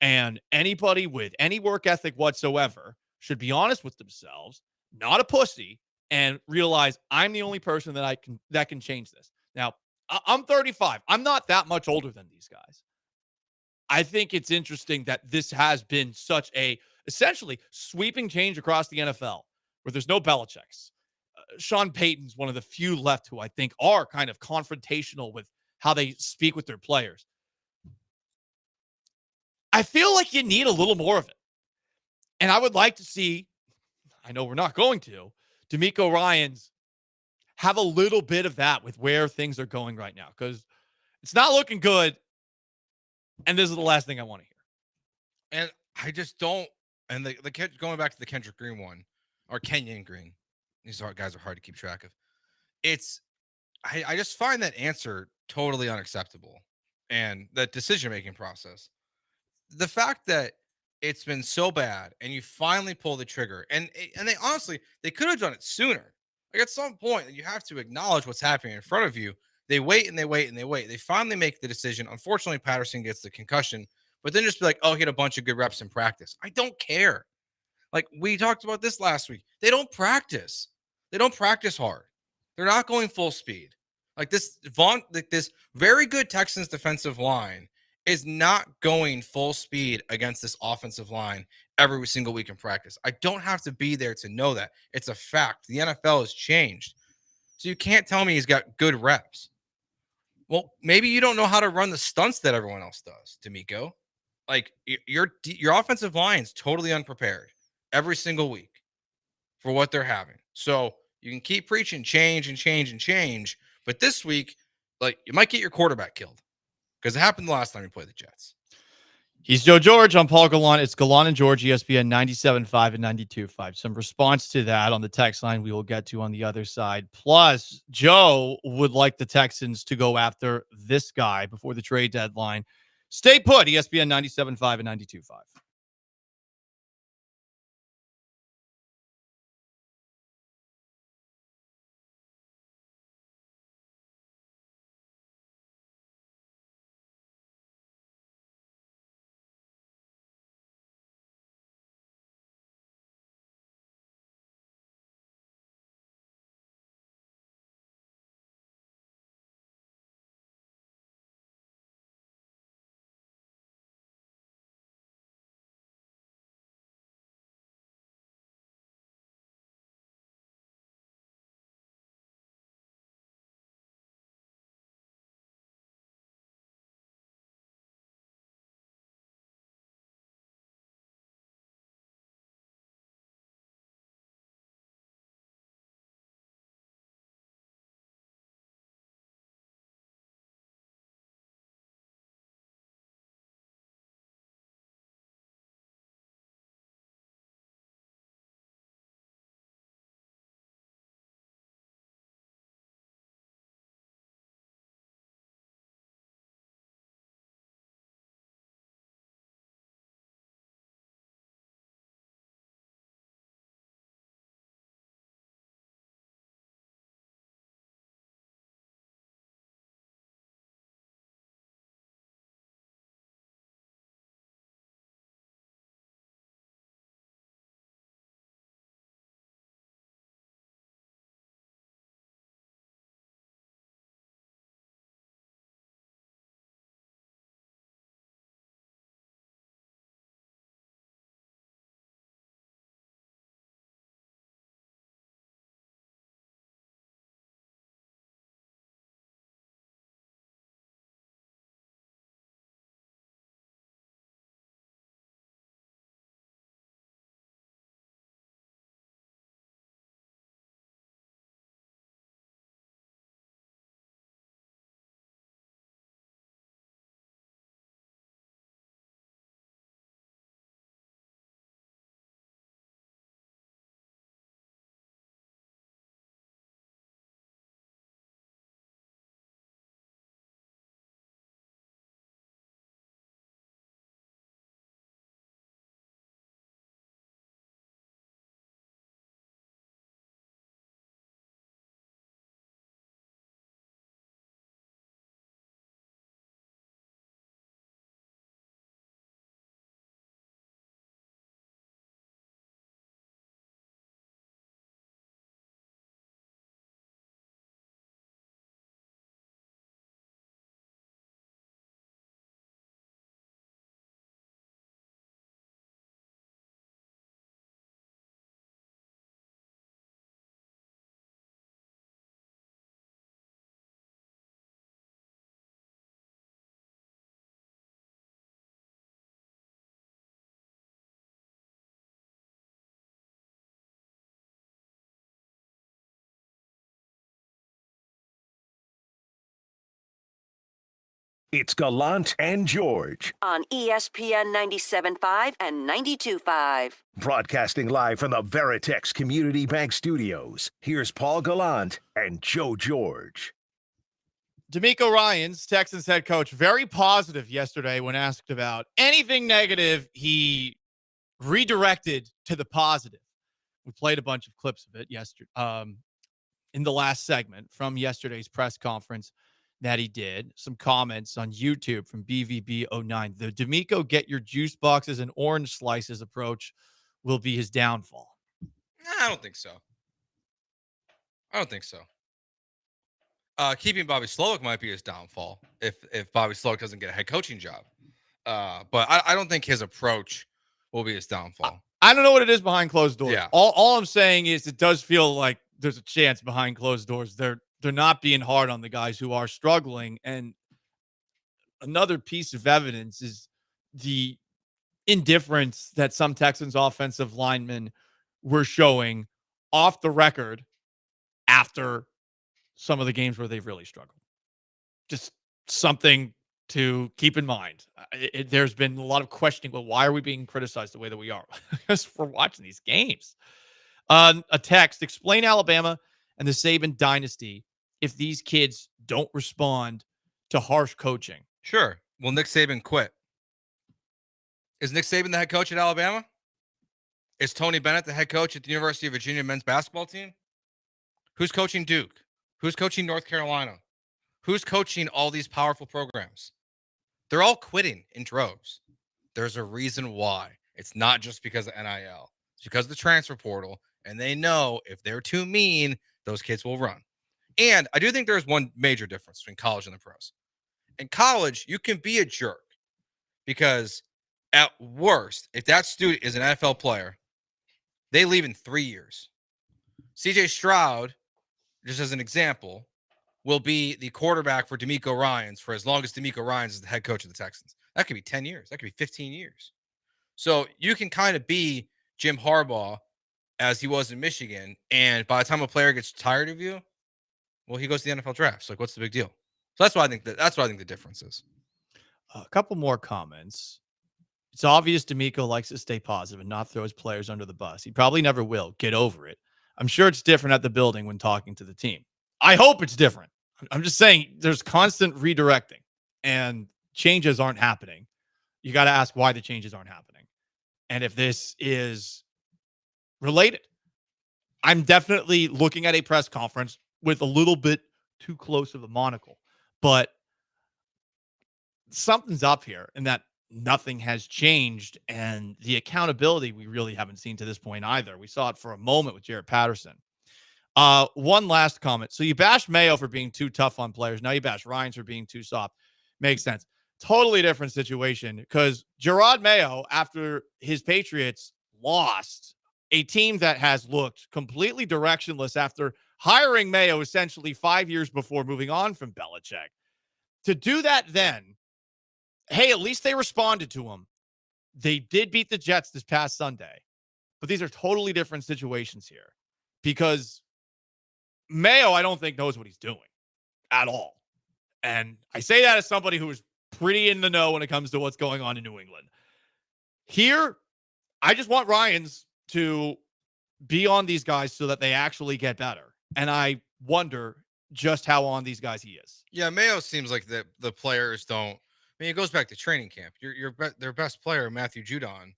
[SPEAKER 9] And anybody with any work ethic whatsoever should be honest with themselves, not a pussy, and realize I'm the only person that can change this. Now, I'm 35. I'm not that much older than these guys. I think it's interesting that this has been such a essentially sweeping change across the NFL where there's no Belichick's. Sean Payton's one of the few left who I think are kind of confrontational with how they speak with their players. I feel like you need a little more of it. And I would like to see, I know we're not going to, D'Amico Ryans have a little bit of that with where things are going right now because it's not looking good. And this is the last thing I want to hear.
[SPEAKER 12] And I just don't. And the going back to the Kendrick Green one or Kenyon Green, these guys are hard to keep track of. I just find that answer totally unacceptable and that decision-making process. The fact that it's been so bad and you finally pull the trigger and they honestly, they could have done it sooner. Like at some point you have to acknowledge what's happening in front of you. They wait and they wait and they wait. They finally make the decision. Unfortunately, Patterson gets the concussion, but then just be like, oh, he had a bunch of good reps in practice. I don't care. Like we talked about this last week. They don't practice. They don't practice hard. They're not going full speed. Like this very good Texans defensive line is not going full speed against this offensive line every single week in practice. I don't have to be there to know that. It's a fact. The NFL has changed. So you can't tell me he's got good reps. Well, maybe you don't know how to run the stunts that everyone else does, D'Amico. Like your offensive line is totally unprepared every single week for what they're having. So you can keep preaching change and change and change, but this week, like you might get your quarterback killed because it happened the last time you played the Jets.
[SPEAKER 9] He's Joe George. I'm Paul Gallant. It's Gallant and George, ESPN 97.5 and 92.5. Some response to that on the text line we will get to on the other side. Plus, Joe would like the Texans to go after this guy before the trade deadline. Stay put, ESPN 97.5 and 92.5.
[SPEAKER 4] It's Gallant and George.
[SPEAKER 5] On ESPN 97.5 and 92.5.
[SPEAKER 4] Broadcasting live from the Veritex Community Bank Studios. Here's Paul Gallant and Joe George.
[SPEAKER 9] DeMeco Ryans, Texans head coach, very positive yesterday when asked about anything negative. He redirected to the positive. We played a bunch of clips of it yesterday, in the last segment from yesterday's press conference that he did. Some comments on YouTube from BVB09. The DeMeco get your juice boxes and orange slices approach will be his downfall.
[SPEAKER 12] I don't think so. Keeping Bobby Slowick might be his downfall if Bobby Slowick doesn't get a head coaching job. But I don't think his approach will be his downfall.
[SPEAKER 9] I don't know what it is behind closed doors.
[SPEAKER 12] Yeah.
[SPEAKER 9] All I'm saying is it does feel like there's a chance behind closed doors. They're not being hard on the guys who are struggling. And another piece of evidence is the indifference that some Texans offensive linemen were showing off the record after some of the games where they've really struggled. Just something to keep in mind. There's been a lot of questioning. Well, why are we being criticized the way that we are? Just for watching these games. A text, explain Alabama and the Saban dynasty if these kids don't respond to harsh coaching.
[SPEAKER 12] Sure. Will Nick Saban quit? Is Nick Saban the head coach at Alabama? Is Tony Bennett the head coach at the University of Virginia men's basketball team? Who's coaching Duke? Who's coaching North Carolina? Who's coaching all these powerful programs? They're all quitting in droves. There's a reason why. It's not just because of NIL. It's because of the transfer portal. And they know if they're too mean, those kids will run. And I do think there's one major difference between college and the pros. In college, you can be a jerk because at worst, if that student is an NFL player, they leave in 3 years. CJ Stroud, just as an example, will be the quarterback for DeMeco Ryans for as long as DeMeco Ryans is the head coach of the Texans. That could be 10 years. That could be 15 years. So you can kind of be Jim Harbaugh as he was in Michigan. And by the time a player gets tired of you, well, he goes to the NFL draft. So like, what's the big deal? So that's why I think the difference is.
[SPEAKER 9] A couple more comments. It's obvious DeMeco likes to stay positive and not throw his players under the bus. He probably never will. Get over it. I'm sure it's different at the building when talking to the team. I hope it's different. I'm just saying there's constant redirecting and changes aren't happening. You got to ask why the changes aren't happening. And if this is related, I'm definitely looking at a press conference with a little bit too close of a monocle, but something's up here in that nothing has changed. And the accountability we really haven't seen to this point either. We saw it for a moment with Jarrett Patterson. One last comment. So you bash Mayo for being too tough on players. Now you bash Ryans for being too soft. Makes sense. Totally different situation because Gerard Mayo, after his Patriots lost, a team that has looked completely directionless after hiring Mayo essentially 5 years before moving on from Belichick. To do that then, hey, at least they responded to him. They did beat the Jets this past Sunday. But these are totally different situations here because Mayo, I don't think, knows what he's doing at all. And I say that as somebody who is pretty in the know when it comes to what's going on in New England. Here, I just want Ryans to be on these guys so that they actually get better. And I wonder just how on these guys he is.
[SPEAKER 12] Yeah, Mayo seems like the players don't. I mean, it goes back to training camp. Their best player, Matthew Judon,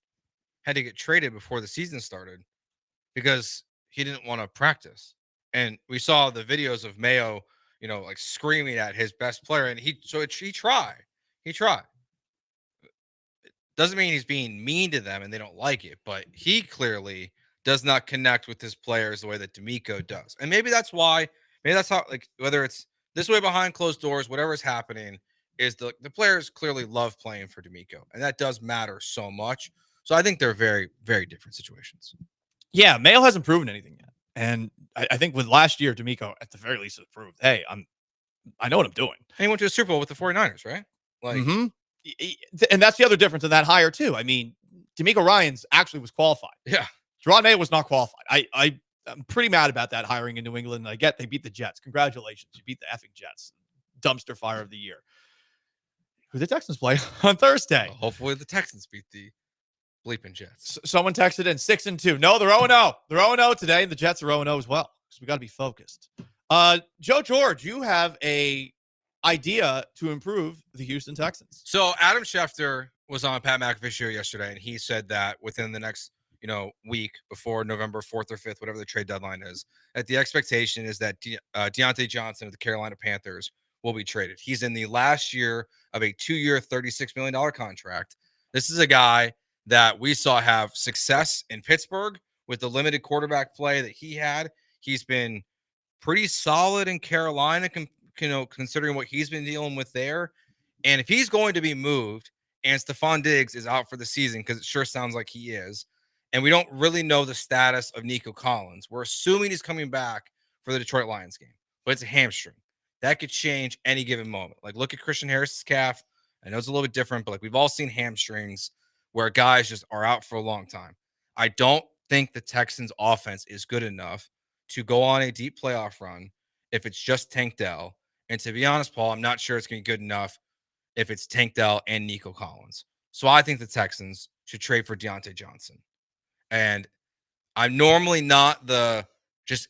[SPEAKER 12] had to get traded before the season started because he didn't want to practice. And we saw the videos of Mayo, like screaming at his best player, and he tried. He tried. Doesn't mean he's being mean to them and they don't like it, but he clearly does not connect with his players the way that DeMeco does. And maybe that's why. Maybe that's how. Like whether it's this way behind closed doors, whatever is happening, is the players clearly love playing for DeMeco, and that does matter so much. So I think they're very, very different situations.
[SPEAKER 9] Yeah, Mayo hasn't proven anything yet. And I think with last year, DeMeco, at the very least, has proved, hey, I know what I'm doing.
[SPEAKER 12] And he went to a Super Bowl with the 49ers, right? Like,
[SPEAKER 9] And that's the other difference in that hire, too. I mean, DeMeco Ryans actually was qualified.
[SPEAKER 12] Yeah.
[SPEAKER 9] Gerard Mayo was not qualified. I'm pretty mad about that hiring in New England. And I get they beat the Jets. Congratulations. You beat the effing Jets. Dumpster fire of the year. who the Texans play on Thursday.
[SPEAKER 12] Hopefully the Texans beat the bleeping Jets.
[SPEAKER 9] Someone texted in 6-2. No, they're 0-0. They're 0-0 today, and the Jets are 0-0 as well. So we got to be focused. Joe George, you have a idea to improve the Houston Texans.
[SPEAKER 12] So Adam Schefter was on Pat McAfee show yesterday, and he said that within the next week before November 4th or 5th, whatever the trade deadline is, that the expectation is that Deontay Johnson of the Carolina Panthers will be traded. He's in the last year of a 2-year, $36 million contract. This is a guy that we saw have success in Pittsburgh with the limited quarterback play that he had. He's been pretty solid in Carolina, considering what he's been dealing with there. And if he's going to be moved and Stephon Diggs is out for the season, because it sure sounds like he is, and we don't really know the status of Nico Collins, we're assuming he's coming back for the Detroit Lions game, but it's a hamstring. That could change any given moment. Like, look at Christian Harris's calf. I know it's a little bit different, but like we've all seen hamstrings where guys just are out for a long time. I don't think the Texans offense is good enough to go on a deep playoff run if it's just Tank Dell. And to be honest, Paul, I'm not sure it's going to be good enough if it's Tank Dell and Nico Collins. So I think the Texans should trade for Deontay Johnson. And I'm normally not the just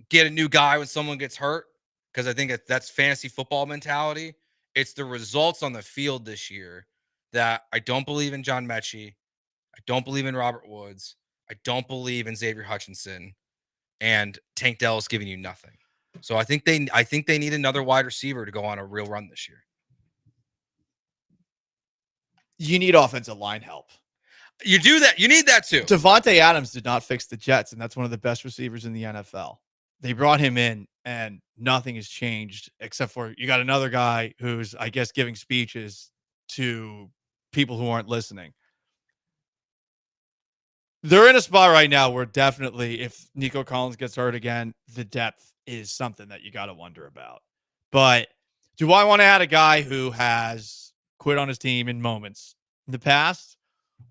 [SPEAKER 12] get a new guy when someone gets hurt, because I think that's fantasy football mentality. It's the results on the field this year that I don't believe in John Mechie. I don't believe in Robert Woods. I don't believe in Xavier Hutchinson. And Tank Dell is giving you nothing. So I think they need another wide receiver to go on a real run this year.
[SPEAKER 9] You need offensive line help.
[SPEAKER 12] You do that. You need that too.
[SPEAKER 9] Devontae Adams did not fix the Jets, and that's one of the best receivers in the NFL. They brought him in, and nothing has changed except for you got another guy who's, I guess, giving speeches to people who aren't listening. They're in a spot right now where definitely if Nico Collins gets hurt again, the depth is something that you got to wonder about. But do I want to add a guy who has quit on his team in moments in the past?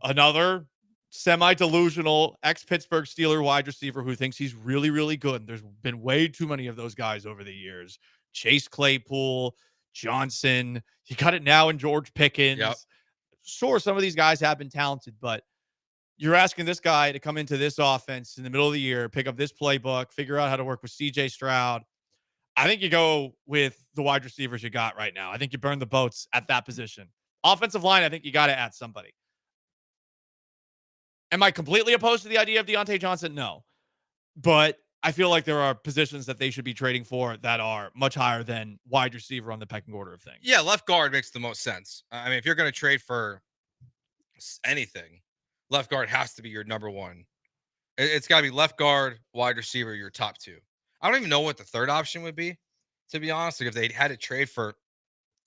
[SPEAKER 9] Another semi-delusional ex-Pittsburgh Steeler wide receiver who thinks he's really, really good. And there's been way too many of those guys over the years. Chase Claypool, Johnson. You got it now in George Pickens. Yep. Sure, some of these guys have been talented, but you're asking this guy to come into this offense in the middle of the year, pick up this playbook, figure out how to work with CJ Stroud. I think you go with the wide receivers you got right now. I think you burn the boats at that position. Offensive line, I think you got to add somebody. Am I completely opposed to the idea of Deontay Johnson? No. But I feel like there are positions that they should be trading for that are much higher than wide receiver on the pecking order of things.
[SPEAKER 12] Yeah, left guard makes the most sense. I mean, if you're going to trade for anything, left guard has to be your number one. It's got to be left guard, wide receiver, your top two. I don't even know what the third option would be, to be honest. Like if they had to trade for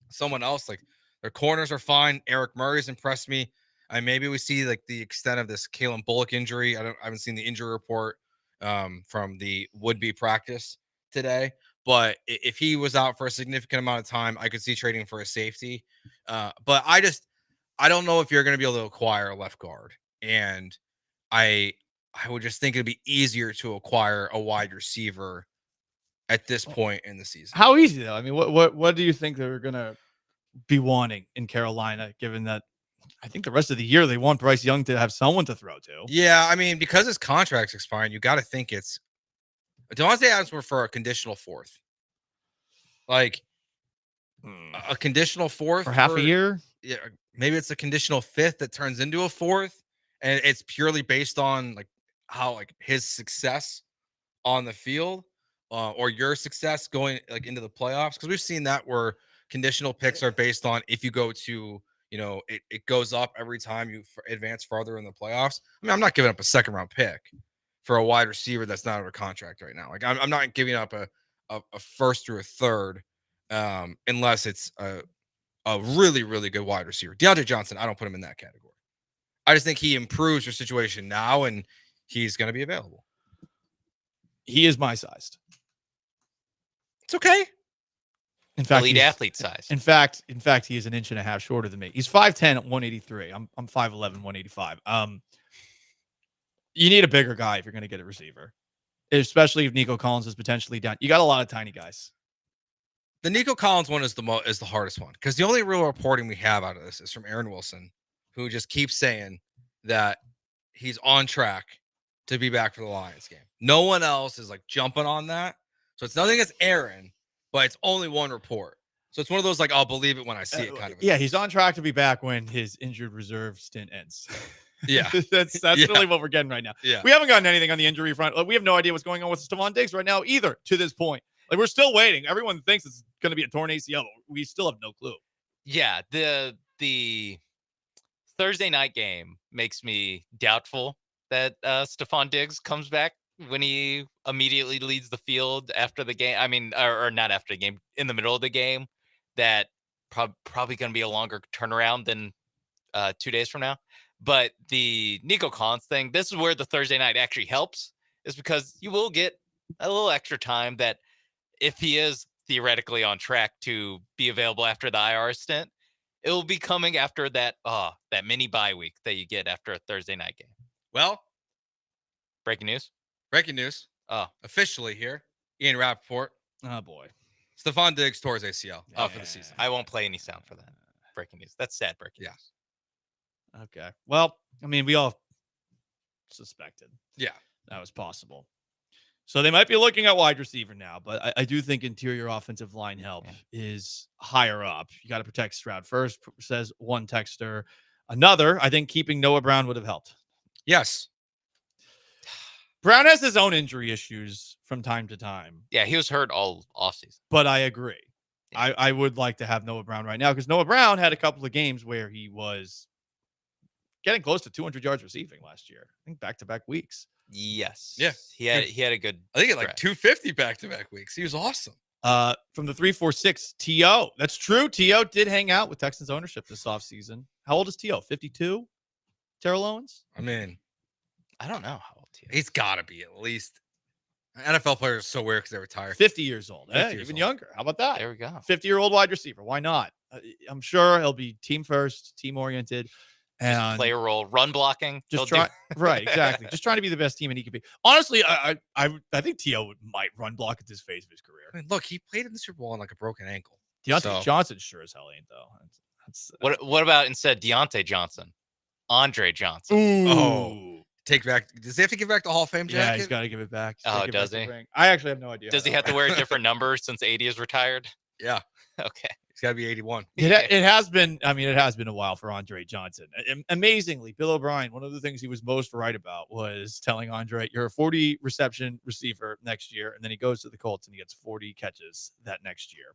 [SPEAKER 12] someone else, like their corners are fine. Eric Murray's impressed me. Maybe we see like the extent of this Kalen Bullock injury. I haven't seen the injury report from the would-be practice today. But if he was out for a significant amount of time, I could see trading for a safety. But I don't know if you're going to be able to acquire a left guard. And I would just think it'd be easier to acquire a wide receiver at this point in the season.
[SPEAKER 9] How easy though? I mean, what do you think they're going to be wanting in Carolina, given that I think the rest of the year they want Bryce Young to have someone to throw to?
[SPEAKER 12] Yeah, I mean, because his contract's expiring, you got to think it's Devontae Adams were for a conditional fourth. Like a conditional fourth
[SPEAKER 9] for half a year?
[SPEAKER 12] Yeah, maybe it's a conditional fifth that turns into a fourth, and it's purely based on like how like his success on the field or your success going like into the playoffs, because we've seen that where conditional picks are based on if you go to it goes up every time you advance farther in the playoffs. I mean, I'm not giving up a second round pick for a wide receiver that's not under contract right now. Like I'm not giving up a first or a third unless it's a really, really good wide receiver. Deontay Johnson, I don't put him in that category. I just think he improves your situation now, and he's going to be available.
[SPEAKER 9] He is my sized.
[SPEAKER 12] It's okay.
[SPEAKER 17] In fact, elite athlete size.
[SPEAKER 9] In fact, he is an inch and a half shorter than me. He's 5'10", 183. I'm 5'11", 185. You need a bigger guy if you're going to get a receiver, especially if Nico Collins is potentially down. You got a lot of tiny guys.
[SPEAKER 12] The Nico Collins one is the hardest one because the only real reporting we have out of this is from Aaron Wilson, who just keeps saying that he's on track to be back for the Lions game. No one else is like jumping on that. So it's nothing against Aaron, but it's only one report. So it's one of those like I'll believe it when I see it kind of.
[SPEAKER 9] Yeah, he's on track to be back when his injured reserve stint ends.
[SPEAKER 12] Yeah,
[SPEAKER 9] that's really what we're getting right now.
[SPEAKER 12] Yeah,
[SPEAKER 9] we haven't gotten anything on the injury front. Like, we have no idea what's going on with Stephon Diggs right now either. To this point, like we're still waiting. Everyone thinks it's going to be a torn ACL. We still have no clue.
[SPEAKER 17] Yeah, the Thursday night game makes me doubtful that Stephon Diggs comes back when he immediately leads the field after the game. I mean, or not after the game, in the middle of the game. That probably going to be a longer turnaround than 2 days from now. But the Nico Collins thing, this is where the Thursday night actually helps, is because you will get a little extra time that if he is theoretically on track to be available after the IR stint, it will be coming after that mini bye week that you get after a Thursday night game.
[SPEAKER 12] Well,
[SPEAKER 17] breaking news.
[SPEAKER 12] Officially here, Ian Rappaport.
[SPEAKER 9] Oh boy,
[SPEAKER 12] Stephon Diggs tore his ACL out for the season.
[SPEAKER 17] I won't play any sound for that. Breaking news. That's sad breaking news.
[SPEAKER 9] Okay. Well, I mean, we all suspected.
[SPEAKER 12] Yeah,
[SPEAKER 9] that was possible. So they might be looking at wide receiver now, but I do think interior offensive line help is higher up. You got to protect Stroud first, says one texter. Another, I think keeping Noah Brown would have helped.
[SPEAKER 12] Yes.
[SPEAKER 9] Brown has his own injury issues from time to time.
[SPEAKER 17] Yeah, he was hurt all offseason.
[SPEAKER 9] But I agree. Yeah. I would like to have Noah Brown right now because Noah Brown had a couple of games where he was getting close to 200 yards receiving last year. I think back-to-back weeks.
[SPEAKER 17] Yes.
[SPEAKER 12] Yeah.
[SPEAKER 17] He had a good.
[SPEAKER 12] I think like 250 back-to-back weeks. He was awesome.
[SPEAKER 9] From the 346, T.O. That's true. T.O. did hang out with Texans ownership this offseason. How old is T.O.? 52? Terrell Owens?
[SPEAKER 12] I mean,
[SPEAKER 17] I don't know how old T.O.
[SPEAKER 12] He's got to be at least. NFL players are so weird because they retire.
[SPEAKER 9] 50 years old.
[SPEAKER 12] 50
[SPEAKER 9] Hey,
[SPEAKER 12] years
[SPEAKER 9] even
[SPEAKER 12] old.
[SPEAKER 9] younger. How about that?
[SPEAKER 17] There we go.
[SPEAKER 9] 50-year-old wide receiver. Why not? I'm sure he'll be team first, team-oriented. And
[SPEAKER 17] just play a role, run blocking.
[SPEAKER 9] Just try, right, exactly. Just trying to be the best team and he could be. Honestly, I think T.O. might run block at this phase of his career.
[SPEAKER 12] I mean, look, he played in the Super Bowl on like a broken ankle.
[SPEAKER 9] Deontay Johnson sure as hell ain't though.
[SPEAKER 17] What about instead Deontay Johnson, Andre Johnson?
[SPEAKER 9] Ooh.
[SPEAKER 12] Oh, take back. Does he have to give back the Hall of Fame jacket?
[SPEAKER 9] Yeah, he's got to give it back.
[SPEAKER 17] Does he?
[SPEAKER 9] I actually have no idea.
[SPEAKER 17] Does he have to wear a different number since 80 is retired?
[SPEAKER 12] Yeah.
[SPEAKER 17] Okay.
[SPEAKER 12] He's got to be 81.
[SPEAKER 9] It has been. I mean, it has been a while for Andre Johnson. Amazingly, Bill O'Brien. One of the things he was most right about was telling Andre, "You're a 40 reception receiver next year," and then he goes to the Colts and he gets 40 catches that next year.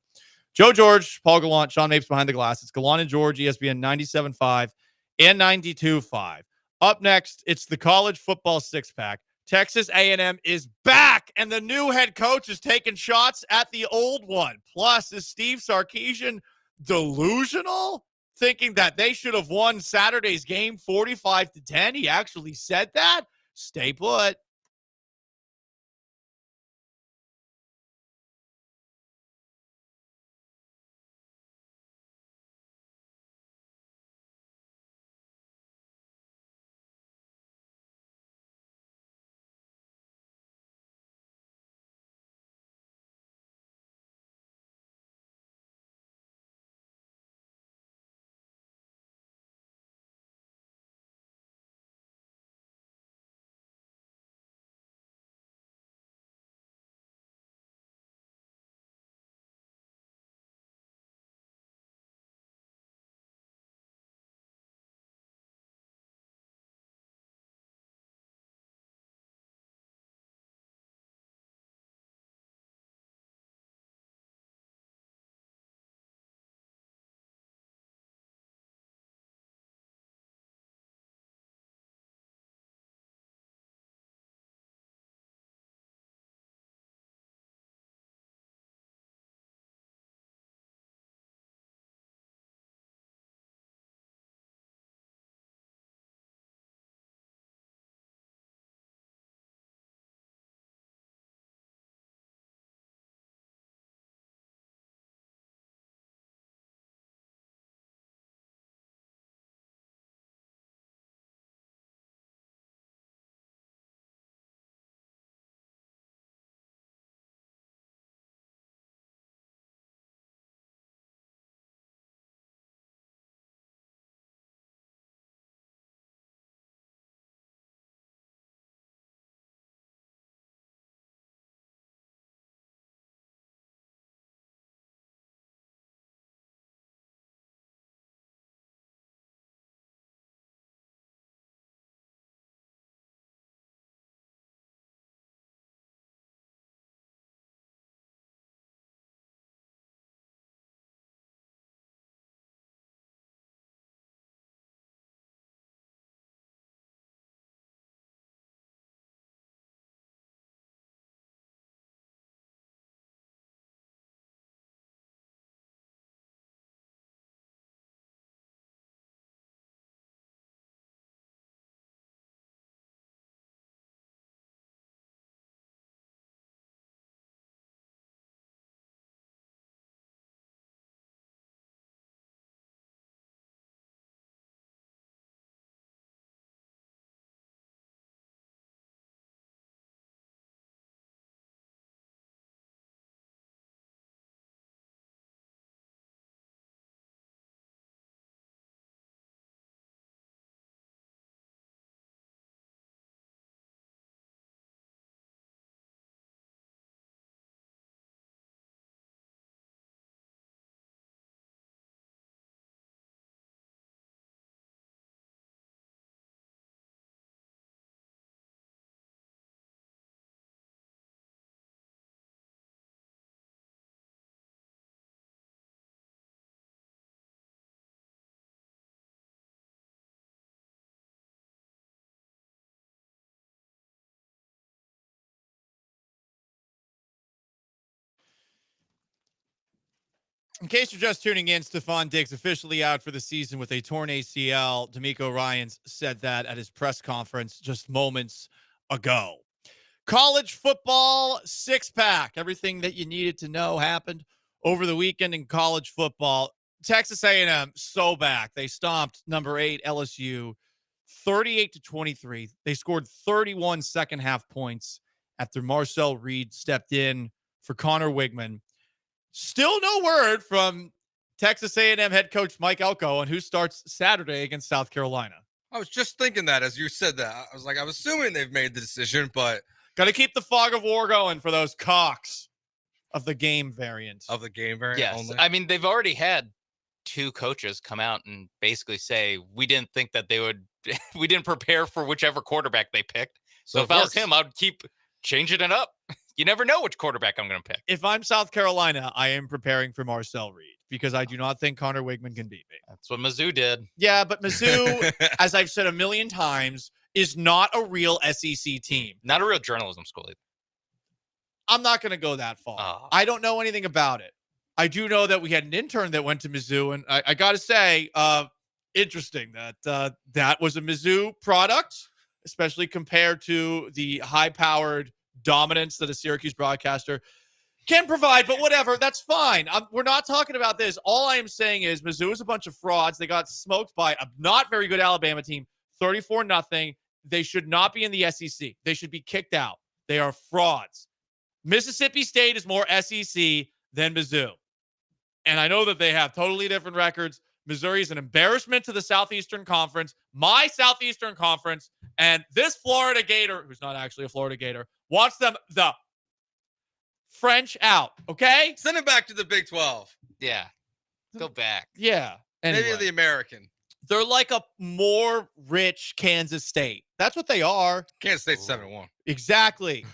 [SPEAKER 9] Joe George, Paul Gallant, Sean Mapes behind the glass. It's Gallant and George, ESPN 97.5 and 92.5. Up next, it's the college football six-pack. Texas A&M is back, and the new head coach is taking shots at the old one. Plus, is Steve Sarkisian delusional, thinking that they should have won Saturday's game 45-10? He actually said that? Stay put. In case you're just tuning in, Stephon Diggs officially out for the season with a torn ACL. D'Amico Ryans said that at his press conference just moments ago. College football six-pack. Everything that you needed to know happened over the weekend in college football. Texas A&M so back. They stomped number 8 LSU 38-23. They scored 31 second-half points after Marcel Reed stepped in for Connor Wigman. Still no word from Texas A&M head coach Mike Elko on who starts Saturday against South Carolina.
[SPEAKER 12] I was just thinking that as you said that. I was like, I'm assuming they've made the decision, but
[SPEAKER 9] got to keep the fog of war going for those cocks of the game variant.
[SPEAKER 12] Of the game variant
[SPEAKER 17] yes.
[SPEAKER 12] only?
[SPEAKER 17] I mean, they've already had 2 coaches come out and basically say, we didn't think that they would, we didn't prepare for whichever quarterback they picked. So if I was him, I'd keep changing it up. You never know which quarterback I'm going to pick.
[SPEAKER 9] If I'm South Carolina, I am preparing for Marcel Reed because I do not think Connor Wigman can beat me.
[SPEAKER 17] That's what Mizzou did.
[SPEAKER 9] Yeah, but Mizzou, as I've said a million times, is not a real SEC team.
[SPEAKER 17] Not a real journalism school either.
[SPEAKER 9] I'm not going to go that far. I don't know anything about it. I do know that we had an intern that went to Mizzou, and I got to say, interesting that that was a Mizzou product, especially compared to the high-powered dominance that a Syracuse broadcaster can provide, but whatever, that's fine. We're not talking about this. All I am saying is Mizzou is a bunch of frauds. They got smoked by a not very good Alabama team, 34-0. They should not be in the SEC. They should be kicked out. They are frauds. Mississippi State is more SEC than Mizzou. And I know that they have totally different records. Missouri is an embarrassment to the Southeastern Conference, my Southeastern Conference, and this Florida Gator, who's not actually a Florida Gator, wants them the French out, okay?
[SPEAKER 12] Send it back to the Big 12.
[SPEAKER 17] Yeah. Go back.
[SPEAKER 9] Yeah. Anyway.
[SPEAKER 12] Maybe the American.
[SPEAKER 9] They're like a more rich Kansas State. That's what they are.
[SPEAKER 12] Kansas State's 7-1.
[SPEAKER 9] Exactly.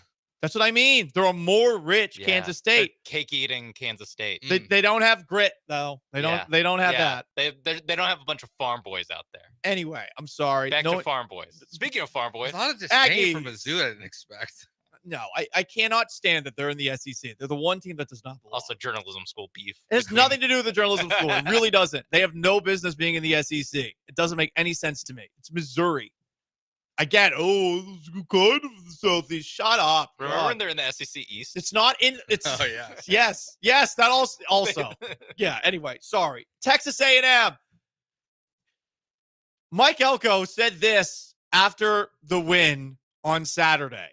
[SPEAKER 9] That's what I mean. They're a more rich Kansas State.
[SPEAKER 17] Cake eating Kansas State.
[SPEAKER 9] They don't have grit though. They don't have that.
[SPEAKER 17] They don't have a bunch of farm boys out there.
[SPEAKER 9] Anyway, I'm sorry.
[SPEAKER 17] Back to farm boys. Speaking of farm boys,
[SPEAKER 12] a lot of disdain from Mizzou I didn't expect.
[SPEAKER 9] No, I cannot stand that they're in the SEC. They're the one team that does not belong.
[SPEAKER 17] Also, journalism school beef.
[SPEAKER 9] It has nothing to do with the journalism school. It really doesn't. They have no business being in the SEC. It doesn't make any sense to me. It's Missouri. I get, this is good of the Southeast. Shut up.
[SPEAKER 17] Remember when they're in the SEC East?
[SPEAKER 9] It's not in. It's
[SPEAKER 12] oh yeah.
[SPEAKER 9] Yes. That also. Yeah. Anyway, sorry. Texas A&M. Mike Elko said this after the win on Saturday.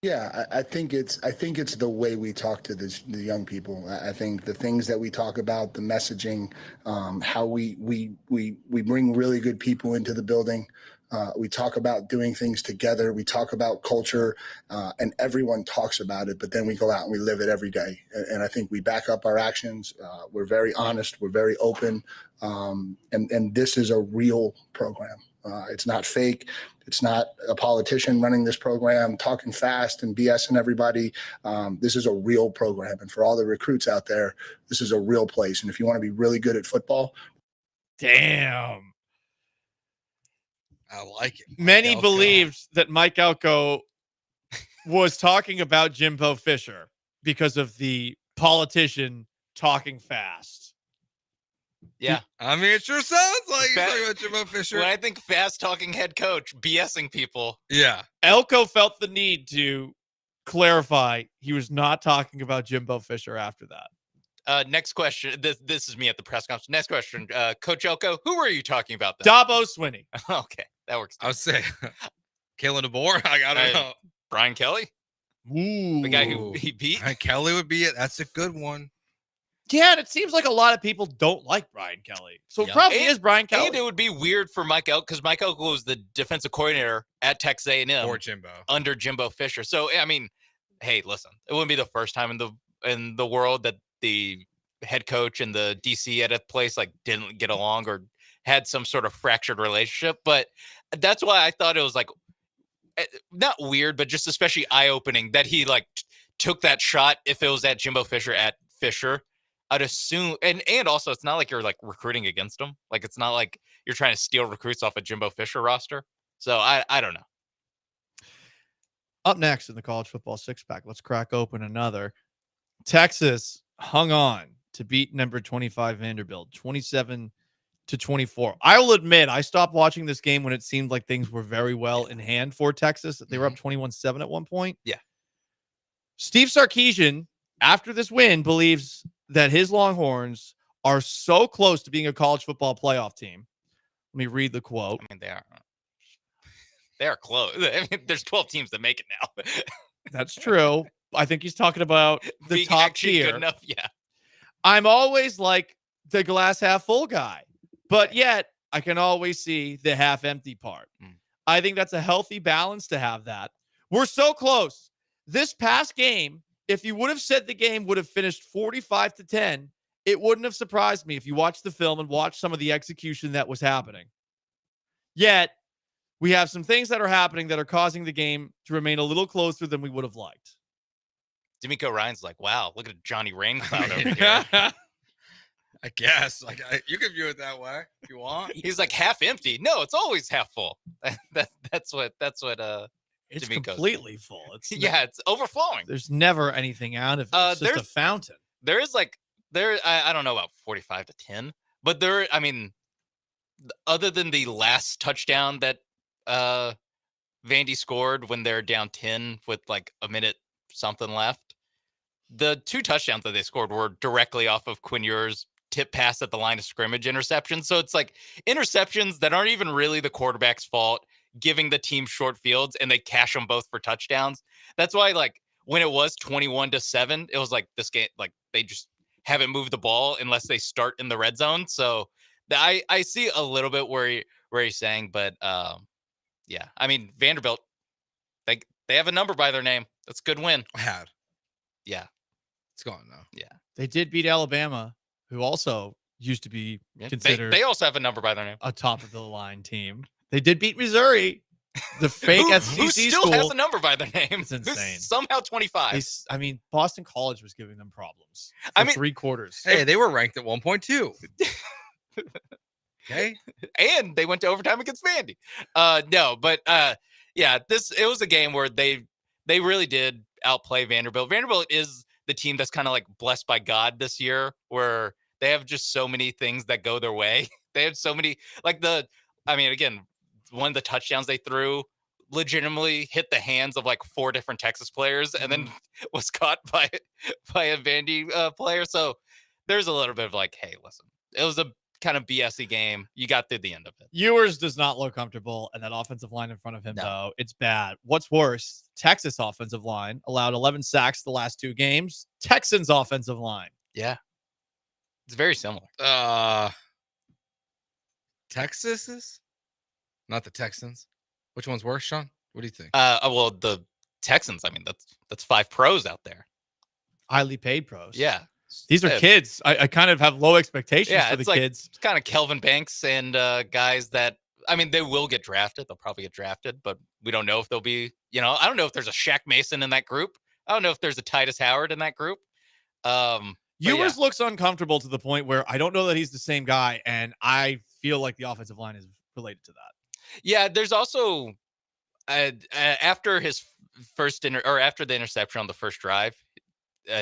[SPEAKER 11] Yeah, I think it's the way we talk to the young people. I think the things that we talk about, the messaging, how we bring really good people into the building. We talk about doing things together. We talk about culture, and everyone talks about it. But then we go out and we live it every day. And I think we back up our actions. We're very honest. We're very open. And this is a real program. It's not fake. It's not a politician running this program, talking fast and BSing everybody. This is a real program. And for all the recruits out there, this is a real place. And if you want to be really good at football.
[SPEAKER 9] Damn.
[SPEAKER 12] I like it.
[SPEAKER 9] Many believed that Mike Elko was talking about Jimbo Fisher because of the politician talking fast.
[SPEAKER 17] Yeah.
[SPEAKER 12] I mean, it sure sounds like you're talking about Jimbo Fisher.
[SPEAKER 17] When I think fast-talking head coach BSing people.
[SPEAKER 12] Yeah.
[SPEAKER 9] Elko felt the need to clarify he was not talking about Jimbo Fisher after that.
[SPEAKER 17] Next question. This is me at the press conference. Next question. Coach Elko, who were you talking about then?
[SPEAKER 9] Dabo Swinney.
[SPEAKER 17] Okay. That works.
[SPEAKER 12] I would say Kalen DeBoer. I don't know.
[SPEAKER 17] Brian Kelly?
[SPEAKER 9] Ooh.
[SPEAKER 17] The guy who he beat?
[SPEAKER 12] Brian Kelly would be it. That's a good one.
[SPEAKER 9] Yeah, and it seems like a lot of people don't like Brian Kelly. So it probably is Brian Kelly.
[SPEAKER 17] And it would be weird for Mike Elko because Mike Elko was the defensive coordinator at Texas A&M.
[SPEAKER 12] Or Jimbo.
[SPEAKER 17] Under Jimbo Fisher. So, I mean, hey, listen, it wouldn't be the first time in the world that the head coach and the DC at a place like didn't get along or had some sort of fractured relationship. But that's why I thought it was like, not weird, but just especially eye-opening that he like took that shot if it was at Jimbo Fisher at Fisher. I'd assume, and also it's not like you're like recruiting against him. Like it's not like you're trying to steal recruits off a Jimbo Fisher roster. So I don't know.
[SPEAKER 9] Up next in the college football six-pack, let's crack open another. Texas hung on to beat number 25 Vanderbilt, 27-24. I will admit, I stopped watching this game when it seemed like things were very well in hand for Texas. They were up 21-7 at one point.
[SPEAKER 17] Yeah.
[SPEAKER 9] Steve Sarkisian, after this win, believes that his Longhorns are so close to being a college football playoff team. Let me read the quote.
[SPEAKER 17] I mean, they are close. I mean, there's 12 teams that make it now.
[SPEAKER 9] That's true. I think he's talking about the
[SPEAKER 17] Being
[SPEAKER 9] top
[SPEAKER 17] actually
[SPEAKER 9] tier.
[SPEAKER 17] good enough, yeah.
[SPEAKER 9] I'm always like the glass half full guy, but yet I can always see the half empty part. I think that's a healthy balance to have that. We're so close. This past game, if you would have said the game would have finished 45-10, it wouldn't have surprised me if you watched the film and watched some of the execution that was happening. Yet, we have some things that are happening that are causing the game to remain a little closer than we would have liked.
[SPEAKER 17] D'Amico Ryan's like, wow, look at Johnny Raincloud over here.
[SPEAKER 12] I guess. Like you can view it that way if you want.
[SPEAKER 17] He's like half empty. No, it's always half full. That's what
[SPEAKER 9] It's
[SPEAKER 17] D'Amico's
[SPEAKER 9] completely full. It's
[SPEAKER 17] it's overflowing.
[SPEAKER 9] There's never anything out of it. It's just a fountain.
[SPEAKER 17] There is I don't know about 45-10, but I mean, other than the last touchdown that Vandy scored when they're down 10 with like a minute something left, the 2 touchdowns that they scored were directly off of Quinn Ewers' tip pass at the line of scrimmage interceptions. So it's like interceptions that aren't even really the quarterback's fault, giving the team short fields, and they cash them both for touchdowns. That's why, like, when it was 21-7, it was like this game, like they just haven't moved the ball unless they start in the red zone. So I see a little bit where he's saying, but yeah, I mean, Vanderbilt, they have a number by their name. That's a good win. Yeah.
[SPEAKER 12] It's gone now.
[SPEAKER 17] Yeah.
[SPEAKER 9] They did beat Alabama, who also used to be considered
[SPEAKER 17] They also have a number by their name.
[SPEAKER 9] a top of the line team. They did beat Missouri, the fake SEC
[SPEAKER 17] who still
[SPEAKER 9] school.
[SPEAKER 17] has a number by their name.
[SPEAKER 9] It's insane.
[SPEAKER 17] Somehow 25.
[SPEAKER 9] I mean, Boston College was giving them problems for 3 quarters.
[SPEAKER 12] Hey, they were ranked at 1.2. Okay.
[SPEAKER 17] And they went to overtime against Vandy. No, but yeah, it was a game where they really did outplay Vanderbilt. Vanderbilt is the team that's kind of like blessed by God this year, where they have just so many things that go their way. They have so many, again, one of the touchdowns they threw legitimately hit the hands of like 4 different Texas players and then was caught by a Vandy player. So there's a little bit of like, hey, listen, it was a kind of BS-y game. You got through the end of it.
[SPEAKER 9] Ewers does not look comfortable, and that offensive line in front of him, though, it's bad. What's worse, Texas offensive line allowed 11 sacks the last 2 games. Texans offensive line.
[SPEAKER 17] Yeah. It's very similar.
[SPEAKER 12] Texas is? Not the Texans. Which one's worse, Sean? What do you think?
[SPEAKER 17] Well, the Texans, I mean, that's 5 pros out there.
[SPEAKER 9] Highly paid pros.
[SPEAKER 17] Yeah.
[SPEAKER 9] These are kids. I kind of have low expectations for the
[SPEAKER 17] like,
[SPEAKER 9] kids.
[SPEAKER 17] It's kind of Kelvin Banks and guys that, I mean, they will get drafted. They'll probably get drafted, but we don't know if they'll be, I don't know if there's a Shaq Mason in that group. I don't know if there's a Titus Howard in that group.
[SPEAKER 9] Ewers looks uncomfortable to the point where I don't know that he's the same guy, and I feel like the offensive line is related to that.
[SPEAKER 17] Yeah, there's also after his after the interception on the first drive,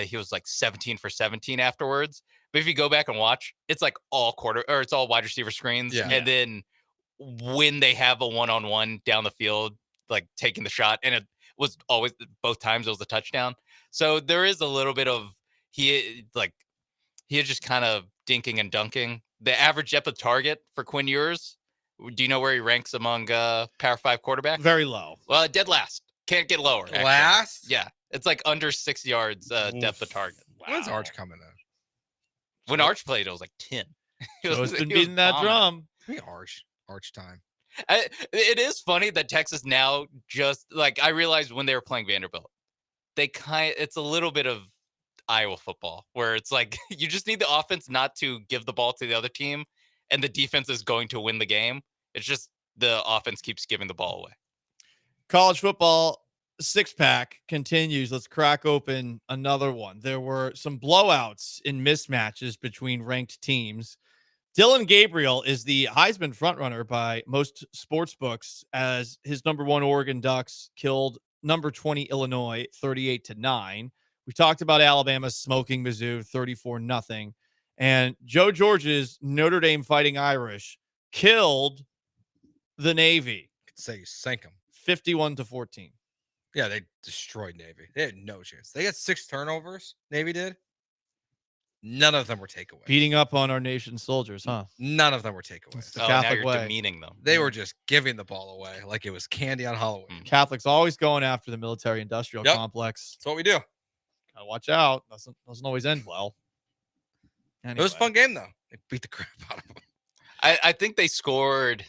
[SPEAKER 17] he was like 17 for 17 afterwards. But if you go back and watch, it's like it's all wide receiver screens.
[SPEAKER 12] Yeah.
[SPEAKER 17] And then when they have a one-on-one down the field, like taking the shot, and it was always both times it was a touchdown. So there is a little bit of he is just kind of dinking and dunking. The average depth of target for Quinn Ewers, do you know where he ranks among Power 5 quarterbacks?
[SPEAKER 9] Very low.
[SPEAKER 17] Well, dead last. Can't get lower. Actually.
[SPEAKER 12] Last?
[SPEAKER 17] Yeah. It's like under 6 yards depth of target.
[SPEAKER 12] When's Arch coming in?
[SPEAKER 17] When Arch played, it was like 10.
[SPEAKER 9] Joe's been beating that drum.
[SPEAKER 12] Maybe Arch time.
[SPEAKER 17] It is funny that Texas now just like I realized when they were playing Vanderbilt, it's a little bit of Iowa football where it's like you just need the offense not to give the ball to the other team, and the defense is going to win the game. It's just the offense keeps giving the ball away.
[SPEAKER 9] College football 6-pack continues. Let's crack open another one. There were some blowouts in mismatches between ranked teams. Dylan Gabriel is the Heisman frontrunner by most sports books as his number 1 Oregon Ducks killed number 20 Illinois 38-9. We talked about Alabama smoking Mizzou 34-0. And Joe George's Notre Dame Fighting Irish killed the Navy.
[SPEAKER 12] I could say you sank them.
[SPEAKER 9] 51-14.
[SPEAKER 12] Yeah, they destroyed Navy. They had no chance. They got 6 turnovers, Navy did. None of them were takeaways.
[SPEAKER 9] Beating up on our nation's soldiers, huh?
[SPEAKER 12] None of them were takeaways.
[SPEAKER 9] It's the Catholic way.
[SPEAKER 17] Demeaning them.
[SPEAKER 12] They were just giving the ball away like it was candy on Halloween.
[SPEAKER 9] Catholics always going after the military-industrial complex.
[SPEAKER 12] That's what we do.
[SPEAKER 9] Gotta watch out. Doesn't always end well. Anyway.
[SPEAKER 12] It was a fun game, though. They beat the crap out of them.
[SPEAKER 17] I think they scored,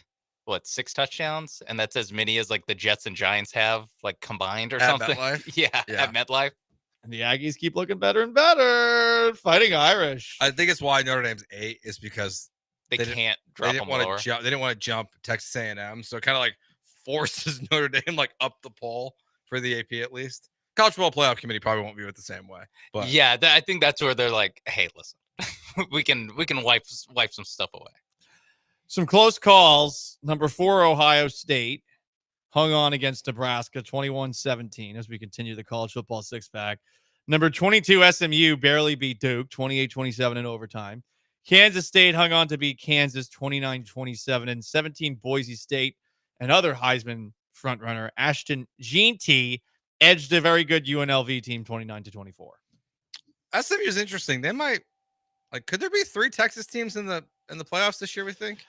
[SPEAKER 17] 6 touchdowns? And that's as many as, the Jets and Giants have, combined or
[SPEAKER 12] At
[SPEAKER 17] something.
[SPEAKER 12] MetLife?
[SPEAKER 17] Yeah, at MetLife.
[SPEAKER 9] And the Aggies keep looking better and better. Fighting Irish.
[SPEAKER 12] I think it's why Notre Dame's 8 is because
[SPEAKER 17] they can't drop them lower.
[SPEAKER 12] They didn't want to jump Texas A&M, so it kind of forces Notre Dame up the pole for the AP at least. College Football Playoff Committee probably won't view it the same way. But
[SPEAKER 17] yeah, I think that's where they're like, hey, listen, we can wipe some stuff away.
[SPEAKER 9] Some close calls. Number 4, Ohio State hung on against Nebraska 21-17 as we continue the college football 6-pack. Number 22, SMU barely beat Duke 28-27 in overtime. Kansas State hung on to beat Kansas 29-27, and 17 Boise State and other Heisman frontrunner Ashton Jeanty edged a very good UNLV team 29-24.
[SPEAKER 12] SMU is interesting. They might could there be 3 Texas teams in the playoffs this year, we think?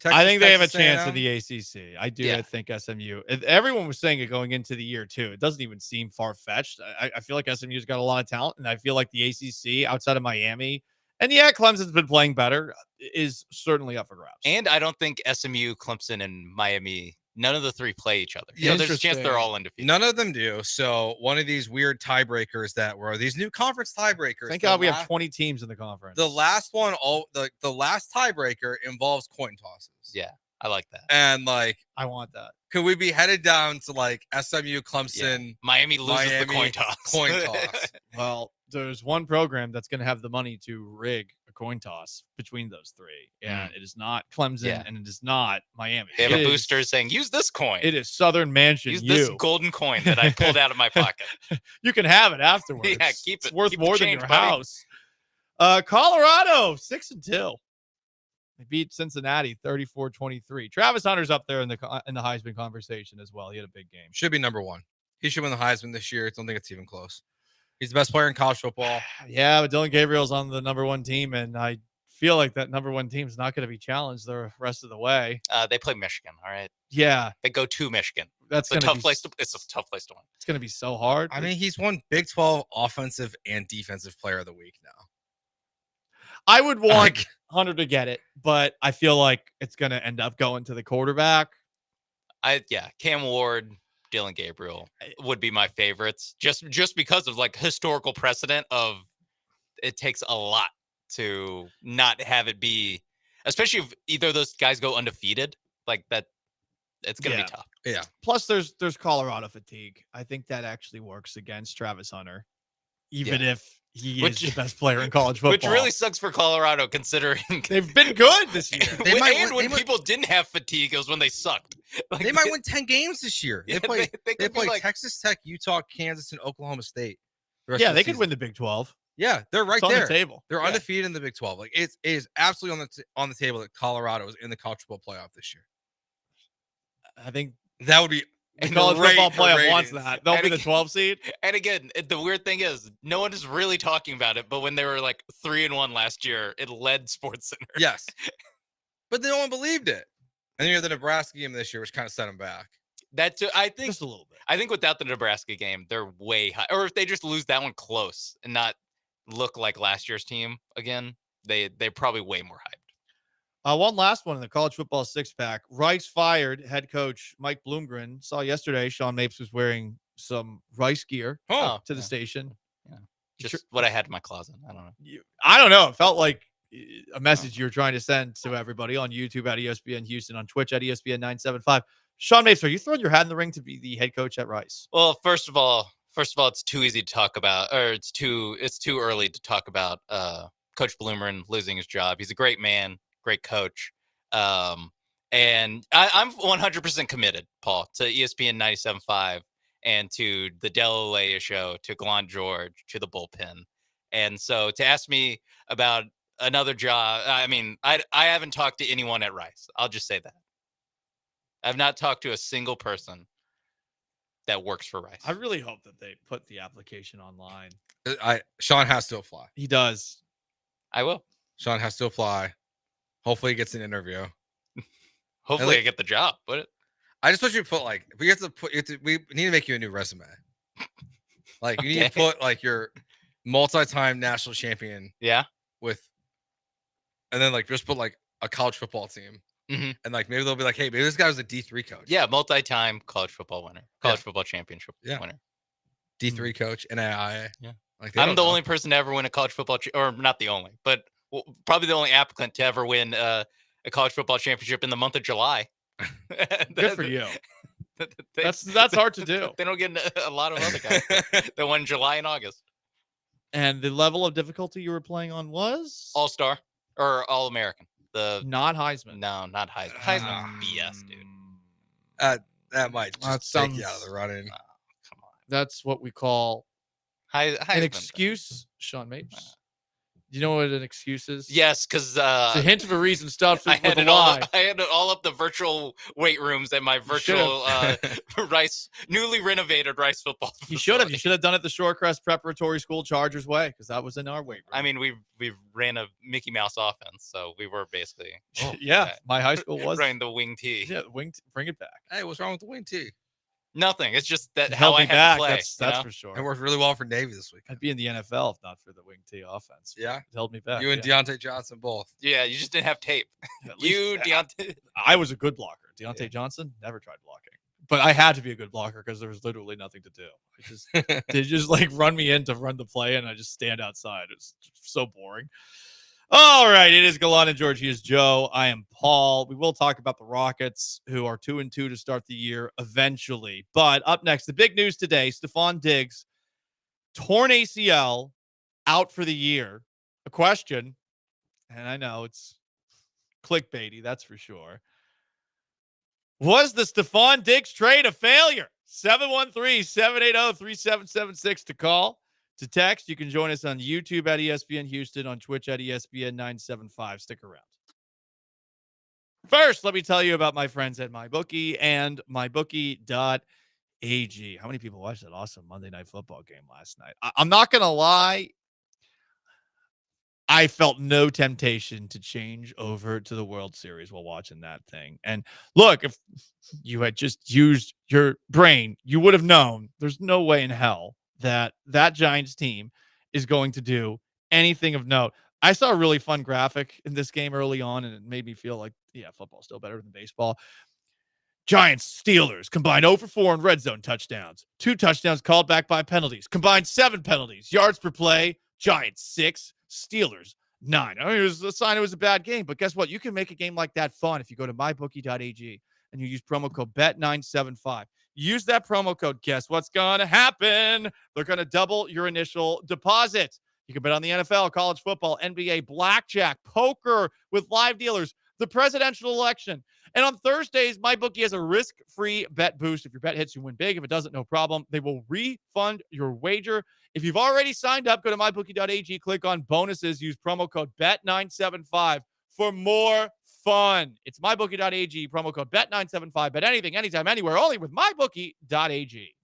[SPEAKER 9] I think they have a
[SPEAKER 12] Texas
[SPEAKER 9] chance
[SPEAKER 12] A&M?
[SPEAKER 9] at the ACC. I do. Yeah. I think SMU. Everyone was saying it going into the year too. It doesn't even seem far-fetched. I feel like SMU's got a lot of talent, and I feel like the ACC outside of Miami, and yeah, Clemson's been playing better, is certainly up for grabs.
[SPEAKER 17] And I don't think SMU, Clemson, and Miami, none of the 3 play each other.
[SPEAKER 12] Yeah,
[SPEAKER 17] there's a chance they're all undefeated.
[SPEAKER 12] None of them do. So one of these weird tiebreakers that were these new conference tiebreakers.
[SPEAKER 9] Thank God we have 20 teams in the conference.
[SPEAKER 12] The last one, the last tiebreaker involves coin tosses.
[SPEAKER 17] Yeah, I like that.
[SPEAKER 12] And
[SPEAKER 9] I want that.
[SPEAKER 12] Could we be headed down to SMU, Clemson,
[SPEAKER 17] yeah. Miami loses the coin toss?
[SPEAKER 12] Coin toss.
[SPEAKER 9] Well, there's one program that's going to have the money to rig a coin toss between those 3, and it is not Clemson, and it is not Miami.
[SPEAKER 17] They have a booster saying, "Use this coin."
[SPEAKER 9] It is Southern Mansion.
[SPEAKER 17] Use this golden coin that I pulled out of my pocket.
[SPEAKER 9] You can have it afterwards.
[SPEAKER 17] Yeah, keep it.
[SPEAKER 9] It's worth
[SPEAKER 17] keep
[SPEAKER 9] more
[SPEAKER 17] change,
[SPEAKER 9] than your
[SPEAKER 17] buddy.
[SPEAKER 9] house. Colorado 6-2. They beat Cincinnati 34-23. Travis Hunter's up there in the Heisman conversation as well. He had a big game.
[SPEAKER 12] Should be number 1. He should win the Heisman this year. I don't think it's even close. He's the best player in college football.
[SPEAKER 9] Yeah, but Dylan Gabriel's on the number 1 team, and I feel like that number 1 team is not going to be challenged the rest of the way.
[SPEAKER 17] They play Michigan, all right?
[SPEAKER 9] Yeah.
[SPEAKER 17] They go to Michigan.
[SPEAKER 9] It's
[SPEAKER 17] a tough place to win.
[SPEAKER 9] It's going to be so hard.
[SPEAKER 12] I mean, he's won Big 12 offensive and defensive player of the week now.
[SPEAKER 9] I would want Hunter to get it, but I feel like it's going to end up going to the quarterback.
[SPEAKER 17] Cam Ward, Dylan Gabriel would be my favorites, just because of historical precedent of it takes a lot to not have it be, especially if either of those guys go undefeated, that it's going to be tough.
[SPEAKER 12] Yeah.
[SPEAKER 9] Plus there's Colorado fatigue. I think that actually works against Travis Hunter, even if he is the best player in college football.
[SPEAKER 17] Which really sucks for Colorado considering
[SPEAKER 9] they've been good this year.
[SPEAKER 17] when people didn't have fatigue, it was when they sucked.
[SPEAKER 12] They might win 10 games this year.
[SPEAKER 17] Yeah,
[SPEAKER 12] they play Texas Tech, Utah, Kansas, and Oklahoma State.
[SPEAKER 9] Yeah, they could win the Big 12.
[SPEAKER 12] Yeah, they're right
[SPEAKER 9] it's
[SPEAKER 12] there.
[SPEAKER 9] On the table.
[SPEAKER 12] They're undefeated in the Big 12. It is absolutely on the table that Colorado is in the college football playoff this year.
[SPEAKER 9] I think
[SPEAKER 12] that would be.
[SPEAKER 9] The college football playoff wants that. They'll be the 12 seed.
[SPEAKER 17] And again, the weird thing is, no one is really talking about it. But when they were 3-1 last year, it led SportsCenter.
[SPEAKER 12] Yes, but no one believed it. And then you have the Nebraska game this year, which kind of set them back.
[SPEAKER 17] That too, I think
[SPEAKER 9] just a little bit.
[SPEAKER 17] I think without the Nebraska game, they're way high. Or if they just lose that one close and not look like last year's team again, they're probably way more hyped.
[SPEAKER 9] One last one in the college football 6-pack. Rice fired head coach Mike Bloomgren. Saw yesterday Sean Mapes was wearing some Rice gear to the station.
[SPEAKER 17] Yeah, just what I had in my closet. I don't know.
[SPEAKER 9] I don't know. It felt like a message you're trying to send to everybody on YouTube at ESPN Houston, on Twitch at ESPN 975. Sean Mapes, are you throwing your hat in the ring to be the head coach at Rice?
[SPEAKER 17] Well, first of all, it's too easy to talk about, or it's too early to talk about Coach Bloomgren losing his job. He's a great man. Great coach. And I'm 100% committed, Paul, to ESPN 97.5 and to the Olaleye Show, to Gallant George, to the bullpen. And so to ask me about another job, I mean, I haven't talked to anyone at Rice. I'll just say that. I've not talked to a single person that works for Rice.
[SPEAKER 9] I really hope that they put the application online.
[SPEAKER 12] Sean has to apply.
[SPEAKER 9] He does.
[SPEAKER 17] I will.
[SPEAKER 12] Sean has to apply. Hopefully he gets an interview.
[SPEAKER 17] Hopefully I get the job. But
[SPEAKER 12] I just want you to put like we need to make you a new resume. Like you need to put like your multi-time national champion.
[SPEAKER 17] Yeah.
[SPEAKER 12] And then like just put like a college football team.
[SPEAKER 17] Mm-hmm.
[SPEAKER 12] And like maybe they'll be like, hey, maybe this guy was a D3 coach.
[SPEAKER 17] Yeah, multi-time college football winner, college football championship winner,
[SPEAKER 12] D3 coach, NAIA.
[SPEAKER 17] Yeah,
[SPEAKER 12] like
[SPEAKER 17] I'm the only person to ever win a college football, or not the only, but probably the only applicant to ever win a college football championship in the month of July.
[SPEAKER 9] Good for you. That's hard to do.
[SPEAKER 17] They don't get a lot of other guys that won July and August.
[SPEAKER 9] And the level of difficulty you were playing on was
[SPEAKER 17] All-Star or All-American.
[SPEAKER 9] Not Heisman.
[SPEAKER 17] No, not Heisman. Heisman's BS, dude.
[SPEAKER 12] That might just take you out of the running.
[SPEAKER 17] Come on.
[SPEAKER 9] That's what we call
[SPEAKER 17] Heisman.
[SPEAKER 9] An excuse, Sean Mapes. Do you know what an excuse is?
[SPEAKER 17] Yes, because
[SPEAKER 9] it's a hint of a reason stuff
[SPEAKER 17] I
[SPEAKER 9] with
[SPEAKER 17] had
[SPEAKER 9] a lie.
[SPEAKER 17] I had it all up the virtual weight rooms at my virtual newly renovated Rice football.
[SPEAKER 9] You should have. You should have done it the Shorecrest Preparatory School Chargers way, because that was in our weight room.
[SPEAKER 17] I mean, we ran a Mickey Mouse offense, so we were basically
[SPEAKER 9] my high school was
[SPEAKER 17] running the wing tee.
[SPEAKER 9] Yeah, wing. Bring it back.
[SPEAKER 12] Hey, what's wrong with the wing tee?
[SPEAKER 17] Nothing. It's just that
[SPEAKER 9] Held
[SPEAKER 17] how I
[SPEAKER 9] me
[SPEAKER 17] had
[SPEAKER 9] back.
[SPEAKER 17] to play.
[SPEAKER 9] That's for sure.
[SPEAKER 12] It worked really well for Navy this week.
[SPEAKER 9] I'd be in the NFL if not for the wing tee offense.
[SPEAKER 12] Yeah,
[SPEAKER 9] it held me back.
[SPEAKER 12] You and Deontay Johnson both.
[SPEAKER 17] Yeah, you just didn't have tape. Deontay.
[SPEAKER 9] I was a good blocker. Deontay Johnson never tried blocking, but I had to be a good blocker because there was literally nothing to do. They just like run me in to run the play, and I just stand outside. It's so boring. All right, it is Gallant and George. He is Joe. I am Paul. We will talk about the Rockets, who are 2-2 to start the year eventually. But up next, the big news today: Stephon Diggs, torn ACL, out for the year. A question, and I know it's clickbaity, that's for sure. Was the Stephon Diggs trade a failure? 713-780-3776 to call. To text, you can join us on YouTube at ESPN Houston, on Twitch at ESPN 975. Stick around. First, let me tell you about my friends at MyBookie and MyBookie.ag. How many people watched that awesome Monday Night Football game last night? I'm not going to lie. I felt no temptation to change over to the World Series while watching that thing. And look, if you had just used your brain, you would have known there's no way in hell that Giants team is going to do anything of note. I saw a really fun graphic in this game early on, and it made me feel like, football's still better than baseball. Giants, Steelers, combined 0-for-4 in red zone touchdowns. 2 touchdowns called back by penalties. Combined 7 penalties. Yards per play, Giants 6, Steelers 9. I mean, it was a sign it was a bad game, but guess what? You can make a game like that fun if you go to mybookie.ag and you use promo code BET975. Use that promo code. Guess what's going to happen? They're going to double your initial deposit. You can bet on the NFL, college football, NBA, blackjack, poker with live dealers, the presidential election. And on Thursdays, MyBookie has a risk-free bet boost. If your bet hits, you win big. If it doesn't, no problem. They will refund your wager. If you've already signed up, go to mybookie.ag, click on bonuses, use promo code BET975 for more fun. It's mybookie.ag, promo code BET975. Bet anything, anytime, anywhere, only with mybookie.ag.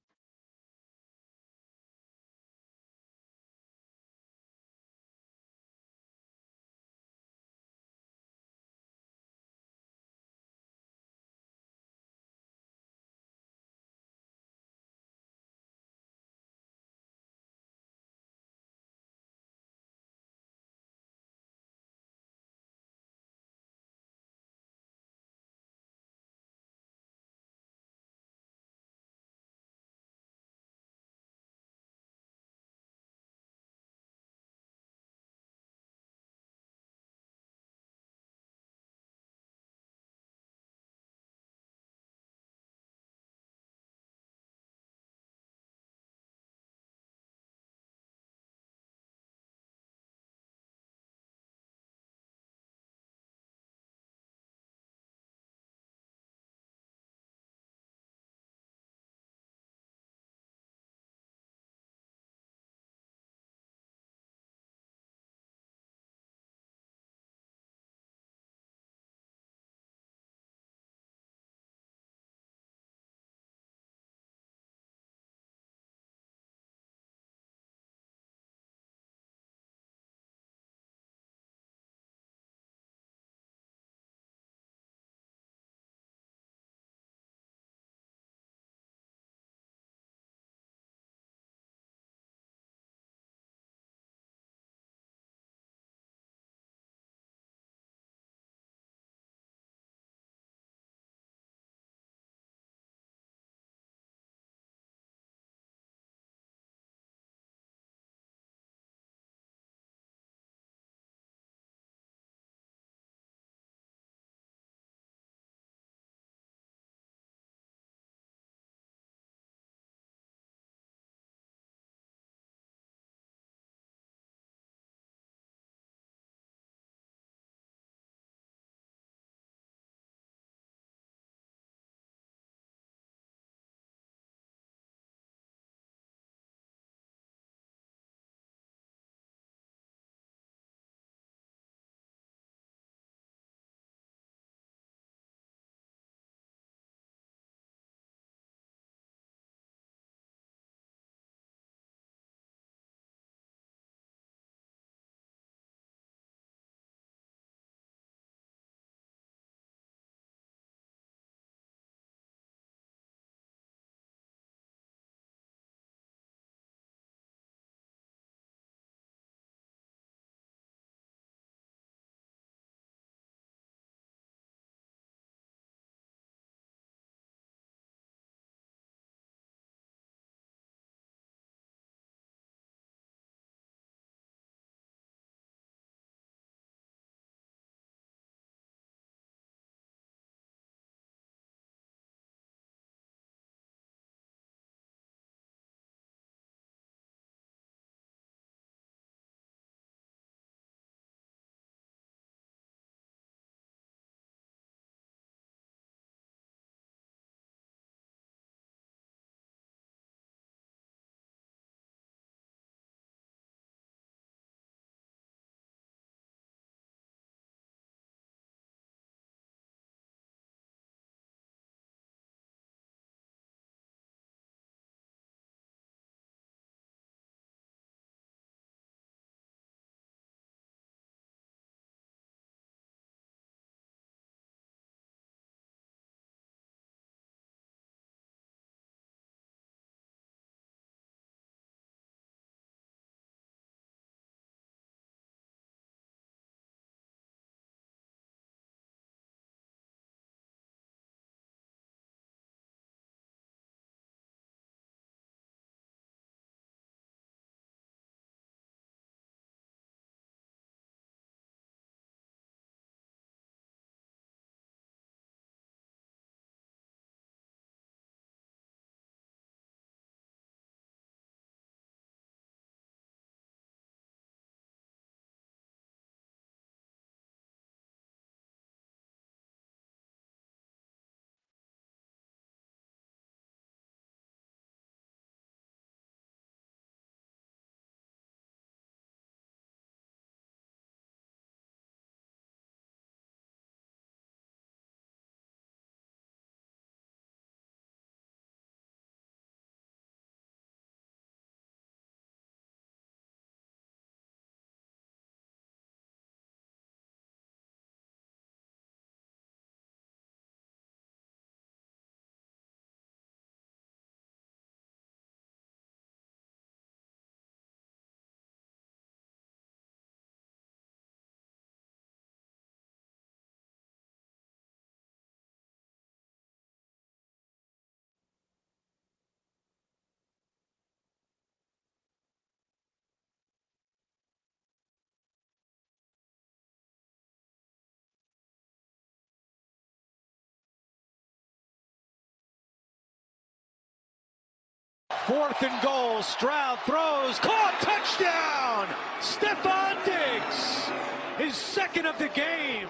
[SPEAKER 14] 4th and goal. Stroud throws. Caught. Touchdown. Stephon Diggs. His second of the game.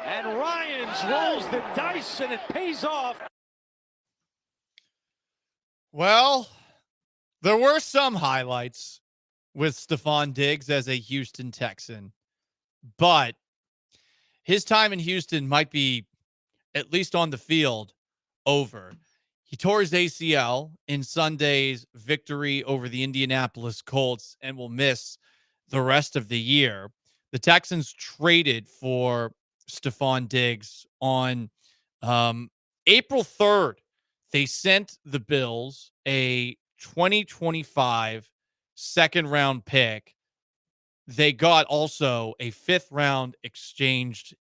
[SPEAKER 14] And Ryans rolls the dice, and it pays off.
[SPEAKER 9] Well, there were some highlights with Stephon Diggs as a Houston Texan, but his time in Houston might be, at least on the field, over. He tore his ACL in Sunday's victory over the Indianapolis Colts and will miss the rest of the year. The Texans traded for Stephon Diggs on April 3rd. They sent the Bills a 2025 second-round pick. They got also a 5th round exchanged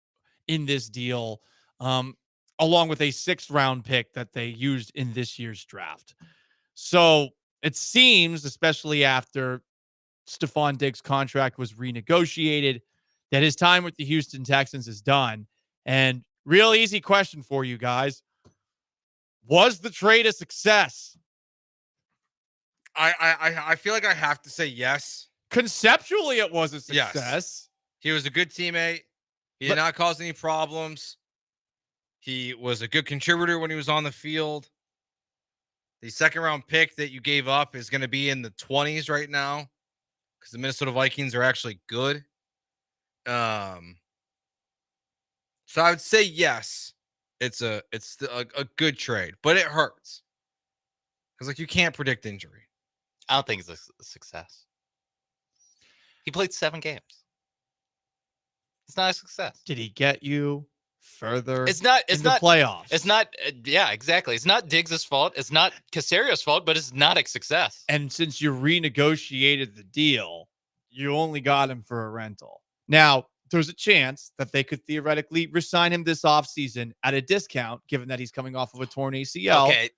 [SPEAKER 9] in this deal, along with a 6th round pick that they used in this year's draft. So it seems, especially after Stephon Diggs' contract was renegotiated, that his time with the Houston Texans is done. And real easy question for you guys. Was the trade a success?
[SPEAKER 12] I feel like I have to say yes.
[SPEAKER 9] Conceptually, it was a success.
[SPEAKER 12] Yes. He was a good teammate. He did not cause any problems. He was a good contributor when he was on the field. The 2nd round pick that you gave up is going to be in the 20s right now because the Minnesota Vikings are actually good. So I would say yes. It's a good trade, but it hurts because you can't predict injury.
[SPEAKER 17] I don't think it's a success. He played 7 games. It's not a success.
[SPEAKER 9] Did he get you further?
[SPEAKER 17] It's not
[SPEAKER 9] playoffs.
[SPEAKER 17] It's not. Yeah, exactly. It's not Diggs' fault. It's not Casario's fault, but it's not a success.
[SPEAKER 9] And since you renegotiated the deal, you only got him for a rental. Now, there's a chance that they could theoretically re-sign him this offseason at a discount, given that he's coming off of a torn ACL.
[SPEAKER 17] Okay,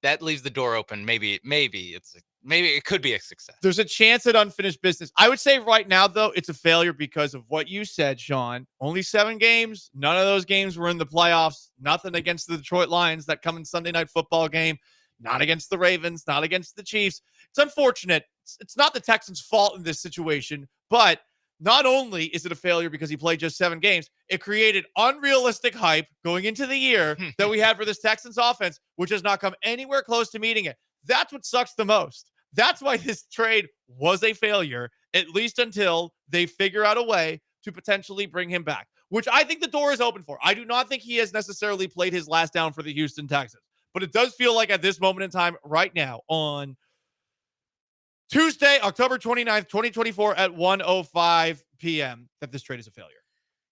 [SPEAKER 17] that leaves the door open. Maybe it could be a success.
[SPEAKER 9] There's a chance at unfinished business. I would say right now, though, it's a failure because of what you said, Sean. Only 7 games. None of those games were in the playoffs. Nothing against the Detroit Lions that come in Sunday Night Football game. Not against the Ravens. Not against the Chiefs. It's unfortunate. It's not the Texans' fault in this situation, but not only is it a failure because he played just 7 games, it created unrealistic hype going into the year that we had for this Texans offense, which has not come anywhere close to meeting it. That's what sucks the most. That's why this trade was a failure, at least until they figure out a way to potentially bring him back, which I think the door is open for. I do not think he has necessarily played his last down for the Houston Texans, but it does feel like at this moment in time right now on Tuesday, October 29th, 2024 at 1:05 p.m. that this trade is a failure.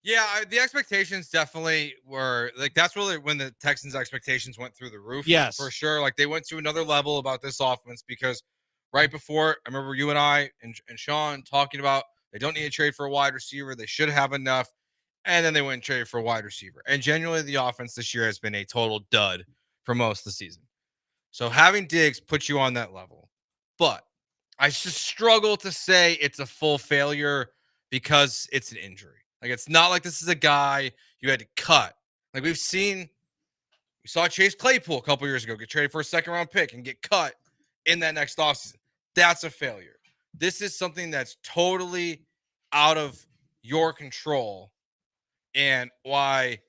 [SPEAKER 12] Yeah, the expectations definitely were that's really when the Texans' expectations went through the roof.
[SPEAKER 9] Yes,
[SPEAKER 12] for sure. They went to another level about this offense because right before, I remember you and I and Sean talking about they don't need to trade for a wide receiver. They should have enough. And then they went and traded for a wide receiver. And genuinely, the offense this year has been a total dud for most of the season. So having Diggs puts you on that level. But I just struggle to say it's a full failure because it's an injury. It's not like this is a guy you had to cut. We saw Chase Claypool a couple years ago get traded for a 2nd round pick and get cut in that next offseason. That's a failure. This is something that's totally out of your control. And why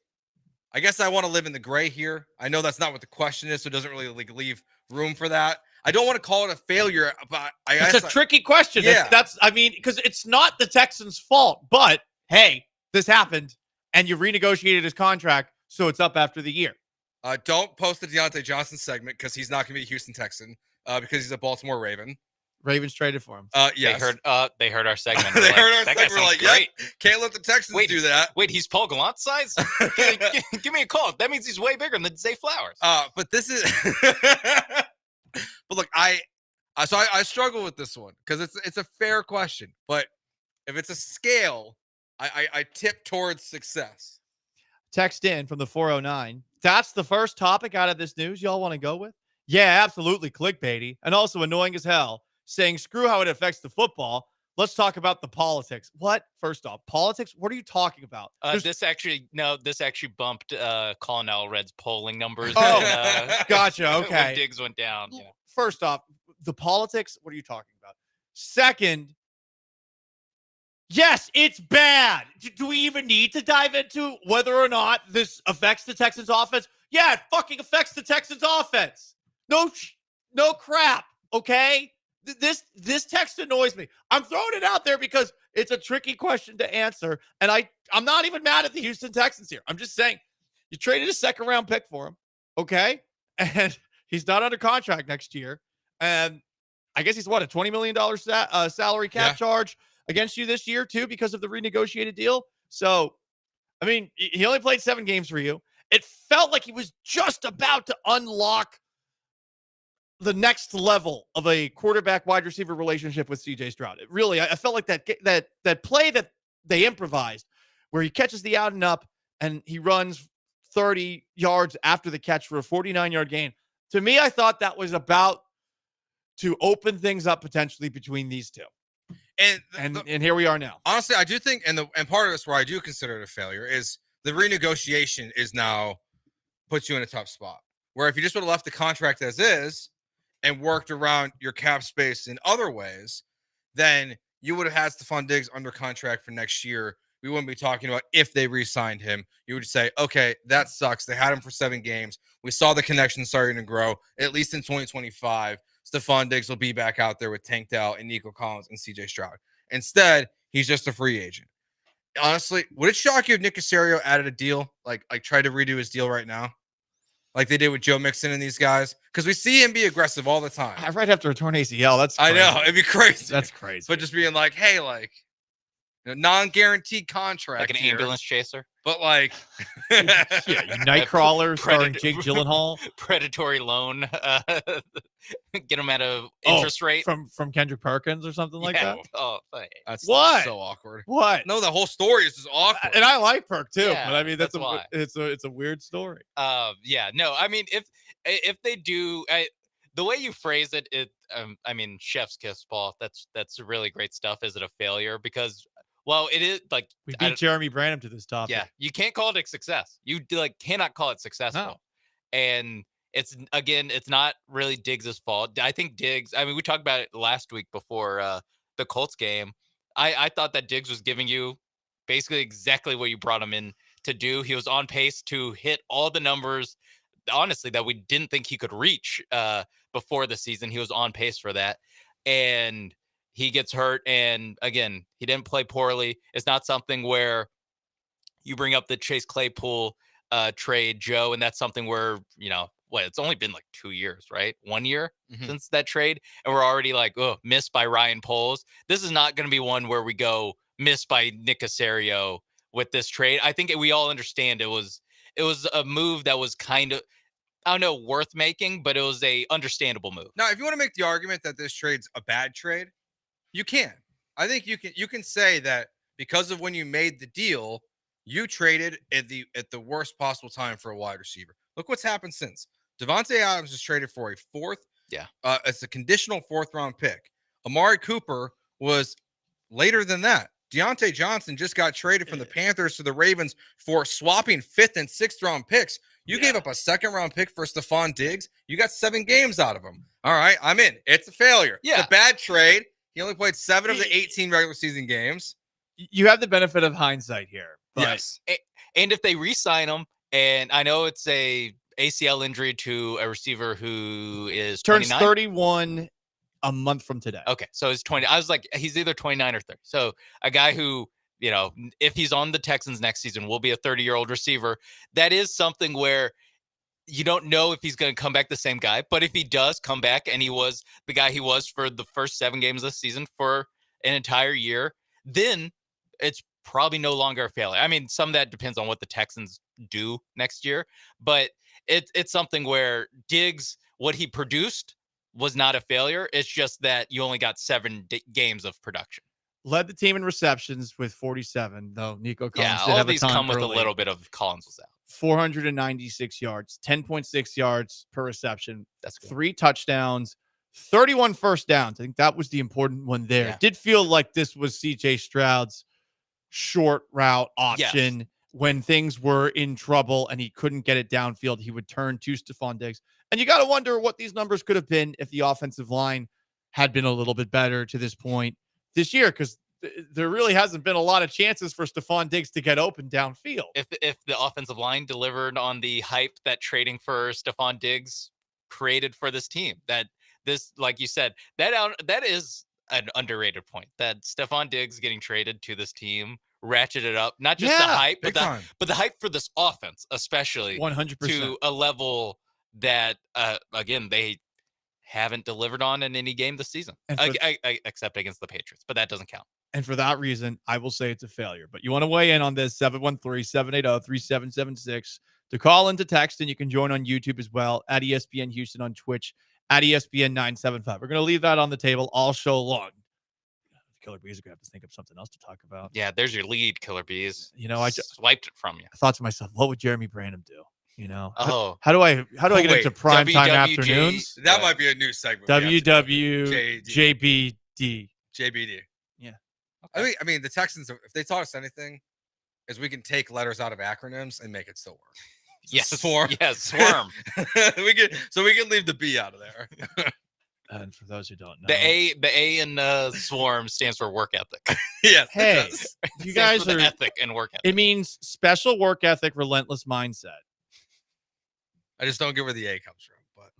[SPEAKER 12] I guess I want to live in the gray here. I know that's not what the question is, so it doesn't really leave room for that. I don't want to call it a failure, but
[SPEAKER 9] it's a tricky question.
[SPEAKER 12] Yeah.
[SPEAKER 9] Because it's not the Texans' fault, but hey, this happened and you renegotiated his contract, so it's up after the year.
[SPEAKER 12] Don't post the Deontay Johnson segment because he's not going to be a Houston Texan because he's a Baltimore Raven.
[SPEAKER 9] Ravens traded for him.
[SPEAKER 12] Yes.
[SPEAKER 17] They heard our segment.
[SPEAKER 12] They heard our
[SPEAKER 17] that
[SPEAKER 12] segment. We're like,
[SPEAKER 17] great.
[SPEAKER 12] Yep, can't let the Texans do that.
[SPEAKER 17] Wait, he's Paul Gallant size? give me a call. That means he's way bigger than Zay Flowers.
[SPEAKER 12] But this is but look, I struggle with this one because it's a fair question. But if it's a scale, I tip towards success.
[SPEAKER 9] Text in from the 409. That's the first topic out of this news y'all want to go with? Yeah, absolutely clickbaity and also annoying as hell, saying screw how it affects the football. Let's talk about the politics. What? First off, politics? What are you talking about?
[SPEAKER 17] This actually bumped Colin Red's polling numbers.
[SPEAKER 9] Oh, gotcha. Okay.
[SPEAKER 17] When Diggs went down. Yeah.
[SPEAKER 9] first off, the politics, what are you talking about? Second, yes, it's bad. Do we even need to dive into whether or not this affects the Texans offense? Yeah, it fucking affects the Texans offense. No crap, okay? This text annoys me. I'm throwing it out there because it's a tricky question to answer, and I'm not even mad at the Houston Texans here. I'm just saying you traded a second-round pick for him, okay? And he's not under contract next year, and I guess he's what, a $20 million salary cap charge against you this year too because of the renegotiated deal. So, I mean, he only played 7 games for you. It felt like he was just about to unlock the next level of a quarterback wide receiver relationship with CJ Stroud. It really, I felt like that play that they improvised where he catches the out and up and he runs 30 yards after the catch for a 49-yard gain. To me, I thought that was about to open things up potentially between these two. And here we are now.
[SPEAKER 12] Honestly, I do think, and part of this where I do consider it a failure is the renegotiation is now puts you in a tough spot. Where if you just would have left the contract as is and worked around your cap space in other ways, then you would have had Stephon Diggs under contract for next year. We wouldn't be talking about if they re-signed him. You would say, okay, that sucks. They had him for 7 games. We saw the connection starting to grow. At least in 2025, Stephon Diggs will be back out there with Tank Dell and Nico Collins and CJ Stroud. Instead, he's just a free agent. Honestly, would it shock you if Nick Caserio added a deal, like tried to redo his deal right now? Like they did with Joe Mixon and these guys? Because we see him be aggressive all the time.
[SPEAKER 9] Right after a torn ACL, that's crazy.
[SPEAKER 12] I know. It'd be crazy.
[SPEAKER 9] That's crazy.
[SPEAKER 12] But just being like, hey, like, non-guaranteed contract.
[SPEAKER 17] Like an ambulance chaser.
[SPEAKER 12] But like,
[SPEAKER 9] Nightcrawler starring Jake Gyllenhaal.
[SPEAKER 17] Predatory loan. Get him at a interest rate.
[SPEAKER 9] From Kendrick Perkins or something like that.
[SPEAKER 17] Oh,
[SPEAKER 12] that's
[SPEAKER 9] what?
[SPEAKER 12] So awkward.
[SPEAKER 9] What?
[SPEAKER 12] No, the whole story is just awkward.
[SPEAKER 9] And I like Perk too.
[SPEAKER 17] Yeah,
[SPEAKER 9] but I mean, that's
[SPEAKER 17] why.
[SPEAKER 9] it's a weird story.
[SPEAKER 17] Yeah, no, I mean, if they do, the way you phrase it, I mean, chef's kiss, Paul. That's really great stuff. Is it a failure? Because, well, it is like
[SPEAKER 9] we beat Jeremy Branham to this topic.
[SPEAKER 17] Yeah, you can't call it a success. You cannot call it successful.
[SPEAKER 9] No.
[SPEAKER 17] And it's not really Diggs' fault. I think Diggs. I mean, we talked about it last week before the Colts game. I thought that Diggs was giving you basically exactly what you brought him in to do. He was on pace to hit all the numbers, honestly, that we didn't think he could reach before the season. He was on pace for that. And he gets hurt. And again, he didn't play poorly. It's not something where you bring up the Chase Claypool trade, Joe, and that's something where, it's only been like 2 years, right? 1 year since that trade. And we're already like, missed by Ryan Poles. This is not going to be one where we go missed by Nick Caserio with this trade. I think we all understand it was a move that was kind of, I don't know, worth making, but it was a understandable move.
[SPEAKER 12] Now, if you want to make the argument that this trade's a bad trade, you can. I think you can say that because of when you made the deal, you traded at the worst possible time for a wide receiver. Look what's happened since. Devontae Adams was traded for a 4th.
[SPEAKER 17] Yeah.
[SPEAKER 12] It's a conditional 4th-round pick. Amari Cooper was later than that. Deontay Johnson just got traded from the Panthers to the Ravens for swapping 5th and 6th-round picks. You gave up a 2nd-round pick for Stephon Diggs. You got 7 games out of him. All right, I'm in. It's a failure.
[SPEAKER 17] Yeah.
[SPEAKER 12] It's a bad trade. He only played 7 of the 18 regular season games.
[SPEAKER 9] You have the benefit of hindsight here. But
[SPEAKER 12] Yes.
[SPEAKER 17] And if they re-sign him, and I know it's a ACL injury to a receiver who is
[SPEAKER 9] turns
[SPEAKER 17] 29?
[SPEAKER 9] 31 a month from today.
[SPEAKER 17] Okay, so he's 20. I was like, he's either 29 or 30. So a guy who, if he's on the Texans next season, will be a 30-year-old receiver. That is something where you don't know if he's going to come back the same guy. But if he does come back and he was the guy he was for the first 7 games of the season for an entire year, then it's probably no longer a failure. I mean, some of that depends on what the Texans do next year. But it's something where Diggs, what he produced was not a failure. It's just that you only got 7 games of production.
[SPEAKER 9] Led the team in receptions with 47, though Nico Collins
[SPEAKER 17] Yeah,
[SPEAKER 9] did
[SPEAKER 17] all
[SPEAKER 9] have
[SPEAKER 17] these
[SPEAKER 9] a ton
[SPEAKER 17] come with
[SPEAKER 9] early.
[SPEAKER 17] a little bit of Collins was out.
[SPEAKER 9] 496 yards, 10.6 yards per reception.
[SPEAKER 17] That's good.
[SPEAKER 9] 3 touchdowns, 31 first downs. I think that was the important one there.
[SPEAKER 17] Yeah.
[SPEAKER 9] It did feel like this was CJ Stroud's short route option. When things were in trouble and he couldn't get it downfield, he would turn to Stephon Diggs. And you got to wonder what these numbers could have been if the offensive line had been a little bit better to this point this year, because there really hasn't been a lot of chances for Stephon Diggs to get open downfield.
[SPEAKER 17] If the offensive line delivered on the hype that trading for Stephon Diggs created for this team, that this, like you said, that is an underrated point, that Stephon Diggs getting traded to this team ratcheted up not just the hype, but the hype for this offense, especially
[SPEAKER 9] 100%
[SPEAKER 17] to a level that again they haven't delivered on in any game this season, except against the Patriots, but that doesn't count.
[SPEAKER 9] And for that reason, I will say it's a failure. But you want to weigh in on this, 713-780-3776. To call and to text, and you can join on YouTube as well, at ESPN Houston, on Twitch, at ESPN 975. We're going to leave that on the table all show long. Killer Bees are going to have to think of something else to talk about.
[SPEAKER 17] Yeah, there's your lead, Killer Bees.
[SPEAKER 9] You know, I
[SPEAKER 17] swiped it from you.
[SPEAKER 9] I thought to myself, what would Jeremy Branham do? You know,
[SPEAKER 17] how
[SPEAKER 9] do I get into prime time afternoons?
[SPEAKER 12] That might be a new segment.
[SPEAKER 9] WWJBD.
[SPEAKER 12] JBD.
[SPEAKER 9] Yeah.
[SPEAKER 12] Okay. I mean, the Texans, if they taught us anything, is we can take letters out of acronyms and make it still work.
[SPEAKER 17] Yes,
[SPEAKER 12] swarm.
[SPEAKER 17] Yes, swarm.
[SPEAKER 12] we can leave the B out of there.
[SPEAKER 9] And for those who don't know,
[SPEAKER 17] the A in swarm stands for work ethic.
[SPEAKER 12] Yes.
[SPEAKER 9] Hey, you guys are
[SPEAKER 17] ethic and work ethic.
[SPEAKER 9] It means special work ethic, relentless mindset.
[SPEAKER 12] I just don't get where the A comes from. But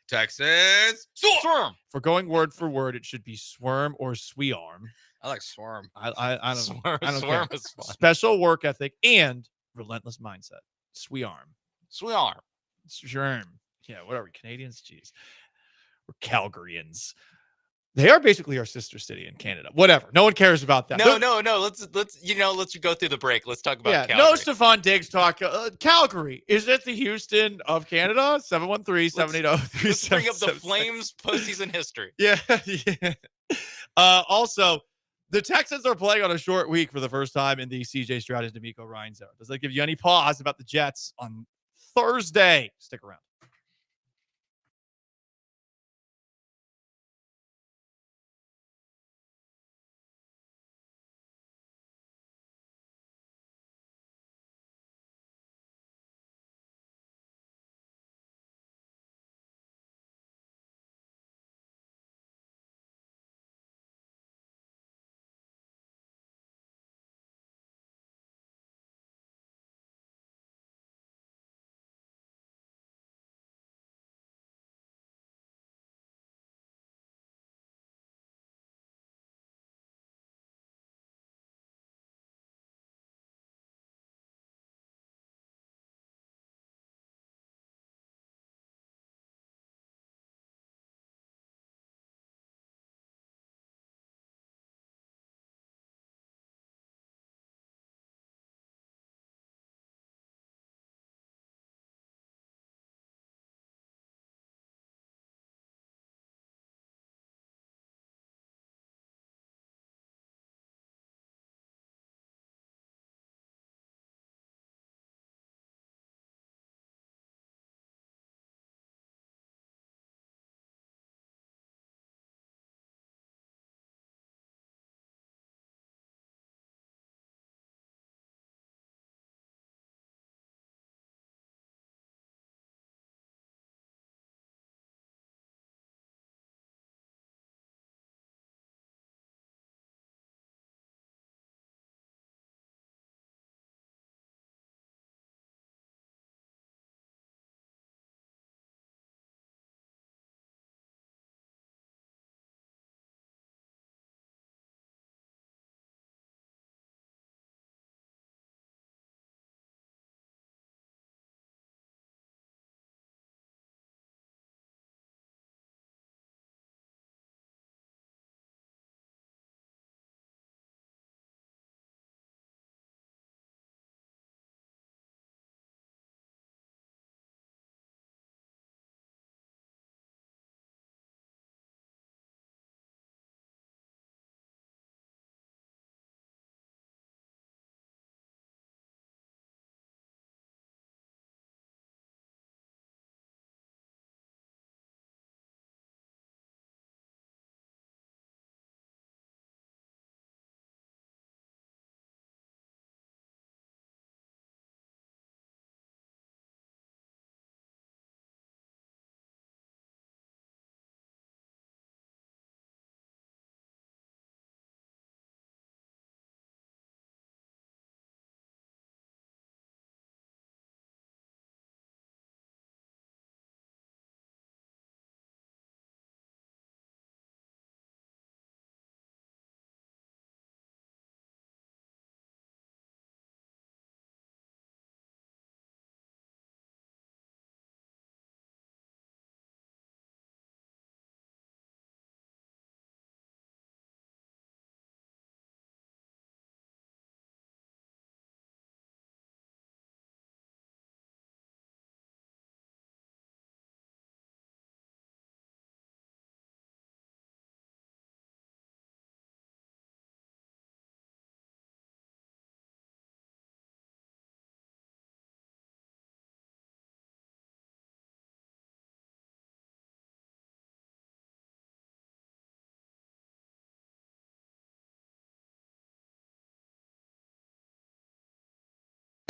[SPEAKER 12] Texas
[SPEAKER 17] swarm.
[SPEAKER 9] If we're going word for word, it should be swarm or swearm.
[SPEAKER 12] I like swarm.
[SPEAKER 9] I don't
[SPEAKER 17] swarm,
[SPEAKER 9] I don't
[SPEAKER 17] swarm
[SPEAKER 9] care.
[SPEAKER 17] is fun.
[SPEAKER 9] Special work ethic and relentless mindset. Swearm.
[SPEAKER 17] Swarm.
[SPEAKER 9] Yeah, whatever. Canadians, jeez. We're Calgarians. They are basically our sister city in Canada. Whatever. No one cares about that.
[SPEAKER 17] No. Let's go through the break. Let's talk about Calgary.
[SPEAKER 9] No Stephon Diggs talk. Calgary. Is it the Houston of Canada? 713-780-3776.
[SPEAKER 17] Let's bring up the Flames postseason history.
[SPEAKER 9] Yeah. Also, the Texans are playing on a short week for the first time in the CJ Stroud and D'Amico Ryans era. Does that give you any pause about the Jets on Thursday? Stick around.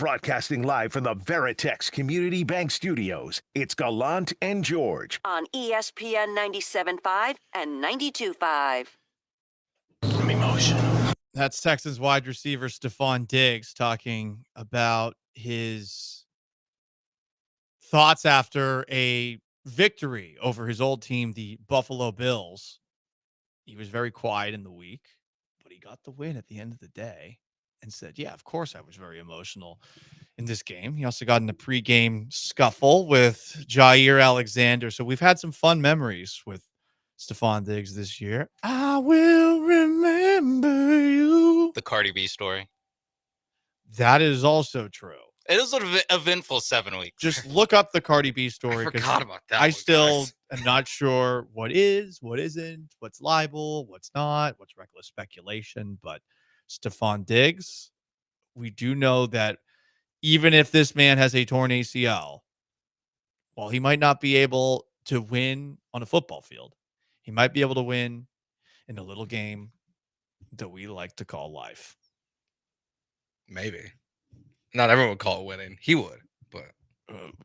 [SPEAKER 4] Broadcasting live from the Veritex Community Bank Studios, it's Gallant and George.
[SPEAKER 5] On ESPN 97.5 and 92.5.
[SPEAKER 3] I'm emotional.
[SPEAKER 9] That's Texans wide receiver Stephon Diggs talking about his thoughts after a victory over his old team, the Buffalo Bills. He was very quiet in the week, but he got the win at the end of the day and said, yeah, of course I was very emotional in this game. He also got in a pregame scuffle with Jair Alexander. So we've had some fun memories with Stephon Diggs this year. I will remember you.
[SPEAKER 17] The Cardi B story.
[SPEAKER 9] That is also true.
[SPEAKER 17] It was an eventful 7 weeks.
[SPEAKER 9] Just look up the Cardi B story.
[SPEAKER 12] I forgot about that.
[SPEAKER 9] I still am not sure what is, what isn't, what's libel, what's not, what's reckless speculation. But Stephon Diggs, we do know that even if this man has a torn ACL, while he might not be able to win on a football field, he might be able to win in a little game that we like to call life.
[SPEAKER 12] Maybe. Not everyone would call it winning. He would, but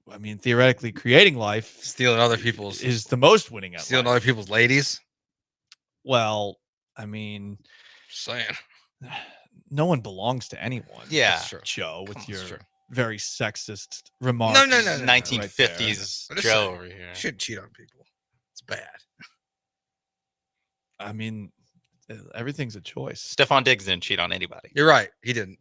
[SPEAKER 9] I mean, theoretically, creating life,
[SPEAKER 12] stealing other people's
[SPEAKER 9] is the most winning at
[SPEAKER 12] stealing
[SPEAKER 9] life.
[SPEAKER 12] other people's ladies.
[SPEAKER 9] Well, I mean,
[SPEAKER 12] Just saying.
[SPEAKER 9] no one belongs to anyone.
[SPEAKER 17] Yeah.
[SPEAKER 12] That's true.
[SPEAKER 9] Joe, with
[SPEAKER 12] That's
[SPEAKER 9] your
[SPEAKER 12] true.
[SPEAKER 9] very sexist remarks.
[SPEAKER 12] No.
[SPEAKER 17] 1950s
[SPEAKER 12] I'm just
[SPEAKER 17] Joe
[SPEAKER 12] saying,
[SPEAKER 17] over here.
[SPEAKER 12] You shouldn't cheat on people. It's bad.
[SPEAKER 9] I mean, everything's a choice.
[SPEAKER 17] Stephon Diggs didn't cheat on anybody.
[SPEAKER 12] You're right. He didn't.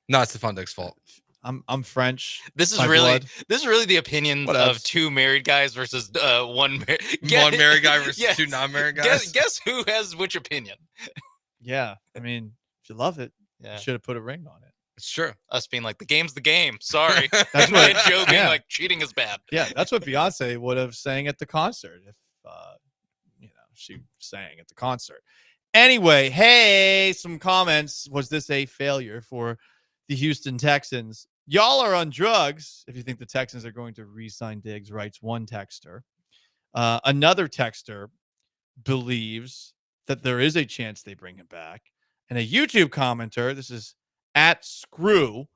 [SPEAKER 12] Not Stephon Diggs' fault.
[SPEAKER 9] I'm French.
[SPEAKER 17] This is
[SPEAKER 9] by
[SPEAKER 17] really
[SPEAKER 9] blood.
[SPEAKER 17] the opinions
[SPEAKER 9] What
[SPEAKER 17] of
[SPEAKER 9] else?
[SPEAKER 17] two married guys versus one
[SPEAKER 12] One married guy versus
[SPEAKER 17] Yes.
[SPEAKER 12] two non-married guys.
[SPEAKER 17] Guess who has which opinion?
[SPEAKER 9] Yeah, I mean, if you love it,
[SPEAKER 17] Yeah.
[SPEAKER 9] you should have put a ring on it.
[SPEAKER 12] It's true.
[SPEAKER 17] Us being like, the game's the game. Sorry.
[SPEAKER 9] That's what-
[SPEAKER 17] And Joe being
[SPEAKER 9] yeah.
[SPEAKER 17] like, cheating is bad.
[SPEAKER 9] Yeah, that's what Beyonce would have sang at the concert if she sang at the concert. Anyway, hey, some comments. Was this a failure for the Houston Texans? Y'all are on drugs if you think the Texans are going to re-sign Diggs, writes one texter. Another texter believes that there is a chance they bring him back. And a YouTube commenter, this is at Screw,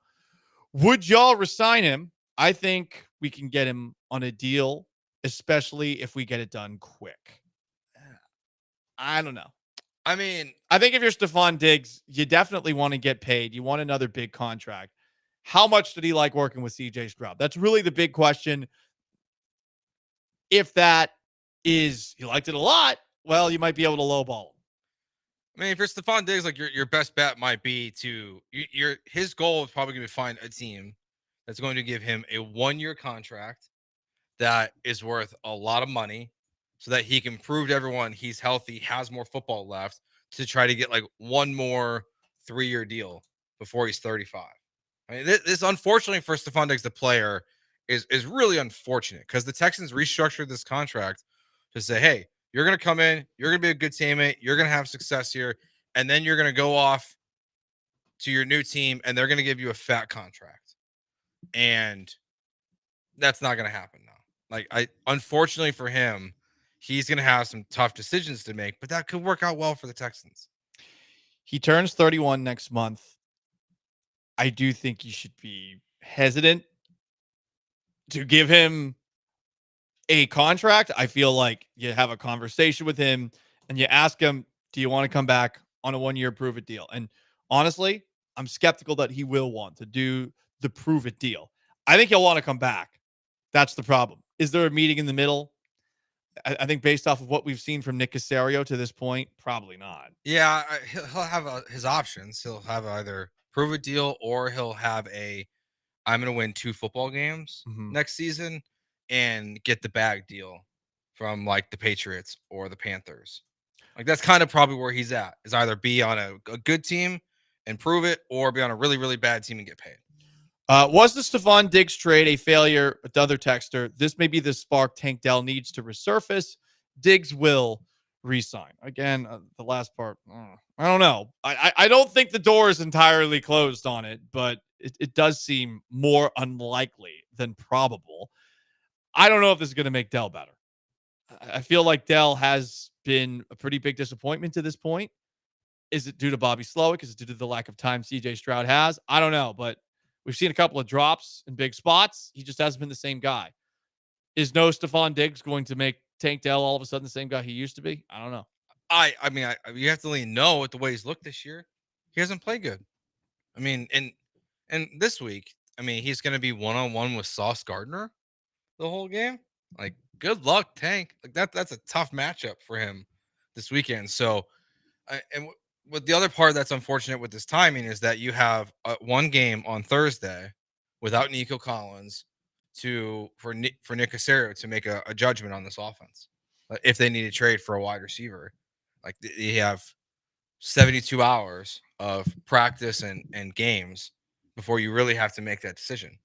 [SPEAKER 9] would y'all resign him? I think we can get him on a deal, especially if we get it done quick. I don't know.
[SPEAKER 12] I mean,
[SPEAKER 9] I think if you're Stephon Diggs, you definitely want to get paid. You want another big contract. How much did he like working with CJ Stroud? That's really the big question. If that is, he liked it a lot, well, you might be able to lowball him.
[SPEAKER 12] I mean, if you're Stephon Diggs, like your best bet might be to his goal is probably going to find a team that's going to give him a 1-year contract that is worth a lot of money, so that he can prove to everyone he's healthy, has more football left, to try to get like one more 3-year deal before he's 35. I mean, this unfortunately for Stephon Diggs, the player, is really unfortunate because the Texans restructured this contract to say, hey, you're going to come in, you're going to be a good teammate, you're going to have success here, and then you're going to go off to your new team, and they're going to give you a fat contract. And that's not going to happen now. Like, unfortunately for him, he's going to have some tough decisions to make, but that could work out well for the Texans.
[SPEAKER 9] He turns 31 next month. I do think you should be hesitant to give him a contract. I feel like you have a conversation with him and you ask him, do you want to come back on a 1-year prove it deal? And honestly, I'm skeptical that he will want to do the prove it deal. I think he'll want to come back. That's the problem. Is there a meeting in the middle? I think based off of what we've seen from Nick Caserio to this point, probably not.
[SPEAKER 12] Yeah, he'll have his options. He'll have either prove it deal or he'll have I'm going to win 2 football games next season and get the bag deal from like the Patriots or the Panthers. Like that's kind of probably where he's at, is either be on a good team and prove it or be on a really, really bad team and get paid.
[SPEAKER 9] Was the Stephon Diggs trade a failure? The other texter, this may be the spark Tank Dell needs to resurface. Diggs will re-sign. Again, the last part, I don't know. I don't think the door is entirely closed on it, but it does seem more unlikely than probable. I don't know if this is going to make Dell better. I feel like Dell has been a pretty big disappointment to this point. Is it due to Bobby Slowick? Is it due to the lack of time CJ Stroud has? I don't know, but We've seen a couple of drops in big spots. He just hasn't been the same guy. Is no Stephon Diggs going to make Tank Dell all of a sudden the same guy he used to be? I don't know.
[SPEAKER 12] I mean, you have to really know with the way he's looked this year. He hasn't played good. I mean, and this week, I mean, he's going to be one-on-one with Sauce Gardner the whole game. Like, good luck, Tank. Like that's a tough matchup for him this weekend. So, what the other part that's unfortunate with this timing is that you have one game on Thursday without Nico Collins for Nick Caserio to make a judgment on this offense. If they need to trade for a wide receiver, like you have 72 hours of practice and games before you really have to make that decision.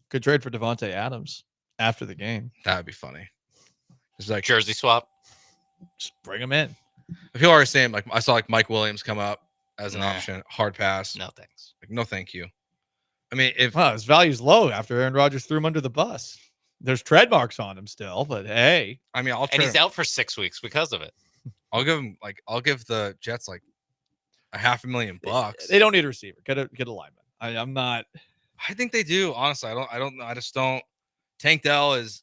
[SPEAKER 9] Good trade for Devontae Adams after the game.
[SPEAKER 12] That would be funny. It's like
[SPEAKER 17] jersey swap.
[SPEAKER 9] Just bring him in.
[SPEAKER 12] People are saying, like, I saw like Mike Williams come up as an option. Hard pass.
[SPEAKER 17] No thanks.
[SPEAKER 12] Like, no thank you. I mean, if
[SPEAKER 9] his value's low after Aaron Rodgers threw him under the bus. There's tread marks on him still, but hey.
[SPEAKER 12] I mean,
[SPEAKER 17] and he's out for 6 weeks because of it.
[SPEAKER 12] I'll give the Jets like $500,000.
[SPEAKER 9] They don't need a receiver. Get a lineman. I'm not.
[SPEAKER 12] I think they do. Honestly, I don't know. I just don't. Tank Dell is.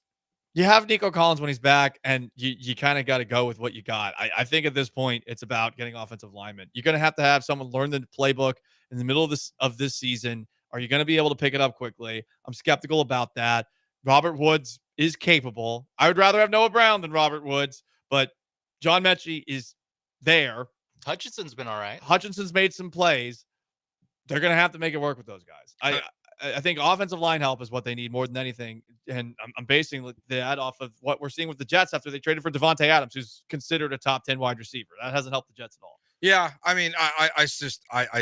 [SPEAKER 9] You have Nico Collins when he's back, and you kind of got to go with what you got. I think at this point, it's about getting offensive linemen. You're going to have someone learn the playbook in the middle of this season. Are you going to be able to pick it up quickly? I'm skeptical about that. Robert Woods is capable. I would rather have Noah Brown than Robert Woods, but John Mechie is there.
[SPEAKER 17] Hutchinson's been all right.
[SPEAKER 9] Hutchinson's made some plays. They're going to have to make it work with those guys. I think offensive line help is what they need more than anything. And I'm basing that off of what we're seeing with the Jets after they traded for Devontae Adams, who's considered a top 10 wide receiver. That hasn't helped the Jets at all.
[SPEAKER 12] Yeah, I mean, I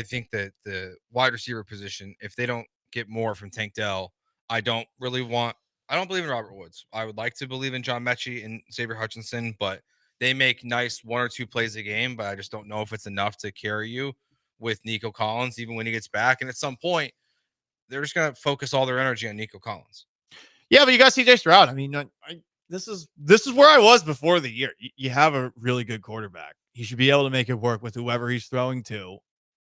[SPEAKER 12] think that the wide receiver position, if they don't get more from Tank Dell, I don't believe in Robert Woods. I would like to believe in John Mechie and Xavier Hutchinson, but they make nice 1 or 2 plays a game, but I just don't know if it's enough to carry you with Nico Collins, even when he gets back. And at some point, they're just going to focus all their energy on Nico Collins.
[SPEAKER 9] Yeah, but you got CJ Stroud. I mean, this is where I was before the year. You have a really good quarterback. He should be able to make it work with whoever he's throwing to.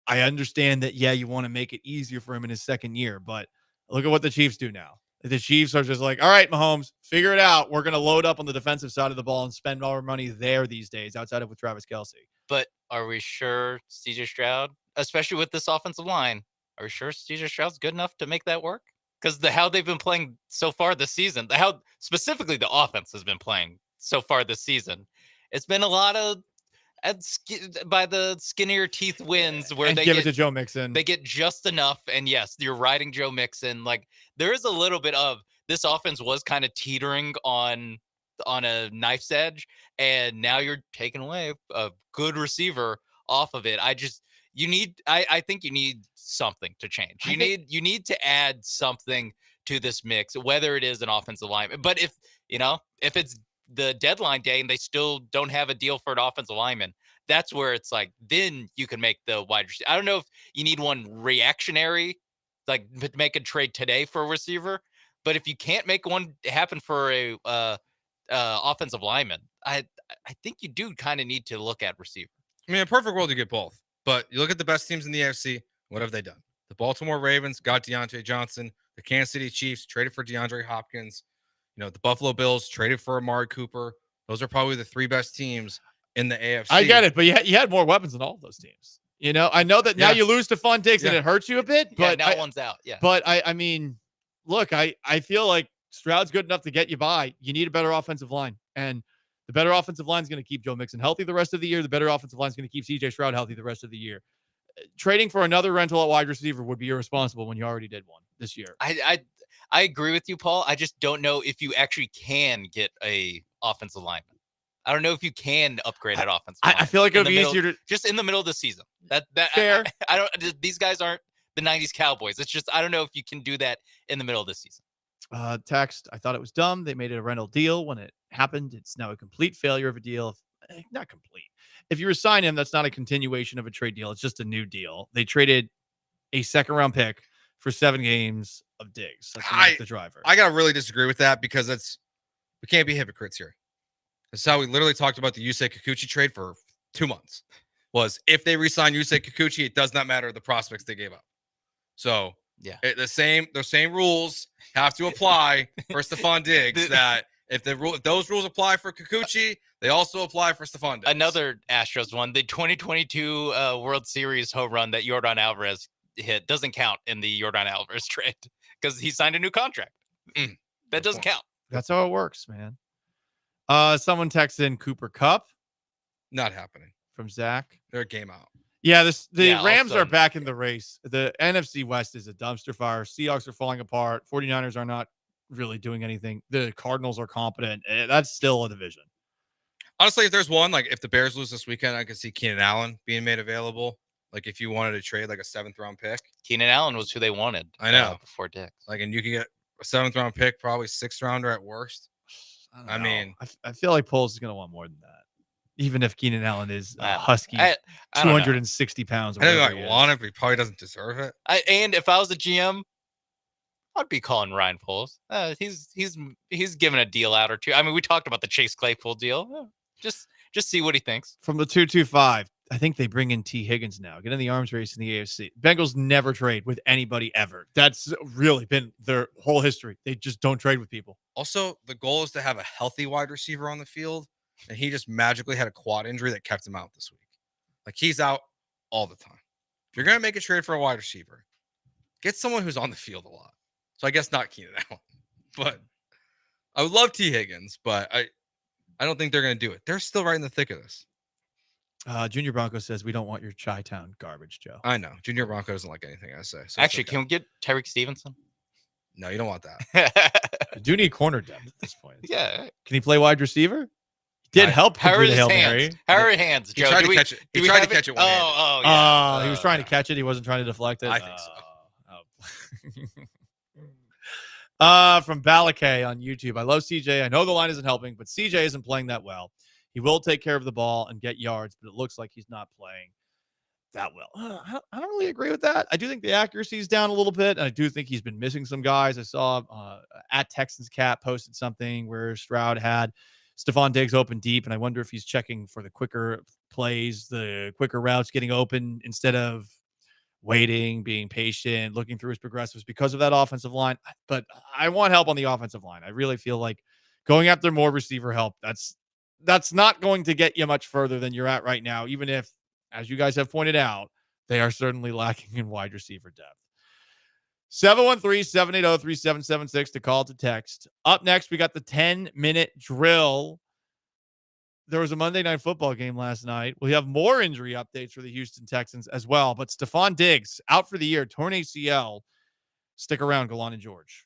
[SPEAKER 9] I understand that, yeah, you want to make it easier for him in his second year, but look at what the Chiefs do now. The Chiefs are just like, all right, Mahomes, figure it out. We're going to load up on the defensive side of the ball and spend all our money there these days outside of with Travis Kelce.
[SPEAKER 17] But are we sure CJ Stroud, especially with this offensive line, are we sure CJ Stroud's good enough to make that work? Because how they've been playing so far this season, how specifically the offense has been playing so far this season, it's been a lot of by the skinnier teeth wins where
[SPEAKER 9] and
[SPEAKER 17] they
[SPEAKER 9] give it to Joe Mixon.
[SPEAKER 17] They get just enough. And yes, you're riding Joe Mixon. Like there is a little bit of this offense was kind of teetering on a knife's edge. And now you're taking away a good receiver off of it. I think you need something to change. You need to add something to this mix, whether it is an offensive lineman. But if it's the deadline day and they still don't have a deal for an offensive lineman, that's where it's like, then you can make the wide receiver. I don't know if you need one reactionary, like make a trade today for a receiver, but if you can't make one happen for a offensive lineman, I think you do kind of need to look at receiver.
[SPEAKER 12] I mean, in a perfect world, you get both. But you look at the best teams in the AFC, what have they done? The Baltimore Ravens got Deontay Johnson. The Kansas City Chiefs traded for DeAndre Hopkins. The Buffalo Bills traded for Amari Cooper. Those are probably the 3 best teams in the AFC.
[SPEAKER 9] I get it, but you had more weapons than all of those teams. I know that now you lose Stephon Diggs and it hurts you a bit, but
[SPEAKER 17] now one's out. Yeah.
[SPEAKER 9] But I mean, look, I feel like Stroud's good enough to get you by. You need a better offensive line. And the better offensive line is going to keep Joe Mixon healthy the rest of the year. The better offensive line is going to keep CJ Stroud healthy the rest of the year. Trading for another rental at wide receiver would be irresponsible when you already did one this year.
[SPEAKER 17] I agree with you, Paul. I just don't know if you actually can get a offensive lineman. I don't know if you can upgrade that offensive lineman.
[SPEAKER 9] I feel like it would be easier to
[SPEAKER 17] just in the middle of the season. That
[SPEAKER 9] fair.
[SPEAKER 17] I don't. These guys aren't the '90s Cowboys. It's just I don't know if you can do that in the middle of the season.
[SPEAKER 9] Text. I thought it was dumb. They made it a rental deal when it happened. It's now a complete failure of a deal. Not complete. If you resign him, that's not a continuation of a trade deal. It's just a new deal. They traded a second-round pick for 7 games of Diggs. That's the driver.
[SPEAKER 12] I gotta really disagree with that because we can't be hypocrites here. That's how we literally talked about the Yusei Kikuchi trade for 2 months. Was if they re-sign Yusei Kikuchi, it does not matter the prospects they gave up. So
[SPEAKER 17] Yeah.
[SPEAKER 12] The same rules have to apply for Stephon Diggs. That if those rules apply for Kikuchi, they also apply for Stephon Diggs.
[SPEAKER 17] Another Astros one, the 2022 World Series home run that Yordan Alvarez hit doesn't count in the Yordan Alvarez trade because he signed a new contract. That doesn't count.
[SPEAKER 9] That's how it works, man. Someone texted in Cooper Kupp.
[SPEAKER 12] Not happening.
[SPEAKER 9] From Zach.
[SPEAKER 12] They're a game out.
[SPEAKER 9] Yeah, the Rams are back in the race. The NFC West is a dumpster fire. Seahawks are falling apart. 49ers are not really doing anything. The Cardinals are competent. That's still a division.
[SPEAKER 12] Honestly, if there's one, like if the Bears lose this weekend, I could see Keenan Allen being made available. Like if you wanted to trade like a 7th-round pick.
[SPEAKER 17] Keenan Allen was who they wanted.
[SPEAKER 12] I know.
[SPEAKER 17] Before Diggs.
[SPEAKER 12] Like, and you can get a 7th-round pick, probably 6th-rounder at worst. I mean,
[SPEAKER 9] I feel like Poles is going to want more than that. Even if Keenan Allen is a husky,
[SPEAKER 17] I
[SPEAKER 9] 260 pounds.
[SPEAKER 12] I don't want it, but he probably doesn't deserve it.
[SPEAKER 17] And if I was a GM, I'd be calling Ryan Poles. He's given a deal out or two. I mean, we talked about the Chase Claypool deal. Just see what he thinks.
[SPEAKER 9] From the 225, I think they bring in T. Higgins now. Get in the arms race in the AFC. Bengals never trade with anybody ever. That's really been their whole history. They just don't trade with people.
[SPEAKER 12] Also, the goal is to have a healthy wide receiver on the field, and he just magically had a quad injury that kept him out this week. Like, he's out all the time. If you're going to make a trade for a wide receiver, get someone who's on the field a lot. So I guess not Keenan Allen. But I would love T. Higgins, but I don't think they're going to do it. They're still right in the thick of this.
[SPEAKER 9] Junior Bronco says, we don't want your Chi-Town garbage, Joe.
[SPEAKER 12] I know. Junior Bronco doesn't like anything I say. So
[SPEAKER 17] actually, can we get Tyreek Stevenson?
[SPEAKER 12] No, you don't want that.
[SPEAKER 9] You do need corner depth at this point.
[SPEAKER 17] Yeah.
[SPEAKER 9] Can he play wide receiver? He did help
[SPEAKER 17] How are
[SPEAKER 9] complete a
[SPEAKER 17] his
[SPEAKER 9] Hail
[SPEAKER 17] hands?
[SPEAKER 9] Mary.
[SPEAKER 17] How are his hands, Joe?
[SPEAKER 12] He tried to catch it. He tried to catch it one-handed.
[SPEAKER 17] Oh, yeah.
[SPEAKER 9] He was trying to catch it. He wasn't trying to deflect it.
[SPEAKER 12] I think so.
[SPEAKER 9] From Balakay on YouTube. I love CJ. I know the line isn't helping, but CJ isn't playing that well. He will take care of the ball and get yards, but it looks like he's not playing that well. I don't really agree with that. I do think the accuracy is down a little bit, and I do think he's been missing some guys. I saw at Texans Cat posted something where Stroud had Stephon Diggs open deep, and I wonder if he's checking for the quicker plays, the quicker routes getting open instead of waiting, being patient, looking through his progressives because of that offensive line. But I want help on the offensive line. I really feel like going after more receiver help, that's not going to get you much further than you're at right now, even if, as you guys have pointed out, they are certainly lacking in wide receiver depth. 713-780-3776 to call to text. Up next, we got the 10-minute drill. There was a Monday Night Football game last night. We have more injury updates for the Houston Texans as well. But Stephon Diggs, out for the year, torn ACL. Stick around, Gallant and George.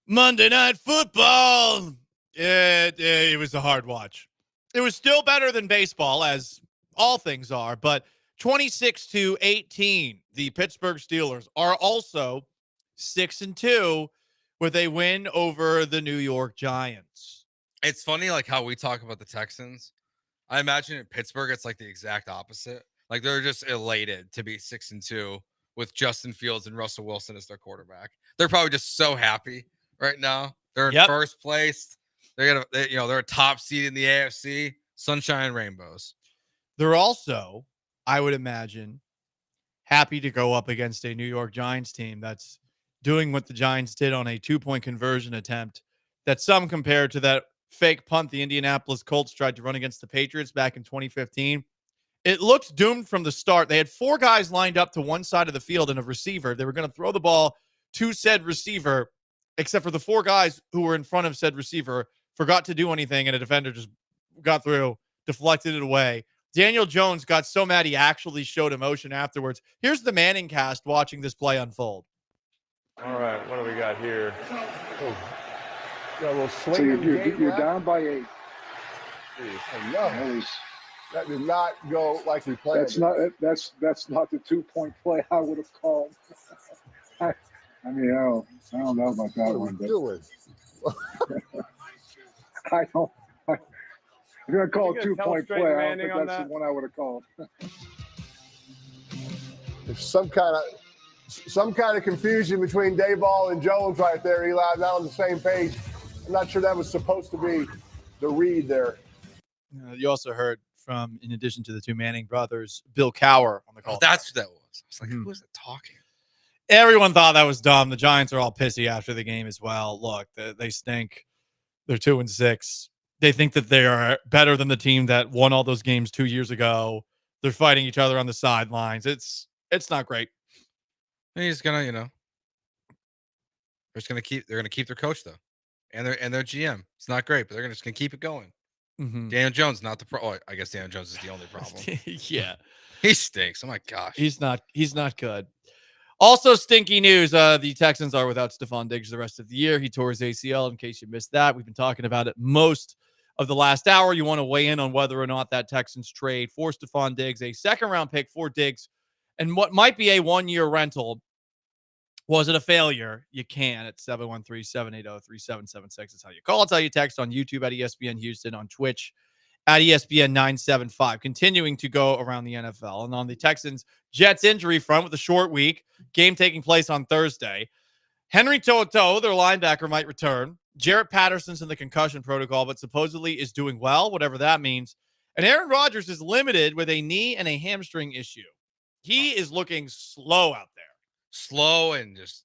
[SPEAKER 9] Monday Night Football. It was a hard watch. It was still better than baseball, as all things are, but 26-18, the Pittsburgh Steelers are also 6-2 with a win over the New York Giants.
[SPEAKER 12] It's funny, like how we talk about the Texans. I imagine in Pittsburgh, it's like the exact opposite. Like they're just elated to be 6-2 with Justin Fields and Russell Wilson as their quarterback. They're probably just so happy right now. They're in first place. They're a top seed in the AFC. Sunshine and rainbows.
[SPEAKER 9] They're also, I would imagine, happy to go up against a New York Giants team that's doing what the Giants did on a 2-point conversion attempt that some compare to that fake punt the Indianapolis Colts tried to run against the Patriots back in 2015. It looked doomed from the start. They had 4 guys lined up to one side of the field and a receiver. They were going to throw the ball to said receiver, except for the 4 guys who were in front of said receiver forgot to do anything, and a defender just got through, deflected it away. Daniel Jones got so mad he actually showed emotion afterwards. Here's the Manning cast watching this play unfold.
[SPEAKER 6] All right, what do we got here? Oh. Got a little swing.
[SPEAKER 18] So you're down by 8.
[SPEAKER 13] No, that did not go like we planned.
[SPEAKER 18] That's not the 2-point play I would have called. I don't know about that one.
[SPEAKER 13] What are we doing?
[SPEAKER 18] I don't. I'm gonna call a 2-point play. I don't think that's the one I would have called.
[SPEAKER 13] There's some kind of confusion between Dayball and Jones right there, Eli. Not on the same page. I'm not sure that was supposed to be the read there.
[SPEAKER 9] You also heard from, in addition to the 2 Manning brothers, Bill Cowher on the call.
[SPEAKER 12] Oh, that's who that was. I was like, who was it talking?
[SPEAKER 9] Everyone thought that was dumb. The Giants are all pissy after the game as well. Look, they stink. They're 2-6. They think that they are better than the team that won all those games 2 years ago. They're fighting each other on the sidelines. It's not great.
[SPEAKER 12] He's gonna, they're gonna keep their coach though, and their GM. It's not great, but they're just gonna keep it going.
[SPEAKER 9] Mm-hmm.
[SPEAKER 12] Daniel Jones not the problem. I guess Daniel Jones is the only problem.
[SPEAKER 9] Yeah,
[SPEAKER 12] he stinks. Oh my gosh,
[SPEAKER 9] he's not good. Also, stinky news. The Texans are without Stephon Diggs the rest of the year. He tore his ACL. In case you missed that, we've been talking about it most of the last hour. You want to weigh in on whether or not that Texans trade for Stephon Diggs, a 2nd-round pick for Diggs, and what might be a 1-year rental. Was it a failure? You can at 713-780-3776 is how you call. It's how you text on YouTube at ESPN Houston, on Twitch at ESPN 975. Continuing to go around the NFL. And on the Texans-Jets injury front with a short week, game taking place on Thursday. Henry To'oTo'o, their linebacker, might return. Jarrett Patterson's in the concussion protocol, but supposedly is doing well, whatever that means. And Aaron Rodgers is limited with a knee and a hamstring issue. He is looking slow out there.
[SPEAKER 12] Slow, and just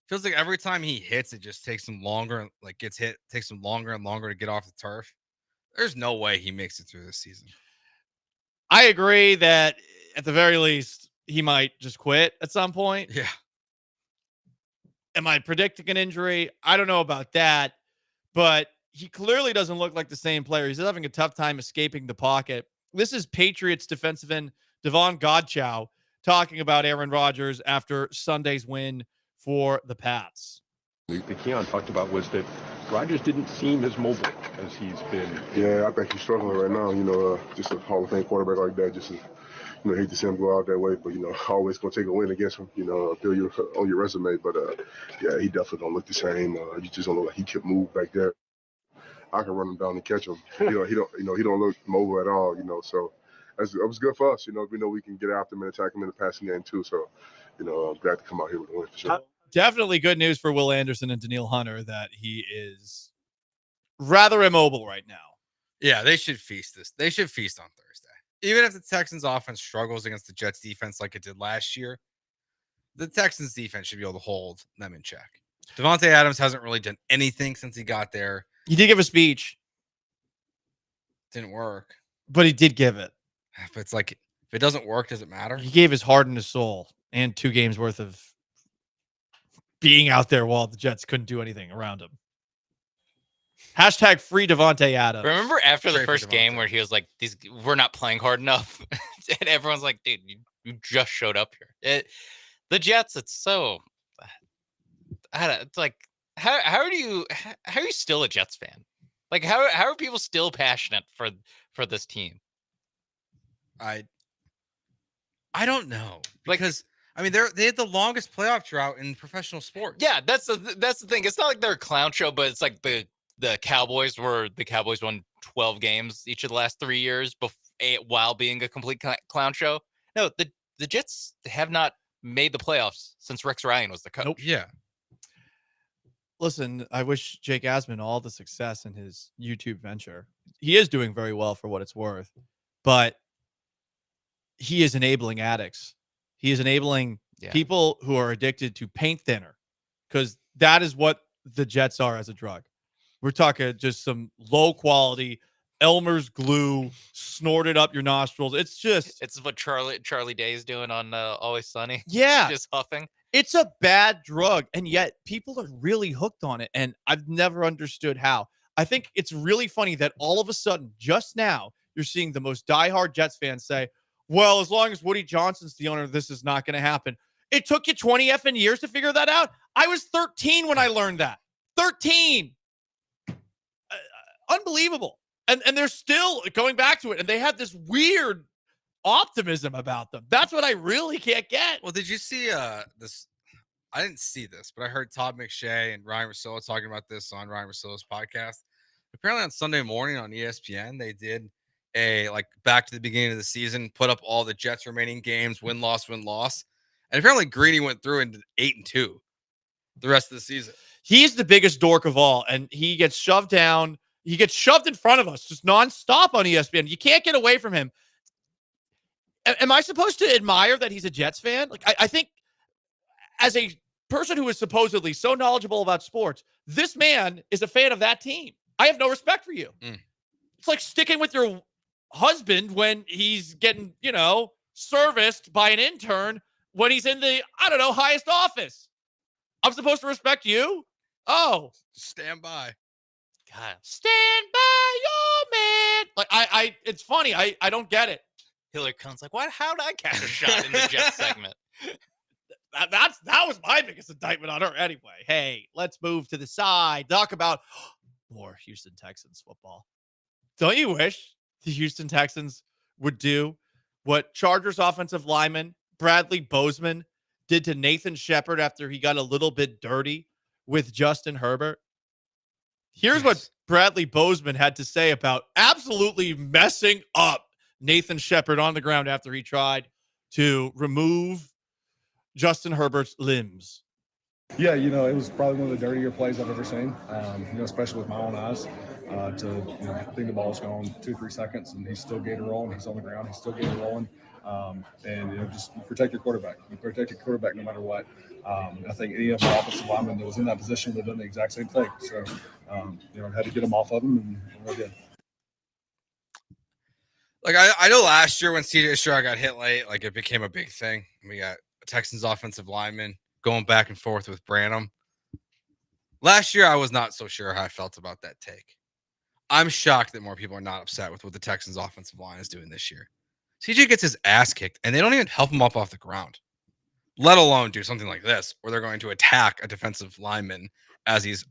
[SPEAKER 12] feels like every time he hits, it just takes him longer. Like gets hit, takes him longer and longer to get off the turf. There's no way he makes it through this season.
[SPEAKER 9] I agree that at the very least, he might just quit at some point.
[SPEAKER 12] Yeah.
[SPEAKER 9] Am I predicting an injury? I don't know about that, but he clearly doesn't look like the same player. He's having a tough time escaping the pocket. This is Patriots defensive end Devon Godchow talking about Aaron Rodgers after Sunday's win for the Pats.
[SPEAKER 1] The Keon talked about was that Rodgers didn't seem as mobile as he's been.
[SPEAKER 18] Yeah, I think he's struggling right now. Just a Hall of Fame quarterback like that, hate to see him go out that way, but always gonna take a win against him. Feel you on your resume, but yeah, he definitely don't look the same. You just don't look like he can move back there. I can run him down and catch him. He don't look mobile at all. So it was good for us. We know we can get after him and attack him in the passing game too. So, I'm glad to come out here with a win for sure.
[SPEAKER 9] Definitely good news for Will Anderson and Daniil Hunter that he is rather immobile right now.
[SPEAKER 12] Yeah, they should feast this. They should feast on Thursday. Even if the Texans offense struggles against the Jets defense like it did last year, the Texans defense should be able to hold them in check. Devontae Adams hasn't really done anything since he got there.
[SPEAKER 9] He did give a speech.
[SPEAKER 12] Didn't work.
[SPEAKER 9] But he did give it.
[SPEAKER 12] But it's like, if it doesn't work, does it matter?
[SPEAKER 9] He gave his heart and his soul and 2 games worth of being out there while the Jets couldn't do anything around him. Hashtag free Devontae Adams.
[SPEAKER 17] Remember after the first game where he was like, we're not playing hard enough? And everyone's like, dude, you just showed up here. The Jets, it's so... it's like how are you still a Jets fan? Like how are people still passionate for this team?
[SPEAKER 12] I don't know, because I mean they had the longest playoff drought in professional sports.
[SPEAKER 17] Yeah, that's the thing. It's not like they're a clown show, but it's like the Cowboys won 12 games each of the last 3 years while being a complete clown show. No, the Jets have not made the playoffs since Rex Ryan was the coach.
[SPEAKER 9] Nope.
[SPEAKER 12] Yeah.
[SPEAKER 9] Listen, I wish Jake Asman all the success in his YouTube venture. He is doing very well for what it's worth, but he is enabling addicts. He is enabling people who are addicted to paint thinner, because that is what the Jets are as a drug. We're talking just some low quality Elmer's glue snorted up your nostrils. It's
[SPEAKER 17] what Charlie Day is doing on Always Sunny.
[SPEAKER 9] Yeah.
[SPEAKER 17] Just huffing.
[SPEAKER 9] It's a bad drug, and yet people are really hooked on it, and I've never understood how. I think it's really funny that all of a sudden, just now, you're seeing the most diehard Jets fans say, well, as long as Woody Johnson's the owner, this is not going to happen. It took you 20 effing years to figure that out? I was 13 when I learned that. 13! Unbelievable. And they're still going back to it, and they have this weird optimism about them. That's what I really can't get.
[SPEAKER 12] Well, did you see this? I didn't see this, but I heard Todd McShay and Ryan Russillo talking about this on Ryan Russillo's podcast. Apparently on Sunday morning on ESPN, they did a back to the beginning of the season, put up all the Jets remaining games, win, loss. And apparently Greeny went through and did 8-2 the rest of the season.
[SPEAKER 9] He's the biggest dork of all, and he gets shoved down. He gets shoved in front of us just nonstop on ESPN. You can't get away from him. Am I supposed to admire that he's a Jets fan? I think as a person who is supposedly so knowledgeable about sports, this man is a fan of that team. I have no respect for you. It's like sticking with your husband when he's getting, serviced by an intern when he's in the, highest office. I'm supposed to respect you? Oh.
[SPEAKER 12] Stand by.
[SPEAKER 17] God.
[SPEAKER 9] Stand by your man. It's funny. I don't get it.
[SPEAKER 17] Hillary Clinton's like, what? How did I catch a shot in the Jets segment?
[SPEAKER 9] That was my biggest indictment on her anyway. Hey, let's move to the side. Talk about more Houston Texans football. Don't you wish the Houston Texans would do what Chargers offensive lineman Bradley Bozeman did to Nathan Shepard after he got a little bit dirty with Justin Herbert? Here's what Bradley Bozeman had to say about absolutely messing up Nathan Shepard on the ground after he tried to remove Justin Herbert's limbs.
[SPEAKER 2] Yeah, it was probably one of the dirtier plays I've ever seen, especially with my own eyes. I think the ball's gone 2-3 seconds, and he's still getting rolling. He's on the ground. He's still getting rolling. Just protect your quarterback. You protect your quarterback no matter what. I think any of the offensive linemen that was in that position would have done the exact same thing. So, had to get him off of him, and we're good.
[SPEAKER 12] I know last year when CJ Stroud got hit late, it became a big thing. We got a Texans offensive lineman going back and forth with Branham. Last year, I was not so sure how I felt about that take. I'm shocked that more people are not upset with what the Texans offensive line is doing this year. CJ gets his ass kicked, and they don't even help him up off the ground, let alone do something like this, where they're going to attack a defensive lineman as he's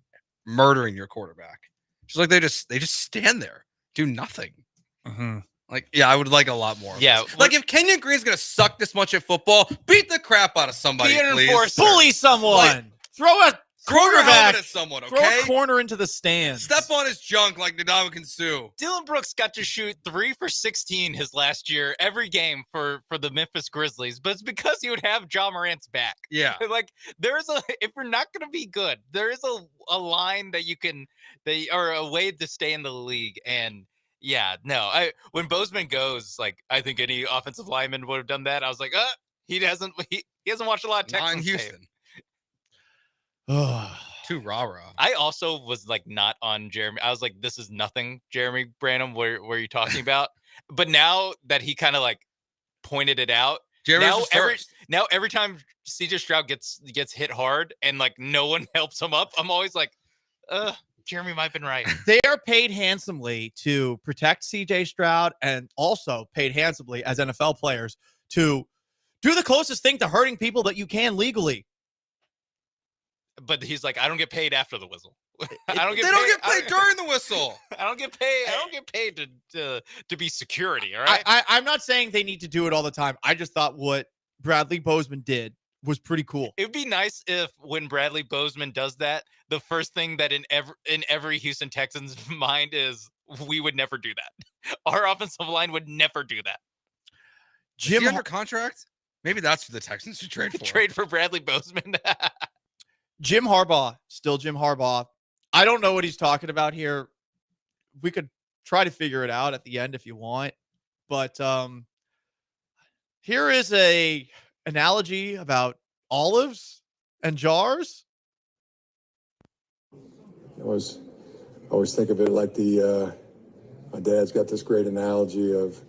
[SPEAKER 12] murdering your quarterback. Just they just stand there, do nothing.
[SPEAKER 9] Mm-hmm.
[SPEAKER 12] I would like a lot more.
[SPEAKER 17] Yeah.
[SPEAKER 12] If Kenyon Green's going to suck this much at football, beat the crap out of somebody, please.
[SPEAKER 9] Bully someone. Throw a quarterback
[SPEAKER 12] at someone, okay?
[SPEAKER 9] Throw a corner into the stands.
[SPEAKER 12] Step on his junk like Ndamukong Suh.
[SPEAKER 17] Dylan Brooks got to shoot 3 for 16 his last year, every game for the Memphis Grizzlies, but it's because he would have Ja Morant's back.
[SPEAKER 12] Yeah.
[SPEAKER 17] If you're not going to be good, there is a line that or a way to stay in the league. And yeah, no, when Bozeman goes, I think any offensive lineman would have done that. I was like, he hasn't watched a lot of Texans
[SPEAKER 12] Houston. Too rah-rah.
[SPEAKER 17] I also was not on Jeremy. I was like, this is nothing, Jeremy Branham. Where are you talking about? But now that he kind of pointed it out, now every time CJ Stroud gets hit hard and no one helps him up, I'm always like, Jeremy might have been right.
[SPEAKER 9] They are paid handsomely to protect CJ Stroud, and also paid handsomely as NFL players to do the closest thing to hurting people that you can legally.
[SPEAKER 17] But he's like, I don't get paid after the whistle.
[SPEAKER 12] They don't get paid during the whistle.
[SPEAKER 17] I don't get paid. I don't get paid to be security. All right.
[SPEAKER 9] I'm not saying they need to do it all the time. I just thought what Bradley Bozeman did was pretty cool.
[SPEAKER 17] It would be nice if when Bradley Bozeman does that, the first thing that in every Houston Texans mind is we would never do that. Our offensive line would never do that.
[SPEAKER 12] Is he under contract? Maybe that's what the Texans should trade for.
[SPEAKER 17] Trade for Bradley Bozeman.
[SPEAKER 9] Jim Harbaugh, still Jim Harbaugh. I don't know what he's talking about here. We could try to figure it out at the end if you want. But here is a analogy about olives and jars.
[SPEAKER 15] I always think of it like my dad's got this great analogy of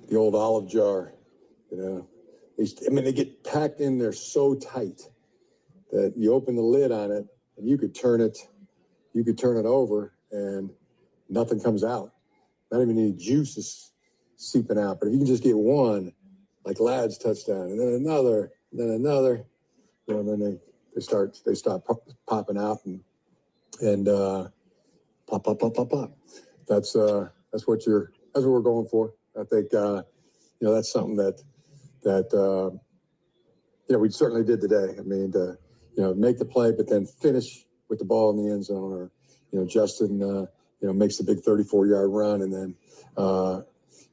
[SPEAKER 15] the old olive jar. You know, they get packed in there so tight that you open the lid on it and you could turn it over and nothing comes out. Not even any juice is seeping out. But if you can just get one, like Ladd's touchdown, and then another, then they start popping out and pop. That's what we're going for. I think that's something that we certainly did today. I mean, make the play, but then finish with the ball in the end zone, or Justin makes the big 34-yard run, and then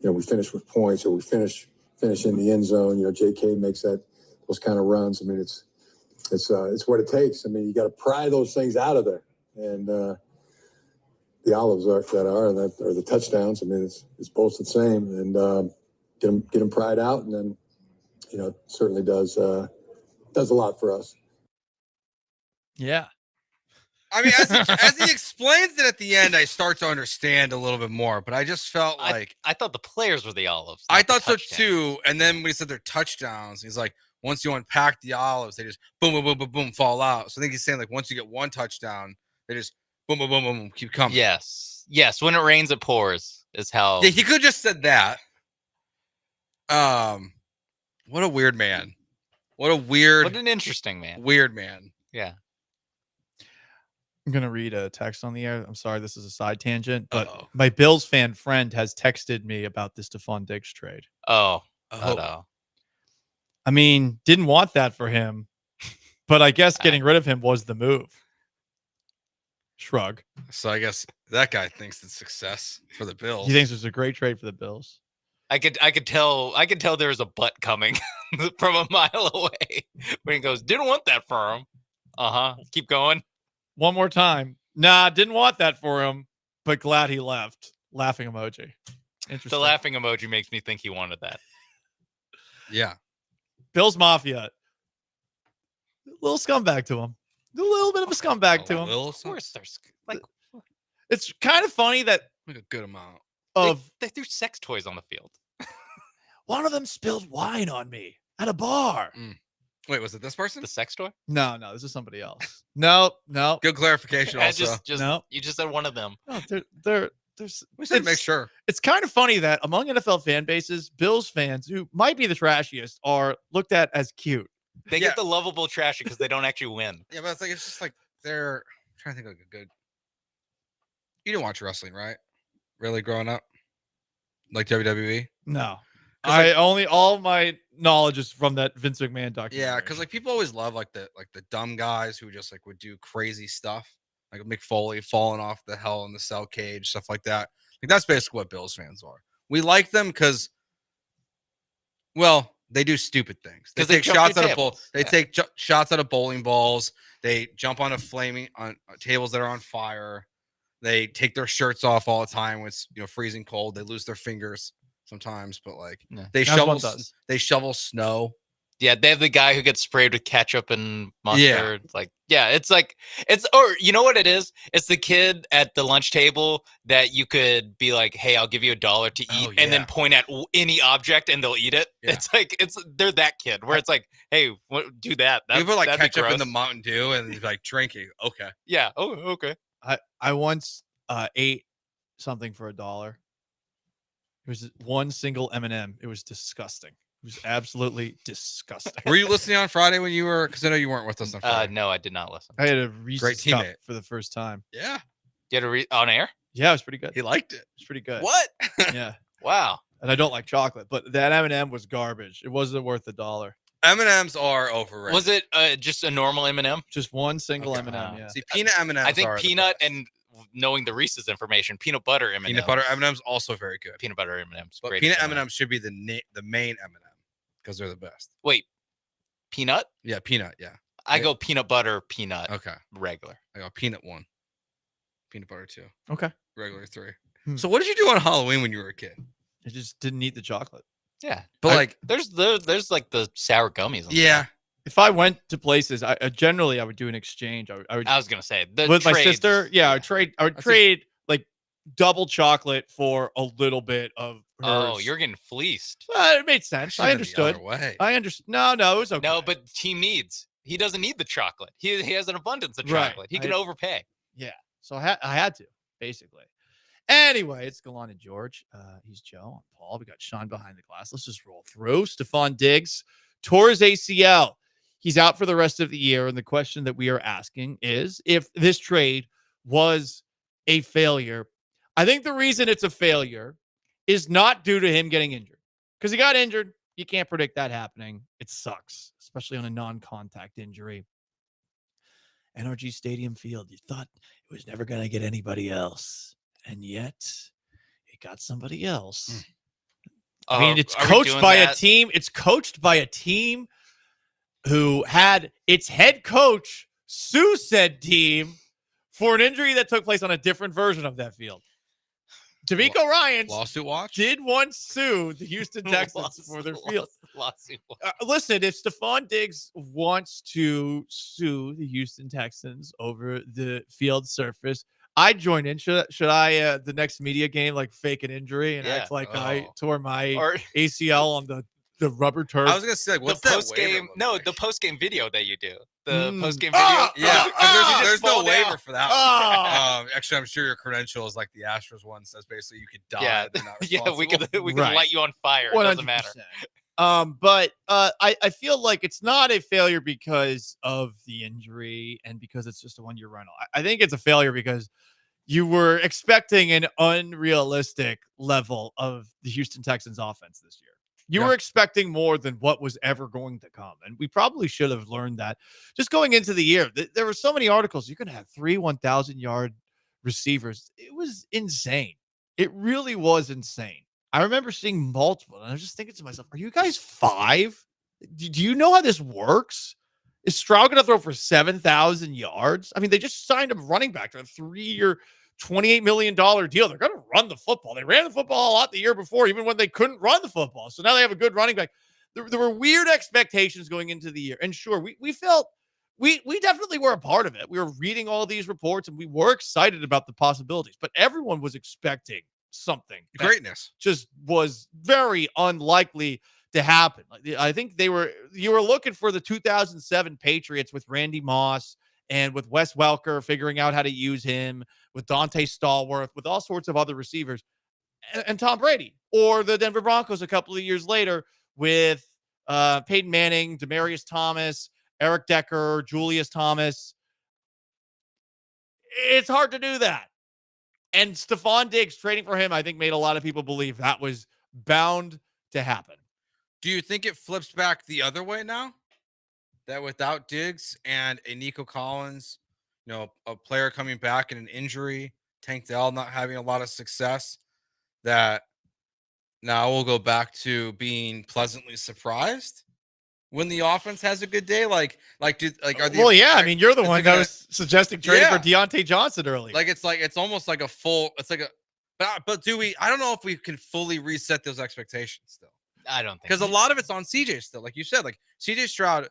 [SPEAKER 15] we finish with points, or we finish in the end zone. JK makes those kind of runs. I mean, it's what it takes. I mean, you got to pry those things out of there, and the olives are the touchdowns. I mean, it's both the same, and get them pried out, and then it certainly does a lot for us.
[SPEAKER 9] Yeah.
[SPEAKER 12] I mean, as he explains it at the end, I start to understand a little bit more. But I just felt like
[SPEAKER 17] I thought the players were the olives.
[SPEAKER 12] I thought so too. And then when he said they're touchdowns, he's like, once you unpack the olives, they just boom, boom, boom, boom, boom, fall out. So I think he's saying like once you get one touchdown, they just boom, boom, boom, boom, keep coming.
[SPEAKER 17] Yes. When it rains, it pours. Is how.
[SPEAKER 12] Yeah, he could have just said that. What a weird man. What
[SPEAKER 17] an interesting man.
[SPEAKER 12] Weird man.
[SPEAKER 17] Yeah.
[SPEAKER 9] I'm going to read a text on the air. I'm sorry, this is a side tangent, but my Bills fan friend has texted me about this Stephon Diggs trade.
[SPEAKER 17] Oh. No.
[SPEAKER 9] I mean, didn't want that for him, but I guess getting rid of him was the move. Shrug.
[SPEAKER 12] So I guess that guy thinks it's success for the Bills.
[SPEAKER 9] He thinks it's a great trade for the Bills.
[SPEAKER 17] I could tell there was a butt coming from a mile away when he goes, didn't want that for him. Keep going.
[SPEAKER 9] One more time. Nah, didn't want that for him, but glad he left. Laughing emoji. Interesting.
[SPEAKER 17] The laughing emoji makes me think he wanted that.
[SPEAKER 12] Yeah.
[SPEAKER 9] Bills Mafia. A little scumbag to him. A little bit of a scombag to him.
[SPEAKER 17] Of course, there's like
[SPEAKER 9] it's kind of funny that
[SPEAKER 12] like a good amount
[SPEAKER 9] of
[SPEAKER 17] they threw sex toys on the field.
[SPEAKER 9] One of them spilled wine on me at a bar.
[SPEAKER 12] Wait, was it this person?
[SPEAKER 17] The sex toy?
[SPEAKER 9] No, this is somebody else. No.
[SPEAKER 12] Good clarification. Also,
[SPEAKER 17] just you just said one of them.
[SPEAKER 9] No, there's.
[SPEAKER 12] We should make sure.
[SPEAKER 9] It's kind of funny that among NFL fan bases, Bills fans who might be the trashiest are looked at as cute.
[SPEAKER 17] They get the lovable trashy because they don't actually win.
[SPEAKER 12] Yeah, but it's just like they're I'm trying to think of a good. You didn't watch wrestling, right? Really, growing up, like WWE?
[SPEAKER 9] No, all my knowledge is from that Vince McMahon documentary.
[SPEAKER 12] Yeah, because like people always love like the dumb guys who just like would do crazy stuff, like Mick Foley falling off the Hell in the Cell cage, stuff like that. Like that's basically what Bills fans are. We like them because, well, they do stupid things. They take shots out of take shots out of bowling balls. They jump on tables that are on fire. They take their shirts off all the time when it's freezing cold. They lose their fingers sometimes, but like they shovel snow.
[SPEAKER 17] Yeah, they have the guy who gets sprayed with ketchup and mustard. Or you know what it is? It's the kid at the lunch table that you could be like, "Hey, I'll give you $1 to eat," and then point at any object and they'll eat it. Yeah. They're that kid where it's like, "Hey, do that."
[SPEAKER 12] You put like ketchup in the Mountain Dew and he's like drinking. Okay.
[SPEAKER 17] Yeah. Oh, okay.
[SPEAKER 9] I once ate something for $1. It was one single M&M. It was disgusting. It was absolutely disgusting.
[SPEAKER 12] Were you listening on Friday when you were? Because I know you weren't with us on Friday.
[SPEAKER 17] No, I did not listen.
[SPEAKER 9] I had a Reese's
[SPEAKER 12] Great
[SPEAKER 9] cup
[SPEAKER 12] teammate.
[SPEAKER 9] for the first time.
[SPEAKER 12] Yeah.
[SPEAKER 17] You had on air?
[SPEAKER 9] Yeah, it was pretty good.
[SPEAKER 12] He liked it.
[SPEAKER 9] It's pretty good.
[SPEAKER 17] What?
[SPEAKER 9] Yeah.
[SPEAKER 17] Wow.
[SPEAKER 9] And I don't like chocolate, but that M&M was garbage. It wasn't worth $1.
[SPEAKER 12] M&Ms are overrated.
[SPEAKER 17] Was it just a normal M&M?
[SPEAKER 9] Just one single
[SPEAKER 12] Okay.
[SPEAKER 9] M&M, yeah.
[SPEAKER 12] See, peanut M&Ms
[SPEAKER 17] I think
[SPEAKER 12] are the
[SPEAKER 17] peanut
[SPEAKER 12] best.
[SPEAKER 17] and knowing the Reese's information, peanut butter M&Ms.
[SPEAKER 12] Peanut butter M&Ms also very good.
[SPEAKER 17] Peanut butter M&Ms.
[SPEAKER 12] But
[SPEAKER 17] great
[SPEAKER 12] peanut
[SPEAKER 17] M&M.
[SPEAKER 12] M&Ms should be the main M&M because they're the best.
[SPEAKER 17] Wait, peanut?
[SPEAKER 12] Yeah, peanut. Yeah.
[SPEAKER 17] I go peanut butter, peanut.
[SPEAKER 12] Okay.
[SPEAKER 17] Regular.
[SPEAKER 12] I go peanut 1, peanut butter 2,
[SPEAKER 9] Okay.
[SPEAKER 12] regular 3.
[SPEAKER 9] Hmm.
[SPEAKER 12] So what did you do on Halloween when you were a kid?
[SPEAKER 9] I just didn't eat the chocolate.
[SPEAKER 17] Yeah.
[SPEAKER 12] But like,
[SPEAKER 17] there's like the sour gummies. On
[SPEAKER 12] yeah.
[SPEAKER 9] If I went to places, I generally would do an exchange. I would
[SPEAKER 17] I was gonna say the
[SPEAKER 9] with my
[SPEAKER 17] trades.
[SPEAKER 9] sister. Yeah, I would trade like double chocolate for a little bit of hers.
[SPEAKER 17] Oh, you're getting fleeced.
[SPEAKER 9] It made sense.
[SPEAKER 12] Should've
[SPEAKER 9] I
[SPEAKER 12] been the
[SPEAKER 9] understood.
[SPEAKER 12] other way.
[SPEAKER 9] I understood. No, it was okay.
[SPEAKER 17] No, but he doesn't need the chocolate. He has an abundance of
[SPEAKER 9] Right.
[SPEAKER 17] chocolate. He can overpay.
[SPEAKER 9] Yeah. So I had to, basically. Anyway, it's Gallant and George. He's Joe. I'm Paul. We got Sean behind the glass. Let's just roll through. Stephon Diggs tore his ACL. He's out for the rest of the year. And the question that we are asking is if this trade was a failure. I think the reason it's a failure is not due to him getting injured. Because he got injured. You can't predict that happening. It sucks, especially on a non-contact injury. NRG Stadium Field. You thought it was never going to get anybody else. And yet, it got somebody else. I mean, it's coached by a team. It's coached by a team who had its head coach sue said team for an injury that took place on a different version of that field. D'Amico Ryans
[SPEAKER 12] lawsuit watch
[SPEAKER 9] did once sue the Houston Texans for their field.
[SPEAKER 17] Lawsuit watch.
[SPEAKER 9] Listen, if Stephon Diggs wants to sue the Houston Texans over the field surface, I'd join in. Should I the next media game like fake an injury and act like I tore my ACL on the rubber turf?
[SPEAKER 12] I was gonna say, like, what's
[SPEAKER 17] the
[SPEAKER 12] that
[SPEAKER 17] post game? No,
[SPEAKER 12] like?
[SPEAKER 17] the post game video that you do. The post game video.
[SPEAKER 12] Yeah, there's no waiver
[SPEAKER 17] down.
[SPEAKER 12] for that. Actually, I'm sure your credential is like the Astros one says basically you could die.
[SPEAKER 17] Yeah,
[SPEAKER 12] but not
[SPEAKER 17] yeah, we could
[SPEAKER 12] responsible.
[SPEAKER 17] light you on fire. It doesn't matter.
[SPEAKER 9] But I feel like it's not a failure because of the injury and because it's just a one-year rental. I think it's a failure because you were expecting an unrealistic level of the Houston Texans offense this year. You were expecting more than what was ever going to come. And we probably should have learned that just going into the year. There were so many articles. You're going to have 3 1,000-yard receivers. It was insane. It really was insane. I remember seeing multiple, and I was just thinking to myself, are you guys 5? Do you know how this works? Is Stroud going to throw for 7,000 yards? I mean, they just signed a running back to a 3-year, $28 million deal. They're going to run the football. They ran the football a lot the year before, even when they couldn't run the football. So now they have a good running back. There were weird expectations going into the year. And sure, we felt we definitely were a part of it. We were reading all these reports and we were excited about the possibilities, but everyone was expecting something.
[SPEAKER 12] Greatness.
[SPEAKER 9] Just was very unlikely to happen. I think you were looking for the 2007 Patriots with Randy Moss and with Wes Welker figuring out how to use him, with Dante Stallworth, with all sorts of other receivers, and Tom Brady, or the Denver Broncos a couple of years later with Peyton Manning, Demaryius Thomas, Eric Decker, Julius Thomas. It's hard to do that. And Stephon Diggs trading for him, I think, made a lot of people believe that was bound to happen.
[SPEAKER 12] Do you think it flips back the other way now? That without Diggs and a Nico Collins, a player coming back in an injury, Tank Dell not having a lot of success, that now we'll go back to being pleasantly surprised when the offense has a good day? Are the
[SPEAKER 9] I mean, you're the one that was suggesting trading for Deontay Johnson earlier.
[SPEAKER 12] It's almost like a full. It's like but do we? I don't know if we can fully reset those expectations still.
[SPEAKER 17] I don't think
[SPEAKER 12] because a lot of it's on CJ still. Like you said, like CJ Stroud,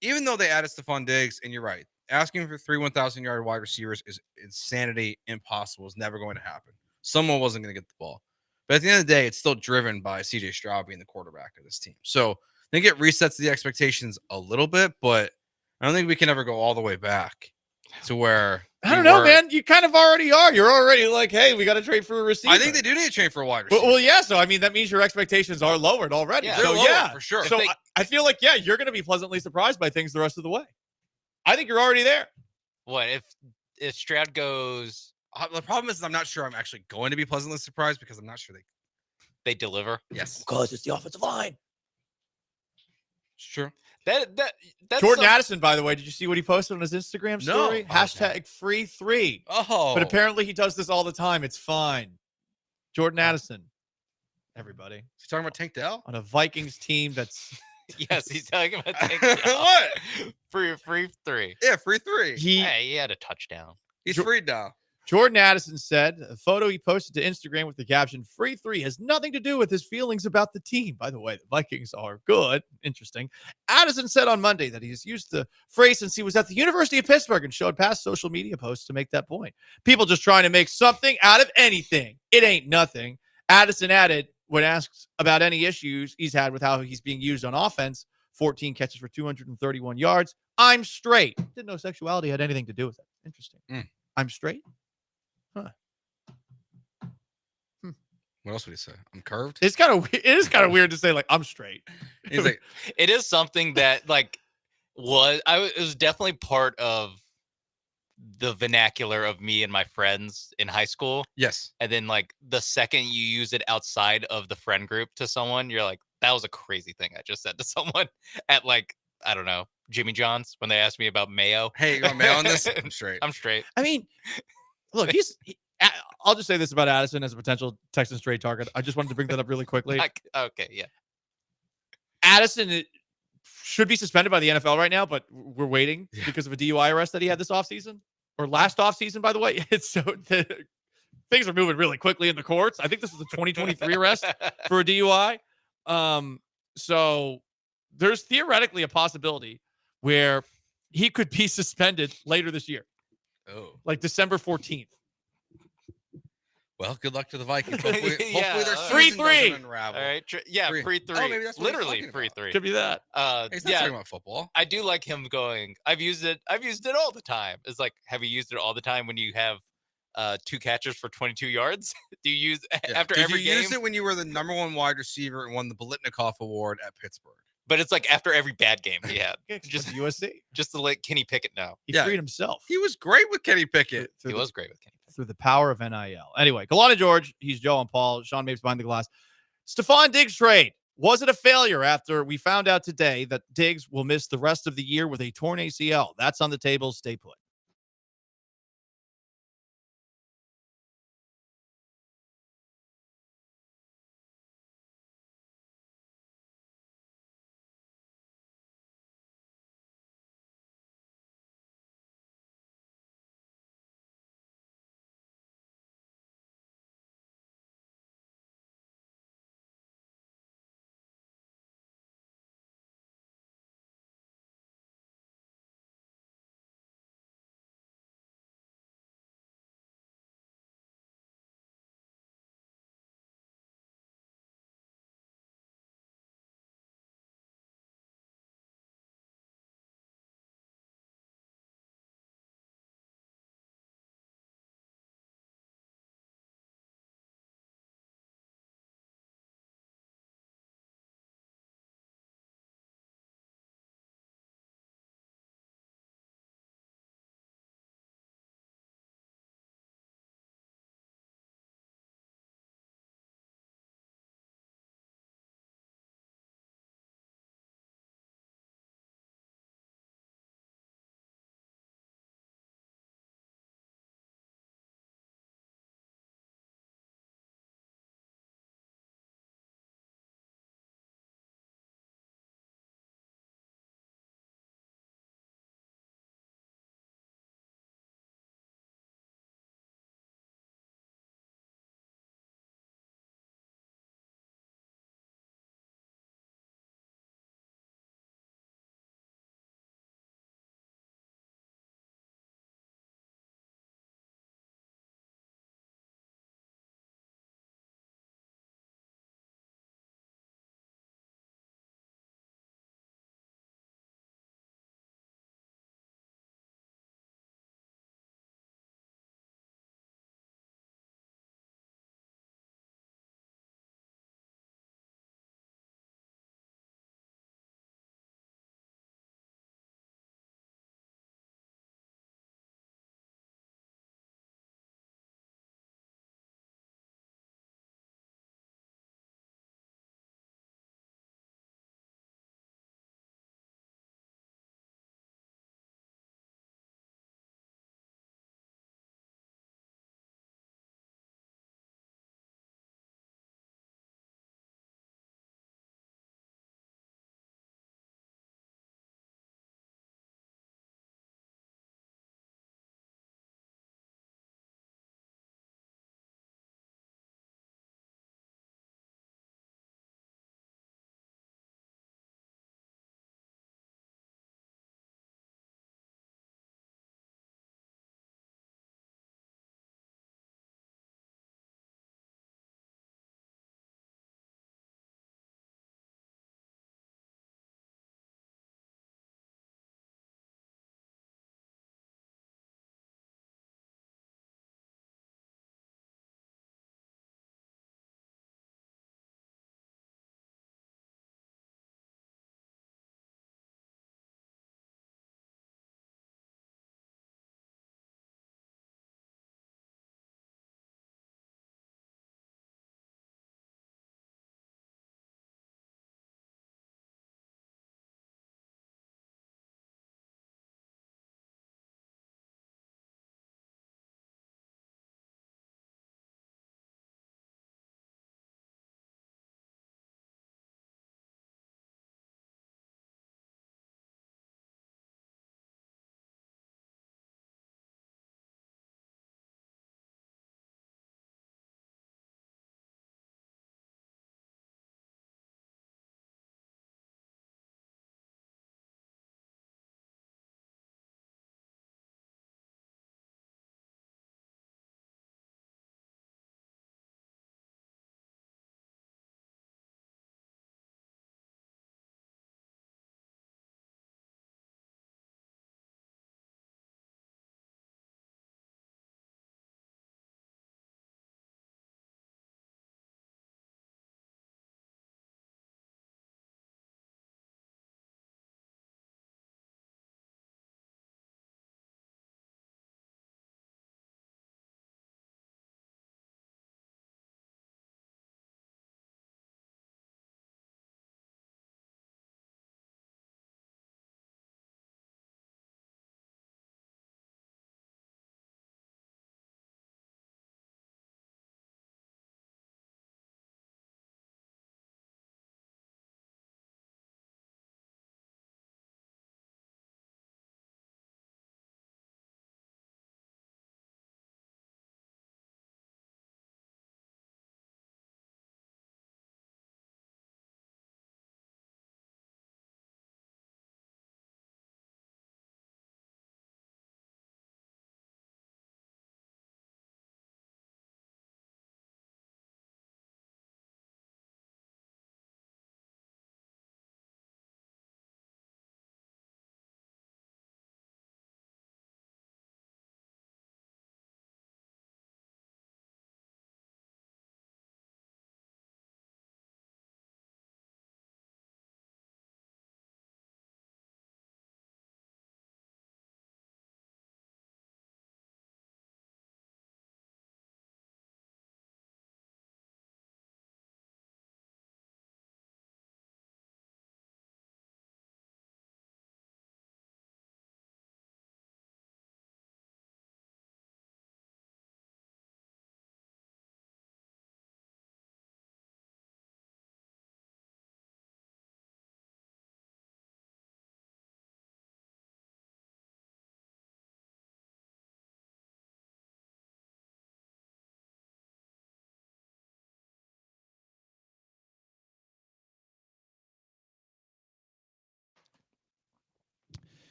[SPEAKER 12] even though they added Stephon Diggs, and you're right, asking for 3 1,000-yard wide receivers is insanity, impossible. It's never going to happen. Someone wasn't going to get the ball. But at the end of the day, it's still driven by CJ Stroud being the quarterback of this team. So I think it resets the expectations a little bit, but I don't think we can ever go all the way back. to where
[SPEAKER 9] I don't know, man. You kind of already are. You're already like, hey, we got to trade for a receiver.
[SPEAKER 12] I think they do need to trade for a wide receiver.
[SPEAKER 9] Well, yeah. So I mean, that means your expectations are lowered already.
[SPEAKER 12] Yeah,
[SPEAKER 9] so
[SPEAKER 12] they're lowered,
[SPEAKER 9] yeah,
[SPEAKER 12] for sure.
[SPEAKER 9] So I feel like you're going to be pleasantly surprised by things the rest of the way. I think you're already there.
[SPEAKER 17] What if Stroud goes?
[SPEAKER 12] The problem is I'm not sure I'm actually going to be pleasantly surprised because I'm not sure
[SPEAKER 17] they deliver.
[SPEAKER 12] Yes,
[SPEAKER 9] because it's the offensive line.
[SPEAKER 12] It's true.
[SPEAKER 17] That's
[SPEAKER 9] Jordan Addison, by the way, did you see what he posted on his Instagram story?
[SPEAKER 12] No.
[SPEAKER 9] Hashtag free 3.
[SPEAKER 12] Oh,
[SPEAKER 9] But apparently he does this all the time. It's fine. Jordan Addison, everybody.
[SPEAKER 12] He's talking about Tank Dell
[SPEAKER 9] on a Vikings team that's.
[SPEAKER 17] Yes, he's talking about
[SPEAKER 12] what?
[SPEAKER 17] Free 3.
[SPEAKER 12] Yeah, free 3.
[SPEAKER 17] He had a touchdown.
[SPEAKER 12] He's freed now.
[SPEAKER 9] Jordan Addison said a photo he posted to Instagram with the caption, free 3 has nothing to do with his feelings about the team. By the way, the Vikings are good. Interesting. Addison said on Monday that he's used the phrase since he was at the University of Pittsburgh and showed past social media posts to make that point. People just trying to make something out of anything. It ain't nothing. Addison added, when asked about any issues he's had with how he's being used on offense, 14 catches for 231 yards. I'm straight. Didn't know sexuality had anything to do with it. Interesting. I'm straight? Huh.
[SPEAKER 12] What else would he say? I'm curved.
[SPEAKER 9] It is kind of weird to say like I'm straight.
[SPEAKER 12] He's like,
[SPEAKER 17] it is something that like it was definitely part of the vernacular of me and my friends in high school.
[SPEAKER 12] Yes.
[SPEAKER 17] And then like the second you use it outside of the friend group to someone, you're like, that was a crazy thing I just said to someone at like, I don't know, Jimmy John's when they asked me about mayo.
[SPEAKER 12] Hey, you want mayo on this? I'm straight.
[SPEAKER 17] I'm straight.
[SPEAKER 9] I mean, look, I'll just say this about Addison as a potential Texans trade target. I just wanted to bring that up really quickly.
[SPEAKER 17] Okay, yeah.
[SPEAKER 9] Addison should be suspended by the NFL right now, but we're waiting because of a DUI arrest that he had this offseason or last offseason, by the way. Things are moving really quickly in the courts. I think this is a 2023 arrest for a DUI. So there's theoretically a possibility where he could be suspended later this year.
[SPEAKER 12] Oh,
[SPEAKER 9] like December 14th.
[SPEAKER 12] Well, good luck to the Vikings. Hopefully their
[SPEAKER 9] 3-3.
[SPEAKER 12] season doesn't unravel.
[SPEAKER 17] All right. Free 3.
[SPEAKER 12] Oh, maybe that's what
[SPEAKER 17] Literally free 3.
[SPEAKER 9] Could be that.
[SPEAKER 12] He's not talking about football.
[SPEAKER 17] I do like him going, I've used it all the time. It's like, have you used it all the time when you have 2 catches for 22 yards? Do you use after every game?
[SPEAKER 12] Did you use it when you were the #1 wide receiver and won the Biletnikoff Award at Pittsburgh?
[SPEAKER 17] But it's like after every bad game he had.
[SPEAKER 9] Just USC.
[SPEAKER 17] Just to let Kenny Pickett know.
[SPEAKER 9] He freed himself.
[SPEAKER 12] He was great with Kenny Pickett.
[SPEAKER 17] He was great with Kenny Pickett.
[SPEAKER 9] Through the power of NIL. Anyway, Gallant George, he's Joe and Paul. Sean Mapes behind the glass. Stephon Diggs trade. Was it a failure after we found out today that Diggs will miss the rest of the year with a torn ACL? That's on the table. Stay put.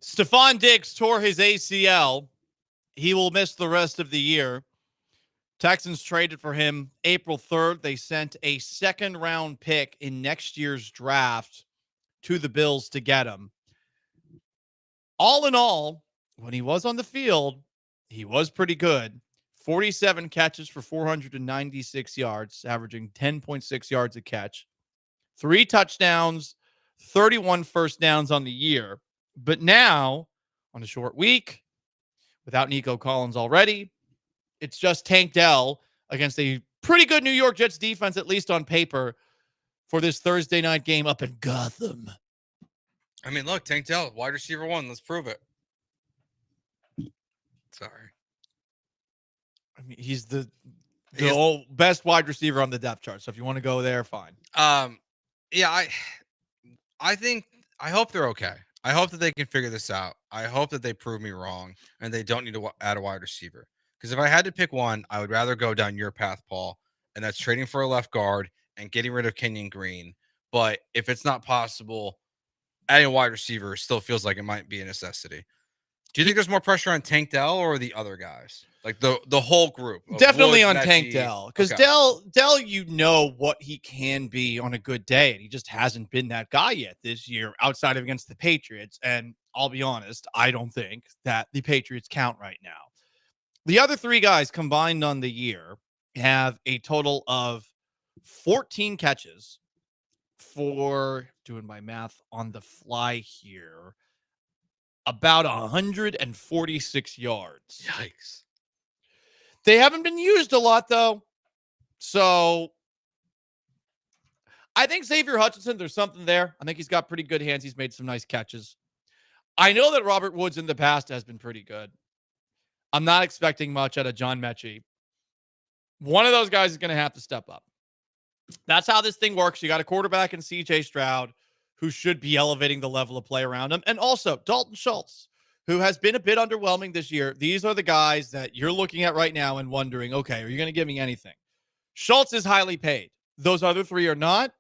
[SPEAKER 9] Stephon Diggs tore his ACL. He will miss the rest of the year. Texans traded for him April 3rd. They sent a second-round pick in next year's draft to the Bills to get him. All in all, when he was on the field, he was pretty good. 47 catches for 496 yards, averaging 10.6 yards a catch. 3 touchdowns, 31 first downs on the year. But now, on a short week, without Nico Collins already, it's just Tank Dell against a pretty good New York Jets defense, at least on paper, for this Thursday night game up in Gotham.
[SPEAKER 12] I mean, look, Tank Dell, wide receiver 1. Let's prove it. Sorry.
[SPEAKER 9] I mean, he's the best wide receiver on the depth chart. So if you want to go there, fine.
[SPEAKER 12] Yeah, I think I hope they're okay. I hope that they can figure this out. I hope that they prove me wrong and they don't need to add a wide receiver. Because if I had to pick one, I would rather go down your path, Paul, and that's trading for a left guard and getting rid of Kenyon Green. But if it's not possible, adding a wide receiver still feels like it might be a necessity. Do you think there's more pressure on Tank Dell or the other guys? Like the whole group?
[SPEAKER 9] Definitely
[SPEAKER 12] Woods,
[SPEAKER 9] on
[SPEAKER 12] Mechie.
[SPEAKER 9] Tank Dell. Because
[SPEAKER 12] Okay.
[SPEAKER 9] Dell, you know what he can be on a good day. And he just hasn't been that guy yet this year outside of against the Patriots. And I'll be honest, I don't think that the Patriots count right now. The other 3 guys combined on the year have a total of 14 catches for, doing my math on the fly here, about 146 yards.
[SPEAKER 12] Yikes.
[SPEAKER 9] They haven't been used a lot, though. So I think Xavier Hutchinson, there's something there. I think he's got pretty good hands. He's made some nice catches. I know that Robert Woods in the past has been pretty good. I'm not expecting much out of John Mechie. One of those guys is going to have to step up. That's how this thing works. You got a quarterback in CJ Stroud who should be elevating the level of play around him. And also Dalton Schultz, who has been a bit underwhelming this year. These are the guys that you're looking at right now and wondering, okay, are you going to give me anything? Schultz is highly paid. Those other 3 are not.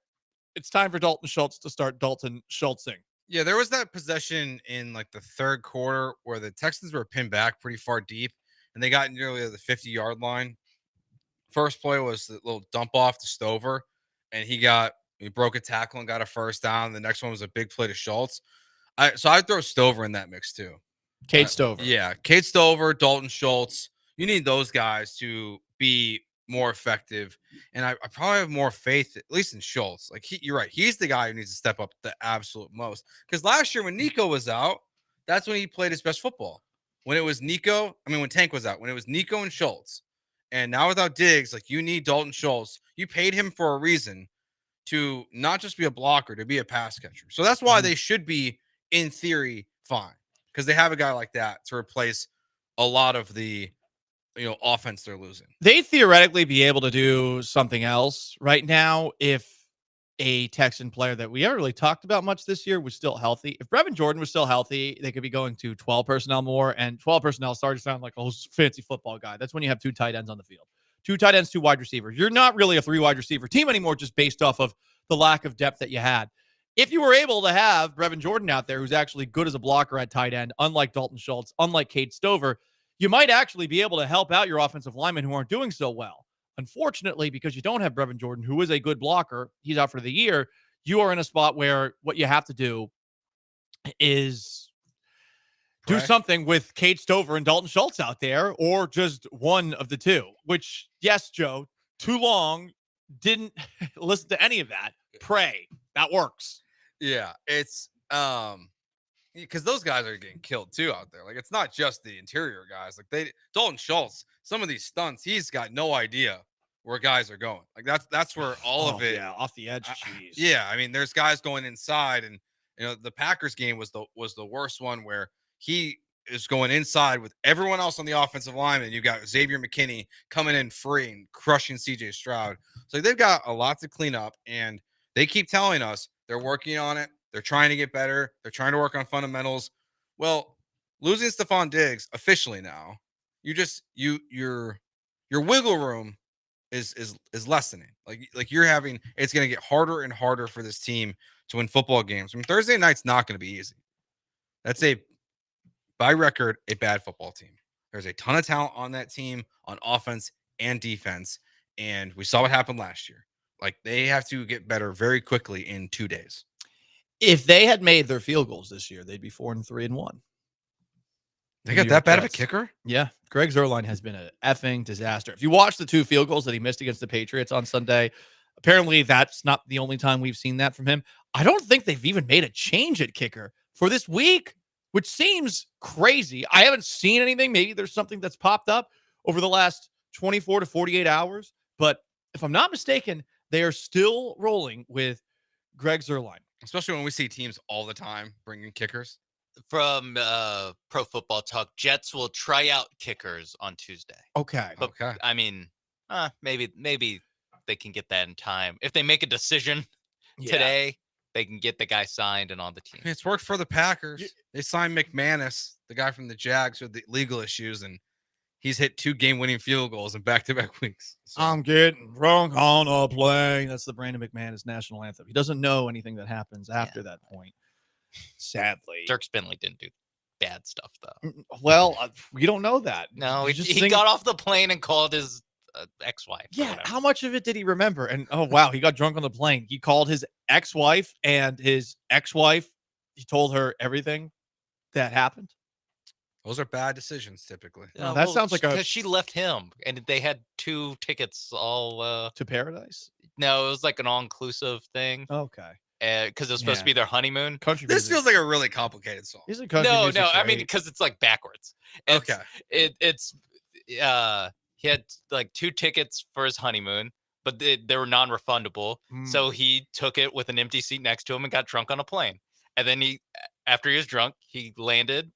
[SPEAKER 9] It's time for Dalton Schultz to start Dalton Schultzing.
[SPEAKER 12] Yeah, there was that possession in like the 3rd quarter where the Texans were pinned back pretty far deep and they got nearly the 50-yard line. First play was the little dump off to Stover, and he broke a tackle and got a first down. The next one was a big play to Schultz. So I'd throw Stover in that mix too.
[SPEAKER 9] Kate Stover.
[SPEAKER 12] Yeah, Kate Stover, Dalton Schultz. You need those guys to be more effective. And I probably have more faith, at least in Schultz. Like you're right. He's the guy who needs to step up the absolute most. Because last year when Nico was out, that's when he played his best football. When Tank was out, when it was Nico and Schultz. And now without Diggs, like you need Dalton Schultz. You paid him for a reason to not just be a blocker, to be a pass catcher. So that's why they should be, in theory, fine. Because they have a guy like that to replace a lot of the offense they're losing.
[SPEAKER 9] They'd theoretically be able to do something else right now if a Texan player that we haven't really talked about much this year was still healthy. If Brevin Jordan was still healthy, they could be going to 12 personnel more, and 12 personnel starting to sound like a whole fancy football guy. That's when you have 2 tight ends on the field. 2 tight ends, 2 wide receivers. You're not really a 3 wide receiver team anymore just based off of the lack of depth that you had. If you were able to have Brevin Jordan out there who's actually good as a blocker at tight end, unlike Dalton Schultz, unlike Kate Stover, you might actually be able to help out your offensive linemen who aren't doing so well. Unfortunately, because you don't have Brevin Jordan, who is a good blocker, he's out for the year, you are in a spot where what you have to do is do something with Kate Stover and Dalton Schultz out there, or just one of the 2, which, yes, Joe, too long, didn't listen to any of that. Pray. That works.
[SPEAKER 12] Yeah, it's because those guys are getting killed too out there. Like it's not just the interior guys. Like Dalton Schultz, some of these stunts, he's got no idea where guys are going. Like that's where all of it.
[SPEAKER 9] Yeah, off the edge. Jeez.
[SPEAKER 12] Yeah, I mean, there's guys going inside, and the Packers game was the worst one where he is going inside with everyone else on the offensive line, and you got Xavier McKinney coming in free and crushing CJ Stroud. So they've got a lot to clean up, and they keep telling us they're working on it. They're trying to get better. They're trying to work on fundamentals. Well, losing Stephon Diggs officially now, your wiggle room is lessening. Like you're having, it's going to get harder and harder for this team to win football games. I mean, Thursday night's not going to be easy. That's a by record, a bad football team. There's a ton of talent on that team on offense and defense. And we saw what happened last year. Like, they have to get better very quickly in 2 days.
[SPEAKER 9] If they had made their field goals this year, they'd be 4-3-1.
[SPEAKER 12] They got that bad of a kicker?
[SPEAKER 9] Yeah. Greg Zuerlein has been an effing disaster. If you watch the 2 field goals that he missed against the Patriots on Sunday, apparently that's not the only time we've seen that from him. I don't think they've even made a change at kicker for this week, which seems crazy. I haven't seen anything. Maybe there's something that's popped up over the last 24 to 48 hours. But if I'm not mistaken, they are still rolling with Greg Zuerlein.
[SPEAKER 12] Especially when we see teams all the time bringing kickers.
[SPEAKER 17] From Pro Football Talk, Jets will try out kickers on Tuesday.
[SPEAKER 9] Okay.
[SPEAKER 17] But, I mean, maybe they can get that in time. If they make a decision today, they can get the guy signed and on the team.
[SPEAKER 12] It's worked for the Packers. They signed McManus, the guy from the Jags with the legal issues, and he's hit 2 game-winning field goals in back-to-back weeks. So.
[SPEAKER 9] I'm getting drunk on a plane. That's the Brandon McManus national anthem. He doesn't know anything that happens after that point. Sadly,
[SPEAKER 17] Dirk Spinley didn't do bad stuff though.
[SPEAKER 9] Well, we don't know that.
[SPEAKER 17] No, he got off the plane and called his ex-wife.
[SPEAKER 9] Yeah, how much of it did he remember? And oh wow, he got drunk on the plane. He called his ex-wife, and his ex-wife, he told her everything that happened.
[SPEAKER 12] Those are bad decisions typically.
[SPEAKER 9] No, that sounds like
[SPEAKER 17] because she left him, and they had 2 tickets all
[SPEAKER 9] to paradise.
[SPEAKER 17] No, it was like an all-inclusive thing.
[SPEAKER 9] Okay.
[SPEAKER 17] Because it was supposed to be their honeymoon.
[SPEAKER 9] Country
[SPEAKER 12] this feels like a really complicated song.
[SPEAKER 17] No, I mean, because it's like backwards.
[SPEAKER 12] Okay.
[SPEAKER 17] It's he had like 2 tickets for his honeymoon, but they were non-refundable. So he took it with an empty seat next to him and got drunk on a plane. And then after he was drunk, he landed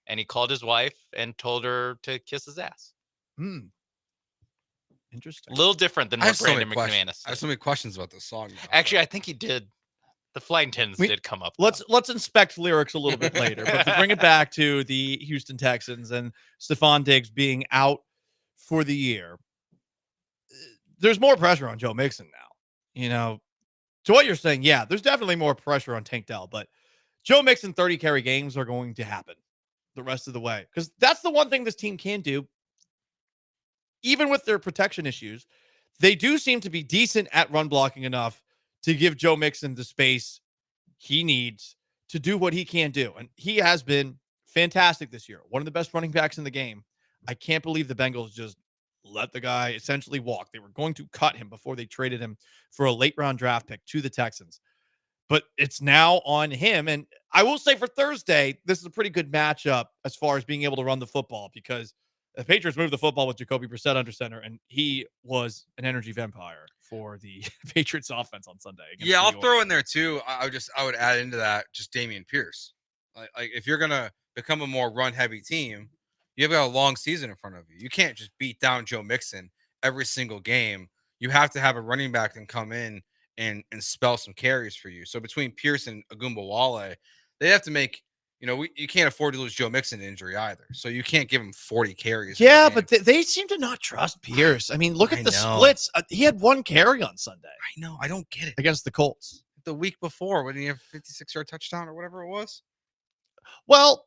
[SPEAKER 17] and he called his wife and told her to kiss his ass.
[SPEAKER 9] Interesting.
[SPEAKER 17] A little different than what Brandon McManus.
[SPEAKER 12] I have so many questions about this song now.
[SPEAKER 17] Actually, I think he did. The flight attendants did come up.
[SPEAKER 9] Let's inspect lyrics a little bit later. But to bring it back to the Houston Texans and Stephon Diggs being out for the year, there's more pressure on Joe Mixon now. You know, to what you're saying, yeah, there's definitely more pressure on Tank Dell, but Joe Mixon 30 carry games are going to happen the rest of the way, because that's the one thing this team can do. Even with their protection issues, they do seem to be decent at run blocking enough to give Joe Mixon the space he needs to do what he can do. And he has been fantastic this year. One of the best running backs in the game. I can't believe the Bengals just let the guy essentially walk. They were going to cut him before they traded him for a late round draft pick to the Texans. But it's now on him. And I will say for Thursday, this is a pretty good matchup as far as being able to run the football, because the Patriots moved the football with Jacoby Brissett under center, and he was an energy vampire for the Patriots offense on Sunday.
[SPEAKER 12] Yeah, I'll throw in there too. I would add into that just Dameon Pierce. Like if you're gonna become a more run heavy team, you've got a long season in front of you. You can't just beat down Joe Mixon every single game. You have to have a running back that can come in and spell some carries for you. So between Pierce and Ogunbowale, they have to make. You know, you can't afford to lose Joe Mixon to injury either. So you can't give him 40 carries.
[SPEAKER 9] Yeah, but they seem to not trust Pierce. I mean, look at the splits. He had 1 carry on Sunday.
[SPEAKER 12] I know. I don't get it.
[SPEAKER 9] Against the Colts.
[SPEAKER 12] The week before, when he had a 56-yard touchdown or whatever it was.
[SPEAKER 9] Well,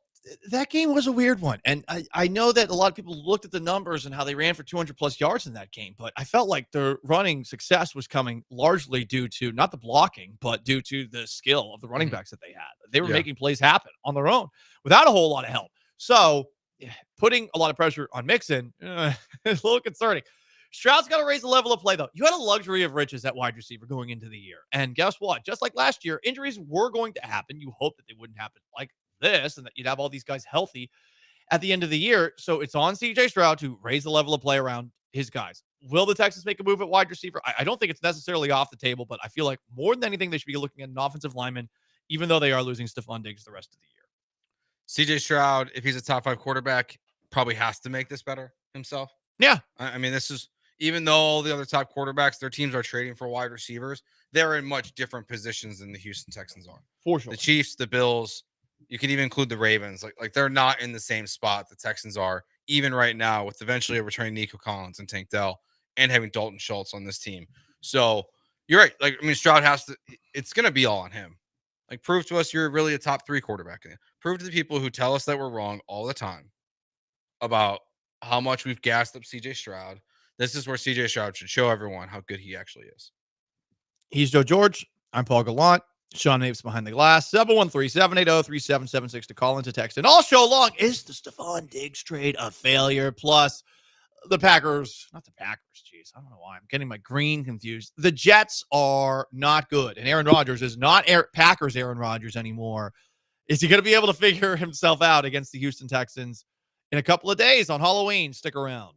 [SPEAKER 9] that game was a weird one. And I know that a lot of people looked at the numbers and how they ran for 200-plus yards in that game. But I felt like their running success was coming largely due to not the blocking, but due to the skill of the running backs that they had. They were making plays happen on their own without a whole lot of help. So putting a lot of pressure on Mixon is a little concerning. Stroud's got to raise the level of play, though. You had a luxury of riches at wide receiver going into the year. And guess what? Just like last year, injuries were going to happen. You hope that they wouldn't happen like this and that you'd have all these guys healthy at the end of the year. So it's on CJ Stroud to raise the level of play around his guys. Will the Texans make a move at wide receiver? I don't think it's necessarily off the table, but I feel like more than anything, they should be looking at an offensive lineman, even though they are losing Stephon Diggs the rest of the year.
[SPEAKER 12] CJ Stroud, if he's a top 5 quarterback, probably has to make this better himself.
[SPEAKER 9] Yeah.
[SPEAKER 12] I mean, this is, even though all the other top quarterbacks, their teams are trading for wide receivers, they're in much different positions than the Houston Texans are.
[SPEAKER 9] For sure.
[SPEAKER 12] The Chiefs, the Bills, you can even include the Ravens. Like they're not in the same spot the Texans are, even right now, with eventually returning Nico Collins and Tank Dell and having Dalton Schultz on this team. So you're right. Like, I mean, Stroud has to, it's going to be all on him. Like, prove to us you're really a top 3 quarterback. Prove to the people who tell us that we're wrong all the time about how much we've gassed up CJ Stroud. This is where CJ Stroud should show everyone how good he actually is.
[SPEAKER 9] He's Joe George. I'm Paul Gallant. Sean Apes behind the glass. 713-780-3776 to call into text. And all show long, is the Stephon Diggs trade a failure? Plus, the Packers, not the Packers, jeez, I don't know why. I'm getting my green confused. The Jets are not good. And Aaron Rodgers is not Packers Aaron Rodgers anymore. Is he going to be able to figure himself out against the Houston Texans in a couple of days on Halloween? Stick around.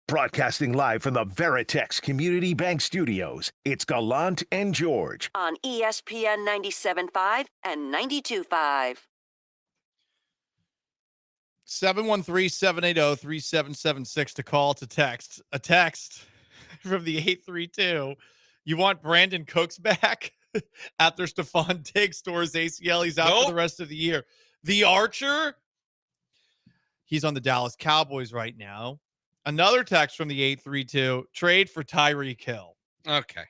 [SPEAKER 4] Broadcasting live from the Veritex Community Bank Studios, it's Gallant and George.
[SPEAKER 5] On ESPN 97.5 and 92.5.
[SPEAKER 9] 713-780-3776 to call to text. A text from the 832. You want Brandon Cooks back after Stephon Diggs tore his ACL? He's out for the rest of the year. The Archer, He's on the Dallas Cowboys right now. Another text from the 832, trade for Tyreek Hill.
[SPEAKER 12] Okay.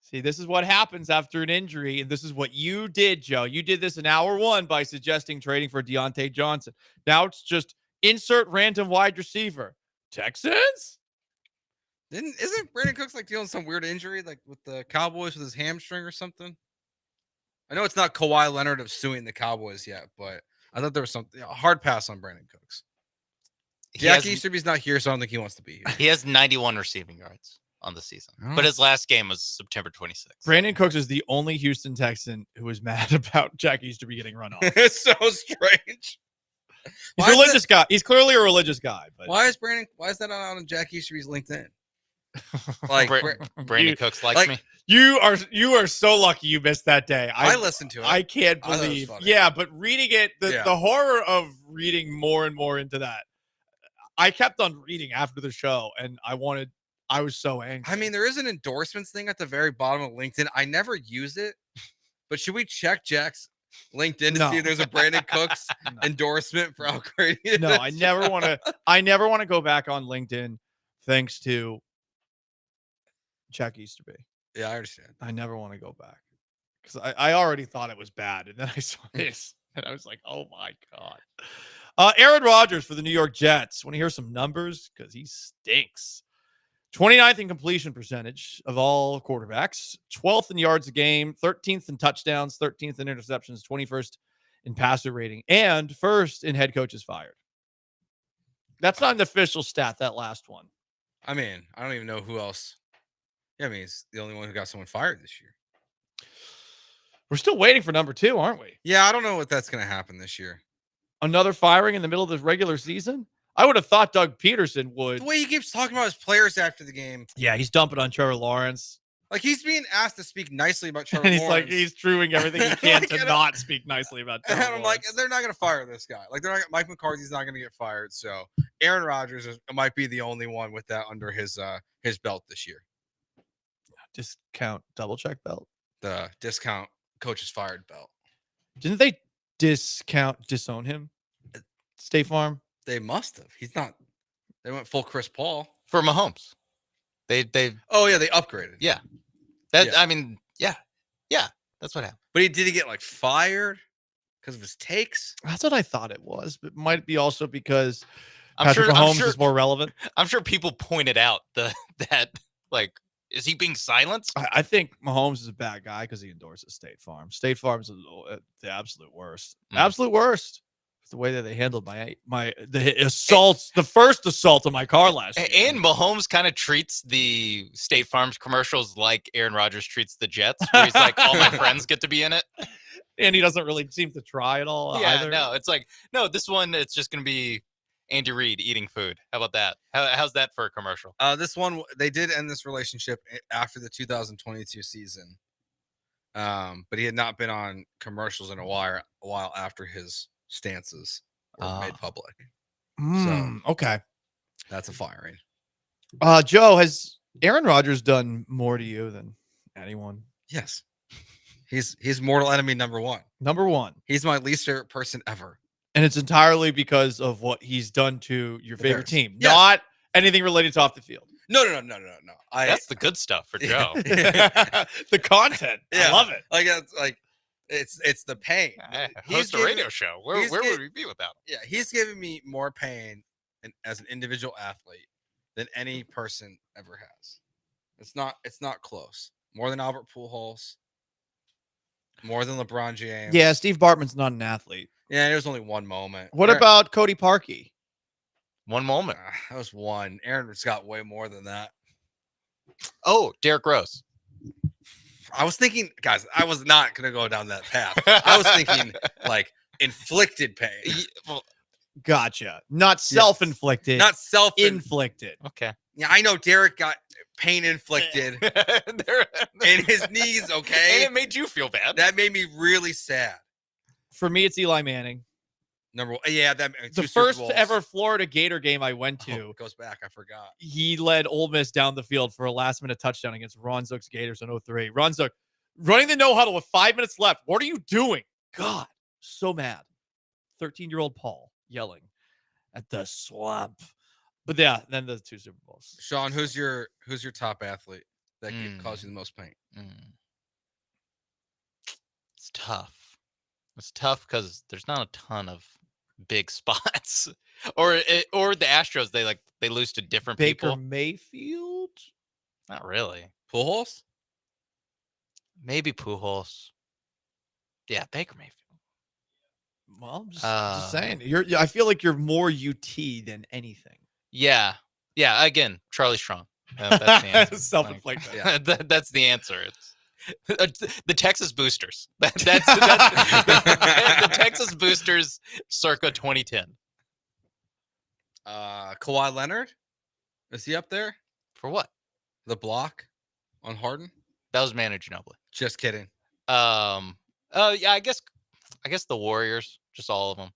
[SPEAKER 9] See, this is what happens after an injury, and this is what you did, Joe. You did this in hour one by suggesting trading for Deontay Johnson. Now it's just insert random wide receiver. Texans?
[SPEAKER 12] Isn't Brandon Cooks like dealing with some weird injury, like with the Cowboys with his hamstring or something? I know it's not Kawhi Leonard of suing the Cowboys yet, but I thought there was something a hard pass on Brandon Cooks. Jack Easterby's not here, so I don't think he wants to be here.
[SPEAKER 17] He has 91 receiving yards on the season, but his last game was September 26th.
[SPEAKER 9] Brandon Cooks is the only Houston Texan who is mad about Jack Easterby getting run off.
[SPEAKER 12] It's so strange.
[SPEAKER 9] He's a religious guy. He's clearly a religious guy. But
[SPEAKER 12] Why is that on Jack Easterby's LinkedIn? Like
[SPEAKER 17] Brandon Cooks likes me.
[SPEAKER 9] You are so lucky you missed that day.
[SPEAKER 12] I listened to it.
[SPEAKER 9] I can't
[SPEAKER 12] I thought it was
[SPEAKER 9] believe.
[SPEAKER 12] funny.
[SPEAKER 9] Yeah, but reading it, the horror of reading more and more into that. I kept on reading after the show, and I was so angry.
[SPEAKER 12] I mean, there is an endorsements thing at the very bottom of LinkedIn. I never use it, but should we check Jack's LinkedIn to see if there's a Brandon Cooks endorsement for how great he is?
[SPEAKER 9] No, I never want to go back on LinkedIn thanks to Jack Easterby.
[SPEAKER 12] Yeah, I understand.
[SPEAKER 9] I never want to go back because I already thought it was bad, and then I saw this, and I was like, "Oh my god!" Aaron Rodgers for the New York Jets. Want to hear some numbers? Because he stinks. 29th in completion percentage of all quarterbacks, 12th in yards a game, 13th in touchdowns, 13th in interceptions, 21st in passer rating, and first in head coaches fired. That's not an official stat, that last one.
[SPEAKER 12] I mean, I don't even know who else. Yeah, I mean, he's the only one who got someone fired this year.
[SPEAKER 9] We're still waiting for number 2, aren't we?
[SPEAKER 12] Yeah, I don't know what that's going to happen this year.
[SPEAKER 9] Another firing in the middle of the regular season? I would have thought Doug Peterson would.
[SPEAKER 12] The way he keeps talking about his players after the game.
[SPEAKER 9] Yeah, he's dumping on Trevor Lawrence.
[SPEAKER 12] Like, he's being asked to speak nicely about Trevor
[SPEAKER 9] And he's
[SPEAKER 12] Lawrence.
[SPEAKER 9] like, he's doing everything he can to not speak nicely about Trevor
[SPEAKER 12] And I'm like,
[SPEAKER 9] Lawrence.
[SPEAKER 12] they're not going to fire this guy. Like, Mike McCarthy's not going to get fired. So Aaron Rodgers might be the only one with that under his belt this year.
[SPEAKER 9] Discount double check belt.
[SPEAKER 12] The discount coaches fired belt.
[SPEAKER 9] Didn't they disown him? State Farm?
[SPEAKER 12] They must have. He's not. They went full Chris Paul
[SPEAKER 17] For Mahomes. They
[SPEAKER 12] Oh yeah, they upgraded.
[SPEAKER 17] yeah. I mean, yeah. That's what happened.
[SPEAKER 12] But did he get like fired because of his takes?
[SPEAKER 9] That's what I thought it was, but it might be also because
[SPEAKER 17] I'm
[SPEAKER 9] Patrick
[SPEAKER 17] sure-
[SPEAKER 9] Mahomes is more relevant.
[SPEAKER 17] I'm sure people pointed out that like, is he being silenced?
[SPEAKER 9] I think Mahomes is a bad guy because he endorses State Farm. State Farm's the absolute worst. Absolute worst. It's the way that they handled the assaults, the first assault on my car last year.
[SPEAKER 17] And Mahomes kind of treats the State Farm's commercials like Aaron Rodgers treats the Jets, where he's like, all my friends get to be in it.
[SPEAKER 9] And he doesn't really seem to try at all either.
[SPEAKER 17] No, it's like, no, this one, it's just going to be Andy Reid eating food. How about that? How's that for a commercial?
[SPEAKER 12] This one, they did end this relationship after the 2022 season. But he had not been on commercials in a while after his stances were made public.
[SPEAKER 9] Okay.
[SPEAKER 12] That's a firing.
[SPEAKER 9] Joe, has Aaron Rodgers done more to you than anyone?
[SPEAKER 12] Yes. He's mortal enemy number one.
[SPEAKER 9] Number one.
[SPEAKER 12] He's my least favorite person ever.
[SPEAKER 9] And it's entirely because of what he's done to your favorite
[SPEAKER 12] Bears.
[SPEAKER 9] team,
[SPEAKER 12] Yes.
[SPEAKER 9] not anything related to off the field.
[SPEAKER 12] No.
[SPEAKER 17] That's the good stuff for Joe.
[SPEAKER 9] The content. I love it.
[SPEAKER 12] It's the pain.
[SPEAKER 17] Host a radio show. Where would we be without him?
[SPEAKER 12] Yeah, he's given me more pain as an individual athlete than any person ever has. It's not close. More than Albert Pujols. More than LeBron James.
[SPEAKER 9] Yeah, Steve Bartman's not an athlete.
[SPEAKER 12] Yeah, it was only one moment.
[SPEAKER 9] What about Cody Parkey?
[SPEAKER 17] One moment.
[SPEAKER 12] That was one. Aaron's got way more than that.
[SPEAKER 17] Oh, Derrick Rose.
[SPEAKER 12] I was thinking, guys, I was not going to go down that path. I was thinking like inflicted pain.
[SPEAKER 9] Gotcha. Not self-inflicted.
[SPEAKER 12] Not
[SPEAKER 9] inflicted.
[SPEAKER 17] Okay.
[SPEAKER 12] Yeah, I know Derek got pain inflicted in his knees, okay?
[SPEAKER 17] And it made you feel bad.
[SPEAKER 12] That made me really sad.
[SPEAKER 9] For me, it's Eli Manning.
[SPEAKER 12] Number one. Yeah, that
[SPEAKER 9] The
[SPEAKER 12] two
[SPEAKER 9] first
[SPEAKER 12] Super Bowls.
[SPEAKER 9] ever Florida Gator game I went to.
[SPEAKER 12] Goes back, I forgot.
[SPEAKER 9] He led Ole Miss down the field for a last-minute touchdown against Ron Zook's Gators in 03. Ron Zook running the no-huddle with 5 minutes left. What are you doing? God, so mad. 13-year-old Paul yelling. at the Swamp. But yeah, then the 2 Super Bowls.
[SPEAKER 12] Sean, who's your top athlete that caused you the most pain?
[SPEAKER 17] It's tough. It's tough because there's not a ton of big spots. or the Astros, they lose to different
[SPEAKER 9] Baker
[SPEAKER 17] people.
[SPEAKER 9] Mayfield?
[SPEAKER 17] Not really.
[SPEAKER 12] Pujols?
[SPEAKER 17] Maybe Pujols. Yeah, Baker Mayfield.
[SPEAKER 9] Well, I'm just saying. I feel like you're more UT than anything.
[SPEAKER 17] Yeah. Again, Charlie Strong. That's the answer.
[SPEAKER 9] Self-inflicted.
[SPEAKER 17] Yeah, that's the answer. It's the Texas Boosters. That's the Texas Boosters, circa 2010.
[SPEAKER 12] Kawhi Leonard, is he up there
[SPEAKER 17] for what?
[SPEAKER 12] The block on Harden.
[SPEAKER 17] That was Manu Ginobili.
[SPEAKER 12] Just kidding.
[SPEAKER 17] Yeah, I guess the Warriors, just all of them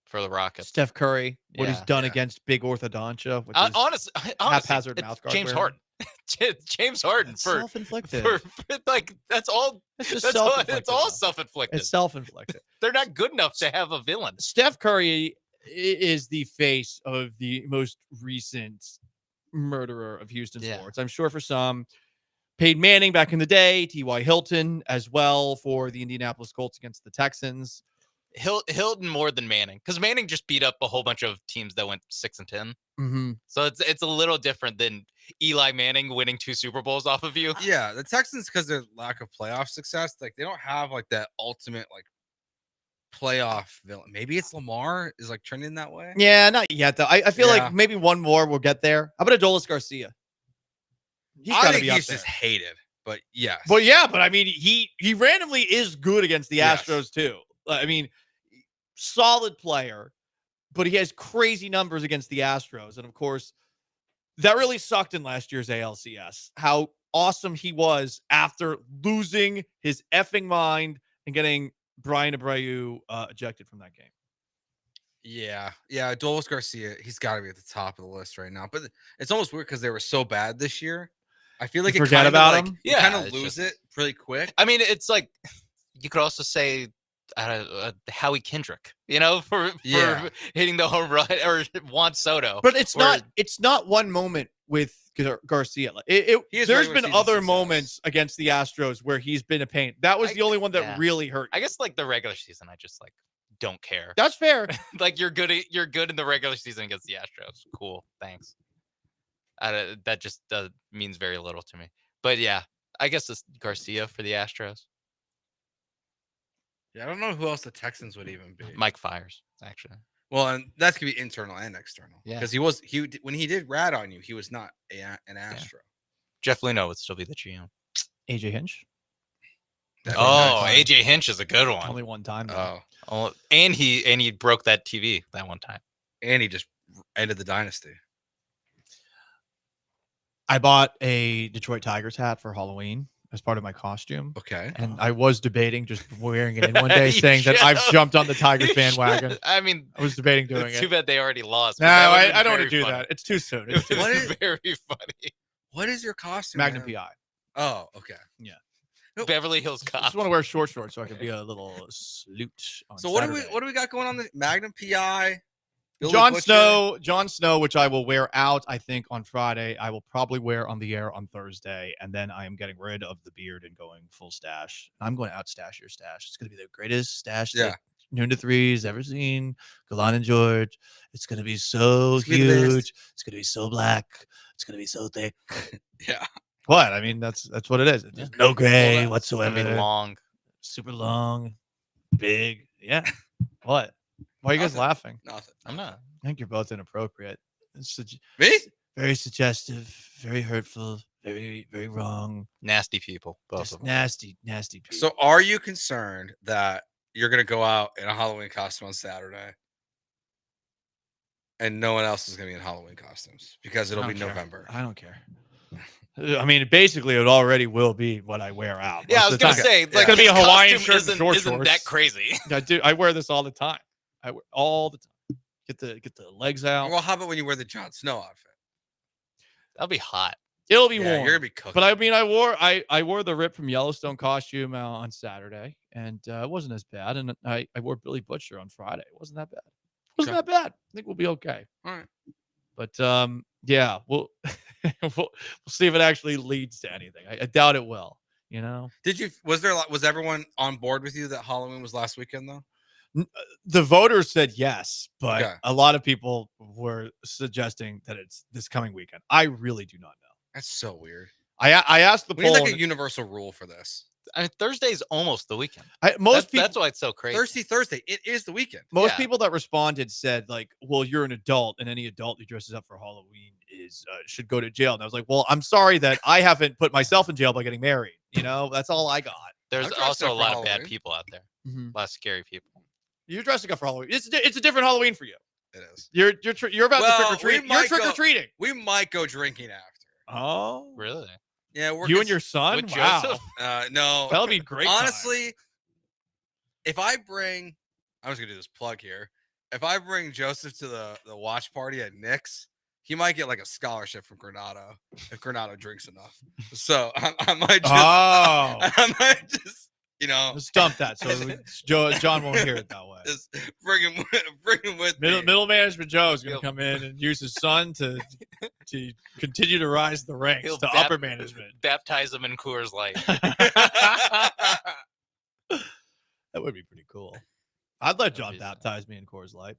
[SPEAKER 17] for the Rockets.
[SPEAKER 9] Steph Curry, what he's done against Big Orthodontia, which is
[SPEAKER 17] honestly,
[SPEAKER 9] haphazard mouth guard.
[SPEAKER 17] James Harden. James Harden
[SPEAKER 9] That's
[SPEAKER 17] for
[SPEAKER 9] self-inflicted.
[SPEAKER 17] For that's all.
[SPEAKER 9] It's just
[SPEAKER 17] It's
[SPEAKER 9] self-inflicted,
[SPEAKER 17] all
[SPEAKER 9] though.
[SPEAKER 17] self-inflicted.
[SPEAKER 9] It's self-inflicted.
[SPEAKER 17] They're not good enough to have a villain.
[SPEAKER 9] Steph Curry is the face of the most recent murderer of Houston sports. I'm sure for some, Peyton Manning back in the day, T.Y. Hilton as well for the Indianapolis Colts against the Texans.
[SPEAKER 17] Hilton more than Manning, because Manning just beat up a whole bunch of teams that went 6-10.
[SPEAKER 9] Mm-hmm.
[SPEAKER 17] So it's a little different than Eli Manning winning 2 Super Bowls off of you.
[SPEAKER 12] Yeah, the Texans, because their lack of playoff success, like they don't have like that ultimate like playoff villain. Maybe it's Lamar is like trending that way.
[SPEAKER 9] Yeah, not yet though. I feel like maybe one more will get there. How about Adolis Garcia?
[SPEAKER 12] I think he's just hated, but yes.
[SPEAKER 9] But yeah, but I mean, he randomly is good against the Astros too. I mean, solid player, but he has crazy numbers against the Astros. And of course, that really sucked in last year's ALCS. How awesome he was after losing his effing mind and getting Brian Abreu ejected from that game.
[SPEAKER 12] Yeah. Adolis Garcia, he's got to be at the top of the list right now. But it's almost weird because they were so bad this year. I feel like
[SPEAKER 9] You forget about him?
[SPEAKER 12] You kind of lose it pretty quick.
[SPEAKER 17] I mean, it's like you could also say Howie Kendrick, for hitting the home run, or Juan Soto.
[SPEAKER 9] But it's not one moment with Garcia. There's been other moments against the Astros where he's been a pain. That was the only one that really hurt.
[SPEAKER 17] I guess like the regular season, I just don't care.
[SPEAKER 9] That's fair.
[SPEAKER 17] Like you're good in the regular season against the Astros. Cool, thanks. That just means very little to me. But yeah, I guess it's Garcia for the Astros.
[SPEAKER 12] Yeah, I don't know who else the Texans would even be.
[SPEAKER 17] Mike Fiers, actually.
[SPEAKER 12] Well, and that's gonna be internal and external.
[SPEAKER 17] Yeah,
[SPEAKER 12] because when he did rat on you, he was not an Astro.
[SPEAKER 17] Jeff Luhnow would still be the GM.
[SPEAKER 9] AJ Hinch.
[SPEAKER 17] AJ Hinch is a good one.
[SPEAKER 9] Only one time.
[SPEAKER 17] Oh, and he broke that TV that one time.
[SPEAKER 12] And he just ended the dynasty.
[SPEAKER 9] I bought a Detroit Tigers hat for Halloween as part of my costume.
[SPEAKER 12] Okay.
[SPEAKER 9] And I was debating just wearing it in one day, saying that I've jumped on the Tigers bandwagon.
[SPEAKER 17] I mean,
[SPEAKER 9] I was debating doing it.
[SPEAKER 17] Too bad they already lost.
[SPEAKER 9] No, I don't want to do
[SPEAKER 17] funny.
[SPEAKER 9] that. It's too soon.
[SPEAKER 17] It's very funny.
[SPEAKER 12] What is your costume?
[SPEAKER 9] Magnum
[SPEAKER 12] man?
[SPEAKER 9] PI.
[SPEAKER 12] Oh, okay.
[SPEAKER 9] Yeah.
[SPEAKER 17] Beverly Hills Cop.
[SPEAKER 9] I just want to wear shorts so I can be a little salute.
[SPEAKER 12] So what do we got going on? The Magnum PI. Billy
[SPEAKER 9] Jon
[SPEAKER 12] Butcher?
[SPEAKER 9] Snow, which I will wear out, I think, on Friday. I will probably wear on the air on Thursday, and then I am getting rid of the beard and going full stash. I'm going to outstash your stash. It's going to be the greatest stash that Noon to Three's ever seen. Gallant George. It's going to be so huge. It's going to be so black. It's going to be so thick.
[SPEAKER 12] Yeah.
[SPEAKER 9] What? I mean, that's what it is. There's no gray whatsoever.
[SPEAKER 17] It's gonna be long,
[SPEAKER 9] super long, big. Yeah. What? Why are you guys laughing?
[SPEAKER 12] Nothing.
[SPEAKER 17] I'm not.
[SPEAKER 9] I think you're both inappropriate. It's
[SPEAKER 12] Me?
[SPEAKER 9] Very suggestive, very hurtful, very, very wrong.
[SPEAKER 17] Nasty people. Both
[SPEAKER 9] Just
[SPEAKER 17] of them.
[SPEAKER 9] nasty people.
[SPEAKER 12] So are you concerned that you're going to go out in a Halloween costume on Saturday and no one else is going to be in Halloween costumes because it'll be November?
[SPEAKER 9] I don't care. I mean, basically, it already will be what I wear out.
[SPEAKER 17] Yeah, I was going to say,
[SPEAKER 9] it's going to be a Hawaiian shirt and short
[SPEAKER 17] isn't
[SPEAKER 9] shorts.
[SPEAKER 17] that crazy?
[SPEAKER 9] I wear this all the time. I wear all the time. Get the legs out.
[SPEAKER 12] Well, how about when you wear the Jon Snow outfit?
[SPEAKER 17] That'll be hot.
[SPEAKER 9] It'll be
[SPEAKER 12] Yeah,
[SPEAKER 9] warm.
[SPEAKER 12] you're gonna be cooking.
[SPEAKER 9] But I mean, I wore the Rip from Yellowstone costume on Saturday, and it wasn't as bad. And I wore Billy Butcher on Friday. It wasn't that bad. Wasn't that bad. I think we'll be okay.
[SPEAKER 12] All right.
[SPEAKER 9] But yeah, we'll we'll see if it actually leads to anything. I doubt it will. You know.
[SPEAKER 12] Was everyone on board with you that Halloween was last weekend though?
[SPEAKER 9] The voters said yes, but
[SPEAKER 12] Okay.
[SPEAKER 9] a lot of people were suggesting that it's this coming weekend. I really do not know.
[SPEAKER 12] That's so weird.
[SPEAKER 9] I asked the
[SPEAKER 12] We need
[SPEAKER 9] poll.
[SPEAKER 12] like a universal rule for this.
[SPEAKER 17] I mean, Thursday's almost the weekend.
[SPEAKER 9] That's
[SPEAKER 17] why it's so crazy.
[SPEAKER 12] Thursday. It is the weekend.
[SPEAKER 9] Most people that responded said like, "Well, you're an adult, and any adult who dresses up for Halloween is should go to jail." And I was like, "Well, I'm sorry that I haven't put myself in jail by getting married. You know, that's all I got."
[SPEAKER 17] There's
[SPEAKER 12] dressed
[SPEAKER 17] also
[SPEAKER 12] up
[SPEAKER 17] a
[SPEAKER 12] for
[SPEAKER 17] lot of bad
[SPEAKER 12] Halloween.
[SPEAKER 17] people out there.
[SPEAKER 9] Mhm.
[SPEAKER 17] A lot of scary people.
[SPEAKER 9] You're dressing up for Halloween. It's a different Halloween for you.
[SPEAKER 12] It is.
[SPEAKER 9] You're about to trick or treat.
[SPEAKER 12] we
[SPEAKER 9] You're
[SPEAKER 12] might
[SPEAKER 9] trick or
[SPEAKER 12] go-
[SPEAKER 9] treating.
[SPEAKER 12] We might go drinking after.
[SPEAKER 9] Oh,
[SPEAKER 17] Really?
[SPEAKER 12] Yeah,
[SPEAKER 9] you and your son?
[SPEAKER 17] with
[SPEAKER 9] Wow,
[SPEAKER 17] Joseph?
[SPEAKER 12] No,
[SPEAKER 9] that'll be great.
[SPEAKER 12] Honestly, if I bring, I'm just gonna do this plug here. If I bring Joseph to the watch party at Nick's, he might get like a scholarship from Granado if Granado drinks enough. So I might just, I might just,
[SPEAKER 9] let's dump that so John won't hear it that way.
[SPEAKER 12] Just bring him with me.
[SPEAKER 9] Middle management Joe is going to come in and use his son to continue to rise the ranks
[SPEAKER 17] He'll
[SPEAKER 9] to upper management.
[SPEAKER 17] Baptize them in Coors Light.
[SPEAKER 9] That would be pretty cool. I'd let John baptize me in Coors Light.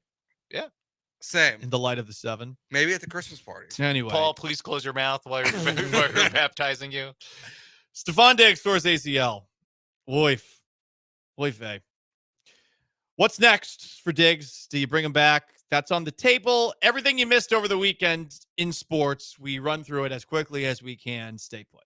[SPEAKER 17] Yeah.
[SPEAKER 12] Same.
[SPEAKER 9] In the light of the 7.
[SPEAKER 12] Maybe at the Christmas party.
[SPEAKER 9] Anyway.
[SPEAKER 17] Paul, please close your mouth while you're baptizing you.
[SPEAKER 9] Stephon Diggs towards ACL. Oif. What's next for Diggs? Do you bring him back? That's on the table. Everything you missed over the weekend in sports, we run through it as quickly as we can. Stay put.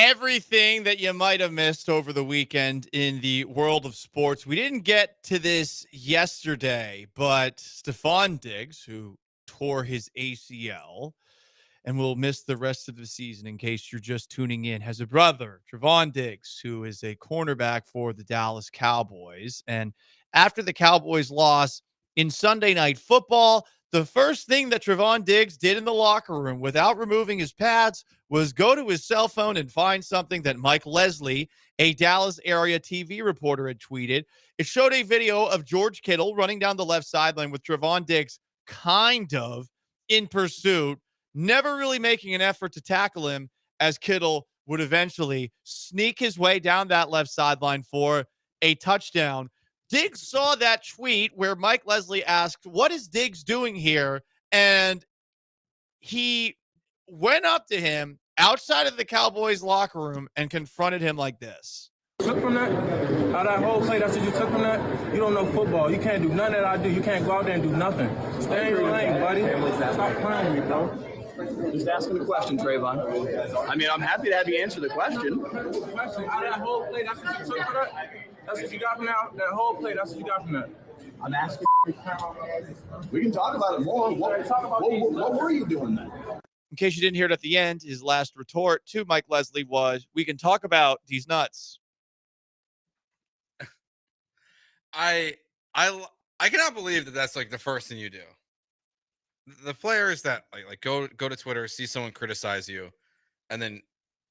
[SPEAKER 9] everything that you might have missed over the weekend in the world of sports. We didn't get to this yesterday, but Stephon Diggs, who tore his ACL and will miss the rest of the season in case you're just tuning in, has a brother, Trevon Diggs, who is a cornerback for the Dallas Cowboys. And after the Cowboys loss in Sunday Night Football, the first thing that Trevon Diggs did in the locker room without removing his pads was go to his cell phone and find something that Mike Leslie, a Dallas area TV reporter, had tweeted. It showed a video of George Kittle running down the left sideline with Trevon Diggs kind of in pursuit, never really making an effort to tackle him, as Kittle would eventually sneak his way down that left sideline for a touchdown. Diggs saw that tweet where Mike Leslie asked, "What is Diggs doing here?" And he went up to him outside of the Cowboys locker room and confronted him like this.
[SPEAKER 6] Took from that? Out of that whole play, that's what you took from that? You don't know football. You can't do nothing that I do. You can't go out there and do nothing. Stay in your lane, buddy. Stop playing with me, bro.
[SPEAKER 16] Just asking a question, Trayvon. I mean, I'm happy to have you answer the question.
[SPEAKER 6] Out of that whole play, that's what you took from that? That's what you got from that whole play, that's what you got from that?
[SPEAKER 16] I'm asking. We can talk about it more. What were you doing then?
[SPEAKER 9] In case you didn't hear it at the end, his last retort to Mike Leslie was, "We can talk about these nuts."
[SPEAKER 12] I cannot believe that that's like the first thing you do. The players that like go to Twitter, see someone criticize you, and then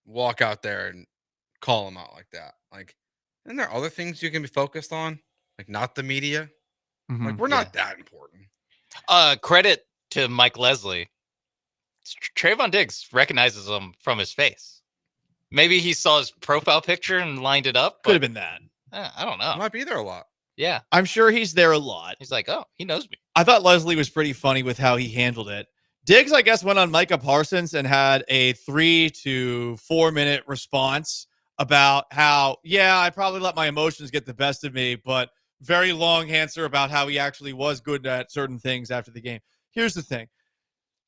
[SPEAKER 12] walk out there and call them out like that. Like, isn't there other things you can be focused on? Like, not the media. Like, we're not that important.
[SPEAKER 17] Credit to Mike Leslie. Trayvon Diggs recognizes him from his face. Maybe he saw his profile picture and lined it up.
[SPEAKER 9] Could have been that.
[SPEAKER 17] I don't know.
[SPEAKER 12] He might be there a lot.
[SPEAKER 17] Yeah.
[SPEAKER 9] I'm sure he's there a lot.
[SPEAKER 17] He's like, oh, he knows me.
[SPEAKER 9] I thought Leslie was pretty funny with how he handled it. Diggs, I guess, went on Micah Parsons and had a 3 to 4 minute response about how, yeah, I probably let my emotions get the best of me, but very long answer about how he actually was good at certain things after the game. Here's the thing.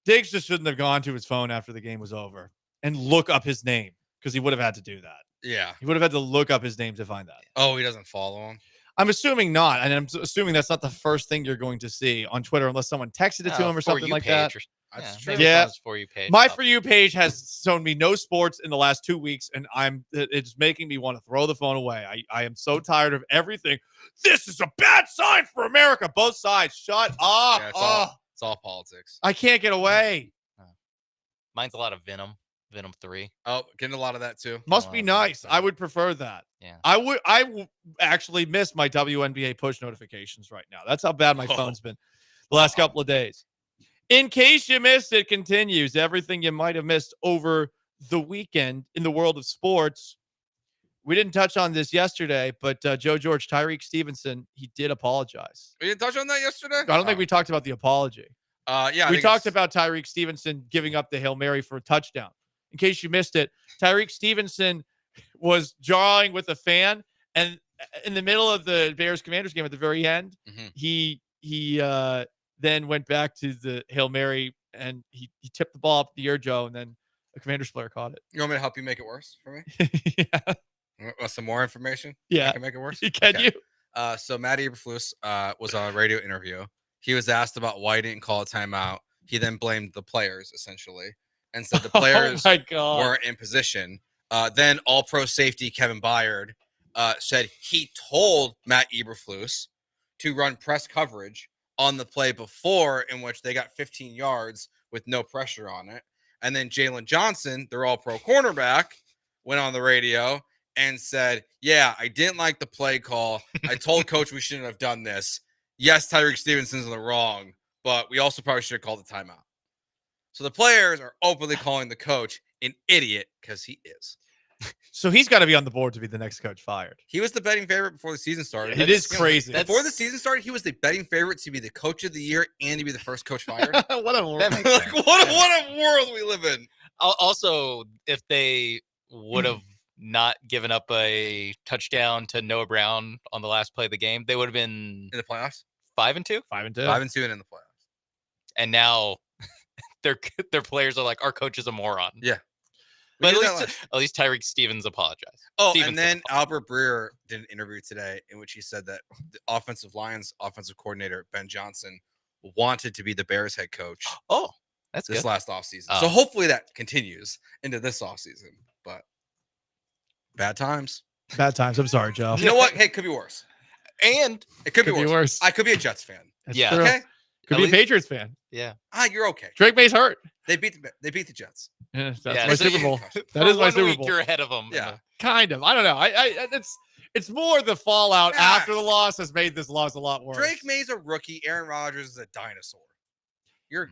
[SPEAKER 9] Diggs just shouldn't have gone to his phone after the game was over and look up his name, because he would have had to do that.
[SPEAKER 12] Yeah.
[SPEAKER 9] He would have had to look up his name to find that.
[SPEAKER 12] Oh, he doesn't follow him?
[SPEAKER 9] I'm assuming not. And I'm assuming that's not the first thing you're going to see on Twitter unless someone texted it to him or something like that.
[SPEAKER 12] That's true.
[SPEAKER 9] Yeah.
[SPEAKER 17] For you page.
[SPEAKER 9] My For You page has shown me no sports in the last 2 weeks, and it's making me want to throw the phone away. I am so tired of everything. This is a bad sign for America. Both sides. Shut up.
[SPEAKER 12] Yeah, it's all politics.
[SPEAKER 9] I can't get away.
[SPEAKER 17] Mine's a lot of Venom 3.
[SPEAKER 12] Oh, getting a lot of that too.
[SPEAKER 9] Must be nice. I would prefer that.
[SPEAKER 17] Yeah.
[SPEAKER 9] I would actually miss my WNBA push notifications right now. That's how bad my phone's been the last couple of days. In case you missed it, continues everything you might have missed over the weekend in the world of sports. We didn't touch on this yesterday, but Joe George, Tyreek Stevenson, he did apologize.
[SPEAKER 12] We didn't touch on that yesterday?
[SPEAKER 9] I don't think we talked about the apology.
[SPEAKER 12] Yeah.
[SPEAKER 9] We talked about Tyreek Stevenson giving up the Hail Mary for a touchdown. In case you missed it, Tyreek Stevenson was jawing with a fan, and in the middle of the Bears-Commanders game at the very end, he then went back to the Hail Mary, and he tipped the ball up in the air, Joe, and then a Commanders player caught it.
[SPEAKER 12] You want me to help you make it worse for me?
[SPEAKER 9] Yeah.
[SPEAKER 12] Want some more information?
[SPEAKER 9] Yeah.
[SPEAKER 12] I can make it worse?
[SPEAKER 9] Can you?
[SPEAKER 12] So Matt Eberflus was on a radio interview. He was asked about why he didn't call a timeout. He then blamed the players, essentially, and said the players weren't in position. Then all-pro safety Kevin Byard said he told Matt Eberflus to run press coverage on the play before, in which they got 15 yards with no pressure on it. And then Jalen Johnson, their all-pro cornerback, went on the radio and said, yeah, I didn't like the play call. I told coach we shouldn't have done this. Yes, Tyreek Stevenson's in the wrong, but we also probably should have called the timeout. So the players are openly calling the coach an idiot, because he is.
[SPEAKER 9] So he's got to be on the board to be the next coach fired.
[SPEAKER 12] He was the betting favorite before the season started.
[SPEAKER 9] It is crazy.
[SPEAKER 12] Before the season started, he was the betting favorite to be the coach of the year and to be the first coach fired.
[SPEAKER 9] What a world.
[SPEAKER 12] What a world we live in.
[SPEAKER 17] Also, if they would have not given up a touchdown to Noah Brown on the last play of the game, they would have been
[SPEAKER 12] in the playoffs.
[SPEAKER 17] 5-2?
[SPEAKER 9] 5-2.
[SPEAKER 12] 5-2 and in the playoffs.
[SPEAKER 17] And now their players are like, our coach is a moron.
[SPEAKER 12] Yeah.
[SPEAKER 17] But at least Tyreek Stevens apologized.
[SPEAKER 12] Oh, and then Albert Breer did an interview today in which he said that the Lions offensive coordinator, Ben Johnson, wanted to be the Bears head coach.
[SPEAKER 17] Oh, that's
[SPEAKER 12] this
[SPEAKER 17] good.
[SPEAKER 12] last offseason. So hopefully that continues into this offseason. But bad times.
[SPEAKER 9] Bad times. I'm sorry, Joe.
[SPEAKER 12] You know what? Hey, it could be worse.
[SPEAKER 17] And
[SPEAKER 12] it could be worse. I could be a Jets fan.
[SPEAKER 9] That's
[SPEAKER 17] yeah.
[SPEAKER 9] true.
[SPEAKER 12] Okay.
[SPEAKER 9] Could be a Patriots fan.
[SPEAKER 17] Yeah.
[SPEAKER 12] You're okay.
[SPEAKER 9] Drake May's hurt.
[SPEAKER 12] They beat the Jets.
[SPEAKER 9] Yeah, that's my Super Bowl. That is my Super Bowl.
[SPEAKER 17] You're ahead of them.
[SPEAKER 12] Yeah.
[SPEAKER 9] Kind of. I don't know. It's more the fallout after the loss has made this loss a lot worse.
[SPEAKER 12] Drake May's a rookie. Aaron Rodgers is a dinosaur. You're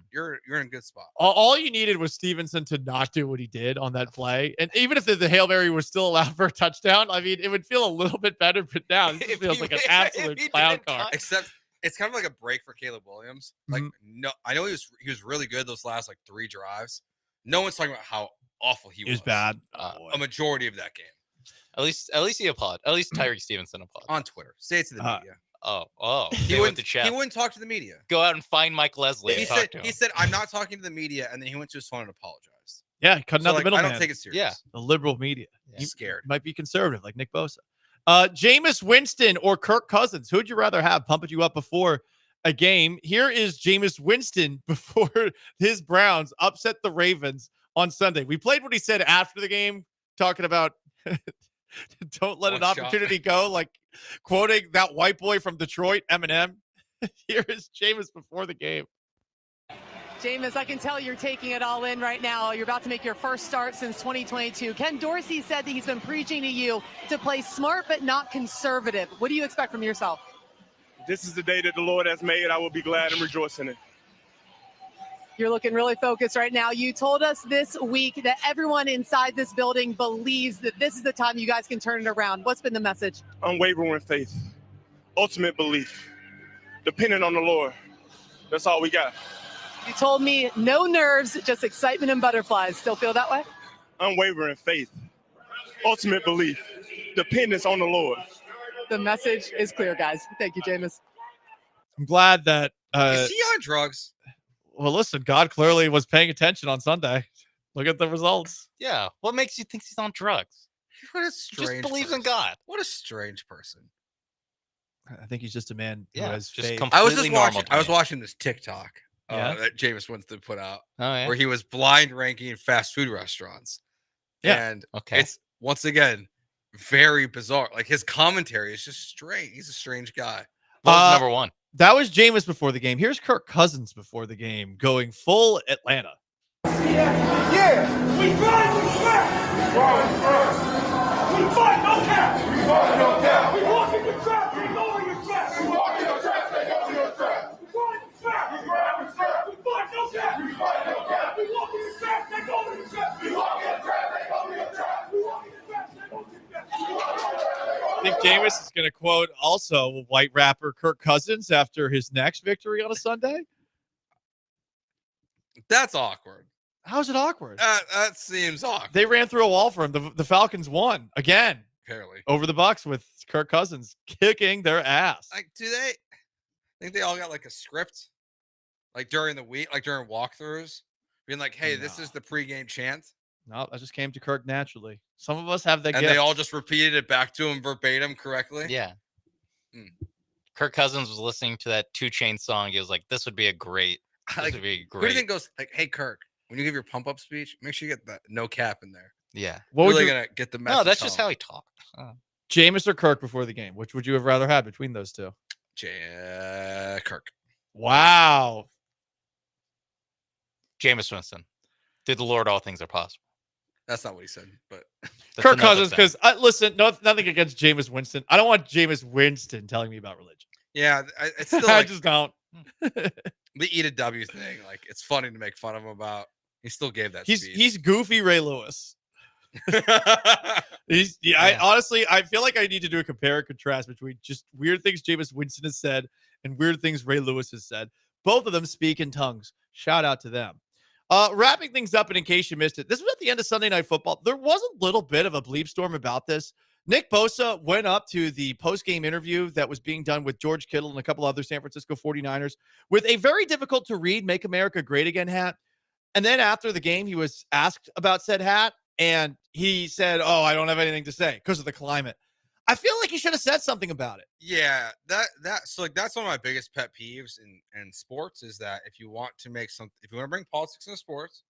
[SPEAKER 12] in a good spot.
[SPEAKER 9] All you needed was Stevenson to not do what he did on that play. And even if the Hail Mary was still allowed for a touchdown, I mean, it would feel a little bit better, but now it just feels like an absolute clown car.
[SPEAKER 12] Except it's kind of like a break for Caleb Williams. Like, no, I know he was really good those last like 3 drives. No one's talking about how awful he was.
[SPEAKER 9] He was bad.
[SPEAKER 12] A majority of that game.
[SPEAKER 17] At least he apologized. At least Tyreek Stevenson apologized.
[SPEAKER 12] On Twitter. Say it to the media.
[SPEAKER 17] He went to chat.
[SPEAKER 12] He wouldn't talk to the media.
[SPEAKER 17] Go out and find Mike Leslie.
[SPEAKER 12] He said, I'm not talking to the media, and then he went to his phone and apologized.
[SPEAKER 9] Yeah, cutting out the middleman.
[SPEAKER 12] I don't take it serious.
[SPEAKER 17] Yeah.
[SPEAKER 9] The liberal media.
[SPEAKER 12] He's scared.
[SPEAKER 9] Might be conservative, like Nick Bosa. Jameis Winston or Kirk Cousins? Who'd you rather have pumping you up before a game? Here is Jameis Winston before his Browns upset the Ravens on Sunday. We played what he said after the game, talking about don't let an opportunity go, like quoting that white boy from Detroit, Eminem. Here is Jameis before the game.
[SPEAKER 19] Jameis, I can tell you're taking it all in right now. You're about to make your first start since 2022. Ken Dorsey said that he's been preaching to you to play smart but not conservative. What do you expect from yourself?
[SPEAKER 6] This is the day that the Lord has made. I will be glad and rejoice in it.
[SPEAKER 19] You're looking really focused right now. You told us this week that everyone inside this building believes that this is the time you guys can turn it around. What's been the message?
[SPEAKER 6] Unwavering faith, ultimate belief, depending on the Lord. That's all we got.
[SPEAKER 19] You told me no nerves, just excitement and butterflies. Still feel that way?
[SPEAKER 6] Unwavering faith, ultimate belief, dependence on the Lord.
[SPEAKER 19] The message is clear, guys. Thank you, Jameis.
[SPEAKER 9] I'm glad that
[SPEAKER 12] is he on drugs?
[SPEAKER 9] Well, listen, God clearly was paying attention on Sunday. Look at the results.
[SPEAKER 17] Yeah. What makes you think he's on drugs?
[SPEAKER 12] What a strange
[SPEAKER 17] Just believes
[SPEAKER 12] person.
[SPEAKER 17] in God.
[SPEAKER 12] What a strange person.
[SPEAKER 9] I think he's just a man who
[SPEAKER 17] Yeah,
[SPEAKER 9] has
[SPEAKER 17] just
[SPEAKER 9] faith.
[SPEAKER 12] I was
[SPEAKER 17] completely normal to
[SPEAKER 12] I was
[SPEAKER 17] me.
[SPEAKER 12] watching this TikTok
[SPEAKER 9] Yeah?
[SPEAKER 12] that Jameis Winston put out,
[SPEAKER 17] Oh, yeah.
[SPEAKER 12] where he was blind ranking fast food restaurants.
[SPEAKER 9] Yeah.
[SPEAKER 12] And
[SPEAKER 17] Okay.
[SPEAKER 12] it's once again very bizarre. Like his commentary is just strange. He's a strange guy.
[SPEAKER 17] What was number one?
[SPEAKER 9] That was Jameis before the game. Here's Kirk Cousins before the game, going full Atlanta.
[SPEAKER 14] Yeah, we fight with smack. We fight no cap. We fight no cap. We walk in the trap. We go in the trap. We walk in the trap. They go in the trap. We fight the trap. We grab the trap. We fight no cap. We fight no cap. We walk in the trap. They go in the trap. We walk in the trap. They go in the trap. We walk in the trap. They go in the trap.
[SPEAKER 9] I think Jameis is going to quote also white rapper Kirk Cousins after his next victory on a Sunday.
[SPEAKER 12] That's awkward.
[SPEAKER 9] How's it awkward?
[SPEAKER 12] That seems awkward.
[SPEAKER 9] They ran through a wall for him. The Falcons won again
[SPEAKER 12] Apparently.
[SPEAKER 9] over the Bucs with Kirk Cousins kicking their ass.
[SPEAKER 12] Like, do they think they all got like a script? Like during the week, like during walkthroughs? Being like, hey, this is the pregame chant.
[SPEAKER 9] No, that just came to Kirk naturally. Some of us have that
[SPEAKER 12] And
[SPEAKER 9] gift.
[SPEAKER 12] they all just repeated it back to him verbatim correctly.
[SPEAKER 17] Yeah.
[SPEAKER 12] Hmm.
[SPEAKER 17] Kirk Cousins was listening to that 2 Chainz song. He was like, this would be a great. This
[SPEAKER 12] Like,
[SPEAKER 17] would be
[SPEAKER 12] who do you
[SPEAKER 17] great.
[SPEAKER 12] think goes like, hey Kirk, when you give your pump up speech, make sure you get the no cap in there.
[SPEAKER 17] Yeah.
[SPEAKER 9] What would
[SPEAKER 12] really
[SPEAKER 9] you-
[SPEAKER 12] gonna get the message.
[SPEAKER 17] No, that's just
[SPEAKER 12] home.
[SPEAKER 17] how he talked.
[SPEAKER 9] Jameis or Kirk before the game? Which would you have rather had between those two?
[SPEAKER 12] Kirk.
[SPEAKER 9] Wow.
[SPEAKER 17] Jameis Winston. Through the Lord, all things are possible.
[SPEAKER 12] That's not what he said, but
[SPEAKER 17] That's
[SPEAKER 9] Kirk
[SPEAKER 17] another
[SPEAKER 9] Cousins,
[SPEAKER 17] thing.
[SPEAKER 9] because listen, nothing against Jameis Winston. I don't want Jameis Winston telling me about religion.
[SPEAKER 12] yeah, it's still
[SPEAKER 9] I
[SPEAKER 12] like
[SPEAKER 9] just don't.
[SPEAKER 12] the eat a W thing. Like it's funny to make fun of him about. He still gave that speech.
[SPEAKER 9] He's goofy Ray Lewis. I honestly feel like I need to do a compare and contrast between just weird things Jameis Winston has said and weird things Ray Lewis has said. Both of them speak in tongues. Shout out to them. Wrapping things up, and in case you missed it, this was at the end of Sunday Night Football. There was a little bit of a bleep storm about this. Nick Bosa went up to the post-game interview that was being done with George Kittle and a couple other San Francisco 49ers with a very difficult to read Make America Great Again hat. And then after the game, he was asked about said hat, and he said, "Oh, I don't have anything to say because of the climate." I feel like he should have said something about it.
[SPEAKER 12] Yeah, that's like that's one of my biggest pet peeves in sports is that if you want to bring politics into sports,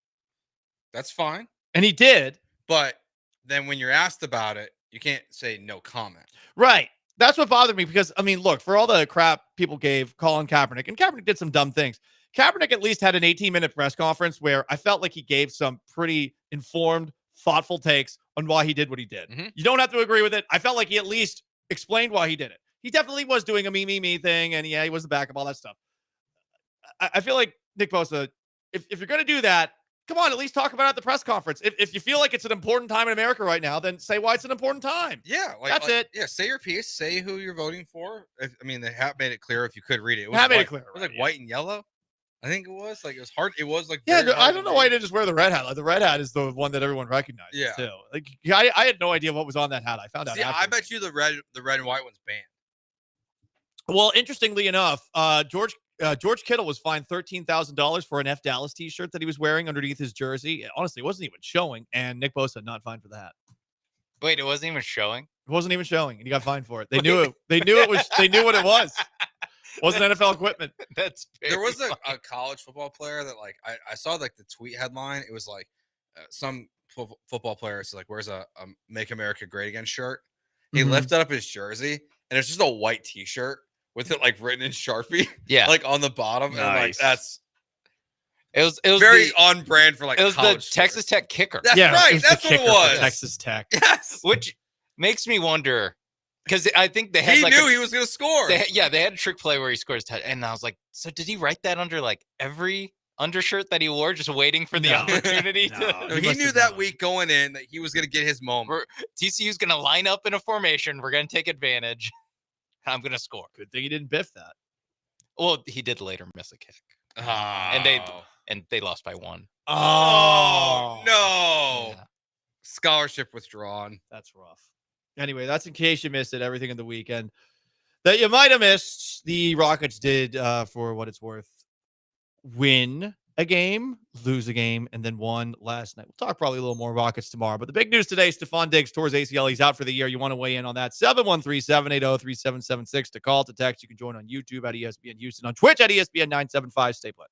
[SPEAKER 12] that's fine.
[SPEAKER 9] And he did.
[SPEAKER 12] But then when you're asked about it, you can't say no comment.
[SPEAKER 9] Right. That's what bothered me because, I mean, look, for all the crap people gave Colin Kaepernick, and Kaepernick did some dumb things. Kaepernick at least had an 18-minute press conference where I felt like he gave some pretty informed, thoughtful takes on why he did what he did.
[SPEAKER 12] Mm-hmm.
[SPEAKER 9] You don't have to agree with it. I felt like he at least explained why he did it. He definitely was doing a me thing, and yeah, he was the backup, all that stuff. I feel like Nick Bosa, if you're going to do that, come on, at least talk about it at the press conference. If you feel like it's an important time in America right now, then say why it's an important time.
[SPEAKER 12] Yeah,
[SPEAKER 9] that's it.
[SPEAKER 12] Yeah, say your piece. Say who you're voting for. They have made it clear if you could read it. It was
[SPEAKER 9] Have made
[SPEAKER 12] white,
[SPEAKER 9] it clear.
[SPEAKER 12] It was like white and yellow. I think it was like it was hard. It was like
[SPEAKER 9] Yeah,
[SPEAKER 12] very hard
[SPEAKER 9] I
[SPEAKER 12] to
[SPEAKER 9] don't know
[SPEAKER 12] read.
[SPEAKER 9] why he didn't just wear the red hat. Like the red hat is the one that everyone recognizes.
[SPEAKER 12] Yeah.
[SPEAKER 9] Too. Like I had no idea what was on that hat. I found out.
[SPEAKER 12] See, I
[SPEAKER 9] afterwards.
[SPEAKER 12] bet you the red and white one's banned.
[SPEAKER 9] Well, interestingly enough, George Kittle was fined $13,000 for an F Dallas T-shirt that he was wearing underneath his jersey. Honestly, it wasn't even showing, and Nick Bosa not fined for the hat.
[SPEAKER 17] Wait, it wasn't even showing.
[SPEAKER 9] It wasn't even showing, and he got fined for it. They knew it. They knew it was. They knew what it was. It wasn't NFL equipment.
[SPEAKER 17] That's
[SPEAKER 12] There was a college football player that like I saw like the tweet headline. It was like some football player like wears a "Make America Great Again" shirt. He lifted up his jersey, and it's just a white T-shirt with it like written in Sharpie.
[SPEAKER 17] Yeah,
[SPEAKER 12] like on the bottom, and like that's.
[SPEAKER 17] It was
[SPEAKER 12] very on brand for like
[SPEAKER 17] it was the
[SPEAKER 12] college
[SPEAKER 17] Texas Tech kicker.
[SPEAKER 12] That's right. That's what it was.
[SPEAKER 9] Texas Tech.
[SPEAKER 12] Yes.
[SPEAKER 17] Which makes me wonder because I think they had
[SPEAKER 12] He
[SPEAKER 17] like
[SPEAKER 12] knew he was going to score.
[SPEAKER 17] They had a trick play where he scores touch, and I was like, so did he write that under like every undershirt that he wore, just waiting for the opportunity to?
[SPEAKER 12] No, he knew that week going in that he was going to get his moment.
[SPEAKER 17] TCU's going to line up in a formation. We're going to take advantage. I'm going to score.
[SPEAKER 9] Good thing he didn't biff that.
[SPEAKER 17] Well, he did later miss a kick, and they lost by 1.
[SPEAKER 12] Oh no! Yeah. Scholarship withdrawn.
[SPEAKER 9] That's rough. Anyway, that's in case you missed it. Everything in the weekend that you might have missed. The Rockets did, for what it's worth, win a game, lose a game, and then won last night. We'll talk probably a little more Rockets tomorrow. But the big news today, Stephon Diggs tore his ACL. He's out for the year. You want to weigh in on that? 713-780-3776 to call, to text. You can join on YouTube at ESPN Houston, on Twitch at ESPN 975. Stay put.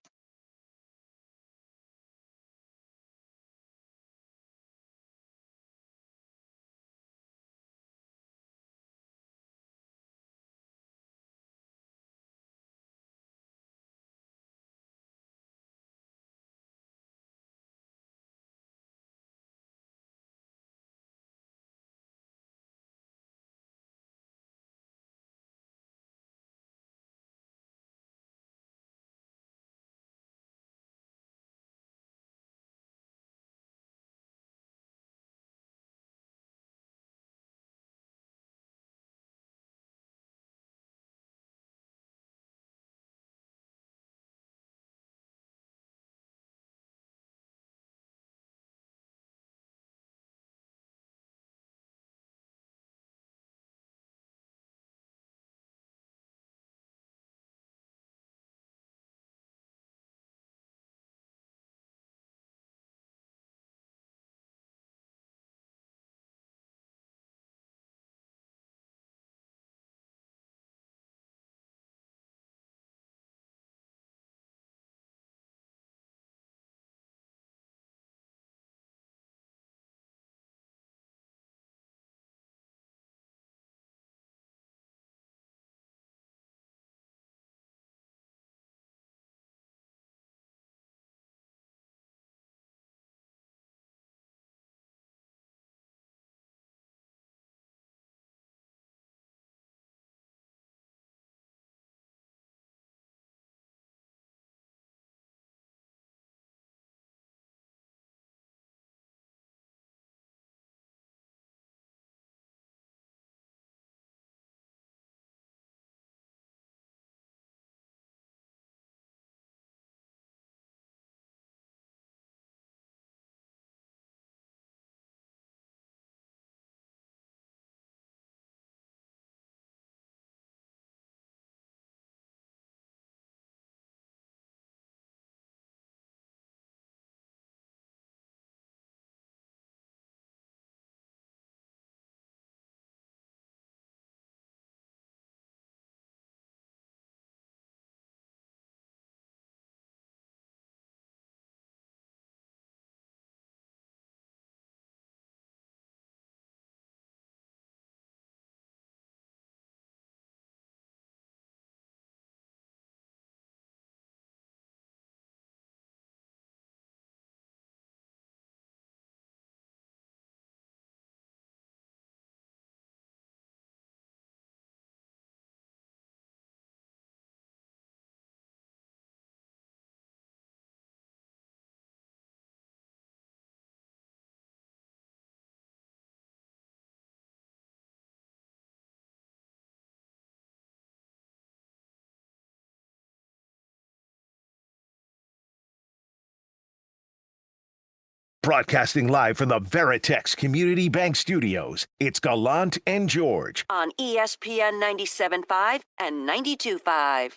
[SPEAKER 4] Broadcasting live from the Veritex Community Bank Studios, it's Gallant and George.
[SPEAKER 5] On ESPN 97.5 and 92.5.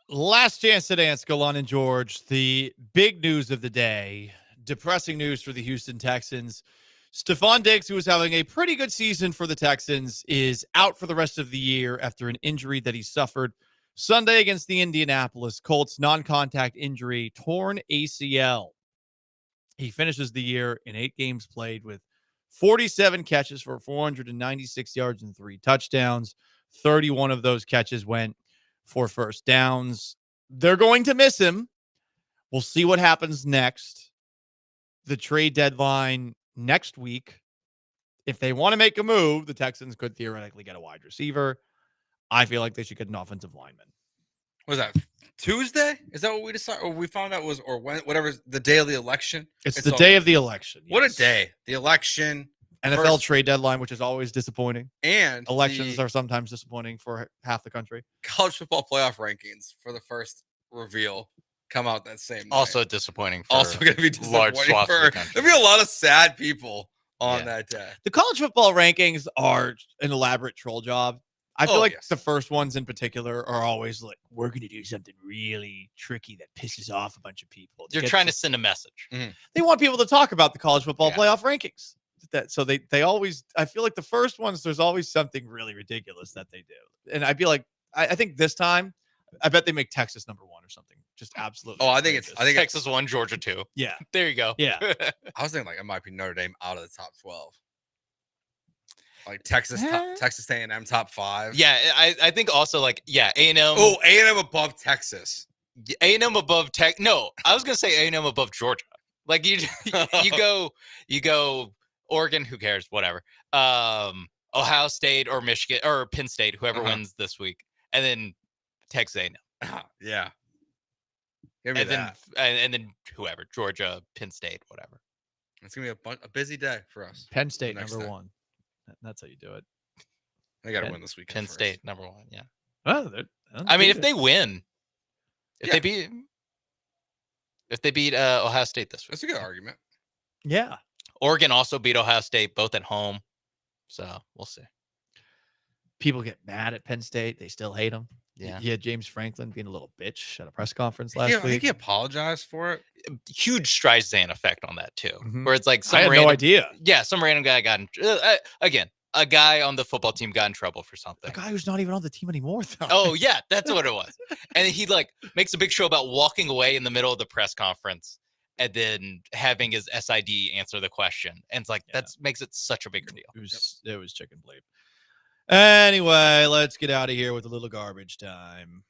[SPEAKER 9] Last chance to dance, Gallant and George. The big news of the day, depressing news for the Houston Texans. Stephon Diggs, who was having a pretty good season for the Texans, is out for the rest of the year after an injury that he suffered Sunday against the Indianapolis Colts. Non-contact injury, torn ACL. He finishes the year in 8 games played with 47 catches for 496 yards and 3 touchdowns. 31 of those catches went for first downs. They're going to miss him. We'll see what happens next. The trade deadline next week. If they want to make a move, the Texans could theoretically get a wide receiver. I feel like they should get an offensive lineman.
[SPEAKER 12] Was that Tuesday? Is that what we decided? Or we found out was, or when, whatever, the day of the election?
[SPEAKER 9] It's the day of the election.
[SPEAKER 12] What a
[SPEAKER 9] yes.
[SPEAKER 12] day. The election.
[SPEAKER 9] NFL trade deadline, which is always disappointing.
[SPEAKER 12] And
[SPEAKER 9] elections are sometimes disappointing for half the country.
[SPEAKER 12] College football playoff rankings for the first reveal come out that same night.
[SPEAKER 17] Also disappointing. For
[SPEAKER 12] also going to be
[SPEAKER 17] large
[SPEAKER 12] disappointing
[SPEAKER 17] swaths of the country.
[SPEAKER 12] There'll be a lot of sad people on that day.
[SPEAKER 9] The college football rankings are an elaborate troll job. I feel like the first ones in particular are always like, we're going to do something really tricky that pisses off a bunch of people.
[SPEAKER 17] You're trying to send a message.
[SPEAKER 12] Mm-hmm.
[SPEAKER 9] They want people to talk about the college football playoff rankings. So they always, I feel like the first ones, there's always something really ridiculous that they do. And I'd be like, I think this time, I bet they make Texas number 1 or something. Just absolutely.
[SPEAKER 12] Oh, I think
[SPEAKER 17] Texas 1, Georgia 2.
[SPEAKER 9] Yeah.
[SPEAKER 17] There you go.
[SPEAKER 9] Yeah.
[SPEAKER 12] I was thinking like it might be Notre Dame out of the top 12. Like Texas A&M top 5.
[SPEAKER 17] Yeah, I think also like A&M.
[SPEAKER 12] Oh, A&M above Texas.
[SPEAKER 17] A&M above Tech. No, I was gonna say A&M above Georgia. Like you go Oregon. Who cares? Whatever. Ohio State or Michigan or Penn State, whoever wins this week, and then Texas A&M.
[SPEAKER 12] Yeah. Give me that.
[SPEAKER 17] And then whoever, Georgia, Penn State, whatever.
[SPEAKER 12] It's gonna be a busy day for us.
[SPEAKER 9] Penn State number 1. That's how you do it.
[SPEAKER 12] They got to win this weekend.
[SPEAKER 17] Penn State number 1. Yeah.
[SPEAKER 9] Oh,
[SPEAKER 17] I mean, if they win, if they beat Ohio State this week,
[SPEAKER 12] that's a good argument.
[SPEAKER 9] Yeah.
[SPEAKER 17] Oregon also beat Ohio State, both at home. So we'll see.
[SPEAKER 9] People get mad at Penn State. They still hate them.
[SPEAKER 17] Yeah.
[SPEAKER 9] You had James Franklin being a little bitch at a press conference last
[SPEAKER 12] I
[SPEAKER 9] week.
[SPEAKER 12] think he apologized for it.
[SPEAKER 17] Huge Streisand effect on that too, where it's like
[SPEAKER 9] I had no idea.
[SPEAKER 17] Yeah, some random guy got again. A guy on the football team got in trouble for something.
[SPEAKER 9] A guy who's not even on the team anymore, though.
[SPEAKER 17] Oh yeah, that's what it was. And he like makes a big show about walking away in the middle of the press conference and then having his SID answer the question. And it's like that makes it such a bigger deal.
[SPEAKER 9] It was chicken bleep. Anyway, let's get out of here with a little garbage time.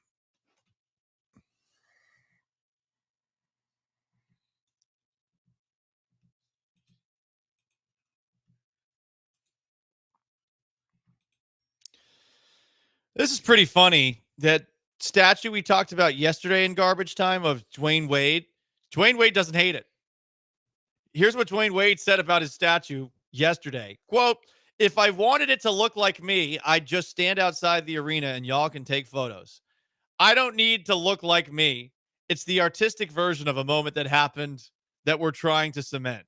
[SPEAKER 9] This is pretty funny. That statue we talked about yesterday in garbage time of Dwayne Wade. Dwayne Wade doesn't hate it. Here's what Dwayne Wade said about his statue yesterday. Quote, "If I wanted it to look like me, I'd just stand outside the arena and y'all can take photos. I don't need to look like me. It's the artistic version of a moment that happened that we're trying to cement."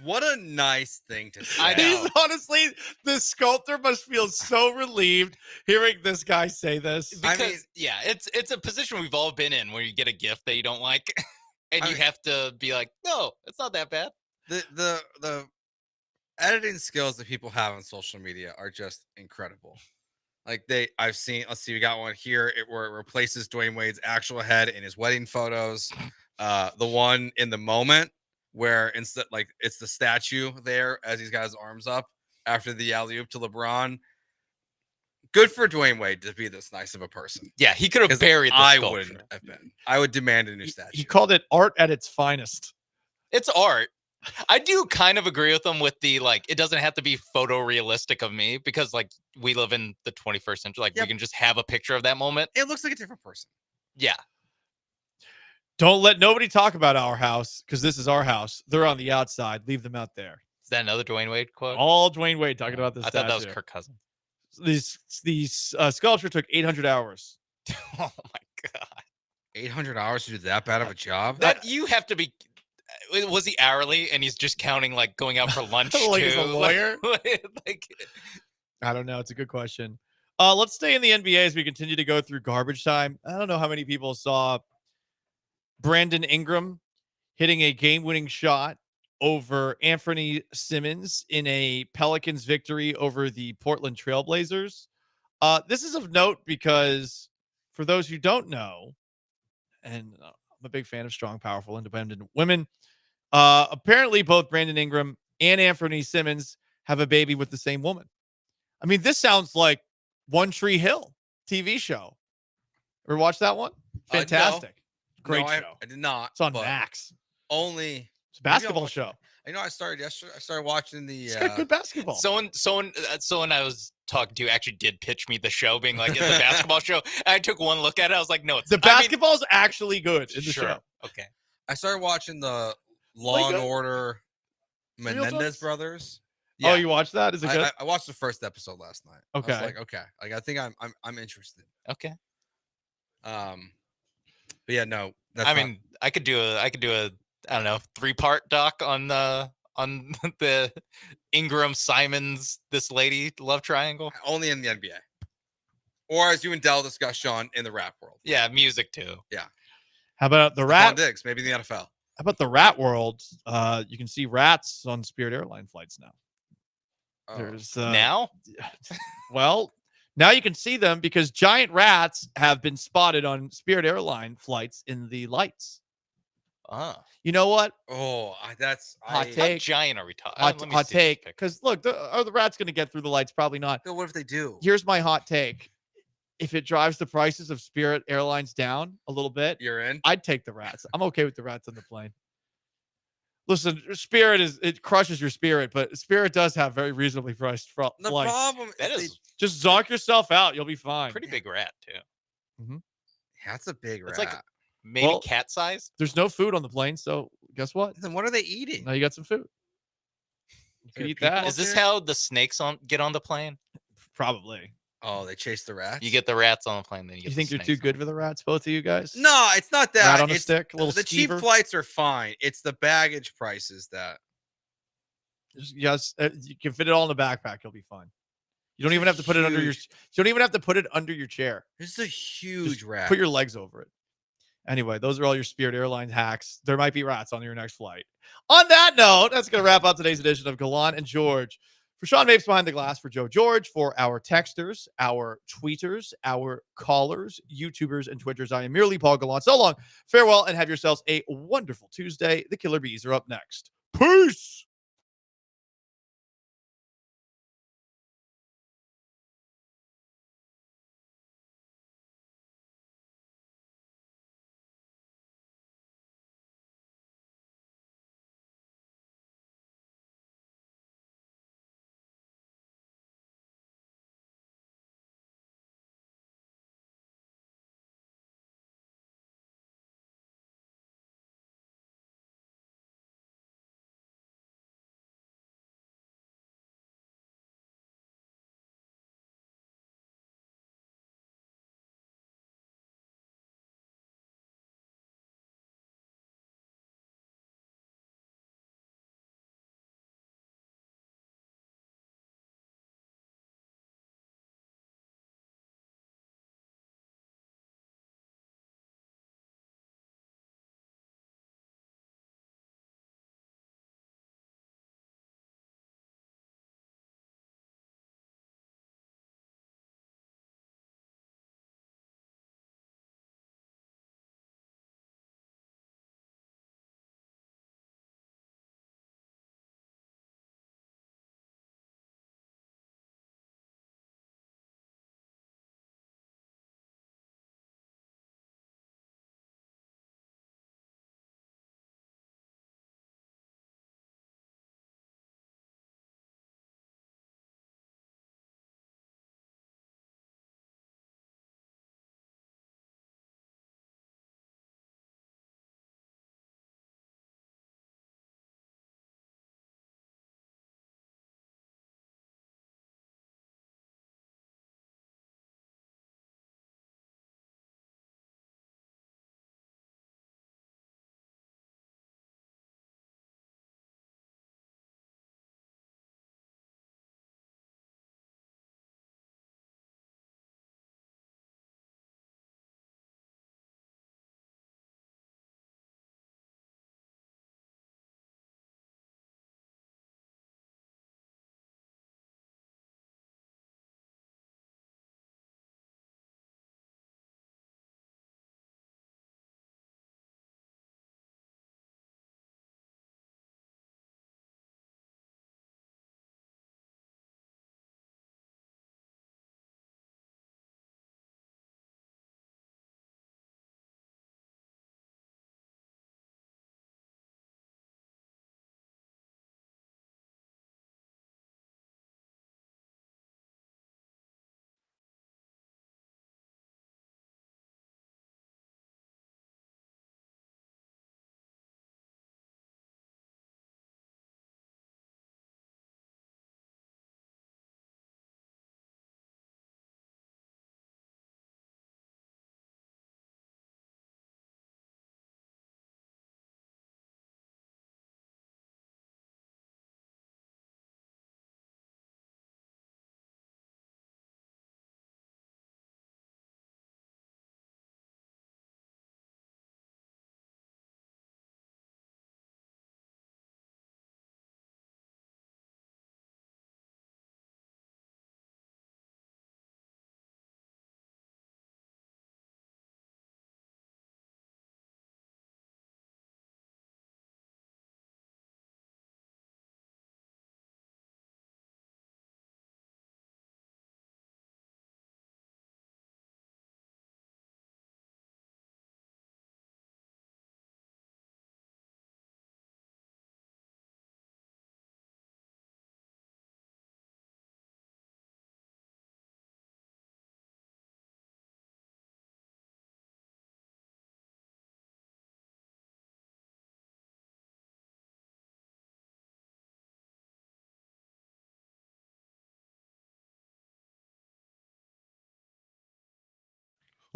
[SPEAKER 12] What a nice thing to say.
[SPEAKER 9] He's honestly, the sculptor must feel so relieved hearing this guy say this.
[SPEAKER 17] Because it's a position we've all been in where you get a gift that you don't like and you have to be like, no, it's not that bad.
[SPEAKER 12] The editing skills that people have on social media are just incredible. Like I've seen, let's see, we got one here where it replaces Dwayne Wade's actual head in his wedding photos. The one in the moment where instead, like, it's the statue there as he's got his arms up after the alley-oop to LeBron. Good for Dwayne Wade to be this nice of a person.
[SPEAKER 17] Yeah, he could have buried the sculpture.
[SPEAKER 12] I wouldn't have been. I would demand a new statue.
[SPEAKER 9] He called it art at its finest.
[SPEAKER 17] It's art. I do kind of agree with him with the, like, it doesn't have to be photorealistic of me because, like, we live in the 21st century. Like, we can just have a picture of that moment.
[SPEAKER 12] It looks like a different person.
[SPEAKER 17] Yeah.
[SPEAKER 9] Don't let nobody talk about our house because this is our house. They're on the outside. Leave them out there.
[SPEAKER 17] Is that another Dwayne Wade quote?
[SPEAKER 9] All Dwayne Wade talking about this.
[SPEAKER 17] I thought that was Kirk Cousins.
[SPEAKER 9] These sculpture took 800 hours.
[SPEAKER 17] Oh my god!
[SPEAKER 12] $800 to do that bad of a job?
[SPEAKER 17] That you have to be. Was he hourly and he's just counting like going out for lunch
[SPEAKER 9] Like
[SPEAKER 17] too?
[SPEAKER 9] he's a lawyer?
[SPEAKER 17] Like,
[SPEAKER 9] I don't know. It's a good question. Let's stay in the NBA as we continue to go through garbage time. I don't know how many people saw Brandon Ingram hitting a game-winning shot over Anthony Simmons in a Pelicans victory over the Portland Trailblazers. This is of note because for those who don't know, and I'm a big fan of strong, powerful, independent women, apparently both Brandon Ingram and Anthony Simmons have a baby with the same woman. I mean, this sounds like One Tree Hill TV show. Ever watch that one? Fantastic. Great show.
[SPEAKER 12] I did not.
[SPEAKER 9] It's on
[SPEAKER 12] but
[SPEAKER 9] Max.
[SPEAKER 12] Only
[SPEAKER 9] It's a basketball show.
[SPEAKER 12] I know I started yesterday. I started watching the.
[SPEAKER 9] It's got good basketball.
[SPEAKER 17] someone I was talking to actually did pitch me the show, being like, "It's a basketball show." And I took one look at it. I was like, "No, it's
[SPEAKER 9] The basketball's actually good in the
[SPEAKER 17] sure.
[SPEAKER 9] show."
[SPEAKER 17] Okay.
[SPEAKER 12] I started watching the Law and Order Menendez
[SPEAKER 9] Talks? Oh,
[SPEAKER 12] brothers. Yeah.
[SPEAKER 9] you watched that? Is it good?
[SPEAKER 12] I watched the first episode last night.
[SPEAKER 9] Okay.
[SPEAKER 12] I was like, okay, like I think I'm interested.
[SPEAKER 17] Okay.
[SPEAKER 12] But yeah, no. That's
[SPEAKER 17] I mean, I could do a I don't know 3-part doc on the Ingram Simons this lady love triangle.
[SPEAKER 12] Only in the NBA, or as you and Dell discussed, Sean, in the rap world.
[SPEAKER 17] Yeah, music too.
[SPEAKER 12] Yeah.
[SPEAKER 9] How about the
[SPEAKER 12] Stephon
[SPEAKER 9] rat?
[SPEAKER 12] Diggs, maybe the NFL.
[SPEAKER 9] How about the rat world? You can see rats on Spirit Airline flights now.
[SPEAKER 12] Oh.
[SPEAKER 9] There's
[SPEAKER 17] now.
[SPEAKER 9] Well, now you can see them because giant rats have been spotted on Spirit Airline flights in the lights. You know what?
[SPEAKER 12] Oh, that's
[SPEAKER 9] Hot
[SPEAKER 17] How
[SPEAKER 9] take.
[SPEAKER 17] giant are we talking?
[SPEAKER 9] Hot take. Because look, are the rats going to get through the lights? Probably not.
[SPEAKER 12] What if they do?
[SPEAKER 9] Here's my hot take. If it drives the prices of Spirit Airlines down a little bit,
[SPEAKER 12] You're in.
[SPEAKER 9] I'd take the rats. I'm okay with the rats on the plane. Listen, Spirit it crushes your Spirit, but Spirit does have very reasonably priced
[SPEAKER 12] The
[SPEAKER 9] flights.
[SPEAKER 12] problem
[SPEAKER 17] That
[SPEAKER 12] is
[SPEAKER 17] is
[SPEAKER 9] Just zonk yourself out. You'll be fine.
[SPEAKER 17] pretty big rat too.
[SPEAKER 12] that's a big rat.
[SPEAKER 17] It's like maybe
[SPEAKER 9] Well,
[SPEAKER 17] cat size.
[SPEAKER 9] There's no food on the plane, so guess what?
[SPEAKER 12] Then what are they eating?
[SPEAKER 9] Now you got some food. You could
[SPEAKER 12] There are
[SPEAKER 9] eat
[SPEAKER 12] people
[SPEAKER 9] that.
[SPEAKER 17] Is this how the snakes get on the plane?
[SPEAKER 9] Probably.
[SPEAKER 12] Oh, they chase the rats.
[SPEAKER 17] You get the rats on the plane, then you get
[SPEAKER 9] You
[SPEAKER 17] the
[SPEAKER 9] think you're
[SPEAKER 17] snakes
[SPEAKER 9] too good for the rats, both of you guys?
[SPEAKER 12] No, it's not that.
[SPEAKER 9] Rat on a
[SPEAKER 12] It's-
[SPEAKER 9] stick, a little
[SPEAKER 12] the cheap
[SPEAKER 9] skeever?
[SPEAKER 12] flights are fine. It's the baggage prices that.
[SPEAKER 9] Yes, you can fit it all in the backpack. You'll be fine. You don't even have to put it under your. You don't even have to put it under your chair.
[SPEAKER 12] This is a huge rat.
[SPEAKER 9] Put your legs over it. Anyway, those are all your Spirit Airlines hacks. There might be rats on your next flight. On that note, that's going to wrap up today's edition of Gallant and George. For Sean Mapes behind the glass, for Joe George, for our texters, our tweeters, our callers, YouTubers, and Twitters, I am merely Paul Gallant. So long, farewell, and have yourselves a wonderful Tuesday. The Killer Bees are up next. Peace.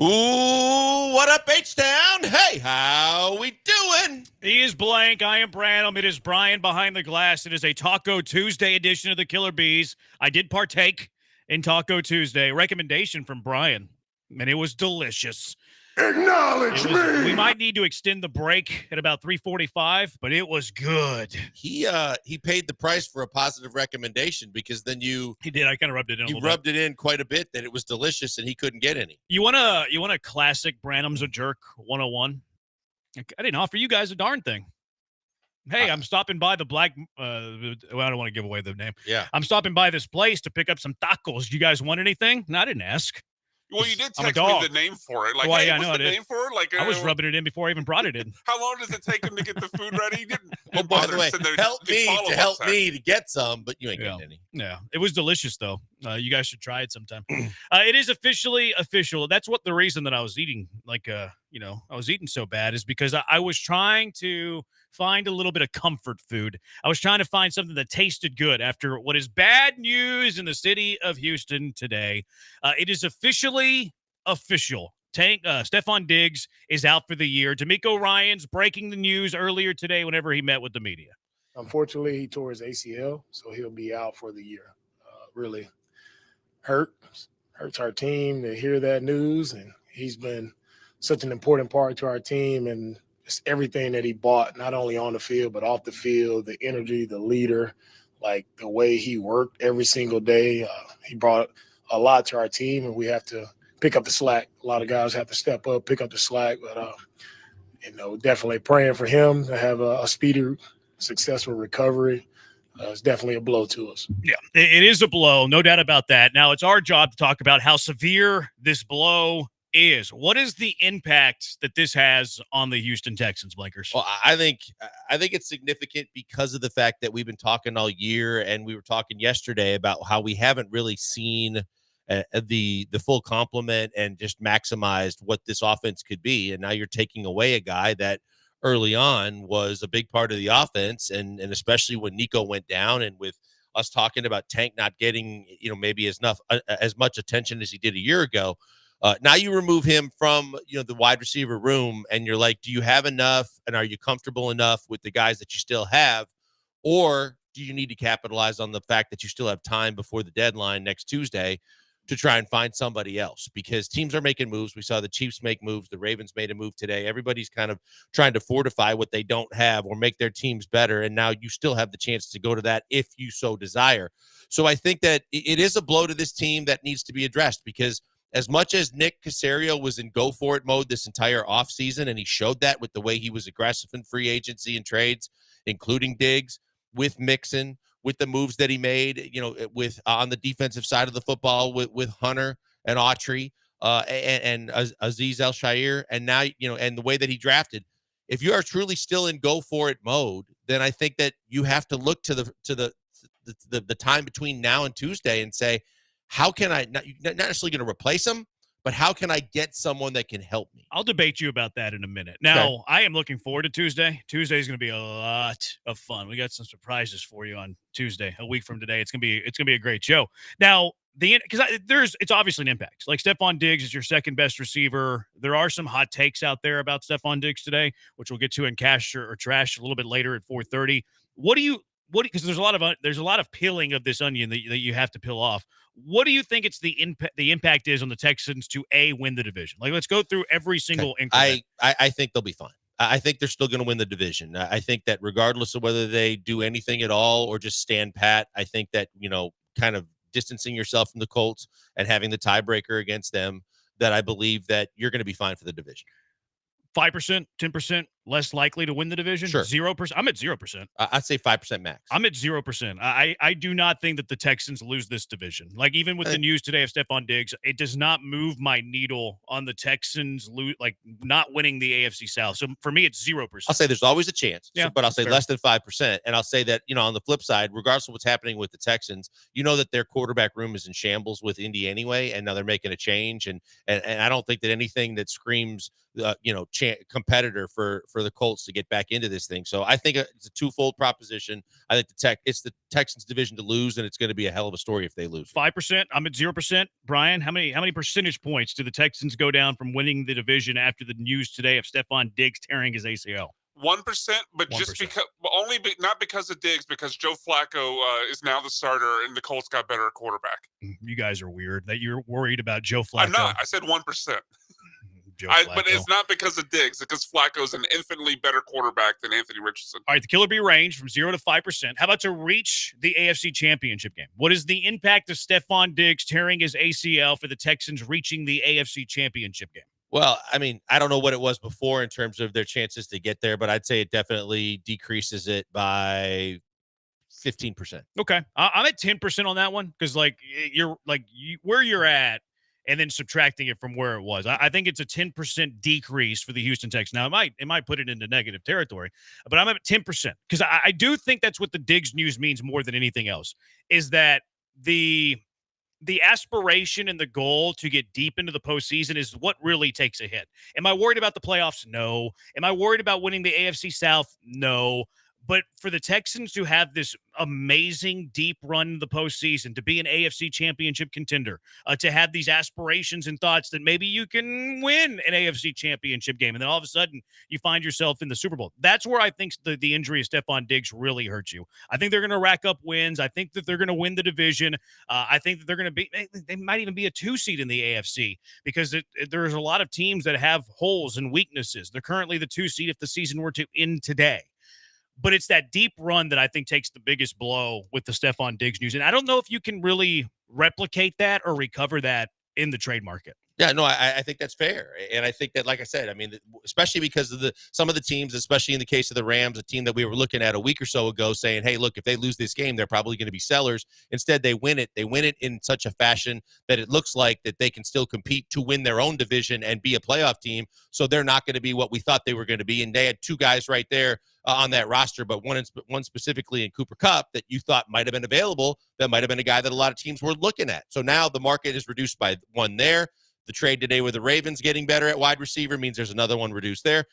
[SPEAKER 10] Ooh, what up, H-Town? Hey, how we doing?
[SPEAKER 20] He is Blank. I am Branham. It is Brian behind the glass. It is a Taco Tuesday edition of the Killer Bees. I did partake in Taco Tuesday. Recommendation from Brian, and it was delicious.
[SPEAKER 16] Acknowledge me.
[SPEAKER 20] We might need to extend the break at about 3:45, but it was good.
[SPEAKER 10] He paid the price for a positive recommendation because then he
[SPEAKER 20] did. I kind of rubbed it in.
[SPEAKER 10] You rubbed it in quite a bit that it was delicious and he couldn't get any.
[SPEAKER 20] You want a classic Branham's a jerk 101? I didn't offer you guys a darn thing. Hey, I'm stopping by the black. I don't want to give away the name.
[SPEAKER 10] Yeah,
[SPEAKER 20] I'm stopping by this place to pick up some tacos. You guys want anything? No, I didn't ask.
[SPEAKER 22] Well, you did
[SPEAKER 20] I'm a
[SPEAKER 22] text me
[SPEAKER 20] dog.
[SPEAKER 22] the name for it. Like,
[SPEAKER 20] Well,
[SPEAKER 22] hey,
[SPEAKER 20] yeah, I
[SPEAKER 22] what's
[SPEAKER 20] know
[SPEAKER 22] the
[SPEAKER 20] I did.
[SPEAKER 22] name for it? Like,
[SPEAKER 20] I was rubbing it in before I even brought it in.
[SPEAKER 22] How long does it take him to get the food ready? He didn't
[SPEAKER 10] Oh, by the way,
[SPEAKER 22] send their-
[SPEAKER 10] help
[SPEAKER 22] the
[SPEAKER 10] me to
[SPEAKER 22] follow-up
[SPEAKER 10] help
[SPEAKER 22] text.
[SPEAKER 10] me to get some, but you ain't getting any.
[SPEAKER 20] Yeah, it was delicious though. You guys should try it sometime. It is officially official. That's what the reason that I was eating I was eating so bad is because I was trying to find a little bit of comfort food. I was trying to find something that tasted good after what is bad news in the city of Houston today. It is officially official. Stephon Diggs is out for the year. D'Amico Ryans breaking the news earlier today whenever he met with the media.
[SPEAKER 23] Unfortunately, he tore his ACL, so he'll be out for the year. Really hurts our team to hear that news, and he's been such an important part to our team and just everything that he brought, not only on the field but off the field, the energy, the leader, like the way he worked every single day. He brought a lot to our team, and we have to pick up the slack. A lot of guys have to step up, pick up the slack, but definitely praying for him to have a speedy, successful recovery. It's definitely a blow to us.
[SPEAKER 20] Yeah, it is a blow, no doubt about that. Now, it's our job to talk about how severe this blow is. What is the impact that this has on the Houston Texans, Blankers?
[SPEAKER 10] Well, I think it's significant because of the fact that we've been talking all year, and we were talking yesterday about how we haven't really seen the full complement and just maximized what this offense could be. And now you're taking away a guy that early on was a big part of the offense, and especially when Nico went down, and with us talking about Tank not getting maybe as much attention as he did a year ago. Now you remove him from the wide receiver room, and you're like, do you have enough, and are you comfortable enough with the guys that you still have, or do you need to capitalize on the fact that you still have time before the deadline next Tuesday to try and find somebody else? Because teams are making moves. We saw the Chiefs make moves. The Ravens made a move today. Everybody's kind of trying to fortify what they don't have or make their teams better. And now you still have the chance to go to that if you so desire. So I think that it is a blow to this team that needs to be addressed, because as much as Nick Caserio was in go for it mode this entire offseason, and he showed that with the way he was aggressive in free agency and trades, including Diggs, with Mixon, with the moves that he made, with on the defensive side of the football with Hunter and Autry and Aziz El-Shair, and now, and the way that he drafted. If you are truly still in go for it mode, then I think that you have to look to the time between now and Tuesday and say, how can I not necessarily going to replace him, but how can I get someone that can help me?
[SPEAKER 20] I'll debate you about that in a minute. Now, I am looking forward to Tuesday. Tuesday is going to be a lot of fun. We got some surprises for you on Tuesday, a week from today. It's going to be a great show. Now, it's obviously an impact. Like, Stephon Diggs is your second best receiver. There are some hot takes out there about Stephon Diggs today, which we'll get to in cash or trash a little bit later at 4:30. Because there's a lot of peeling of this onion that you have to peel off. What do you think the impact is on the Texans to win the division? Like, let's go through every single increment.
[SPEAKER 10] I think they'll be fine. I think they're still going to win the division. I think that regardless of whether they do anything at all or just stand pat, I think that, kind of distancing yourself from the Colts and having the tiebreaker against them, that I believe that you're going to be fine for the division.
[SPEAKER 20] 5%, 10% less likely to win the division?
[SPEAKER 10] Sure.
[SPEAKER 20] 0%. I'm at 0%.
[SPEAKER 10] I'd say 5% max.
[SPEAKER 20] I'm at 0%. I do not think that the Texans lose this division. Like, even with the news today of Stephon Diggs, it does not move my needle on the Texans not winning the AFC South. So for me, it's 0%.
[SPEAKER 10] I'll say there's always a chance, but I'll say
[SPEAKER 20] fair.
[SPEAKER 10] less than 5%. And I'll say that, on the flip side, regardless of what's happening with the Texans, that their quarterback room is in shambles with Indy anyway, and now they're making a change. And I don't think that anything that screams competitor for the Colts to get back into this thing. So I think it's a twofold proposition. I think it's the Texans division to lose, and it's going to be a hell of a story if they lose.
[SPEAKER 20] 5%. I'm at 0%. Brian, how many percentage points do the Texans go down from winning the division after the news today of Stephon Diggs tearing his ACL?
[SPEAKER 22] 1%, but
[SPEAKER 20] 1%.
[SPEAKER 22] just because not because of Diggs, because Joe Flacco is now the starter and the Colts got better at quarterback.
[SPEAKER 20] You guys are weird that you're worried about Joe Flacco.
[SPEAKER 22] I'm not. I said 1%. But it's not because of Diggs. It's because Flacco's an infinitely better quarterback than Anthony Richardson.
[SPEAKER 20] All right, the Killer Bee range from 0 to 5%. How about to reach the AFC Championship game? What is the impact of Stephon Diggs tearing his ACL for the Texans reaching the AFC Championship game?
[SPEAKER 10] Well, I mean, I don't know what it was before in terms of their chances to get there, but I'd say it definitely decreases it by 15%.
[SPEAKER 20] Okay, I'm at 10% on that one because where you're at, and then subtracting it from where it was. I think it's a 10% decrease for the Houston Texans. Now, it might put it into negative territory, but I'm at 10% because I do think that's what the Diggs news means more than anything else, is that the aspiration and the goal to get deep into the postseason is what really takes a hit. Am I worried about the playoffs? No. Am I worried about winning the AFC South? No. But for the Texans to have this amazing deep run in the postseason, to be an AFC championship contender, to have these aspirations and thoughts that maybe you can win an AFC championship game, and then all of a sudden you find yourself in the Super Bowl. That's where I think the injury of Stephon Diggs really hurts you. I think they're going to rack up wins. I think that they're going to win the division. I think that they're going to they might even be a 2 seed in the AFC because there's a lot of teams that have holes and weaknesses. They're currently the 2 seed if the season were to end today. But it's that deep run that I think takes the biggest blow with the Stephon Diggs news. And I don't know if you can really replicate that or recover that in the trade market.
[SPEAKER 10] Yeah, no, I think that's fair. And I think that, like I said, I mean, especially because of some of the teams, especially in the case of the Rams, a team that we were looking at a week or so ago saying, hey, look, if they lose this game, they're probably going to be sellers. Instead, they win it. They win it in such a fashion that it looks like that they can still compete to win their own division and be a playoff team. So they're not going to be what we thought they were going to be. And they had 2 guys right there on that roster, but one specifically in Cooper Kupp that you thought might have been available, that might have been a guy that a lot of teams were looking at. So now the market is reduced by 1 there. The trade today with the Ravens getting better at wide receiver means there's another one reduced there.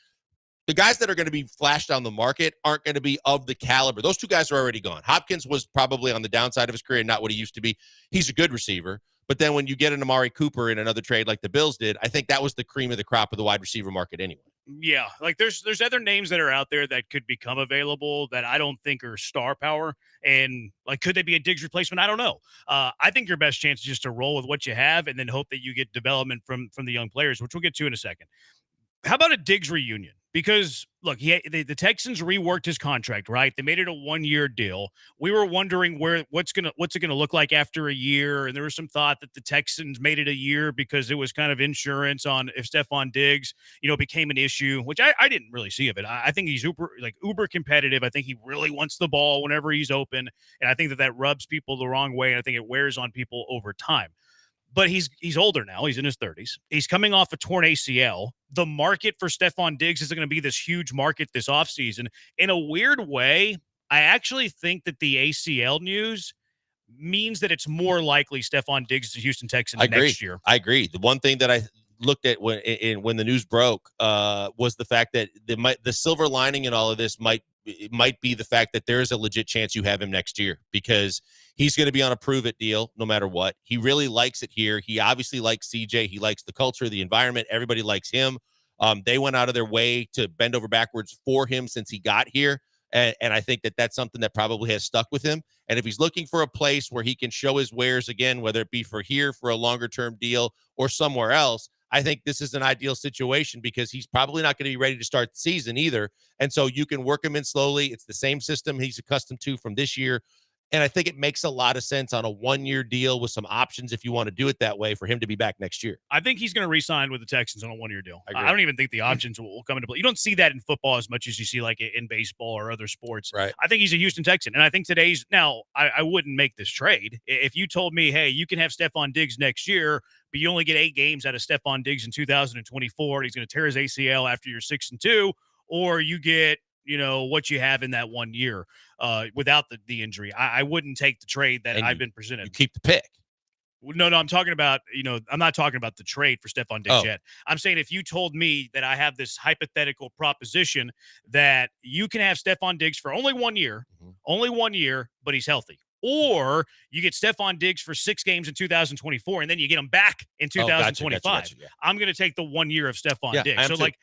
[SPEAKER 10] The guys that are going to be flashed on the market aren't going to be of the caliber. Those 2 guys are already gone. Hopkins was probably on the downside of his career, not what he used to be. He's a good receiver. But then when you get an Amari Cooper in another trade like the Bills did, I think that was the cream of the crop of the wide receiver market anyway.
[SPEAKER 20] Yeah, like there's other names that are out there that could become available that I don't think are star power. And like, could they be a Diggs replacement? I don't know. I think your best chance is just to roll with what you have and then hope that you get development from the young players, which we'll get to in a second. How about a Diggs reunion? Because look, the Texans reworked his contract, right? They made it a 1-year deal. We were wondering what's it gonna look like after a year, and there was some thought that the Texans made it a year because it was kind of insurance on if Stephon Diggs, became an issue, which I didn't really see of it. I think he's uber competitive. I think he really wants the ball whenever he's open, and I think that rubs people the wrong way, and I think it wears on people over time. But he's older now. He's in his 30s. He's coming off a torn ACL. The market for Stephon Diggs isn't going to be this huge market this offseason. In a weird way, I actually think that the ACL news means that it's more likely Stephon Diggs is a Houston Texan next year.
[SPEAKER 10] I agree. The one thing that I looked at when the news broke was the fact that the silver lining in all of this might be the fact that there is a legit chance you have him next year because he's going to be on a prove-it deal no matter what. He really likes it here. He obviously likes CJ. He likes the culture, the environment. Everybody likes him. They went out of their way to bend over backwards for him since he got here. And I think that that's something that probably has stuck with him. And if he's looking for a place where he can show his wares again, whether it be for a longer-term deal or somewhere else, I think this is an ideal situation because he's probably not going to be ready to start the season either. And so you can work him in slowly. It's the same system he's accustomed to from this year. And I think it makes a lot of sense on a 1-year deal with some options if you want to do it that way for him to be back next year.
[SPEAKER 20] I think he's going to re-sign with the Texans on a 1-year deal. I don't even think the options will come into play. You don't see that in football as much as you see like in baseball or other sports.
[SPEAKER 10] Right.
[SPEAKER 20] I think he's a Houston Texan. And I think I wouldn't make this trade. If you told me, hey, you can have Stephon Diggs next year, but you only get 8 games out of Stephon Diggs in 2024, and he's going to tear his ACL after you're 6-2, or you get what you have in that 1 year without the injury. I wouldn't take the trade that I've been presented.
[SPEAKER 10] You keep the pick.
[SPEAKER 20] No, I'm talking about, I'm not talking about the trade for Stephon Diggs yet. I'm saying if you told me that I have this hypothetical proposition that you can have Stephon Diggs for only 1 year, but he's healthy. Or you get Stephon Diggs for 6 games in 2024, and then you get him back in 2025.
[SPEAKER 10] Gotcha, yeah.
[SPEAKER 20] I'm going to take the 1 year of Stephon Diggs. So, like,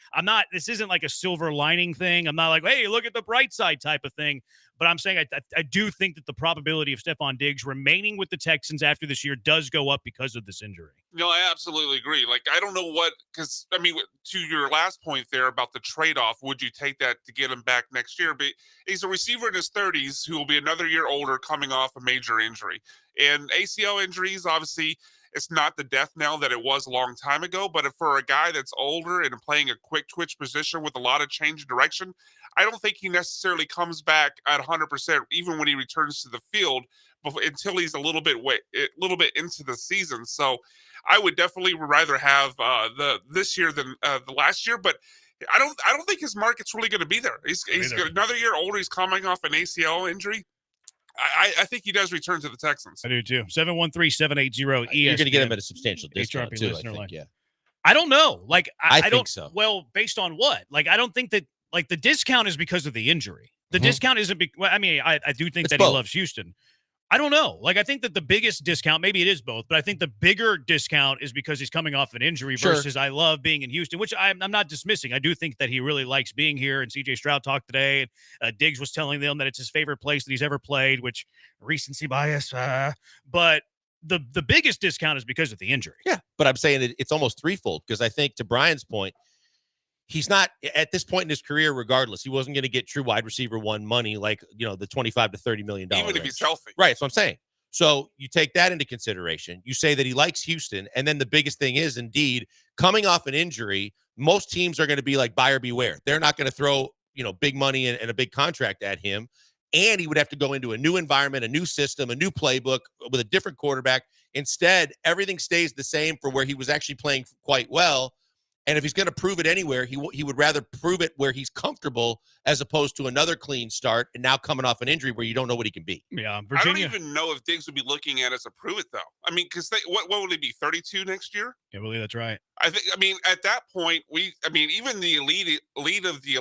[SPEAKER 20] this isn't like a silver lining thing. I'm not like, hey, look at the bright side type of thing. But I'm saying I do think that the probability of Stephon Diggs remaining with the Texans after this year does go up because of this injury.
[SPEAKER 22] No, I absolutely agree. Like, I don't know because, I mean, to your last point there about the trade-off, would you take that to get him back next year? But he's a receiver in his 30s who will be another year older coming off a major injury. And ACL injuries, obviously, it's not the death knell that it was a long time ago. But for a guy that's older and playing a quick twitch position with a lot of change of direction, I don't think he necessarily comes back at 100%, even when he returns to the field, until he's a little bit into the season. So I would definitely rather have this year than the last year. But I don't think his market's really going to be there. He's another year older. He's coming off an ACL injury. I think he does return to the Texans.
[SPEAKER 20] I do too. 713-780-ESPN.
[SPEAKER 10] You're going to get him at a substantial discount
[SPEAKER 20] HRP
[SPEAKER 10] too,
[SPEAKER 20] listener
[SPEAKER 10] I think,
[SPEAKER 20] line.
[SPEAKER 10] yeah.
[SPEAKER 20] I don't know. Like, I
[SPEAKER 10] think
[SPEAKER 20] don't,
[SPEAKER 10] so.
[SPEAKER 20] Well, based on what? Like, I don't think that, like, the discount is because of the injury. The discount isn't, I do think that he loves Houston. I don't know. Like, I think that the biggest discount, maybe it is both, but I think the bigger discount is because he's coming off an injury versus I love being in Houston, which I'm not dismissing. I do think that he really likes being here. And CJ Stroud talked today, and Diggs was telling them that it's his favorite place that he's ever played, which recency bias. But the biggest discount is because of the injury.
[SPEAKER 10] Yeah, but I'm saying it's almost threefold because I think, to Brian's point, he's not at this point in his career, regardless, he wasn't going to get true wide receiver one money, like, the $25 to $30 million.
[SPEAKER 22] Even if he's healthy.
[SPEAKER 10] Right. That's what I'm saying. So you take that into consideration. You say that he likes Houston. And then the biggest thing is, indeed, coming off an injury, most teams are going to be like buyer beware. They're not going to throw, big money and a big contract at him. And he would have to go into a new environment, a new system, a new playbook with a different quarterback. Instead, everything stays the same for where he was actually playing quite well. And if he's going to prove it anywhere, he would rather prove it where he's comfortable as opposed to another clean start and now coming off an injury where you don't know what he can be.
[SPEAKER 20] Yeah,
[SPEAKER 22] Virginia. I don't even know if Diggs would be looking at as a prove it, though. I mean, because what would he be, 32 next year?
[SPEAKER 20] I believe that's right.
[SPEAKER 22] I mean, at that point, even the elite of the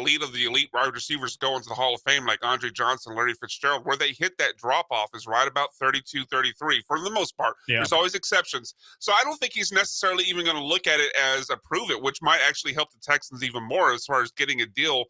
[SPEAKER 22] elite wide receivers go into the Hall of Fame, like Andre Johnson, Larry Fitzgerald, where they hit that drop off is right about 32, 33 for the most part.
[SPEAKER 20] Yeah.
[SPEAKER 22] There's always exceptions. So I don't think he's necessarily even going to look at it as a prove it, which might actually help the Texans even more as far as getting a deal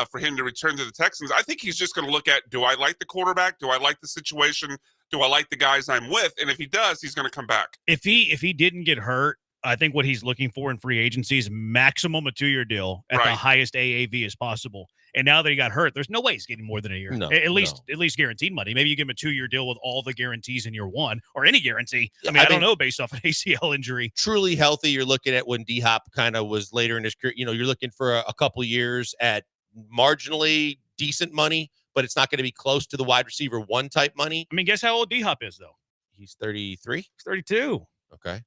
[SPEAKER 22] for him to return to the Texans. I think he's just going to look at, do I like the quarterback? Do I like the situation? Do I like the guys I'm with? And if he does, he's going to come back.
[SPEAKER 20] If he didn't get hurt, I think what he's looking for in free agency is maximum a 2-year deal at the highest AAV as possible. And now that he got hurt, there's no way he's getting more than a year.
[SPEAKER 10] No,
[SPEAKER 20] at least guaranteed money. Maybe you give him a 2-year deal with all the guarantees in year one, or any guarantee. I don't know, based off an ACL injury.
[SPEAKER 10] Truly healthy, you're looking at when D-Hop kind of was later in his career. You're looking for a couple years at marginally decent money, but it's not going to be close to the wide receiver one type money.
[SPEAKER 20] I mean, guess how old D-Hop is, though?
[SPEAKER 10] He's 33.
[SPEAKER 20] He's 32.
[SPEAKER 10] Okay.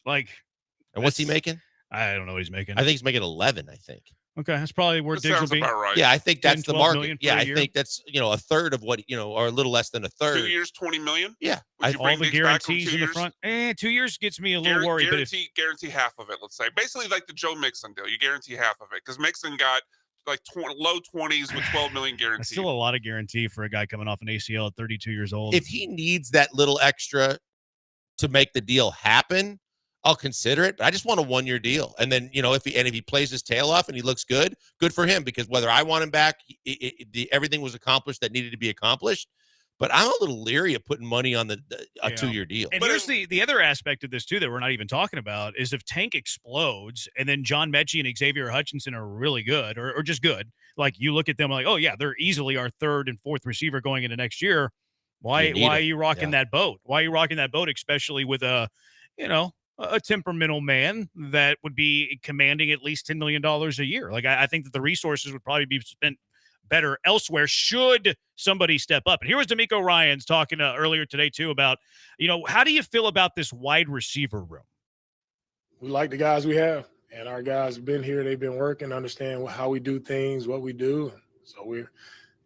[SPEAKER 20] And
[SPEAKER 10] what's he making?
[SPEAKER 20] I don't know what he's making.
[SPEAKER 10] I think he's making 11, I think.
[SPEAKER 20] Okay, that's probably where Diggs will be.
[SPEAKER 22] About right.
[SPEAKER 10] Yeah, I think that's the market. Yeah, I
[SPEAKER 20] year.
[SPEAKER 10] think that's, a third of what, or a little less than a third.
[SPEAKER 22] 2 years, $20 million?
[SPEAKER 10] Yeah.
[SPEAKER 20] All the guarantees in the front. 2 years gets me a little worried.
[SPEAKER 22] Guarantee half of it, let's say. Basically like the Joe Mixon deal. You guarantee half of it because Mixon got like low 20s with $12 million guaranteed.
[SPEAKER 20] That's still a lot of guarantee for a guy coming off an ACL at 32 years old.
[SPEAKER 10] If he needs that little extra to make the deal happen, I'll consider it. But I just want a 1-year deal. And then, if he plays his tail off and he looks good for him, because whether I want him back, everything was accomplished that needed to be accomplished. But I'm a little leery of putting money on a 2-year deal.
[SPEAKER 20] And here's the other aspect of this, too, that we're not even talking about, is if Tank explodes and then John Mechie and Xavier Hutchinson are really good or just good, like you look at them like, oh, yeah, they're easily our third and fourth receiver going into next year. Why are you rocking that boat? Why are you rocking that boat, especially with a temperamental man that would be commanding at least $10 million a year? Like, I think that the resources would probably be spent better elsewhere should somebody step up. And here was DeMeco Ryans talking earlier today, too, about, how do you feel about this wide receiver room?
[SPEAKER 23] We like the guys we have, and our guys have been here. They've been working, understand how we do things, what we do. So we're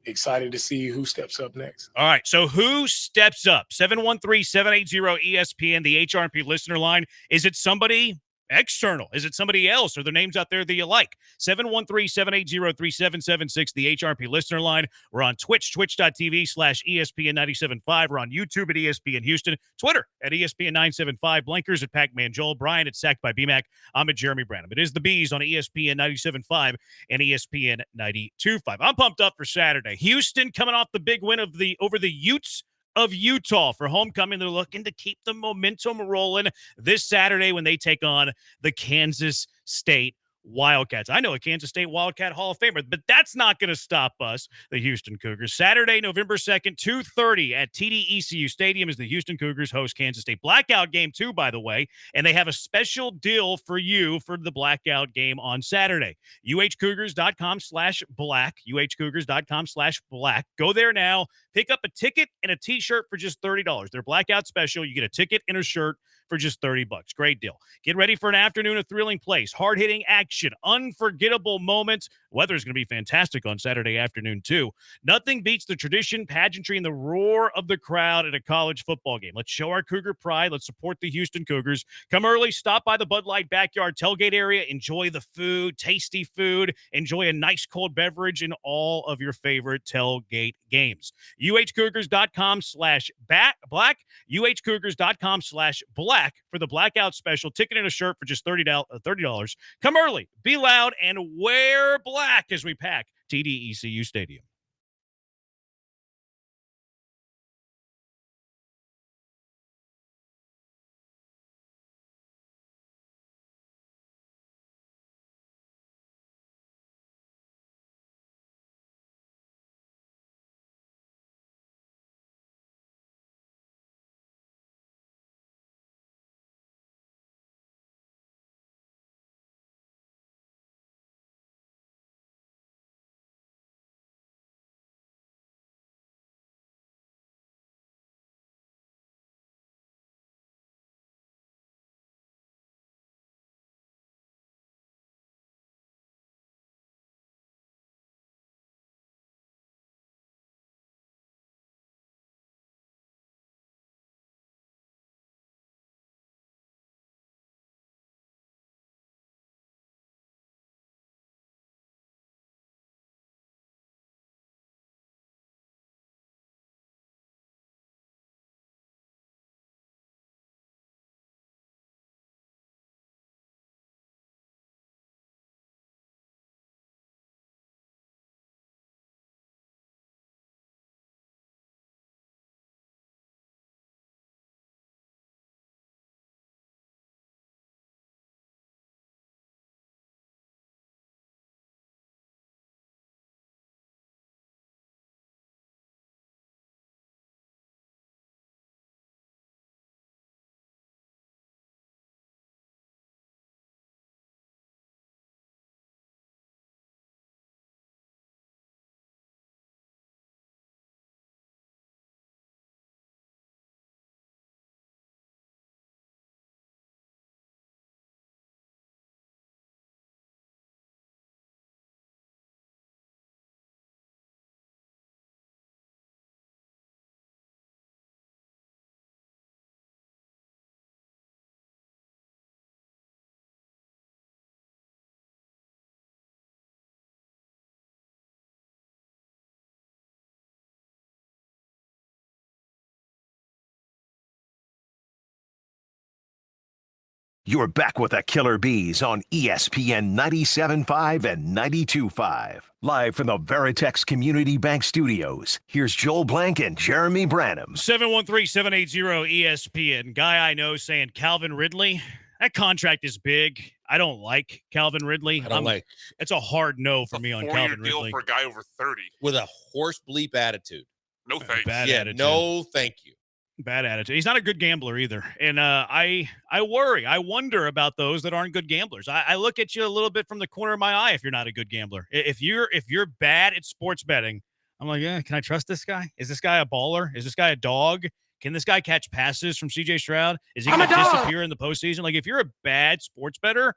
[SPEAKER 23] excited to see who steps up next.
[SPEAKER 20] All right. So who steps up? 713-780-ESPN, the HRP listener line. Is it somebody external? Is it somebody else? Are there names out there that you like? 713-780-3776, the HRP listener line. We're on Twitch, twitch.tv/ESPN975. We're on YouTube at ESPN Houston, Twitter at ESPN975, Blinkers at Pac-Man Joel, Brian at Sacked by BMAC. I'm at Jeremy Branham. It is the Bees on ESPN 97.5 and ESPN 92.5. I'm pumped up for Saturday. Houston coming off the big win over the Utes of Utah for homecoming. They're looking to keep the momentum rolling this Saturday when they take on the Kansas State Wildcats. I know a Kansas State Wildcat Hall of Famer, but that's not going to stop us, the Houston Cougars. Saturday, November 2nd, 2:30 at TD-ECU Stadium as the Houston Cougars host Kansas State. Blackout game too, by the way, and they have a special deal for you for the blackout game on Saturday. uhcougars.com/black, uhcougars.com/black. Go there now. Pick up a ticket and a t-shirt for just $30. They're blackout special. You get a ticket and a shirt for just $30. Great deal. Get ready for an afternoon of thrilling plays, hard-hitting action, unforgettable moments. Weather is going to be fantastic on Saturday afternoon, too. Nothing beats the tradition, pageantry, and the roar of the crowd at a college football game. Let's show our Cougar pride. Let's support the Houston Cougars. Come early. Stop by the Bud Light Backyard Tailgate area. Enjoy the food, tasty food. Enjoy a nice cold beverage in all of your favorite tailgate games. uhcougars.com/black, uhcougars.com/black for the blackout special. Ticket and a shirt for just $30. Come early, be loud, and wear black as we pack TD-ECU Stadium.
[SPEAKER 4] You're back with the Killer Bees on ESPN 97.5 and 92.5. Live from the Veritex Community Bank Studios, here's Joel Blank and Jeremy Branham.
[SPEAKER 20] 713-780-ESPN. Guy I know saying Calvin Ridley. That contract is big. I don't like Calvin Ridley. It's a hard no for me on Calvin Ridley.
[SPEAKER 22] Deal for a guy over 30
[SPEAKER 10] with a horse bleep attitude.
[SPEAKER 22] No thanks.
[SPEAKER 20] Bad attitude.
[SPEAKER 10] No, thank you.
[SPEAKER 20] Bad attitude. He's not a good gambler either. And I worry. I wonder about those that aren't good gamblers. I look at you a little bit from the corner of my eye if you're not a good gambler. If you're bad at sports betting, I'm like, yeah, can I trust this guy? Is this guy a baller? Is this guy a dog? Can this guy catch passes from CJ Stroud? Is he going to disappear in the postseason? Like, if you're a bad sports bettor,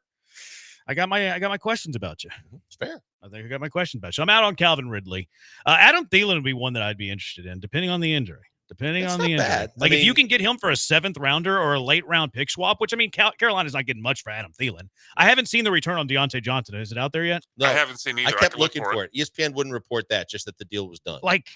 [SPEAKER 20] I got my questions about you.
[SPEAKER 10] It's fair.
[SPEAKER 20] I think I got my question about you. I'm out on Calvin Ridley. Adam Thielen would be one that I'd be interested in, depending on the injury.
[SPEAKER 10] Bad.
[SPEAKER 20] Like, if you can get him for a 7th rounder or a late round pick swap, which, I mean, Carolina's not getting much for Adam Thielen. I haven't seen the return on Deontay Johnson. Is it out there yet?
[SPEAKER 10] No,
[SPEAKER 22] I haven't seen either.
[SPEAKER 10] I kept
[SPEAKER 22] can look
[SPEAKER 10] looking for it. ESPN wouldn't report that, just that the deal was done.
[SPEAKER 20] Like,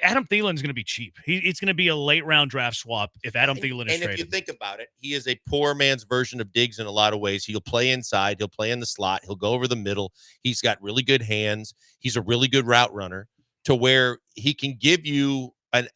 [SPEAKER 20] Adam Thielen's going to be cheap. It's going to be a late round draft swap if Adam Thielen is
[SPEAKER 10] and
[SPEAKER 20] traded.
[SPEAKER 10] if you think about it, he is a poor man's version of Diggs in a lot of ways. He'll play inside. He'll play in the slot. He'll go over the middle. He's got really good hands. He's a really good route runner to where he can give you an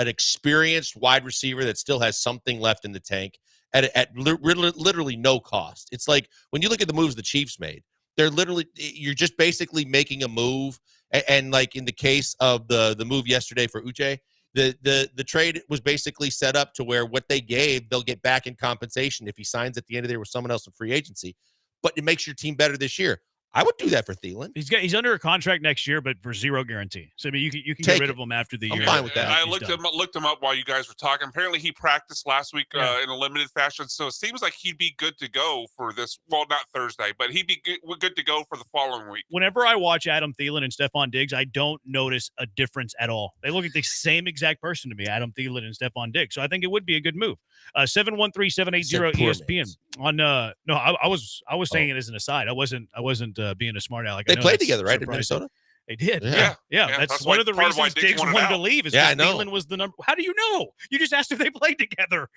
[SPEAKER 10] experienced wide receiver that still has something left in the tank at literally no cost. It's like when you look at the moves the Chiefs made, you're just basically making a move. And like in the case of the move yesterday for Uche, the trade was basically set up to where what they gave, they'll get back in compensation if he signs at the end of the year with someone else in free agency. But it makes your team better this year. I would do that for Thielen.
[SPEAKER 20] He's under a contract next year, but for zero guarantee. So I mean, you can get rid of him after the year.
[SPEAKER 10] I'm fine with that.
[SPEAKER 22] I looked him up while you guys were talking. Apparently, he practiced last week in a limited fashion, so it seems like he'd be good to go for this. Well, not Thursday, but he'd be good to go for the following week.
[SPEAKER 20] Whenever I watch Adam Thielen and Stephon Diggs, I don't notice a difference at all. They look like the same exact person to me, Adam Thielen and Stephon Diggs. So I think it would be a good move. 713-780-ESPN. I was saying it as an aside. I wasn't being a smart aleck.
[SPEAKER 10] They played together, right, in Minnesota?
[SPEAKER 20] They did.
[SPEAKER 10] Yeah.
[SPEAKER 20] That's one of the reasons Diggs wanted to leave. Is
[SPEAKER 10] I
[SPEAKER 20] because
[SPEAKER 10] know.
[SPEAKER 20] Thielen was the number. How do you know? You just asked if they played together.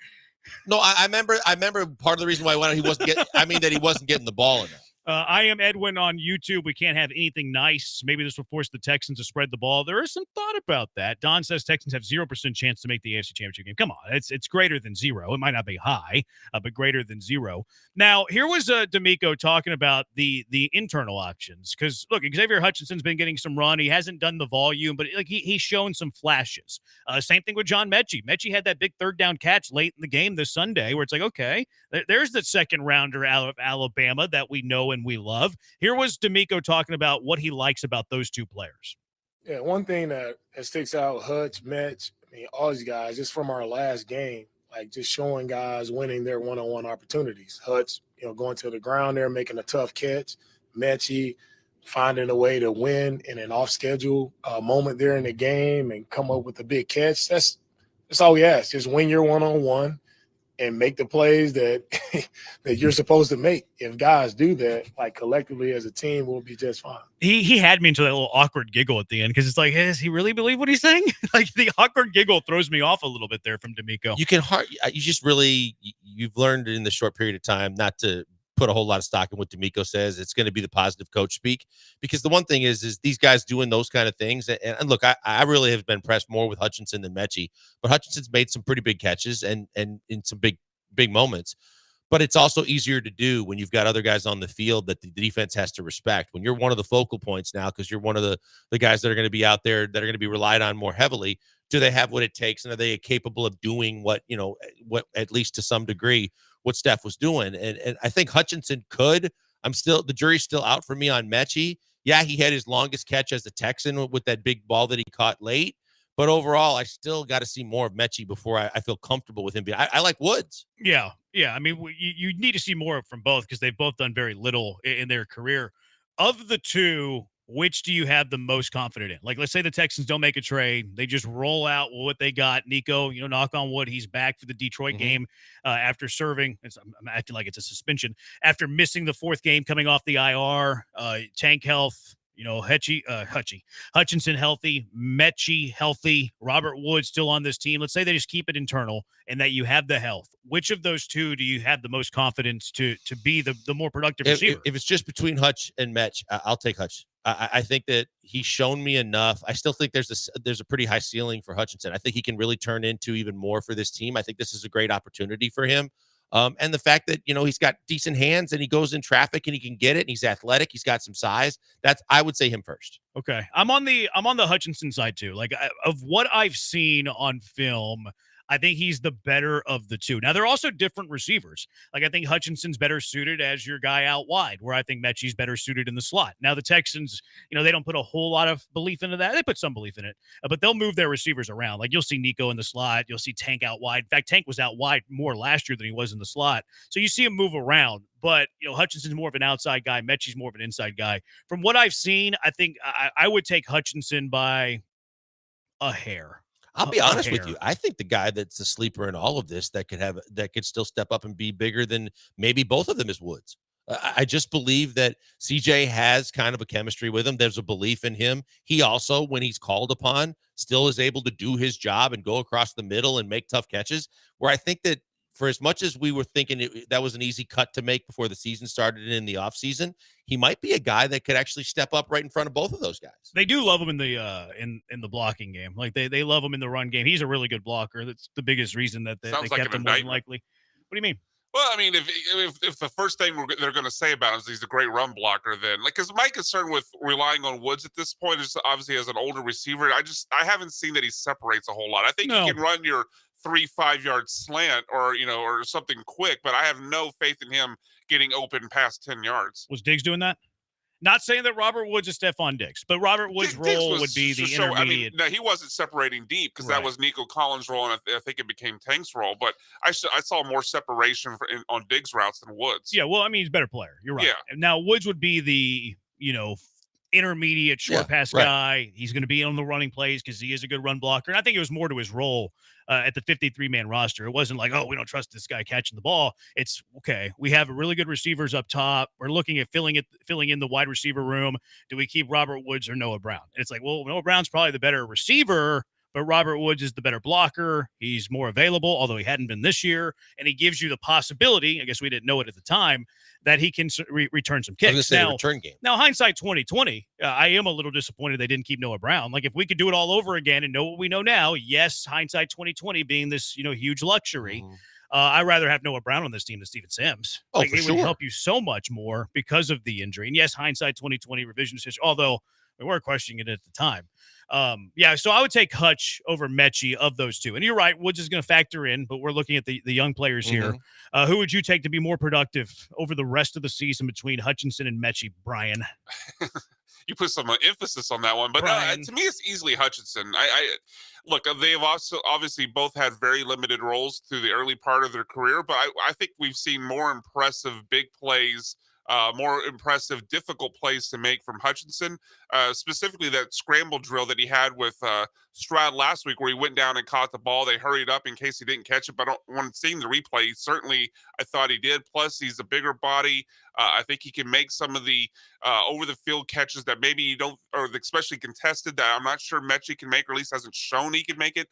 [SPEAKER 10] No, I remember part of the reason why he wasn't getting. I mean that he wasn't getting the ball enough.
[SPEAKER 20] I am Edwin on YouTube. We can't have anything nice. Maybe this will force the Texans to spread the ball. There is some thought about that. Don says Texans have 0% chance to make the AFC Championship game. Come on, it's greater than 0. It might not be high, but greater than 0. Now, here was D'Amico talking about the internal options because look, Xavier Hutchinson's been getting some run. He hasn't done the volume, but like he's shown some flashes. Same thing with John Mechie. Mechie had that big 3rd down catch late in the game this Sunday, where it's like, okay, there's the 2nd rounder out of Alabama that we know and we love. Here was D'Amico talking about what he likes about those two players.
[SPEAKER 23] Yeah, one thing that sticks out, Hutch, Metch, I mean, all these guys, just from our last game, like just showing guys winning their one-on-one opportunities. Hutch, going to the ground there, making a tough catch. Mechie finding a way to win in an off-schedule moment there in the game and come up with a big catch. That's all we ask. Just win your one-on-one and make the plays that that you're supposed to make. If guys do that, like collectively as a team, we'll be just fine.
[SPEAKER 20] He had me into that little awkward giggle at the end because it's like, hey, does he really believe what he's saying? Like the awkward giggle throws me off a little bit there from D'Amico.
[SPEAKER 10] You've learned in the short period of time not to put a whole lot of stock in what D'Amico says. It's going to be the positive coach speak because the one thing is these guys doing those kind of things. And look, I really have been impressed more with Hutchinson than Mechie, but Hutchinson's made some pretty big catches and in some big moments. But it's also easier to do when you've got other guys on the field that the defense has to respect. When you're one of the focal points now, because you're one of the guys that are going to be out there that are going to be relied on more heavily, do they have what it takes? And are they capable of doing what at least to some degree, what Steph was doing? And I think Hutchinson could. The jury's still out for me on Mechie. Yeah, he had his longest catch as a Texan with that big ball that he caught late. But overall, I still got to see more of Mechie before I feel comfortable with him. I like Woods.
[SPEAKER 20] Yeah. I mean, you need to see more from both because they've both done very little in their career. Of the two, which do you have the most confident in? Like, let's say the Texans don't make a trade. They just roll out what they got. Nico, knock on wood, he's back for the Detroit game after serving. I'm acting like it's a suspension. After missing the 4th game coming off the IR, tank health. Hutchinson healthy, Mechie healthy, Robert Woods still on this team. Let's say they just keep it internal and that you have the health. Which of those two do you have the most confidence to be the more productive receiver?
[SPEAKER 10] If it's just between Hutch and Mech, I'll take Hutch. I think that he's shown me enough. I still think there's a pretty high ceiling for Hutchinson. I think he can really turn into even more for this team. I think this is a great opportunity for him. And the fact that, he's got decent hands and he goes in traffic and he can get it and he's athletic. He's got some size. I would say him first.
[SPEAKER 20] Okay. I'm on the Hutchinson side too. Like of what I've seen on film, I think he's the better of the two. Now, they're also different receivers. Like, I think Hutchinson's better suited as your guy out wide, where I think Mechie's better suited in the slot. Now, the Texans, they don't put a whole lot of belief into that. They put some belief in it, but they'll move their receivers around. Like, you'll see Nico in the slot. You'll see Tank out wide. In fact, Tank was out wide more last year than he was in the slot. So you see him move around, but, Hutchinson's more of an outside guy. Mechie's more of an inside guy. From what I've seen, I think I would take Hutchinson by a hair.
[SPEAKER 10] I'll be honest with you. I think the guy that's the sleeper in all of this that could still step up and be bigger than maybe both of them is Woods. I just believe that CJ has kind of a chemistry with him. There's a belief in him. He also, when he's called upon, still is able to do his job and go across the middle and make tough catches, where I think that for as much as we were thinking that was an easy cut to make before the season started in the offseason, he might be a guy that could actually step up right in front of both of those guys.
[SPEAKER 20] They do love him in the in the blocking game. Like they love him in the run game. He's a really good blocker. That's the biggest reason that they kept him more than likely. What do you mean?
[SPEAKER 22] Well, I mean, if the first thing they're going to say about him is he's a great run blocker, then because my concern with relying on Woods at this point is obviously as an older receiver, I haven't seen that he separates a whole lot. I think he can run your 3-5 yard slant or something quick, but I have no faith in him getting open past 10 yards.
[SPEAKER 20] Was Diggs doing that? Not saying that Robert Woods is Stephon Diggs, but Robert Woods' role would be the intermediate.
[SPEAKER 22] No, he wasn't separating deep because that was Nico Collins' role, and I think it became Tank's role. But I saw more separation on Diggs' routes than Woods.
[SPEAKER 20] Yeah, well, I mean, he's a better player. You're right. Yeah. Now, Woods would be the, intermediate short pass guy. He's going to be on the running plays because he is a good run blocker. And I think it was more to his role at the 53-man roster. It wasn't like, oh, we don't trust this guy catching the ball. It's okay. We have really good receivers up top. We're looking at filling in the wide receiver room. Do we keep Robert Woods or Noah Brown? And it's like, well, Noah Brown's probably the better receiver, but Robert Woods is the better blocker. He's more available, although he hadn't been this year. And he gives you the possibility, I guess we didn't know it at the time, that he can return some kicks.
[SPEAKER 10] I was going to say return game.
[SPEAKER 20] Now, hindsight 2020, I am a little disappointed they didn't keep Noah Brown. Like, if we could do it all over again and know what we know now, yes, hindsight 2020 being this, huge luxury, I'd rather have Noah Brown on this team than Steven Sims.
[SPEAKER 10] Oh,
[SPEAKER 20] it would help you so much more because of the injury. And yes, hindsight 2020 revisionist history, although we were questioning it at the time. So I would take Hutch over Mechie of those two. And you're right, Woods is going to factor in, but we're looking at the young players here. Who would you take to be more productive over the rest of the season between Hutchinson and Mechie, Brian?
[SPEAKER 22] You put some emphasis on that one, but to me, it's easily Hutchinson. Look, they've also obviously both had very limited roles through the early part of their career, but I think we've seen more impressive big plays, more impressive, difficult plays to make from Hutchinson, specifically that scramble drill that he had with Stroud last week where he went down and caught the ball. They hurried up in case he didn't catch it, but when seeing the replay, certainly I thought he did. Plus, he's a bigger body. I think he can make some of the over-the-field catches that maybe you don't, or especially contested, that I'm not sure Mechie can make, or at least hasn't shown he can make it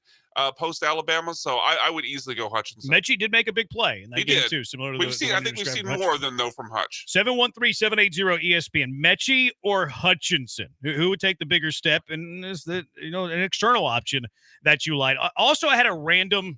[SPEAKER 22] post-Alabama. So I would easily go Hutchinson.
[SPEAKER 20] Mechie did make a big play in that game, too, similar to
[SPEAKER 22] I think we've seen more than, though, from Hutch.
[SPEAKER 20] 713-780-ESPN. Mechie or Hutchinson? Who would take the bigger step? And is that, an external option that you like? Also, I had a random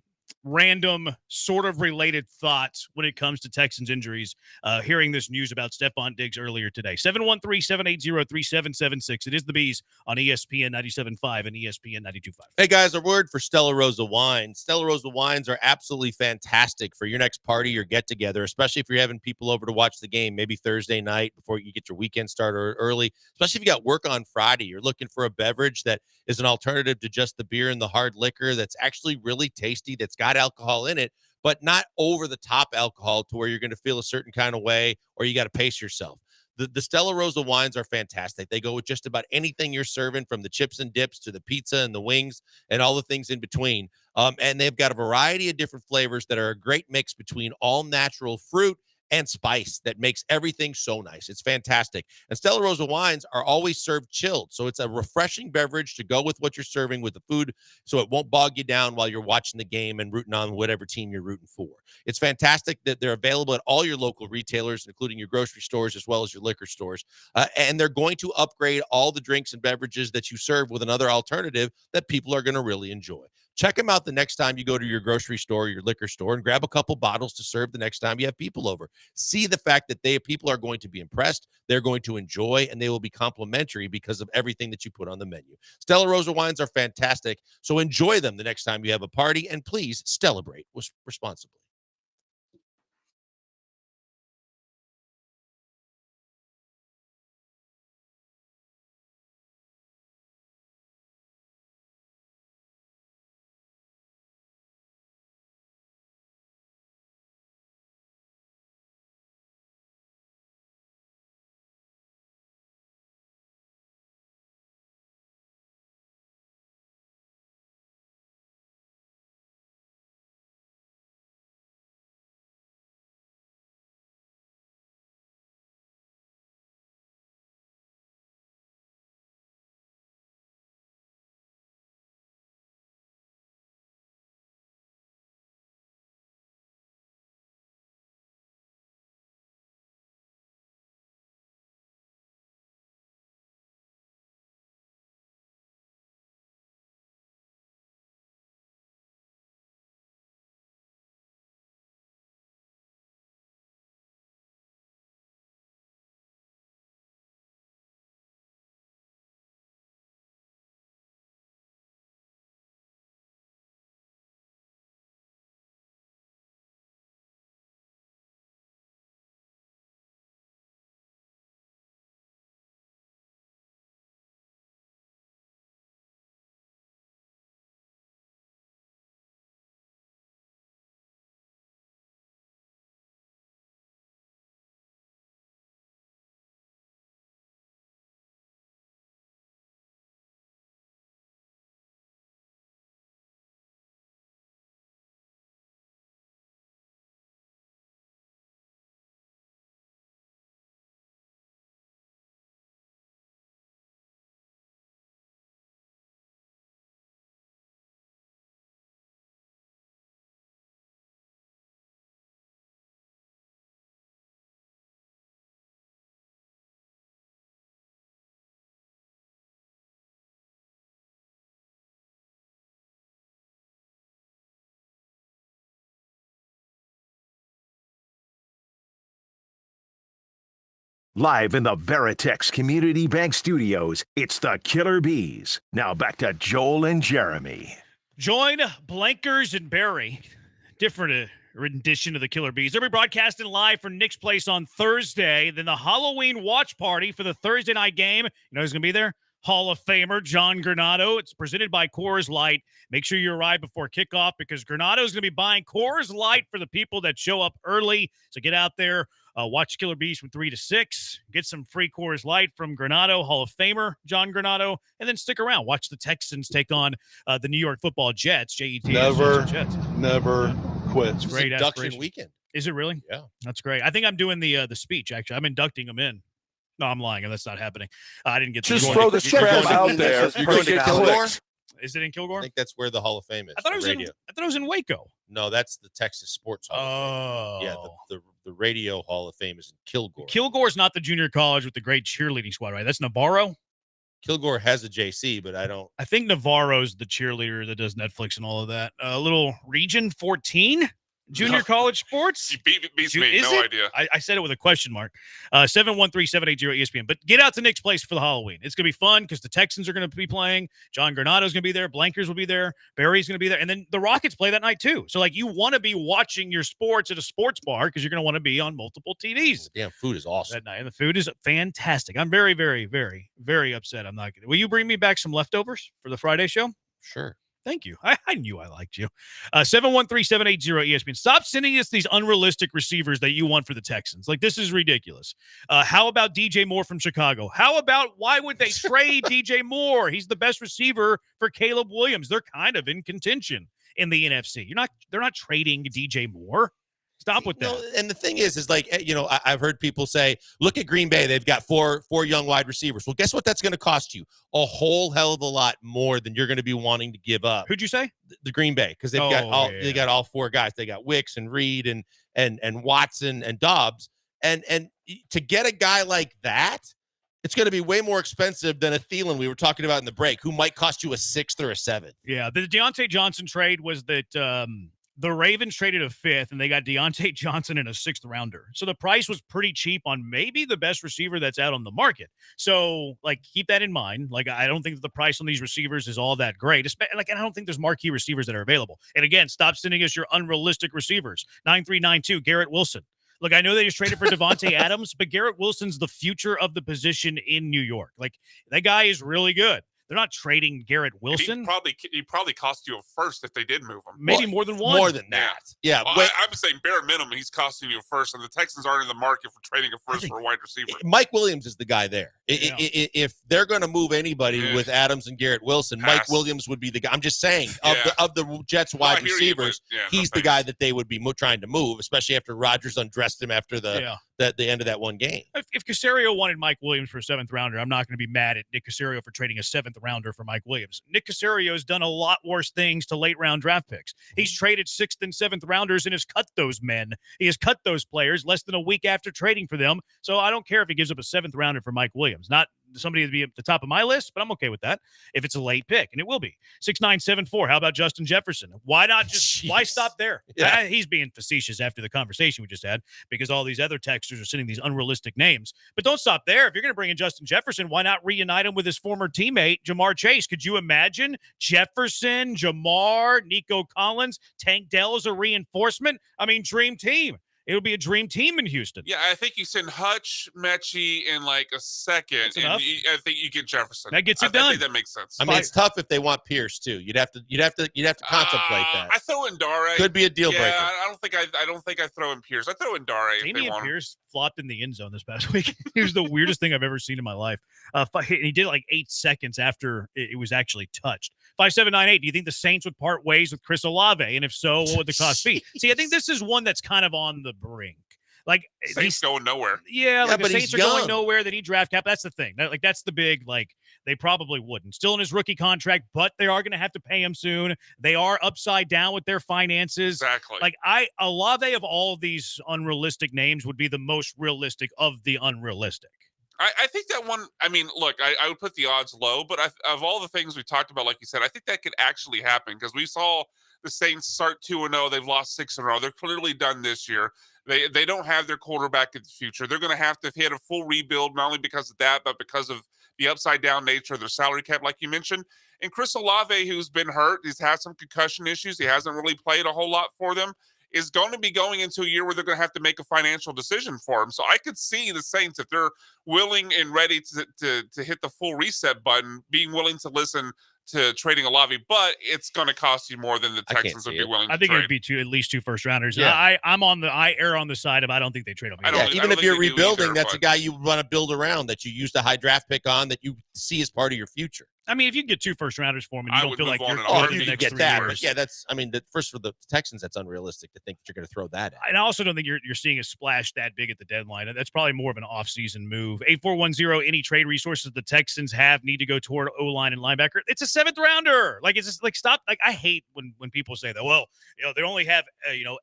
[SPEAKER 20] sort of related thoughts when it comes to Texans injuries, hearing this news about Stephon Diggs earlier today. 713-780-3776. It is the Bees on ESPN 97.5 and ESPN 92.5.
[SPEAKER 10] Hey, guys, a word for Stella Rosa wines. Stella Rosa wines are absolutely fantastic for your next party or get-together, especially if you're having people over to watch the game, maybe Thursday night before you get your weekend started early, especially if you got work on Friday. You're looking for a beverage that is an alternative to just the beer and the hard liquor that's actually really tasty, that's got alcohol in it, but not over the top alcohol to where you're going to feel a certain kind of way or you got to pace yourself. The Stella Rosa wines are fantastic. They go with just about anything you're serving, from the chips and dips to the pizza and the wings and all the things in between. And they've got a variety of different flavors that are a great mix between all natural fruit and spice that makes everything so nice. It's fantastic. And Stella Rosa wines are always served chilled. So it's a refreshing beverage to go with what you're serving with the food, so it won't bog you down while you're watching the game and rooting on whatever team you're rooting for. It's fantastic that they're available at all your local retailers, including your grocery stores as well as your liquor stores. And they're going to upgrade all the drinks and beverages that you serve with another alternative that people are going to really enjoy. check them out the next time you go to your grocery store, your liquor store, and grab a couple bottles to serve the next time you have people over. See the fact that people are going to be impressed, they're going to enjoy, and they will be complimentary because of everything that you put on the menu. Stella Rosa wines are fantastic, so enjoy them the next time you have a party, and please celebrate responsibly.
[SPEAKER 4] Live in the Veritex Community Bank Studios, it's the Killer Bees. Now back to Joel and Jeremy.
[SPEAKER 20] Join Blankers and Barry. Different rendition of the Killer Bees. They'll be broadcasting live from Nick's Place on Thursday. Then the Halloween watch party for the Thursday night game. You know who's going to be there? Hall of Famer John Granado. It's presented by Coors Light. Make sure you arrive before kickoff because Granado is going to be buying Coors Light for the people that show up early. So get out there. Watch Killer Bees from 3 to 6. Get some free Coors Light from Granado, Hall of Famer John Granado, and then stick around. Watch the Texans take on the New York Football Jets. Jets.
[SPEAKER 7] Never quit.
[SPEAKER 20] It's great
[SPEAKER 10] Induction weekend.
[SPEAKER 20] Is it really?
[SPEAKER 10] Yeah,
[SPEAKER 20] that's great. I think I'm doing the speech. Actually, I'm inducting them in. No, I'm lying. That's not happening. I didn't get.
[SPEAKER 7] Just throw this crap out there.
[SPEAKER 10] You're going to Kilgore?
[SPEAKER 20] Is it in Kilgore?
[SPEAKER 10] I think that's where the Hall of Fame is.
[SPEAKER 20] I thought it was in Waco.
[SPEAKER 10] No, that's the Texas Sports Hall of Fame. Yeah, the Radio Hall of Fame is in Kilgore.
[SPEAKER 20] Kilgore's not the junior college with the great cheerleading squad, right? That's Navarro.
[SPEAKER 10] Kilgore has a JC, but I don't.
[SPEAKER 20] I think Navarro's the cheerleader that does Netflix and all of that. A little Region 14 junior college sports.
[SPEAKER 22] You beats me.
[SPEAKER 20] Is
[SPEAKER 22] No
[SPEAKER 20] it?
[SPEAKER 22] idea.
[SPEAKER 20] I said it with a question mark. 713-780-ESPN. But get out to Nick's Place for the Halloween. It's going to be fun because the Texans are going to be playing. John Granado's going to be there. Blankers will be there. Barry's going to be there. And then the Rockets play that night too. So, you want to be watching your sports at a sports bar because you're going to want to be on multiple TVs.
[SPEAKER 10] Damn, food is awesome.
[SPEAKER 20] That night. And the food is fantastic. I'm very, very, very, very upset. I'm not going to. Will you bring me back some leftovers for the Friday show?
[SPEAKER 10] Sure.
[SPEAKER 20] Thank you. I knew I liked you. 713-780-ESPN. Stop sending us these unrealistic receivers that you want for the Texans. This is ridiculous. How about DJ Moore from Chicago? How about why would they trade DJ Moore? He's the best receiver for Caleb Williams. They're kind of in contention in the NFC. They're not trading DJ Moore. Stop with that.
[SPEAKER 10] No, and the thing is I've heard people say, look at Green Bay. They've got four young wide receivers. Well, guess what that's going to cost you? A whole hell of a lot more than you're going to be wanting to give up.
[SPEAKER 20] Who'd you say?
[SPEAKER 10] The Green Bay, because they got all four guys. They got Wicks and Reed and Watson and Dobbs. And to get a guy like that, It's going to be way more expensive than a Thielen we were talking about in the break, who might cost you a 6th or a 7th.
[SPEAKER 20] Yeah, the Deontay Johnson trade was that the Ravens traded a 5th, and they got Deontay Johnson in a 6th rounder. So the price was pretty cheap on maybe the best receiver that's out on the market. So, keep that in mind. I don't think that the price on these receivers is all that great. And I don't think there's marquee receivers that are available. And again, stop sending us your unrealistic receivers. 9392, Garrett Wilson. Look, I know they just traded for Devontae Adams, but Garrett Wilson's the future of the position in New York. That guy is really good. They're not trading Garrett Wilson.
[SPEAKER 22] He probably cost you a first if they did move him.
[SPEAKER 20] Maybe more than one.
[SPEAKER 10] More than that. Yeah.
[SPEAKER 22] Well, I'm saying bare minimum, he's costing you a first, and the Texans aren't in the market for trading a first for a wide receiver.
[SPEAKER 10] Mike Williams is the guy there. Yeah. If they're going to move anybody with Adams and Garrett Wilson, Mike Williams would be the guy. I'm just saying, of the Jets wide receivers, he's the guy that they would be trying to move, especially after Rodgers undressed him after the end of that one game.
[SPEAKER 20] If Caserio wanted Mike Williams for a 7th rounder, I'm not going to be mad at Nick Caserio for trading a 7th rounder for Mike Williams. Nick Caserio has done a lot worse things to late round draft picks. He's traded 6th and 7th rounders and has cut those men. He has cut those players less than a week after trading for them. So I don't care if he gives up a 7th rounder for Mike Williams. Not somebody to be at the top of my list, but I'm okay with that if it's a late pick, and it will be. 6974. How about Justin Jefferson? Why not why stop there? Yeah. He's being facetious after the conversation we just had because all these other texters are sending these unrealistic names. But don't stop there. If you're going to bring in Justin Jefferson, why not reunite him with his former teammate, Jamar Chase? Could you imagine Jefferson, Jamar, Nico Collins, Tank Dell as a reinforcement? I mean, dream team. It would be a dream team in Houston.
[SPEAKER 22] Yeah, I think you send Hutch, Mechie in a second, and I think you get Jefferson.
[SPEAKER 20] That gets it done.
[SPEAKER 22] I think that makes sense.
[SPEAKER 10] I mean, it's tough if they want Pierce too. You'd have to contemplate that.
[SPEAKER 22] I throw in Dare.
[SPEAKER 10] Could be a deal breaker.
[SPEAKER 22] I don't think I throw in Pierce. I throw in Dare.
[SPEAKER 20] Damian Pierce flopped in the end zone this past week. It was the weirdest thing I've ever seen in my life. He did it 8 seconds after it was actually touched. 5798. Do you think the Saints would part ways with Chris Olave? And if so, what would the cost be? See, I think this is one that's kind of on the brink.
[SPEAKER 22] Saints going nowhere.
[SPEAKER 20] Yeah, the Saints are going nowhere. They need draft cap. That's the thing. That's the big, they probably wouldn't. Still in his rookie contract, but they are going to have to pay him soon. They are upside down with their finances.
[SPEAKER 22] Exactly. Olave
[SPEAKER 20] of all of these unrealistic names would be the most realistic of the unrealistic.
[SPEAKER 22] I think that one, I mean, look, I would put the odds low, but of all the things we talked about, like you said, I think that could actually happen because we saw the Saints start 2-0. They've lost 6 in a row. They're clearly done this year. They don't have their quarterback in the future. They're going to have to hit a full rebuild, not only because of that, but because of the upside down nature of their salary cap, like you mentioned. And Chris Olave, who's been hurt, he's had some concussion issues. He hasn't really played a whole lot for them. Is going to be going into a year where they're going to have to make a financial decision for him. So I could see the Saints, if they're willing and ready to hit the full reset button, being willing to listen to trading Olave, but it's going to cost you more than the Texans would be willing to trade.
[SPEAKER 20] I think it would be at least 2 first rounders. Yeah. I err on the side of I don't think they trade Olave.
[SPEAKER 10] Even if you're rebuilding, that's a guy you want to build around, that you use the high draft pick on, that you see as part of your future.
[SPEAKER 20] I mean, if you can get 2 first rounders for him, and you don't feel like you're
[SPEAKER 10] you can get that. But yeah, first for the Texans, that's unrealistic to think that you're going to throw that in.
[SPEAKER 20] And I also don't think you're seeing a splash that big at the deadline. That's probably more of an off-season move. 8410, any trade resources the Texans have need to go toward O-line and linebacker. It's a 7th rounder. It's just stop. I hate when people say that. Well, they only have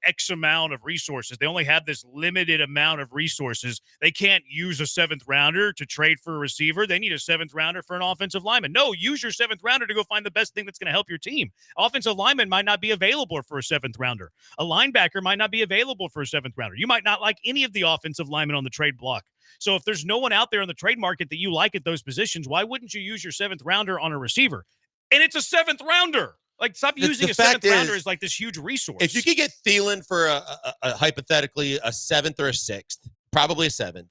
[SPEAKER 20] X amount of resources. They only have this limited amount of resources. They can't use a 7th rounder to trade for a receiver. They need a 7th rounder for an offensive lineman. No, use your 7th rounder to go find the best thing that's going to help your team. Offensive lineman might not be available for a 7th rounder. A linebacker might not be available for a 7th rounder. You might not like any of the offensive linemen on the trade block. So if there's no one out there in the trade market that you like at those positions, why wouldn't you use your 7th rounder on a receiver? And it's a 7th rounder. Stop using a 7th rounder as this huge resource.
[SPEAKER 10] If you could get Thielen for a hypothetically a 7th or a 6th, probably a 7th,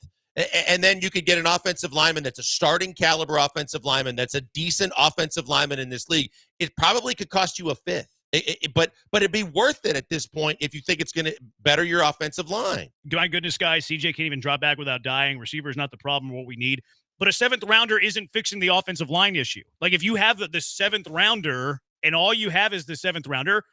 [SPEAKER 10] and then you could get an offensive lineman that's a starting caliber offensive lineman, that's a decent offensive lineman in this league, it probably could cost you a 5th. But it'd be worth it at this point if you think it's going to better your offensive line.
[SPEAKER 20] My goodness, guys, CJ can't even drop back without dying. Receiver is not the problem, what we need. But a 7th rounder isn't fixing the offensive line issue. If you have the 7th rounder and all you have is the 7th rounder,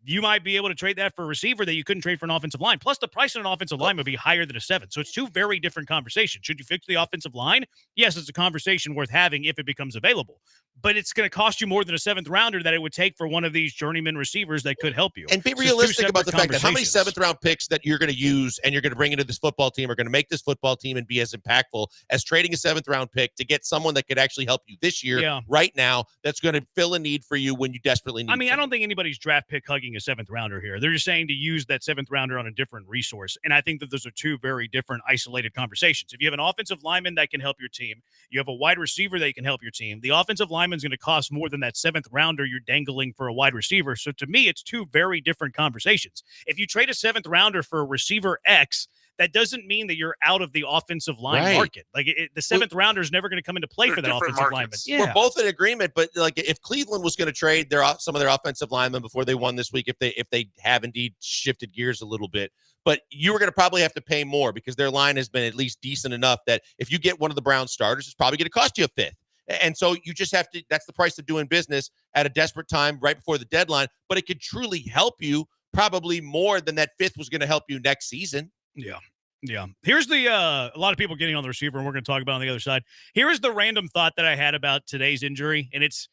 [SPEAKER 20] you might be able to trade that for a receiver that you couldn't trade for an offensive line. Plus, the price on an offensive line would be higher than a 7. So it's two very different conversations. Should you fix the offensive line? Yes, it's a conversation worth having if it becomes available. But it's going to cost you more than a 7th rounder that it would take for one of these journeyman receivers that could help you.
[SPEAKER 10] And be
[SPEAKER 20] So it's two
[SPEAKER 10] realistic about the
[SPEAKER 20] separate
[SPEAKER 10] fact that how many
[SPEAKER 20] conversations.
[SPEAKER 10] 7th round picks that you're going to use and you're going to bring into this football team are going to make this football team and be as impactful as trading a 7th round pick to get someone that could actually help you this year, right now, that's going to fill a need for you when you desperately need
[SPEAKER 20] I mean,
[SPEAKER 10] someone.
[SPEAKER 20] I don't think anybody's draft pick hugging a 7th rounder here. They're just saying to use that 7th rounder on a different resource. And I think that those are two very different isolated conversations. If you have an offensive lineman that can help your team, you have a wide receiver that can help your team. The offensive lineman's going to cost more than that 7th rounder you're dangling for a wide receiver. So to me, it's two very different conversations. If you trade a 7th rounder for a receiver X, that doesn't mean that you're out of the offensive line market. Like the 7th rounder is never going to come into play for that offensive lineman.
[SPEAKER 10] We're both in agreement, but like if Cleveland was going to trade some of their offensive linemen before they won this week, if they have indeed shifted gears a little bit, but you were going to probably have to pay more because their line has been at least decent enough that if you get one of the Browns starters, it's probably going to cost you a 5th. And so you just have to, that's the price of doing business at a desperate time right before the deadline, but it could truly help you probably more than that 5th was going to help you next season.
[SPEAKER 20] Yeah. Yeah. Here's the a lot of people getting on the receiver, and we're going to talk about on the other side. Here is the random thought that I had about today's injury, and it's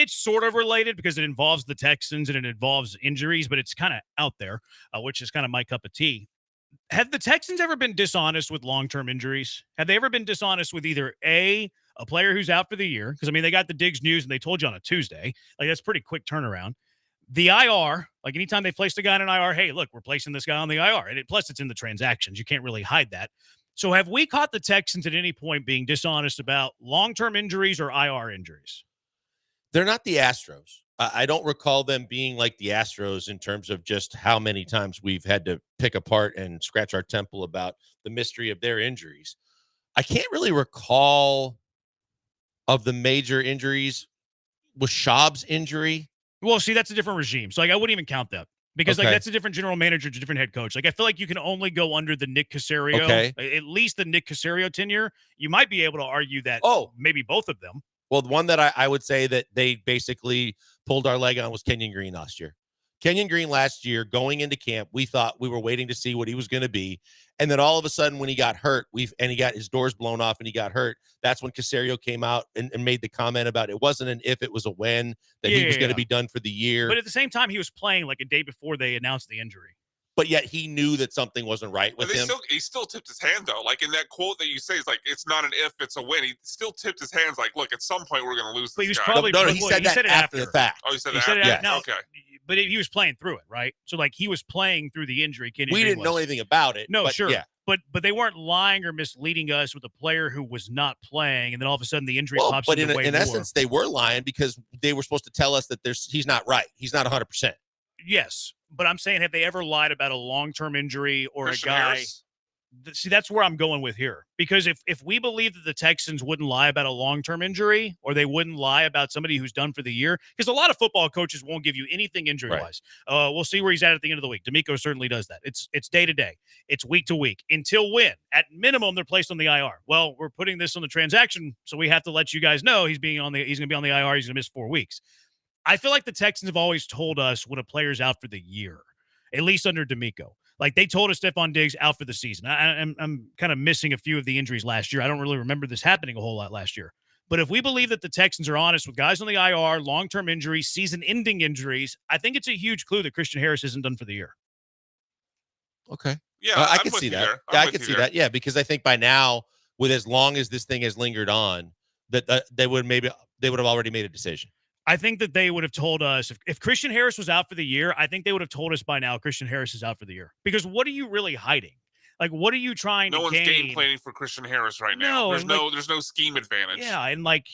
[SPEAKER 20] sort of related because it involves the Texans and it involves injuries, but it's kind of out there, which is kind of my cup of tea. Have the Texans ever been dishonest with long-term injuries? Have they ever been dishonest with either a player who's out for the year? Because, I mean, they got the Diggs news and they told you on a Tuesday. Like, that's pretty quick turnaround. The IR, like anytime they placed a guy in an IR, hey, look, we're placing this guy on the IR. And plus, it's in the transactions. You can't really hide that. So have we caught the Texans at any point being dishonest about long-term injuries or IR injuries?
[SPEAKER 10] They're not the Astros. I don't recall them being like the Astros in terms of just how many times we've had to pick apart and scratch our temple about the mystery of their injuries. I can't really recall of the major injuries. Was Schaub's injury?
[SPEAKER 20] Well, see, that's a different regime. So, like, I wouldn't even count that because, like, that's a different general manager, it's a different head coach. Like, I feel like you can only go under the Nick Caserio, at least the Nick Caserio tenure. You might be able to argue that maybe both of them.
[SPEAKER 10] Well, the one that I would say that they basically pulled our leg on was Kenyon Green last year. Kenyon Green last year, going into camp, we thought we were waiting to see what he was going to be. And then all of a sudden, when he got hurt, and he got his doors blown off and he got hurt, that's when Caserio came out and made the comment about it wasn't an if, it was a when, that he was going to be done for the year.
[SPEAKER 20] But at the same time, he was playing like a day before they announced the injury.
[SPEAKER 10] But yet he knew that something wasn't right with him.
[SPEAKER 22] He still tipped his hand, though. Like in that quote that you say, it's like, it's not an if, it's a win. He still tipped his hands like, look, at some point we're going to lose this
[SPEAKER 20] But he was
[SPEAKER 22] guy.
[SPEAKER 20] probably
[SPEAKER 10] he said that after the fact.
[SPEAKER 22] Oh, he said
[SPEAKER 20] He
[SPEAKER 22] that
[SPEAKER 20] said
[SPEAKER 22] after?
[SPEAKER 20] it now,
[SPEAKER 22] Okay.
[SPEAKER 20] But he was playing through it, right? So, like, he was playing through the injury.
[SPEAKER 10] We didn't know anything about it.
[SPEAKER 20] No,
[SPEAKER 10] but
[SPEAKER 20] sure.
[SPEAKER 10] Yeah.
[SPEAKER 20] But they weren't lying or misleading us with a player who was not playing, and then all of a sudden the injury pops
[SPEAKER 10] but
[SPEAKER 20] into way
[SPEAKER 10] in
[SPEAKER 20] more.
[SPEAKER 10] essence, they were lying because they were supposed to tell us that he's not right. He's not 100%.
[SPEAKER 20] Yes, but I'm saying, have they ever lied about a long-term injury or
[SPEAKER 22] Christian
[SPEAKER 20] a guy?
[SPEAKER 22] Harris?
[SPEAKER 20] See, that's where I'm going with here. Because if we believe that the Texans wouldn't lie about a long-term injury, or they wouldn't lie about somebody who's done for the year, because a lot of football coaches won't give you anything injury-wise. We'll see where he's at the end of the week. D'Amico certainly does that. It's day to day. It's week to week. Until when? At minimum, they're placed on the IR. Well, we're putting this on the transaction, so we have to let you guys know he's going to be on the IR. He's going to miss 4 weeks. I feel like the Texans have always told us when a player's out for the year, at least under D'Amico. Like, they told us Stephon Diggs out for the season. I'm kind of missing a few of the injuries last year. I don't really remember this happening a whole lot last year. But if we believe that the Texans are honest with guys on the IR, long-term injuries, season-ending injuries, I think it's a huge clue that Christian Harris isn't done for the year.
[SPEAKER 10] Okay.
[SPEAKER 22] Yeah,
[SPEAKER 10] I
[SPEAKER 22] I'm
[SPEAKER 10] can
[SPEAKER 22] with
[SPEAKER 10] see
[SPEAKER 22] you
[SPEAKER 10] that.
[SPEAKER 22] there.
[SPEAKER 10] Yeah,
[SPEAKER 22] I'm
[SPEAKER 10] I can
[SPEAKER 22] with
[SPEAKER 10] see
[SPEAKER 22] you
[SPEAKER 10] that. Yeah, because I think by now, with as long as this thing has lingered on, that they would have already made a decision.
[SPEAKER 20] I think that they would have told us if Christian Harris was out for the year, I think they would have told us by now Christian Harris is out for the year. Because what are you really hiding? Like, what are you trying to gain?
[SPEAKER 22] No one's game planning for Christian Harris right now. There's no scheme advantage.
[SPEAKER 20] Yeah, and like,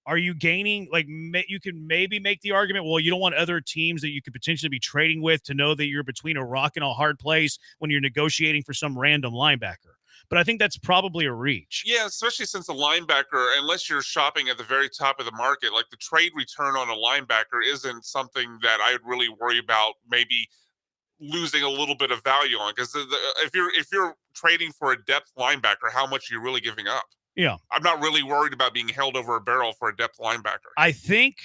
[SPEAKER 20] are you gaining? Like, you can maybe make the argument, well, you don't want other teams that you could potentially be trading with to know that you're between a rock and a hard place when you're negotiating for some random linebacker. But I think that's probably a reach.
[SPEAKER 22] Yeah, especially since the linebacker, unless you're shopping at the very top of the market, like the trade return on a linebacker isn't something that I'd really worry about maybe losing a little bit of value on. Because if you're trading for a depth linebacker, how much are you really giving up?
[SPEAKER 20] Yeah.
[SPEAKER 22] I'm not really worried about being held over a barrel for a depth linebacker.
[SPEAKER 20] I think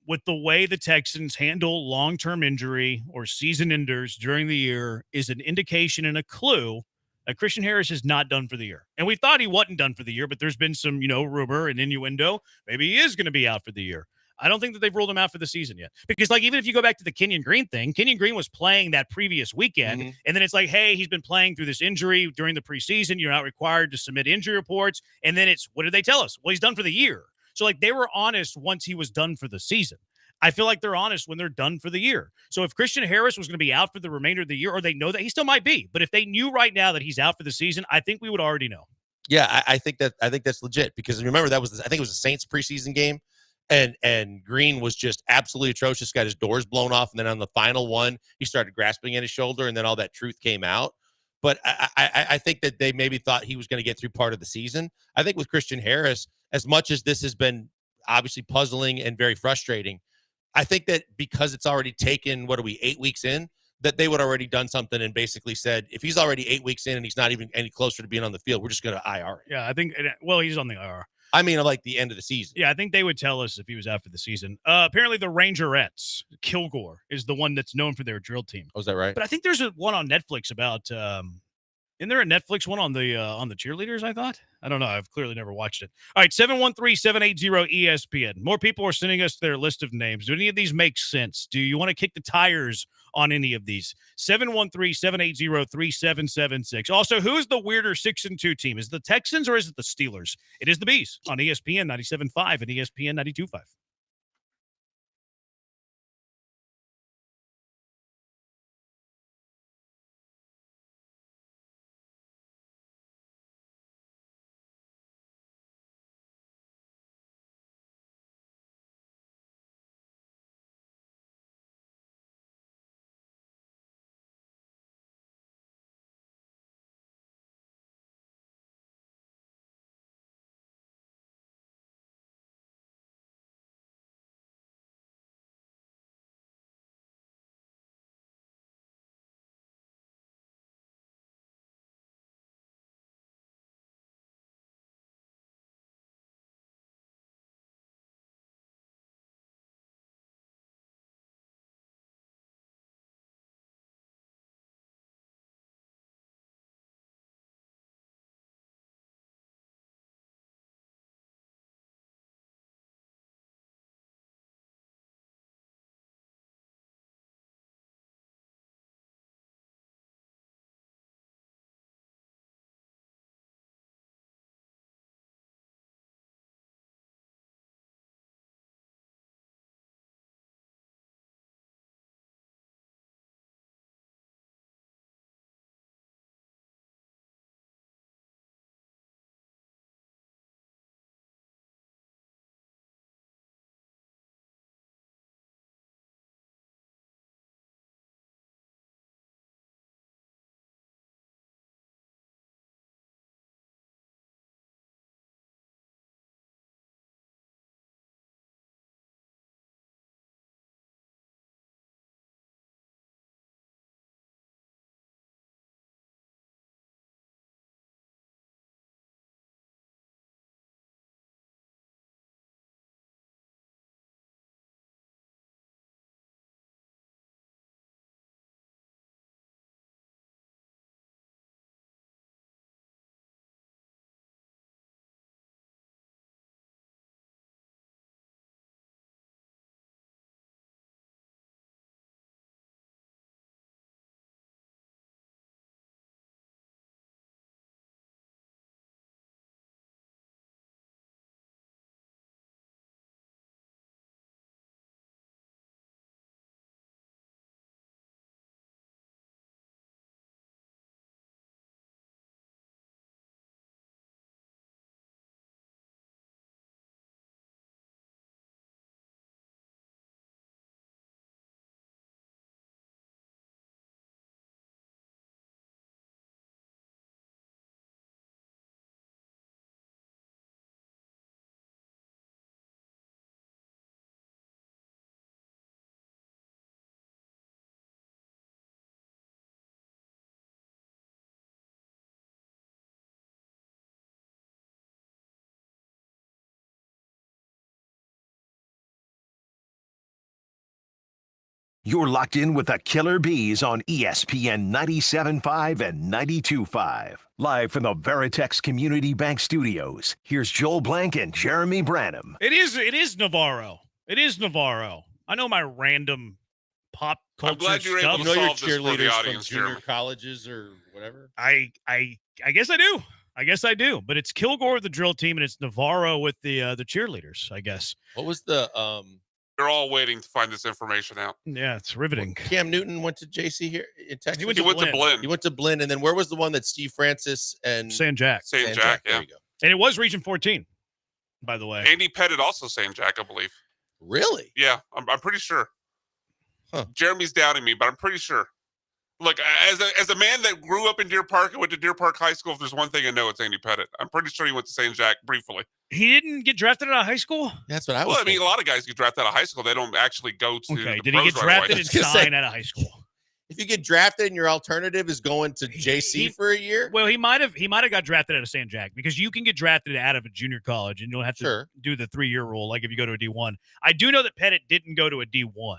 [SPEAKER 20] with the way the Texans handle long-term injury or season enders during the year is an indication and a clue that Christian Harris is not done for the year. And we thought he wasn't done for the year, but there's been some, rumor and innuendo. Maybe he is going to be out for the year. I don't think that they've ruled him out for the season yet. Because, even if you go back to the Kenyon Green thing, Kenyon Green was playing that previous weekend, and then it's like, hey, he's been playing through this injury during the preseason. You're not required to submit injury reports. And then it's, what did they tell us? Well, he's done for the year. So, they were honest once he was done for the season. I feel like they're honest when they're done for the year. So if Christian Harris was going to be out for the remainder of the year, or they know that he still might be, but if they knew right now that he's out for the season, I think we would already know.
[SPEAKER 10] Yeah, I think that's legit, because remember I think it was the Saints preseason game, and Green was just absolutely atrocious. Got his doors blown off, and then on the final one, he started grasping at his shoulder, and then all that truth came out. But I think that they maybe thought he was going to get through part of the season. I think with Christian Harris, as much as this has been obviously puzzling and very frustrating, I think that because it's already taken, 8 weeks in, that they would already done something and basically said, if he's already 8 weeks in and he's not even any closer to being on the field, we're just going to IR him.
[SPEAKER 20] Yeah, I think, he's on the IR.
[SPEAKER 10] I mean, like the end of the season.
[SPEAKER 20] Yeah, I think they would tell us if he was after the season. Apparently, the Rangerettes, Kilgore, is the one that's known for their drill team.
[SPEAKER 10] Oh, is that right?
[SPEAKER 20] But I think there's one on Netflix about isn't there a Netflix one on the cheerleaders, I thought? I don't know. I've clearly never watched it. All right, 713-780-ESPN. More people are sending us their list of names. Do any of these make sense? Do you want to kick the tires on any of these? 713-780-3776. Also, who's the weirder 6-2 team? Is it the Texans or is it the Steelers? It is the Bees on ESPN 97.5 and ESPN 92.5.
[SPEAKER 4] You're locked in with the Killer Bees on ESPN 97.5 and 92.5. Live from the Veritex Community Bank Studios, here's Joel Blank and Jeremy Branham.
[SPEAKER 20] It is Navarro. It is Navarro. I know my random pop culture
[SPEAKER 22] I'm glad you were
[SPEAKER 20] stuff.
[SPEAKER 22] able to solve this for the audience,
[SPEAKER 10] junior
[SPEAKER 22] Jeremy.
[SPEAKER 10] colleges or whatever.
[SPEAKER 20] I guess I do. I guess I do. But it's Kilgore with the drill team, and it's Navarro with the cheerleaders, I guess.
[SPEAKER 10] What was the
[SPEAKER 22] They're all waiting to find this information out.
[SPEAKER 20] Yeah, it's riveting.
[SPEAKER 10] Cam Newton went to JC here in Texas.
[SPEAKER 22] He went to Blinn.
[SPEAKER 10] He went to Blinn, and then where was the one that Steve Francis and
[SPEAKER 20] San Jack?
[SPEAKER 22] San Jack, yeah.
[SPEAKER 10] There you go.
[SPEAKER 20] And it was Region 14, by the way.
[SPEAKER 22] Andy Pettit also San Jack, I believe.
[SPEAKER 10] Really?
[SPEAKER 22] Yeah, I'm pretty sure.
[SPEAKER 10] Huh.
[SPEAKER 22] Jeremy's doubting me, but I'm pretty sure. Look, as a man that grew up in Deer Park and went to Deer Park High School, if there's one thing I know, it's Andy Pettit. I'm pretty sure he went to St. Jack briefly.
[SPEAKER 20] He didn't get drafted out of high school?
[SPEAKER 10] That's what I was
[SPEAKER 22] Well, I mean,
[SPEAKER 10] thinking.
[SPEAKER 22] a lot of guys get drafted out of high school. They don't actually go to
[SPEAKER 20] Okay,
[SPEAKER 22] the
[SPEAKER 20] did he
[SPEAKER 22] pros
[SPEAKER 20] get
[SPEAKER 22] right away.
[SPEAKER 20] drafted and signed out of high school?
[SPEAKER 10] If you get drafted and your alternative is going to JC for a year,
[SPEAKER 20] Well, he might have got drafted out of San Jack because you can get drafted out of a junior college and you don't have to do the 3-year rule like if you go to a D1. I do know that Pettit didn't go to a D1.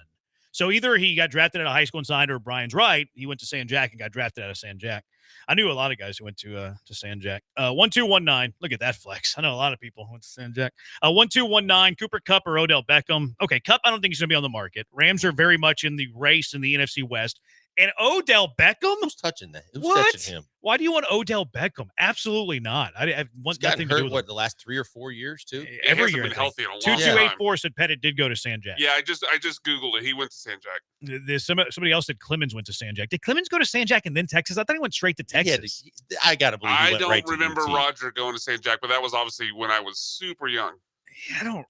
[SPEAKER 20] So either he got drafted out of high school and signed, or Brian's right. He went to San Jack and got drafted out of San Jack. I knew a lot of guys who went to San Jack. 1219. Look at that flex. I know a lot of people who went to San Jack. 1219. Cooper Kupp or Odell Beckham. Okay, Kupp, I don't think he's going to be on the market. Rams are very much in the race in the NFC West. And Odell Beckham?
[SPEAKER 10] Who's touching that? Who's
[SPEAKER 20] What?
[SPEAKER 10] touching him?
[SPEAKER 20] Why do you want Odell Beckham? Absolutely not. I want
[SPEAKER 10] He's gotten
[SPEAKER 20] nothing to do
[SPEAKER 10] hurt,
[SPEAKER 20] with
[SPEAKER 10] what,
[SPEAKER 20] him.
[SPEAKER 10] the last 3 or 4 years, too?
[SPEAKER 20] Every
[SPEAKER 22] hasn't
[SPEAKER 20] year.
[SPEAKER 22] been
[SPEAKER 20] I think.
[SPEAKER 22] healthy in a long
[SPEAKER 20] 2284 said Pettit did go to San Jack.
[SPEAKER 22] Yeah, I just Googled it. He went to San Jack.
[SPEAKER 20] There's somebody else said Clemens went to San Jack. Did Clemens go to San Jack and then Texas? I thought he went straight to Texas.
[SPEAKER 10] I got to believe he
[SPEAKER 22] I
[SPEAKER 10] went
[SPEAKER 22] don't
[SPEAKER 10] right to
[SPEAKER 22] remember
[SPEAKER 10] UT.
[SPEAKER 22] Roger going to St. Jack, but that was obviously when I was super young.
[SPEAKER 20] I don't.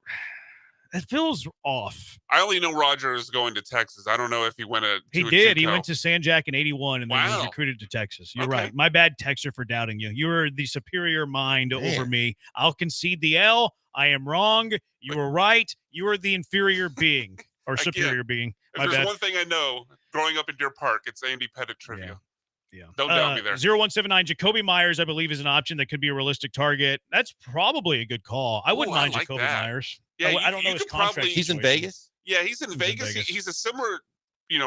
[SPEAKER 20] That feels off.
[SPEAKER 22] I only know Roger is going to Texas. I don't know if he went to
[SPEAKER 20] He
[SPEAKER 22] a
[SPEAKER 20] did. He
[SPEAKER 22] JUCO.
[SPEAKER 20] went to San Jack in 81 and then was
[SPEAKER 22] Wow.
[SPEAKER 20] recruited to Texas. You're
[SPEAKER 22] Okay.
[SPEAKER 20] right. My bad, Texter, for doubting you. You were the superior mind over me. I'll concede the L. I am wrong. You were right. You are the inferior being or
[SPEAKER 22] Again,
[SPEAKER 20] superior being.
[SPEAKER 22] If
[SPEAKER 20] My
[SPEAKER 22] there's
[SPEAKER 20] bad.
[SPEAKER 22] one thing I know, growing up in Deer Park, it's Andy Pettit trivia.
[SPEAKER 20] Yeah.
[SPEAKER 22] Don't doubt me there.
[SPEAKER 20] 0179. Jacoby Myers, I believe, is an option that could be a realistic target. That's probably a good call. I wouldn't
[SPEAKER 22] Ooh, I
[SPEAKER 20] mind
[SPEAKER 22] like
[SPEAKER 20] Jacoby
[SPEAKER 22] that.
[SPEAKER 20] Myers.
[SPEAKER 22] Yeah,
[SPEAKER 20] I don't know his
[SPEAKER 22] could
[SPEAKER 20] contract.
[SPEAKER 22] probably-
[SPEAKER 10] He's in
[SPEAKER 20] situation.
[SPEAKER 10] Vegas?
[SPEAKER 22] Yeah, he's in Vegas.
[SPEAKER 20] Vegas.
[SPEAKER 22] He's a similar,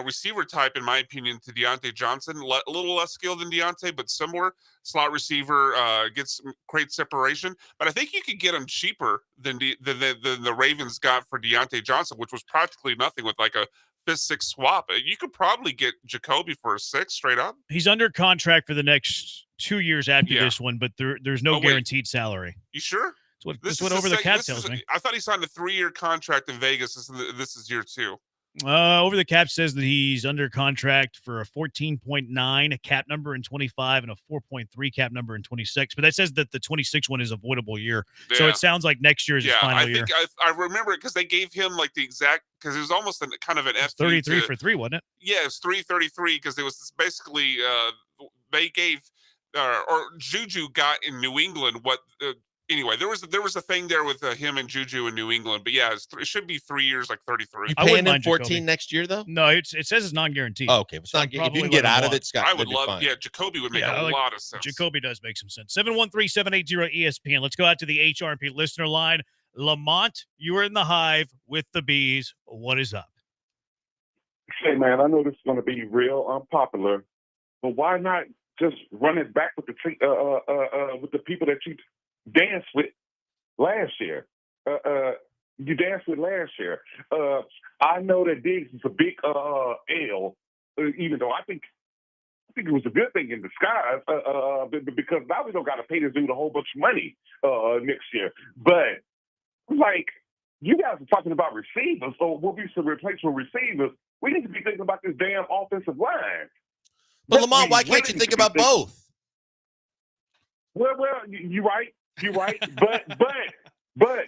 [SPEAKER 22] receiver type, in my opinion, to Deontay Johnson. A little less skilled than Deontay, but similar. Slot receiver, gets great separation. But I think you could get him cheaper than the Ravens got for Deontay Johnson, which was practically nothing with like a 5th-6th swap. You could probably get Jacoby for a 6 straight up.
[SPEAKER 20] He's under contract for the next 2 years after
[SPEAKER 22] Yeah.
[SPEAKER 20] this one, but there's no
[SPEAKER 22] Oh, wait.
[SPEAKER 20] guaranteed salary.
[SPEAKER 22] You sure?
[SPEAKER 20] That's what over the cap tells me.
[SPEAKER 22] I thought he signed a 3-year contract in Vegas. This is year 2.
[SPEAKER 20] Over the cap says that he's under contract for a 14.9 cap number in 25 and a 4.3 cap number in 26. But that says that the 26 one is avoidable year. So
[SPEAKER 22] Yeah.
[SPEAKER 20] it sounds like next year is his final
[SPEAKER 22] I
[SPEAKER 20] year.
[SPEAKER 22] think I remember it because they gave him like the exact, because it was almost kind of an F.
[SPEAKER 20] 33 for 3, wasn't it?
[SPEAKER 22] Yeah, it's 333 because it was basically they gave or Juju got in New England what. Anyway, there was a thing there with him and Juju in New England, but yeah, it should be 3 years, like 33.
[SPEAKER 10] You
[SPEAKER 20] I wouldn't
[SPEAKER 10] paying him
[SPEAKER 20] mind
[SPEAKER 10] 14
[SPEAKER 20] Jacoby.
[SPEAKER 10] next year, though?
[SPEAKER 20] No, it says it's non-guaranteed.
[SPEAKER 10] Oh, okay. If, it's not, if you
[SPEAKER 20] probably
[SPEAKER 10] can get
[SPEAKER 20] what I
[SPEAKER 10] out of
[SPEAKER 20] want.
[SPEAKER 10] it, Scott,
[SPEAKER 22] I
[SPEAKER 10] that'd
[SPEAKER 22] would
[SPEAKER 10] be
[SPEAKER 22] love,
[SPEAKER 10] fine.
[SPEAKER 22] yeah, Jacoby would make
[SPEAKER 20] Yeah,
[SPEAKER 22] a
[SPEAKER 20] I like
[SPEAKER 22] lot of sense.
[SPEAKER 20] Jacoby does make some sense. 713-780 ESPN. Let's go out to the HRP listener line. Lamont, you are in the hive with the bees. What is up?
[SPEAKER 8] Say, man, I know this is going to be real unpopular, but why not just run it back with the people that you danced with last year? You danced with last year. I know that Diggs is a big L, even though I think it was a good thing in disguise because now we don't got to pay this dude a whole bunch of money next year. But like you guys are talking about receivers, or what we should replace with receivers. We need to be thinking about this damn offensive line.
[SPEAKER 10] But Lamont, why can't you think about both?
[SPEAKER 8] Well, you're right. You're right. but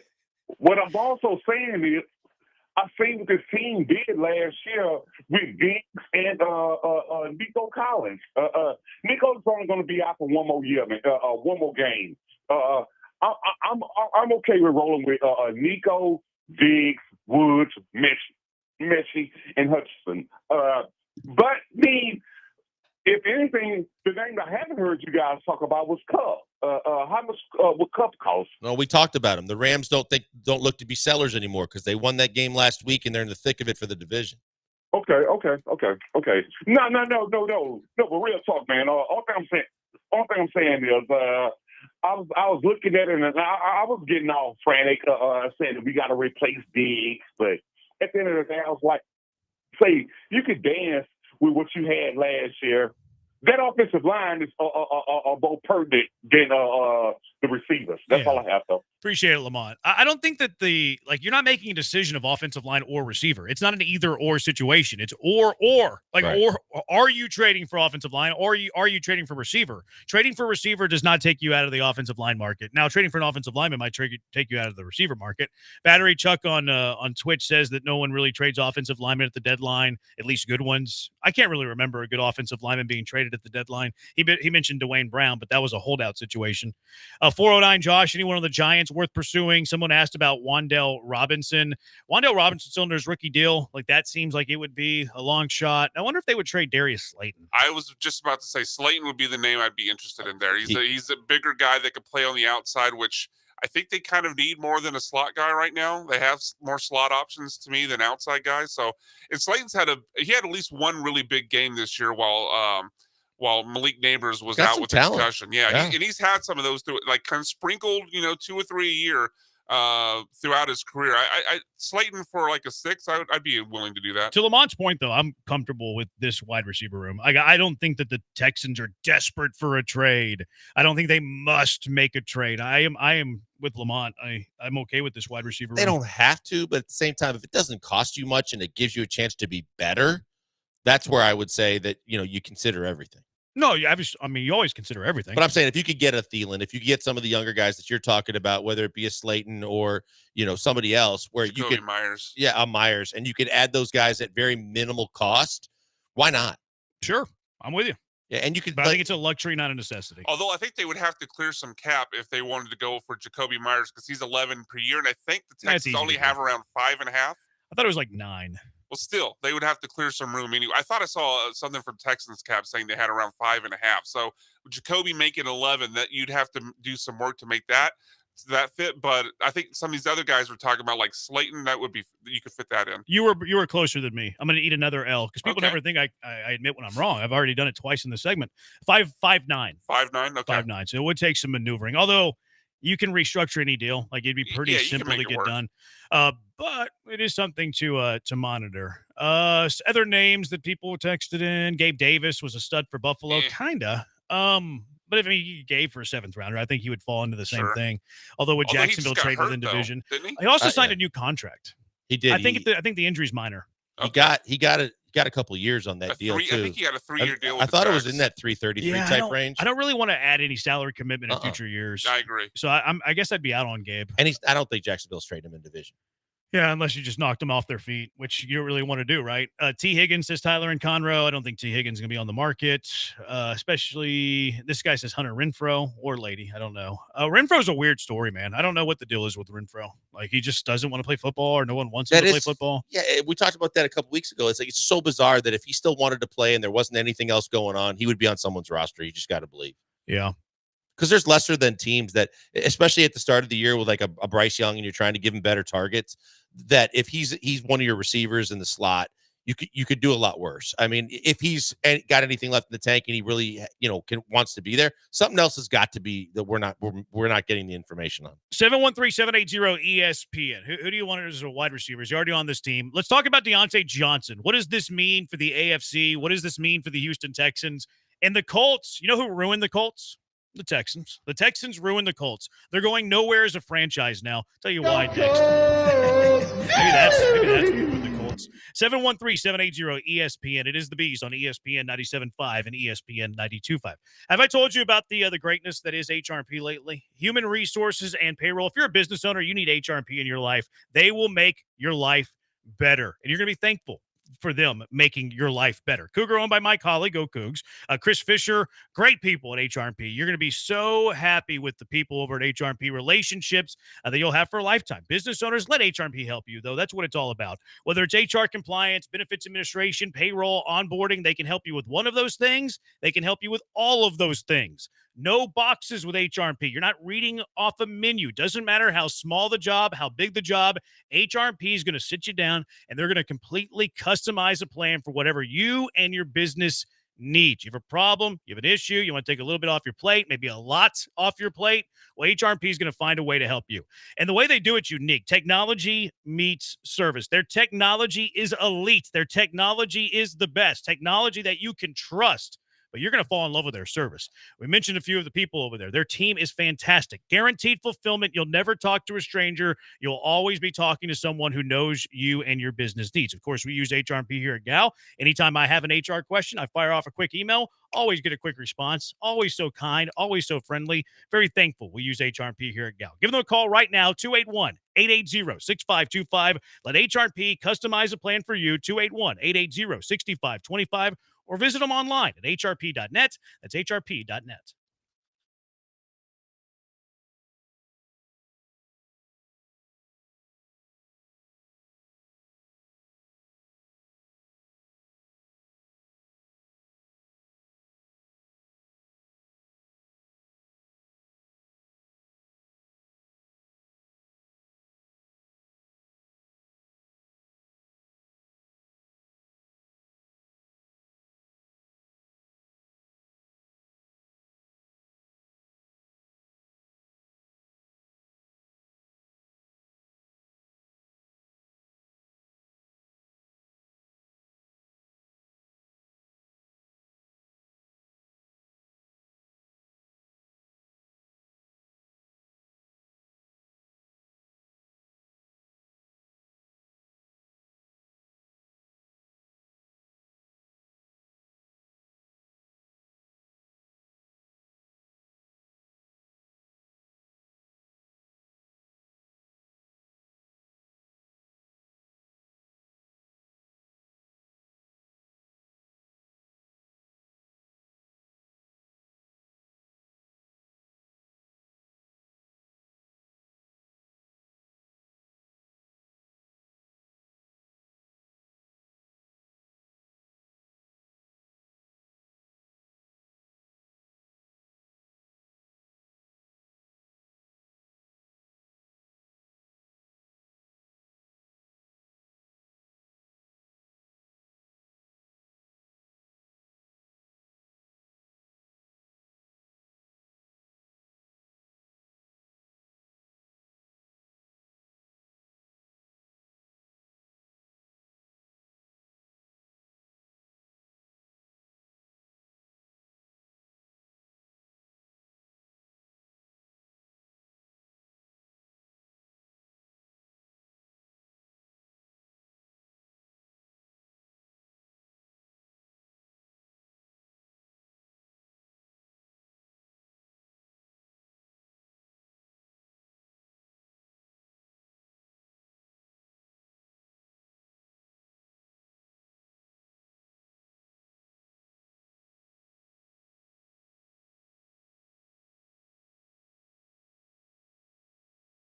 [SPEAKER 8] what I'm also saying is, I seen what this team did last year with Diggs and Nico Collins. Nico's only going to be out for one more year, man. One more game. I'm okay with rolling with Nico, Diggs, Woods, Messi, and Hutchinson. But if anything, the name I haven't heard you guys talk about was Kupp. How much would Kupp cost?
[SPEAKER 10] No, we talked about him. The Rams don't look to be sellers anymore because they won that game last week and they're in the thick of it for the division.
[SPEAKER 8] Okay. No. But real talk, man. All thing I'm saying is, I was looking at it and I was getting all frantic, saying that we got to replace Diggs. But at the end of the day, I was like, say you could dance with what you had last year. That offensive line is more pertinent than the receivers. That's all I have, though.
[SPEAKER 20] Appreciate it, Lamont. I don't think that you're not making a decision of offensive line or receiver. It's not an either or situation. It's or. Like,
[SPEAKER 10] Right.
[SPEAKER 20] or are you trading for offensive line or are you trading for receiver? Trading for receiver does not take you out of the offensive line market. Now, trading for an offensive lineman might take you out of the receiver market. Battery Chuck on Twitch says that no one really trades offensive linemen at the deadline, at least good ones. I can't really remember a good offensive lineman being traded at the deadline. He mentioned Dwayne Brown, but that was a holdout situation. 409 Josh, anyone on the Giants worth pursuing? Someone asked about Wan'Dale Robinson. Wan'Dale Robinson still under his rookie deal. Like, that seems like it would be a long shot. I wonder if they would trade Darius Slayton.
[SPEAKER 22] I was just about to say Slayton would be the name I'd be interested in there. He's a bigger guy that could play on the outside, which I think they kind of need more than a slot guy right now. They have more slot options to me than outside guys. So, and Slayton's had at least one really big game this year while Malik Neighbors was out with a concussion. Yeah. He's had some of those through, like, kind of sprinkled, 2 or 3 a year throughout his career. I Slayton for like a 6, I'd be willing to do that.
[SPEAKER 20] To Lamont's point, though, I'm comfortable with this wide receiver room. I don't think that the Texans are desperate for a trade. I don't think they must make a trade. I am with Lamont. I'm okay with this wide receiver room.
[SPEAKER 10] They don't have to, but at the same time, if it doesn't cost you much and it gives you a chance to be better, that's where I would say that, you consider everything.
[SPEAKER 20] No, you always consider everything.
[SPEAKER 10] But I'm saying if you could get a Thielen, if you could get some of the younger guys that you're talking about, whether it be a Slayton or, somebody else where you could
[SPEAKER 22] Myers.
[SPEAKER 10] Yeah, Myers, and you could add those guys at very minimal cost. Why not?
[SPEAKER 20] Sure. I'm with you.
[SPEAKER 10] Yeah, and you could.
[SPEAKER 20] But I think it's a luxury, not a necessity.
[SPEAKER 22] Although I think they would have to clear some cap if they wanted to go for Jacoby Myers because he's 11 per year, and I think the Texans only have around 5.5.
[SPEAKER 20] I thought it was like 9.
[SPEAKER 22] Well, still, they would have to clear some room anyway. I thought I saw something from Texans cap saying they had around 5.5. So with Jacoby making 11, that you'd have to do some work to make that fit. But I think some of these other guys were talking about, like Slayton, you could fit that in.
[SPEAKER 20] You were closer than me. I'm going to eat another L because people never think I admit when I'm wrong. I've already done it twice in the segment. 5'9".
[SPEAKER 22] 5'9", okay.
[SPEAKER 20] 5'9". So it would take some maneuvering. Although you can restructure any deal. Like, it'd be pretty simple to get done. But it is something to monitor. Other names that people texted in. Gabe Davis was a stud for Buffalo. Kinda. But if he gave for a 7th rounder, I think he would fall into the same thing. Although with Jacksonville trade within division, he also signed a new contract.
[SPEAKER 10] He did.
[SPEAKER 20] I think the injury's minor.
[SPEAKER 10] He got a couple of years on that deal too.
[SPEAKER 22] I think he had a 3-year deal.
[SPEAKER 10] I thought it was in that 333 type range.
[SPEAKER 20] I don't really want to add any salary commitment in future years.
[SPEAKER 22] I agree.
[SPEAKER 20] So I guess I'd be out on Gabe.
[SPEAKER 10] And I don't think Jacksonville's trading him in division.
[SPEAKER 20] Yeah, unless you just knocked them off their feet, which you don't really want to do, right? T. Higgins says Tyler and Conroe. I don't think T. Higgins is going to be on the market, especially this guy says Hunter Renfrow or lady. I don't know. Renfro's a weird story, man. I don't know what the deal is with Renfrow. Like, he just doesn't want to play football or no one wants him to play football.
[SPEAKER 10] Yeah, we talked about that a couple weeks ago. It's like, it's so bizarre that if he still wanted to play and there wasn't anything else going on, he would be on someone's roster. You just got to believe.
[SPEAKER 20] Yeah.
[SPEAKER 10] Because there's lesser than teams that, especially at the start of the year with like a Bryce Young and you're trying to give him better targets, that if he's one of your receivers in the slot, you could do a lot worse. I mean, if he's got anything left in the tank and he really, wants to be there, something else has got to be that we're not getting the information on.
[SPEAKER 20] 713-780-ESPN. Who do you want as a wide receiver? He's already on this team. Let's talk about Deontay Johnson. What does this mean for the AFC? What does this mean for the Houston Texans? And the Colts, you know who ruined the Colts? The Texans. The Texans ruined the Colts. They're going nowhere as a franchise now. I'll tell you why next. maybe that's what ruined the Colts. 713-780-ESPN. It is the Bees on ESPN 97.5 and ESPN 92.5. Have I told you about the greatness that is HRP lately? Human resources and payroll. If you're a business owner, you need HRP in your life. They will make your life better, and you're going to be thankful for them making your life better. Cougar owned by my colleague, go Cougs. Chris Fisher, great people at HRP. You're going to be so happy with the people over at HRP, relationships that you'll have for a lifetime. Business owners, let HRP help you, though. That's what it's all about. Whether it's HR compliance, benefits administration, payroll, onboarding, they can help you with one of those things. They can help you with all of those things. No boxes with HRP. You're not reading off a menu. Doesn't matter how small the job, how big the job, HRP is going to sit you down and they're going to completely customize a plan for whatever you and your business need. You have a problem, you have an issue, you want to take a little bit off your plate, maybe a lot off your plate. Well, HRP is going to find a way to help you. And the way they do it's unique. Technology meets service. Their technology is elite. Their technology is the best. Technology that you can trust. But you're going to fall in love with their service. We mentioned a few of the people over there. Their team is fantastic. Guaranteed fulfillment. You'll never talk to a stranger. You'll always be talking to someone who knows you and your business needs. Of course, we use HRP here at Gal. Anytime I have an HR question, I fire off a quick email. Always get a quick response. Always so kind. Always so friendly. Very thankful we use HRP here at Gal. Give them a call right now, 281-880-6525. Let HRP customize a plan for you, 281-880-6525. Or visit them online at hrp.net. That's hrp.net.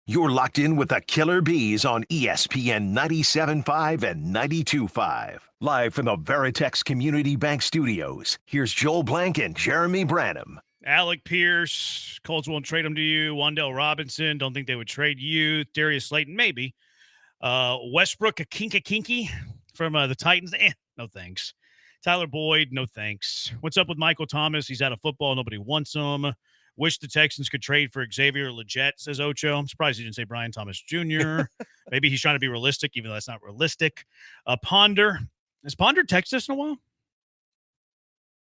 [SPEAKER 4] You're locked in with the Killer Bees on ESPN 97.5 and 92.5. Live from the Veritex Community Bank Studios, here's Joel Blank and Jeremy Branham.
[SPEAKER 20] Alec Pierce, Colts won't trade him to you. Wandale Robinson, don't think they would trade you. Darius Slayton, maybe. Westbrook, a kinky from the Titans. No thanks. Tyler Boyd, no thanks. What's up with Michael Thomas? He's out of football. Nobody wants him. Wish the Texans could trade for Xavier Legette, says Ocho. I'm surprised he didn't say Brian Thomas Jr. Maybe he's trying to be realistic, even though that's not realistic. Ponder. Has Ponder texted us in a while?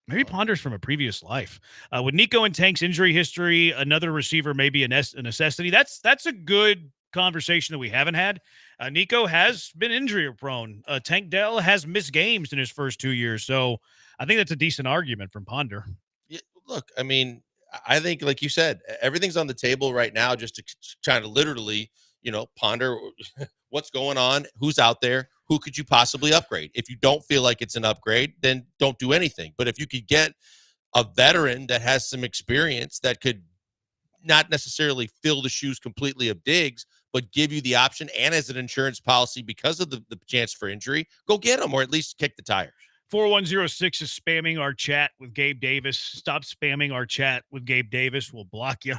[SPEAKER 20] Maybe Ponder's from a previous life. With Nico and Tank's injury history, another receiver may be a necessity. That's a good conversation that we haven't had. Nico has been injury prone. Tank Dell has missed games in his first 2 years. So I think that's a decent argument from Ponder.
[SPEAKER 10] Yeah, look, I mean, I think, like you said, everything's on the table right now just to try to literally, ponder what's going on, who's out there, who could you possibly upgrade. If you don't feel like it's an upgrade, then don't do anything. But if you could get a veteran that has some experience that could not necessarily fill the shoes completely of Diggs, but give you the option and as an insurance policy because of the chance for injury, go get them or at least kick the tires.
[SPEAKER 20] 4106 is spamming our chat with Gabe Davis. Stop spamming our chat with Gabe Davis. We'll block you.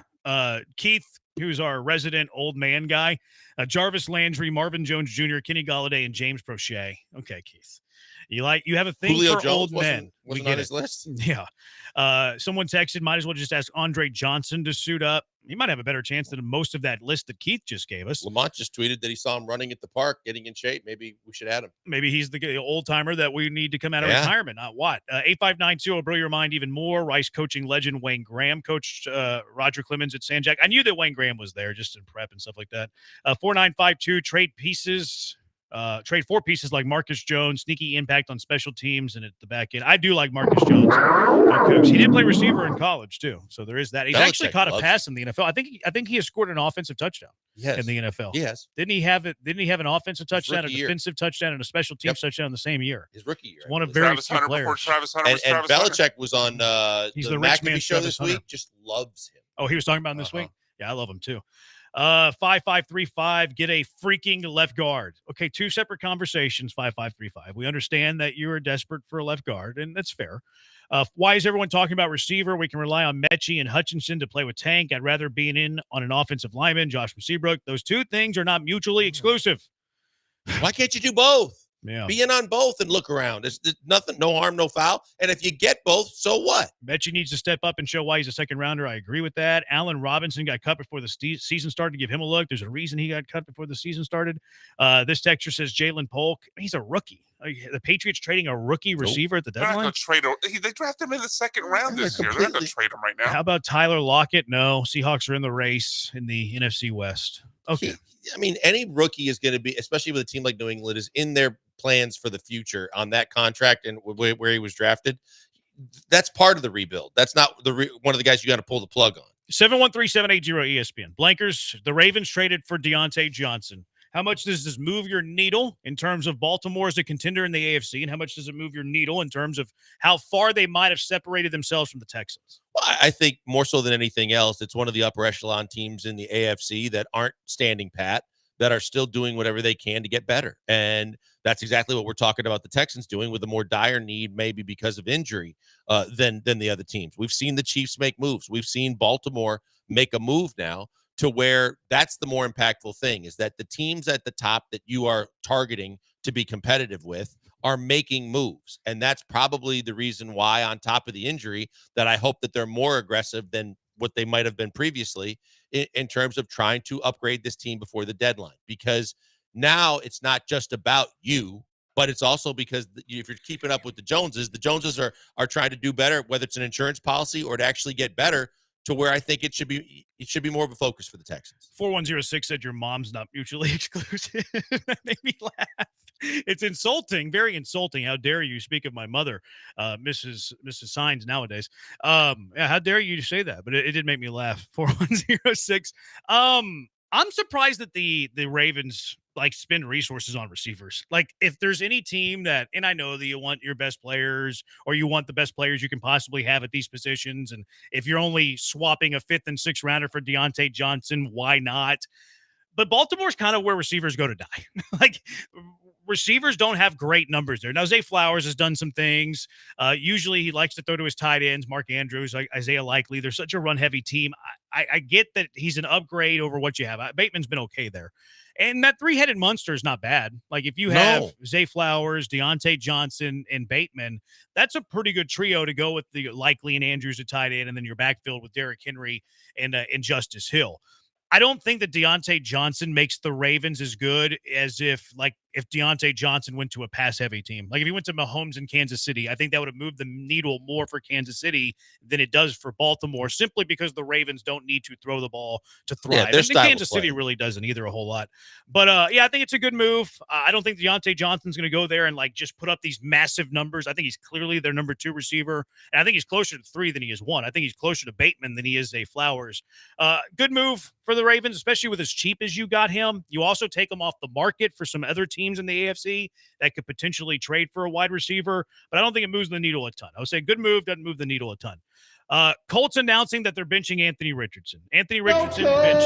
[SPEAKER 20] Keith, who's our resident old man guy. Jarvis Landry, Marvin Jones Jr., Kenny Galladay, and James Prochet. Okay, Keith. You have a thing
[SPEAKER 10] Julio
[SPEAKER 20] for
[SPEAKER 10] Jones
[SPEAKER 20] old men.
[SPEAKER 10] wasn't on his list.
[SPEAKER 20] Yeah. Someone texted, might as well just ask Andre Johnson to suit up. He might have a better chance than most of that list that Keith just gave us.
[SPEAKER 10] Lamont just tweeted that he saw him running at the park, getting in shape. Maybe we should add him.
[SPEAKER 20] Maybe he's the old timer that we need to come out of retirement. Not what. 8592 will blow your mind even more. Rice coaching legend Wayne Graham coached Roger Clemens at Sanjak. I knew that Wayne Graham was there just in prep and stuff like that. 4952 trade 4 pieces like Marcus Jones, sneaky impact on special teams and at the back end. I do like Marcus Jones. He did play receiver in college too, so there is that. He's actually caught a pass in the NFL. I think he has scored an offensive touchdown in the NFL.
[SPEAKER 10] Yes.
[SPEAKER 20] Didn't he have an offensive touchdown, a defensive touchdown, and a special teams touchdown in the same year?
[SPEAKER 10] His rookie year.
[SPEAKER 20] It's one of very few players.
[SPEAKER 22] Travis Hunter
[SPEAKER 10] and Belichick was on
[SPEAKER 20] He's
[SPEAKER 10] the
[SPEAKER 20] the rich
[SPEAKER 10] McAfee
[SPEAKER 20] man
[SPEAKER 10] show
[SPEAKER 20] Travis
[SPEAKER 10] this week.
[SPEAKER 20] Hunter.
[SPEAKER 10] Just loves him.
[SPEAKER 20] Oh, he was talking about him this week? Yeah, I love him too. 5535, get a freaking left guard. Okay, 2 separate conversations, 5535. We understand that you are desperate for a left guard, and that's fair. Why is everyone talking about receiver? We can rely on Mechie and Hutchinson to play with Tank. I'd rather be in on an offensive lineman, Josh Seabrook. Those two things are not mutually exclusive.
[SPEAKER 10] Why can't you do both?
[SPEAKER 20] Yeah.
[SPEAKER 10] Be in on both and look around. There's nothing, no harm, no foul. And if you get both, so what?
[SPEAKER 20] Mechie needs to step up and show why he's a second rounder. I agree with that. Allen Robinson got cut before the season started. Give him a look. There's a reason he got cut before the season started. This texture says Jalen Polk. He's a rookie. The Patriots trading a rookie receiver at the
[SPEAKER 22] They're not
[SPEAKER 20] deadline.
[SPEAKER 22] going to trade him. They drafted him in the second round this year. They're not going to trade him right now.
[SPEAKER 20] How about Tyler Lockett? No. Seahawks are in the race in the NFC West. Okay.
[SPEAKER 10] I mean, any rookie is going to be, especially with a team like New England, is in their plans for the future on that contract and where he was drafted. That's part of the rebuild. That's not one of the guys you got to pull the plug on.
[SPEAKER 20] 713-780 ESPN. Blankers, the Ravens traded for Deontay Johnson. How much does this move your needle in terms of Baltimore as a contender in the AFC? And how much does it move your needle in terms of how far they might have separated themselves from the Texans?
[SPEAKER 10] Well, I think more so than anything else, it's one of the upper echelon teams in the AFC that aren't standing pat, that are still doing whatever they can to get better. And that's exactly what we're talking about the Texans doing, with a more dire need, maybe because of injury, than the other teams. We've seen the Chiefs make moves. We've seen Baltimore make a move now to where that's the more impactful thing, is that the teams at the top that you are targeting to be competitive with are making moves. And that's probably the reason why, on top of the injury, that I hope that they're more aggressive than what they might have been previously in terms of trying to upgrade this team before the deadline. Because now it's not just about you, but it's also because if you're keeping up with the Joneses are trying to do better, whether it's an insurance policy or to actually get better, to where I think it should be more of a focus for the Texans.
[SPEAKER 20] 4106 said your mom's not mutually exclusive. That made me laugh. It's insulting, very insulting. How dare you speak of my mother, Mrs. Signs nowadays. How dare you say that? But it did make me laugh. 4106. I'm surprised that the Ravens spend resources on receivers. Like, if there's any team that, and I know that you want your best players, or you want the best players you can possibly have at these positions, and if you're only swapping a 5th and 6th rounder for Deontay Johnson, why not? But Baltimore's kind of where receivers go to die. Receivers don't have great numbers there. Now, Zay Flowers has done some things. Usually he likes to throw to his tight ends, Mark Andrews, Isaiah Likely. They're such a run-heavy team. I get that he's an upgrade over what you have. Bateman's been okay there. And that 3-headed monster is not bad. Like, if you have Zay Flowers, Deontay Johnson, and Bateman, that's a pretty good trio to go with the Likely and Andrews at tight end, and then your backfield with Derrick Henry and Justice Hill. I don't think that Deontay Johnson makes the Ravens as good as if Deontay Johnson went to a pass-heavy team. Like, if he went to Mahomes in Kansas City, I think that would have moved the needle more for Kansas City than it does for Baltimore, simply because the Ravens don't need to throw the ball to thrive.
[SPEAKER 10] Yeah,
[SPEAKER 20] and Kansas City really doesn't either a whole lot. But, I think it's a good move. I don't think Deontay Johnson's going to go there and, just put up these massive numbers. I think he's clearly their number 2 receiver, and I think he's closer to 3 than he is 1. I think he's closer to Bateman than he is Zay Flowers. Good move for the Ravens, especially with as cheap as you got him. You also take him off the market for some other teams in the AFC that could potentially trade for a wide receiver, but I don't think it moves the needle a ton. I would say good move, doesn't move the needle a ton. Colts announcing that they're benching Anthony Richardson. Anthony Richardson benched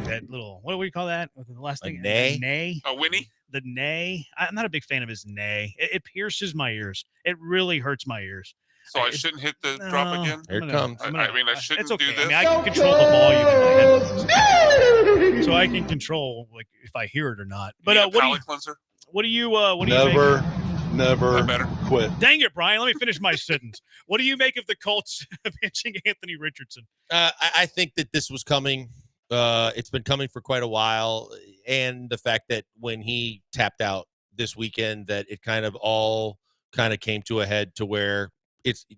[SPEAKER 20] that little, what do we call that? The last thing?
[SPEAKER 10] Nay?
[SPEAKER 22] A Winnie?
[SPEAKER 20] the neigh. I'm not a big fan of his neigh. It pierces my ears. It really hurts my ears.
[SPEAKER 22] So I shouldn't hit the drop again?
[SPEAKER 10] Here it comes.
[SPEAKER 22] I mean, I shouldn't
[SPEAKER 20] It's okay.
[SPEAKER 22] do this.
[SPEAKER 20] I mean, I can control the volume in my headphones, so I can control like if I hear it or not. But what do you?
[SPEAKER 22] Cleanser?
[SPEAKER 20] What do you? What do you make?
[SPEAKER 7] Never quit.
[SPEAKER 20] Dang it, Brian. Let me finish my sentence. What do you make of the Colts benching Anthony Richardson?
[SPEAKER 10] I think that this was coming. It's been coming for quite a while. And the fact that when he tapped out this weekend, that it kind of all kind of came to a head to where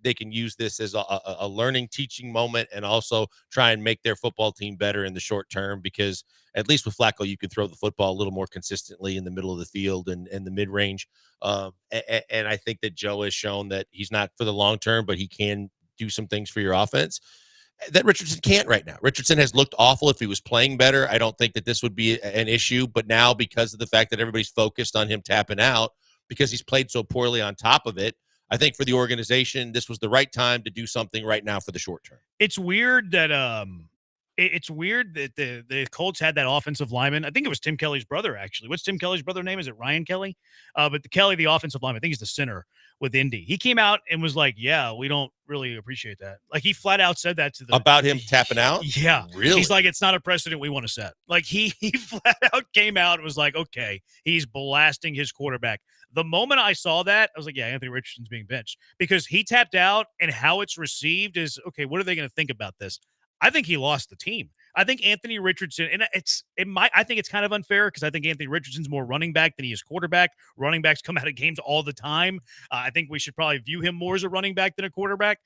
[SPEAKER 10] they can use this as a learning, teaching moment, and also try and make their football team better in the short term, because at least with Flacco, you can throw the football a little more consistently in the middle of the field and the mid-range. And I think that Joe has shown that he's not for the long term, but he can do some things for your offense that Richardson can't right now. Richardson has looked awful. If he was playing better, I don't think that this would be an issue. But now, because of the fact that everybody's focused on him tapping out because he's played so poorly on top of it, I think for the organization, this was the right time to do something right now for the short term.
[SPEAKER 20] It's weird that the Colts had that offensive lineman. I think it was Tim Kelly's brother, actually. What's Tim Kelly's brother name? Is it Ryan Kelly? But the Kelly, the offensive lineman, I think he's the center with Indy. He came out and was like, yeah, we don't really appreciate that. Like, he flat out said that to them.
[SPEAKER 10] About him tapping out?
[SPEAKER 20] Yeah.
[SPEAKER 10] Really?
[SPEAKER 20] He's like, it's not a precedent we want to set. Like, he flat out came out and was like, okay, he's blasting his quarterback. The moment I saw that, I was like, yeah, Anthony Richardson's being benched, because he tapped out, and how it's received is, okay, what are they going to think about this? I think he lost the team. I think Anthony Richardson, and I think it's kind of unfair, because I think Anthony Richardson's more running back than he is quarterback. Running backs come out of games all the time. I think we should probably view him more as a running back than a quarterback.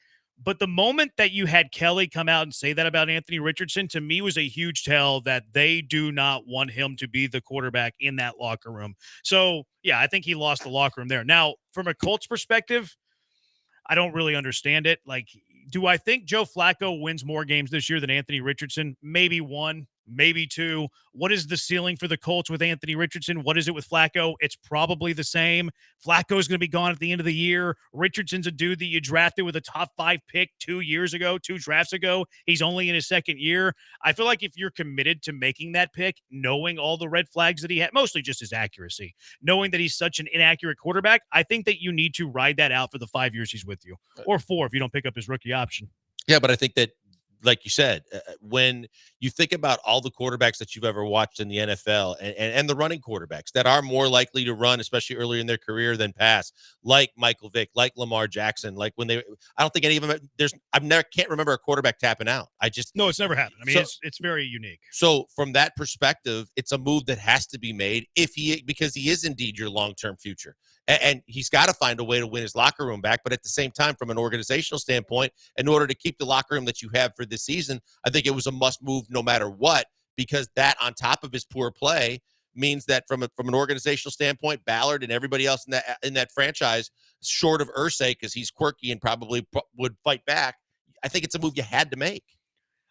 [SPEAKER 20] But the moment that you had Kelly come out and say that about Anthony Richardson, to me, was a huge tell that they do not want him to be the quarterback in that locker room. So, yeah, I think he lost the locker room there. Now, from a Colts perspective, I don't really understand it. Like, do I think Joe Flacco wins more games this year than Anthony Richardson? Maybe one, maybe two. What is the ceiling for the Colts with Anthony Richardson? What is it with Flacco? It's probably the same. Flacco's going to be gone at the end of the year. Richardson's a dude that you drafted with a top 5 pick 2 drafts ago. He's only in his second year. I feel like if you're committed to making that pick, knowing all the red flags that he had, mostly just his accuracy, knowing that he's such an inaccurate quarterback, I think that you need to ride that out for the 5 years he's with you, or 4 if you don't pick up his rookie option.
[SPEAKER 10] Yeah, but I think that, like you said, when you think about all the quarterbacks that you've ever watched in the NFL and the running quarterbacks that are more likely to run, especially early in their career, than pass, like Michael Vick, like Lamar Jackson, like when I don't think any of them, can't remember a quarterback tapping out.
[SPEAKER 20] No, it's never happened. I mean, it's very unique.
[SPEAKER 10] So from that perspective, it's a move that has to be made because he is indeed your long-term future. And he's got to find a way to win his locker room back. But at the same time, from an organizational standpoint, in order to keep the locker room that you have for this season, I think it was a must move no matter what, because that on top of his poor play means that from an organizational standpoint, Ballard and everybody else in that franchise, short of Irsay, because he's quirky and probably would fight back, I think it's a move you had to make.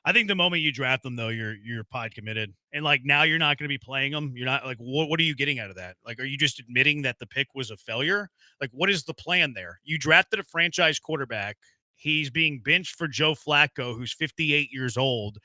[SPEAKER 20] I think the moment you draft them, though, you're pod committed, and like now you're not going to be playing them. You're not like, what are you getting out of that? Like, are you just admitting that the pick was a failure? Like, what is the plan there? You drafted a franchise quarterback. He's being benched for Joe Flacco, who's 58 years old.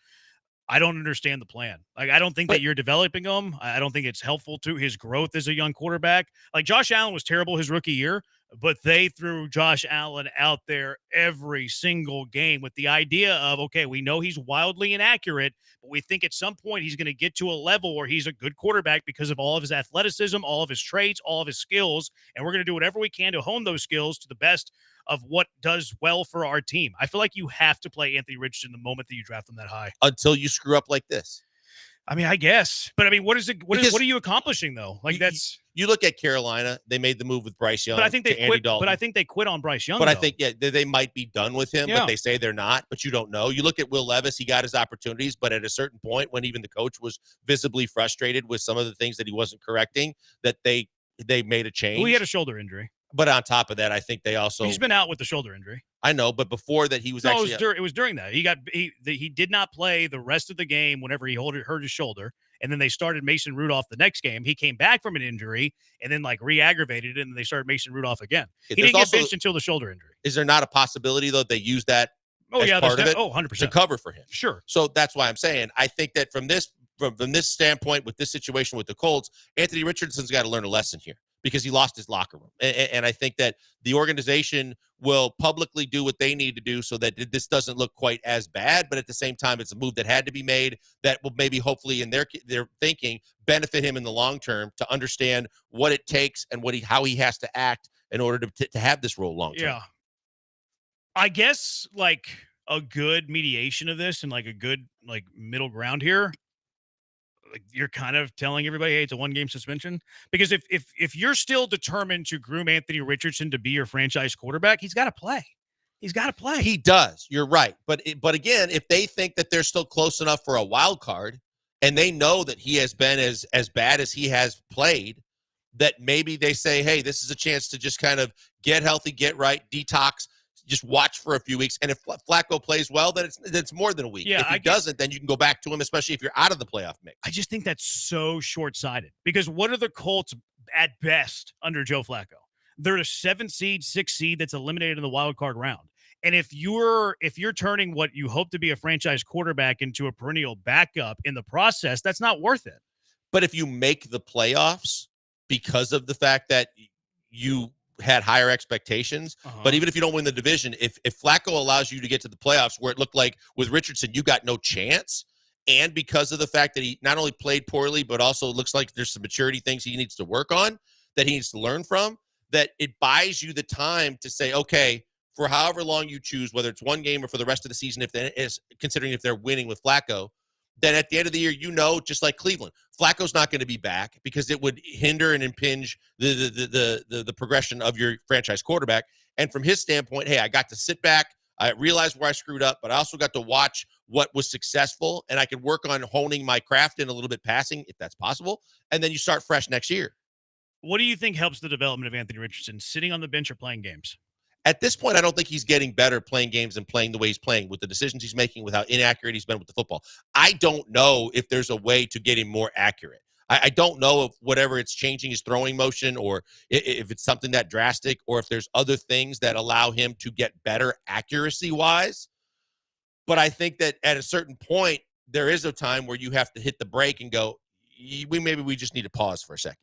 [SPEAKER 20] I don't understand the plan. Like, I don't think that you're developing him. I don't think it's helpful to his growth as a young quarterback. Like, Josh Allen was terrible his rookie year, but they threw Josh Allen out there every single game with the idea of, okay, we know he's wildly inaccurate, but we think at some point he's going to get to a level where he's a good quarterback because of all of his athleticism, all of his traits, all of his skills, and we're going to do whatever we can to hone those skills to the best of what does well for our team. I feel like you have to play Anthony Richardson the moment that you draft him that high.
[SPEAKER 10] Until you screw up like this.
[SPEAKER 20] I mean, I guess. But I mean, what are you accomplishing though? Like
[SPEAKER 10] you look at Carolina, they made the move with Bryce Young.
[SPEAKER 20] But I think they
[SPEAKER 10] Andy
[SPEAKER 20] quit.
[SPEAKER 10] Dalton.
[SPEAKER 20] But I think they quit on Bryce Young.
[SPEAKER 10] But
[SPEAKER 20] though.
[SPEAKER 10] I think they might be done with him, but they say they're not. But you don't know. You look at Will Levis; he got his opportunities, but at a certain point, when even the coach was visibly frustrated with some of the things that he wasn't correcting, that they made a change.
[SPEAKER 20] Well, he had a shoulder injury.
[SPEAKER 10] But on top of that, I think they also
[SPEAKER 20] he's been out with the shoulder injury.
[SPEAKER 10] I know, but before that, he was
[SPEAKER 20] it was during that he did not play the rest of the game whenever he hurt his shoulder, and then they started Mason Rudolph the next game. He came back from an injury and then like re-aggravated it, and they started Mason Rudolph again. He didn't get benched until the shoulder injury.
[SPEAKER 10] Is there not a possibility though they use that?
[SPEAKER 20] Oh yeah,
[SPEAKER 10] part of it
[SPEAKER 20] 100%
[SPEAKER 10] to cover for him.
[SPEAKER 20] Sure.
[SPEAKER 10] So that's why I'm saying I think that from this from this standpoint, with this situation with the Colts, Anthony Richardson's got to learn a lesson here because he lost his locker room. And I think that the organization will publicly do what they need to do so that this doesn't look quite as bad. But at the same time, it's a move that had to be made that will maybe, hopefully, in their thinking, benefit him in the long term to understand what it takes and how he has to act in order to have this role long term.
[SPEAKER 20] Yeah. I guess like a good mediation of this and like a good like middle ground here. Like you're kind of telling everybody, hey, it's a 1-game suspension. Because if you're still determined to groom Anthony Richardson to be your franchise quarterback, he's got to play. He's got to play.
[SPEAKER 10] He does. You're right. But again, if they think that they're still close enough for a wild card and they know that he has been as bad as he has played, that maybe they say, hey, this is a chance to just kind of get healthy, get right, detox, just watch for a few weeks. And if Flacco plays well, then it's more than a week.
[SPEAKER 20] Yeah,
[SPEAKER 10] if he doesn't, then you can go back to him, especially if you're out of the playoff mix.
[SPEAKER 20] I just think that's so short-sighted because what are the Colts at best under Joe Flacco? They're a 7 seed, 6 seed that's eliminated in the wild card round. And if you're turning what you hope to be a franchise quarterback into a perennial backup in the process, that's not worth it.
[SPEAKER 10] But if you make the playoffs because of the fact that you had higher expectations, but even if you don't win the division, if Flacco allows you to get to the playoffs where it looked like with Richardson, you got no chance, and because of the fact that he not only played poorly, but also looks like there's some maturity things he needs to work on, that he needs to learn from, that it buys you the time to say, okay, for however long you choose, whether it's 1 game or for the rest of the season, considering if they're winning with Flacco, then at the end of the year, just like Cleveland, Flacco's not going to be back because it would hinder and impinge the progression of your franchise quarterback. And from his standpoint, hey, I got to sit back. I realized where I screwed up, but I also got to watch what was successful, and I could work on honing my craft in a little bit passing, if that's possible. And then you start fresh next year.
[SPEAKER 20] What do you think helps the development of Anthony Richardson, sitting on the bench or playing games?
[SPEAKER 10] At this point, I don't think he's getting better playing games and playing the way he's playing with the decisions he's making, with how inaccurate he's been with the football. I don't know if there's a way to get him more accurate. I don't know if whatever it's changing his throwing motion or if it's something that drastic or if there's other things that allow him to get better accuracy-wise. But I think that at a certain point, there is a time where you have to hit the brake and go, maybe we just need to pause for a second.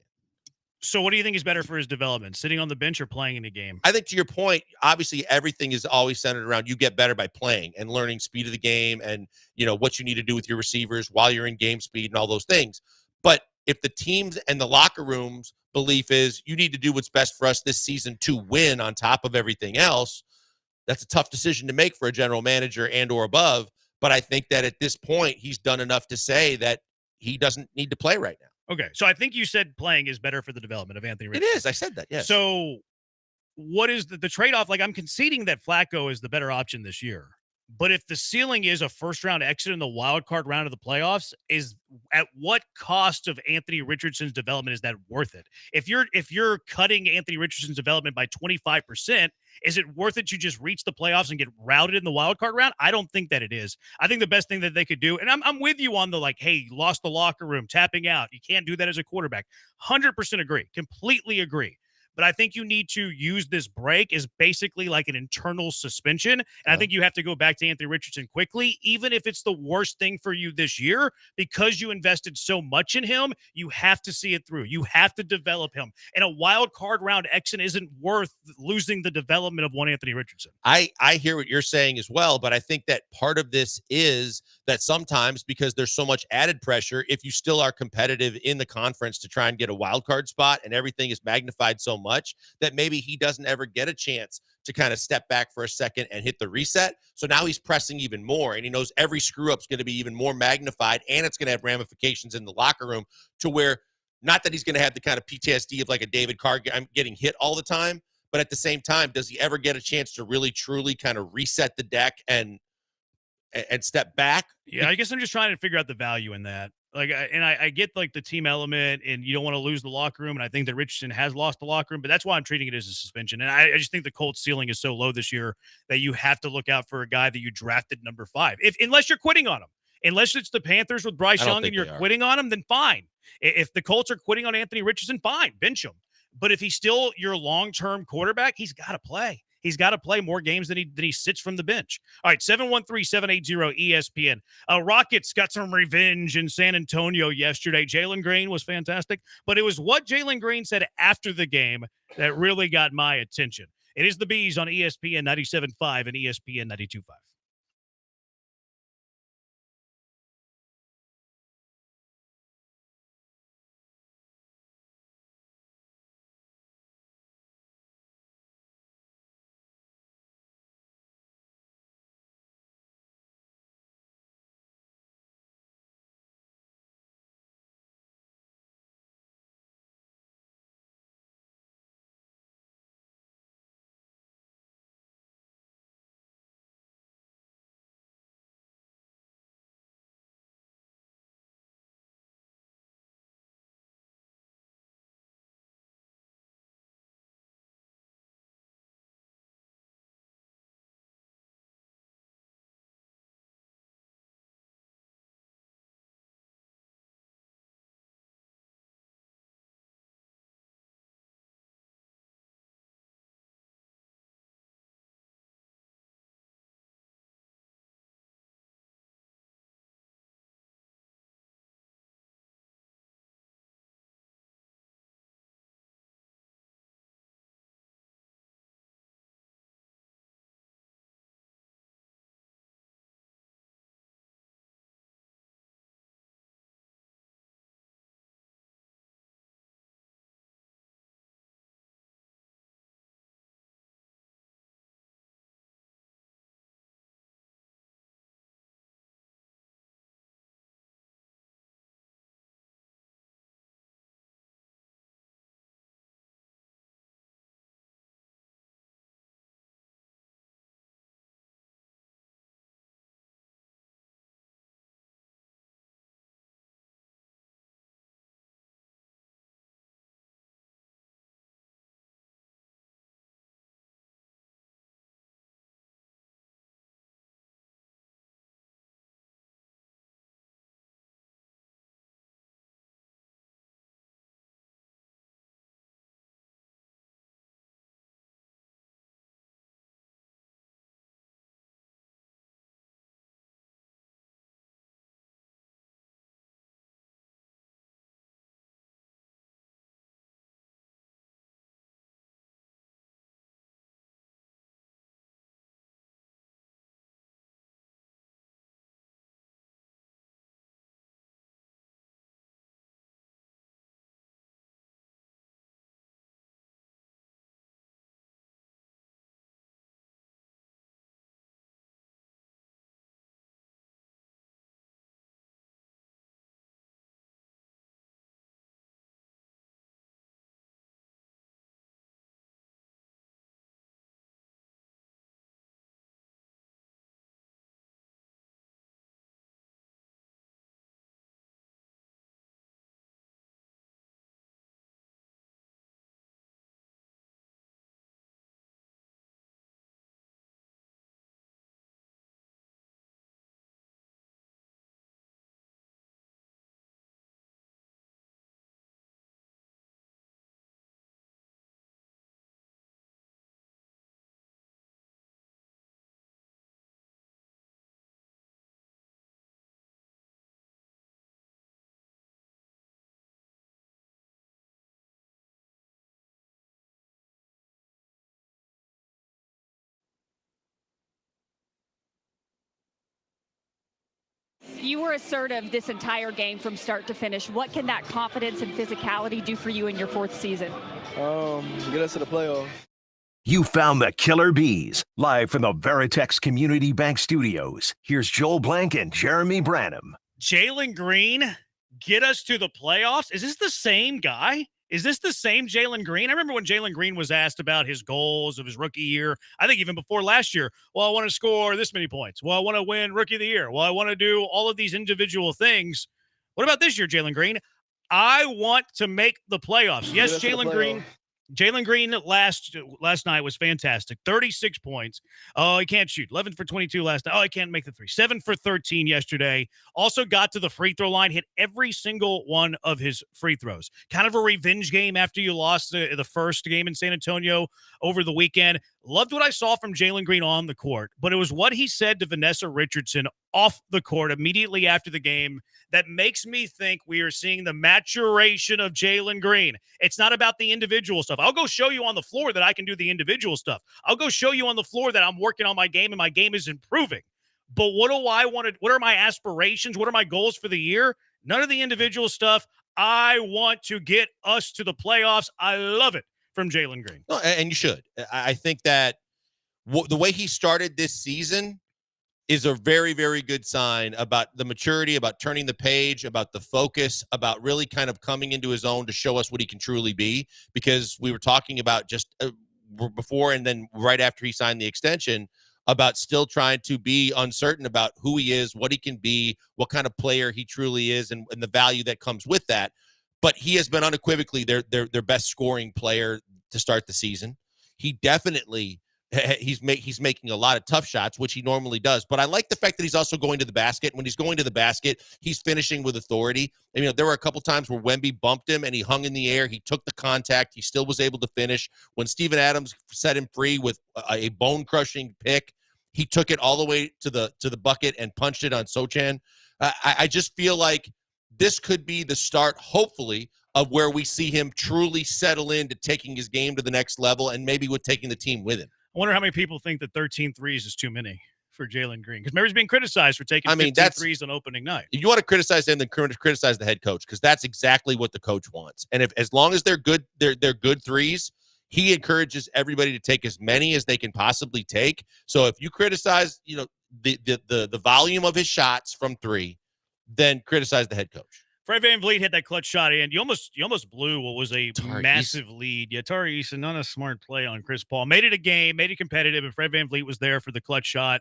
[SPEAKER 20] So what do you think is better for his development, sitting on the bench or playing in a game?
[SPEAKER 10] I think to your point, obviously everything is always centered around you get better by playing and learning speed of the game and, what you need to do with your receivers while you're in game speed and all those things. But if the teams and the locker room's belief is you need to do what's best for us this season to win on top of everything else, that's a tough decision to make for a general manager and or above. But I think that at this point, he's done enough to say that he doesn't need to play right now.
[SPEAKER 20] Okay, so I think you said playing is better for the development of Anthony Richardson.
[SPEAKER 10] It is. I said that, yes.
[SPEAKER 20] So what is the trade-off? Like, I'm conceding that Flacco is the better option this year. But if the ceiling is a first-round exit in the wild card round of the playoffs, is at what cost of Anthony Richardson's development is that worth it? If you're cutting Anthony Richardson's development by 25%, is it worth it to just reach the playoffs and get routed in the wild card round? I don't think that it is. I think the best thing that they could do, and I'm with you on the hey, lost the locker room, tapping out. You can't do that as a quarterback. 100% agree. Completely agree. But I think you need to use this break as basically like an internal suspension. And I think you have to go back to Anthony Richardson quickly, even if it's the worst thing for you this year, because you invested so much in him. You have to see it through. You have to develop him. And a wild card round exit isn't worth losing the development of one Anthony Richardson.
[SPEAKER 10] I hear what you're saying as well, but I think that part of this is that sometimes because there's so much added pressure, if you still are competitive in the conference to try and get a wild card spot and everything is magnified so much that maybe he doesn't ever get a chance to kind of step back for a second and hit the reset. So now he's pressing even more, and he knows every screw up is going to be even more magnified, and it's going to have ramifications in the locker room to where not that he's going to have the kind of PTSD of like a David Carr, I'm getting hit all the time, but at the same time, does he ever get a chance to really truly kind of reset the deck and step back?
[SPEAKER 20] Yeah, I guess I'm just trying to figure out the value in that. I get like the team element, and you don't want to lose the locker room. And I think that Richardson has lost the locker room, but that's why I'm treating it as a suspension. And I just think the Colts ceiling is so low this year that you have to look out for a guy that you drafted number 5. Unless you're quitting on him, unless it's the Panthers with Bryce Young and you're quitting on him, then fine. If the Colts are quitting on Anthony Richardson, fine, bench him. But if he's still your long-term quarterback, he's got to play. He's got to play more games than he sits from the bench. All right, 713-780-ESPN. Rockets got some revenge in San Antonio yesterday. Jalen Green was fantastic, but it was what Jalen Green said after the game that really got my attention. It is the Bees on ESPN 97.5 and ESPN 92.5.
[SPEAKER 3] You were assertive this entire game from start to finish. What can that confidence and physicality do for you in your fourth season?
[SPEAKER 11] Get us to the playoffs.
[SPEAKER 4] You found the Killer Bees, live from the Veritex Community Bank Studios. Here's Joel Blank and Jeremy Branham.
[SPEAKER 20] Jalen Green, get us to the playoffs? Is this the same guy? Is this the same Jalen Green? I remember when Jalen Green was asked about his goals of his rookie year, I think even before last year. Well, I want to score this many points. Well, I want to win Rookie of the Year. Well, I want to do all of these individual things. What about this year, Jalen Green? I want to make the playoffs. Yes, Jalen Green. Jalen Green last night was fantastic. 36 points. Oh, he can't shoot. 11 for 22 last night. Oh, he can't make the three. 7 for 13 yesterday. Also got to the free throw line, hit every single one of his free throws. Kind of a revenge game after you lost the first game in San Antonio over the weekend. Loved what I saw from Jalen Green on the court, but it was what he said to Vanessa Richardson off the court immediately after the game that makes me think we are seeing the maturation of Jalen Green. It's not about the individual stuff. I'll go show you on the floor that I can do the individual stuff. I'll go show you on the floor that I'm working on my game and my game is improving. But what do I want to, what are my aspirations? What are my goals for the year? None of the individual stuff. I want to get us to the playoffs. I love it from Jalen Green.
[SPEAKER 10] No, and you should. I think that the way he started this season is a very, very good sign about the maturity, about turning the page, about the focus, about really kind of coming into his own to show us what he can truly be. Because we were talking about just before and then right after he signed the extension about still trying to be uncertain about who he is, what he can be, what kind of player he truly is, and the value that comes with that. But he has been unequivocally their best scoring player to start the season. He definitely he's making a lot of tough shots, which he normally does. But I like the fact that he's also going to the basket. When he's going to the basket, he's finishing with authority. And, there were a couple times where Wemby bumped him and he hung in the air. He took the contact. He still was able to finish. When Steven Adams set him free with a bone-crushing pick, he took it all the way to the bucket and punched it on Sochan. I just feel like this could be the start, hopefully, of where we see him truly settle into taking his game to the next level and maybe with taking the team with him.
[SPEAKER 20] I wonder how many people think that 13 threes is too many for Jalen Green. Because Mary's being criticized for taking 15 threes on opening night.
[SPEAKER 10] If you want to criticize him, then criticize the head coach, because that's exactly what the coach wants. And as long as they're good threes, he encourages everybody to take as many as they can possibly take. So if you criticize, the volume of his shots from three, then criticize the head coach.
[SPEAKER 20] Fred VanVleet had that clutch shot in. You almost blew what was a massive lead. Yeah, Tari Eason, not a smart play on Chris Paul. Made it a game, made it competitive, and Fred VanVleet was there for the clutch shot.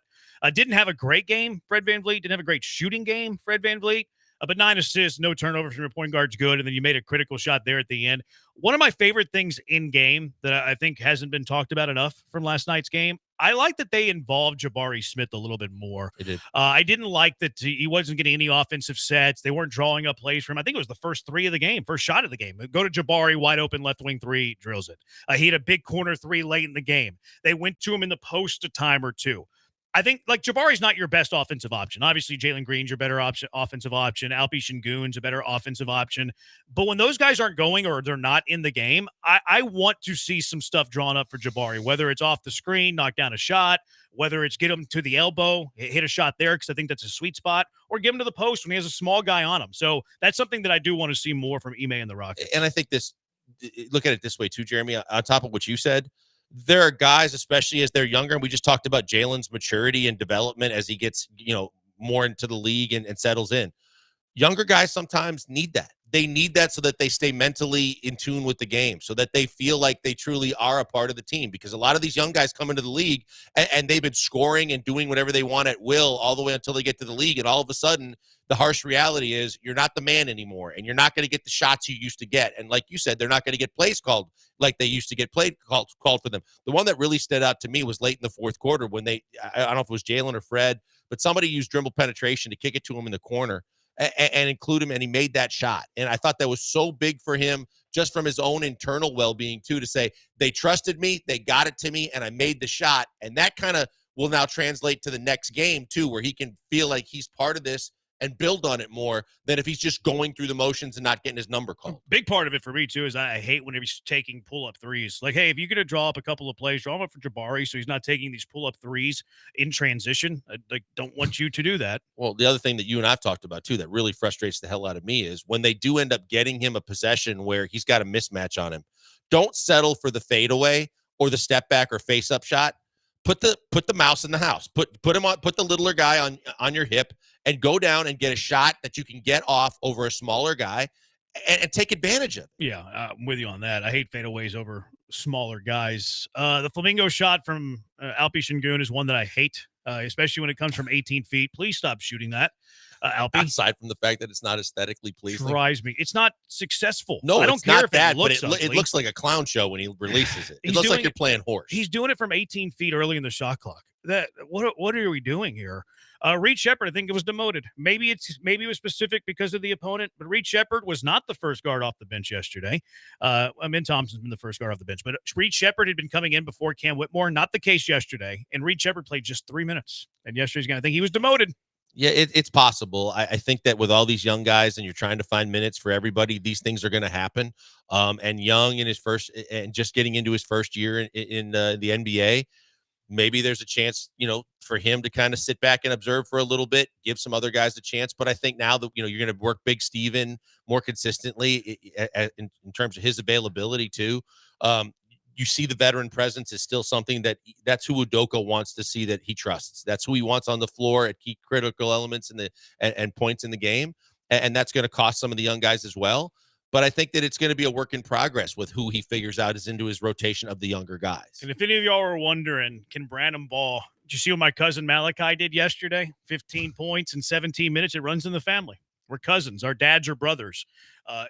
[SPEAKER 20] Didn't have a great game, Fred VanVleet. Didn't have a great shooting game, Fred VanVleet. But 9 assists, no turnovers from your point guard's good, and then you made a critical shot there at the end. One of my favorite things in game that I think hasn't been talked about enough from last night's game, I like that they involved Jabari Smith a little bit more.
[SPEAKER 10] They did.
[SPEAKER 20] I didn't like that he wasn't getting any offensive sets. They weren't drawing up plays for him. I think it was the first shot of the game. Go to Jabari, wide open, left wing three, drills it. He had a big corner three late in the game. They went to him in the post a time or two. I think, Jabari's not your best offensive option. Obviously, Jalen Green's your better offensive option. Alpi Şengün's a better offensive option. But when those guys aren't going or they're not in the game, I want to see some stuff drawn up for Jabari, whether it's off the screen, knock down a shot, whether it's get him to the elbow, hit a shot there because I think that's a sweet spot, or give him to the post when he has a small guy on him. So that's something that I do want to see more from Ime and the Rockets.
[SPEAKER 10] And I think look at it this way too, Jeremy, on top of what you said, there are guys, especially as they're younger, and we just talked about Jalen's maturity and development as he gets, more into the league and settles in. Younger guys sometimes need that. They need that so that they stay mentally in tune with the game, so that they feel like they truly are a part of the team. Because a lot of these young guys come into the league and they've been scoring and doing whatever they want at will all the way until they get to the league. And all of a sudden, the harsh reality is you're not the man anymore, and you're not going to get the shots you used to get. And like you said, they're not going to get plays called like they used to get called for them. The one that really stood out to me was late in the fourth quarter when I don't know if it was Jalen or Fred, but somebody used dribble penetration to kick it to him in the corner and include him, and he made that shot. And I thought that was so big for him, just from his own internal well-being too, to say they trusted me, they got it to me, and I made the shot. And that kind of will now translate to the next game too, where he can feel like he's part of this and build on it more than if he's just going through the motions and not getting his number called.
[SPEAKER 20] Big part of it for me, too, is I hate whenever he's taking pull-up threes. Like, hey, if you're going to draw up a couple of plays, draw them up for Jabari so he's not taking these pull-up threes in transition. I don't want you to do that.
[SPEAKER 10] Well, the other thing that you and I've talked about, too, that really frustrates the hell out of me is when they do end up getting him a possession where he's got a mismatch on him, don't settle for the fadeaway or the step back or face-up shot. Put the mouse in the house. Put the littler guy on your hip and go down and get a shot that you can get off over a smaller guy and take advantage of it.
[SPEAKER 20] Yeah, I'm with you on that. I hate fadeaways over smaller guys. The flamingo shot from Alpi Şengün is one that I hate, especially when it comes from 18 feet. Please stop shooting that. Alpy.
[SPEAKER 10] Aside from the fact that it's not aesthetically pleasing.
[SPEAKER 20] Drives me. It's not successful.
[SPEAKER 10] No,
[SPEAKER 20] I don't
[SPEAKER 10] it's
[SPEAKER 20] care
[SPEAKER 10] not
[SPEAKER 20] if
[SPEAKER 10] that,
[SPEAKER 20] it looks
[SPEAKER 10] but it looks like a clown show when he releases it. It looks like you're playing horse.
[SPEAKER 20] He's doing it from 18 feet early in the shot clock. What are we doing here? Reed Shepherd, I think it was demoted. Maybe it was specific because of the opponent, but Reed Shepherd was not the first guard off the bench yesterday. Min Thompson's been the first guard off the bench, but Reed Shepherd had been coming in before Cam Whitmore. Not the case yesterday, and Reed Shepherd played just 3 minutes. And yesterday's going to think he was demoted.
[SPEAKER 10] Yeah, it's possible. I think that with all these young guys and you're trying to find minutes for everybody, these things are going to happen. And Young in his first and just getting into his first year in the NBA, maybe there's a chance, for him to kind of sit back and observe for a little bit, give some other guys a chance. But I think now that, you're going to work Big Steven more consistently in terms of his availability too. You see the veteran presence is still something that's who Udoka wants to see, that he trusts. That's who he wants on the floor at key critical elements and points in the game. And that's going to cost some of the young guys as well. But I think that it's going to be a work in progress with who he figures out is into his rotation of the younger guys.
[SPEAKER 20] And if any of y'all are wondering, can Brandon Ball, did you see what my cousin Malachi did yesterday? 15 points in 17 minutes. It runs in the family. We're cousins. Our dads are brothers.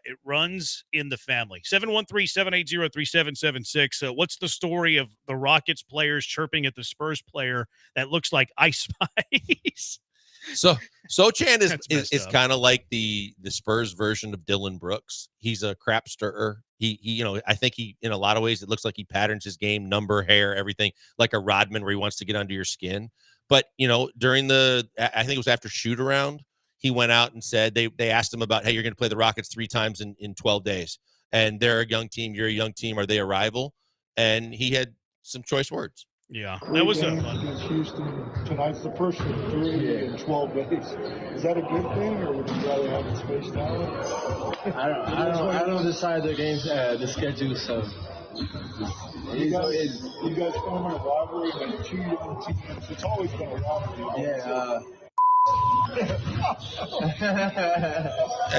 [SPEAKER 20] It runs in the family. 713-780-3776. What's the story of the Rockets players chirping at the Spurs player that looks like Ice Spice?
[SPEAKER 10] So Sochan is kind of like the Spurs version of Dylan Brooks. He's a crap stirrer. He I think he, in a lot of ways, it looks like he patterns his game, number, hair, everything, like a Rodman where he wants to get under your skin. But, during I think it was after shoot around, he went out and said they asked him about, hey, you're going to play the Rockets 3 times in 12 days. And they're a young team. You're a young team. Are they a rival? And he had some choice words.
[SPEAKER 20] Yeah, that was
[SPEAKER 1] fun. Houston. Tonight's the first of 3 in 12 days. Is that a good thing, or would you rather have it spaced out?
[SPEAKER 11] I don't decide the games, the schedule. So
[SPEAKER 1] you guys forming a rivalry like 2 young teams. It's always been a rivalry.
[SPEAKER 11] Yeah.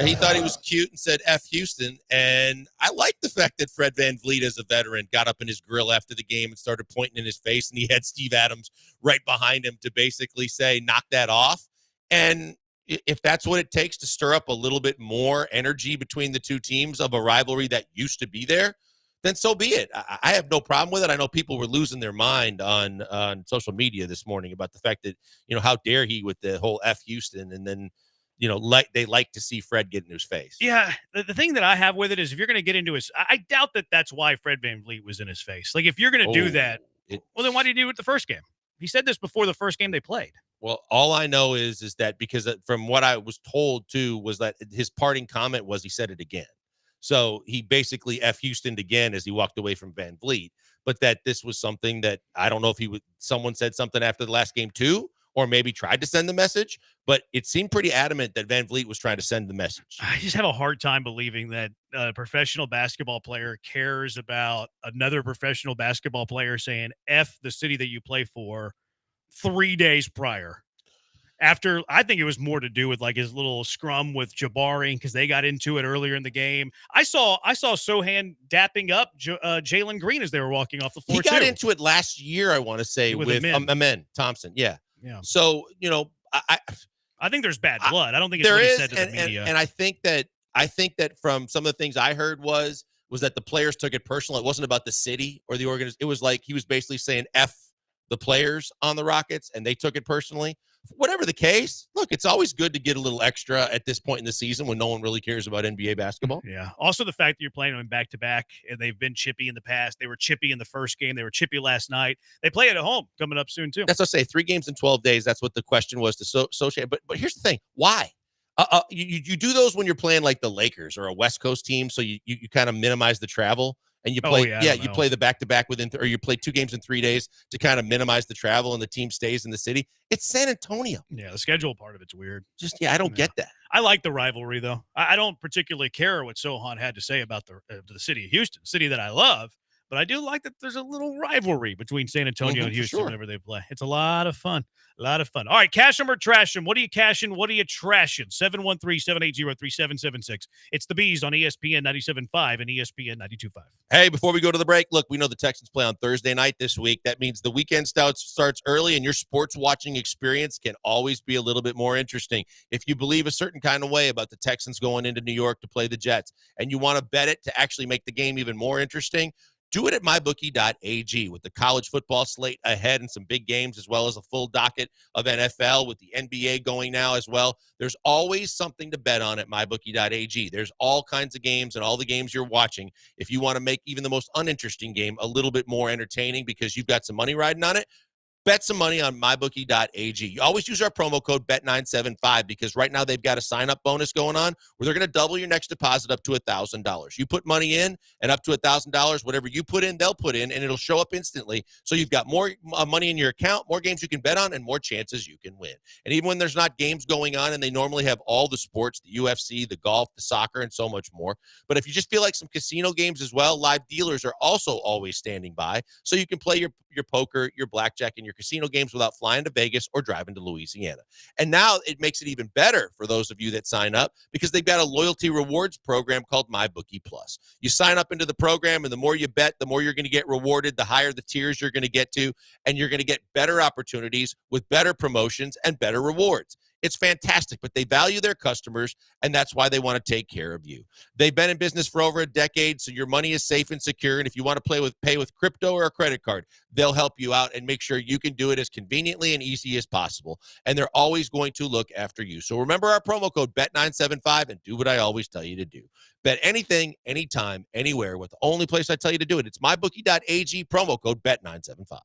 [SPEAKER 10] He thought he was cute and said F Houston. And I like the fact that Fred VanVleet, as a veteran, got up in his grill after the game and started pointing in his face. And he had Steve Adams right behind him to basically say, knock that off. And if that's what it takes to stir up a little bit more energy between the two teams of a rivalry that used to be there, then so be it. I have no problem with it. I know people were losing their mind on social media this morning about the fact that, how dare he with the whole F Houston, and then, they like to see Fred get in his face.
[SPEAKER 20] Yeah, the thing that I have with it is if you're going to get into his, I doubt that that's why Fred VanVleet was in his face. Like, if you're going to do that, well, then why did he do it the first game? He said this before the first game they played.
[SPEAKER 10] Well, all I know is that because from what I was told too was that his parting comment was he said it again. So he basically F Houstoned again as he walked away from VanVleet, but that this was something that I don't know if someone said something after the last game too, or maybe tried to send the message, but it seemed pretty adamant that VanVleet was trying to send the message.
[SPEAKER 20] I just have a hard time believing that a professional basketball player cares about another professional basketball player saying F the city that you play for 3 days prior. After, I think it was more to do with like his little scrum with Jabari because they got into it earlier in the game. I saw Sohan dapping up Jalen Green as they were walking off the floor.
[SPEAKER 10] He got into it last year, I want to say, with Amen Thompson. Yeah. So I
[SPEAKER 20] think there's bad blood. I don't think it's
[SPEAKER 10] there
[SPEAKER 20] what he
[SPEAKER 10] is,
[SPEAKER 20] said to the media.
[SPEAKER 10] And I think that from some of the things I heard was that the players took it personal. It wasn't about the city or the organization. It was like he was basically saying F the players on the Rockets, and they took it personally. Whatever the case, look, it's always good to get a little extra at this point in the season when no one really cares about NBA basketball.
[SPEAKER 20] Yeah. Also, the fact that you're playing them back-to-back, and they've been chippy in the past. They were chippy in the first game. They were chippy last night. They play it at home coming up soon, too.
[SPEAKER 10] That's what I say, 3 games in 12 days. That's what the question was to associate. But here's the thing. Why? You do those when you're playing like the Lakers or a West Coast team, so you kind of minimize the travel. And you play, you play the back-to-back or you play 2 games in 3 days to kind of minimize the travel, and the team stays in the city. It's San Antonio.
[SPEAKER 20] Yeah, the schedule part of it's weird.
[SPEAKER 10] I don't get that.
[SPEAKER 20] I like the rivalry, though. I don't particularly care what Sohan had to say about the city of Houston, city that I love. But I do like that there's a little rivalry between San Antonio and
[SPEAKER 10] for
[SPEAKER 20] Houston
[SPEAKER 10] sure.
[SPEAKER 20] whenever they play. It's a lot of fun. A lot of fun. All right, cash them or trash them. What are you cashing? What are you trashing? 713-780-3776. It's the Bees on ESPN 97.5 and ESPN 92.5.
[SPEAKER 10] Hey, before we go to the break, look, we know the Texans play on Thursday night this week. That means the weekend starts early, and your sports watching experience can always be a little bit more interesting. If you believe a certain kind of way about the Texans going into New York to play the Jets, and you want to bet it to actually make the game even more interesting, do it at mybookie.ag. With the college football slate ahead and some big games, as well as a full docket of NFL with the NBA going now as well. There's always something to bet on at mybookie.ag. There's all kinds of games and all the games you're watching. If you want to make even the most uninteresting game a little bit more entertaining because you've got some money riding on it, bet some money on mybookie.ag. You always use our promo code BET975 because right now they've got a sign-up bonus going on where they're going to double your next deposit up to $1,000. You put money in, and up to $1,000, whatever you put in, they'll put in, and it'll show up instantly. So you've got more money in your account, more games you can bet on, and more chances you can win. And even when there's not games going on, and they normally have all the sports, the UFC, the golf, the soccer, and so much more. But if you just feel like some casino games as well, live dealers are also always standing by, so you can play your poker, your blackjack, and your casino games without flying to Vegas or driving to Louisiana. And now it makes it even better for those of you that sign up because they've got a loyalty rewards program called MyBookie Plus. You sign up into the program, and the more you bet, the more you're going to get rewarded, the higher the tiers you're going to get to, and you're going to get better opportunities with better promotions and better rewards. It's fantastic, but they value their customers, and that's why they want to take care of you. They've been in business for over a decade, so your money is safe and secure. And if you want to pay with crypto or a credit card, they'll help you out and make sure you can do it as conveniently and easy as possible. And they're always going to look after you. So remember our promo code BET975 and do what I always tell you to do. Bet anything, anytime, anywhere with the only place I tell you to do it. It's mybookie.ag, promo code BET975.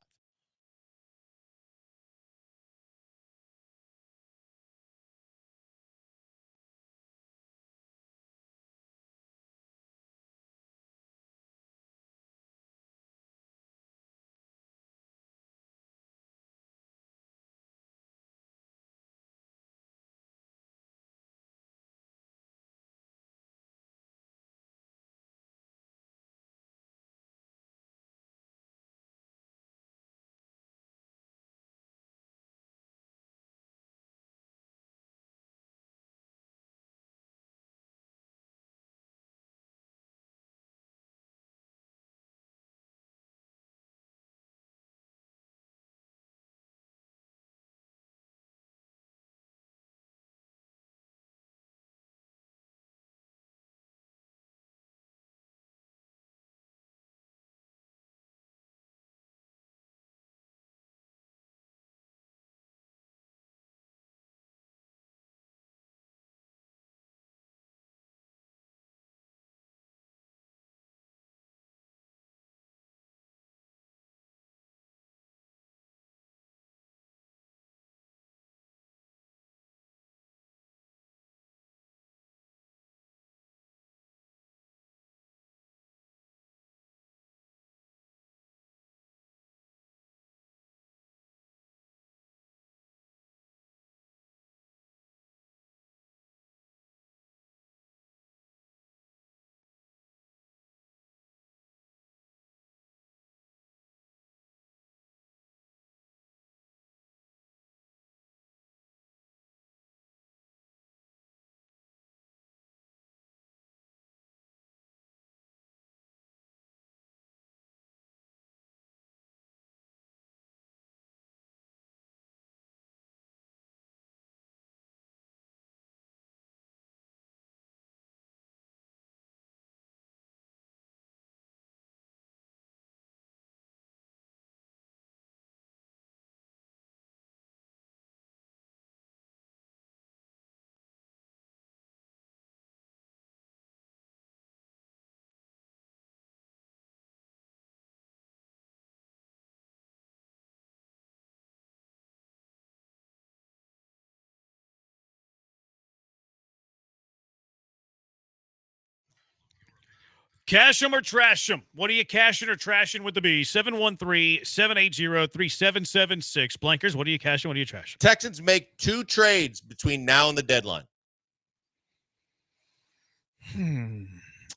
[SPEAKER 20] Cash them or trash them. What are you cashing or trashing with the Bees? 713-780-3776. Blankers, what are you cashing? What are you trashing?
[SPEAKER 10] Texans make 2 trades between now and the deadline.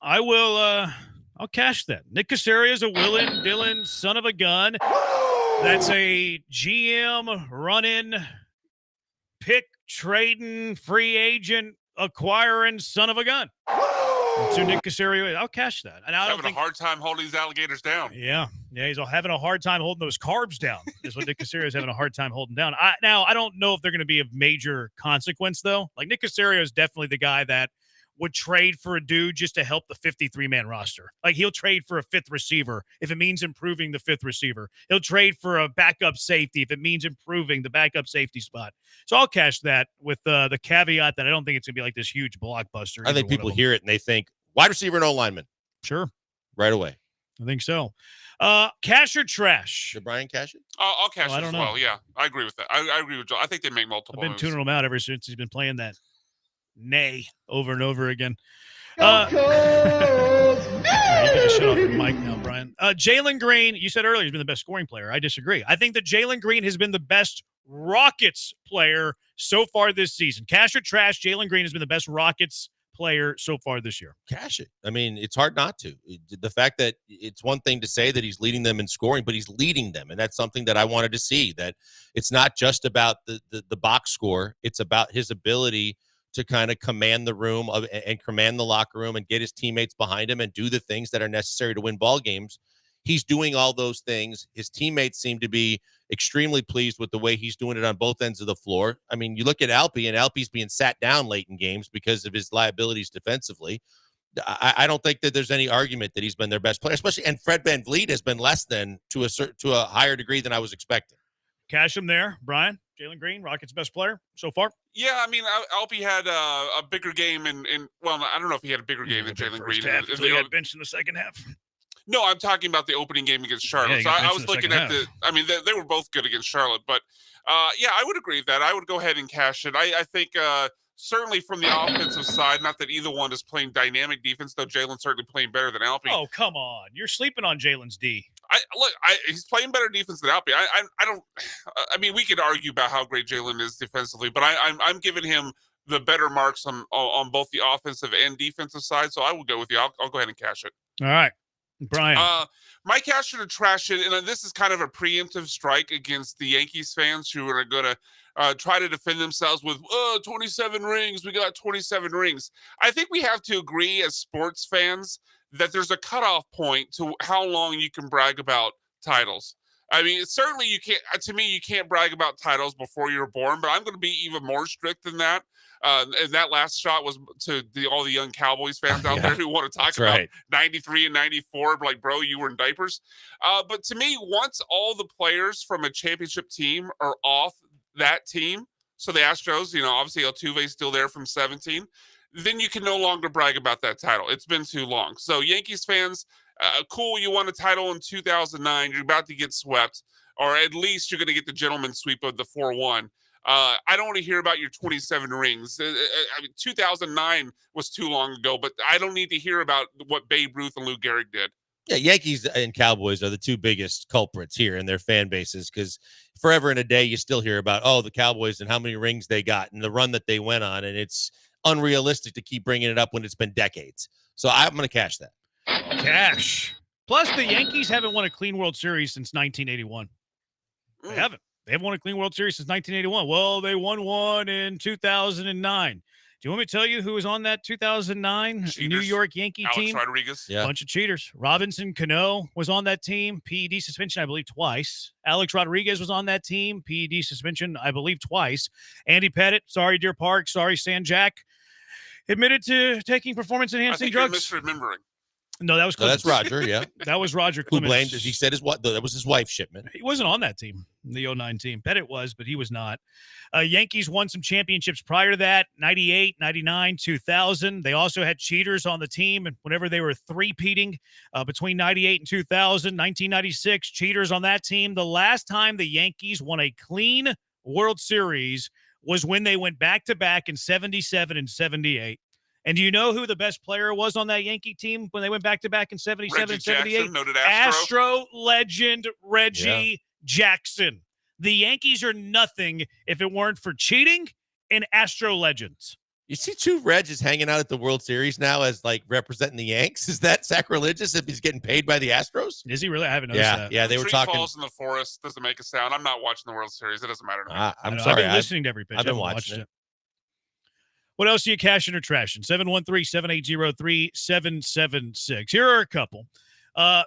[SPEAKER 20] I will I'll cash that. Nick Caserio's a willing Dylan son of a gun. That's a GM running, pick trading, free agent acquiring son of a gun. So Nick Caserio, I'll cash that. And I don't
[SPEAKER 22] having a hard time holding these alligators down.
[SPEAKER 20] Yeah, he's having a hard time holding those carbs down. Is what Nick Caserio is having a hard time holding down. I don't know if they're going to be of major consequence though. Like Nick Caserio is definitely the guy that would trade for a dude just to help the 53-man roster. Like he'll trade for a fifth receiver if it means improving the fifth receiver. He'll trade for a backup safety if it means improving the backup safety spot. So I'll cash that with the caveat that I don't think it's going to be like this huge blockbuster.
[SPEAKER 10] I think people hear it and they think wide receiver and O-lineman.
[SPEAKER 20] Sure.
[SPEAKER 10] Right away.
[SPEAKER 20] I think so. Cash or trash?
[SPEAKER 10] Did Brian cash it?
[SPEAKER 22] I'll cash it
[SPEAKER 20] I
[SPEAKER 22] as
[SPEAKER 20] don't know.
[SPEAKER 22] well. Yeah, I agree with that. I agree with Joe. I think they make multiple
[SPEAKER 20] I've been
[SPEAKER 22] moves.
[SPEAKER 20] tuning him out ever since he's been playing that nay over and over again.
[SPEAKER 1] Go
[SPEAKER 20] you can just shut off your mic now, Brian. Jalen Green, you said earlier he's been the best scoring player. I disagree. I think that Jalen Green has been the best Rockets player so far this season. Cash or trash, Jalen Green has been the best Rockets player so far this year.
[SPEAKER 10] Cash it. I mean, it's hard not to. The fact that it's one thing to say that he's leading them in scoring, but he's leading them. And that's something that I wanted to see, that it's not just about the box score. It's about his ability to kind of command the room and command the locker room and get his teammates behind him and do the things that are necessary to win ball games. He's doing all those things. His teammates seem to be extremely pleased with the way he's doing it on both ends of the floor. I mean, you look at Alpy, and Alpy's being sat down late in games because of his liabilities defensively. I don't think that there's any argument that he's been their best player, especially, and Fred VanVleet has been less than to a higher degree than I was expecting.
[SPEAKER 20] Cash him there, Brian. Jalen Green, Rockets' best player so far.
[SPEAKER 22] Yeah, I mean, Alpy had a bigger game well, I don't know if he had a bigger game than Jalen Green.
[SPEAKER 20] He got benched in the second half.
[SPEAKER 22] No, I'm talking about the opening game against Charlotte.
[SPEAKER 20] Yeah,
[SPEAKER 22] so I was looking at they were both good against Charlotte. But, yeah, I would agree with that. I would go ahead and cash it. I think certainly from the offensive side, not that either one is playing dynamic defense, though Jalen's certainly playing better than Alpy.
[SPEAKER 20] Oh, come on. You're sleeping on Jalen's D.
[SPEAKER 22] He's playing better defense than Alpy. I mean, we could argue about how great Jalen is defensively, but I'm giving him the better marks on both the offensive and defensive side. So I will go with you. I'll go ahead and cash it.
[SPEAKER 20] All right, Brian.
[SPEAKER 22] My cash or trash it, and this is kind of a preemptive strike against the Yankees fans who are going to try to defend themselves with 27 rings. We got 27 rings. I think we have to agree as sports fans that there's a cutoff point to how long you can brag about titles. I mean, certainly you can't. To me, you can't brag about titles before you're born. But I'm going to be even more strict than that. And that last shot was to all the young Cowboys fans out there who want to talk about 93 and 94. Like, bro, you were in diapers. But to me, once all the players from a championship team are off that team, so the Astros, obviously Altuve's still there from 17. Then you can no longer brag about that title. It's been too long. So Yankees fans, cool, you won a title in 2009. You're about to get swept, or at least you're going to get the gentleman's sweep of the 4-1. I don't want to hear about your 27 rings. 2009 was too long ago, but I don't need to hear about what Babe Ruth and Lou Gehrig did.
[SPEAKER 10] Yeah, Yankees and Cowboys are the two biggest culprits here in their fan bases, because forever and a day you still hear about, the Cowboys and how many rings they got and the run that they went on, and it's unrealistic to keep bringing it up when it's been decades. So I'm going to cash that.
[SPEAKER 20] Cash. Plus, the Yankees haven't won a clean World Series since 1981. They haven't. They haven't won a clean World Series since 1981. Well, they won one in 2009. Do you want me to tell you who was on that 2009 New York Yankee team?
[SPEAKER 22] Alex Rodriguez.
[SPEAKER 10] Yeah.
[SPEAKER 20] Bunch of cheaters. Robinson Cano was on that team. PED suspension, I believe, twice. Alex Rodriguez was on that team. PED suspension, I believe, twice. Andy Pettit, sorry, Deer Park, sorry, Sanjak, admitted to taking performance-enhancing drugs.
[SPEAKER 22] You're misremembering.
[SPEAKER 20] No, that was Clemens.
[SPEAKER 10] That's Roger, yeah.
[SPEAKER 20] That was Roger
[SPEAKER 10] Who
[SPEAKER 20] Clemens.
[SPEAKER 10] blamed, he said that was his wife's shipment.
[SPEAKER 20] He wasn't on that team, the 09 team. Pettit was, but he was not. Yankees won some championships prior to that, 98, 99, 2000. They also had cheaters on the team, and whenever they were three-peating between 98 and 2000, 1996, cheaters on that team. The last time the Yankees won a clean World Series was when they went back-to-back in 77 and 78. And do you know who the best player was on that Yankee team when they went back-to-back in 77 and 78?
[SPEAKER 22] Jackson, noted Astro
[SPEAKER 20] legend Reggie Jackson. The Yankees are nothing if it weren't for cheating and Astro legends.
[SPEAKER 10] You see True Reg is hanging out at the World Series now as like representing the Yanks. Is that sacrilegious if he's getting paid by the Astros?
[SPEAKER 20] Is he really? I haven't noticed that.
[SPEAKER 10] Yeah, they were talking.
[SPEAKER 22] Falls in the forest doesn't make a sound. I'm not watching the World Series. It doesn't matter to me.
[SPEAKER 10] I'm sorry.
[SPEAKER 20] I've been listening to every pitch.
[SPEAKER 10] I've been watching it.
[SPEAKER 20] What else are you cashing or trashing? 713-780-3776. Here are a couple.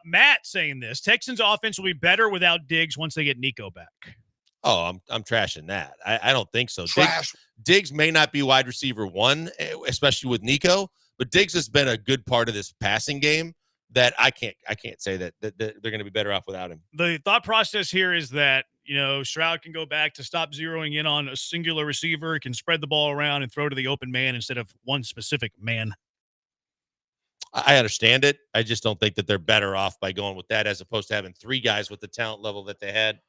[SPEAKER 20] Matt saying this. Texans offense will be better without Diggs once they get Nico back.
[SPEAKER 10] Oh, I'm trashing that. I don't think so.
[SPEAKER 23] Trash.
[SPEAKER 10] Diggs may not be wide receiver one, especially with Nico, but Diggs has been a good part of this passing game that I can't say that they're going to be better off without him.
[SPEAKER 20] The thought process here is that, Stroud can go back to stop zeroing in on a singular receiver, can spread the ball around and throw to the open man instead of one specific man.
[SPEAKER 10] I understand it. I just don't think that they're better off by going with that as opposed to having three guys with the talent level that they had.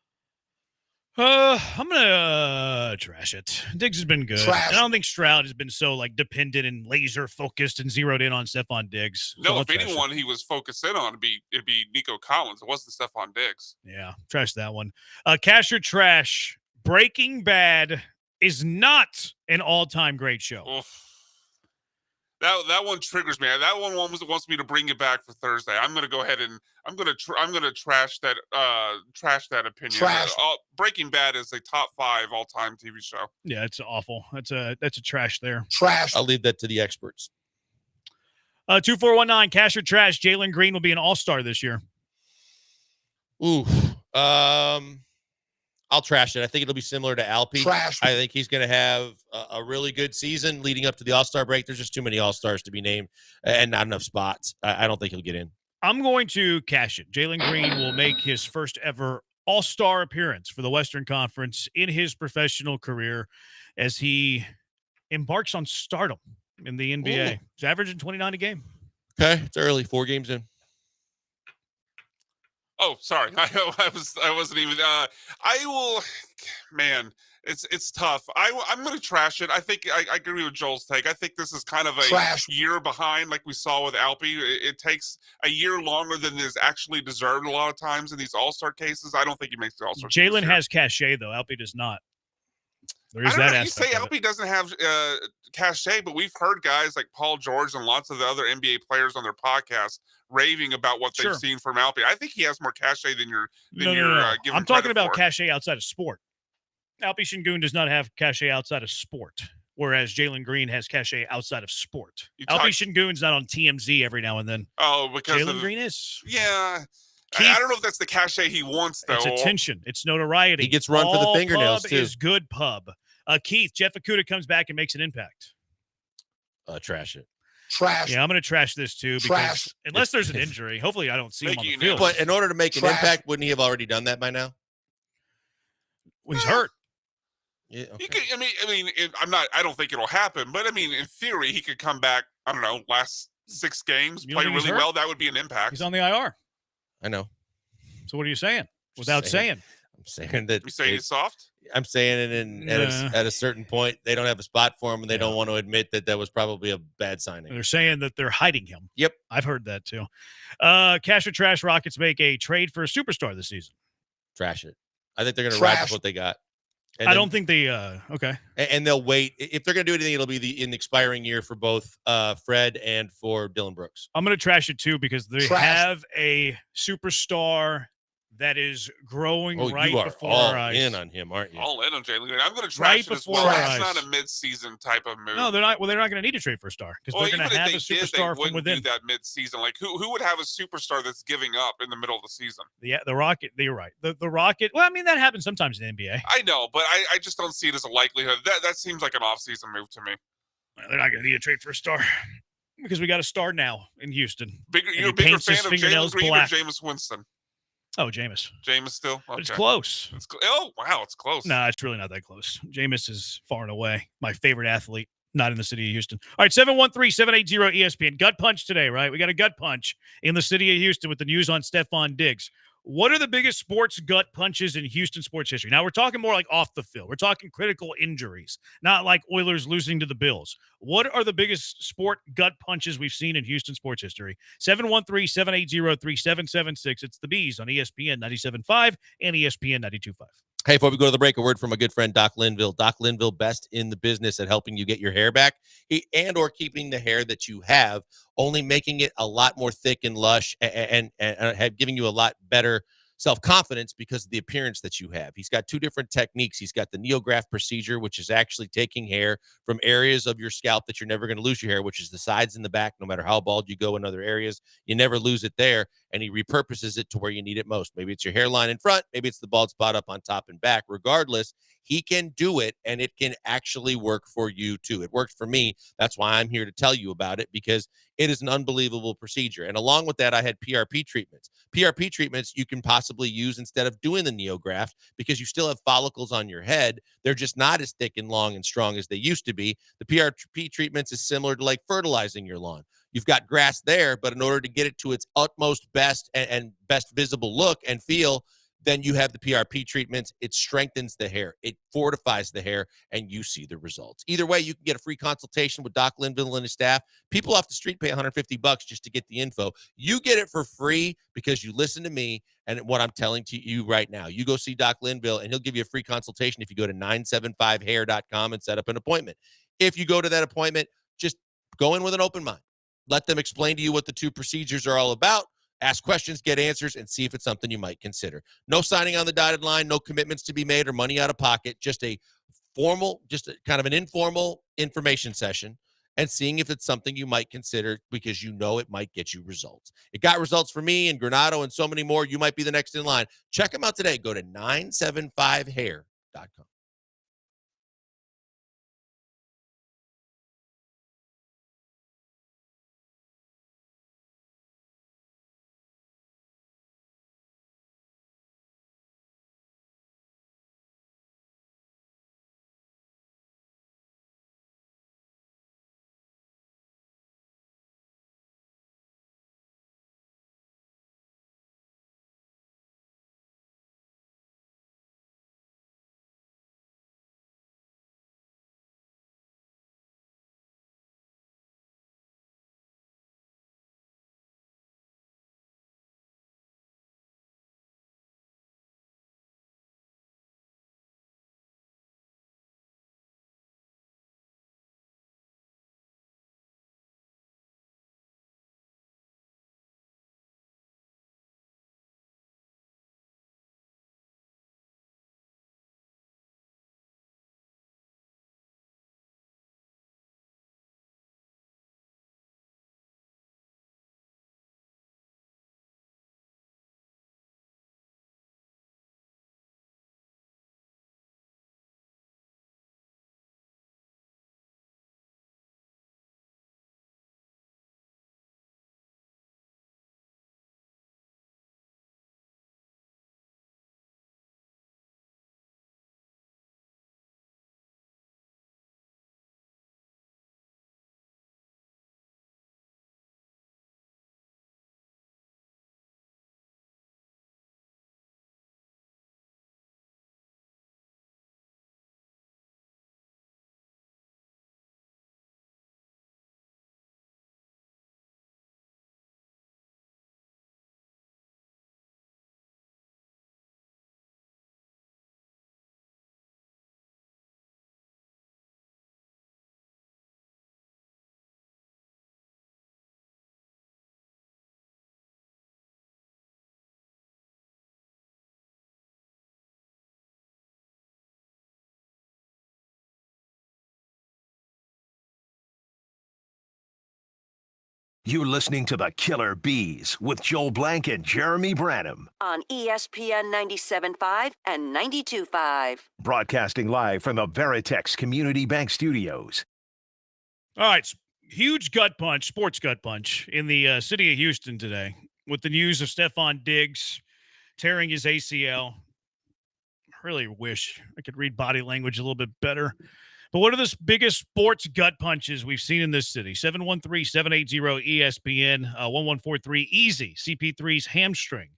[SPEAKER 20] I'm gonna trash it. Diggs has been good.
[SPEAKER 23] Trash.
[SPEAKER 20] I don't think Stroud has been so dependent and laser focused and zeroed in on Stephon Diggs.
[SPEAKER 22] No, if anyone he was focused in on, it'd be Nico Collins. It wasn't Stephon Diggs.
[SPEAKER 20] Yeah, trash that one. Cash or trash. Breaking Bad is not an all-time great show.
[SPEAKER 22] Oof. That one triggers me. That one wants me to bring it back for Thursday. I'm going to go ahead and I'm going to trash that opinion.
[SPEAKER 23] Trash.
[SPEAKER 22] Breaking Bad is a top 5 all-time TV show.
[SPEAKER 20] Yeah, it's awful. That's a trash there.
[SPEAKER 23] Trash.
[SPEAKER 10] I'll leave that to the experts.
[SPEAKER 20] 2419, cash or trash. Jalen Green will be an all-star this year.
[SPEAKER 10] Ooh. I'll trash it. I think it'll be similar to Alpy.
[SPEAKER 23] Trash.
[SPEAKER 10] I think he's going to have a really good season leading up to the All-Star break. There's just too many All-Stars to be named and not enough spots. I don't think he'll get in.
[SPEAKER 20] I'm going to cash it. Jalen Green will make his first ever All-Star appearance for the Western Conference in his professional career as he embarks on stardom in the NBA.
[SPEAKER 10] Ooh.
[SPEAKER 20] He's averaging 29 a game.
[SPEAKER 10] Okay. It's early. 4 games in.
[SPEAKER 22] Oh, sorry. I wasn't even. I will. Man, it's tough. I'm going to trash it. I think I agree with Joel's take. I think this is kind of a year behind, like we saw with Alpy. It takes a year longer than is actually deserved a lot of times in these All-Star cases. I don't think he makes the All-Star.
[SPEAKER 20] Jalen has cachet though. Alpy does not. There is
[SPEAKER 22] I don't
[SPEAKER 20] that
[SPEAKER 22] know. You
[SPEAKER 20] aspect.
[SPEAKER 22] say Alpy doesn't have cachet, but we've heard guys like Paul George and lots of the other NBA players on their podcasts raving about what they've seen from Alpy. I think he has more cachet than you're giving
[SPEAKER 20] I'm talking about
[SPEAKER 22] for.
[SPEAKER 20] cachet outside of sport. Alpy Şengün does not have cachet outside of sport, whereas Jalen Green has cachet outside of sport. Alpy Şengün's not on TMZ every now and then.
[SPEAKER 22] Oh, because
[SPEAKER 20] Jalen Green is.
[SPEAKER 22] Yeah.
[SPEAKER 20] Keith,
[SPEAKER 22] I don't know if that's the cachet he wants, though.
[SPEAKER 20] It's attention. It's notoriety.
[SPEAKER 10] He gets run for the fingernails,
[SPEAKER 20] pub
[SPEAKER 10] too.
[SPEAKER 20] is good pub. Keith, Jeff Okudah comes back and makes an impact.
[SPEAKER 10] Trash it.
[SPEAKER 23] Trash.
[SPEAKER 20] Yeah, I'm going to trash this too because unless there's an injury, hopefully I don't see him on the field.
[SPEAKER 10] But in order to make an impact, wouldn't he have already done that by now?
[SPEAKER 20] Well, he's hurt.
[SPEAKER 10] Yeah, okay.
[SPEAKER 22] He could, I don't think it'll happen, but I mean, in theory, he could come back. I don't know, last 6 games,
[SPEAKER 20] You don't
[SPEAKER 22] play
[SPEAKER 20] think he's
[SPEAKER 22] really
[SPEAKER 20] hurt?
[SPEAKER 22] well. That would be an impact.
[SPEAKER 20] He's on the IR.
[SPEAKER 10] I know.
[SPEAKER 20] So what are you saying? Without saying.
[SPEAKER 10] I'm saying that.
[SPEAKER 22] You saying he's soft?
[SPEAKER 10] I'm saying it at a certain point, they don't have a spot for him, and they don't want to admit that was probably a bad signing.
[SPEAKER 20] They're saying that they're hiding him.
[SPEAKER 10] Yep.
[SPEAKER 20] I've heard that too. Cash or trash, Rockets make a trade for a superstar this season.
[SPEAKER 10] Trash it. I think they're going to ride with what they got. And
[SPEAKER 20] I don't think they okay.
[SPEAKER 10] And they'll wait. If they're going to do anything, it'll be in the expiring year for both Fred and for Dylan Brooks.
[SPEAKER 20] I'm going to trash it too because they have a superstar that is growing right
[SPEAKER 10] you are
[SPEAKER 20] before
[SPEAKER 10] all
[SPEAKER 20] our eyes.
[SPEAKER 10] in on him, aren't you?
[SPEAKER 22] All in on Jalen Green. I'm going to trash it as well. It's not a mid-season type of move.
[SPEAKER 20] No, they're not. Well, they're not going to need to trade for a star because they're going to have a superstar from within.
[SPEAKER 22] Do that mid-season. Like who would have a superstar that's giving up in the middle of the season?
[SPEAKER 20] Yeah, the Rocket. You're right. The Rocket. Well, I mean that happens sometimes in the NBA.
[SPEAKER 22] I know, but I just don't see it as a likelihood. That seems like an off-season move to me.
[SPEAKER 20] Well, they're not going to need to trade for a star because we got a star now in Houston.
[SPEAKER 22] You're a bigger fan of Jalen Green or Jameis Winston?
[SPEAKER 20] Oh, Jameis.
[SPEAKER 22] Jameis still? Okay.
[SPEAKER 20] But it's close.
[SPEAKER 22] Oh, wow, it's close.
[SPEAKER 20] No, it's really not that close. Jameis is far and away my favorite athlete, not in the city of Houston. All right, 713-780-ESPN. Gut punch today, right? We got a gut punch in the city of Houston with the news on Stephon Diggs. What are the biggest sports gut punches in Houston sports history? Now, we're talking more like off the field. We're talking critical injuries, not like Oilers losing to the Bills. What are the biggest sport gut punches we've seen in Houston sports history? 713-780-3776. It's the Bees on ESPN 97.5 and ESPN 92.5.
[SPEAKER 10] Hey, before we go to the break, a word from a good friend, Doc Linville. Doc Linville, best in the business at helping you get your hair back and or keeping the hair that you have, only making it a lot more thick and lush and giving you a lot better self-confidence because of the appearance that you have. He's got two different techniques. He's got the neograft procedure, which is actually taking hair from areas of your scalp that you're never going to lose your hair, which is the sides and the back. No matter how bald you go in other areas, you never lose it there. And he repurposes it to where you need it most. Maybe it's your hairline in front. Maybe it's the bald spot up on top and back. Regardless, he can do it, and it can actually work for you too. It worked for me. That's why I'm here to tell you about it, because it is an unbelievable procedure. And along with that, I had PRP treatments. PRP treatments you can possibly use instead of doing the neograft because you still have follicles on your head. They're just not as thick and long and strong as they used to be. The PRP treatments is similar to like fertilizing your lawn. You've got grass there, but in order to get it to its utmost best and best visible look and feel, then you have the PRP treatments. It strengthens the hair. It fortifies the hair, and you see the results. Either way, you can get a free consultation with Doc Linville and his staff. People off the street pay $150 just to get the info. You get it for free because you listen to me and what I'm telling to you right now. You go see Doc Linville, and he'll give you a free consultation if you go to 975hair.com and set up an appointment. If you go to that appointment, just go in with an open mind. Let them explain to you what the two procedures are all about. Ask questions, get answers, and see if it's something you might consider. No signing on the dotted line, no commitments to be made or money out of pocket, just a formal, just a kind of an informal information session and seeing if it's something you might consider because you know it might get you results. It got results for me and Granado and so many more. You might be the next in line. Check them out today. Go to 975hair.com.
[SPEAKER 4] You're listening to the Killer Bees with Joel Blank and Jeremy Branham.
[SPEAKER 5] On ESPN 97.5 and 92.5.
[SPEAKER 4] Broadcasting live from the Veritex Community Bank Studios.
[SPEAKER 20] All right, huge gut punch, sports gut punch in the city of Houston today with the news of Stephon Diggs tearing his ACL. I really wish I could read body language a little bit better. But what are the biggest sports gut punches we've seen in this city? 713-780-ESPN, 1143-EASY, CP3's hamstring,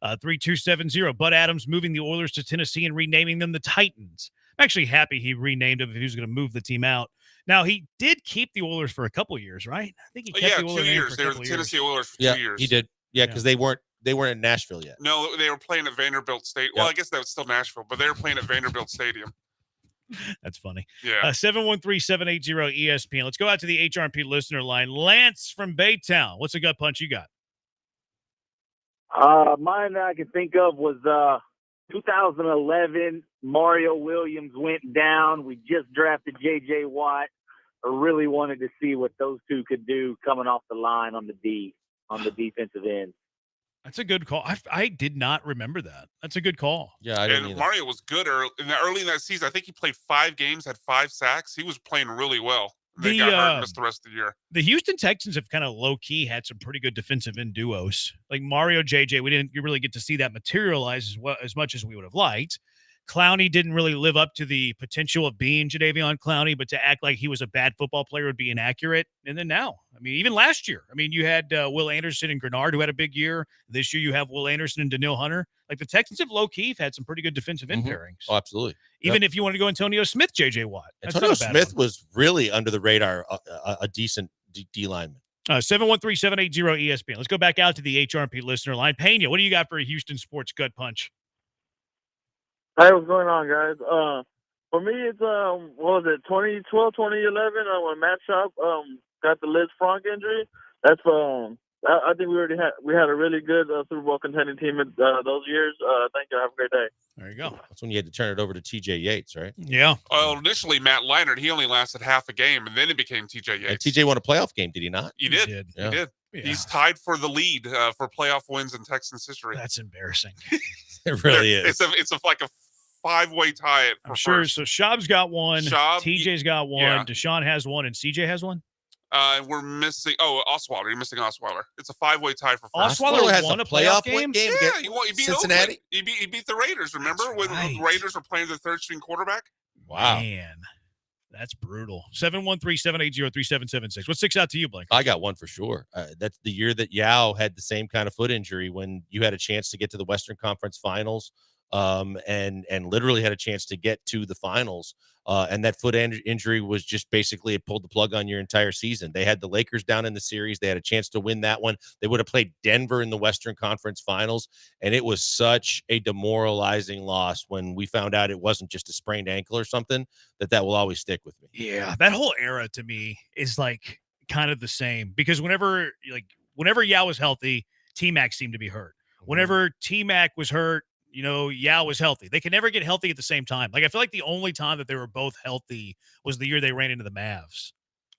[SPEAKER 20] 3270, Bud Adams moving the Oilers to Tennessee and renaming them the Titans. I'm actually happy he renamed them if he was going to move the team out. Now, he did keep the Oilers for a couple years, right? I think he kept the Oilers
[SPEAKER 22] 2 years.
[SPEAKER 20] for
[SPEAKER 22] They were the Tennessee Oilers for 2 years.
[SPEAKER 10] He did. Yeah, because they weren't they weren't in Nashville yet.
[SPEAKER 22] No, they were playing at Vanderbilt Stadium. Well, I guess that was still Nashville, but they were playing at Vanderbilt Stadium.
[SPEAKER 20] That's funny.
[SPEAKER 22] Yeah.
[SPEAKER 20] 713-780-ESPN. Let's go out to the HRP listener line. Lance from Baytown. What's a gut punch you got?
[SPEAKER 13] Mine that I can think of was 2011. Mario Williams went down. We just drafted J.J. Watt. I really wanted to see what those two could do coming off the line on the defensive end.
[SPEAKER 20] That's a good call. I did not remember that. That's a good call.
[SPEAKER 10] Yeah, I didn't
[SPEAKER 22] And Mario was good early in that season. I think he played 5 games, had 5 sacks. He was playing really well. They got hurt and missed the rest of the year.
[SPEAKER 20] The Houston Texans have kind of low-key had some pretty good defensive end duos. Like Mario, JJ, we didn't really get to see that materialize as much as we would have liked. Clowney didn't really live up to the potential of being Jadeveon Clowney, but to act like he was a bad football player would be inaccurate. And then now, I mean, even last year, I mean, you had Will Anderson and Grenard who had a big year. This year you have Will Anderson and Daniil Hunter. Like the Texans have low-key had some pretty good defensive end pairings.
[SPEAKER 10] Oh, absolutely.
[SPEAKER 20] Even if you want to go Antonio Smith, J.J. Watt.
[SPEAKER 10] Antonio Smith was really under the radar, a decent D lineman.
[SPEAKER 20] 713-780-ESPN. Let's go back out to the HRP listener line. Pena, what do you got for a Houston sports gut punch?
[SPEAKER 18] Hey, what's going on, guys? For me, it's what was it, 2012, 2011, when Matt Schaub got the Liz Frank injury. That's I think we had a really good Super Bowl contending team those years. Thank you. Have a great day.
[SPEAKER 20] There you go.
[SPEAKER 10] That's when you had to turn it over to T.J. Yates, right?
[SPEAKER 20] Yeah.
[SPEAKER 22] Well, initially Matt Leinart, he only lasted half a game, and then it became T.J. Yates.
[SPEAKER 10] And T.J. won a playoff game, did he not?
[SPEAKER 22] He did.
[SPEAKER 10] Yeah.
[SPEAKER 22] He did.
[SPEAKER 20] Yeah.
[SPEAKER 22] He's tied for the lead for playoff wins in Texans history.
[SPEAKER 20] That's embarrassing.
[SPEAKER 10] It really is.
[SPEAKER 22] It's like a 5-way tie.
[SPEAKER 20] I'm sure. So Schaub's got one.
[SPEAKER 22] Schaub,
[SPEAKER 20] TJ's got one.
[SPEAKER 22] yeah.
[SPEAKER 20] Deshaun has one, and CJ has one.
[SPEAKER 22] We're missing. Oh, Osweiler. You're missing Osweiler. It's a 5-way tie for first.
[SPEAKER 20] Osweiler won a playoff game.
[SPEAKER 22] Yeah, he beat
[SPEAKER 10] Cincinnati.
[SPEAKER 22] Oakland. He beat the Raiders. Remember when the Raiders were playing the third-string quarterback?
[SPEAKER 10] Wow.
[SPEAKER 20] Man, that's brutal. 713-780-3776. What sticks out to you, Blake?
[SPEAKER 10] I got one for sure. That's the year that Yao had the same kind of foot injury when you had a chance to get to the Western Conference Finals, and literally had a chance to get to the finals. And that foot injury was just basically it pulled the plug on your entire season. They had the Lakers down in the series. They had a chance to win that one. They would have played Denver in the Western Conference Finals. And it was such a demoralizing loss when we found out it wasn't just a sprained ankle or something, that will always stick with me.
[SPEAKER 20] Yeah, that whole era to me is like kind of the same because whenever Yao was healthy, T-Mac seemed to be hurt. Whenever T-Mac was hurt, Yao was healthy. They could never get healthy at the same time. Like, I feel like the only time that they were both healthy was the year they ran into the Mavs.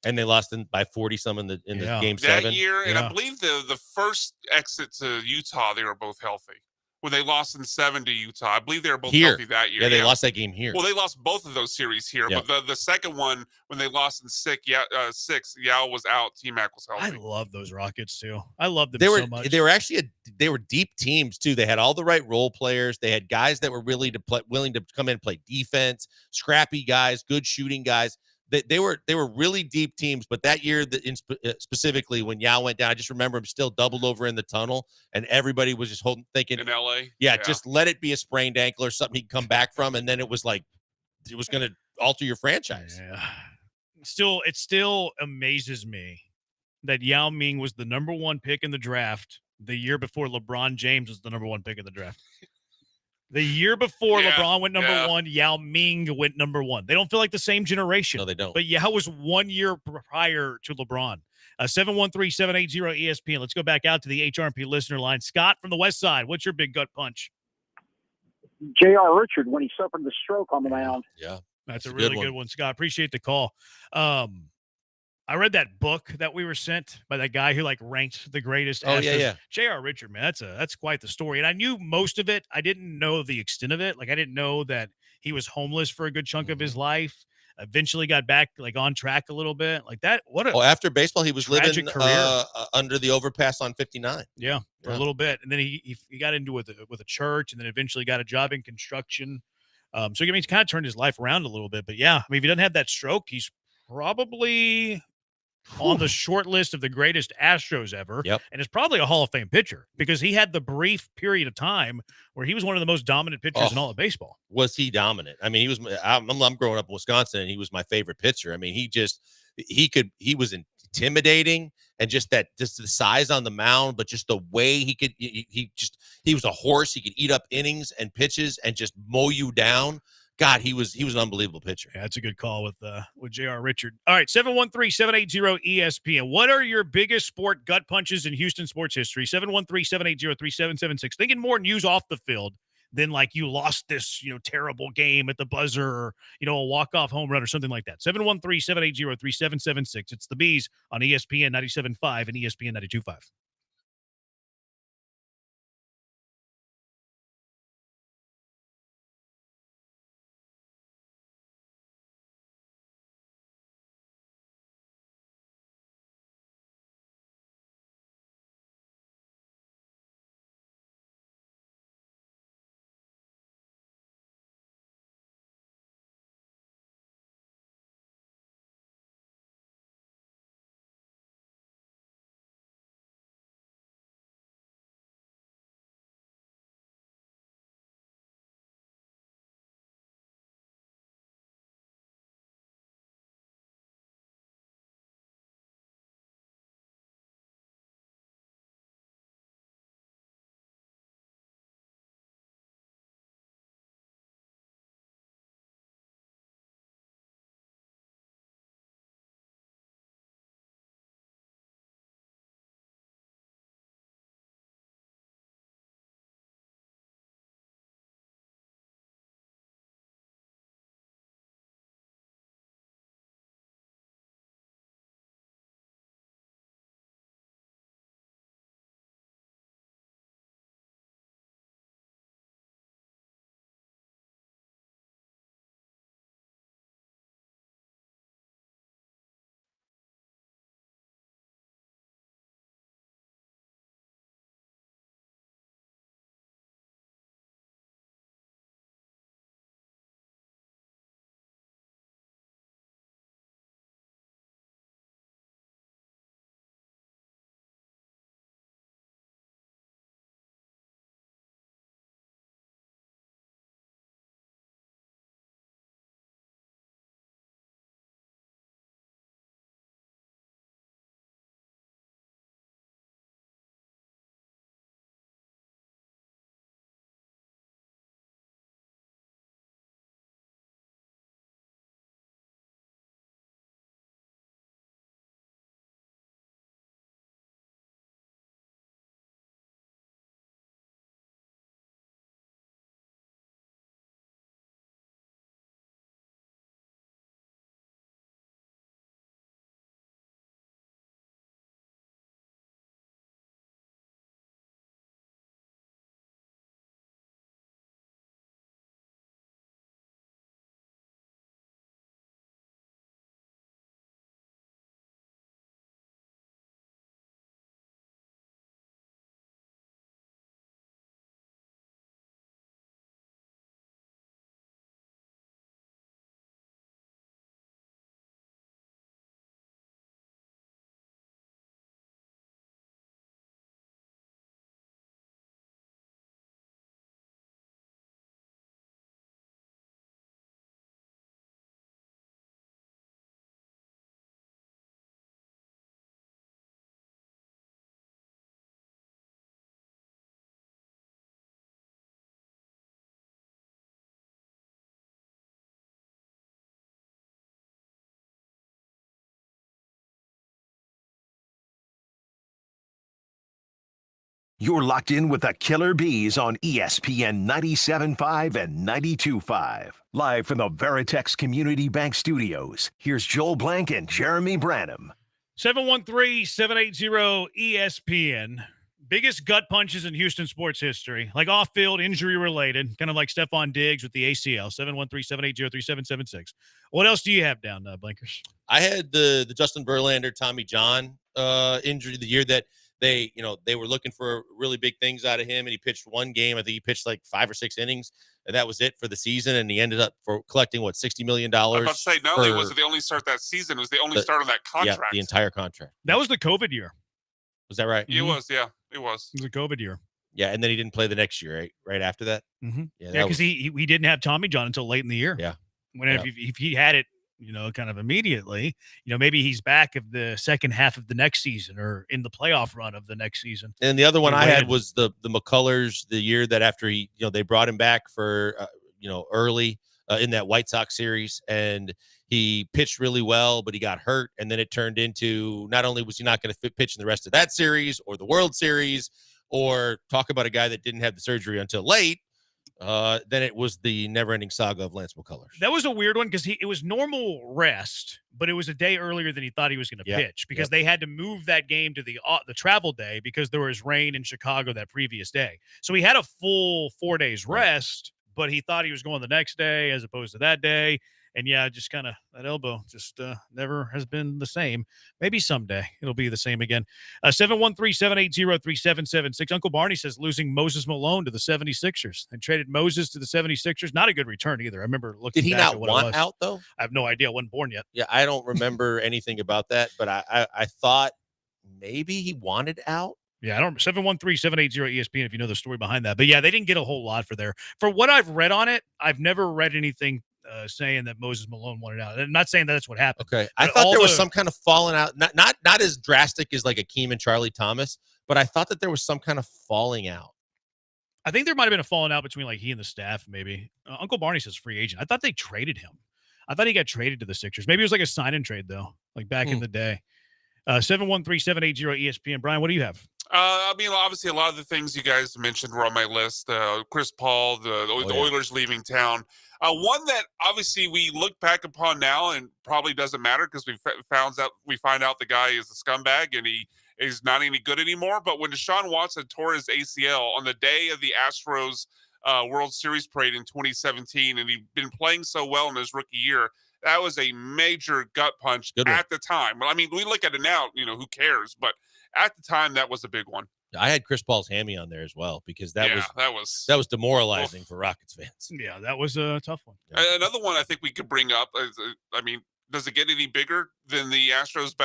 [SPEAKER 10] And they lost by 40-some in the game 7.
[SPEAKER 22] That year, and I believe the first exit to Utah, they were both healthy. When they lost in 7 to Utah, I believe they were both healthy that year.
[SPEAKER 10] Yeah, they lost that game here.
[SPEAKER 22] Well, they lost both of those series here,
[SPEAKER 10] Yep.
[SPEAKER 22] but the second one, when they lost in 6, Yao was out, T-Mac was healthy.
[SPEAKER 20] I love those Rockets too. I love them
[SPEAKER 10] so
[SPEAKER 20] much.
[SPEAKER 10] They were actually they were deep teams too. They had all the right role players. They had guys that were willing to come in and play defense, scrappy guys, good shooting guys. They were really deep teams, but that year, specifically when Yao went down, I just remember him still doubled over in the tunnel, and everybody was just thinking
[SPEAKER 22] in LA.
[SPEAKER 10] Yeah, just let it be a sprained ankle or something he can come back from, and then it was like it was going to alter your franchise.
[SPEAKER 20] Yeah. It still amazes me that Yao Ming was the number 1 pick in the draft the year before LeBron James was the number 1 pick in the draft. The year before LeBron went number 1, Yao Ming went number 1. They don't feel like the same generation.
[SPEAKER 10] No, they don't.
[SPEAKER 20] But Yao was 1 year prior to LeBron. 713-780-ESPN. Let's go back out to the HRP listener line. Scott from the West Side, what's your big gut punch?
[SPEAKER 21] J.R. Richard when he suffered the stroke on the mound.
[SPEAKER 10] Yeah.
[SPEAKER 20] That's a really good one, Scott. Appreciate the call. I read that book that we were sent by that guy who ranked the greatest.
[SPEAKER 10] Oh, yeah.
[SPEAKER 20] J.R. Richard, man, that's quite the story. And I knew most of it. I didn't know the extent of it. I didn't know that he was homeless for a good chunk of his life. Eventually got back on track a little bit.
[SPEAKER 10] After baseball, he was living
[SPEAKER 20] career.
[SPEAKER 10] Under the overpass on 59.
[SPEAKER 20] Yeah, for a little bit, and then he got into with a church, and then eventually got a job in construction. So he's kind of turned his life around a little bit. But yeah, I mean, if he doesn't have that stroke, he's probably on the short list of the greatest Astros ever.
[SPEAKER 10] Yep.
[SPEAKER 20] And is probably a Hall of Fame pitcher because he had the brief period of time where he was one of the most dominant pitchers in all of baseball.
[SPEAKER 10] Was he dominant? I mean, he was. I'm growing up in Wisconsin, and he was my favorite pitcher. I mean, he was intimidating. and just the size on the mound, but just the way he was a horse. He could eat up innings and pitches and just mow you down. God, he was an unbelievable pitcher.
[SPEAKER 20] Yeah, that's a good call with J.R. Richard. All right, 713-780-ESPN. What are your biggest sport gut punches in Houston sports history? 713-780-3776. Thinking more news off the field than like you lost this, terrible game at the buzzer or, a walk-off home run or something like that. 713-780-3776. It's the Bees on ESPN 97.5 and ESPN 92.5.
[SPEAKER 4] You're locked in with the Killer Bees on ESPN 97.5 and 92.5. Live from the Veritex Community Bank Studios, here's Joel Blank and Jeremy Branham.
[SPEAKER 20] 713-780-ESPN. Biggest gut punches in Houston sports history, like off-field, injury-related, kind of like Stephon Diggs with the ACL, 713-780-3776. What else do you have down, Blankers?
[SPEAKER 10] I had the Justin Verlander, Tommy John injury the year that they were looking for really big things out of him, and he pitched one game. I think he pitched like 5 or 6 innings, and that was it for the season. And he ended up collecting $60 million.
[SPEAKER 22] I was about to say, not only was it the only start that season, it was the only start on that contract.
[SPEAKER 10] Yeah, the entire contract.
[SPEAKER 20] That was the COVID year.
[SPEAKER 10] Was that right?
[SPEAKER 22] It was, yeah. It was.
[SPEAKER 20] It was a COVID year.
[SPEAKER 10] Yeah, and then he didn't play the next year, right after that.
[SPEAKER 20] Mm-hmm. Yeah, because he didn't have Tommy John until late in the year.
[SPEAKER 10] Yeah.
[SPEAKER 20] If he had it kind of immediately. Maybe he's back of the second half of the next season or in the playoff run of the next season.
[SPEAKER 10] And the other one
[SPEAKER 20] He
[SPEAKER 10] I had
[SPEAKER 20] waited.
[SPEAKER 10] was the McCullers, the year that after they brought him back for, early in that White Sox series, and he pitched really well, but he got hurt. And then it turned into, not only was he not going to pitch in the rest of that series or the World Series, or talk about a guy that didn't have the surgery until late, then it was the never-ending saga of Lance McCullers.
[SPEAKER 20] That was a weird one because it was normal rest, but it was a day earlier than he thought he was going to pitch because they had to move that game to the travel day because there was rain in Chicago that previous day. So he had a full 4 days rest, but he thought he was going the next day as opposed to that day. And just kind of that elbow just never has been the same. Maybe someday it'll be the same again. 713-780-3776. Uncle Barney says losing Moses Malone to the 76ers and traded Moses to the 76ers. Not a good return either. I remember looking
[SPEAKER 10] Did he
[SPEAKER 20] back
[SPEAKER 10] not
[SPEAKER 20] at what
[SPEAKER 10] want
[SPEAKER 20] it was.
[SPEAKER 10] out, though?
[SPEAKER 20] I have no idea. I wasn't born yet.
[SPEAKER 10] Yeah, I don't remember anything about that, but I thought maybe he wanted out.
[SPEAKER 20] Yeah, I don't 713-780-ESPN if you know the story behind that. But yeah, they didn't get a whole lot for what I've read on it. I've never read anything saying that Moses Malone wanted out. I'm not saying that's what happened.
[SPEAKER 10] Okay. I thought there was some kind of falling out, not as drastic as like Akeem and Charlie Thomas, but I thought that there was some kind of falling out.
[SPEAKER 20] I think there might have been a falling out between like he and the staff, maybe. Uncle Barney says free agent. I thought they traded him. I thought he got traded to the Sixers. Maybe it was like a sign and trade though, like back in the day. 713-780-ESPN. Brian, what do you have?
[SPEAKER 22] Obviously, a lot of the things you guys mentioned were on my list. Chris Paul, the Oilers leaving town. One that obviously we look back upon now and probably doesn't matter because we find out the guy is a scumbag and he is not any good anymore. But when Deshaun Watson tore his ACL on the day of the Astros World Series parade in 2017, and he'd been playing so well in his rookie year, that was a major gut punch at the time. Well, we look at it now, who cares? But at the time, that was a big one.
[SPEAKER 10] I had Chris Paul's hammy on there as well because that was demoralizing for Rockets fans.
[SPEAKER 20] Yeah, that was a tough one.
[SPEAKER 22] Another one I think we could bring up is, does it get any bigger than the Astros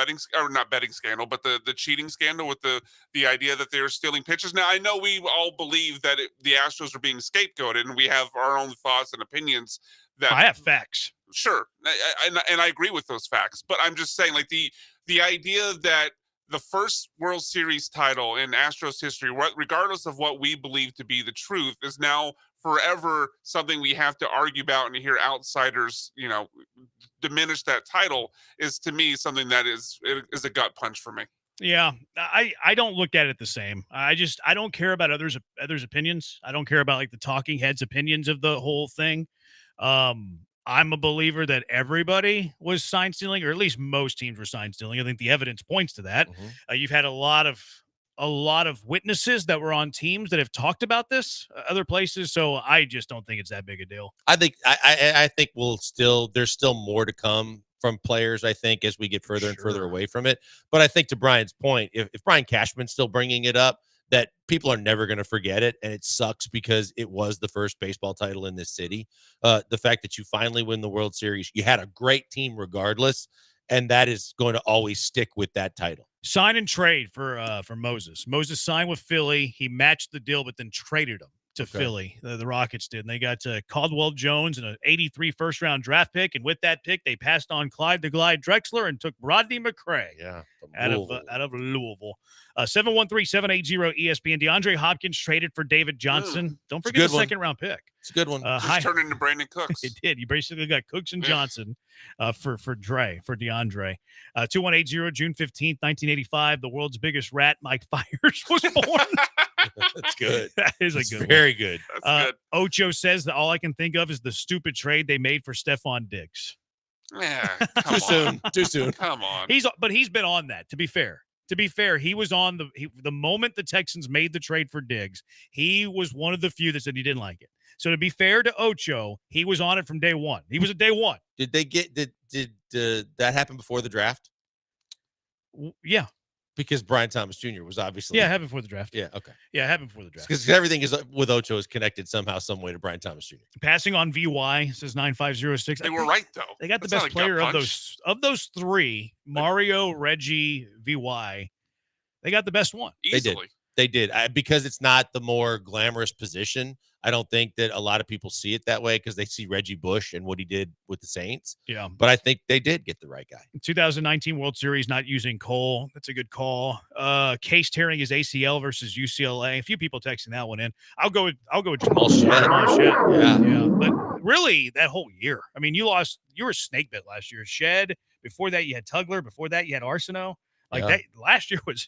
[SPEAKER 22] not betting scandal, but the cheating scandal with the idea that they're stealing pitches? Now, I know we all believe that the Astros are being scapegoated, and we have our own thoughts and opinions. That
[SPEAKER 20] I have facts.
[SPEAKER 22] Sure, and I agree with those facts, but I'm just saying, like the idea that the first World Series title in Astros history, regardless of what we believe to be the truth, is now forever something we have to argue about and hear outsiders, diminish that title, is to me something that is a gut punch for me.
[SPEAKER 20] Yeah, I don't look at it the same. I don't care about others' opinions. I don't care about like the talking heads' opinions of the whole thing. I'm a believer that everybody was sign stealing, or at least most teams were sign stealing. I think the evidence points to that. You've had a lot of witnesses that were on teams that have talked about this other places. So I just don't think it's that big a deal.
[SPEAKER 10] I think I think there's still more to come from players, I think, as we get further and further away from it. But I think to Brian's point, if Brian Cashman's still bringing it up, that people are never going to forget it. And it sucks because it was the first baseball title in this city. The fact that you finally win the World Series, you had a great team regardless, and that is going to always stick with that title.
[SPEAKER 20] Sign and trade for Moses. Moses signed with Philly. He matched the deal, but then traded him to Philly. The Rockets did. And they got Caldwell Jones and an 83 first-round draft pick. And with that pick, they passed on Clyde the Glide Drexler and took Rodney McCray out of Louisville. 713-780-ESPN. DeAndre Hopkins traded for David Johnson. Don't forget the second-round pick.
[SPEAKER 10] It's a good one.
[SPEAKER 22] Just turned into Brandon Cooks.
[SPEAKER 20] It did. You basically got Cooks and Johnson for DeAndre. 2180, June 15th, 1985. The world's biggest rat, Mike Fiers, was born.
[SPEAKER 10] That's good.
[SPEAKER 20] That is a good
[SPEAKER 10] very
[SPEAKER 20] one.
[SPEAKER 10] good.
[SPEAKER 22] That's good.
[SPEAKER 20] Ocho says that all I can think of is the stupid trade they made for Stephon Diggs.
[SPEAKER 22] Yeah,
[SPEAKER 10] Too soon.
[SPEAKER 22] Come on.
[SPEAKER 20] He's been on that, to be fair. He was on the moment the Texans made the trade for Diggs, he was one of the few that said he didn't like it. So to be fair to Ocho, he was on it from day one. He was at day one.
[SPEAKER 10] Did that happen before the draft?
[SPEAKER 20] Yeah.
[SPEAKER 10] Because Brian Thomas Jr. was obviously.
[SPEAKER 20] Yeah, it happened before the draft.
[SPEAKER 10] Yeah, okay.
[SPEAKER 20] Yeah, it happened before the draft.
[SPEAKER 10] Because everything is with Ocho is connected somehow, some way to Brian Thomas Jr.
[SPEAKER 20] Passing on VY, says 9506.
[SPEAKER 22] They were right, though.
[SPEAKER 20] They got the best player of those three, Mario, Reggie, VY. They got the best one.
[SPEAKER 22] Easily.
[SPEAKER 10] They did. Because it's not the more glamorous position. I don't think that a lot of people see it that way because they see Reggie Bush and what he did with the Saints.
[SPEAKER 20] Yeah.
[SPEAKER 10] But I think they did get the right guy.
[SPEAKER 20] 2019 World Series, not using Cole. That's a good call. Case tearing his ACL versus UCLA. A few people texting that one in. I'll go with Jamal Shead. Yeah. But really, that whole year. I mean, you were snake bit last year. Shed. Before that, you had Tugler. Before that, you had Arsenault. That last year was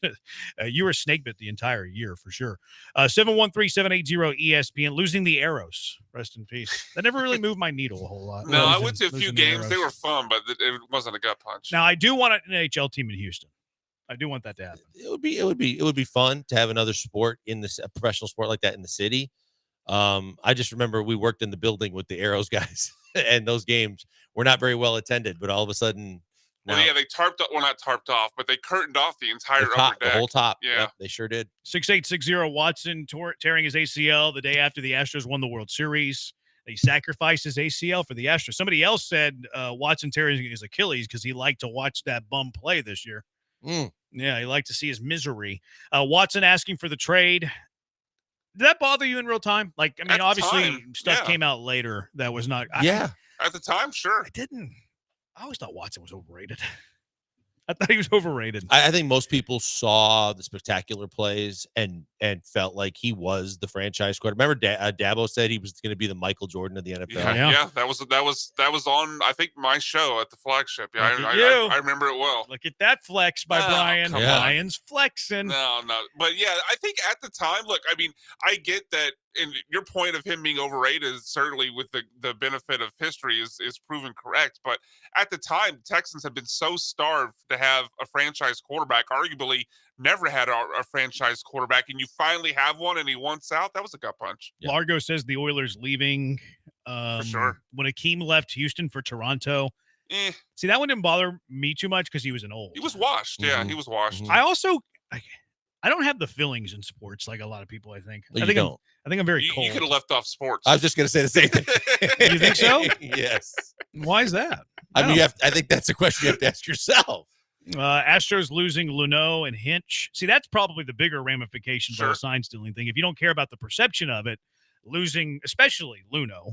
[SPEAKER 20] you were snake bit the entire year for sure. 713-780-ESPN. Losing the arrows. Rest in peace. That never really moved my needle a whole lot.
[SPEAKER 22] No, I went to a few games. They were fun, but it wasn't a gut punch.
[SPEAKER 20] Now I do want an NHL team in Houston. I do want that to happen.
[SPEAKER 10] It would be fun to have another sport a professional sport like that in the city. I just remember we worked in the building with the Arrows guys, and those games were not very well attended. But all of a sudden.
[SPEAKER 22] Well, yeah, they not tarped off, but they curtained off the entire upper deck.
[SPEAKER 10] The whole top.
[SPEAKER 22] Yeah.
[SPEAKER 10] Yep, they sure did.
[SPEAKER 20] 6860 Watson tearing his ACL the day after the Astros won the World Series. He sacrificed his ACL for the Astros. Somebody else said Watson tearing his Achilles because he liked to watch that bum play this year. Yeah, he liked to see his misery. Watson asking for the trade. Did that bother you in real time? Like, I mean, obviously stuff came out later that was not.
[SPEAKER 22] At the time, sure.
[SPEAKER 20] I didn't. I always thought Watson was overrated. I thought he was overrated.
[SPEAKER 10] I think most people saw the spectacular plays and felt like he was the franchise quarterback. Remember, Dabo said he was going to be the Michael Jordan of the NFL.
[SPEAKER 22] Yeah, that was on, I think, my show at the flagship. Yeah, I remember it well.
[SPEAKER 20] Look at that flex by Brian. Brian's flexing.
[SPEAKER 22] No, but yeah, I think at the time, look, I mean, I get that. And your point of him being overrated, certainly with the benefit of history, is proven correct. But at the time, Texans have been so starved to have a franchise quarterback, arguably never had a franchise quarterback, and you finally have one, and he wants out. That was a gut punch.
[SPEAKER 20] Yeah. Largo says the Oilers leaving.
[SPEAKER 22] For sure.
[SPEAKER 20] When Akeem left Houston for Toronto. See, that one didn't bother me too much because he was an old.
[SPEAKER 22] He was washed. Mm-hmm. Yeah, he was washed.
[SPEAKER 20] I don't have the feelings in sports like a lot of people, I think.
[SPEAKER 10] I
[SPEAKER 20] think I'm very cold.
[SPEAKER 22] You could have left off sports.
[SPEAKER 10] I was just going to say the same thing.
[SPEAKER 20] You think so?
[SPEAKER 10] Yes.
[SPEAKER 20] Why is that?
[SPEAKER 10] I think that's a question you have to ask yourself.
[SPEAKER 20] Astros losing Luneau and Hinch. See, that's probably the bigger ramification of the sign stealing thing. If you don't care about the perception of it, losing, especially Luneau,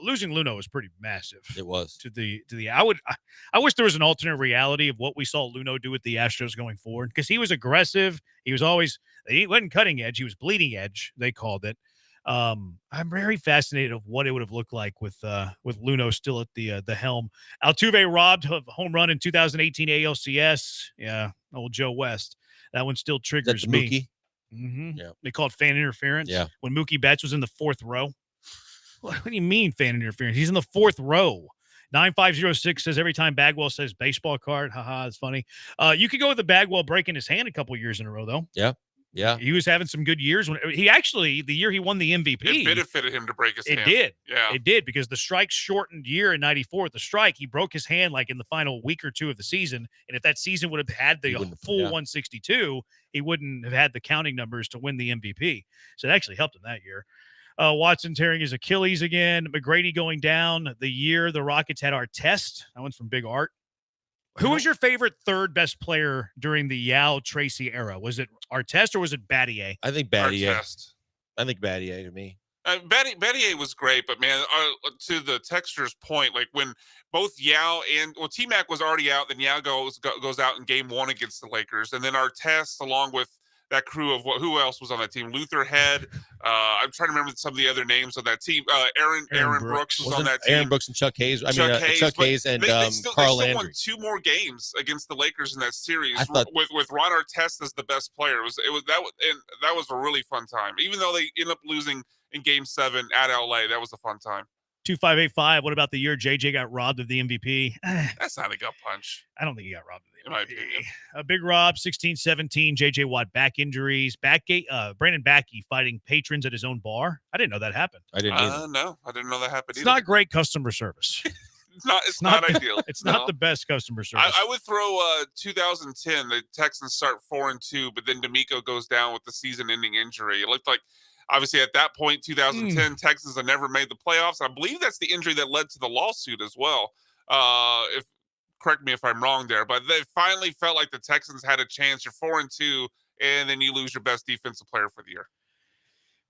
[SPEAKER 20] losing Luneau is pretty massive.
[SPEAKER 10] It was
[SPEAKER 20] I wish there was an alternate reality of what we saw Luneau do with the Astros going forward, because he was aggressive. He wasn't cutting edge. He was bleeding edge. They called it. I'm very fascinated of what it would have looked like with Luneau still at the helm. Altuve robbed a home run in 2018 ALCS. Yeah, old Joe West. That one still triggers me.
[SPEAKER 10] Mookie?
[SPEAKER 20] Mm-hmm.
[SPEAKER 10] Yeah.
[SPEAKER 20] They called fan interference.
[SPEAKER 10] Yeah.
[SPEAKER 20] When Mookie Betts was in the fourth row. What do you mean fan interference? He's in the fourth row. 9506 says every time Bagwell says baseball card. Haha, it's funny. You could go with the Bagwell breaking his hand a couple years in a row, though.
[SPEAKER 10] Yeah. Yeah.
[SPEAKER 20] He was having some good years when he actually, the year he won the MVP.
[SPEAKER 22] It benefited him to break his hand.
[SPEAKER 20] It did.
[SPEAKER 22] Yeah.
[SPEAKER 20] It did, because the strike shortened year in 94. At the strike, he broke his hand like in the final week or two of the season. And if that season would have had the full 162, he wouldn't have had the counting numbers to win the MVP. So it actually helped him that year. Watson tearing his Achilles again. McGrady going down. The year the Rockets had Artest. That one's from Big Art. Who was your favorite third best player during the Yao Tracy era? Was it Artest or was it Battier?
[SPEAKER 10] I think Battier.
[SPEAKER 22] Artest.
[SPEAKER 10] I think Battier to me.
[SPEAKER 22] Battier was great, but man, to the Textures point, like when both Yao and T-Mac was already out, then Yao goes out in game one against the Lakers, and then Artest along with that crew of who else was on that team? Luther Head. I'm trying to remember some of the other names on that team. Aaron Brooks was on that team.
[SPEAKER 10] Aaron Brooks and Chuck Hayes. Chuck Hayes and
[SPEAKER 22] they
[SPEAKER 10] Carl
[SPEAKER 22] still
[SPEAKER 10] Landry.
[SPEAKER 22] won 2 more games against the Lakers in that series.
[SPEAKER 10] I thought,
[SPEAKER 22] with Ron Artest as the best player. That was a really fun time. Even though they ended up losing in Game 7 at LA, that was a fun time.
[SPEAKER 20] 2585. What about the year JJ got robbed of the MVP?
[SPEAKER 22] That's not a gut punch.
[SPEAKER 20] I don't think he got robbed of the MVP.
[SPEAKER 22] In my opinion.
[SPEAKER 20] A big Rob, 16-17. JJ Watt back injuries. Brandon Backey fighting patrons at his own bar. I didn't know that happened.
[SPEAKER 10] I didn't either.
[SPEAKER 22] No, I didn't know that happened.
[SPEAKER 20] It's not great customer service.
[SPEAKER 22] It's not ideal.
[SPEAKER 20] It's not the best customer service.
[SPEAKER 22] I would throw 2010. The Texans start 4-2, but then D'Amico goes down with the season-ending injury. It looked like, obviously, at that point, 2010, Texans have never made the playoffs. I believe that's the injury that led to the lawsuit as well. Correct me if I'm wrong there, but they finally felt like the Texans had a chance. You're 4-2, and then you lose your best defensive player for the year.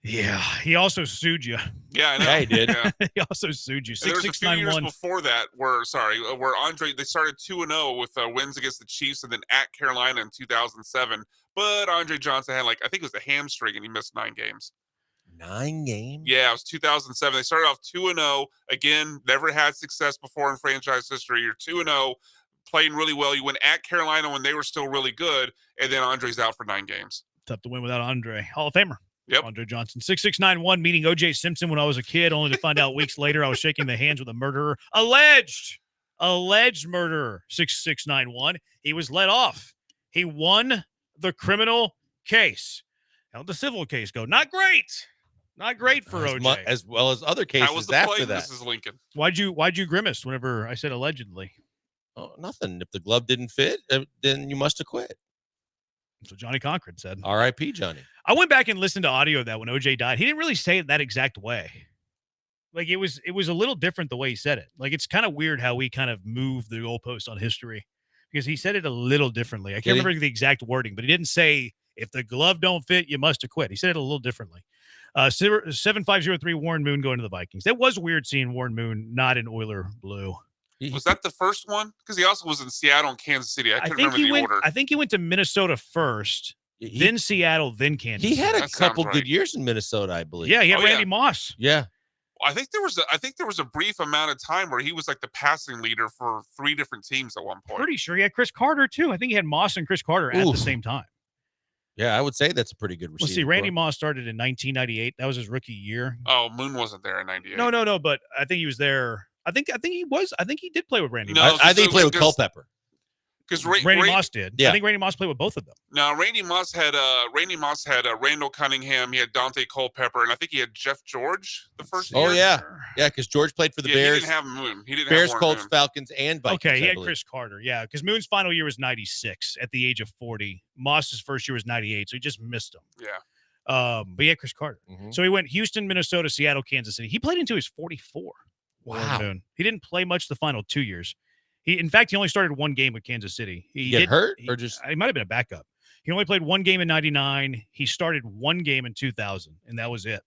[SPEAKER 20] Yeah, he also sued you.
[SPEAKER 22] Yeah, I know.
[SPEAKER 10] Yeah, he did.
[SPEAKER 22] Yeah.
[SPEAKER 20] He also sued you.
[SPEAKER 22] And there was a few years
[SPEAKER 20] 6691.
[SPEAKER 22] before that where Andre, they started 2-0 with wins against the Chiefs and then at Carolina in 2007. But Andre Johnson had I think it was a hamstring and he missed 9 games.
[SPEAKER 10] 9 games?
[SPEAKER 22] Yeah, it was 2007. They started off 2-0. Again, never had success before in franchise history. You're 2-0, playing really well. You went at Carolina when they were still really good, and then Andre's out for 9 games.
[SPEAKER 20] Tough to win without Andre. Hall of Famer.
[SPEAKER 22] Yep.
[SPEAKER 20] Andre Johnson. 6691, meeting O.J. Simpson when I was a kid, only to find out weeks later I was shaking the hands with a murderer. Alleged murderer. 6691. He was let off. He won the criminal case. How'd the civil case go? Not great. Not great for OJ.
[SPEAKER 10] As well as other cases
[SPEAKER 22] How was the
[SPEAKER 10] after
[SPEAKER 22] play,
[SPEAKER 10] that.
[SPEAKER 22] Mrs. Lincoln?
[SPEAKER 20] Why'd you grimace whenever I said allegedly?
[SPEAKER 10] Oh, nothing. If the glove didn't fit, then you must have quit.
[SPEAKER 20] That's what Johnny Cochran said.
[SPEAKER 10] R.I.P. Johnny.
[SPEAKER 20] I went back and listened to audio of that when OJ died. He didn't really say it that exact way. Like it was a little different the way he said it. Like it's kind of weird how we kind of move the goalpost on history because he said it a little differently. I can't remember the exact wording, but he didn't say if the glove don't fit, you must have quit. He said it a little differently. 7503 Warren Moon going to the Vikings. That was weird seeing Warren Moon not in Oiler blue.
[SPEAKER 22] Was that the first one? Because he also was in Seattle and Kansas City. I couldn't remember the order.
[SPEAKER 20] I think he went to Minnesota first, then Seattle, then Kansas.
[SPEAKER 10] He had a
[SPEAKER 22] That
[SPEAKER 10] couple
[SPEAKER 22] sounds
[SPEAKER 10] good
[SPEAKER 22] right.
[SPEAKER 10] years in Minnesota, I believe.
[SPEAKER 20] Yeah, he had Randy Moss.
[SPEAKER 10] Yeah.
[SPEAKER 22] I think there was a brief amount of time where he was like the passing leader for 3 different teams at one point.
[SPEAKER 20] Pretty sure he had Chris Carter too. I think he had Moss and Chris Carter at the same time.
[SPEAKER 10] Yeah, I would say that's a pretty good receiver.
[SPEAKER 20] Let's see. Randy Moss started in 1998. That was his rookie year.
[SPEAKER 22] Oh, Moon wasn't there in 98.
[SPEAKER 20] No, but I think he was there. I think he was. I think he did play with Randy.
[SPEAKER 22] No,
[SPEAKER 20] Moss.
[SPEAKER 10] I think he played with Culpepper.
[SPEAKER 22] Because
[SPEAKER 20] Randy Moss did.
[SPEAKER 10] Yeah.
[SPEAKER 20] I think Randy Moss played with both of them.
[SPEAKER 22] No, Randy Moss had Randall Cunningham. He had Dante Culpepper, and I think he had Jeff George the first year.
[SPEAKER 10] Oh yeah, because George played for the Bears.
[SPEAKER 22] He didn't have Moon. He didn't
[SPEAKER 10] Bears,
[SPEAKER 22] have
[SPEAKER 10] Colts,
[SPEAKER 22] Moon.
[SPEAKER 10] Falcons, and Vikings.
[SPEAKER 20] Okay, he
[SPEAKER 10] I
[SPEAKER 20] had
[SPEAKER 10] believe.
[SPEAKER 20] Chris Carter. Yeah, because Moon's final year was 96 at the age of 40. Moss's first year was 98, so he just missed him.
[SPEAKER 22] Yeah.
[SPEAKER 20] But he had Chris Carter.
[SPEAKER 10] Mhm.
[SPEAKER 20] So he went Houston, Minnesota, Seattle, Kansas City. He played until he was 44.
[SPEAKER 10] Wow.
[SPEAKER 20] Moon. He didn't play much the final 2 years. In fact, he only started 1 game with Kansas City. He
[SPEAKER 10] Get hurt or just
[SPEAKER 20] he might have been a backup. He only played 1 game in 99. He started 1 game in 2000, and that was it.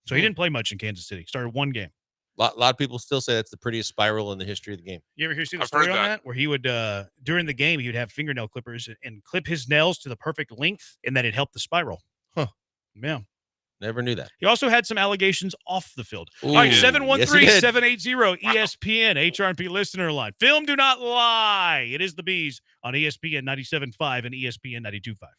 [SPEAKER 20] So he didn't play much in Kansas City. Started 1 game.
[SPEAKER 10] A lot of people still say that's the prettiest spiral in the history of the game.
[SPEAKER 20] You ever see the
[SPEAKER 22] I've
[SPEAKER 20] story
[SPEAKER 22] heard
[SPEAKER 20] on
[SPEAKER 22] that.
[SPEAKER 20] that? Where he would, during the game, he would have fingernail clippers and clip his nails to the perfect length, and that it helped the spiral.
[SPEAKER 10] Huh.
[SPEAKER 20] Yeah.
[SPEAKER 10] Never knew that.
[SPEAKER 20] He also had some allegations off the field.
[SPEAKER 10] Ooh,
[SPEAKER 20] All right,
[SPEAKER 10] yes, he did.
[SPEAKER 20] 713-780 ESPN HRP listener line. Film do not lie. It is the Bees on ESPN 97.5 and ESPN 92.5.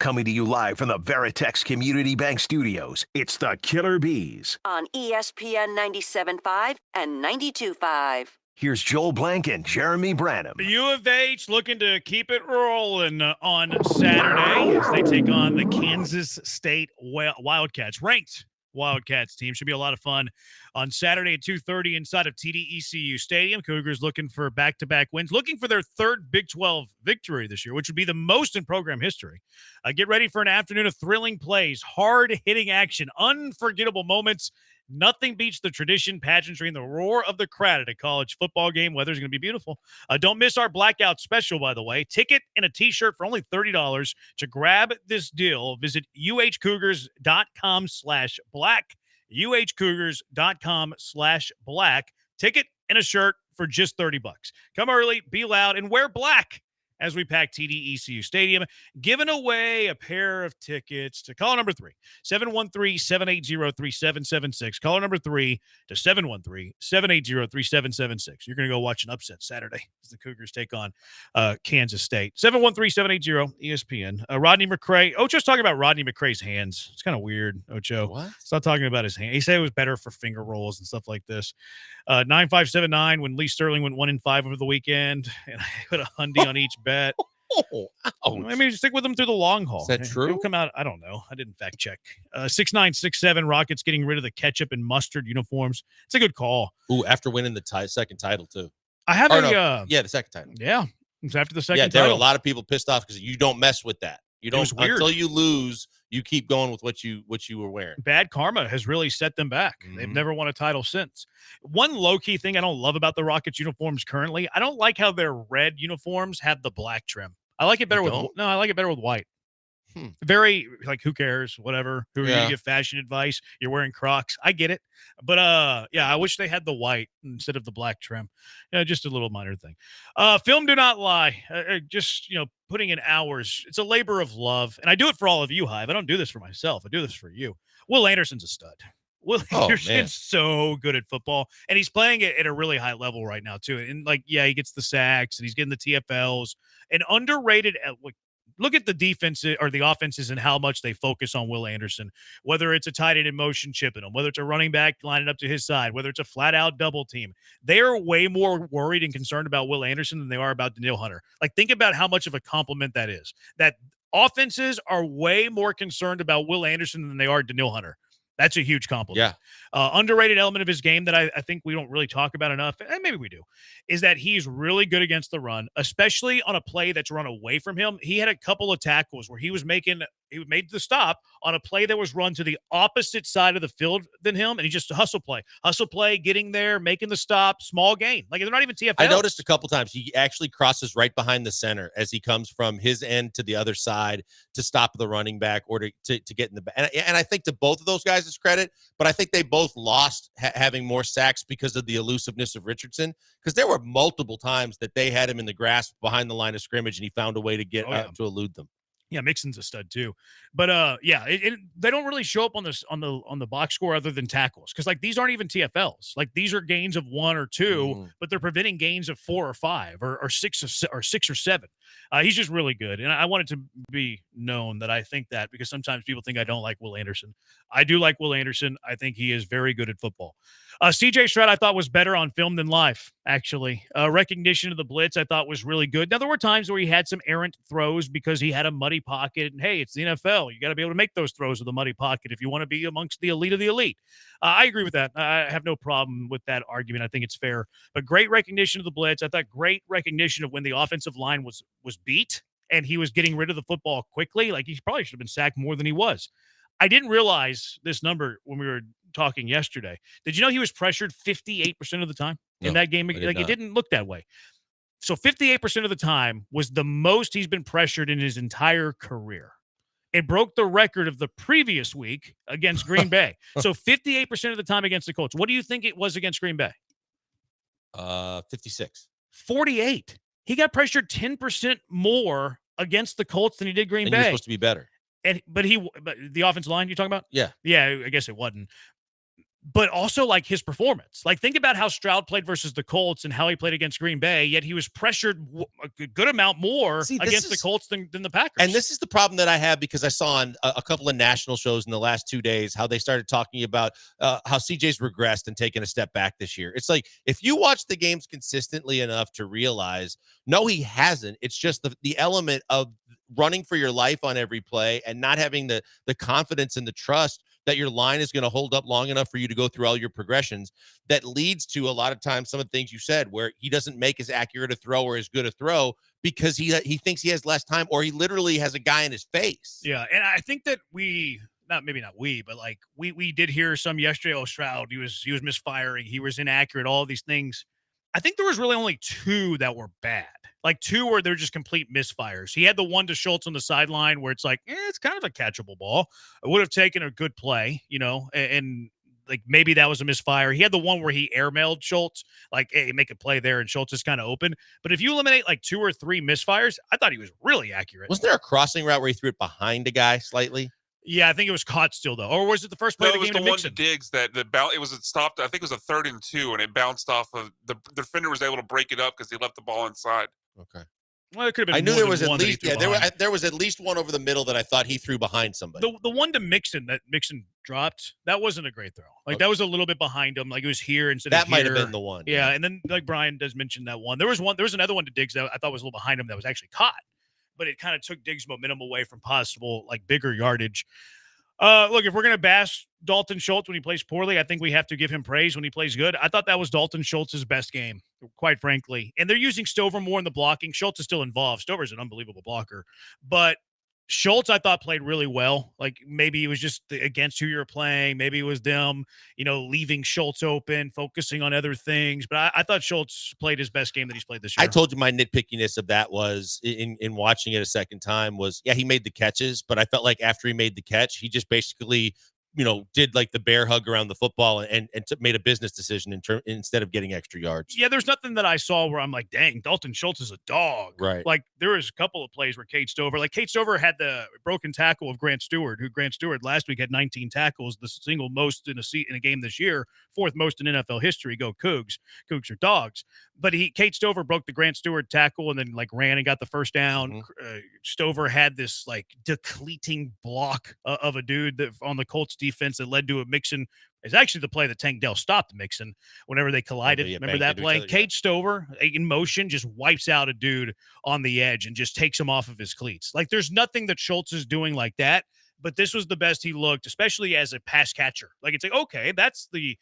[SPEAKER 4] Coming to you live from the Veritex Community Bank Studios, it's the Killer Bees.
[SPEAKER 5] On ESPN 97.5 and 92.5.
[SPEAKER 4] Here's Joel Blank and Jeremy Branham.
[SPEAKER 20] The U of H looking to keep it rolling on Saturday as they take on the Kansas State Wildcats. Ranked Wildcats team. Should be a lot of fun on Saturday at 2:30 inside of TD-ECU Stadium. Cougars looking for back-to-back wins, looking for their third Big 12 victory this year, which would be the most in program history. Get ready for an afternoon of thrilling plays, hard-hitting action, unforgettable moments. Nothing beats the tradition, pageantry, and the roar of the crowd at a college football game. Weather's going to be beautiful. Don't miss our blackout special, by the way. Ticket and a T-shirt for only $30. To grab this deal, visit uhcougars.com/black. uhcougars.com/black. Ticket and a shirt for just $30. Come early, be loud, and wear black as we pack TD-ECU Stadium, giving away a pair of tickets to caller number 3, 713-780-3776. Caller number 3 to 713-780-3776. You're going to go watch an upset Saturday as the Cougars take on Kansas State. 713-780-ESPN. Rodney McCray. Ocho's talking about Rodney McCray's hands. It's kind of weird, Ocho.
[SPEAKER 10] What?
[SPEAKER 20] Stop talking about his hand. He said it was better for finger rolls and stuff like this. 9579 when Lee Sterling went 1-5 over the weekend, and I put a hundy on each bet. I mean, stick with them through the long haul.
[SPEAKER 10] Is that true?
[SPEAKER 20] It'll come out. I don't know. I didn't fact check. 6967 Rockets getting rid of the ketchup and mustard uniforms. It's a good call.
[SPEAKER 10] Ooh, after winning the second title too.
[SPEAKER 20] I have
[SPEAKER 10] the second title.
[SPEAKER 20] Yeah, it's after the second.
[SPEAKER 10] Yeah, there
[SPEAKER 20] title.
[SPEAKER 10] were a lot of people pissed off because you don't mess with that. You don't until you lose. You keep going with what you were wearing.
[SPEAKER 20] Bad karma has really set them back. They've never won a title since. One low-key thing I don't love about the Rockets uniforms currently, I don't like how their red uniforms have the black trim. I like it better with I like it better with white. Very like, who cares? Whatever. Who are you gonna give fashion advice? You're wearing Crocs. I get it. But I wish they had the white instead of the black trim. Just a little minor thing. Film Do Not Lie. Just putting in hours. It's a labor of love. And I do it for all of you, Hive. I don't do this for myself. I do this for you. Will Anderson's a stud. Will Anderson's so good at football. And he's playing it at a really high level right now, too. And he gets the sacks and he's getting the TFLs. And underrated at look at the defense or the offenses and how much they focus on Will Anderson, whether it's a tight end in motion chipping him, whether it's a running back lining up to his side, whether it's a flat out double team. They are way more worried and concerned about Will Anderson than they are about Daniil Hunter. Think about how much of a compliment that is. That offenses are way more concerned about Will Anderson than they are Daniil Hunter. That's a huge compliment. Yeah. Underrated element of his game that I think we don't really talk about enough, and maybe we do, is that he's really good against the run, especially on a play that's run away from him. He had a couple of tackles where he made the stop on a play that was run to the opposite side of the field than him, and he just hustle play, getting there, making the stop, small gain. They're not even TFL.
[SPEAKER 10] I noticed a couple times he actually crosses right behind the center as he comes from his end to the other side to stop the running back or to get in the back. And I think to both of those guys is credit, but I think they both lost having more sacks because of the elusiveness of Richardson, because there were multiple times that they had him in the grasp behind the line of scrimmage and he found a way to get to elude them.
[SPEAKER 20] Yeah, Mixon's a stud too, but they don't really show up on this on the box score other than tackles, because these aren't even TFLs. These are gains of 1 or 2, but they're preventing gains of 4 or 5 or 6 or 7. He's just really good, and I want it to be known that I think that, because sometimes people think I don't like Will Anderson. I do like Will Anderson. I think he is very good at football. CJ Stroud I thought was better on film than live, actually. Recognition of the blitz I thought was really good. Now, there were times where he had some errant throws because he had a muddy pocket, and hey, it's the NFL. You got to be able to make those throws with a muddy pocket if you want to be amongst the elite of the elite. I agree with that. I have no problem with that argument. I think it's fair. But great recognition of the blitz. I thought great recognition of when the offensive line was beat and he was getting rid of the football quickly. He probably should have been sacked more than he was. I didn't realize this number when we were talking yesterday. Did you know he was pressured 58% of the time in that game? It didn't look that way. So 58% of the time was the most he's been pressured in his entire career. It broke the record of the previous week against Green Bay. So 58% of the time against the Colts. What do you think it was against Green Bay?
[SPEAKER 10] 56.
[SPEAKER 20] 48. He got pressured 10% more against the Colts than he did Green Bay.
[SPEAKER 10] You're supposed to be better.
[SPEAKER 20] But the offensive line you're talking about?
[SPEAKER 10] Yeah.
[SPEAKER 20] Yeah, I guess it wasn't. but also like his performance. Like think about how Stroud played versus the Colts and how he played against Green Bay, yet he was pressured a good amount more against the Colts than the Packers.
[SPEAKER 10] And this is the problem that I have because I saw on a couple of national shows in the last 2 days how they started talking about how CJ's regressed and taken a step back this year. It's like, if you watch the games consistently enough to realize, no, he hasn't. It's just the element of running for your life on every play and not having the confidence and the trust that your line is going to hold up long enough for you to go through all your progressions that leads to a lot of times some of the things you said where he doesn't make as accurate a throw or as good a throw because he thinks he has less time or he literally has a guy in his face.
[SPEAKER 20] Yeah, and I think that but like we did hear some yesterday. Oh, Stroud, he was misfiring, he was inaccurate, all these things. I think there was really only 2 that were bad. Like 2 where they're just complete misfires. He had the one to Schultz on the sideline where it's like, it's kind of a catchable ball. I would have taken a good play, and like maybe that was a misfire. He had the one where he airmailed Schultz, like, hey, make a play there, and Schultz is kind of open. But if you eliminate like 2 or 3 misfires, I thought he was really accurate.
[SPEAKER 10] Wasn't there a crossing route where he threw it behind a guy slightly?
[SPEAKER 20] Yeah, I think it was caught still though, or was it the first play of the game?
[SPEAKER 22] It was the one to Diggs that it was stopped. I think it was a 3rd and 2, and it bounced off of the defender was able to break it up because he left the ball inside.
[SPEAKER 10] Okay.
[SPEAKER 20] Well, it could have been.
[SPEAKER 10] I knew there was at
[SPEAKER 20] one
[SPEAKER 10] least there was at least one over the middle that I thought he threw behind somebody.
[SPEAKER 20] The one to Mixon that Mixon dropped, that wasn't a great throw. Like that was a little bit behind him. Like it was here instead of here.
[SPEAKER 10] That might have been the one.
[SPEAKER 20] Yeah, and then like Brian does mention that one. There was another one to Diggs that I thought was a little behind him that was actually caught, but it kind of took Diggs' momentum away from possible like bigger yardage. Look, if we're going to bash Dalton Schultz when he plays poorly, I think we have to give him praise when he plays good. I thought that was Dalton Schultz's best game, quite frankly. And they're using Stover more in the blocking. Schultz is still involved. Stover's an unbelievable blocker. But Schultz, I thought, played really well. Like maybe it was just against who you're playing. Maybe it was them, leaving Schultz open, focusing on other things. But I thought Schultz played his best game that he's played this year.
[SPEAKER 10] I told you my nitpickiness of that was in watching it a second time was, he made the catches, but I felt like after he made the catch, he just basically did like the bear hug around the football and made a business decision instead of getting extra yards.
[SPEAKER 20] Yeah, there's nothing that I saw where I'm like, dang, Dalton Schultz is a dog.
[SPEAKER 10] Right.
[SPEAKER 20] Like there was a couple of plays where Kate Stover had the broken tackle of Grant Stewart, who Grant Stewart last week had 19 tackles, the single most in a game this year, 4th most in NFL history. Go Cougs. Cougs are dogs. But Kate Stover broke the Grant Stewart tackle and then like ran and got the first down. Stover had this like depleting block of a dude that on the Colts defense that led to a Mixon. It's actually the play that Tank Dell stopped Mixon whenever they collided. Remember that play? Kate Stover in motion just wipes out a dude on the edge and just takes him off of his cleats. Like there's nothing that Schultz is doing like that. But this was the best he looked, especially as a pass catcher. Like it's like, okay, that's the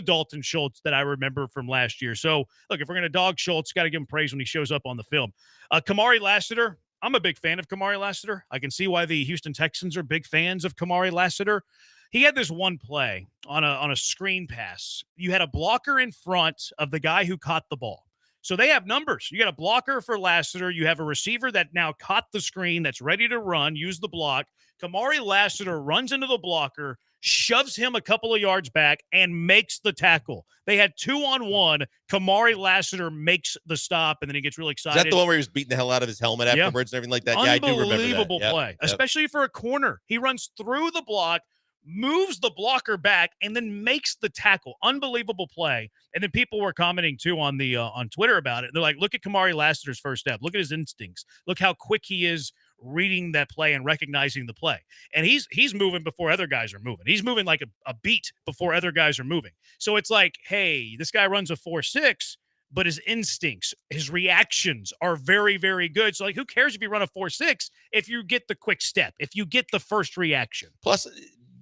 [SPEAKER 20] Dalton Schultz that I remember from last year. So look, if we're gonna dog Schultz, got to give him praise when he shows up on the film. Kamari Lassiter, I'm a big fan of Kamari Lassiter. I can see why the Houston Texans are big fans of Kamari Lassiter. He had this one play on a screen pass. You had a blocker in front of the guy who caught the ball. So they have numbers. You got a blocker for Lassiter. You have a receiver that now caught the screen that's ready to run, use the block. Kamari Lassiter runs into the blocker, shoves him a couple of yards back, and makes the tackle. They had 2-on-1. Kamari Lassiter makes the stop, and then he gets really excited.
[SPEAKER 10] Is that the one where he was beating the hell out of his helmet afterwards and everything like that? Yeah, I do remember that.
[SPEAKER 20] Unbelievable play, especially for a corner. He runs through the block, moves the blocker back, and then makes the tackle. Unbelievable play. And then people were commenting too on the on Twitter about it. They're like, look at Kamari Lassiter's first step. Look at his instincts. Look how quick he is reading that play and recognizing the play. And he's moving before other guys are moving. He's moving like a beat before other guys are moving. So it's like, hey, this guy runs a 4.6, but his instincts, his reactions are very, very good. So like, who cares if you run a 4.6 if you get the quick step, if you get the first reaction?
[SPEAKER 10] Plus,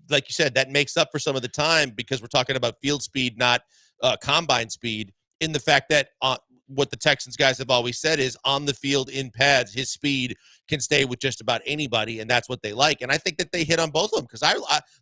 [SPEAKER 10] like you said, that makes up for some of the time because we're talking about field speed, not combine speed, in the fact that what the Texans guys have always said is on the field in pads, his speed can stay with just about anybody, and that's what they like. And I think that they hit on both of them because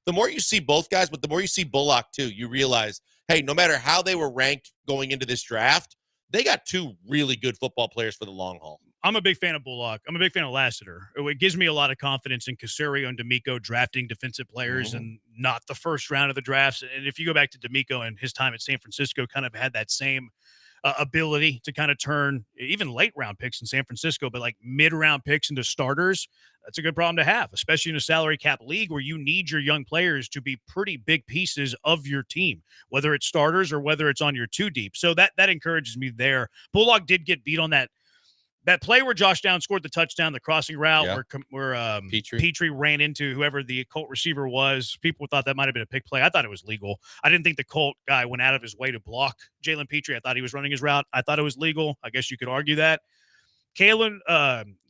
[SPEAKER 10] the more you see both guys, but the more you see Bullock too, you realize, hey, no matter how they were ranked going into this draft, they got 2 really good football players for the long haul.
[SPEAKER 20] I'm a big fan of Bullock. I'm a big fan of Lassiter. It gives me a lot of confidence in Caserio and D'Amico drafting defensive players and not the first round of the drafts. And if you go back to D'Amico and his time at San Francisco, kind of had that same ability to kind of turn even late round picks in San Francisco, but like mid round picks into starters. That's a good problem to have, especially in a salary cap league where you need your young players to be pretty big pieces of your team, whether it's starters or whether it's on your two deep. So that encourages me there. Bullock did get beat on that play where Josh Downs scored the touchdown, the crossing route where Petrie ran into whoever the Colt receiver was. People thought that might have been a pick play. I thought it was legal. I didn't think the Colt guy went out of his way to block Jalen Petrie. I thought he was running his route. I thought it was legal. I guess you could argue that. Kalen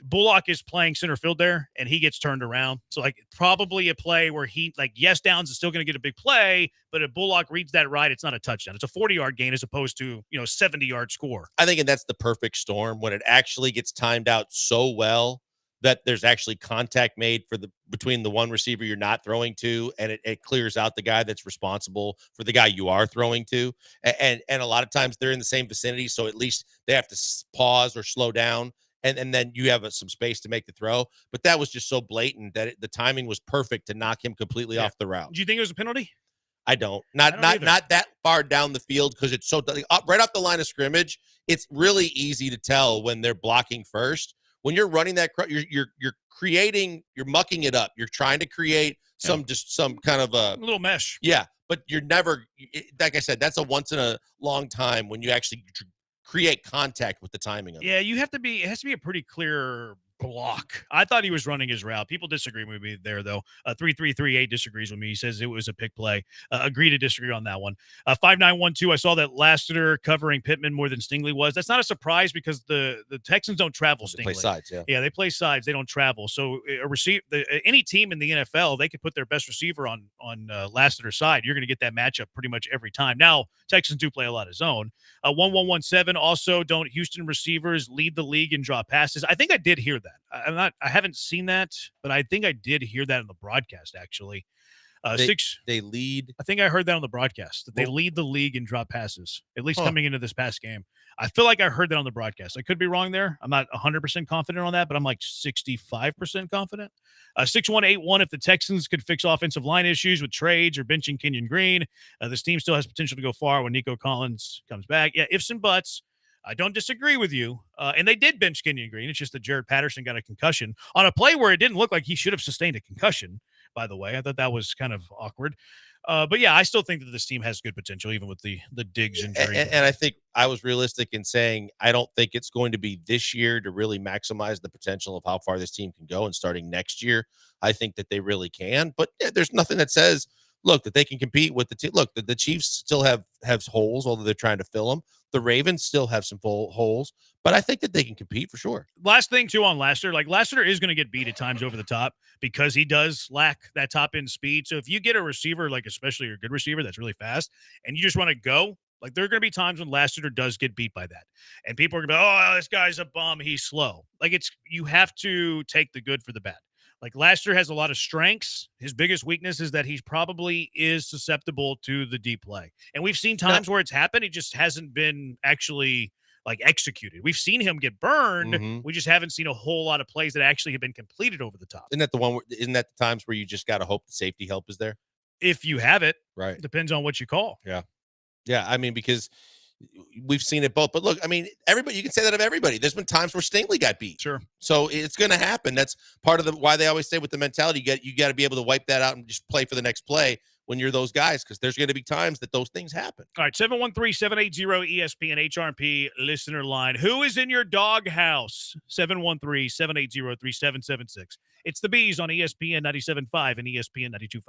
[SPEAKER 20] Bullock is playing center field there, and he gets turned around. So, like, probably a play where yes, Downs is still going to get a big play, but if Bullock reads that right, it's not a touchdown. It's a 40-yard gain as opposed to, 70-yard score.
[SPEAKER 10] I think that's the perfect storm when it actually gets timed out so well that there's actually contact made between the one receiver you're not throwing to, and it clears out the guy that's responsible for the guy you are throwing to. And a lot of times they're in the same vicinity, so at least they have to pause or slow down, and then you have some space to make the throw. But that was just so blatant that the timing was perfect to knock him completely off the route.
[SPEAKER 20] Do you think it was a penalty?
[SPEAKER 10] I don't. Not that far down the field, because it's so right off the line of scrimmage. It's really easy to tell when they're blocking first. When you're running that, you're mucking it up. You're trying to create some kind of a
[SPEAKER 20] little mesh.
[SPEAKER 10] Yeah, but you're never, like I said, that's a once in a long time when you actually create contact with the timing of it.
[SPEAKER 20] Yeah, it has to be a pretty clear block. I thought he was running his route. People disagree with me there, though. 3338 disagrees with me. He says it was a pick play. Agree to disagree on that one. 5912, I saw that Lassiter covering Pittman more than Stingley was. That's not a surprise because the Texans don't travel Stingley.
[SPEAKER 10] They play sides, yeah.
[SPEAKER 20] Yeah, they play sides. They don't travel. So any team in the NFL, they could put their best receiver on Lassiter's side. You're going to get that matchup pretty much every time. Now, Texans do play a lot of zone. 1117, also don't Houston receivers lead the league in drop passes? I think I did hear that. I haven't seen that, but I think I did hear that in the broadcast, actually.
[SPEAKER 10] They lead.
[SPEAKER 20] I think I heard that on the broadcast, that they lead the league in drop passes, at least coming into this past game. I feel like I heard that on the broadcast. I could be wrong there. I'm not 100% confident on that, but I'm like 65% confident. 6181, if the Texans could fix offensive line issues with trades or benching Kenyon Green, this team still has potential to go far when Nico Collins comes back. Yeah, ifs and buts. I don't disagree with you. And they did bench Kenyon Green. It's just that Jared Patterson got a concussion on a play where it didn't look like he should have sustained a concussion, by the way. I thought that was kind of awkward. But yeah, I still think that this team has good potential, even with the Diggs injury.
[SPEAKER 10] And I think I was realistic in saying I don't think it's going to be this year to really maximize the potential of how far this team can go. And starting next year, I think that they really can. But yeah, there's nothing that says, look, that they can compete with the team. Look, the Chiefs still have holes, although they're trying to fill them. The Ravens still have some full holes, but I think that they can compete for sure.
[SPEAKER 20] Last thing, too, on Lassiter. Like, Lassiter is going to get beat at times over the top because he does lack that top-end speed. So if you get a receiver, like especially a good receiver that's really fast, and you just want to go, like, there are going to be times when Lassiter does get beat by that. And people are going to be, oh, this guy's a bum. He's slow. Like, you have to take the good for the bad. Like, Lassiter has a lot of strengths. His biggest weakness is that he probably is susceptible to the deep play. And we've seen times where it's happened. It just hasn't been actually, like, executed. We've seen him get burned.
[SPEAKER 10] Mm-hmm.
[SPEAKER 20] We just haven't seen a whole lot of plays that actually have been completed over the top.
[SPEAKER 10] Isn't that the times where you just got to hope the safety help is there?
[SPEAKER 20] If you have it.
[SPEAKER 10] Right.
[SPEAKER 20] Depends on what you call.
[SPEAKER 10] Yeah. Yeah, I mean, because we've seen it both. But look, I mean, everybody, you can say that of everybody. There's been times where Stingley got beat.
[SPEAKER 20] Sure.
[SPEAKER 10] So it's going to happen. That's part of why they always say with the mentality, you got to be able to wipe that out and just play for the next play when you're those guys, because there's going to be times that those things happen.
[SPEAKER 20] All right, 713-780-ESPN HRP listener line. Who is in your doghouse? 713-780-3776. It's the Bees on ESPN 97.5 and ESPN 92.5.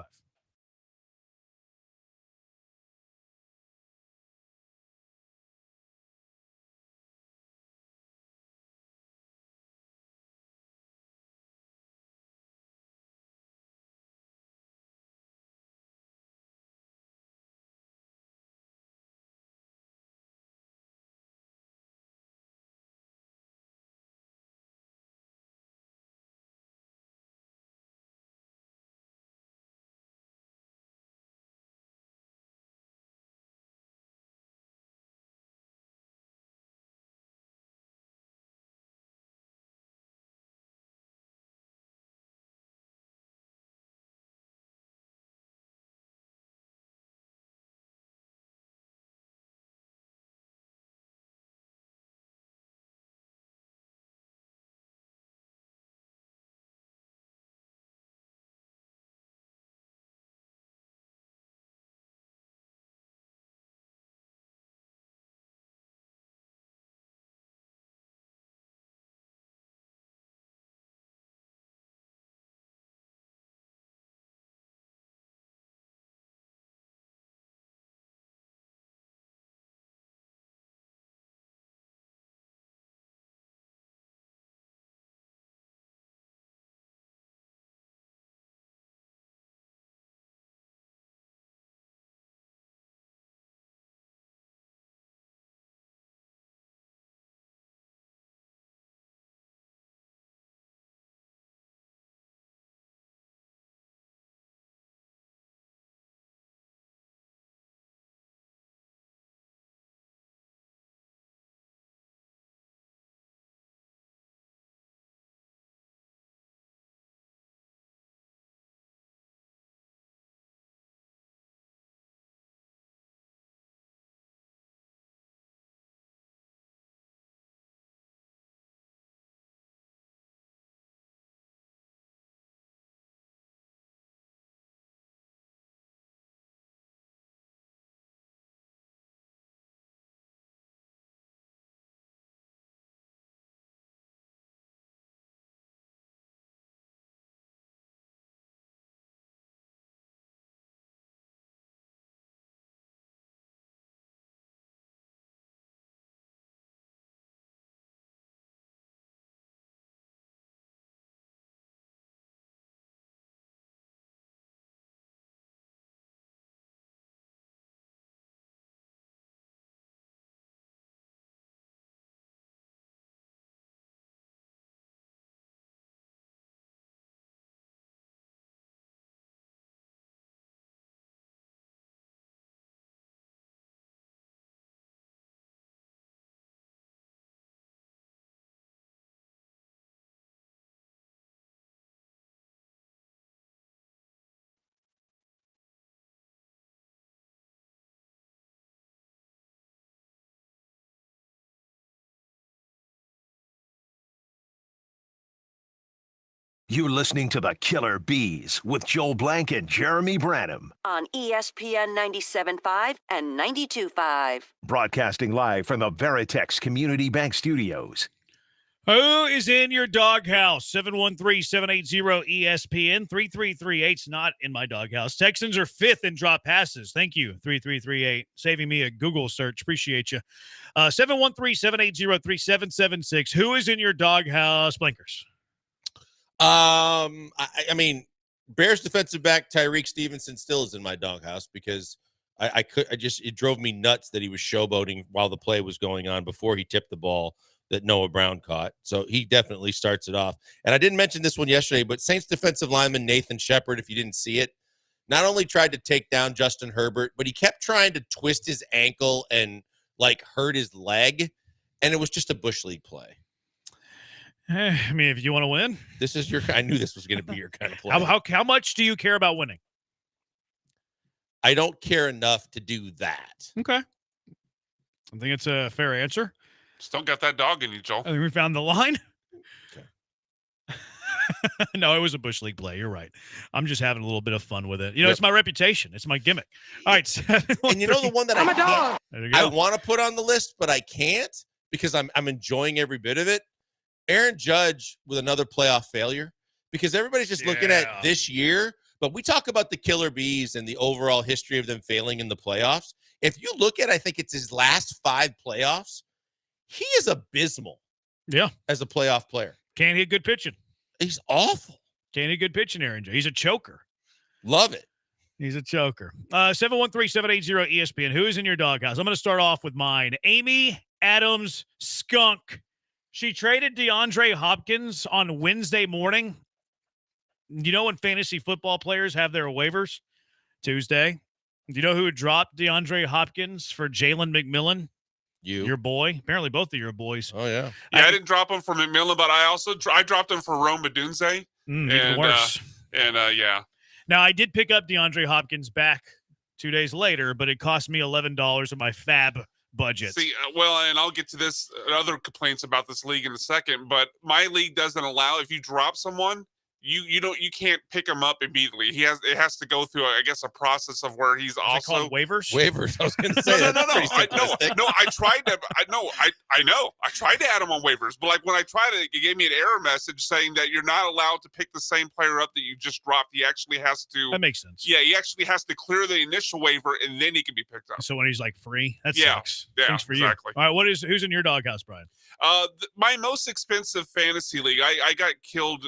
[SPEAKER 4] You're listening to the Killer Bees with Joel Blank and Jeremy Branham.
[SPEAKER 5] On ESPN 97.5 and 92.5.
[SPEAKER 4] Broadcasting live from the Veritex Community Bank Studios.
[SPEAKER 20] Who is in your doghouse? 713-780-ESPN. 3338's not in my doghouse. Texans are 5th in drop passes. Thank you, 3338. Saving me a Google search. Appreciate you. 713-780-3776. Who is in your doghouse, Blinkers?
[SPEAKER 10] I mean, Bears defensive back Tyreek Stevenson still is in my doghouse because it drove me nuts that he was showboating while the play was going on before he tipped the ball that Noah Brown caught. So he definitely starts it off. And I didn't mention this one yesterday, but Saints defensive lineman Nathan Shepard, if you didn't see it, not only tried to take down Justin Herbert, but he kept trying to twist his ankle and hurt his leg. And it was just a Bush League play.
[SPEAKER 20] I mean, if you want to win,
[SPEAKER 10] this is I knew this was going to be your kind of play.
[SPEAKER 20] How much do you care about winning?
[SPEAKER 10] I don't care enough to do that.
[SPEAKER 20] Okay. I think it's a fair answer.
[SPEAKER 22] Just don't get that dog in you, Joel.
[SPEAKER 20] I think we found the line.
[SPEAKER 10] Okay.
[SPEAKER 20] No, it was a Bush League play. You're right. I'm just having a little bit of fun with it. It's my reputation. It's my gimmick. All right.
[SPEAKER 10] And you know the one that I want to put on the list, but I can't because I'm enjoying every bit of it. Aaron Judge with another playoff failure because everybody's just looking at this year, but we talk about the Killer Bees and the overall history of them failing in the playoffs. If you look at, I think it's his last 5 playoffs, he is abysmal.
[SPEAKER 20] Yeah.
[SPEAKER 10] As a playoff player.
[SPEAKER 20] Can't hit good pitching.
[SPEAKER 10] He's awful.
[SPEAKER 20] Can't hit good pitching, Aaron Judge. He's a choker.
[SPEAKER 10] Love it.
[SPEAKER 20] He's a choker. 713-780-ESPN. Who is in your doghouse? I'm going to start off with mine. Amy Adams Skunk. She traded DeAndre Hopkins on Wednesday morning. You know when fantasy football players have their waivers? Tuesday. Do you know who dropped DeAndre Hopkins for Jalen McMillan? Your boy. Apparently both of your boys.
[SPEAKER 10] Oh, yeah.
[SPEAKER 22] Yeah, I didn't drop him for McMillan, but I also dropped him for Rome Odunze.
[SPEAKER 20] Even worse.
[SPEAKER 22] Yeah.
[SPEAKER 20] Now, I did pick up DeAndre Hopkins back 2 days later, but it cost me $11 of my fab budget.
[SPEAKER 22] See, and I'll get to this other complaints about this league in a second, but my league doesn't allow, if you drop someone, you can't pick him up immediately. It has to go through, I guess, a process of where he's also
[SPEAKER 20] called waivers.
[SPEAKER 10] Waivers. I was going to say
[SPEAKER 22] no. I tried to. I know. I tried to add him on waivers, but when I tried it, it gave me an error message saying that you're not allowed to pick the same player up that you just dropped. He actually has to.
[SPEAKER 20] That makes sense.
[SPEAKER 22] Yeah, he actually has to clear the initial waiver and then he can be picked up.
[SPEAKER 20] So when he's free, that sucks.
[SPEAKER 22] Yeah,
[SPEAKER 20] thanks for
[SPEAKER 22] exactly.
[SPEAKER 20] You. All right, who's in your doghouse, Brian?
[SPEAKER 22] My most expensive fantasy league. I got killed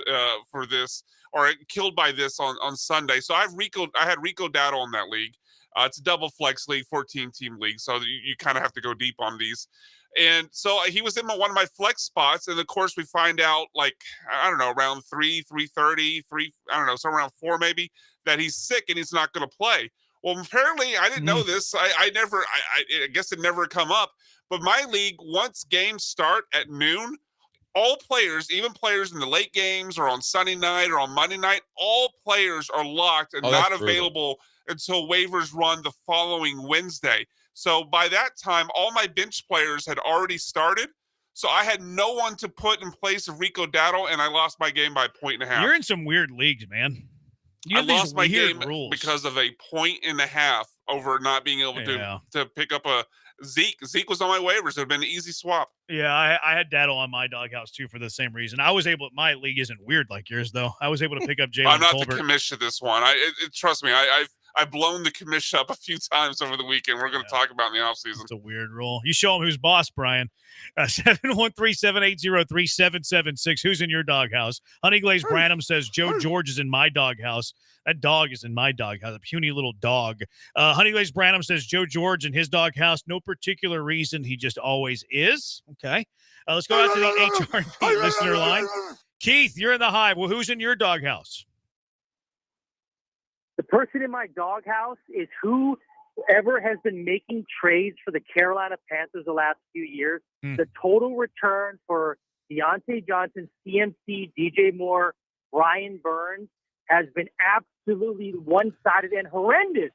[SPEAKER 22] for this. Or killed by this on Sunday. So I had Rico Dowdle in that league. It's a double flex league, 14-team league. So you kind of have to go deep on these. And so he was in one of my flex spots. And of course, we find out around 3:30, so around 4 maybe, that he's sick and he's not going to play. Well, apparently I didn't know this. I guess it never come up. But my league, once games start at noon, all players, even players in the late games or on Sunday night or on Monday night, all players are locked and not available until waivers run the following Wednesday. So by that time, all my bench players had already started. So I had no one to put in place of Rico Dowdle, and I lost my game by 1.5 points.
[SPEAKER 20] You're in some weird leagues, man.
[SPEAKER 22] I lost my game because of a 1.5 points over not being able to pick up a Zeke. Zeke was on my waivers. It would have been an easy swap.
[SPEAKER 20] Yeah, I had Daddle on my doghouse too for the same reason. I was able. My league isn't weird like yours though. I was able to pick up Jalen.
[SPEAKER 22] I'm not
[SPEAKER 20] Colbert.
[SPEAKER 22] the commission this one. Trust me. I've blown the commission up a few times over the weekend. We're going to talk about in the offseason.
[SPEAKER 20] It's a weird rule. You show him who's boss, Brian. 713-780-3776. Who's in your doghouse? Honey Glazed Branham says Joe George is in my doghouse. That dog is in my doghouse, a puny little dog. Honey Glazed Branham says Joe George in his doghouse. No particular reason. He just always is. Okay. Let's go out to the HRP listener line. Keith, you're in the hive. Well, who's in your doghouse?
[SPEAKER 2] The person in my doghouse is whoever has been making trades for the Carolina Panthers the last few years. The total return for Deontay Johnson, CMC, DJ Moore, Ryan Burns has been absolutely one-sided and horrendous.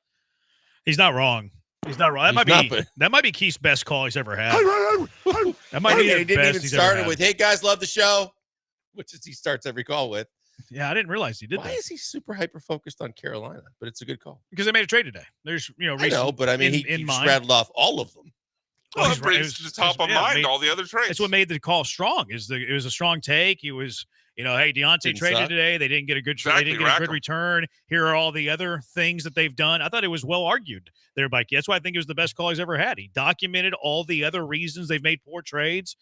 [SPEAKER 20] He's not wrong. That might be Keith's best call he's ever had. That might be
[SPEAKER 10] he didn't even start it with, "Hey guys, love the show," which is he starts every call with.
[SPEAKER 20] Yeah, I didn't realize he did
[SPEAKER 10] Why
[SPEAKER 20] that.
[SPEAKER 10] is he super hyper focused on Carolina? But it's a good call.
[SPEAKER 20] Because they made a trade today. There's,
[SPEAKER 10] I know, but I mean, he just rattled off all of them.
[SPEAKER 22] Well, it brings to the top of mind all the other trades.
[SPEAKER 20] That's what made the call strong. It was a strong take. He was, hey, Deontay traded today. They didn't get a good trade. They didn't get a good return. Here are all the other things that they've done. I thought it was well argued there by Keith. That's why I think it was the best call he's ever had. He documented all the other reasons they've made poor trades.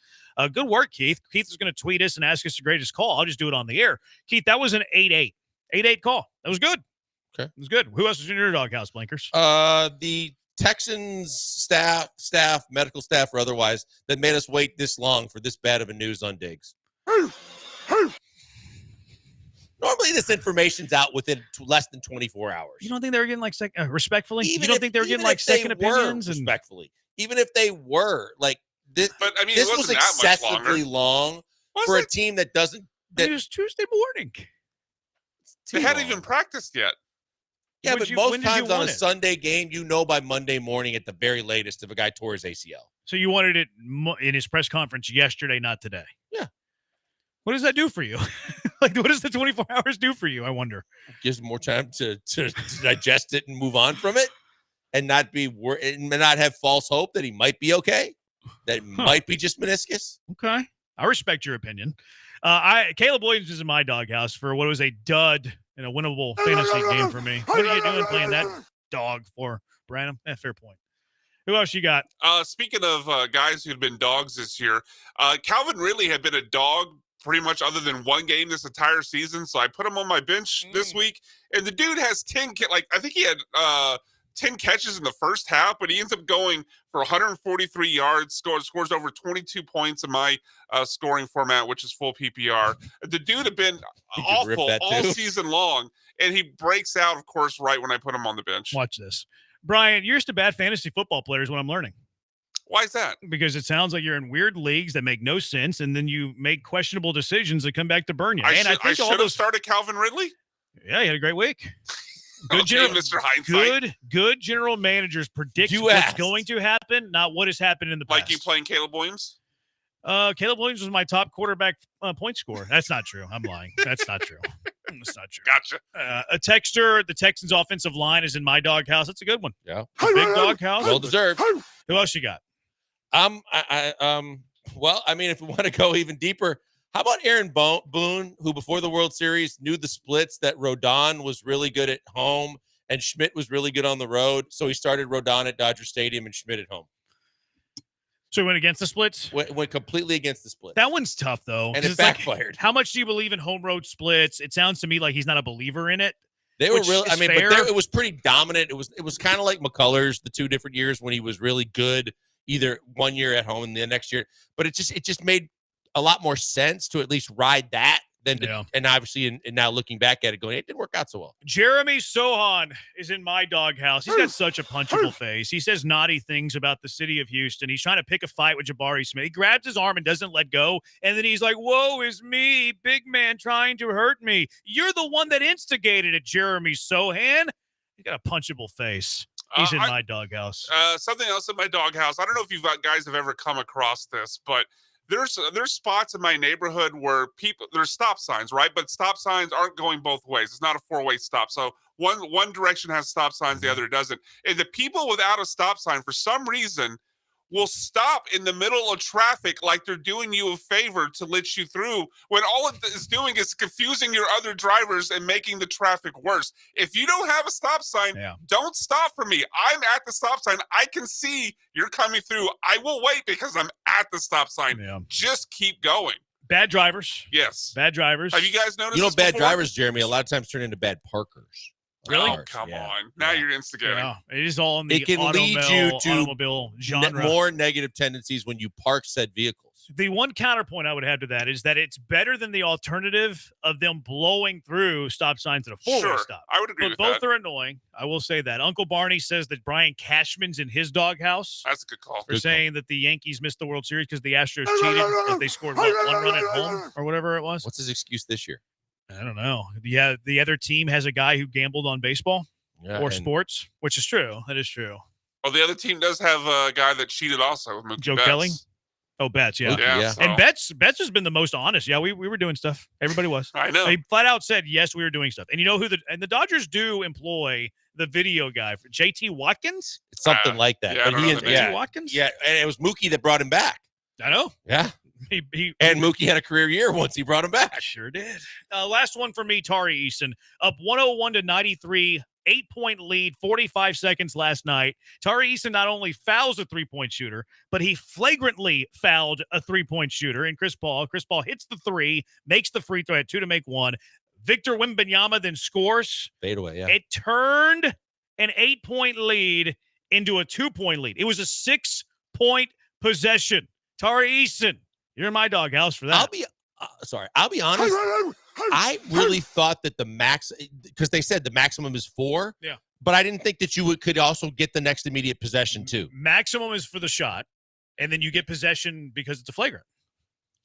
[SPEAKER 20] Good work, Keith. Keith is going to tweet us and ask us the greatest call. I'll just do it on the air. Keith, that was an 8-8. 8-8 call. That was good.
[SPEAKER 10] Okay.
[SPEAKER 20] It was good. Who else was in your doghouse, Blinkers?
[SPEAKER 10] The Texans staff, medical staff or otherwise, that made us wait this long for this bad of a news on Diggs. Normally, this information's out within less than 24 hours.
[SPEAKER 20] You don't think they were getting respectfully? You don't think they were getting second opinions?
[SPEAKER 10] Respectfully, even if they were this,
[SPEAKER 22] but I mean,
[SPEAKER 10] this
[SPEAKER 22] it
[SPEAKER 10] was
[SPEAKER 22] wasn't that much
[SPEAKER 10] excessively long for a team that doesn't.
[SPEAKER 20] It was Tuesday morning.
[SPEAKER 22] They hadn't even practiced yet.
[SPEAKER 10] Yeah, but most times on a Sunday game, by Monday morning at the very latest if a guy tore his ACL.
[SPEAKER 20] So you wanted it in his press conference yesterday, not today.
[SPEAKER 10] Yeah.
[SPEAKER 20] What does that do for you? What does the 24 hours do for you, I wonder?
[SPEAKER 10] Gives more time to digest it and move on from it and not have false hope that he might be okay, that it might be just meniscus.
[SPEAKER 20] Okay. I respect your opinion. Caleb Williams is in my doghouse for what was a dud in a winnable fantasy game for me. What are you doing playing that dog for, Branham? Fair point. Who else you got?
[SPEAKER 22] Speaking of guys who've been dogs this year, Calvin Ridley had been a dog pretty much other than one game this entire season. So I put him on my bench this week. And the dude has 10, I think he had 10 catches in the first half, but he ends up going for 143 yards, scores over 22 points in my scoring format, which is full PPR. The dude had been awful all season long, and he breaks out, of course, right when I put him on the bench.
[SPEAKER 20] Watch this. Brian, you're just a bad fantasy football player is what I'm learning.
[SPEAKER 22] Why is that?
[SPEAKER 20] Because it sounds like you're in weird leagues that make no sense, and then you make questionable decisions that come back to burn you.
[SPEAKER 22] I should have started Calvin Ridley.
[SPEAKER 20] Yeah, he had a great week.
[SPEAKER 22] Good Mr. Hindsight.
[SPEAKER 20] Good general managers predict what's going to happen, not what has happened in the past.
[SPEAKER 22] Like you playing Caleb Williams?
[SPEAKER 20] Caleb Williams was my top quarterback point scorer. That's not true. I'm lying. That's not true. That's not true.
[SPEAKER 22] Gotcha.
[SPEAKER 20] A texter, the Texans' offensive line is in my doghouse. That's a good one.
[SPEAKER 10] Yeah.
[SPEAKER 20] Big doghouse.
[SPEAKER 10] Well deserved.
[SPEAKER 20] Who else you got?
[SPEAKER 10] Well, I mean, if we want to go even deeper, how about Aaron Boone, who before the World Series knew the splits that Rodon was really good at home and Schmidt was really good on the road. So he started Rodon at Dodger Stadium and Schmidt at home.
[SPEAKER 20] So he went against the splits?
[SPEAKER 10] Went completely against the splits.
[SPEAKER 20] That one's tough, though.
[SPEAKER 10] And it backfired.
[SPEAKER 20] How much do you believe in home road splits? It sounds to me like he's not a believer in it.
[SPEAKER 10] They were really, but it was pretty dominant. It was kind of like McCullers, the 2 different years when he was really good, either one year at home and the next year. But it just made a lot more sense to at least ride that than and obviously and now looking back at it going, it didn't work out so well.
[SPEAKER 20] Jeremy Sohan is in my doghouse. He's got such a punchable face. He says naughty things about the city of Houston. He's trying to pick a fight with Jabari Smith. He grabs his arm and doesn't let go. And then he's like, woe is me, big man trying to hurt me. You're the one that instigated it, Jeremy Sohan. He's got a punchable face. He's in my doghouse.
[SPEAKER 22] Something else in my doghouse. I don't know if you guys have ever come across this, but there's spots in my neighborhood where there's stop signs, right? But stop signs aren't going both ways. It's not a 4-way stop. So one direction has stop signs, the other doesn't. And the people without a stop sign, for some reason, will stop in the middle of traffic like they're doing you a favor to let you through, when all it is doing is confusing your other drivers and making the traffic worse. If you don't have a stop sign, don't stop for me. I'm at the stop sign. I can see you're coming through. I will wait because I'm at the stop sign. Just keep going.
[SPEAKER 20] Bad drivers.
[SPEAKER 22] Yes.
[SPEAKER 20] Bad drivers.
[SPEAKER 22] Have you guys noticed
[SPEAKER 10] this bad
[SPEAKER 22] before?
[SPEAKER 10] drivers, Jeremy, a lot of times turn into bad parkers.
[SPEAKER 20] Really?
[SPEAKER 22] Oh, come on. Now you're instigating.
[SPEAKER 20] Yeah, it is all in the
[SPEAKER 10] it can lead you to
[SPEAKER 20] automobile genre.
[SPEAKER 10] More negative tendencies when you park said vehicles.
[SPEAKER 20] The one counterpoint I would have to that is that it's better than the alternative of them blowing through stop signs at a 4-way stop.
[SPEAKER 22] I would agree with
[SPEAKER 20] both
[SPEAKER 22] that.
[SPEAKER 20] are annoying. I will say that. Uncle Barney says that Brian Cashman's in his doghouse.
[SPEAKER 22] That's a good call.
[SPEAKER 20] For saying that the Yankees missed the World Series because the Astros cheated, that they scored one run at home or whatever it was.
[SPEAKER 10] What's his excuse this year?
[SPEAKER 20] I don't know. Yeah, the other team has a guy who gambled on baseball. Or sports, which is true. That is true.
[SPEAKER 22] Well, the other team does have a guy that cheated also. With Mookie
[SPEAKER 20] Joe
[SPEAKER 22] Betts.
[SPEAKER 20] Kelly? Oh, Betts, yeah.
[SPEAKER 10] Yeah.
[SPEAKER 20] And Betts has been the most honest. Yeah, we were doing stuff. Everybody was.
[SPEAKER 22] I know.
[SPEAKER 20] He flat out said, yes, we were doing stuff. And you know who the Dodgers do employ the video guy, for JT Watkins?
[SPEAKER 10] Something like that.
[SPEAKER 22] Yeah,
[SPEAKER 10] But he is
[SPEAKER 20] JT Watkins?
[SPEAKER 10] Yeah, and it was Mookie that brought him back.
[SPEAKER 20] I know.
[SPEAKER 10] Yeah.
[SPEAKER 20] And
[SPEAKER 10] Mookie had a career year once he brought him back.
[SPEAKER 20] Sure did. Last one for me, Tari Eason, up 101-93, 8-point lead, 45 seconds last night. Tari Eason not only fouls a three-point shooter, but he flagrantly fouled a three-point shooter in Chris Paul. Chris Paul hits the three, makes the free throw at 2 to make 1. Victor Wembanyama then scores.
[SPEAKER 10] Fade away, yeah.
[SPEAKER 20] It turned an 8-point lead into a 2-point lead. It was a 6-point possession. Tari Eason, you're in my doghouse for that.
[SPEAKER 10] I'll be honest. I really thought that the max, because they said the maximum is 4.
[SPEAKER 20] Yeah.
[SPEAKER 10] But I didn't think that you could also get the next immediate possession too.
[SPEAKER 20] Maximum is for the shot, and then you get possession because it's a flagrant.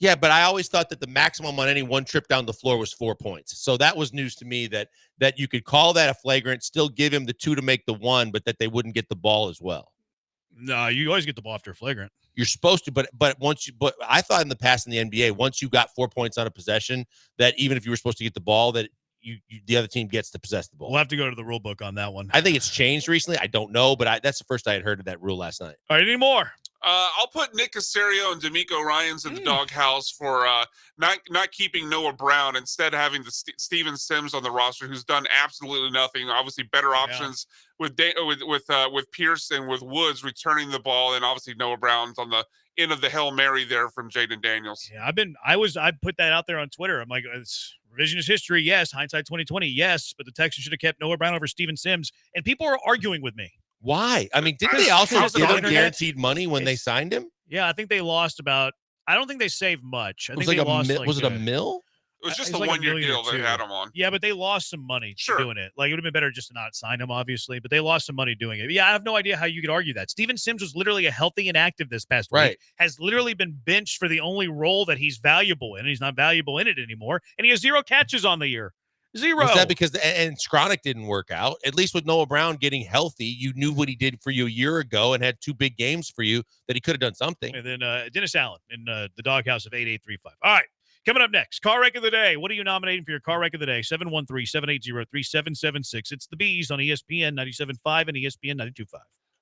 [SPEAKER 10] Yeah, but I always thought that the maximum on any one trip down the floor was 4 points. So that was news to me that you could call that a flagrant, still give him the 2 to make the 1, but that they wouldn't get the ball as well.
[SPEAKER 20] No, you always get the ball after a flagrant.
[SPEAKER 10] You're supposed to, but I thought in the past in the NBA, once you got 4 points on a possession, that even if you were supposed to get the ball, that the other team gets to possess the ball.
[SPEAKER 20] We'll have to go to the rule book on that one.
[SPEAKER 10] I think it's changed recently. I don't know, but that's the first I had heard of that rule last night.
[SPEAKER 20] All right, any more?
[SPEAKER 22] I'll put Nick Caserio and D'Amico Ryans in the doghouse for not keeping Noah Brown, instead having the Steven Sims on the roster, who's done absolutely nothing. Obviously, better options with Pierce and with Woods returning the ball, and obviously Noah Brown's on the end of the Hail Mary there from Jaden Daniels.
[SPEAKER 20] Yeah, I put that out there on Twitter. I'm like, it's revisionist history, yes. Hindsight 2020, yes. But the Texans should have kept Noah Brown over Steven Sims, and people are arguing with me.
[SPEAKER 10] Why? I mean, didn't they also give him guaranteed money when they signed him?
[SPEAKER 20] Yeah, I think they lost about. I don't think they saved much. I think they lost.
[SPEAKER 10] Was it a mill?
[SPEAKER 22] It was just a one-year deal they had him on.
[SPEAKER 20] Yeah, but they lost some money doing it. Like, it would have been better just to not sign him, obviously. But they lost some money doing it. Yeah, I have no idea how you could argue that. Steven Sims was literally a healthy and active this past week. Has literally been benched for the only role that he's valuable in. He's not valuable in it anymore. And he has 0 catches on the year. 0.
[SPEAKER 10] Was that because and Skronik didn't work out? At least with Noah Brown getting healthy, you knew what he did for you a year ago and had 2 big games for you, that he could have done something.
[SPEAKER 20] And then Dennis Allen in the doghouse of 8835. All right. Coming up next, car wreck of the day. What are you nominating for your car wreck of the day? 713-780-3776. It's the Bees on ESPN 97.5 and ESPN 92.5.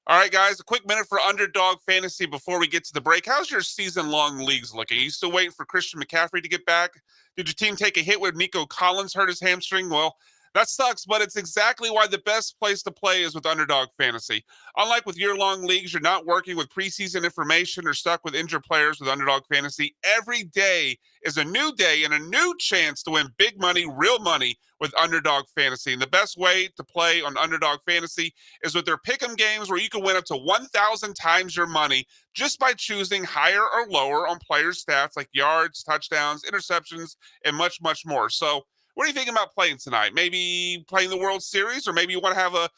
[SPEAKER 22] All right, guys, a quick minute for Underdog Fantasy before we get to the break. How's your season-long leagues looking? Are you still waiting for Christian McCaffrey to get back? Did your team take a hit when Nico Collins hurt his hamstring? Well, that sucks, but it's exactly why the best place to play is with Underdog Fantasy. Unlike with year-long leagues, you're not working with preseason information or stuck with injured players with Underdog Fantasy. Every day is a new day and a new chance to win big money, real money with Underdog Fantasy. And the best way to play on Underdog Fantasy is with their pick'em games, where you can win up to 1,000 times your money just by choosing higher or lower on players' stats like yards, touchdowns, interceptions, and much, much more. So what are you thinking about playing tonight? Maybe playing the World Series, or maybe you want to have a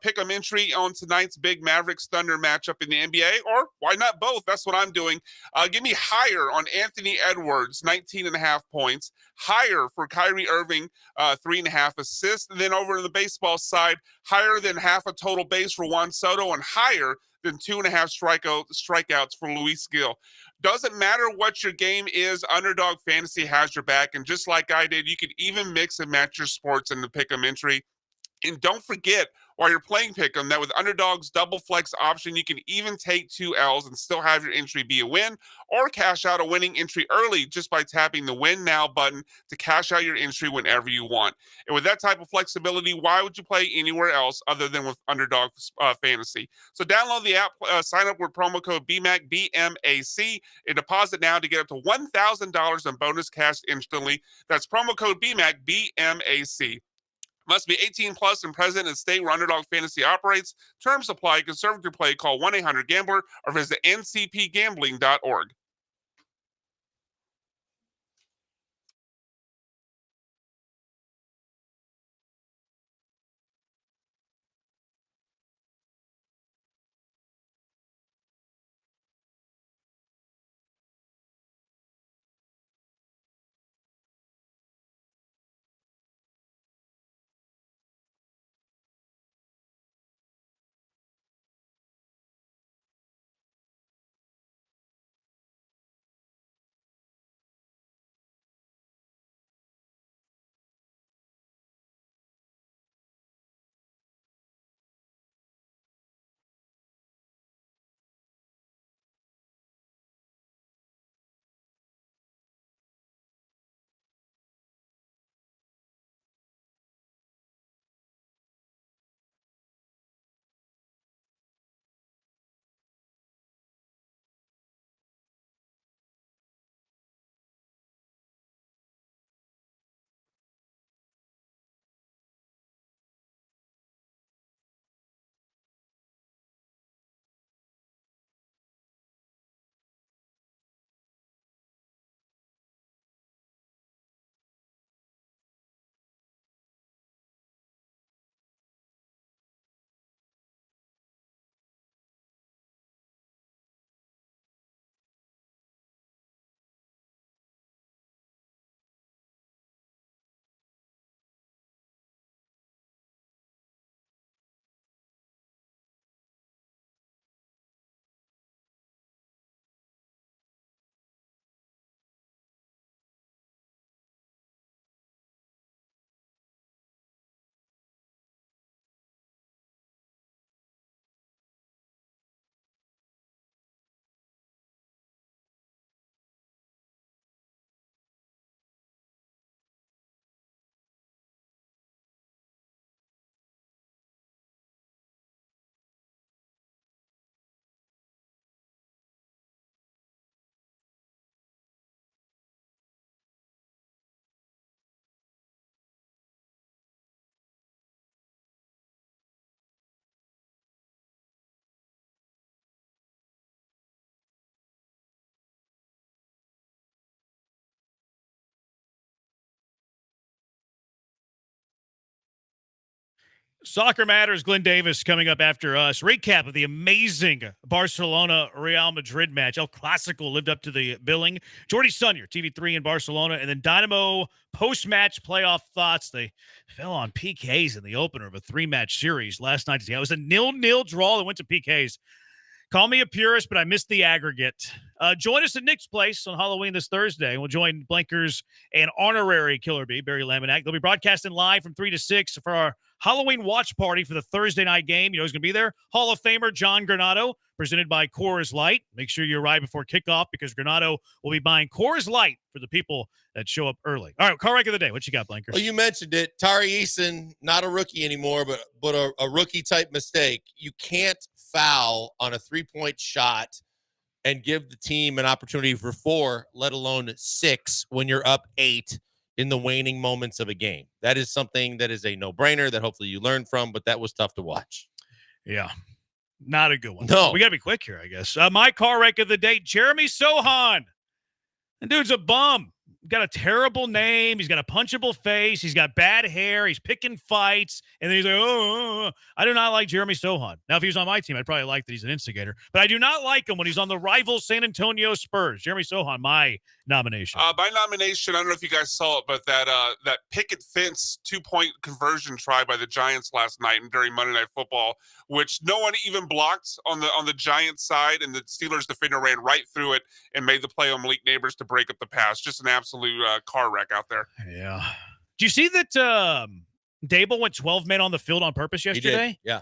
[SPEAKER 22] pick-em entry on tonight's big Mavericks Thunder matchup in the NBA, or why not both? That's what I'm doing. Give me higher on Anthony Edwards, 19.5 points. Higher for Kyrie Irving, 3.5 assists. And then over to the baseball side, higher than half a total base for Juan Soto, and higher than 2.5 strikeouts for Luis Gil. Doesn't matter what your game is, Underdog Fantasy has your back. And just like I did, you can even mix and match your sports in the pick'em entry. And don't forget, while you're playing pick'em, that with Underdog's double flex option, you can even take 2 L's and still have your entry be a win, or cash out a winning entry early just by tapping the Win Now button to cash out your entry whenever you want. And with that type of flexibility, why would you play anywhere else other than with Underdog Fantasy? So download the app, sign up with promo code BMAC, BMAC, and deposit now to get up to $1,000 in bonus cash instantly. That's promo code BMAC, BMAC. Must be 18 plus and present in state where Underdog Fantasy operates. Terms apply. Conservative play. Call 1-800-GAMBLER or visit ncpgambling.org.
[SPEAKER 20] Soccer Matters, Glenn Davis coming up after us. Recap of the amazing Barcelona-Real Madrid match. El Clasico lived up to the billing. Jordy Sunyer, TV3 in Barcelona, and then Dynamo post-match playoff thoughts. They fell on PKs in the opener of a 3-match series last night. It was a 0-0 draw that went to PKs. Call me a purist, but I missed the aggregate. Join us at Nick's Place on Halloween this Thursday, and we'll join Blankers and honorary Killer Bee, Barry Laminack. They'll be broadcasting live from 3 to 6 for our Halloween watch party for the Thursday night game. You know who's going to be there? Hall of Famer John Granado, presented by Coors Light. Make sure you arrive before kickoff because Granado will be buying Coors Light for the people that show up early. All right, car wreck of the day. What you got, Blankers?
[SPEAKER 10] Well, you mentioned it. Tari Eason, not a rookie anymore, but a rookie-type mistake. You can't foul on a 3-point shot and give the team an opportunity for 4, let alone 6, when you're up 8 in the waning moments of a game. That is something that is a no-brainer that hopefully you learn from, but that was tough to watch.
[SPEAKER 20] Yeah, not a good one.
[SPEAKER 10] No.
[SPEAKER 20] We got to be quick here, I guess. My car wreck of the day, Jeremy Sohan. The dude's a bum. Got a terrible name. He's got a punchable face. He's got bad hair. He's picking fights. And then he's like, oh. I do not like Jeremy Sohan. Now, if he was on my team, I'd probably like that he's an instigator. But I do not like him when he's on the rival San Antonio Spurs. Jeremy Sohan, my nomination.
[SPEAKER 22] My nomination, I don't know if you guys saw it, but that picket fence 2-point conversion try by the Giants last night and during Monday Night Football, which no one even blocked on the Giants side, and the Steelers defender ran right through it and made the play on Malik Neighbors to break up the pass. Just an absolute car wreck out there.
[SPEAKER 20] Yeah. Do you see that Dable went 12 men on the field on purpose yesterday?
[SPEAKER 10] He did. Yeah.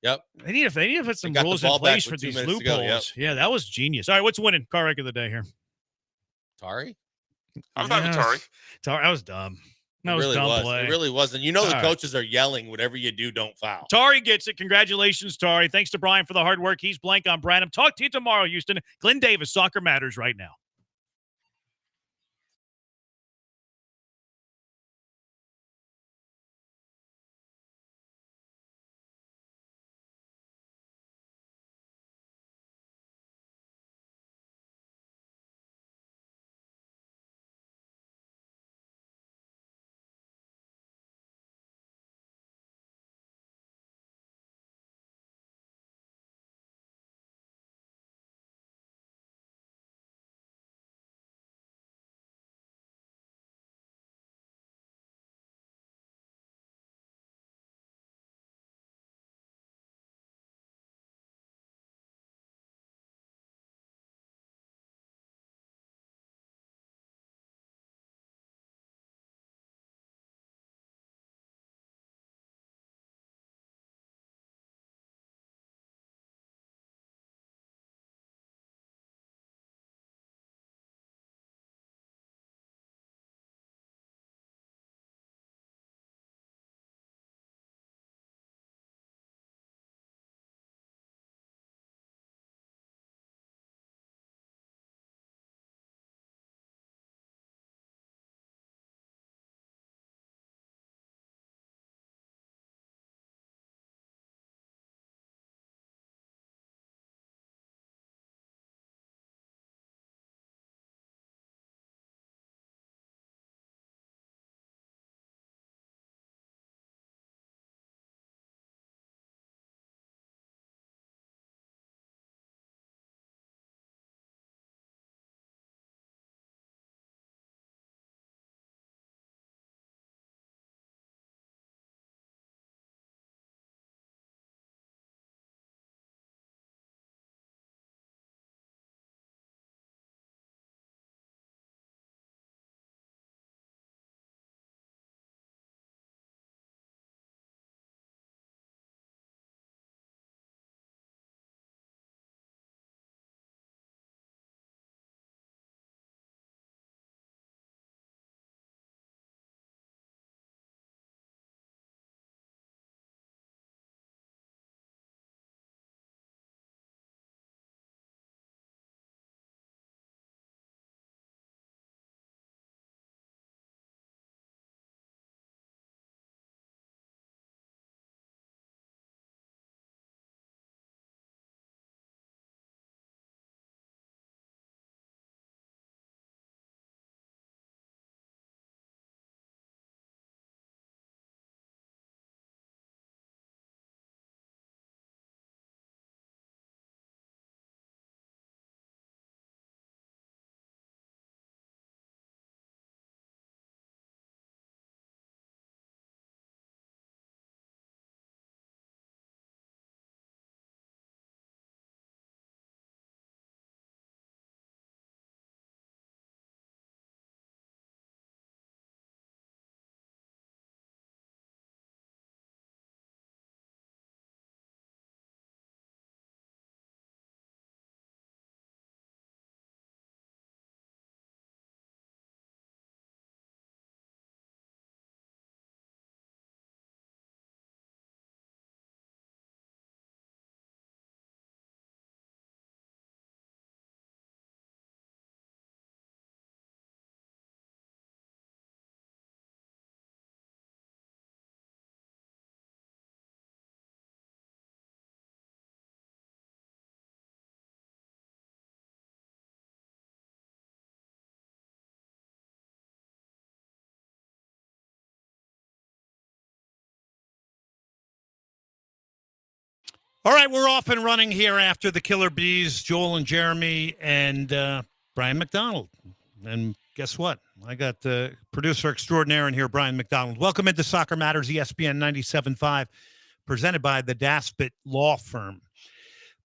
[SPEAKER 10] Yep.
[SPEAKER 20] They need to put some rules in place for these loopholes. Yeah, that was genius. All right, what's winning? Car wreck of the day here.
[SPEAKER 10] Tari?
[SPEAKER 22] I'm fine with Tari.
[SPEAKER 20] That was dumb. That was
[SPEAKER 10] really
[SPEAKER 20] dumb
[SPEAKER 10] was.
[SPEAKER 20] play.
[SPEAKER 10] It really wasn't. You know the
[SPEAKER 20] All right.
[SPEAKER 10] coaches are yelling, whatever you do, don't foul.
[SPEAKER 20] Tari gets it. Congratulations, Tari. Thanks to Brian for the hard work. He's Blank on Branham. Talk to you tomorrow, Houston. Glenn Davis, Soccer Matters right now.
[SPEAKER 6] All right, we're off and running here after the Killer Bees, Joel and Jeremy and Brian McDonald. And guess what? I got the producer extraordinaire in here, Brian McDonald. Welcome into Soccer Matters, ESPN 97.5, presented by the Daspit Law Firm.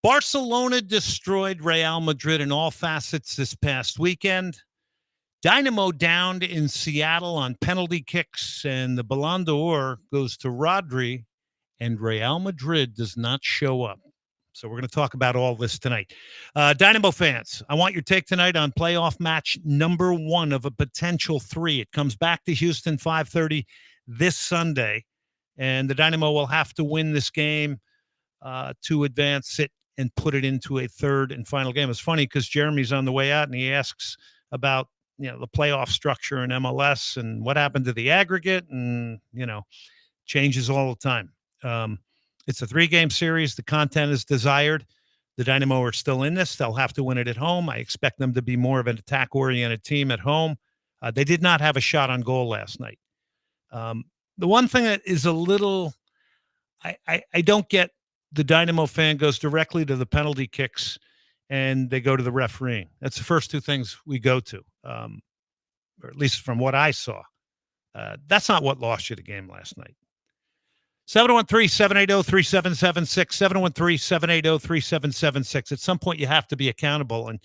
[SPEAKER 6] Barcelona destroyed Real Madrid in all facets this past weekend. Dynamo downed in Seattle on penalty kicks, and the Ballon d'Or goes to Rodri, and Real Madrid does not show up. So we're going to talk about all this tonight. Dynamo fans, I want your take tonight on playoff match number 1 of a potential 3. It comes back to Houston 5:30 this Sunday, and the Dynamo will have to win this game to advance it and put it into a third and final game. It's funny because Jeremy's on the way out, and he asks about the playoff structure in MLS and what happened to the aggregate, and changes all the time. It's a 3-game series. The content is desired. The Dynamo are still in this. They'll have to win it at home. I expect them to be more of an attack-oriented team at home. They did not have a shot on goal last night. The one thing that is a little, I don't get, the Dynamo fan goes directly to the penalty kicks and they go to the refereeing. That's the first 2 things we go to, or at least from what I saw. That's not what lost you the game last night. 713-780-3776, 713-780-3776. At some point, you have to be accountable. And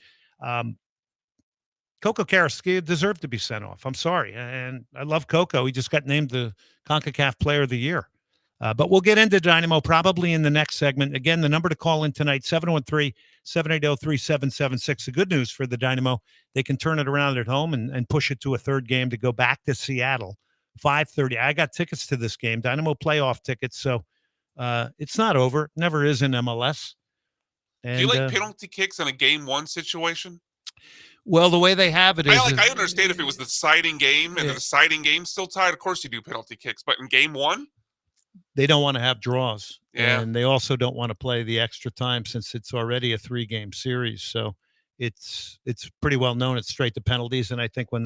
[SPEAKER 6] Coco Carrasquilla deserved to be sent off. I'm sorry. And I love Coco. He just got named the CONCACAF Player of the Year. But we'll get into Dynamo probably in the next segment. Again, the number to call in tonight, 713-780-3776. The good news for the Dynamo, they can turn it around at home and push it to a third game to go back to Seattle. 5:30. I got tickets to this game, Dynamo playoff tickets. So it's not over. Never is in MLS. And,
[SPEAKER 22] do you like penalty kicks in a game 1 situation?
[SPEAKER 6] Well, the way they have it is...
[SPEAKER 22] I understand if it was the deciding game and the deciding game still tied, of course you do penalty kicks. But in game 1?
[SPEAKER 6] They don't want to have draws.
[SPEAKER 22] Yeah.
[SPEAKER 6] And they also don't want to play the extra time since it's already a 3-game series. So it's pretty well known it's straight to penalties. And I think when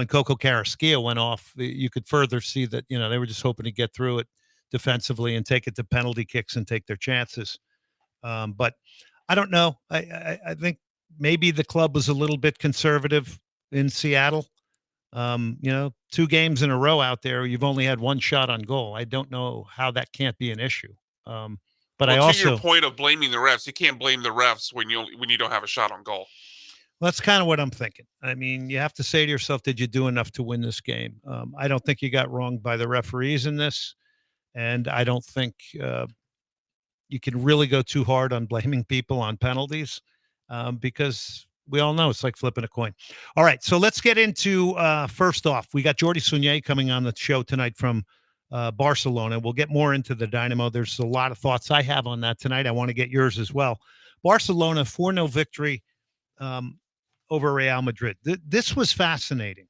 [SPEAKER 6] Coco Carrasquilla went off, you could further see that, they were just hoping to get through it defensively and take it to penalty kicks and take their chances. But I don't know. I think maybe the club was a little bit conservative in Seattle. 2 games in a row out there, you've only had 1 shot on goal. I don't know how that can't be an issue. But to
[SPEAKER 22] your point of blaming the refs, you can't blame the refs when you don't have a shot on goal.
[SPEAKER 6] Well, that's kind of what I'm thinking. I mean, you have to say to yourself, did you do enough to win this game? I don't think you got wronged by the referees in this. And I don't think you can really go too hard on blaming people on penalties because we all know it's like flipping a coin. All right, so let's get into, first off, we got Jordi Sunier coming on the show tonight from Barcelona. We'll get more into the Dynamo. There's a lot of thoughts I have on that tonight. I want to get yours as well. Barcelona, 4-0 victory over Real Madrid. This was fascinating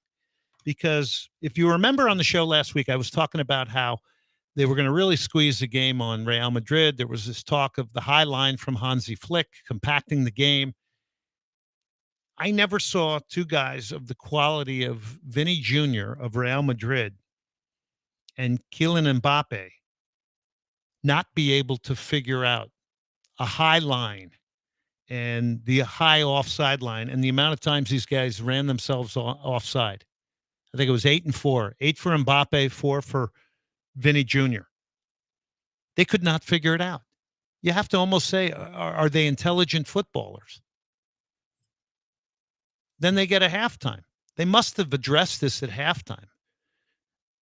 [SPEAKER 6] because if you remember on the show last week, I was talking about how they were going to really squeeze the game on Real Madrid. There was this talk of the high line from Hansi Flick compacting the game. I never saw 2 guys of the quality of Vinny Jr. of Real Madrid and Kylian Mbappe not be able to figure out a high line and the high offside line and the amount of times these guys ran themselves offside. I think it was 8 and 4. 8 for Mbappe, 4 for Vinny Jr. They could not figure it out. You have to almost say, are they intelligent footballers? Then they get a halftime. They must have addressed this at halftime.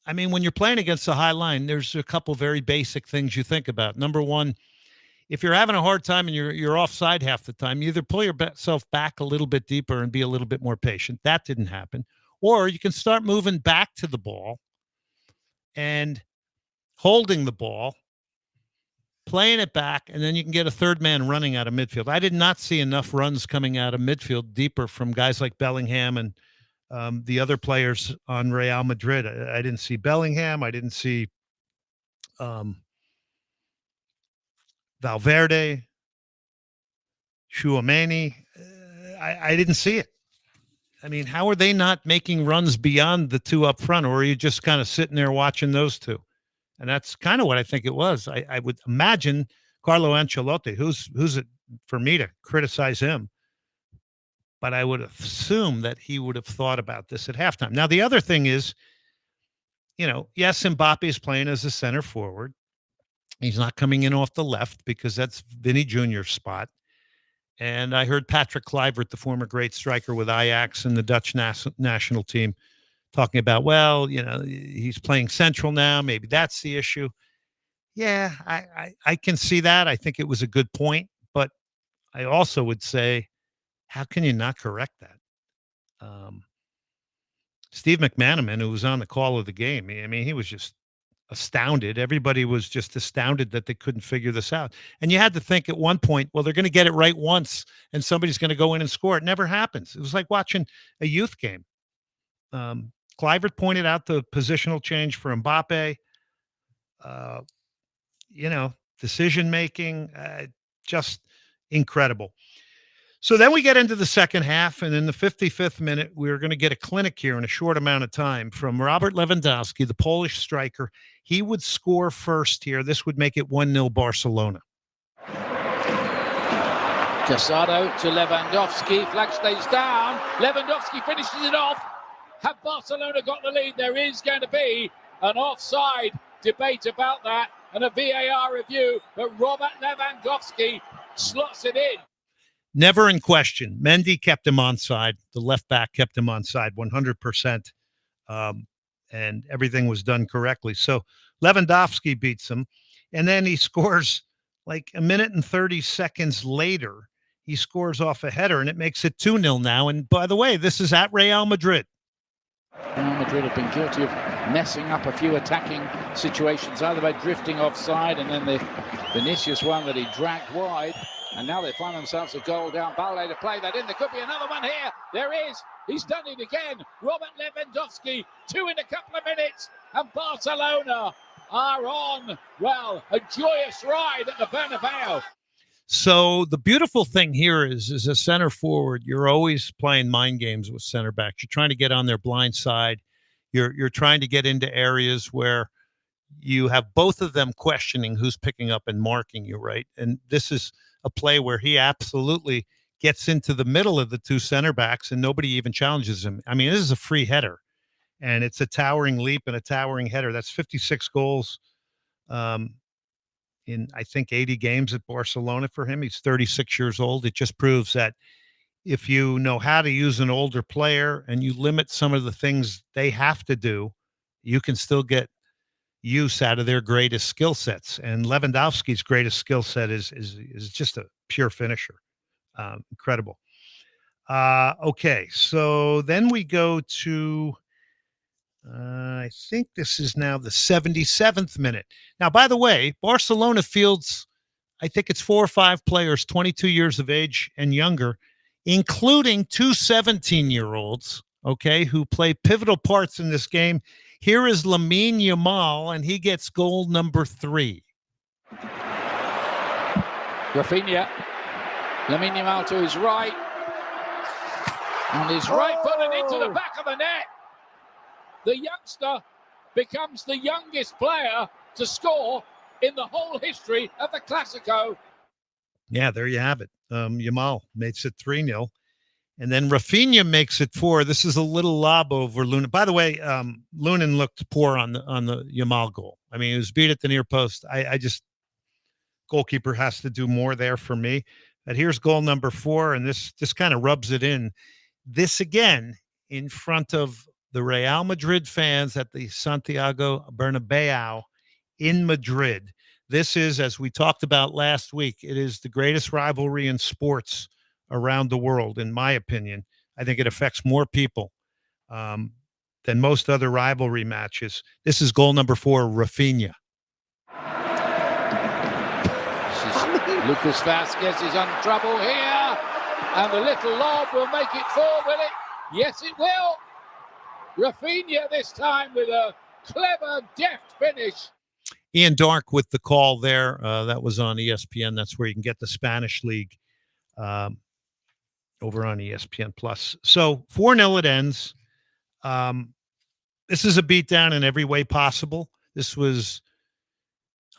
[SPEAKER 6] I mean, when you're playing against a high line, there's a couple very basic things you think about. Number one, if you're having a hard time and you're offside half the time, you either pull yourself back a little bit deeper and be a little bit more patient. That didn't happen. Or you can start moving back to the ball and holding the ball, playing it back, and then you can get a third man running out of midfield. I did not see enough runs coming out of midfield deeper from guys like Bellingham and the other players on Real Madrid. I didn't see Bellingham. I didn't see Valverde, Tchouameni. I didn't see it. I mean, how are they not making runs beyond the 2 up front, or are you just kind of sitting there watching those 2? And that's kind of what I think it was. I would imagine Carlo Ancelotti. Who's it for me to criticize him? But I would assume that he would have thought about this at halftime. Now, the other thing is, yes, Mbappe is playing as a center forward. He's not coming in off the left because that's Vinny Jr.'s spot. And I heard Patrick Kluivert, the former great striker with Ajax and the Dutch national team, talking about, he's playing central now. Maybe that's the issue. Yeah, I can see that. I think it was a good point. But I also would say, how can you not correct that? Steve McManaman, who was on the call of the game, I mean, he was just astounded. Everybody was just astounded that they couldn't figure this out. And you had to think at one point, well, they're going to get it right once and somebody's going to go in and score. It never happens. It was like watching a youth game. Kluivert pointed out the positional change for Mbappe. Decision-making, just incredible. So then we get into the second half, and in the 55th minute, we're going to get a clinic here in a short amount of time from Robert Lewandowski, the Polish striker. He would score first here. This would make it 1-0 Barcelona.
[SPEAKER 14] Casado to Lewandowski. Flag stays down. Lewandowski finishes it off. Have Barcelona got the lead? There is going to be an offside debate about that and a VAR review, but Robert Lewandowski slots it in.
[SPEAKER 6] Never in question. Mendy kept him onside. The left back kept him onside 100%. And everything was done correctly. So Lewandowski beats him. And then he scores like a minute and 30 seconds later. He scores off a header, and it makes it 2-0 now. And by the way, this is at Real Madrid.
[SPEAKER 14] Real Madrid have been guilty of messing up a few attacking situations, either by drifting offside and then the Vinicius one that he dragged wide. And now they find themselves a goal down. Balde to play that in. There could be another one here. There is. He's done it again. Robert Lewandowski, 2 in a couple of minutes. And Barcelona are on, well, a joyous ride at the Bernabeu.
[SPEAKER 6] So the beautiful thing here is, as a center forward, you're always playing mind games with center backs. You're trying to get on their blind side. You're trying to get into areas where you have both of them questioning who's picking up and marking you, right? And this is a play where he absolutely gets into the middle of the two center backs and nobody even challenges him. I mean, this is a free header, and it's a towering leap and a towering header. That's 56 goals in, I think, 80 games at Barcelona for him. He's 36 years old. It just proves that if you know how to use an older player and you limit some of the things they have to do, you can still get use out of their greatest skill sets. And Lewandowski's greatest skill set is just a pure finisher. Incredible. Okay, so then we go to, I think this is now the 77th minute. Now, by the way, Barcelona fields, I think it's 4 or 5 players, 22 years of age and younger, including 2 17-year-olds, okay, who play pivotal parts in this game. Here is Lamine Yamal, and he gets goal number 3.
[SPEAKER 14] Rafinha. Lamine Yamal to his right. On his right foot and into the back of the net. The youngster becomes the youngest player to score in the whole history of the Clasico.
[SPEAKER 6] Yeah, there you have it. Yamal makes it 3-0. And then Rafinha makes it 4. This is a little lob over Lunin. By the way, Lunin looked poor on the Yamal goal. I mean, he was beat at the near post. I just, goalkeeper has to do more there for me. But here's goal number 4, and this kind of rubs it in. This again in front of the Real Madrid fans at the Santiago Bernabeu in Madrid. This is, as we talked about last week, it is the greatest rivalry in sports around the world, in my opinion. I think it affects more people than most other rivalry matches. This is goal number 4, Rafinha.
[SPEAKER 14] Lucas Vasquez is on trouble here, and the little lob will make it 4, will it? Yes, it will. Rafinha this time with a clever, deft finish.
[SPEAKER 6] Ian Dark with the call there. That was on ESPN. That's where you can get the Spanish League over on ESPN Plus. So 4-0 it ends. This is a beatdown in every way possible. This was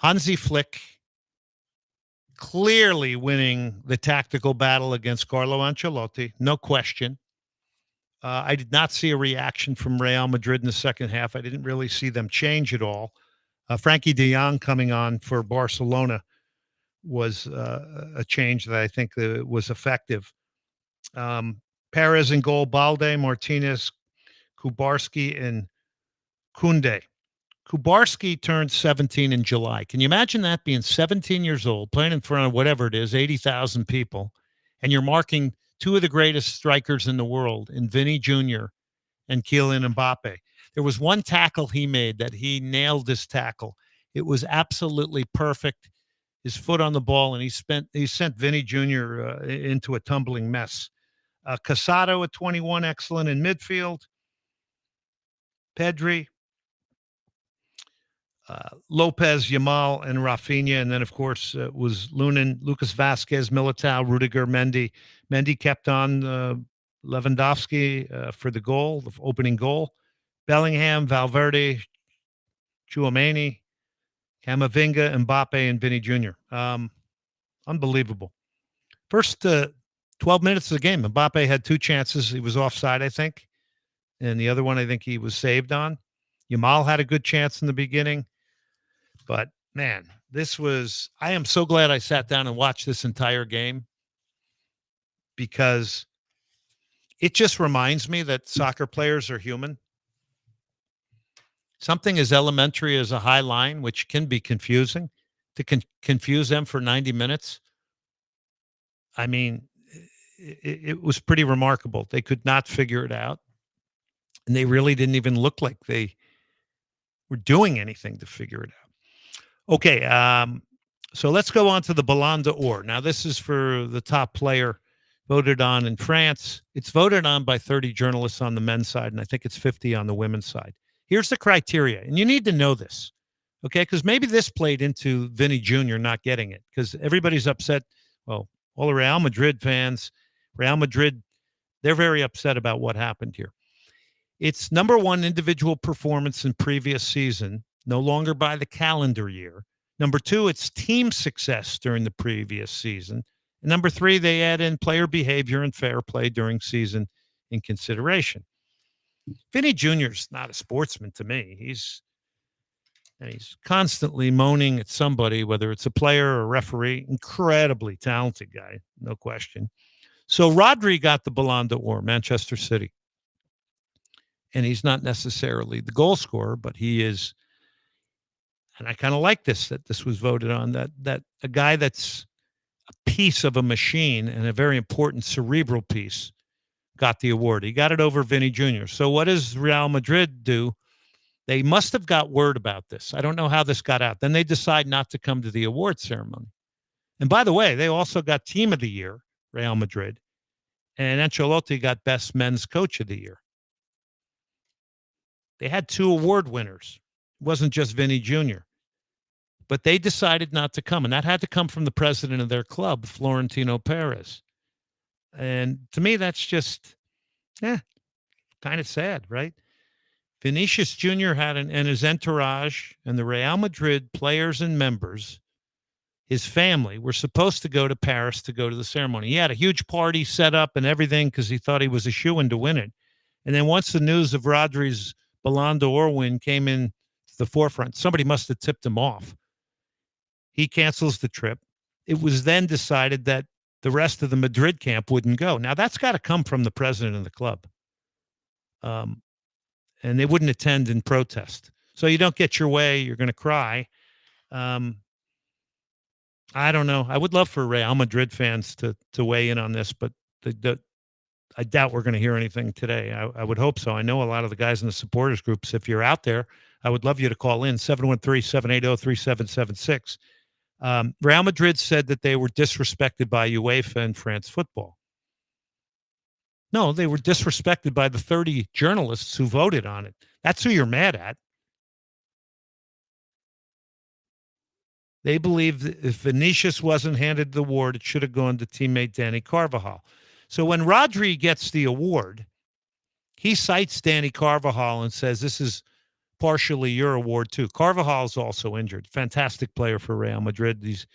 [SPEAKER 6] Hansi Flick clearly winning the tactical battle against Carlo Ancelotti, no question. I did not see a reaction from Real Madrid in the second half. I didn't really see them change at all. Frankie de Jong coming on for Barcelona was a change that I think was effective. Perez in goal, Balde, Martinez, Kubarski, and Koundé. Kubarski turned 17 in July. Can you imagine that, being 17 years old, playing in front of whatever it is, 80,000 people, and you're marking two of the greatest strikers in the world, in Vinny Jr. and Kylian Mbappe. There was one tackle he made that he nailed this tackle. It was absolutely perfect. His foot on the ball, and he sent Vinny Jr. Into a tumbling mess. Casado at 21, excellent in midfield. Pedri, Lopez, Yamal, and Rafinha. And then, of course, was Lunin, Lucas Vasquez, Militao, Rudiger, Mendy. Mendy kept on Lewandowski for the goal, the opening goal. Bellingham, Valverde, Chouameni, Camavinga, Mbappe, and Vinny Jr. Unbelievable. First 12 minutes of the game, Mbappe had two chances. He was offside, I think. And the other one, I think he was saved on. Yamal had a good chance in the beginning. But, man, I am so glad I sat down and watched this entire game, because it just reminds me that soccer players are human. Something as elementary as a high line, which can be confusing, to confuse them for 90 minutes. I mean, it was pretty remarkable. They could not figure it out. And they really didn't even look like they were doing anything to figure it out. Okay, so let's go on to the Ballon d'Or. Now, this is for the top player voted on in France. It's voted on by 30 journalists on the men's side, and I think it's 50 on the women's side. Here's the criteria, and you need to know this, okay? Because maybe this played into Vinny Jr. not getting it, because everybody's upset. Well, all the Real Madrid fans, Real Madrid, they're very upset about what happened here. It's number one, individual performance in previous season, no longer by the calendar year. Number two, it's team success during the previous season. And number three, they add in player behavior and fair play during season in consideration. Vinny Jr.'s not a sportsman to me. He's constantly moaning at somebody, whether it's a player or a referee. Incredibly talented guy, no question. So Rodri got the Ballon d'Or, Manchester City. And he's not necessarily the goal scorer, but he is. And I kind of like this, that this was voted on, that a guy that's a piece of a machine and a very important cerebral piece got the award. He got it over Vinny Jr. So what does Real Madrid do? They must have got word about this. I don't know how this got out. Then they decide not to come to the award ceremony. And by the way, they also got Team of the Year, Real Madrid, and Ancelotti got Best Men's Coach of the Year. They had two award winners. It wasn't just Vinny Jr. But they decided not to come, and that had to come from the president of their club, Florentino Perez. And to me, that's just, kind of sad, right? Vinicius Jr. had and his entourage and the Real Madrid players and members, his family, were supposed to go to Paris to go to the ceremony. He had a huge party set up and everything because he thought he was a shoo-in to win it. And then once the news of Rodri's Ballon d'Or win came in to the forefront, somebody must have tipped him off. He cancels the trip. It was then decided that the rest of the Madrid camp wouldn't go. Now, that's got to come from the president of the club. And they wouldn't attend in protest. So you don't get your way, you're going to cry. I don't know. I would love for Real Madrid fans to weigh in on this, but I doubt we're going to hear anything today. I would hope so. I know a lot of the guys in the supporters groups. If you're out there, I would love you to call in, 713-780-3776. Real Madrid said that they were disrespected by UEFA and France Football. No, they were disrespected by the 30 journalists who voted on it. That's who you're mad at. They believe that if Vinicius wasn't handed the award, it should have gone to teammate Danny Carvajal. So when Rodri gets the award, he cites Danny Carvajal and says, this is partially your award too. Carvajal's also injured. Fantastic player for Real Madrid. He's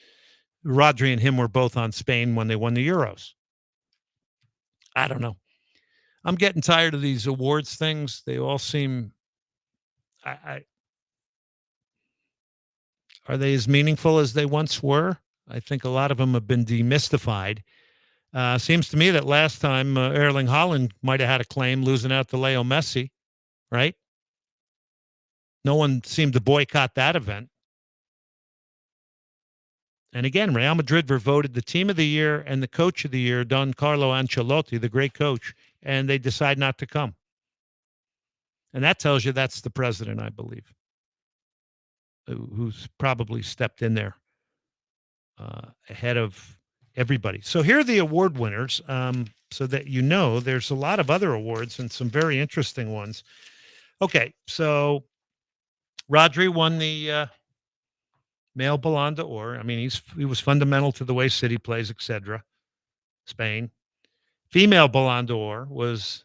[SPEAKER 6] Rodri and him were both on Spain when they won the Euros. I don't know. I'm getting tired of these awards things. They all seem. Are they as meaningful as they once were? I think a lot of them have been demystified. Seems to me that last time Erling Haaland might have had a claim losing out to Leo Messi, right? No one seemed to boycott that event. And again, Real Madrid were voted the team of the year and the coach of the year, Don Carlo Ancelotti, the great coach, and they decide not to come. And that tells you that's the president, I believe, who's probably stepped in there ahead of everybody. So here are the award winners, so that you know there's a lot of other awards and some very interesting ones. Okay, so Rodri won the male Ballon d'Or. I mean, he was fundamental to the way City plays, etc. Spain. Female Ballon d'Or was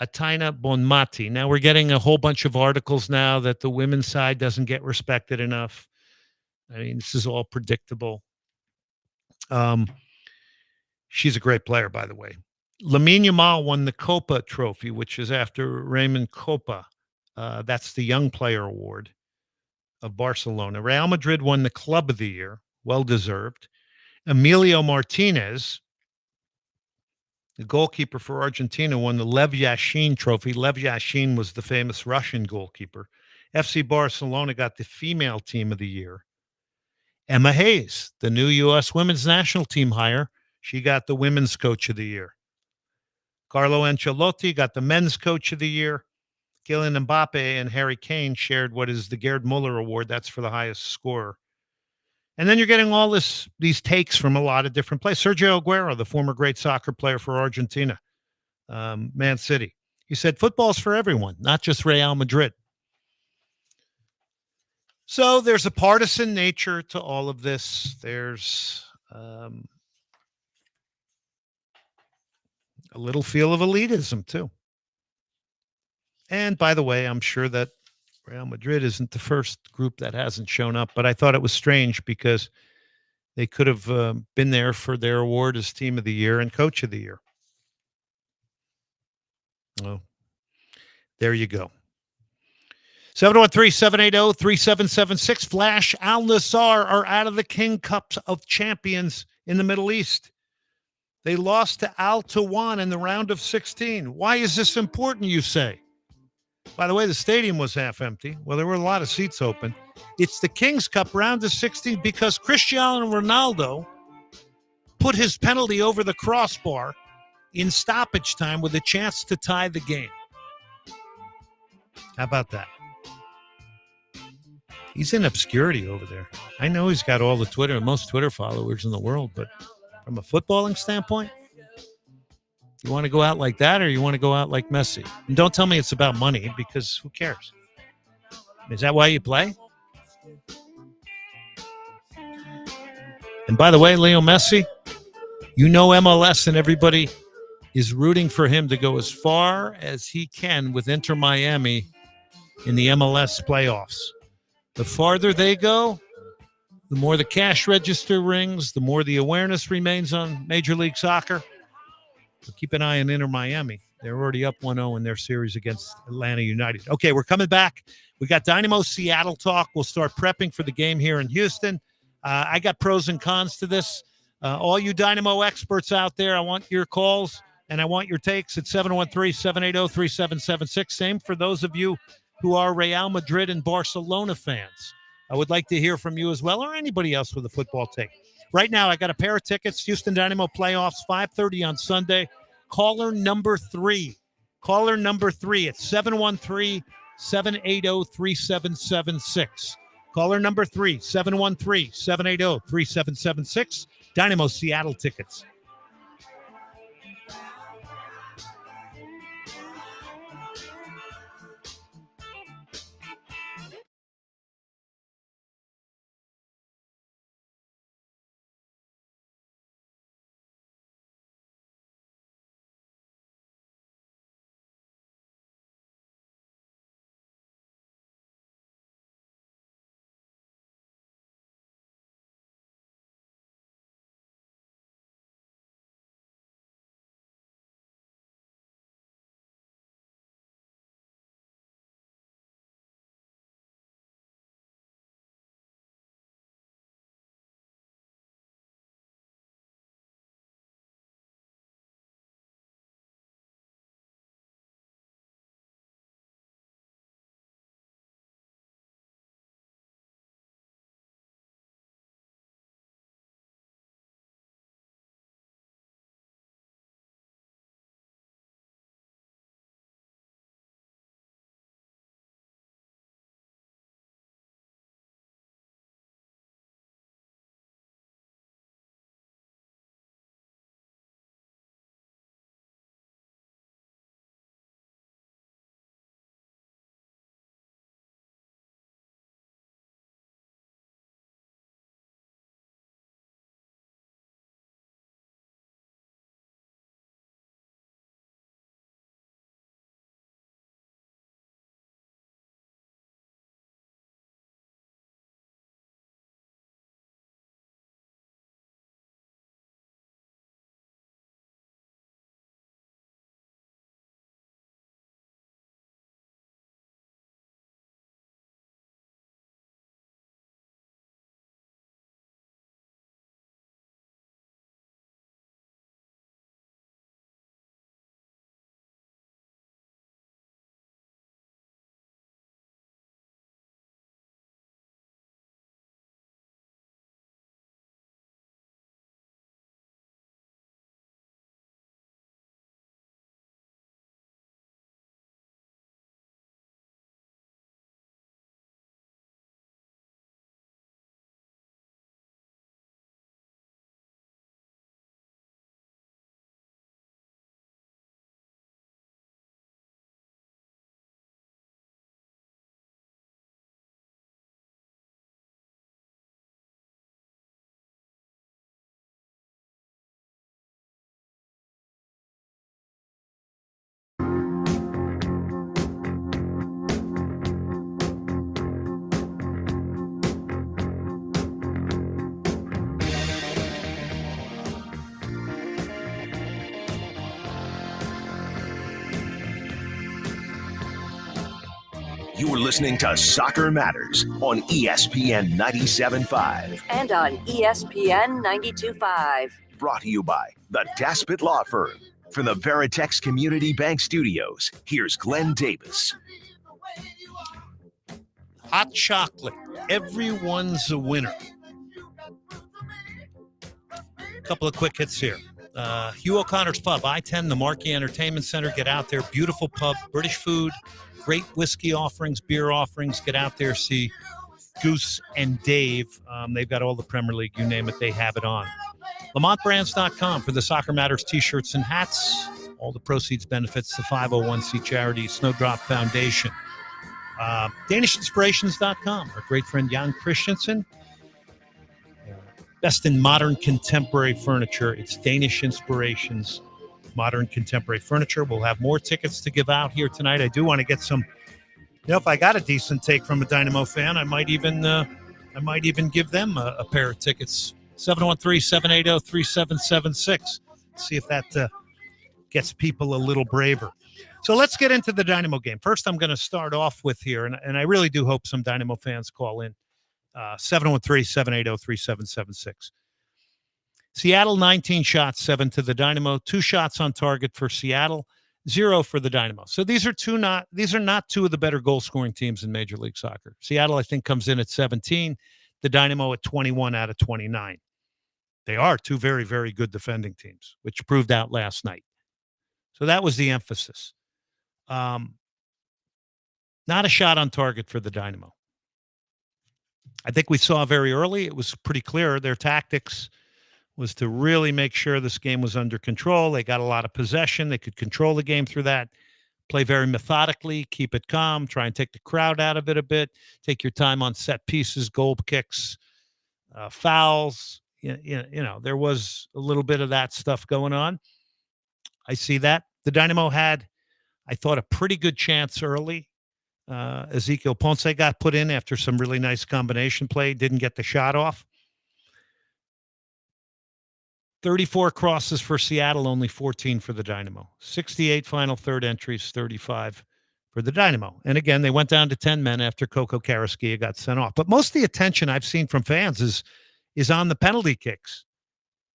[SPEAKER 6] Aitana Bonmati. Now we're getting a whole bunch of articles now that the women's side doesn't get respected enough. I mean, this is all predictable. She's a great player, by the way. Lamine Yamal won the Copa Trophy, which is after Raymond Copa. That's the Young Player Award of Barcelona. Real Madrid won the Club of the Year, well-deserved. Emilio Martinez, the goalkeeper for Argentina, won the Lev Yashin Trophy. Lev Yashin was the famous Russian goalkeeper. FC Barcelona got the Female Team of the Year. Emma Hayes, the new U.S. Women's National Team hire, she got the Women's Coach of the Year. Carlo Ancelotti got the Men's Coach of the Year. Kylian Mbappe and Harry Kane shared what is the Gerd Muller Award. That's for the highest scorer. And then you're getting all these takes from a lot of different players. Sergio Aguero, the former great soccer player for Argentina, Man City. He said, football's for everyone, not just Real Madrid. So there's a partisan nature to all of this. There's a little feel of elitism, too. And by the way, I'm sure that Real Madrid isn't the first group that hasn't shown up, but I thought it was strange because they could have been there for their award as Team of the Year and Coach of the Year. Well, there you go. 713-780-3776. Flash Al Nassr are out of the King Cups of Champions in the Middle East. They lost to Al Tawan in the round of 16. Why is this important, you say? By the way, the stadium was half empty. Well, there were a lot of seats open. It's the Kings Cup round of 16 because Cristiano Ronaldo put his penalty over the crossbar in stoppage time with a chance to tie the game. How about that? He's in obscurity over there. I know he's got all the most Twitter followers in the world, but from a footballing standpoint, you want to go out like that or you want to go out like Messi? And don't tell me it's about money because who cares? Is that why you play? And by the way, Leo Messi, you know MLS and everybody is rooting for him to go as far as he can with Inter Miami in the MLS playoffs. The farther they go, the more the cash register rings, the more the awareness remains on Major League Soccer. So keep an eye on Inter Miami. They're already up 1-0 in their series against Atlanta United. Okay, we're coming back. We got Dynamo Seattle talk. We'll start prepping for the game here in Houston. I got pros and cons to this. All you Dynamo experts out there, I want your calls and I want your takes at 713-780-3776. Same for those of you who are Real Madrid and Barcelona fans. I would like to hear from you as well, or anybody else with a football take. Right now, I got a pair of tickets, Houston Dynamo playoffs, 5:30 on Sunday. Caller number 3. Caller number 3 at 713-780-3776. Caller number 3, 713-780-3776. Dynamo Seattle tickets.
[SPEAKER 4] You're listening to Soccer Matters on ESPN 97.5.
[SPEAKER 5] And on ESPN 92.5.
[SPEAKER 4] Brought to you by the Daspit Law Firm. From the Veritex Community Bank Studios, here's Glenn Davis.
[SPEAKER 6] Hot chocolate. Everyone's a winner. A couple of quick hits here. Hugh O'Connor's Pub, I-10, the Marquee Entertainment Center. Get out there. Beautiful pub, British food, great whiskey offerings, beer offerings. Get out there, see Goose and Dave. They've got all the Premier League, you name it, they have it on. LamontBrands.com for the Soccer Matters t-shirts and hats. All the proceeds benefits the 501c charity Snowdrop Foundation. DanishInspirations.com. Our great friend Jan Christensen. Best in modern contemporary furniture. It's Danish Inspirations, modern contemporary furniture. We'll have more tickets to give out here tonight. I do want to get some, if I got a decent take from a Dynamo fan, I might even give them a pair of tickets. 713-780-3776. See if that gets people a little braver. So let's get into the Dynamo game. First, I'm going to start off with here, and I really do hope some Dynamo fans call in. 713-780-3776. Seattle, 19 shots, 7 to the Dynamo. 2 shots on target for Seattle, 0 for the Dynamo. So these are not two of the better goal-scoring teams in Major League Soccer. Seattle, I think, comes in at 17. The Dynamo at 21 out of 29. They are two very, very good defending teams, which proved out last night. So that was the emphasis. Not a shot on target for the Dynamo. I think we saw very early, it was pretty clear their tactics was to really make sure this game was under control. They got a lot of possession. They could control the game through that, play very methodically, keep it calm, try and take the crowd out of it a bit, take your time on set pieces, goal kicks, fouls. There was a little bit of that stuff going on. I see that. The Dynamo had, I thought, a pretty good chance early. Ezekiel Ponce got put in after some really nice combination play, didn't get the shot off. 34 crosses for Seattle, only 14 for the Dynamo. 68 final third entries, 35 for the Dynamo. And again, they went down to 10 men after Coco Carrasquilla got sent off. But most of the attention I've seen from fans is on the penalty kicks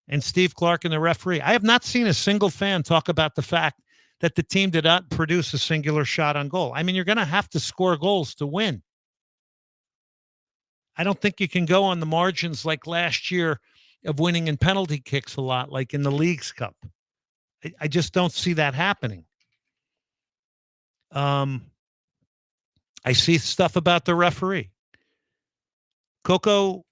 [SPEAKER 6] and Steve Clark and the referee. I have not seen a single fan talk about the fact that the team did not produce a singular shot on goal. I mean, you're going to have to score goals to win. I don't think you can go on the margins like last year of winning in penalty kicks a lot, like in the Leagues Cup. I just don't see that happening. I see stuff about the referee. Coco,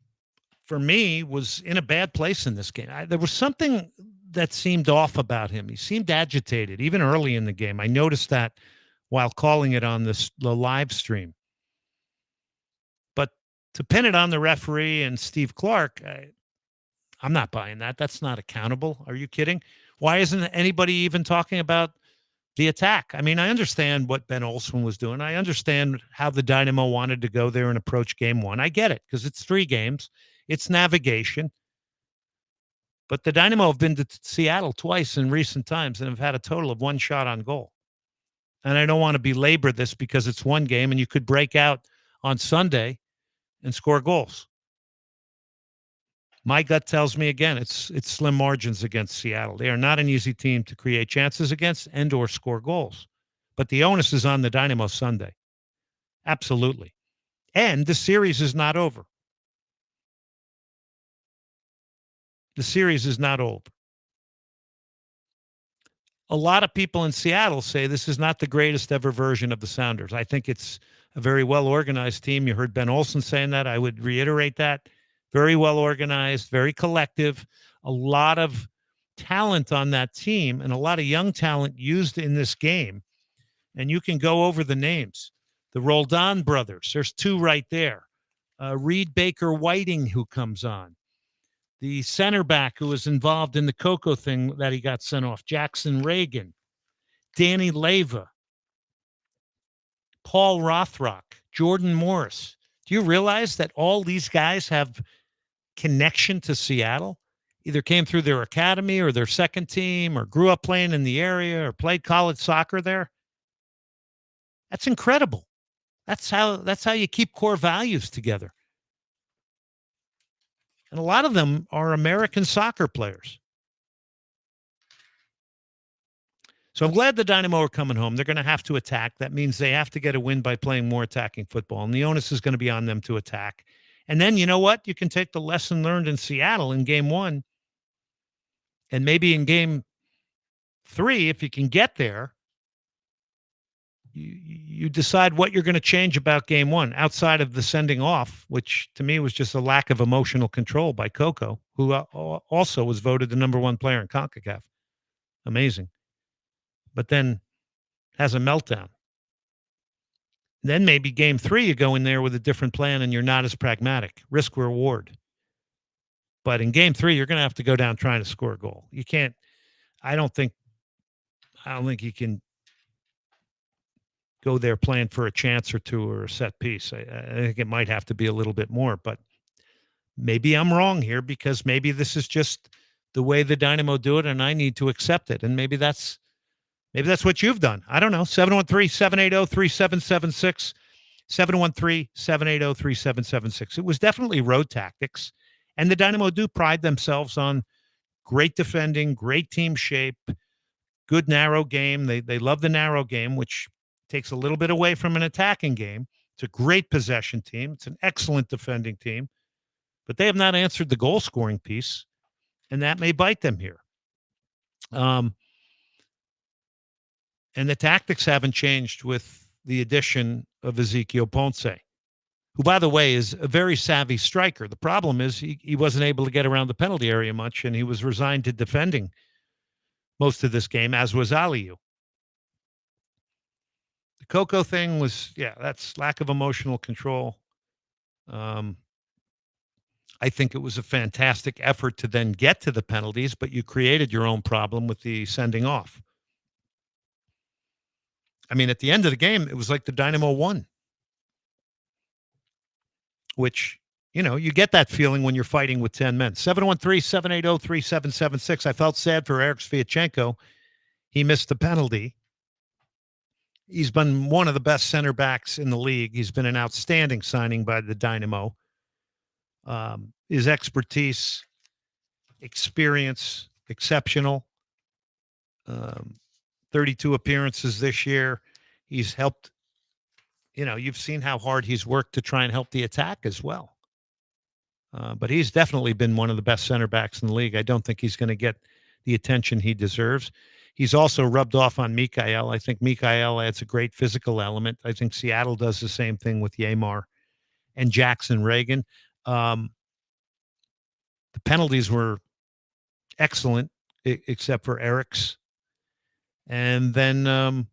[SPEAKER 6] for me, was in a bad place in this game. There was something that seemed off about him. He seemed agitated, even early in the game. I noticed that while calling it on the live stream. But to pin it on the referee and Steve Clark, I'm not buying that. That's not accountable. Are you kidding? Why isn't anybody even talking about the attack? I mean, I understand what Ben Olsen was doing. I understand how the Dynamo wanted to go there and approach game one. I get it, because it's 3 games. It's navigation. But the Dynamo have been to Seattle twice in recent times and have had a total of 1 shot on goal. And I don't want to belabor this because it's 1 game and you could break out on Sunday and score goals. My gut tells me, again, it's slim margins against Seattle. They are not an easy team to create chances against and or score goals. But the onus is on the Dynamo Sunday. Absolutely. And the series is not over. The series is not over. A lot of people in Seattle say this is not the greatest ever version of the Sounders. I think it's a very well-organized team. You heard Ben Olsen saying that. I would reiterate that. Very well-organized, very collective. A lot of talent on that team and a lot of young talent used in this game. And you can go over the names. The Roldan brothers, there's 2 right there. Reed Baker Whiting, who comes on. The center back who was involved in the Coco thing that he got sent off, Jackson Reagan, Danny Leyva, Paul Rothrock, Jordan Morris. Do you realize that all these guys have connection to Seattle? Either came through their academy or their second team or grew up playing in the area or played college soccer there? That's incredible. That's how you keep core values together. And a lot of them are American soccer players. So I'm glad the Dynamo are coming home. They're going to have to attack. That means they have to get a win by playing more attacking football. And the onus is going to be on them to attack. And then, you know what? You can take the lesson learned in Seattle in game 1. And maybe in game 3, if you can get there, you decide what you're going to change about game 1 outside of the sending off, which to me was just a lack of emotional control by Coco, who also was voted the number 1 player in CONCACAF. Amazing. But then has a meltdown. Then maybe game 3, you go in there with a different plan and you're not as pragmatic. Risk reward. But in game 3, you're going to have to go down trying to score a goal. You can't. I don't think you can go there playing for a chance or two or a set piece. I think it might have to be a little bit more, but maybe I'm wrong here because maybe this is just the way the Dynamo do it and I need to accept it. And maybe that's what you've done. I don't know. 713-780-3776, 713-780-3776. It was definitely road tactics. And the Dynamo do pride themselves on great defending, great team shape, good narrow game. They love the narrow game, which takes a little bit away from an attacking game. It's a great possession team. It's an excellent defending team. But they have not answered the goal-scoring piece, and that may bite them here. And the tactics haven't changed with the addition of Ezekiel Ponce, who, by the way, is a very savvy striker. The problem is he wasn't able to get around the penalty area much, and he was resigned to defending most of this game, as was Aliyu. The Coco thing was, that's lack of emotional control. I think it was a fantastic effort to then get to the penalties, but you created your own problem with the sending off. I mean, at the end of the game, it was like the Dynamo won. Which, you get that feeling when you're fighting with 10 men. 713-780-3776. I felt sad for Eric Sviatchenko. He missed the penalty. He's been one of the best center backs in the league. He's been an outstanding signing by the Dynamo. His expertise, experience, exceptional. 32 appearances this year. He's helped. You've seen how hard he's worked to try and help the attack as well. But he's definitely been one of the best center backs in the league. I don't think he's going to get the attention he deserves. He's also rubbed off on Mikael. I think Mikael adds a great physical element. I think Seattle does the same thing with Yamar and Jackson Reagan. The penalties were excellent, except for Eric's. And then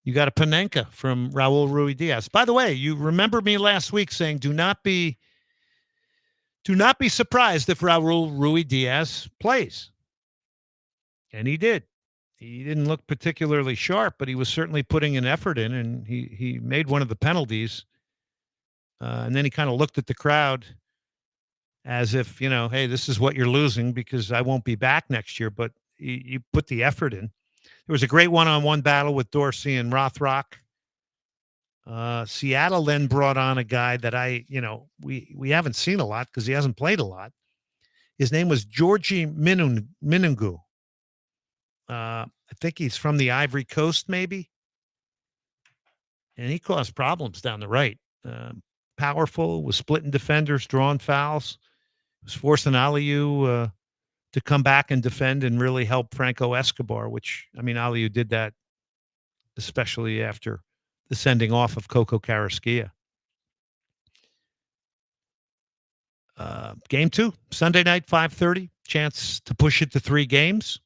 [SPEAKER 6] you got a Panenka from Raul Ruidiaz. By the way, you remember me last week saying, do not be surprised if Raul Ruidiaz plays. And he did. He didn't look particularly sharp, but he was certainly putting an effort in, and he made one of the penalties. And then he kind of looked at the crowd as if, hey, this is what you're losing because I won't be back next year. But you put the effort in. There was a great one-on-one battle with Dorsey and Rothrock. Seattle then brought on a guy that we haven't seen a lot because he hasn't played a lot. His name was Georgie Minungu. I think he's from the Ivory Coast, maybe. And he caused problems down the right. Powerful, was splitting defenders, drawing fouls, was forcing Aliyu to come back and defend and really help Franco Escobar, which, Aliyu did that, especially after the sending off of Coco Carrasquilla. Game 2, Sunday night, 5:30. Chance to push it to 3 games.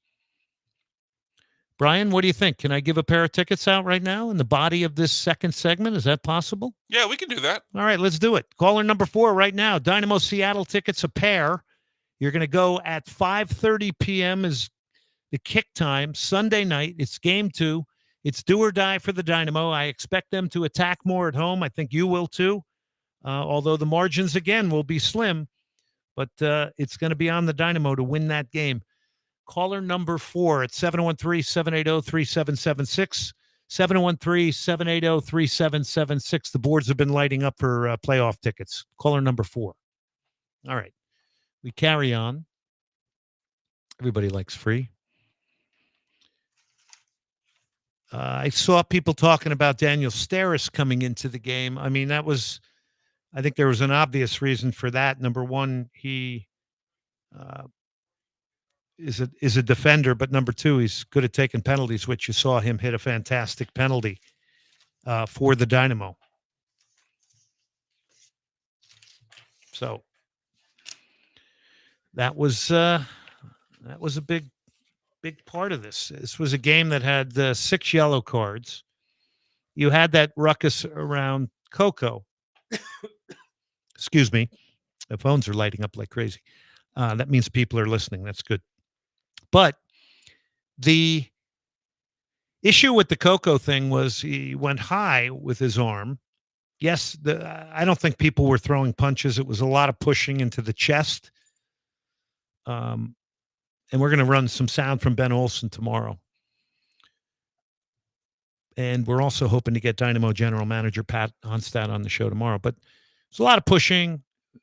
[SPEAKER 6] Brian, what do you think? Can I give a pair of tickets out right now in the body of this second segment? Is that possible?
[SPEAKER 22] Yeah, we can do that.
[SPEAKER 6] All right, let's do it. Caller number 4 right now. Dynamo Seattle tickets a pair. You're going to go at 5:30 p.m. is the kick time. Sunday night. It's game 2. It's do or die for the Dynamo. I expect them to attack more at home. I think you will too. Although the margins, again, will be slim. But it's going to be on the Dynamo to win that game. Caller number 4 at 713-780-3776, 713-780-3776. The boards have been lighting up for playoff tickets. Caller number 4. All right. We carry on. Everybody likes free. I saw people talking about Daniel Steres coming into the game. I mean, I think there was an obvious reason for that. Number one, he is a defender, but number two, he's good at taking penalties, which you saw him hit a fantastic penalty for the Dynamo. So that was a big part of this. This was a game that had 6 yellow cards. You had that ruckus around Coco. Excuse me. The phones are lighting up like crazy. That means people are listening. That's good. But the issue with the Coco thing was he went high with his arm. Yes, I don't think people were throwing punches. It was a lot of pushing into the chest. And we're going to run some sound from Ben Olsen tomorrow. And we're also hoping to get Dynamo General Manager Pat Onstad on the show tomorrow. But it's a lot of pushing.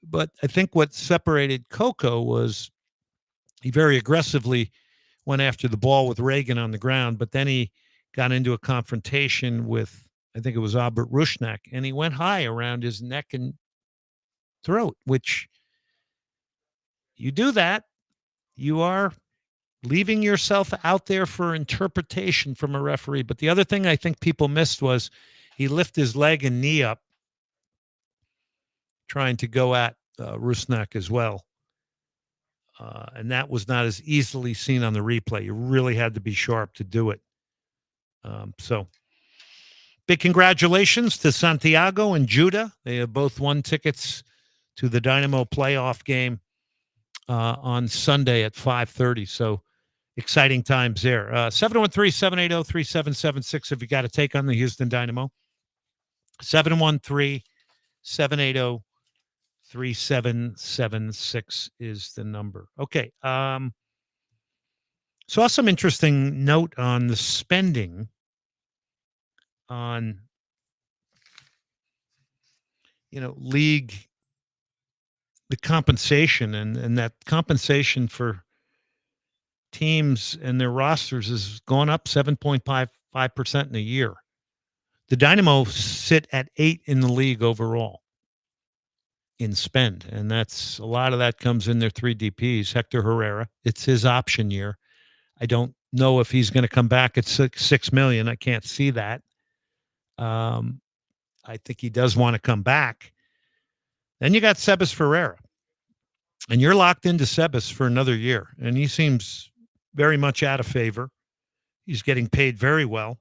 [SPEAKER 6] But I think what separated Coco was he very aggressively went after the ball with Reagan on the ground. But then he got into a confrontation with, I think it was Albert Rushnak. And he went high around his neck and throat, which you do that. You are leaving yourself out there for interpretation from a referee. But the other thing I think people missed was he lifted his leg and knee up, trying to go at Rusnak as well. And that was not as easily seen on the replay. You really had to be sharp to do it. So big congratulations to Santiago and Judah. They have both won tickets to the Dynamo playoff game on Sunday at 5:30. So exciting times there. 713-780-3776 if you got to take on the Houston Dynamo. 713-780-3776 is the number. Okay. Saw some interesting note on the spending on, league, the compensation and that compensation for teams and their rosters has gone up 7.55% in a year. The Dynamo sit at 8 in the league overall in spend, and that's a lot of that comes in their 3 DPs. Hector Herrera, it's his option year. I don't know if he's going to come back at $6 million. I can't see that. I think he does want to come back. Then you got Sebas Ferreira, and you're locked into Sebas for another year, and he seems very much out of favor. He's getting paid very well.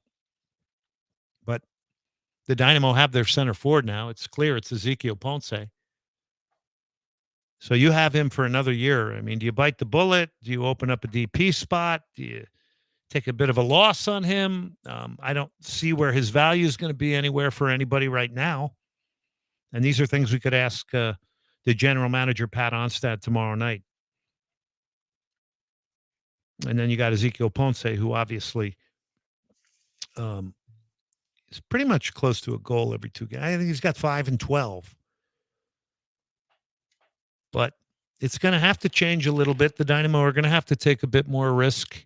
[SPEAKER 6] But the Dynamo have their center forward now. It's clear it's Ezequiel Ponce. So you have him for another year. I mean, do you bite the bullet? Do you open up a DP spot? Do you take a bit of a loss on him? I don't see where his value is going to be anywhere for anybody right now. And these are things we could ask the general manager, Pat Onstad, tomorrow night. And then you got Ezequiel Ponce, who obviously is pretty much close to a goal every 2 games. I think he's got 5 and 12. But it's going to have to change a little bit. The Dynamo are going to have to take a bit more risk.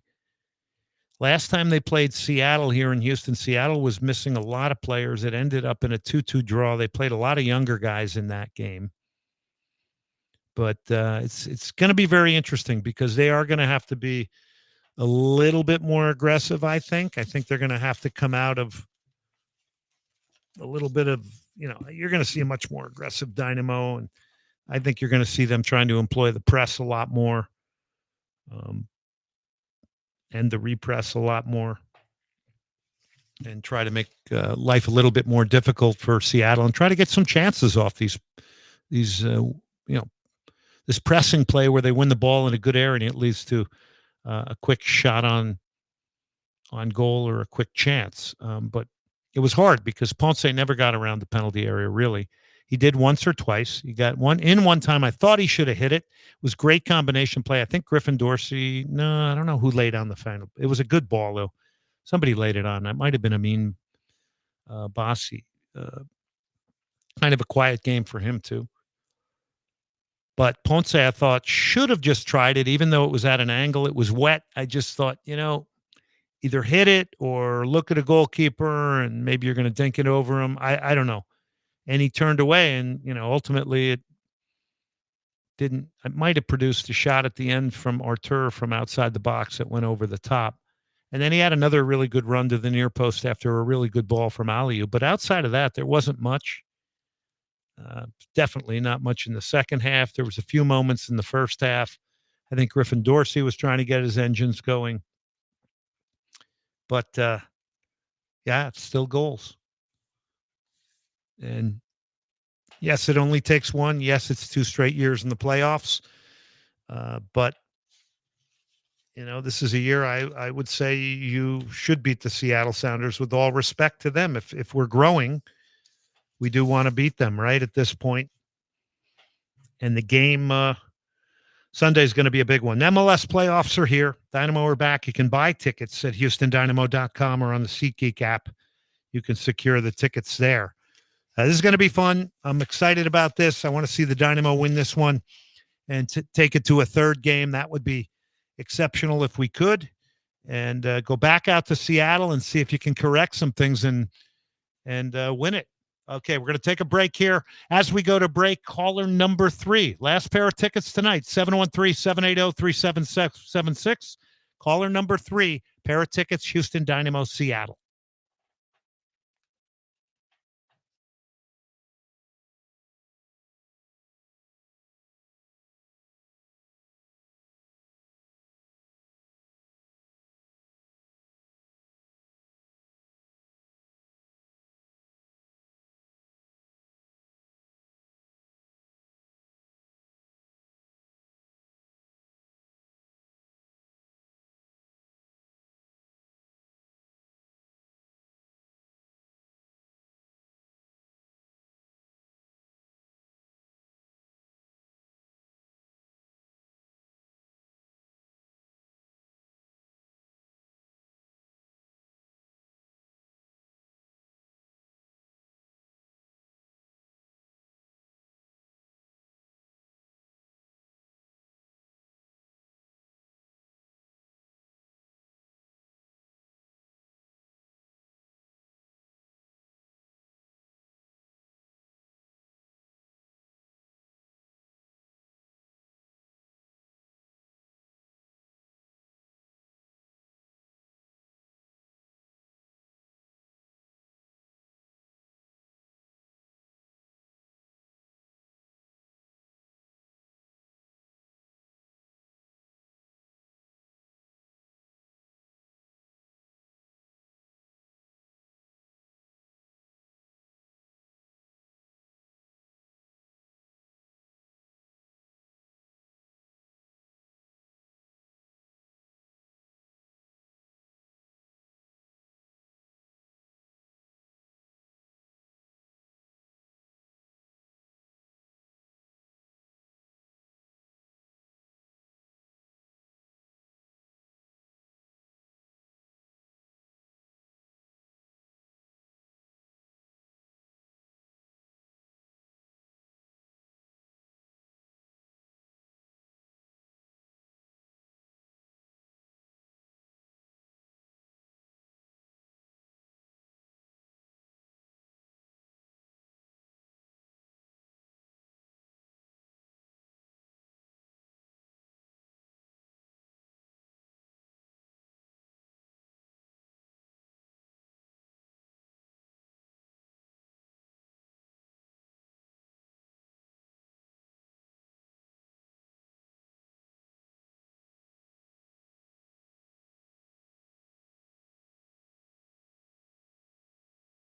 [SPEAKER 6] Last time they played Seattle here in Houston, Seattle was missing a lot of players. It ended up in a 2-2 draw. They played a lot of younger guys in that game. But it's going to be very interesting because they are going to have to be a little bit more aggressive, I think. I think they're going to have to come out of a little bit of, you're going to see a much more aggressive Dynamo. And I think you're going to see them trying to employ the press a lot more. And the repress a lot more, and try to make life a little bit more difficult for Seattle, and try to get some chances off these this pressing play where they win the ball in a good area and it leads to a quick shot on goal or a quick chance. But it was hard because Ponce never got around the penalty area, really. He did once or twice. He got one time. I thought he should have hit it. It was great combination play. I think Griffin Dorsey, no, I don't know who laid down the final. It was a good ball, though. Somebody laid it on. That might have been Amin Bassi. Kind of a quiet game for him, too. But Ponce, I thought, should have just tried it, even though it was at an angle. It was wet. I just thought, either hit it or look at a goalkeeper and maybe you're going to dink it over him. I don't know. And he turned away and, ultimately it might have produced a shot at the end from Artur from outside the box that went over the top. And then he had another really good run to the near post after a really good ball from Aliou. But outside of that, there wasn't much. Definitely not much in the second half. There was a few moments in the first half. I think Griffin Dorsey was trying to get his engines going. But, it's still goals. And, yes, it only takes one. Yes, it's 2 straight years in the playoffs. But, this is a year I would say you should beat the Seattle Sounders with all respect to them. If we're growing, we do want to beat them, right, at this point. And the game Sunday is going to be a big one. MLS playoffs are here. Dynamo are back. You can buy tickets at HoustonDynamo.com or on the SeatGeek app. You can secure the tickets there. This is going to be fun. I'm excited about this. I want to see the Dynamo win this one and take it to a third game. That would be exceptional if we could. And go back out to Seattle and see if you can correct some things and win it. Okay, we're going to take a break here. As we go to break, caller number 3. Last pair of tickets tonight, 713-780-3776. Caller number 3, pair of tickets, Houston Dynamo, Seattle.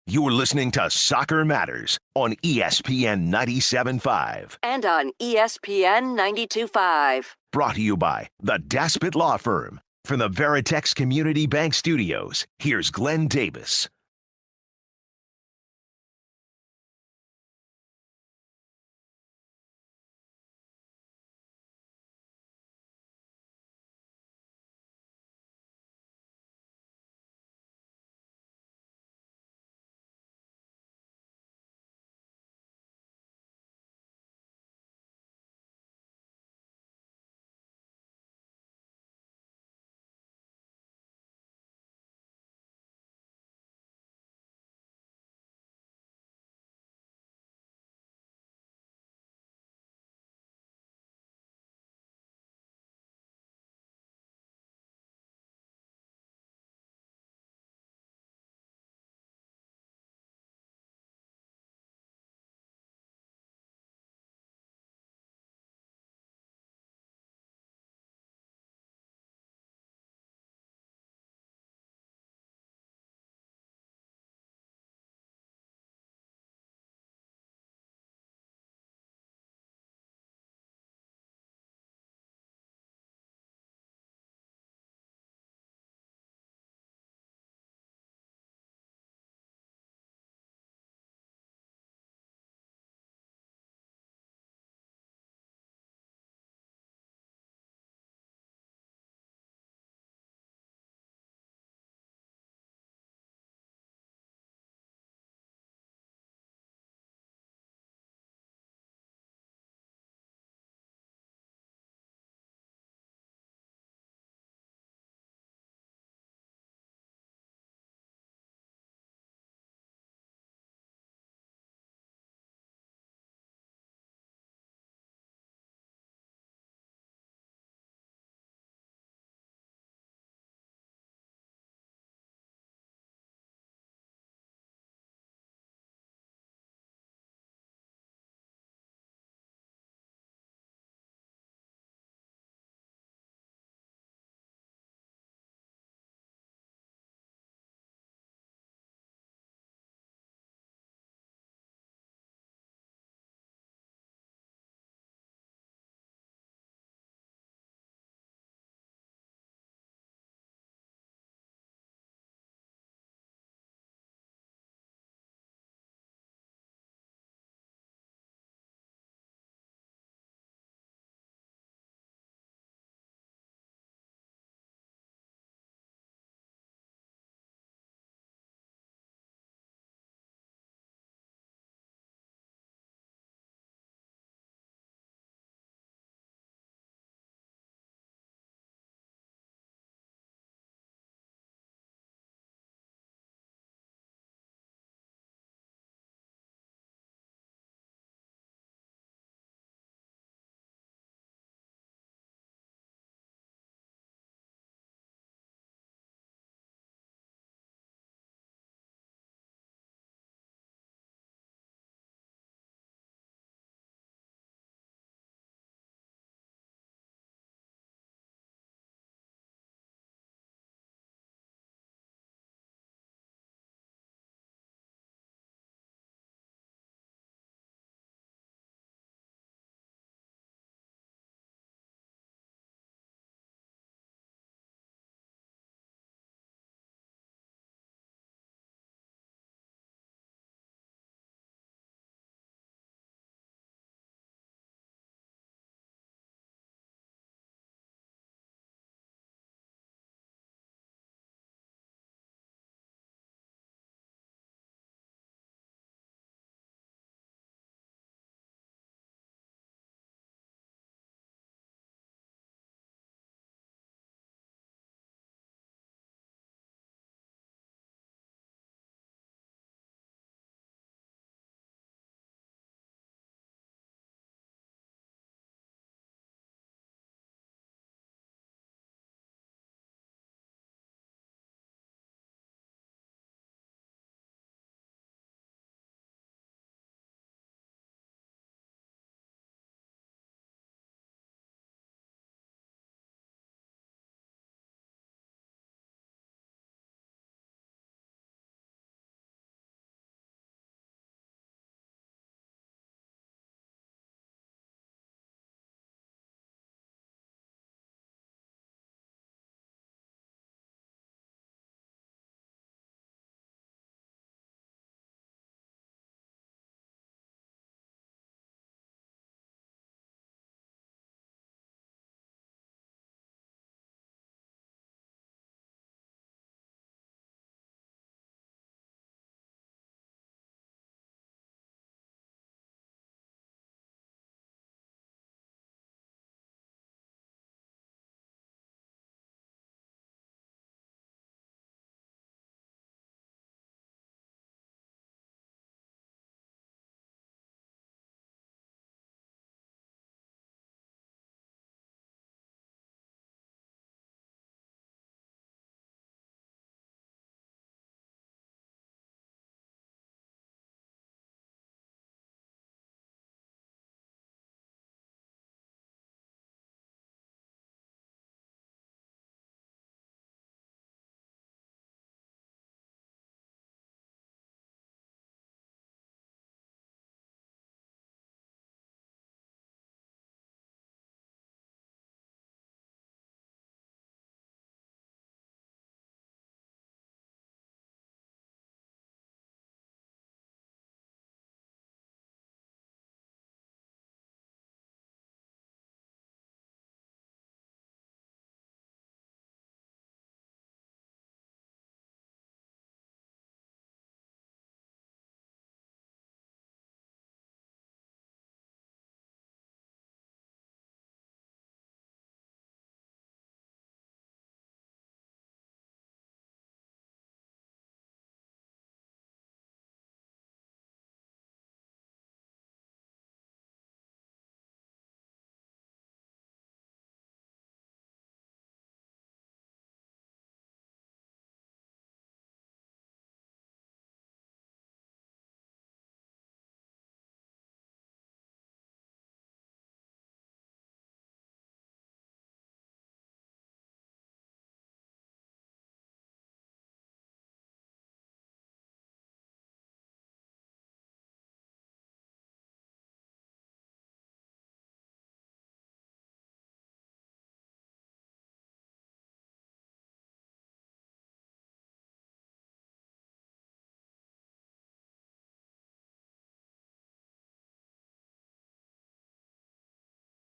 [SPEAKER 4] You're listening to Soccer Matters on ESPN 97.5.
[SPEAKER 5] And on ESPN 92.5.
[SPEAKER 4] Brought to you by the Daspit Law Firm. From the Veritex Community Bank Studios, here's Glenn Davis.